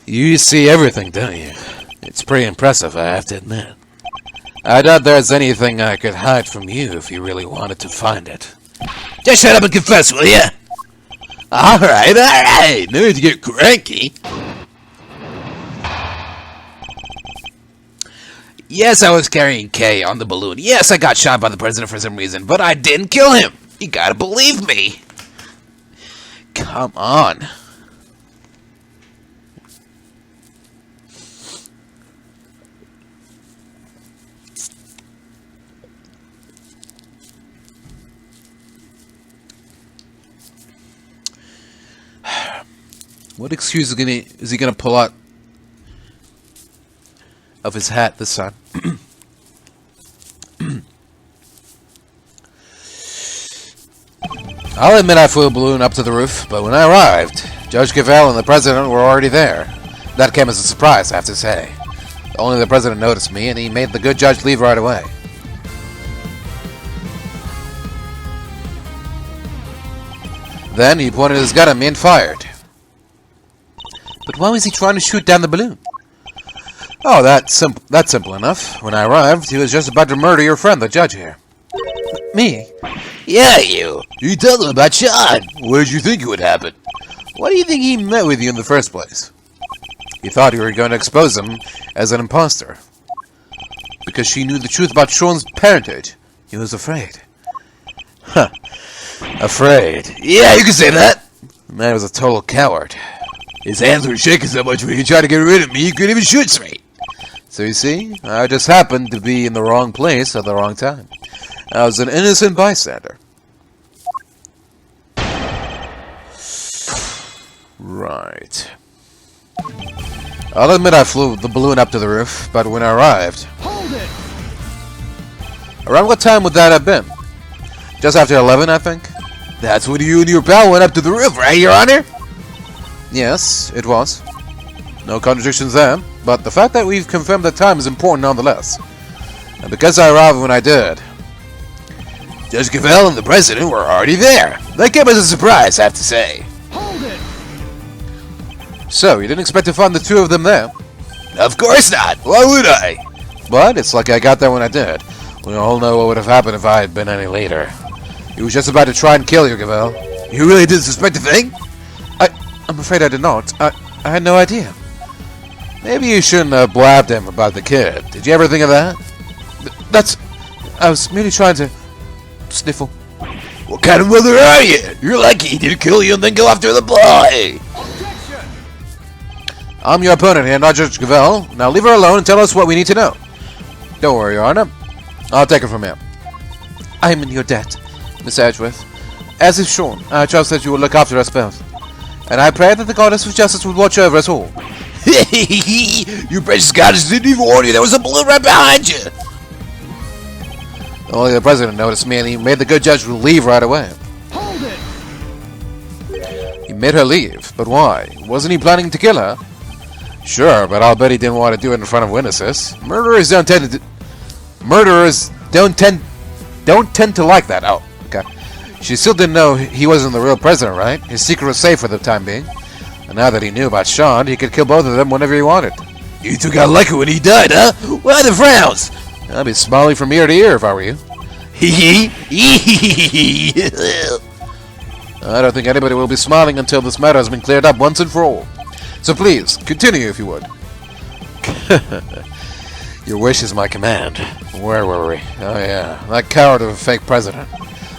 You see everything, don't you? It's pretty impressive, I have to admit. I doubt there's anything I could hide from you if you really wanted to find it. Just shut up and confess, will ya? Alright. No need to get cranky. Yes, I was carrying Kay on the balloon. Yes, I got shot by the President for some reason, but I didn't kill him. You gotta believe me. Come on. What excuse is he gonna pull out of his hat this time? I'll admit I flew a balloon up to the roof, but when I arrived, Judge Gavèlle and the President were already there. That came as a surprise, I have to say. Only the President noticed me, and he made the good judge leave right away. Then he pointed his gun at me and fired. But why was he trying to shoot down the balloon? Oh, that's simple enough. When I arrived, he was just about to murder your friend, the judge here. Me? Yeah, you. You told him about Sean. What did you think would happen? Why do you think he met with you in the first place? He thought you were going to expose him as an imposter. Because she knew the truth about Sean's parentage. He was afraid. Huh. Afraid. Yeah, you can say that. The man was a total coward. His hands were shaking so much when he tried to get rid of me, he couldn't even shoot straight. So you see, I just happened to be in the wrong place at the wrong time. I was an innocent bystander. Right. I'll admit I flew the balloon up to the roof, but when I arrived... Hold it! Around what time would that have been? Just after 11, I think? That's when you and your pal went up to the roof, right, Your Honor? Yes, it was. No contradictions there, but the fact that we've confirmed the time is important nonetheless. And because I arrived when I did... Judge Gavèlle and the President were already there. That came as a surprise, I have to say. Hold it! So, you didn't expect to find the two of them there? Of course not. Why would I? But it's like I got there when I did. We all know what would have happened if I had been any later. He was just about to try and kill you, Gavèlle. You really didn't suspect a thing? I'm afraid I did not. I had no idea. Maybe you shouldn't have blabbed him about the kid. Did you ever think of that? I was merely trying to... sniffle. What kind of mother are you? You're lucky he didn't kill you and then go after the boy. Objection! I'm your opponent here, not Judge Gavèlle. Now leave her alone and tell us what we need to know. Don't worry, Your Honor. I'll take it from here. I am in your debt, Miss Edgeworth. As is shown, I trust that you will look after us both. And I pray that the Goddess of Justice will watch over us all. Your precious goddess didn't even warn you there was a balloon right behind you. Only the President noticed me and he made the good judge leave right away. Hold it! He made her leave, but why? Wasn't he planning to kill her? Sure, but I'll bet he didn't want to do it in front of witnesses. Murderers don't tend to like that. Oh, okay. She still didn't know he wasn't the real president, right? His secret was safe for the time being. And now that he knew about Sean, he could kill both of them whenever he wanted. You two got lucky when he died, huh? Why the frowns? I'd be smiling from ear to ear if I were you. I don't think anybody will be smiling until this matter has been cleared up once and for all. So please, continue if you would. Your wish is my command. Where were we? Oh yeah, that coward of a fake president.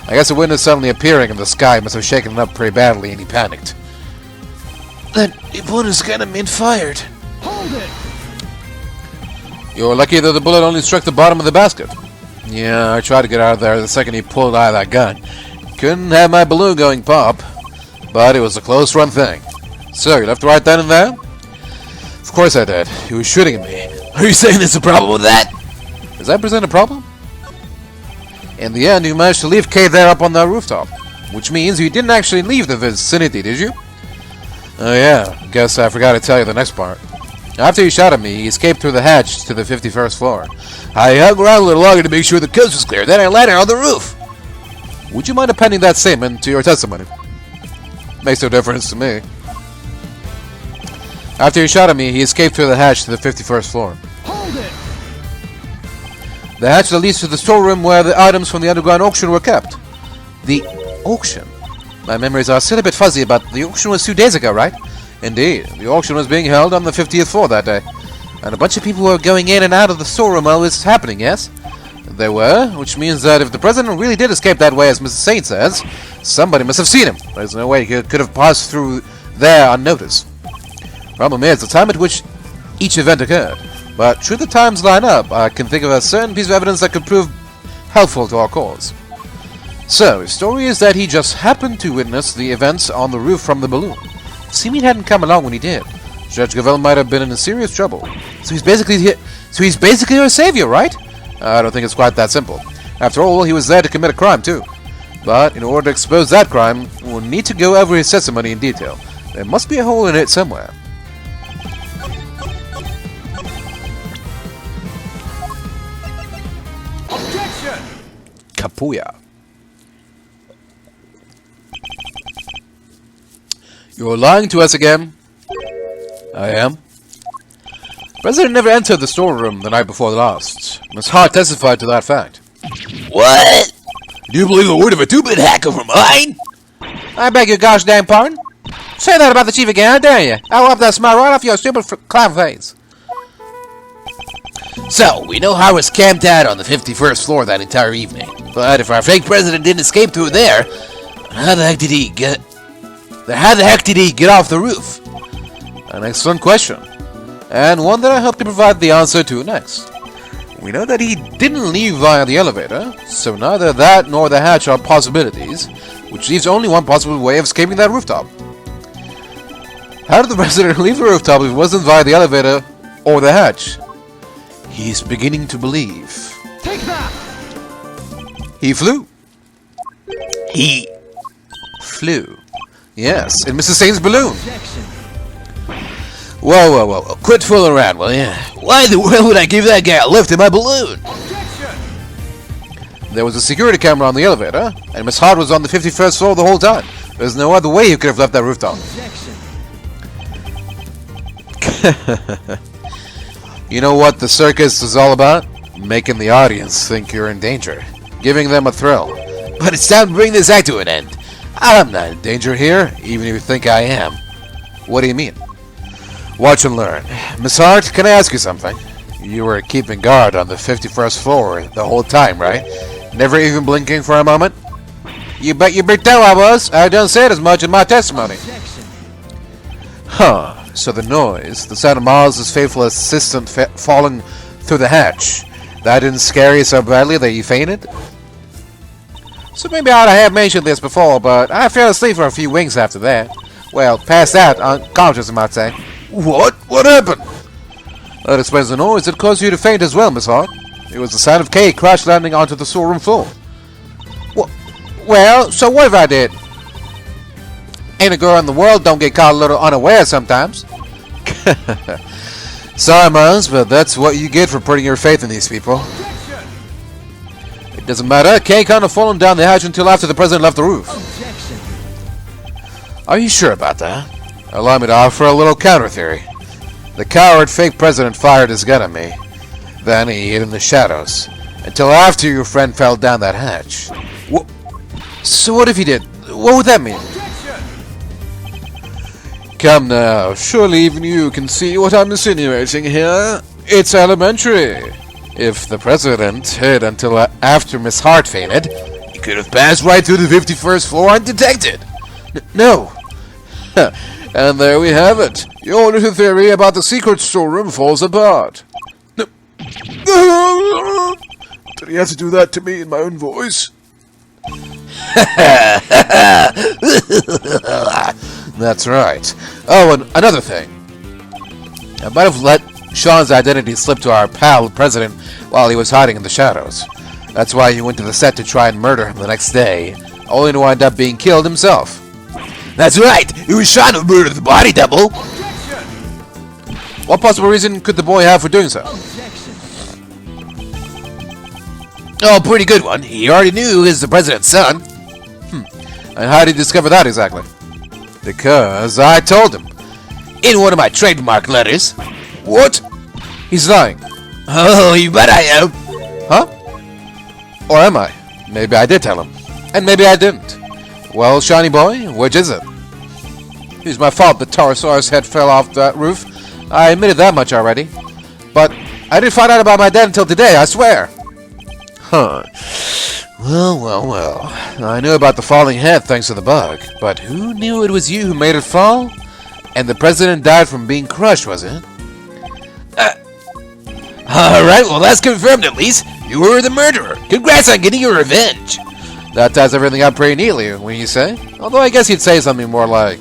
I guess a witness suddenly appearing in the sky must have shaken him up pretty badly and he panicked. That opponent's gonna been fired. Hold it! You're lucky that the bullet only struck the bottom of the basket. Yeah, I tried to get out of there the second he pulled out of that gun. Couldn't have my balloon going pop, but it was a close run thing. So, you left right then and there? Of course I did. He was shooting at me. Are you saying there's a problem with that? Does that present a problem? In the end, you managed to leave Kay there up on the rooftop. Which means you didn't actually leave the vicinity, did you? Oh yeah, guess I forgot to tell you the next part. After he shot at me, he escaped through the hatch to the 51st floor. I hung around a little longer to make sure the coast was clear, then I landed on the roof. Would you mind appending that statement to your testimony? Makes no difference to me. After he shot at me, he escaped through the hatch to the 51st floor. Hold it! The hatch that leads to the storeroom where the items from the underground auction were kept. The auction? My memories are still a bit fuzzy, but the auction was 2 days ago, right? Indeed. The auction was being held on the 50th floor that day. And a bunch of people were going in and out of the storeroom while this was happening, yes? There were, which means that if the president really did escape that way, as Mrs. Saint says, somebody must have seen him. There's no way he could have passed through there unnoticed. Problem is, the time at which each event occurred. But should the times line up, I can think of a certain piece of evidence that could prove helpful to our cause. So, his story is that he just happened to witness the events on the roof from the balloon. Seeming hadn't come along when he did. Judge Gavèlle might have been in serious trouble. So he's basically our savior, right? I don't think it's quite that simple. After all, he was there to commit a crime too. But in order to expose that crime, we'll need to go over his testimony in detail. There must be a hole in it somewhere. Objection! Kapuya. You're lying to us again. I am. The president never entered the storeroom the night before the last. Miss Hart testified to that fact. What? Do you believe the word of a two-bit hacker from mine? I beg your gosh damn pardon? Say that about the chief again, I dare you. I'll wipe that smile right off your stupid clown face. So, we know how was camped out on the 51st floor that entire evening. But if our fake president didn't escape through there, how the heck did he get off the roof? An excellent question. And one that I hope to provide the answer to next. We know that he didn't leave via the elevator, so neither that nor the hatch are possibilities, which leaves only one possible way of escaping that rooftop. How did the president leave the rooftop if it wasn't via the elevator or the hatch? He's beginning to believe. Take that! He flew. He Flew. Yes, in Mrs. Saint's balloon. Objection. Whoa. Quit fooling around, will ya? Why in the world would I give that guy a lift in my balloon? Objection. There was a security camera on the elevator, and Miss Hart was on the 51st floor the whole time. There's no other way he could have left that rooftop. Objection. You know what the circus is all about? Making the audience think you're in danger. Giving them a thrill. But it's time to bring this act to an end. I'm not in danger here, even if you think I am. What do you mean? Watch and learn. Miss Hart, can I ask you something? You were keeping guard on the 51st floor the whole time, right? Never even blinking for a moment? You bet your big toe I was. I don't say it as much in my testimony. Objection. Huh. So the noise, the sound of Miles' faithful assistant falling through the hatch, that didn't scare you so badly that you fainted? So maybe I ought to have mentioned this before, but I fell asleep for a few winks after that. Well, passed out, unconscious, I might say. What? What happened? That explains the noise that caused you to faint as well, Miss Hart. It was the sound of Kay crash landing onto the storeroom floor. Well, so what if I did? Ain't a girl in the world don't get caught a little unaware sometimes. Sorry, Miles, but that's what you get for putting your faith in these people. Objection. It doesn't matter. Kay can't have fallen down the hatch until after the president left the roof. Objection. Are you sure about that? Allow me to offer a little counter theory. The coward fake president fired his gun at me. Then he hid in the shadows. Until after your friend fell down that hatch. So what if he did? What would that mean? Objection. Come now, surely even you can see what I'm insinuating here. It's elementary. If the president hid until after Miss Hart fainted, he could have passed right through the 51st floor undetected. No. And there we have it. Your little theory about the secret storeroom falls apart. Did he have to do that to me in my own voice? That's right. Oh, and another thing. I might have let Sean's identity slip to our pal, the president, while he was hiding in the shadows. That's why he went to the set to try and murder him the next day, only to wind up being killed himself. That's right. He was trying to murder the body double. Objection. What possible reason could the boy have for doing so? Objection. Oh, pretty good one. He already knew he was the president's son. And how did he discover that exactly? Because I told him. In one of my trademark letters. What? He's lying. Oh, you bet I am. Huh? Or am I? Maybe I did tell him. And maybe I didn't. Well, shiny boy, which is it? It's my fault the Taurosaurus head fell off that roof. I admitted that much already. But I didn't find out about my dad until today, I swear. Huh. Well. I knew about the falling head thanks to the bug. But who knew it was you who made it fall? And the president died from being crushed, was it? Alright, well that's confirmed at least. You were the murderer. Congrats on getting your revenge. That ties everything up pretty neatly, when you say. Although I guess you'd say something more like...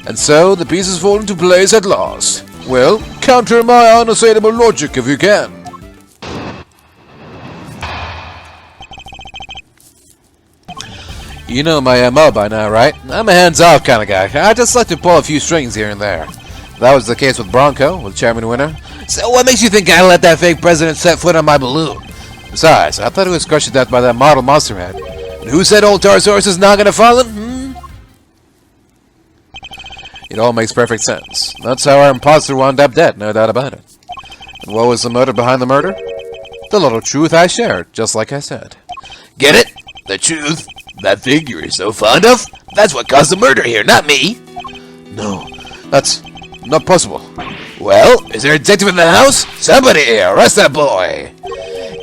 And so, the pieces fall into place at last. Well, counter my unassailable logic if you can. You know my MO by now, right? I'm a hands-off kind of guy. I just like to pull a few strings here and there. That was the case with Bronco, with Chairman Winner. So what makes you think I let that fake president set foot on my balloon? Besides, I thought he was crushed to death by that model monster head. And who said old Taurosaurus is not gonna fall him? It all makes perfect sense. That's how our imposter wound up dead, no doubt about it. And what was the motive behind the murder? The little truth I shared, just like I said. Get it? The truth? That thing you're so fond of? That's what caused the murder here, not me. No, that's not possible. Well, is there a detective in the house? Somebody arrest that boy.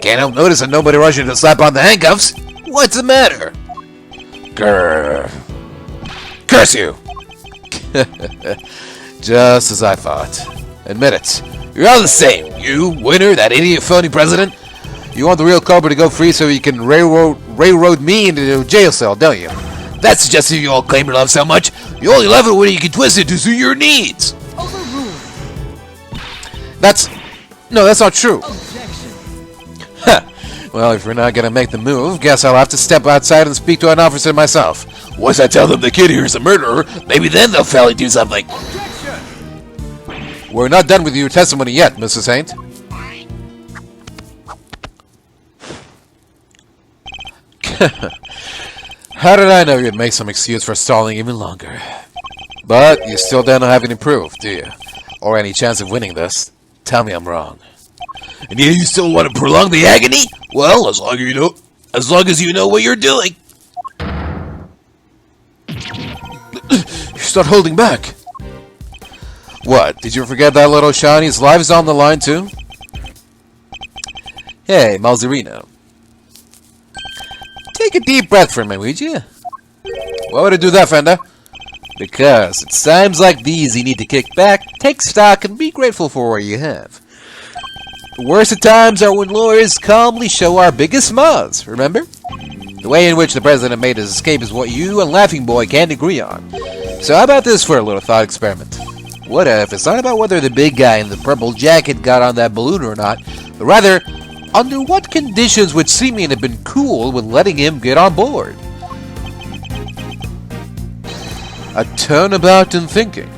Can't help noticing nobody rushing to slap on the handcuffs. What's the matter? Grrr. Curse you! Just as I thought. Admit it. You're all the same. You, Winner, that idiot phony president. You want the real culprit to go free so you can railroad me into a jail cell, don't you? That's just who you all claim to love so much. You only love it when you can twist it to suit your needs. Overruled. That's not true. Objection. Well, if you're not gonna make the move, guess I'll have to step outside and speak to an officer myself. Once I tell them the kid here is a murderer, maybe then they'll finally do something. Objection. We're not done with your testimony yet, Mrs. Saint. How did I know you'd make some excuse for stalling even longer? But you still don't have any proof, do you? Or any chance of winning this? Tell me I'm wrong. And you still want to prolong the agony? Well, as long as you know what you're doing. Start holding back. What? Did you forget that little shiny's life is on the line too? Hey, Malzerino. Take a deep breath for me, would you? Why would I do that, Fender? Because it's times like these you need to kick back, take stock, and be grateful for what you have. The worst of times are when lawyers calmly show our biggest flaws, remember? The way in which the president made his escape is what you and Laughing Boy can't agree on. So how about this for a little thought experiment? What if it's not about whether the big guy in the purple jacket got on that balloon or not, but rather, under what conditions would Simeon have been cool with letting him get on board? A turnabout in thinking.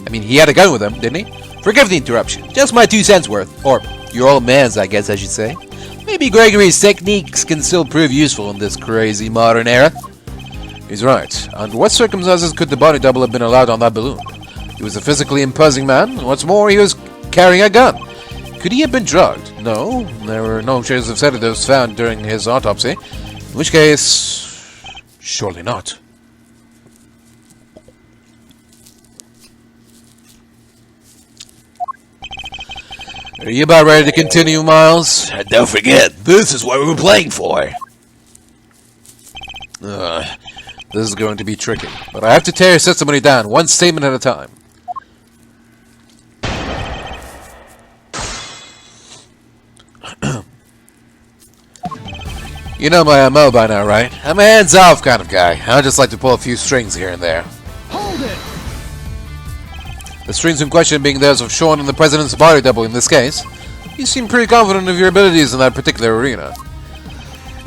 I mean, he had a gun with him, didn't he? Forgive the interruption. Just my 2 cents worth. Or, your old man's, I guess I should say. Maybe Gregory's techniques can still prove useful in this crazy modern era. He's right. Under what circumstances could the body double have been allowed on that balloon? He was a physically imposing man, and what's more, he was carrying a gun. Could he have been drugged? No, there were no traces of sedatives found during his autopsy. In which case, surely not. Are you about ready to continue, Miles? And don't forget, this is what we're playing for. This is going to be tricky, but I have to tear your testimony down, one statement at a time. You know my MO by now, right? I'm a hands-off kind of guy. I just like to pull a few strings here and there. Hold it. The strings in question being those of Sean and the President's body double in this case. You seem pretty confident of your abilities in that particular arena.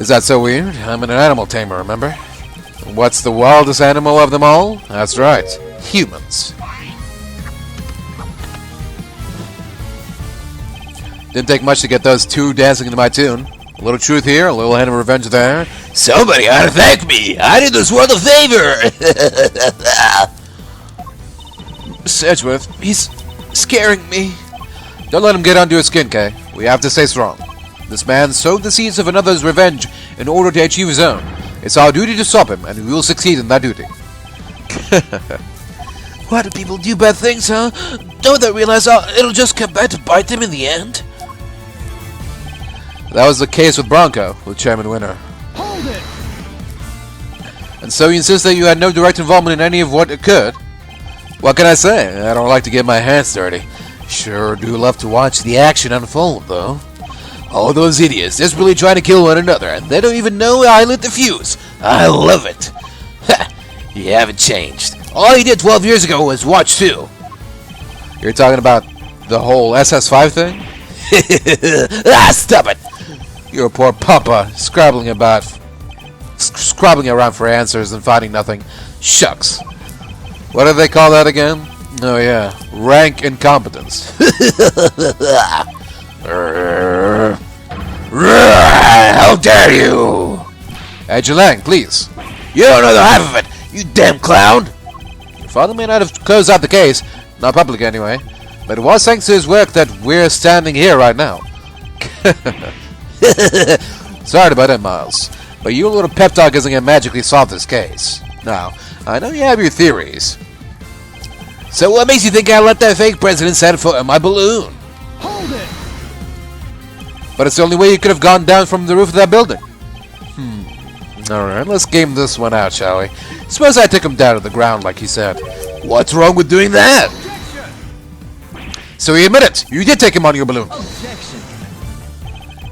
Is that so weird? I'm an animal tamer, remember? What's the wildest animal of them all? That's right, humans. Didn't take much to get those 2 dancing to my tune. A little truth here, a little hint of revenge there. Somebody ought to thank me. I did this world a favor. Sedgeworth, he's scaring me. Don't let him get under your skin, Kay. We have to stay strong. This man sowed the seeds of another's revenge in order to achieve his own. It's our duty to stop him, and we will succeed in that duty. Why do people do bad things, huh? Don't they realize it'll just come back to bite them in the end? That was the case with Bronco, with Chairman Winner. Hold it. And so you insist that you had no direct involvement in any of what occurred? What can I say? I don't like to get my hands dirty. Sure do love to watch the action unfold, though. All those idiots desperately trying to kill one another, and they don't even know I lit the fuse. I love it. Ha! You haven't changed. All you did 12 years ago was watch 2. You're talking about the whole SS5 thing? Stop it! Your poor papa, scrabbling around for answers and finding nothing. Shucks. What do they call that again? Oh yeah, rank incompetence. How dare you! Agent Lang, please. You don't know the half of it, you damn clown! Your father may not have closed out the case, not public anyway, but it was thanks to his work that we're standing here right now. Sorry about it, Miles, but your little pep talk isn't going to magically solve this case. Now, I know you have your theories. So what makes you think I let that fake president set foot on my balloon? Hold it. But it's the only way you could have gone down from the roof of that building. Alright, let's game this one out, shall we? Suppose I took him down to the ground like he said. What's wrong with doing that? Objection. So you admit it! You did take him on your balloon! Objection.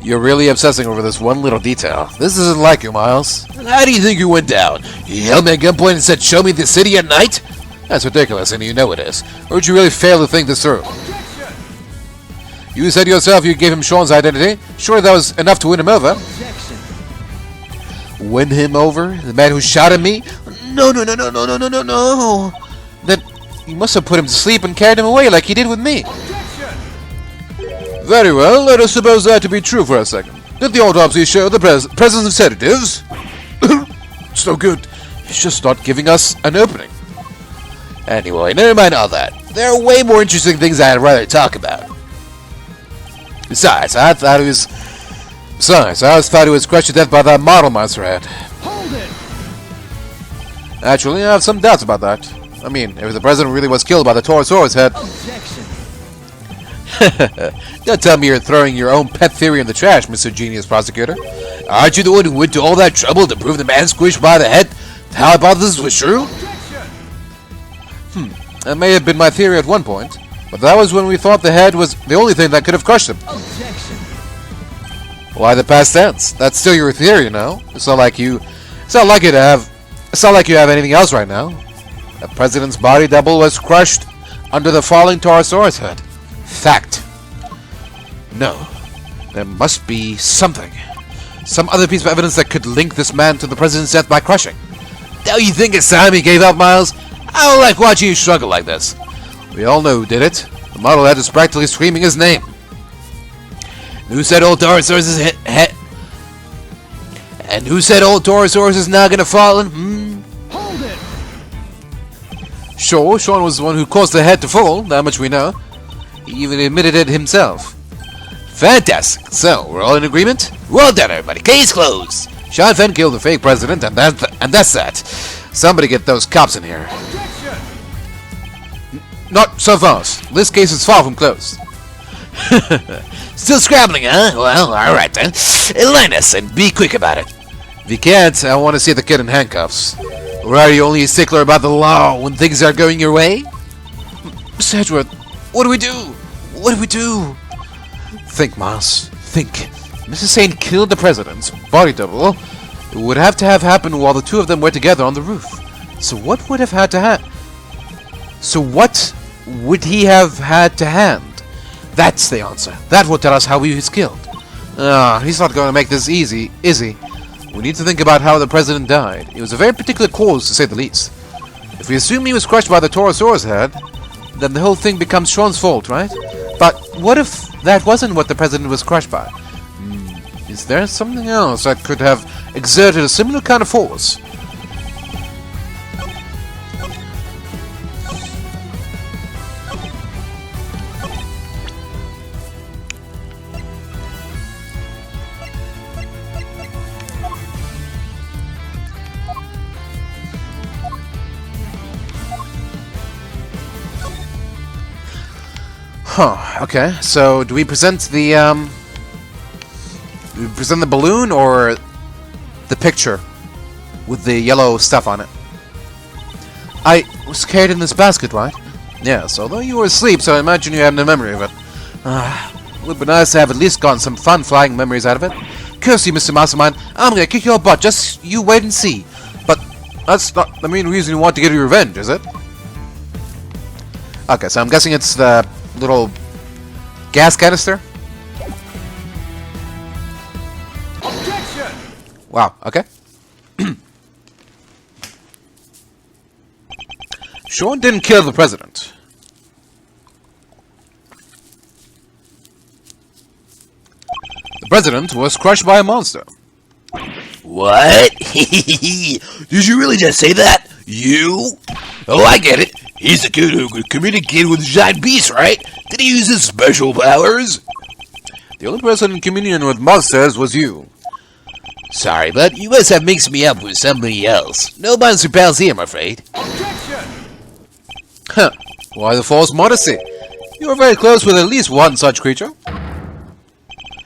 You're really obsessing over this one little detail. This isn't like you, Miles. How do you think you went down? You held me at gunpoint and said, "Show me the city at night"? That's ridiculous, and you know it is. Or would you really fail to think this through? You said yourself you gave him Sean's identity. Surely that was enough to win him over. Win him over? The man who shot at me? No. Then you must have put him to sleep and carried him away like he did with me. Very well, let us suppose that to be true for a second. Did the autopsy show the presence of sedatives? It's no good. He's just not giving us an opening. Anyway, never mind all that. There are way more interesting things I'd rather talk about. Besides, I always thought he was crushed to death by that model monster head. Hold it! Actually, I have some doubts about that. I mean, if the president really was killed by the Torosaurus head... Objection! Don't tell me you're throwing your own pet theory in the trash, Mr. Genius Prosecutor. Aren't you the one who went to all that trouble to prove the man squished by the head? The hypothesis was true? That may have been my theory at one point, but that was when we thought the head was the only thing that could have crushed him. Objection! Why the past tense? That's still your theory, you know? It's not like you have anything else right now. The president's body double was crushed under the falling Torosaurus head. Fact. No. There must be something. Some other piece of evidence that could link this man to the president's death by crushing. Don't you think it's time he gave up, Miles? I don't like watching you struggle like this. We all know who did it. The model head is practically screaming his name. Who said old Torosaurus' head? And who said old Torosaurus is now gonna fall in? Hold it! Sure, Sean was the one who caused the head to fall, that much we know. He even admitted it himself. Fantastic. So, we're all in agreement? Well done, everybody. Case closed. Sean Fenn killed the fake president, and that's that. Somebody get those cops in here. Not so fast. This case is far from closed. Still scrabbling, huh? Well, alright then. Linus, and be quick about it. If you can't, I want to see the kid in handcuffs. Or are you only a stickler about the law when things are going your way? Mr. Edgeworth, what do we do? What do we do? Think, Miles. Think. Mrs. Saint killed the president's body double. It would have to have happened while the two of them were together on the roof. So what would have had to happen? So what would he have had to hand? That's the answer. That will tell us how he was killed. He's not going to make this easy, is he? We need to think about how the president died. It was a very particular cause, to say the least. If we assume he was crushed by the Torosaurus head, then the whole thing becomes Sean's fault, right? But what if that wasn't what the president was crushed by? Is there something else that could have exerted a similar kind of force? Okay, so do we present the balloon or the picture with the yellow stuff on it? I was carried in this basket, right? Yes, although you were asleep, so I imagine you have no memory of it. It would be nice to have at least gotten some fun flying memories out of it. Curse you, Mr. Mastermind, I'm gonna kick your butt, just you wait and see. But that's not the main reason you want to get your revenge, is it? Okay, so I'm guessing it's the little gas canister? Objection! Wow, okay. Sean didn't kill the president. The president was crushed by a monster. What? Did you really just say that? You? Oh, I get it. He's the kid who could communicate with giant beasts, right? Did he use his special powers? The only person in communion with monsters was you. Sorry, but you must have mixed me up with somebody else. No monster pals here, I'm afraid. Objection! Huh. Why the false modesty? You are very close with at least one such creature.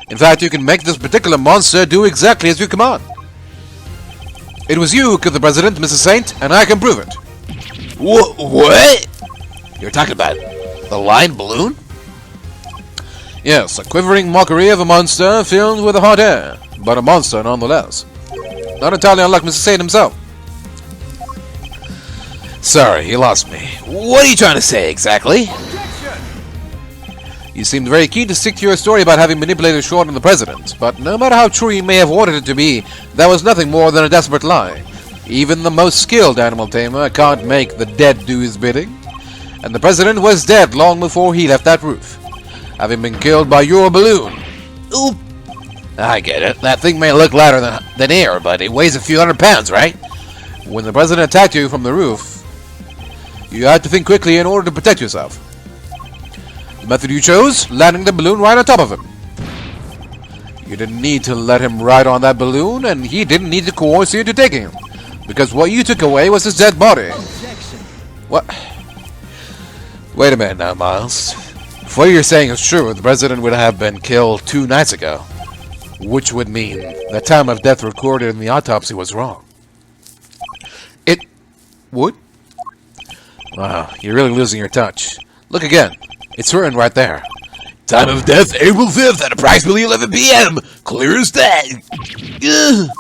In fact, you can make this particular monster do exactly as you command. It was you who killed the president, Mrs. Saint, and I can prove it. What? You're talking about the line balloon? Yes, a quivering mockery of a monster filled with hot air, but a monster nonetheless. Not entirely unlike Mr. Saint himself. Sorry, you lost me. What are you trying to say exactly? Objection! You seemed very keen to stick to your story about having manipulated Short and the President, but no matter how true you may have wanted it to be, that was nothing more than a desperate lie. Even the most skilled animal tamer can't make the dead do his bidding. And the President was dead long before he left that roof, having been killed by your balloon. Oop. I get it. That thing may look lighter than air, but it weighs a few hundred pounds, right? When the President attacked you from the roof, you had to think quickly in order to protect yourself. The method you chose, landing the balloon right on top of him. You didn't need to let him ride on that balloon, and he didn't need to coerce you into taking him, because what you took away was his dead body. Objection! What? Wait a minute now, Miles. If what you're saying is true, the President would have been killed 2 nights ago, which would mean the time of death recorded in the autopsy was wrong. It would? Wow, you're really losing your touch. Look again. It's written right there. Time of death, April 5th at approximately 11 p.m. Clear as day. Ugh.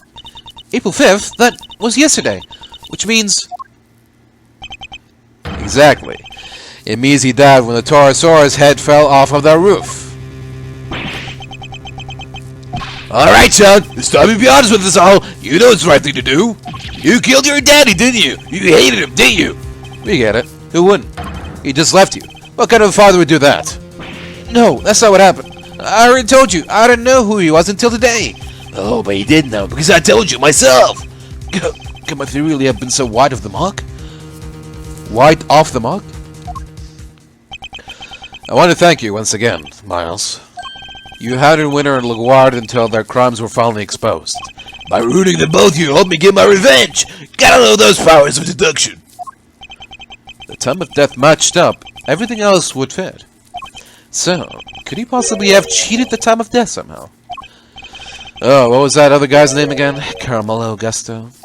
April 5th? That was yesterday. Which means... Exactly. It means he died when the Taurosaurus head fell off of the roof. Alright, son. It's time to be honest with us all. You know it's the right thing to do. You killed your daddy, didn't you? You hated him, didn't you? We get it. Who wouldn't? He just left you. What kind of a father would do that? No, that's not what happened. I already told you. I didn't know who he was until today. Oh, but you did know, because I told you myself. Could my theory really have been so wide of the mark? Wide off the mark? I want to thank you once again, Miles. You hounded Winter and LaGuard until their crimes were finally exposed. By ruining them both, you helped me get my revenge. Gotta know those powers of deduction. The time of death matched up. Everything else would fit. So, could he possibly have cheated the time of death somehow? Oh, what was that other guy's name again? Carmelo Augusto?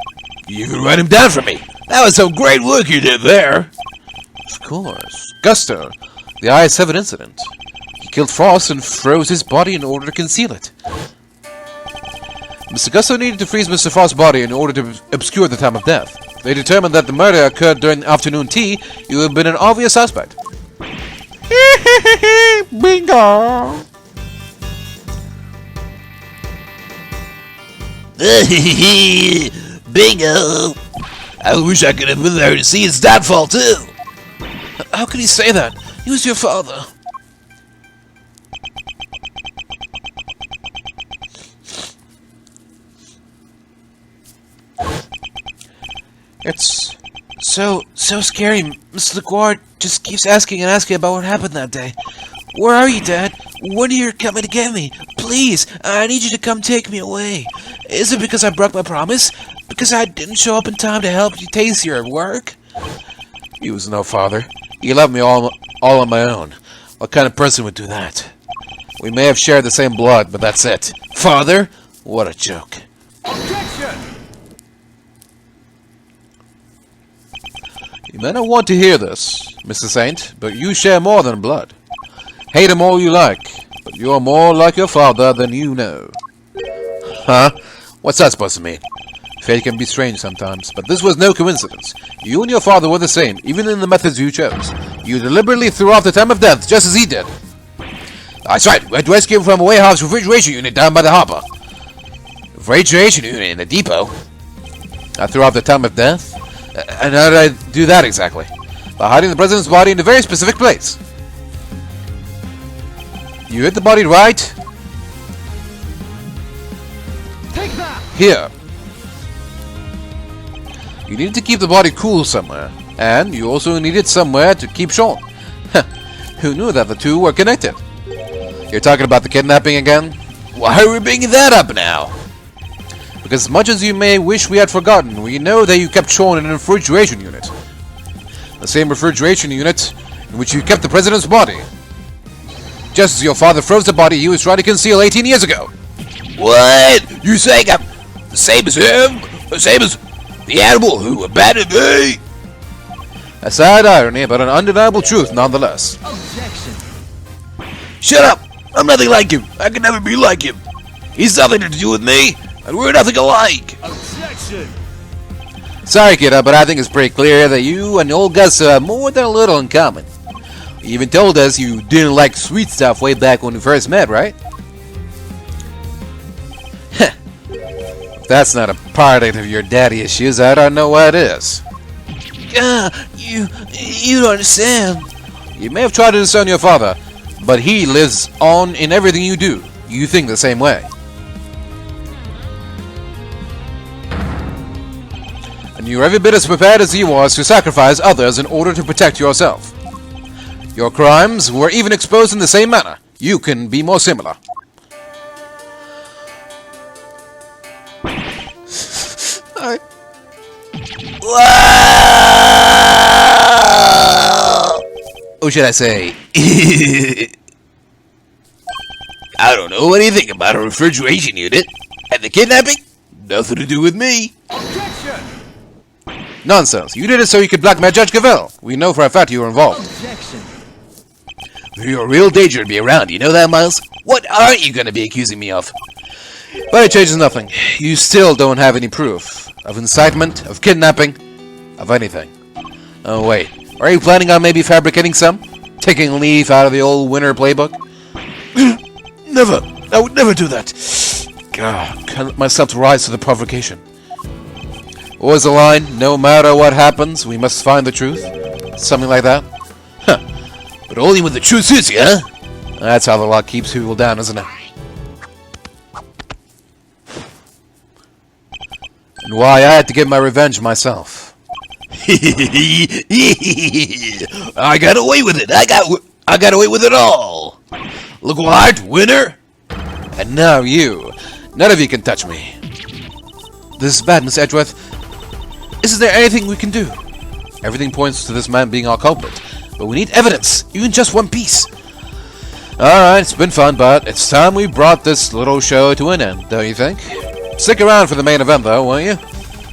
You can write him down for me. That was some great work you did there. Of course. Gusto, the I-7 incident. He killed Frost and froze his body in order to conceal it. Mr. Gusto needed to freeze Mr. Frost's body in order to obscure the time of death. They determined that the murder occurred during afternoon tea. You have been an obvious suspect. Bingo! Bingo! I wish I could have been there to see his downfall too. How could he say that? He was your father. It's so scary. Mr. LaGuard just keeps asking and asking about what happened that day. Where are you, Dad? When are you coming to get me? Please, I need you to come take me away. Is it because I broke my promise? Because I didn't show up in time to help you taste your work? He was no father. He left me all on my own. What kind of person would do that? We may have shared the same blood, but that's it. Father? What a joke. Objection! You may not want to hear this, Mr. Saint, but you share more than blood. Hate him all you like, but you're more like your father than you know. Huh? What's that supposed to mean? Fate can be strange sometimes, but this was no coincidence. You and your father were the same, even in the methods you chose. You deliberately threw off the time of death, just as he did. That's right, we had to rescue him from a warehouse refrigeration unit down by the harbor. Refrigeration unit in the depot? I threw off the time of death? And how did I do that exactly? By hiding the president's body in a very specific place. You hit the body right Take that! here. You needed to keep the body cool somewhere, and you also needed somewhere to keep Sean. Who knew that the two were connected? You're talking about the kidnapping again? Why are we bringing that up now? Because as much as you may wish we had forgotten, we know that you kept Sean in a refrigeration unit. The same refrigeration unit in which you kept the president's body. Just as your father froze the body he was trying to conceal 18 years ago. What? You saying I'm the same as him? The same as the animal who abandoned me? A sad irony, but an undeniable truth nonetheless. Objection! Shut up! I'm nothing like him. I can never be like him. He's nothing to do with me, and we're nothing alike. Objection! Sorry, kiddo, but I think it's pretty clear that you and old Gus have more than a little in common. You even told us you didn't like sweet stuff way back when we first met, right? Heh. If that's not a product of your daddy issues, I don't know what is. You don't understand. You may have tried to disown your father, but he lives on in everything you do. You think the same way. And you're every bit as prepared as he was to sacrifice others in order to protect yourself. Your crimes were even exposed in the same manner. You can be more similar. Or should I say, I don't know. What do you think about a refrigeration unit? And the kidnapping? Nothing to do with me. Objection! Nonsense. You did it so you could blackmail Judge Gavèlle. We know for a fact you were involved. Objection! You're a real danger to be around. You know that, Miles? What aren't you going to be accusing me of? But it changes nothing. You still don't have any proof of incitement, of kidnapping, of anything. Oh, wait. Are you planning on maybe fabricating some? Taking a leaf out of the old winter playbook? Never. I would never do that. God, can't let myself to rise to the provocation. What was the line? No matter what happens, we must find the truth? Something like that? Huh. But only when the truth suits you, huh? That's how the law keeps people down, isn't it? And why I had to get my revenge myself. I got away with it. I got away with it all. Look what, winner. And now you. None of you can touch me. This is bad, Miss Edgeworth. Isn't there anything we can do? Everything points to this man being our culprit. But we need evidence, even just one piece. Alright, it's been fun, but it's time we brought this little show to an end, don't you think? Stick around for the main event, though, won't you?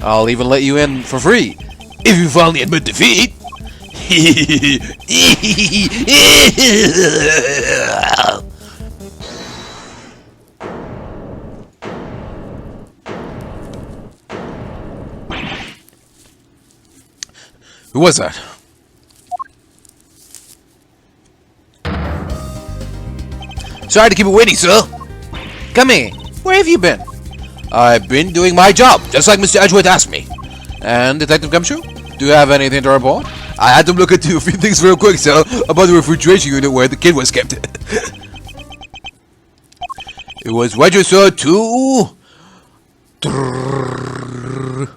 I'll even let you in for free. If you finally admit defeat. Who was that? Sorry to keep you waiting, sir. Come here. Where have you been? I've been doing my job, just like Mr. Edgeworth asked me. And Detective Gumshoe? Do you have anything to report? I had to look into a few things real quick, sir, about the refrigeration unit where the kid was kept. It was registered to the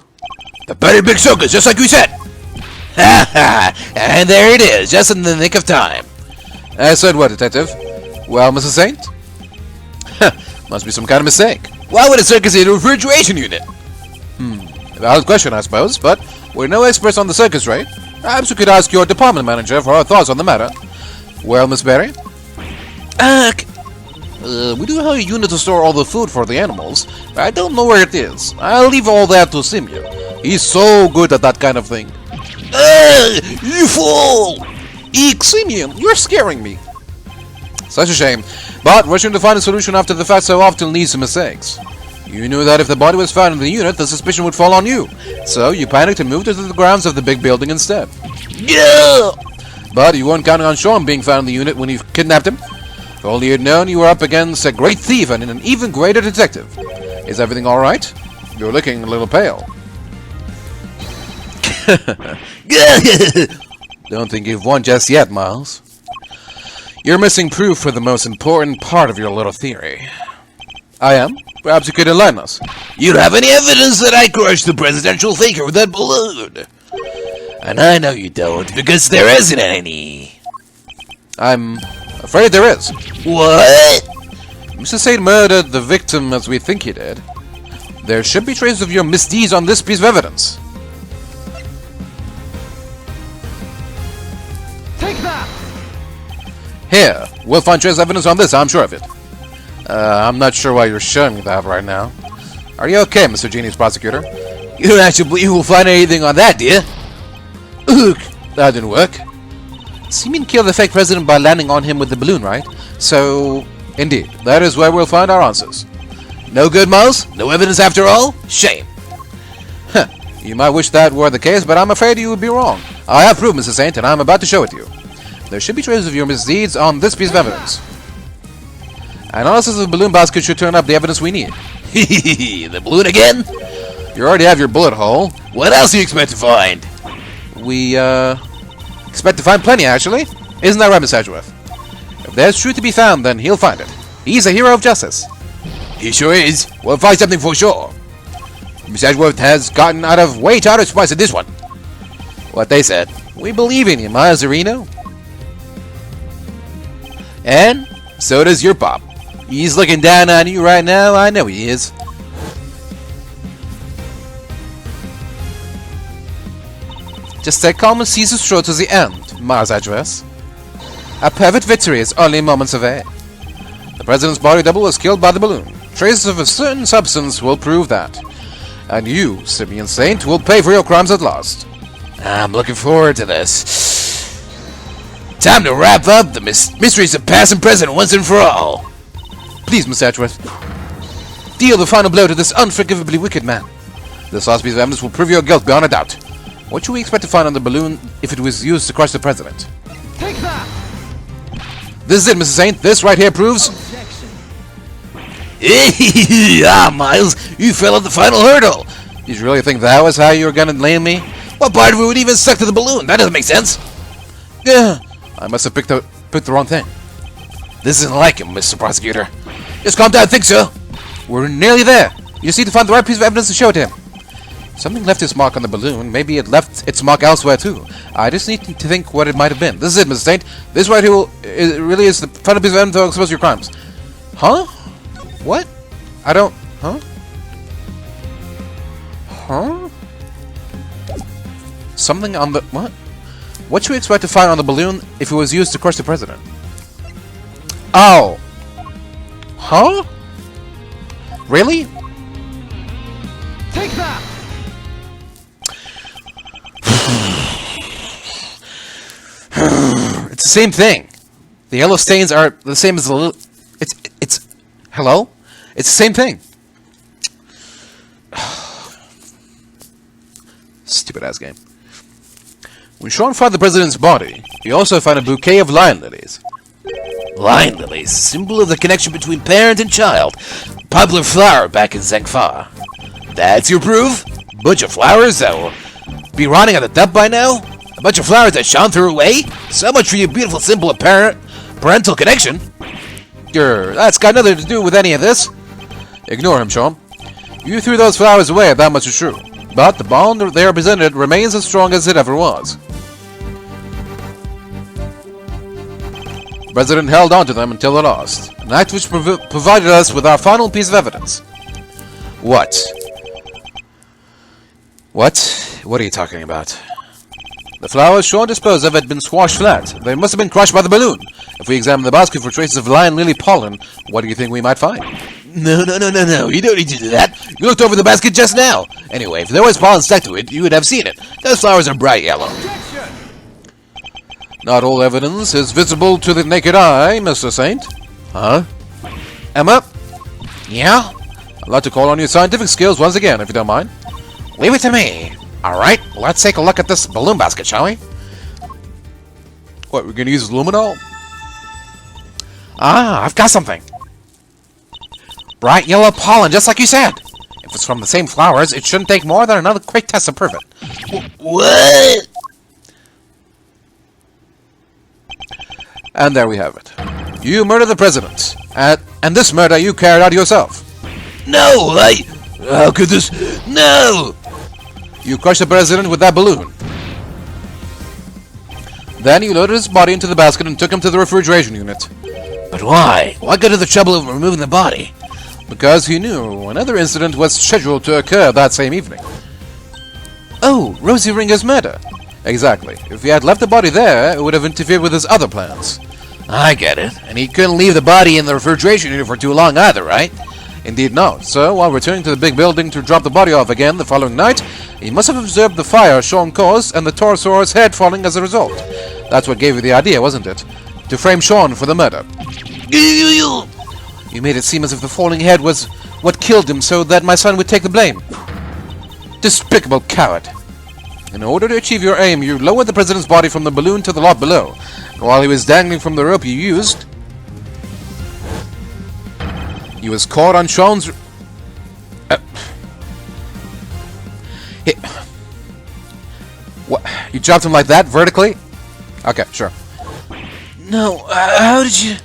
Big Circus, just like you said. And there it is, just in the nick of time. I said what, Detective? Well, Mrs. Saint? Must be some kind of mistake. Why would a circus need a refrigeration unit? Valid question, I suppose, but we're no experts on the circus, right? Perhaps you could ask your department manager for her thoughts on the matter. Well, Miss Berry? We do have a unit to store all the food for the animals, but I don't know where it is. I'll leave all that to Simeon. He's so good at that kind of thing. You fool! Eek, Simeon, you're scaring me. Such a shame, but rushing to find a solution after the fact so often leads to mistakes. You knew that if the body was found in the unit, the suspicion would fall on you. So you panicked and moved it to the grounds of the Bigg Building instead. Yeah! But you weren't counting on Sean being found in the unit when you kidnapped him. If only you'd known you were up against a great thief and an even greater detective. Is everything alright? You're looking a little pale. Don't think you've won just yet, Miles. You're missing proof for the most important part of your little theory. I am? Perhaps you could enlighten us. You don't have any evidence that I crushed the presidential thinker with that balloon. And I know you don't, because there isn't any. I'm afraid there is. What? Mr. Saint murdered the victim as we think he did. There should be traces of your misdeeds on this piece of evidence. Take that! Here, we'll find trace evidence on this, I'm sure of it. I'm not sure why you're showing me that right now. Are you okay, Mr. Genius Prosecutor? You don't actually believe you will find anything on that, do you? Ugh, that didn't work. Simeon killed the fake president by landing on him with the balloon, right? So, Indeed, that is where we'll find our answers. No good, Miles? No evidence after all? Shame. Huh. You might wish that were the case, but I'm afraid you would be wrong. I have proof, Mrs. Saint, and I'm about to show it to you. There should be traces of your misdeeds on this piece of evidence. Analysis of the balloon basket should turn up the evidence we need. The balloon again? You already have your bullet hole. What else do you expect to find? We, expect to find plenty, actually. Isn't that right, Miss Edgeworth? If there's truth to be found, then he'll find it. He's a hero of justice. He sure is. We'll find something for sure. Miss Edgeworth has gotten out of way tighter spice at this one. What they said. We believe in you, Miles Areno. And so does your pop. He's looking down on you right now. I know he is. Just take calm and seize the straw to the end, Miles Edgeworth. A perfect victory is only moments away. The president's body double was killed by the balloon. Traces of a certain substance will prove that. And you, Simeon Saint, will pay for your crimes at last. I'm looking forward to this. Time to wrap up the mysteries of past and present once and for all. Please, Miss Edgeworth, deal the final blow to this unforgivably wicked man. This last piece of evidence will prove your guilt beyond a doubt. What should we expect to find on the balloon if it was used to crush the president? Take that! This is it, Mrs. Saint. This right here proves... Objection. Miles, you fell at the final hurdle. Did you really think that was how you were gonna lay me? What part of it would even stuck to the balloon? That doesn't make sense. Yeah, I must have picked the wrong thing. This isn't like him, Mr. Prosecutor. Just calm down, think so. We're nearly there. You just need to find the right piece of evidence to show it to him. Something left its mark on the balloon. Maybe it left its mark elsewhere too. I just need to think what it might have been. This is it, Mrs. Saint. This right here really is the final piece of evidence that will expose your crimes. Huh? What? I don't... Huh? Huh? Something on the... What? What should we expect to find on the balloon if it was used to crush the president? Oh. Huh? Really? Take that! It's the same thing. The yellow stains are the same as the little... It's... Hello? It's the same thing. Stupid ass game. When Sean found the president's body, he also found a bouquet of lion lilies. Lion lilies, symbol of the connection between parent and child. Popular flower back in Zhengfa. That's your proof? Bunch of flowers that will be rotting at the dump by now? A bunch of flowers that Sean threw away? So much for your beautiful symbol of parental connection. That's got nothing to do with any of this. Ignore him, Sean. You threw those flowers away, that much is true. But the bond they represented remains as strong as it ever was. The president held on to them until they lost, an act which provided us with our final piece of evidence. What? What? What are you talking about? The flowers Sean disposed of had been squashed flat. They must have been crushed by the balloon. If we examine the basket for traces of lion lily pollen, what do you think we might find? No. You don't need to do that. You looked over the basket just now. Anyway, if there was pollen stuck to it, you would have seen it. Those flowers are bright yellow. Objection! Not all evidence is visible to the naked eye, Mr. Saint. Huh? Emma? Yeah? I'd like to call on your scientific skills once again, if you don't mind. Leave it to me. Alright, let's take a look at this balloon basket, shall we? What, we're gonna use luminol? Ah, I've got something. Bright yellow pollen, just like you said. If it's from the same flowers, it shouldn't take more than another quick test to prove it. What? And there we have it. You murdered the president. And this murder you carried out yourself. No, how could this... No! You crushed the president with that balloon. Then you loaded his body into the basket and took him to the refrigeration unit. But why? Why go to the trouble of removing the body? Because he knew another incident was scheduled to occur that same evening. Oh, Rosie Ringer's murder. Exactly. If he had left the body there, it would have interfered with his other plans. I get it. And he couldn't leave the body in the refrigeration unit for too long either, right? Indeed not. So, while returning to the big building to drop the body off again the following night, he must have observed the fire Sean caused and the Torosaurus head falling as a result. That's what gave you the idea, wasn't it? To frame Sean for the murder. You made it seem as if the falling head was what killed him so that my son would take the blame. Despicable coward. In order to achieve your aim, you lowered the president's body from the balloon to the lot below. And while he was dangling from the rope you used, he was caught on Sean's... What? You dropped him like that, vertically? Okay, sure. No, how did you...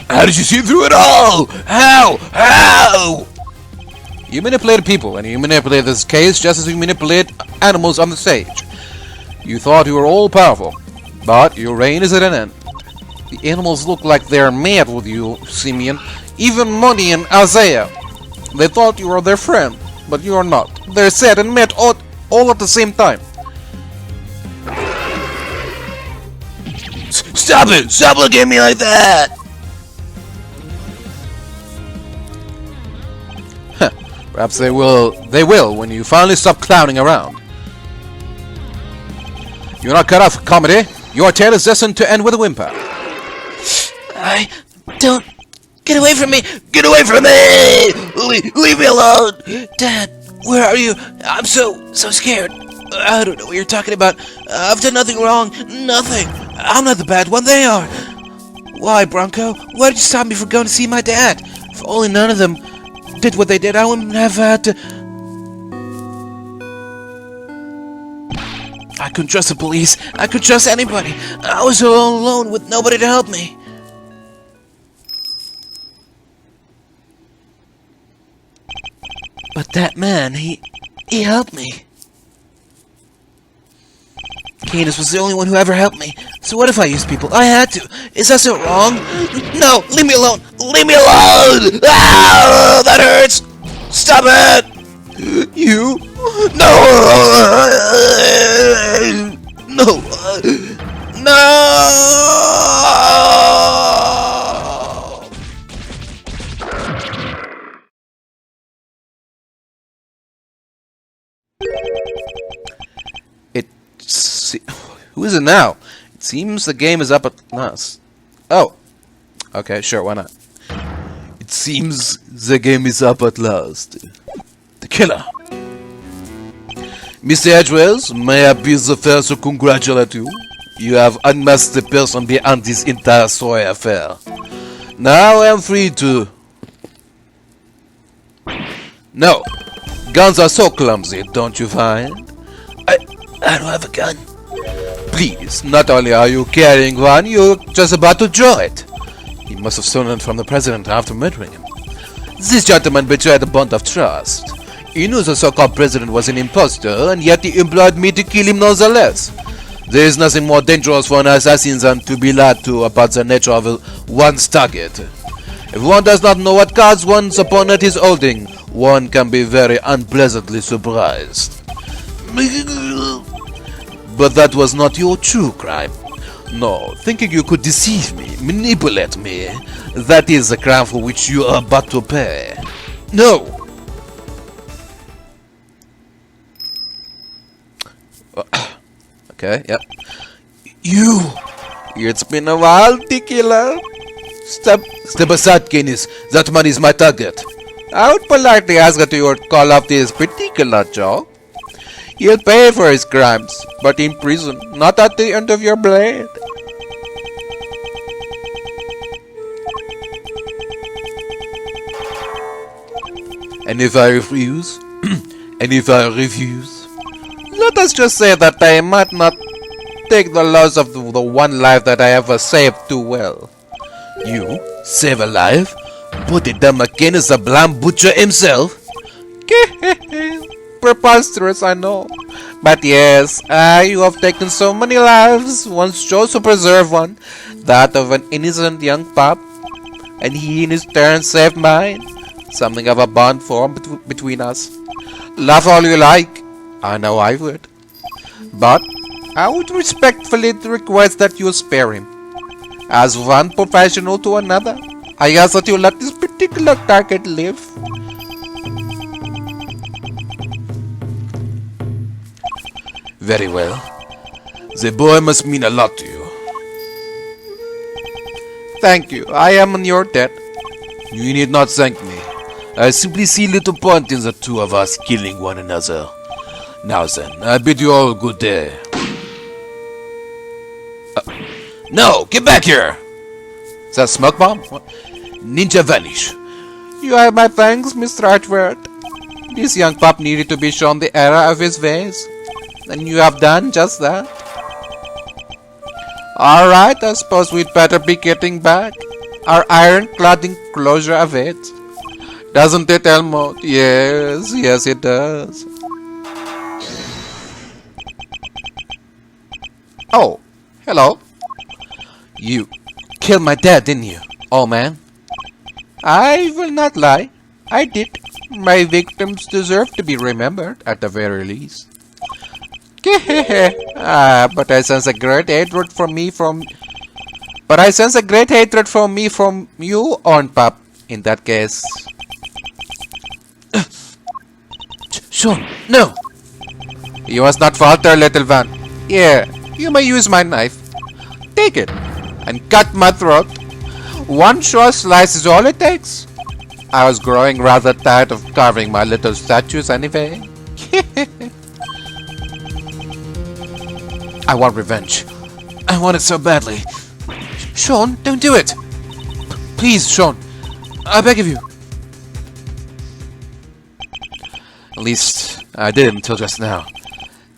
How did you see through it all? How? How? You manipulated people, and you manipulated this case just as you manipulate animals on the stage. You thought you were all-powerful, but your reign is at an end. The animals look like they're mad with you, Simeon. Even Monty and Isaiah. They thought you were their friend, but you are not. They're sad and mad all at the same time. Stop it! Stop looking at me like that! Perhaps they will when you finally stop clowning around. You're not cut out for comedy. Your tale is destined to end with a whimper. I don't... Get away from me! Get away from me! Leave me alone! Dad, where are you? I'm so scared. I don't know what you're talking about. I've done nothing wrong. Nothing. I'm not the bad one. They are. Why, Bronco? Why did you stop me from going to see my dad? If only none of them did what they did, I wouldn't have had to... I couldn't trust the police. I could trust anybody. I was all alone with nobody to help me. But that man, he helped me. Canis was the only one who ever helped me. So what if I used people? I had to. Is that so wrong? No, leave me alone. Leave me alone! Ah, that hurts! Stop it! You? No! No! No! Who is it now? It seems the game is up at last. Oh. Okay, sure, why not? It seems the game is up at last. The killer. Mr. Edgewares, may I be the first to congratulate you? You have unmasked the person behind this entire story affair. Now I am free to... No. Guns are so clumsy, don't you find? I don't have a gun. Please, not only are you carrying one, you're just about to draw it. He must have stolen it from the president after murdering him. This gentleman betrayed a bond of trust. He knew the so-called president was an impostor, and yet he employed me to kill him nonetheless. There is nothing more dangerous for an assassin than to be lied to about the nature of one's target. If one does not know what cards one's opponent is holding, one can be very unpleasantly surprised. But that was not your true crime. No, thinking you could deceive me, manipulate me, that is the crime for which you are about to pay. No! Okay, yep. You! It's been a while, Tequila. Step aside, Canis. That man is my target. I would politely ask that you would call off this particular job. He'll pay for his crimes, but in prison, not at the end of your blade. And if I refuse? Let us just say that I might not take the loss of the one life that I ever saved too well. You? Save a life? Put it down McCain is a blind butcher himself? Preposterous, I know. But yes, you have taken so many lives, once chose to preserve one, that of an innocent young pup, and he in his turn saved mine. Something of a bond formed between us. Laugh all you like, I know I would. But I would respectfully request that you spare him. As one professional to another, I ask that you let this particular target live. Very well. The boy must mean a lot to you. Thank you. I am in your debt. You need not thank me. I simply see little point in the two of us killing one another. Now then, I bid you all good day. No, get back here! Is that a smoke bomb? What? Ninja vanish. You have my thanks, Mr. Archward. This young pup needed to be shown the error of his ways. And you have done just that. Alright, I suppose we'd better be getting back. Our ironclad enclosure awaits. Doesn't it, Elmo? Yes, yes it does. Oh, hello. You killed my dad, didn't you, old man? I will not lie. I did. My victims deserve to be remembered, at the very least. But I sense a great hatred from me from... But I sense a great hatred from me from you, on Pup, in that case. Sean, no! You must not falter, little one. Here, you may use my knife. Take it, and cut my throat. One short slice is all it takes. I was growing rather tired of carving my little statues anyway. I want revenge. I want it so badly. Sean, don't do it! Please, Sean. I beg of you. At least, I did until just now.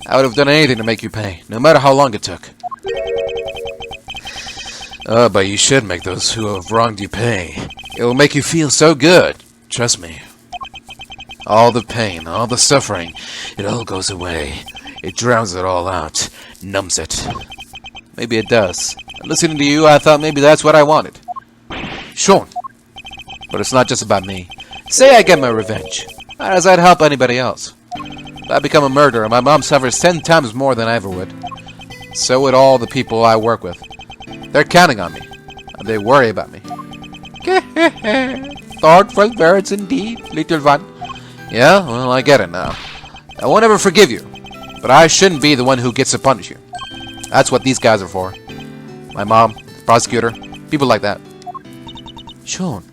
I would have done anything to make you pay, no matter how long it took. But you should make those who have wronged you pay. It will make you feel so good. Trust me. All the pain, all the suffering, it all goes away. It drowns it all out. Numbs it. Maybe it does. Listening to you, I thought maybe that's what I wanted. Sean! But it's not just about me. Say I get my revenge. How does that help anybody else? If I become a murderer, my mom suffers 10 times more than I ever would. So would all the people I work with. They're counting on me. And they worry about me. Thoughtful words indeed, little one. Yeah, well, I get it now. I won't ever forgive you. But I shouldn't be the one who gets to punish you. That's what these guys are for. My mom, the prosecutor, people like that. Sean.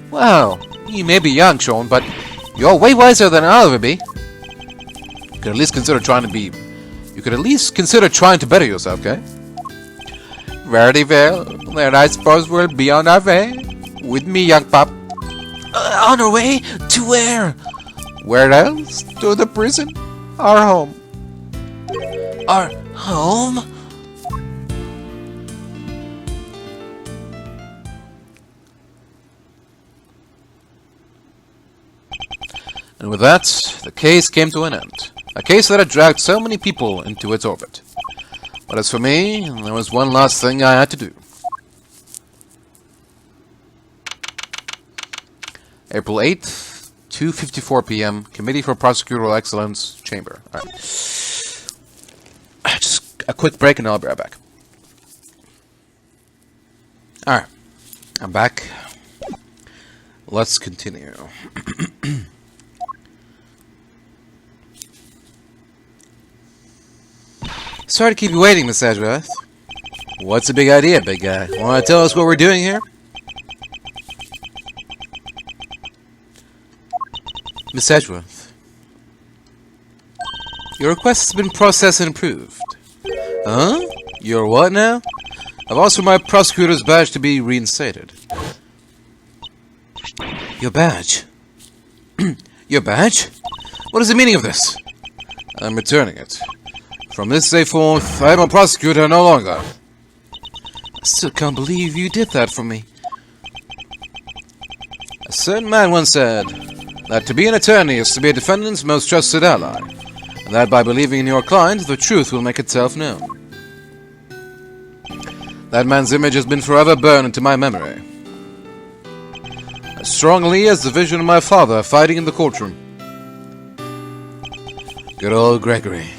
Well, you may be young, Sean, but you're way wiser than I'll ever be. You could at least consider trying to better yourself, okay? Very well. Then I suppose we'll be on our way. With me, young pup. On our way? To where? Where else? To the prison. Our home. Our home? And with that, the case came to an end. A case that had dragged so many people into its orbit. But as for me, there was one last thing I had to do. April 8th, 2:54 p.m. Committee for Prosecutorial Excellence, Chamber. Alright. Just a quick break and I'll be right back. Alright. I'm back. Let's continue. Sorry to keep you waiting, Miss Edgeworth. What's the big idea, big guy? Want to tell us what we're doing here? Miss Edgeworth. Your request has been processed and approved. Huh? Your what now? I've asked for my prosecutor's badge to be reinstated. Your badge? Your badge? What is the meaning of this? I'm returning it. From this day forth, I am a prosecutor no longer. I still can't believe you did that for me. A certain man once said that to be an attorney is to be a defendant's most trusted ally, and that by believing in your client, the truth will make itself known. That man's image has been forever burned into my memory, as strongly as the vision of my father fighting in the courtroom. Good old Gregory.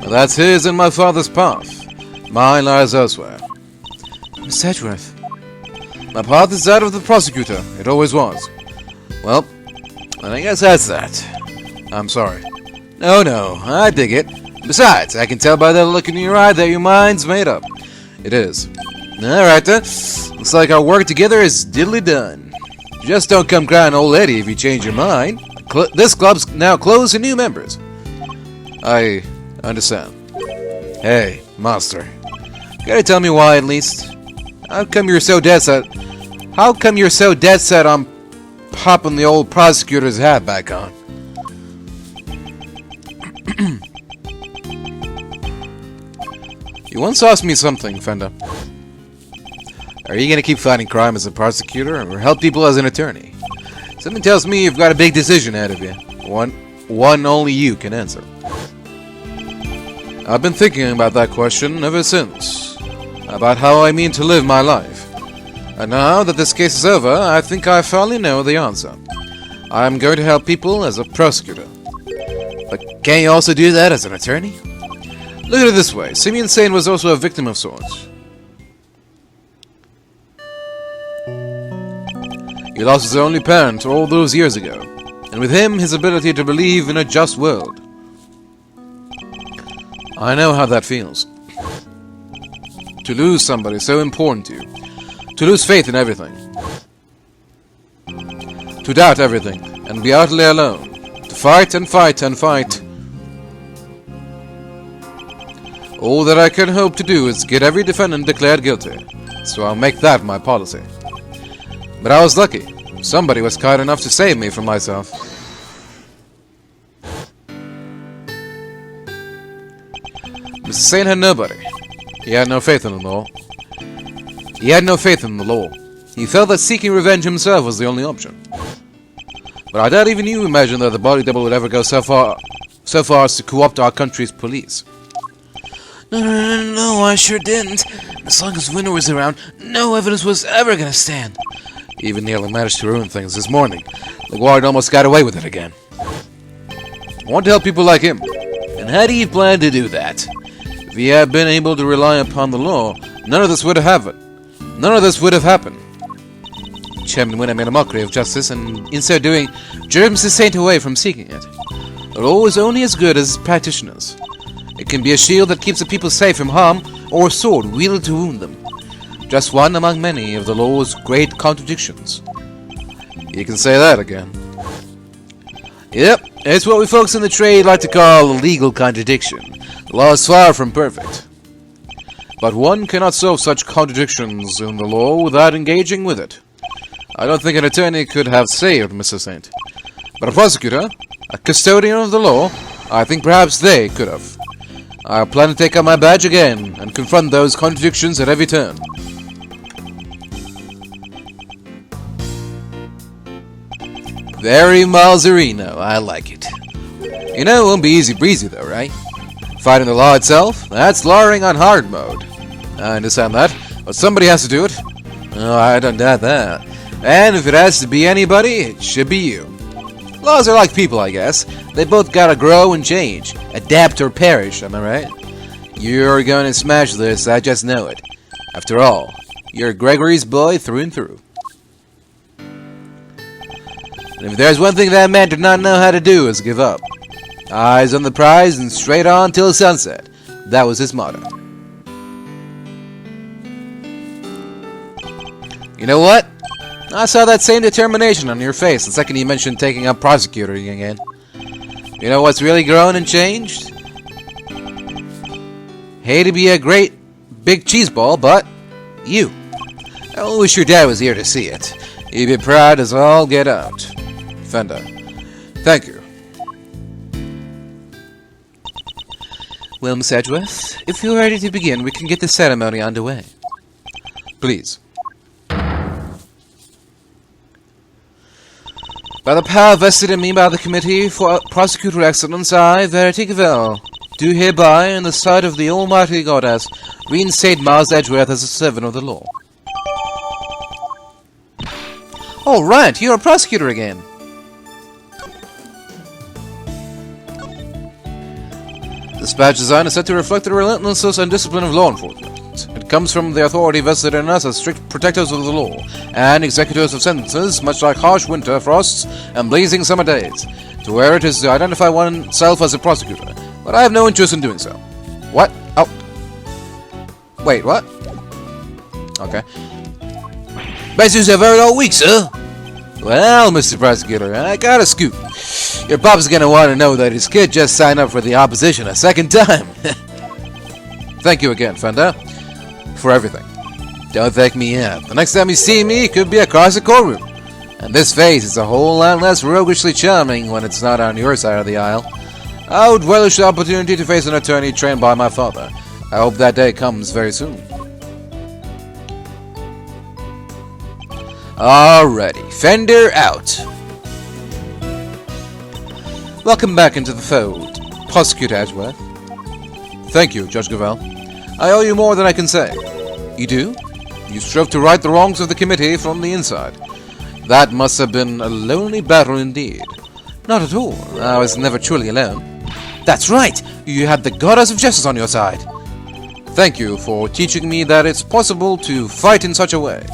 Well, that's his and my father's path. Mine lies elsewhere. Miss Edgeworth. My path is that of the prosecutor. It always was. Well, I guess that's that. I'm sorry. No, I dig it. Besides, I can tell by the look in your eye that your mind's made up. It is. Alright then. Looks like our work together is diddly done. Just don't come crying old lady if you change your mind. This club's now closed to new members. I understand. Hey, monster. Gotta tell me why at least. How come you're so dead set on popping the old prosecutor's hat back on? You once asked me something, Fenda. Are you gonna keep fighting crime as a prosecutor or help people as an attorney? Something tells me you've got a big decision ahead of you. One only you can answer. I've been thinking about that question ever since. About how I mean to live my life. And now that this case is over, I think I finally know the answer. I'm going to help people as a prosecutor. But can you also do that as an attorney? Look at it this way. Simeon Sane was also a victim of sorts. He lost his only parent all those years ago, and with him, his ability to believe in a just world. I know how that feels. To lose somebody so important to you. To lose faith in everything. To doubt everything, and be utterly alone. To fight and fight and fight. All that I can hope to do is get every defendant declared guilty, so I'll make that my policy. But I was lucky. Somebody was kind enough to save me from myself. Mr. Sane had nobody. He had no faith in the law. He felt that seeking revenge himself was the only option. But I doubt even you imagine that the body double would ever go so far as to co-opt our country's police. No, I sure didn't. As long as Winter was around, no evidence was ever gonna stand. Even nearly managed to ruin things this morning. LaGuard almost got away with it again. I want to help people like him. And how do you plan to do that? If he had been able to rely upon the law, none of this would have happened. Chairman Winter made a mockery of justice, and in so doing, drove Mr. Saint away from seeking it. The law is only as good as its practitioners. It can be a shield that keeps the people safe from harm, or a sword wielded to wound them. Just one among many of the law's great contradictions. You can say that again. Yep, it's what we folks in the trade like to call a legal contradiction. The law is far from perfect. But one cannot solve such contradictions in the law without engaging with it. I don't think an attorney could have saved Mr. Saint. But a prosecutor, a custodian of the law, I think perhaps they could have. I plan to take out my badge again and confront those contradictions at every turn. Very Malzerino, I like it. You know, it won't be easy breezy though, right? Fighting the law itself, that's lawing on hard mode. I understand that, but somebody has to do it. Oh, I don't doubt that. And if it has to be anybody, it should be you. Laws are like people, I guess. They both gotta grow and change. Adapt or perish, am I right? You're gonna smash this, I just know it. After all, you're Gregory's boy through and through. And if there's one thing that man did not know how to do, is give up. Eyes on the prize and straight on till sunset. That was his motto. You know what? I saw that same determination on your face the second you mentioned taking up prosecuting again. You know what's really grown and changed? Hate to be a great big cheeseball, but you. I wish your dad was here to see it. He'd be proud as all get out. Fenda, thank you. Well, Miss Edgeworth, if you're ready to begin, we can get the ceremony underway. Please. By the power vested in me by the Committee for Prosecutorial Excellence, I, Verity Gavèlle, do hereby, in the sight of the Almighty Goddess, reinstate Miles Edgeworth as a servant of the law. Oh, right, you're a prosecutor again. This badge design is set to reflect the relentlessness and discipline of law enforcement. It comes from the authority vested in us as strict protectors of the law, and executors of sentences, much like harsh winter frosts and blazing summer days. To wear it is to identify oneself as a prosecutor, but I have no interest in doing so. What? Oh. Wait, what? Okay. Best use of very old week, sir. Well, Mr. Prosecutor, I got a scoop. Your pop's gonna want to know that his kid just signed up for the opposition a second time. Thank you again, Fender, for everything. Don't thank me yet. The next time you see me, it could be across the courtroom. And this face is a whole lot less roguishly charming when it's not on your side of the aisle. I would relish the opportunity to face an attorney trained by my father. I hope that day comes very soon. Alrighty, Fender out. Welcome back into the fold, Prosecutor Edgeworth. Thank you, Judge Gavèlle. I owe you more than I can say. You do? You strove to right the wrongs of the committee from the inside. That must have been a lonely battle indeed. Not at all. I was never truly alone. That's right! You had the goddess of justice on your side. Thank you for teaching me that it's possible to fight in such a way.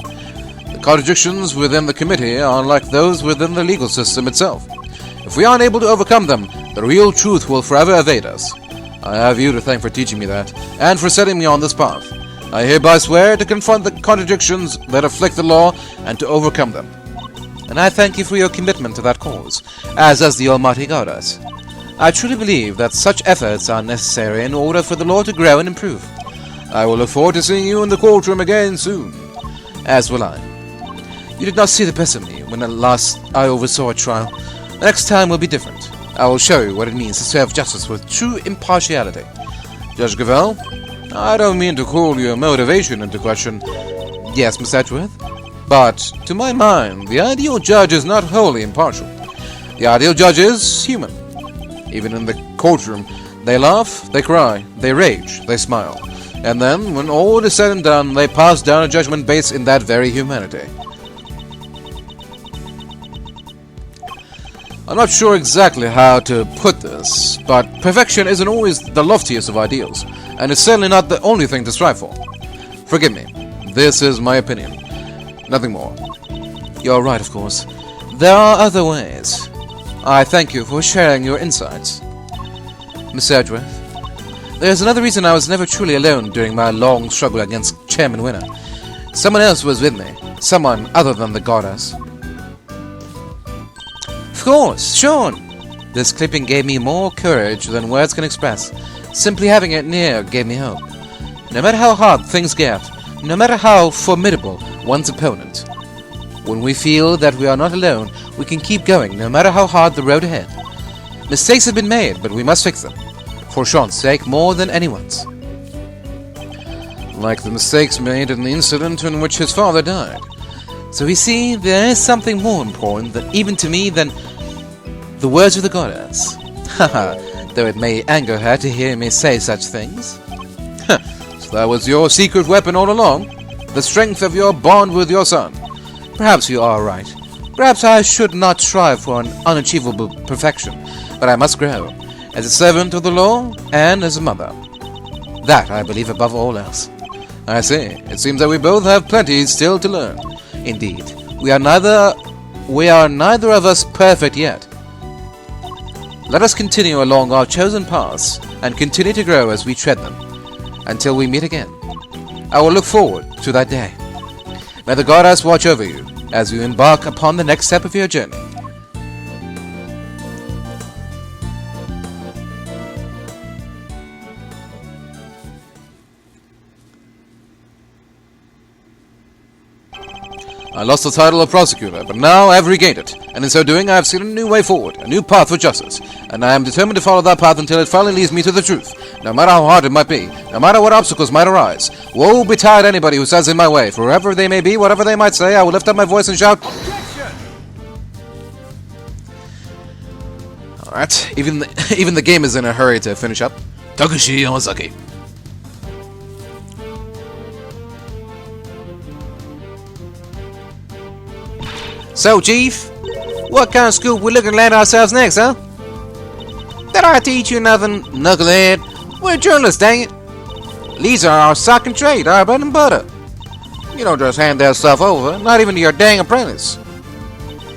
The contradictions within the committee are like those within the legal system itself. If we aren't able to overcome them, the real truth will forever evade us. I have you to thank for teaching me that, and for setting me on this path. I hereby swear to confront the contradictions that afflict the law, and to overcome them. And I thank you for your commitment to that cause, as does the Almighty Goddess. I truly believe that such efforts are necessary in order for the law to grow and improve. I will look forward to seeing you in the courtroom again soon. As will I. You did not see the best of me when last I oversaw a trial. The next time will be different. I will show you what it means to serve justice with true impartiality. Judge Gavèlle, I don't mean to call your motivation into question. Yes, Miss Edgeworth? But, to my mind, the ideal judge is not wholly impartial. The ideal judge is human. Even in the courtroom, they laugh, they cry, they rage, they smile. And then, when all is said and done, they pass down a judgment based in that very humanity. I'm not sure exactly how to put this, but perfection isn't always the loftiest of ideals, and it's certainly not the only thing to strive for. Forgive me, this is my opinion. Nothing more. You're right, of course. There are other ways. I thank you for sharing your insights. Miss Edgeworth, there's another reason I was never truly alone during my long struggle against Chairman Winner. Someone else was with me. Someone other than the goddess. Of course, Sean! This clipping gave me more courage than words can express. Simply having it near gave me hope. No matter how hard things get, no matter how formidable one's opponent, when we feel that we are not alone, we can keep going no matter how hard the road ahead. Mistakes have been made, but we must fix them. For Sean's sake more than anyone's. Like the mistakes made in the incident in which his father died. So you see, there is something more important than, even to me, than the words of the goddess. Haha, though it may anger her to hear me say such things. So that was your secret weapon all along? The strength of your bond with your son? Perhaps you are right. Perhaps I should not strive for an unachievable perfection, but I must grow, as a servant of the law and as a mother. That I believe above all else. I see. It seems that we both have plenty still to learn. Indeed, we are neither of us perfect yet. Let us continue along our chosen paths and continue to grow as we tread them, until we meet again. I will look forward to that day. May the goddess watch over you as you embark upon the next step of your journey. I lost the title of prosecutor, but now I have regained it, and in so doing I have seen a new way forward, a new path for justice, and I am determined to follow that path until it finally leads me to the truth, no matter how hard it might be, no matter what obstacles might arise. Woe betide anybody who stands in my way, for wherever they may be, whatever they might say, I will lift up my voice and shout, Objection! Alright, even the game is in a hurry to finish up. Takeshi Yamazaki. So, Chief, what kind of scoop we looking at ourselves next, huh? Did I teach you nothing, knucklehead? We're journalists, dang it. These are our stock and trade, our bread and butter. You don't just hand that stuff over, not even to your dang apprentice.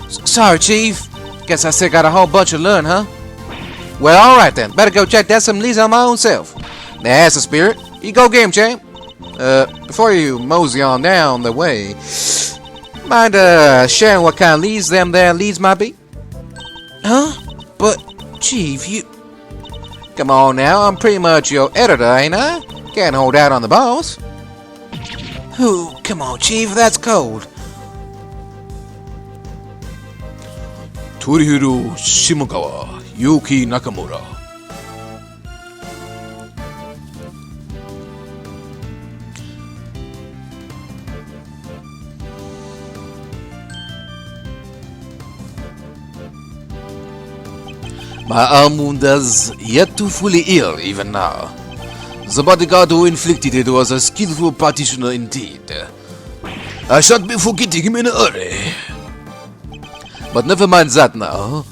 Sorry, Chief. Guess I still got a whole bunch to learn, huh? Well, alright then. Better go check that some leads on my own self. Now, that's the spirit. You go get him, champ. Before you mosey on down the way, Mind sharing what kind of leads them there leads might be? Huh? But, Chief, you... Come on now, I'm pretty much your editor, ain't I? Can't hold out on the boss. Who? Come on, Chief, that's cold. Torihiro Shimogawa, Yuki Nakamura. My arm wound is yet to fully heal even now. The bodyguard who inflicted it was a skillful practitioner indeed. I shan't be forgetting him in a hurry. But never mind that now.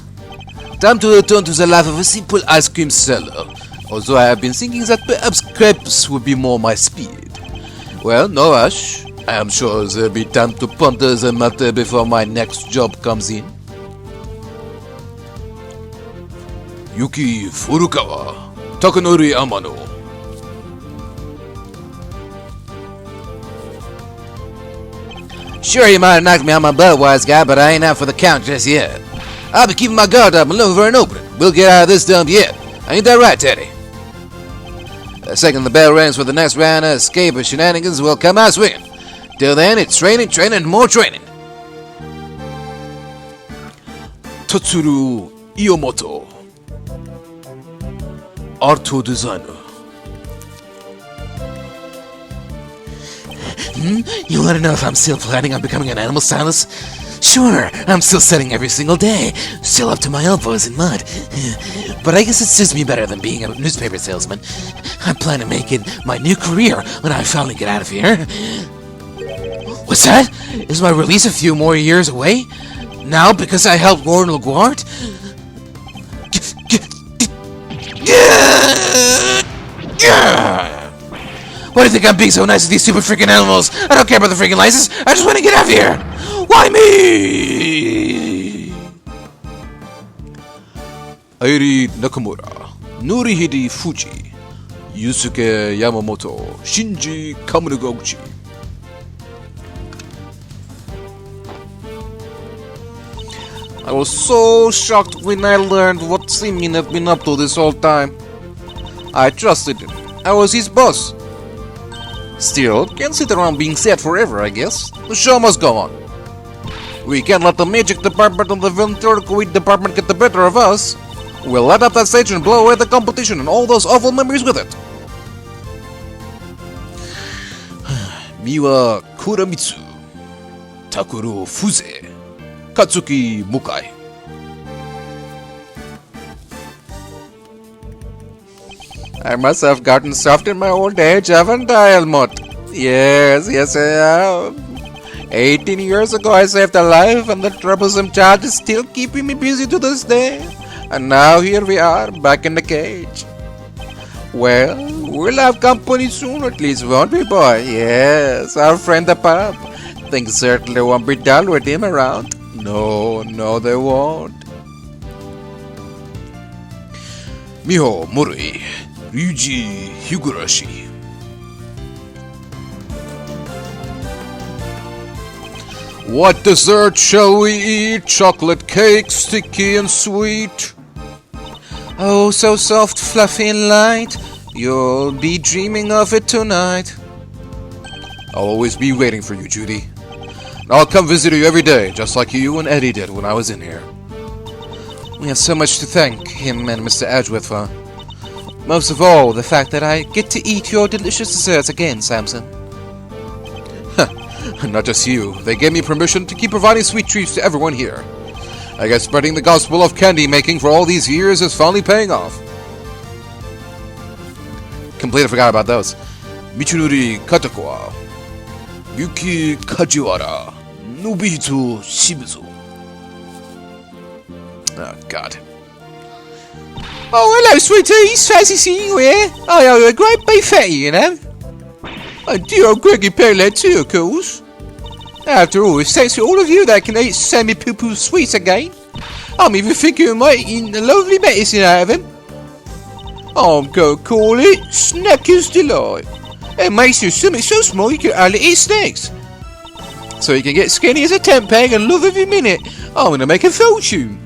Time to return to the life of a simple ice cream seller. Although I have been thinking that perhaps crepes would be more my speed. Well, no rush. I am sure there'll be time to ponder the matter before my next job comes in. Yuki Furukawa, Takanori Amano. Sure, you might have knocked me on my butt, wise guy, but I ain't out for the count just yet. I'll be keeping my guard up and looking for an opening. We'll get out of this dump yet. Ain't that right, Teddy? The second the bell rings for the next round of escape or shenanigans, we'll come out swinging. Till then, it's training, training, and more training. Tatsuru Iyomoto, Art Designer. You want to know if I'm still planning on becoming an animal stylist? Sure, I'm still studying every single day, still up to my elbows in mud. But I guess it suits me better than being a newspaper salesman. I plan on making my new career when I finally get out of here. What's that? Is my release a few more years away? Now because I helped Warren LaGuard? Why do you think I'm being so nice to these stupid freaking animals? I don't care about the freaking license. I just want to get out of here. Why me? Airi Nakamura, Norihide Fuji, Yusuke Yamamoto, Shinji Kamuroguchi. I was so shocked when I learned what Simeon had been up to this whole time. I trusted him. I was his boss. Still, can't sit around being sad forever, I guess. The show must go on. We can't let the magic department and the ventriloquy department get the better of us. We'll light up that stage and blow away the competition and all those awful memories with it. Miwa Kuramitsu, Takuro Fuze, Katsuki Mukai. I must have gotten soft in my old age, haven't I, Elmot? Yes, I have. 18 years ago I saved a life, and the troublesome child is still keeping me busy to this day. And now here we are, back in the cage. Well, we'll have company soon at least, won't we, boy? Yes, our friend the Pup. Things certainly won't be dull with him around. No, they won't. Miho Morui, Ryuji Higurashi. What dessert shall we eat? Chocolate cake, sticky and sweet. Oh, so soft, fluffy and light. You'll be dreaming of it tonight. I'll always be waiting for you, Judy. And I'll come visit you every day, just like you and Eddie did when I was in here. We have so much to thank him and Mr. Edgeworth for. Most of all, the fact that I get to eat your delicious desserts again, Samson. Not just you. They gave me permission to keep providing sweet treats to everyone here. I guess spreading the gospel of candy making for all these years is finally paying off. Completely forgot about those. Michinori Katakwa, Yuki Kajiwara, Nobuhito Shibuzo. Oh, God. Oh, hello, sweeties. Fancy seeing you here. I owe you a great big fatty, you know. And dear old Greggy Pearlet too, of course. After all, it's thanks to all of you that I can eat semi-poo-poo sweets again. I'm even thinking of making a lovely medicine out of him. I'm going to call it Snacker's Delight. It makes your stomach so small you can hardly eat snacks. so he can get skinny as a tent peg and love every minute. I'm gonna make a fortune.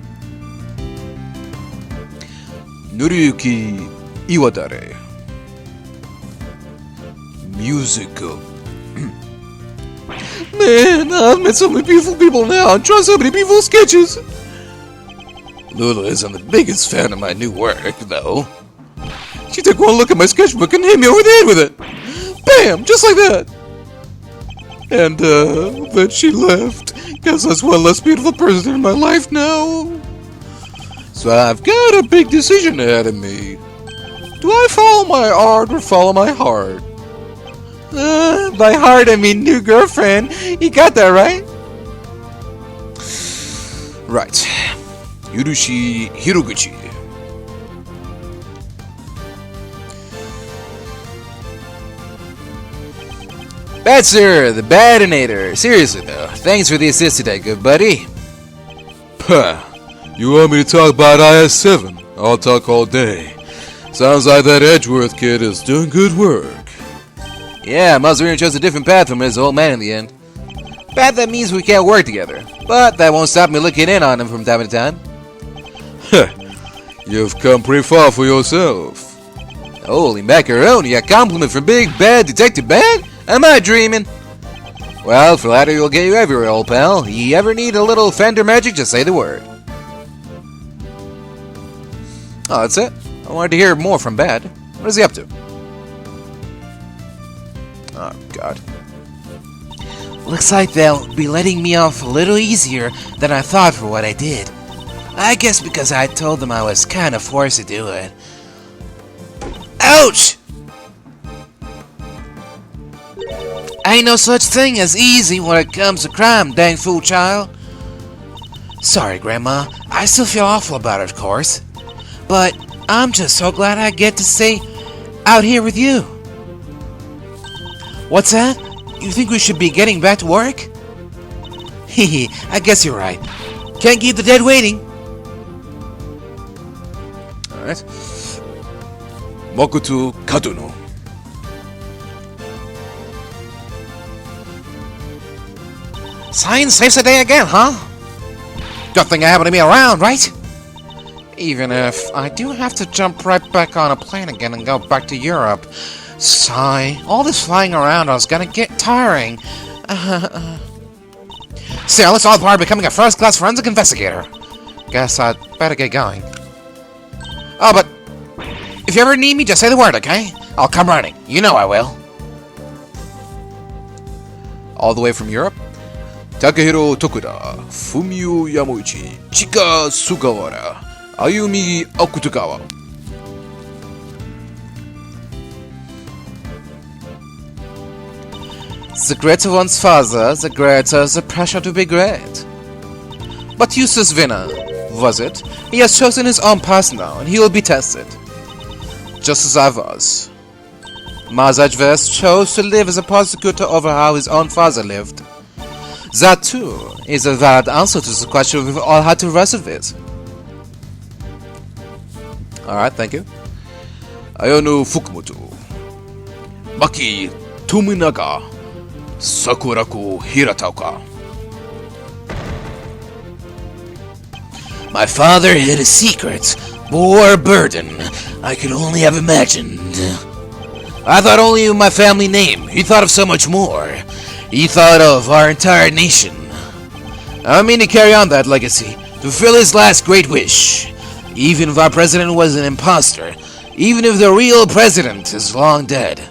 Noriyuki Iwadare. Musical. Man, I've met so many beautiful people now and drawn so many beautiful sketches. Lula isn't the biggest fan of my new work, though. She took one look at my sketchbook and hit me over the head with it. Bam! Just like that. And, then she left. Guess that's one less beautiful person in my life now. So I've got a big decision ahead of me. Do I follow my art or follow my heart? By heart, I mean new girlfriend. You got that, right? Right. Yurushi Hiroguchi. Bad sir, the Badinator. Seriously though, thanks for the assist today, good buddy. Puh. You want me to talk about IS-7? I'll talk all day. Sounds like that Edgeworth kid is doing good work. Yeah, Mazarino chose a different path from his old man in the end. Bad that means we can't work together, but that won't stop me looking in on him from time to time. Heh. You've come pretty far for yourself. Holy macaroni, a compliment from Big Bad Detective Bad? Am I dreaming? Well, flattery will get you everywhere, old pal. You ever need a little fender magic, just say the word. Oh, that's it? I wanted to hear more from Bad. What is he up to? Oh, God. Looks like they'll be letting me off a little easier than I thought for what I did. I guess because I told them I was kind of forced to do it. Ouch! Ain't no such thing as easy when it comes to crime, dang fool child. Sorry, Grandma. I still feel awful about it, of course. But I'm just so glad I get to stay out here with you. What's that? You think we should be getting back to work? Hehe, I guess you're right. Can't keep the dead waiting. Alright. Makoto Kadono. Science saves the day again, huh? Good thing I happen to be around, right? Even if I do have to jump right back on a plane again and go back to Europe. Sigh. All this flying around is gonna get tiring. Still, it's all part of becoming a first-class forensic investigator. Guess I'd better get going. Oh, but if you ever need me, just say the word, okay? I'll come running. You know I will. All the way from Europe? Takahiro Tokuda, Fumio Yamauchi, Chika Sugawara, Ayumi Akutagawa. The greater one's father, the greater the pressure to be great. But Eustace Winner, was it? He has chosen his own path now, and he will be tested. Just as I was. Mazajvest chose to live as a prosecutor over how his own father lived. That, too, is a valid answer to the question we've all had to wrestle with. Alright, thank you. Ayano Fukumoto. Maki Tominaga. Sakurako Hirataka. My father hid a secret, bore a burden I could only have imagined. I thought only of my family name. He thought of so much more. He thought of our entire nation. I mean to carry on that legacy, to fulfill his last great wish. Even if our president was an imposter, even if the real president is long dead.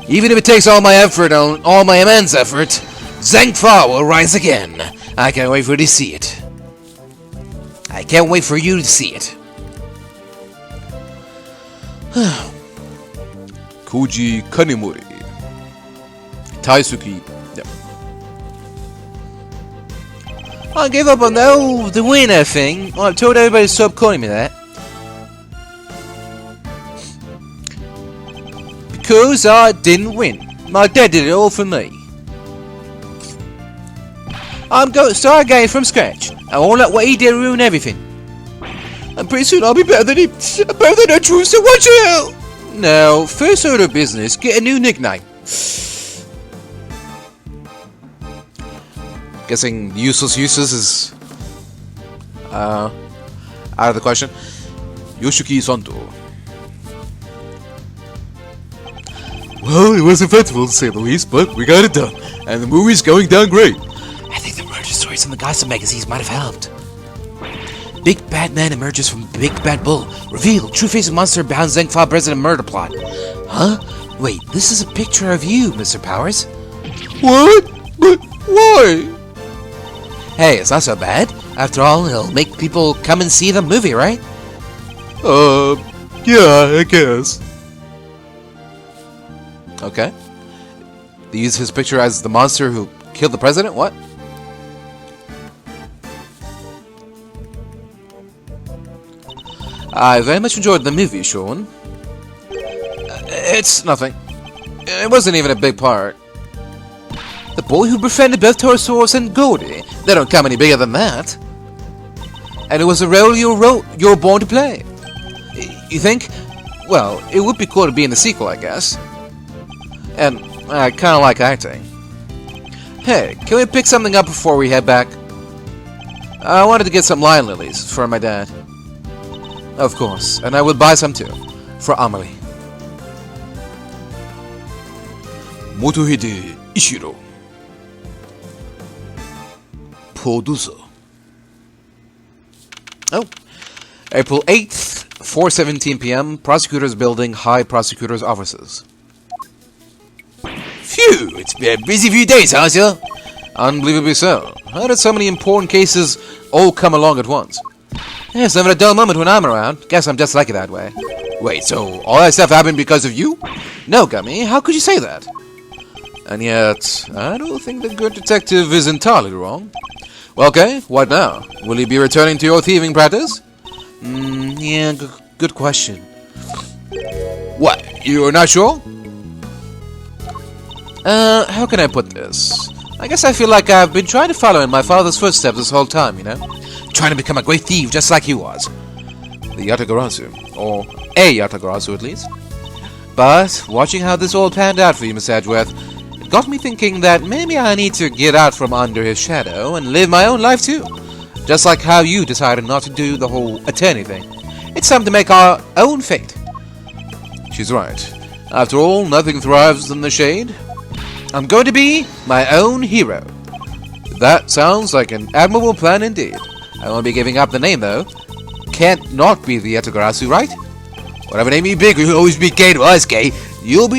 Even if it takes all my effort and all my immense effort, Zhang Fa will rise again. I can't wait for you to see it. I can't wait for you to see it. Koji Kanemori. Taisuke. Yep. I gave up on the winner thing. Well, I told everybody to stop calling me that. Because I didn't win. My dad did it all for me. I'm going to start again from scratch. I won't let what he did ruin everything. And pretty soon I'll be better than him. Better than the truth, so watch out! Now, first order of business, get a new nickname. Guessing useless uses is out of the question. Yoshiki Santo. Well, it was eventful to say the least, but we got it done. And the movie's going down great. I think the murder stories in the gossip magazines might have helped. Big Bad Man emerges from Big Bad Bull. Reveal, true face of monster bound Zengfa president murder plot. Huh? Wait, this is a picture of you, Mr. Powers. What? But why? Hey, it's not so bad. After all, it'll make people come and see the movie, right? Yeah, I guess. Okay. They use his picture as the monster who killed the president? What? I very much enjoyed the movie, Sean. It's nothing. It wasn't even a big part. The boy who befriended both Taurosaurus and Goldie. They don't come any bigger than that. And it was a role you were born to play. You think? Well, it would be cool to be in the sequel, I guess. And I kind of like acting. Hey, can we pick something up before we head back? I wanted to get some lion lilies for my dad. Of course, and I will buy some too, for Amelie. Motohide Ishiro. Producer. Oh, April 8th, 4:17 p.m. Prosecutor's Building, High Prosecutor's Offices. Phew, it's been a busy few days, huh, sir? Unbelievably so. How did so many important cases all come along at once? Yeah, it's never a dull moment when I'm around. Guess I'm just like it that way. Wait, so all that stuff happened because of you? No, Gummy, how could you say that? And yet, I don't think the good detective is entirely wrong. Well, okay, what now? Will you be returning to your thieving practice? Yeah, good question. What, you're not sure? How can I put this? I guess I feel like I've been trying to follow in my father's footsteps this whole time, you know? Trying to become a great thief just like he was. The Yatagarasu. Or a Yatagarasu, at least. But, watching how this all panned out for you, Miss Edgeworth, it got me thinking that maybe I need to get out from under his shadow and live my own life too. Just like how you decided not to do the whole attorney thing. It's time to make our own fate. She's right. After all, nothing thrives in the shade. I'm going to be my own hero. That sounds like an admirable plan indeed. I won't be giving up the name, though. Can't not be the Yatagarasu, right? Whatever name you pick, you'll always be gay to us, gay. You'll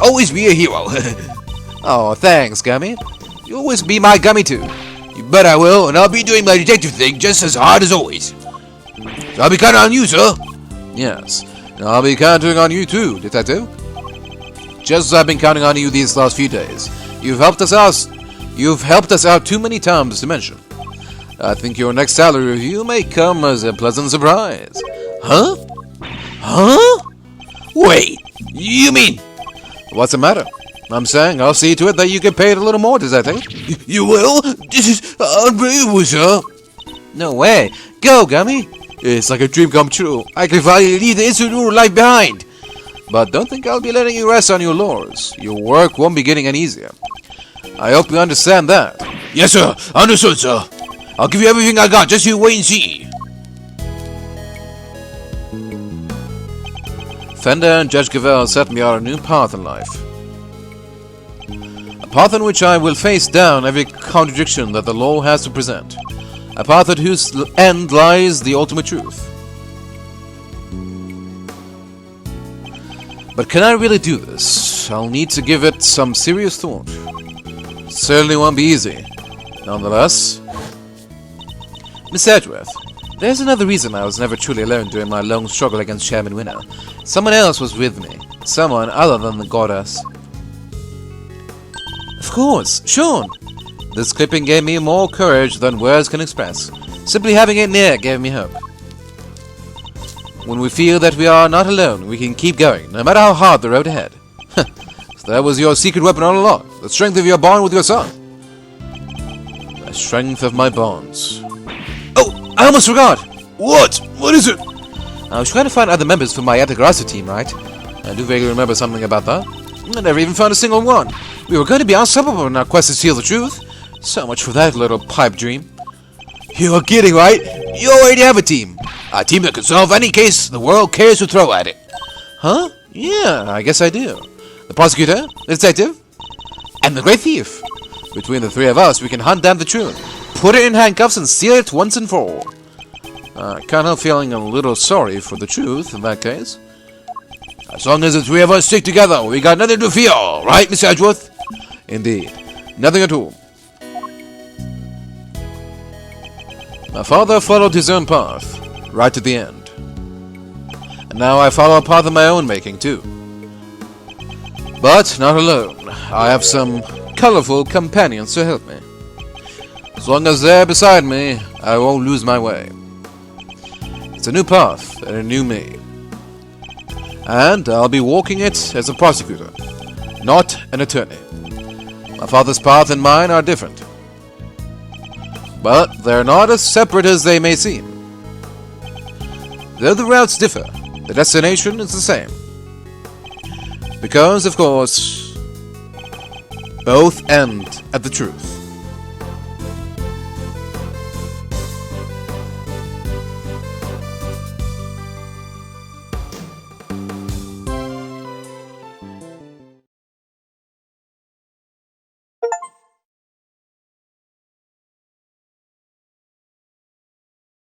always be a hero. Oh, thanks, Gummy. You'll always be my Gummy, too. You bet I will, and I'll be doing my detective thing just as hard as always. So I'll be counting on you, sir. Yes, and I'll be counting on you too, Detective. Just as I've been counting on you these last few days. You've helped us out too many times to mention. I think your next salary review may come as a pleasant surprise. Huh? Huh? Wait, you mean... What's the matter? I'm saying I'll see to it that you get paid a little more, Detective. You will? This is unbelievable, sir. No way. Go, Gummy. It's like a dream come true. I can finally leave the institute life behind. But don't think I'll be letting you rest on your laurels. Your work won't be getting any easier. I hope you understand that. Yes, sir. Understood, sir. I'll give you everything I got. Just you wait and see. Fender and Judge Gavèlle set me on a new path in life. A path in which I will face down every contradiction that the law has to present. A path at whose end lies the ultimate truth. But can I really do this? I'll need to give it some serious thought. It certainly won't be easy. Nonetheless... Miss Edgeworth, there's another reason I was never truly alone during my long struggle against Chairman Winnow. Someone else was with me. Someone other than the goddess. Of course, Sean! This clipping gave me more courage than words can express. Simply having it near gave me hope. When we feel that we are not alone, we can keep going, no matter how hard the road ahead. So that was your secret weapon all along, the strength of your bond with your son. The strength of my bonds. Oh, I almost forgot! What? What is it? I was trying to find other members for my Yatagarasu team, right? I do vaguely remember something about that. I never even found a single one. We were going to be unstoppable in our quest to steal the truth. So much for that little pipe dream. You're kidding, right? You already have a team. A team that can solve any case the world cares to throw at it. Huh? Yeah, I guess I do. The prosecutor, the detective, and the great thief. Between the three of us, we can hunt down the truth, put it in handcuffs, and seal it once and for all. I can't help feeling a little sorry for the truth in that case. As long as the three of us stick together, we got nothing to fear, right, Mr. Edgeworth? Indeed. Nothing at all. My father followed his own path, right to the end. And now I follow a path of my own making, too. But not alone. I have some colorful companions to help me. As long as they're beside me, I won't lose my way. It's a new path and a new me. And I'll be walking it as a prosecutor, not an attorney. My father's path and mine are different. But they're not as separate as they may seem. Though the routes differ, the destination is the same. Because, of course, both end at the truth.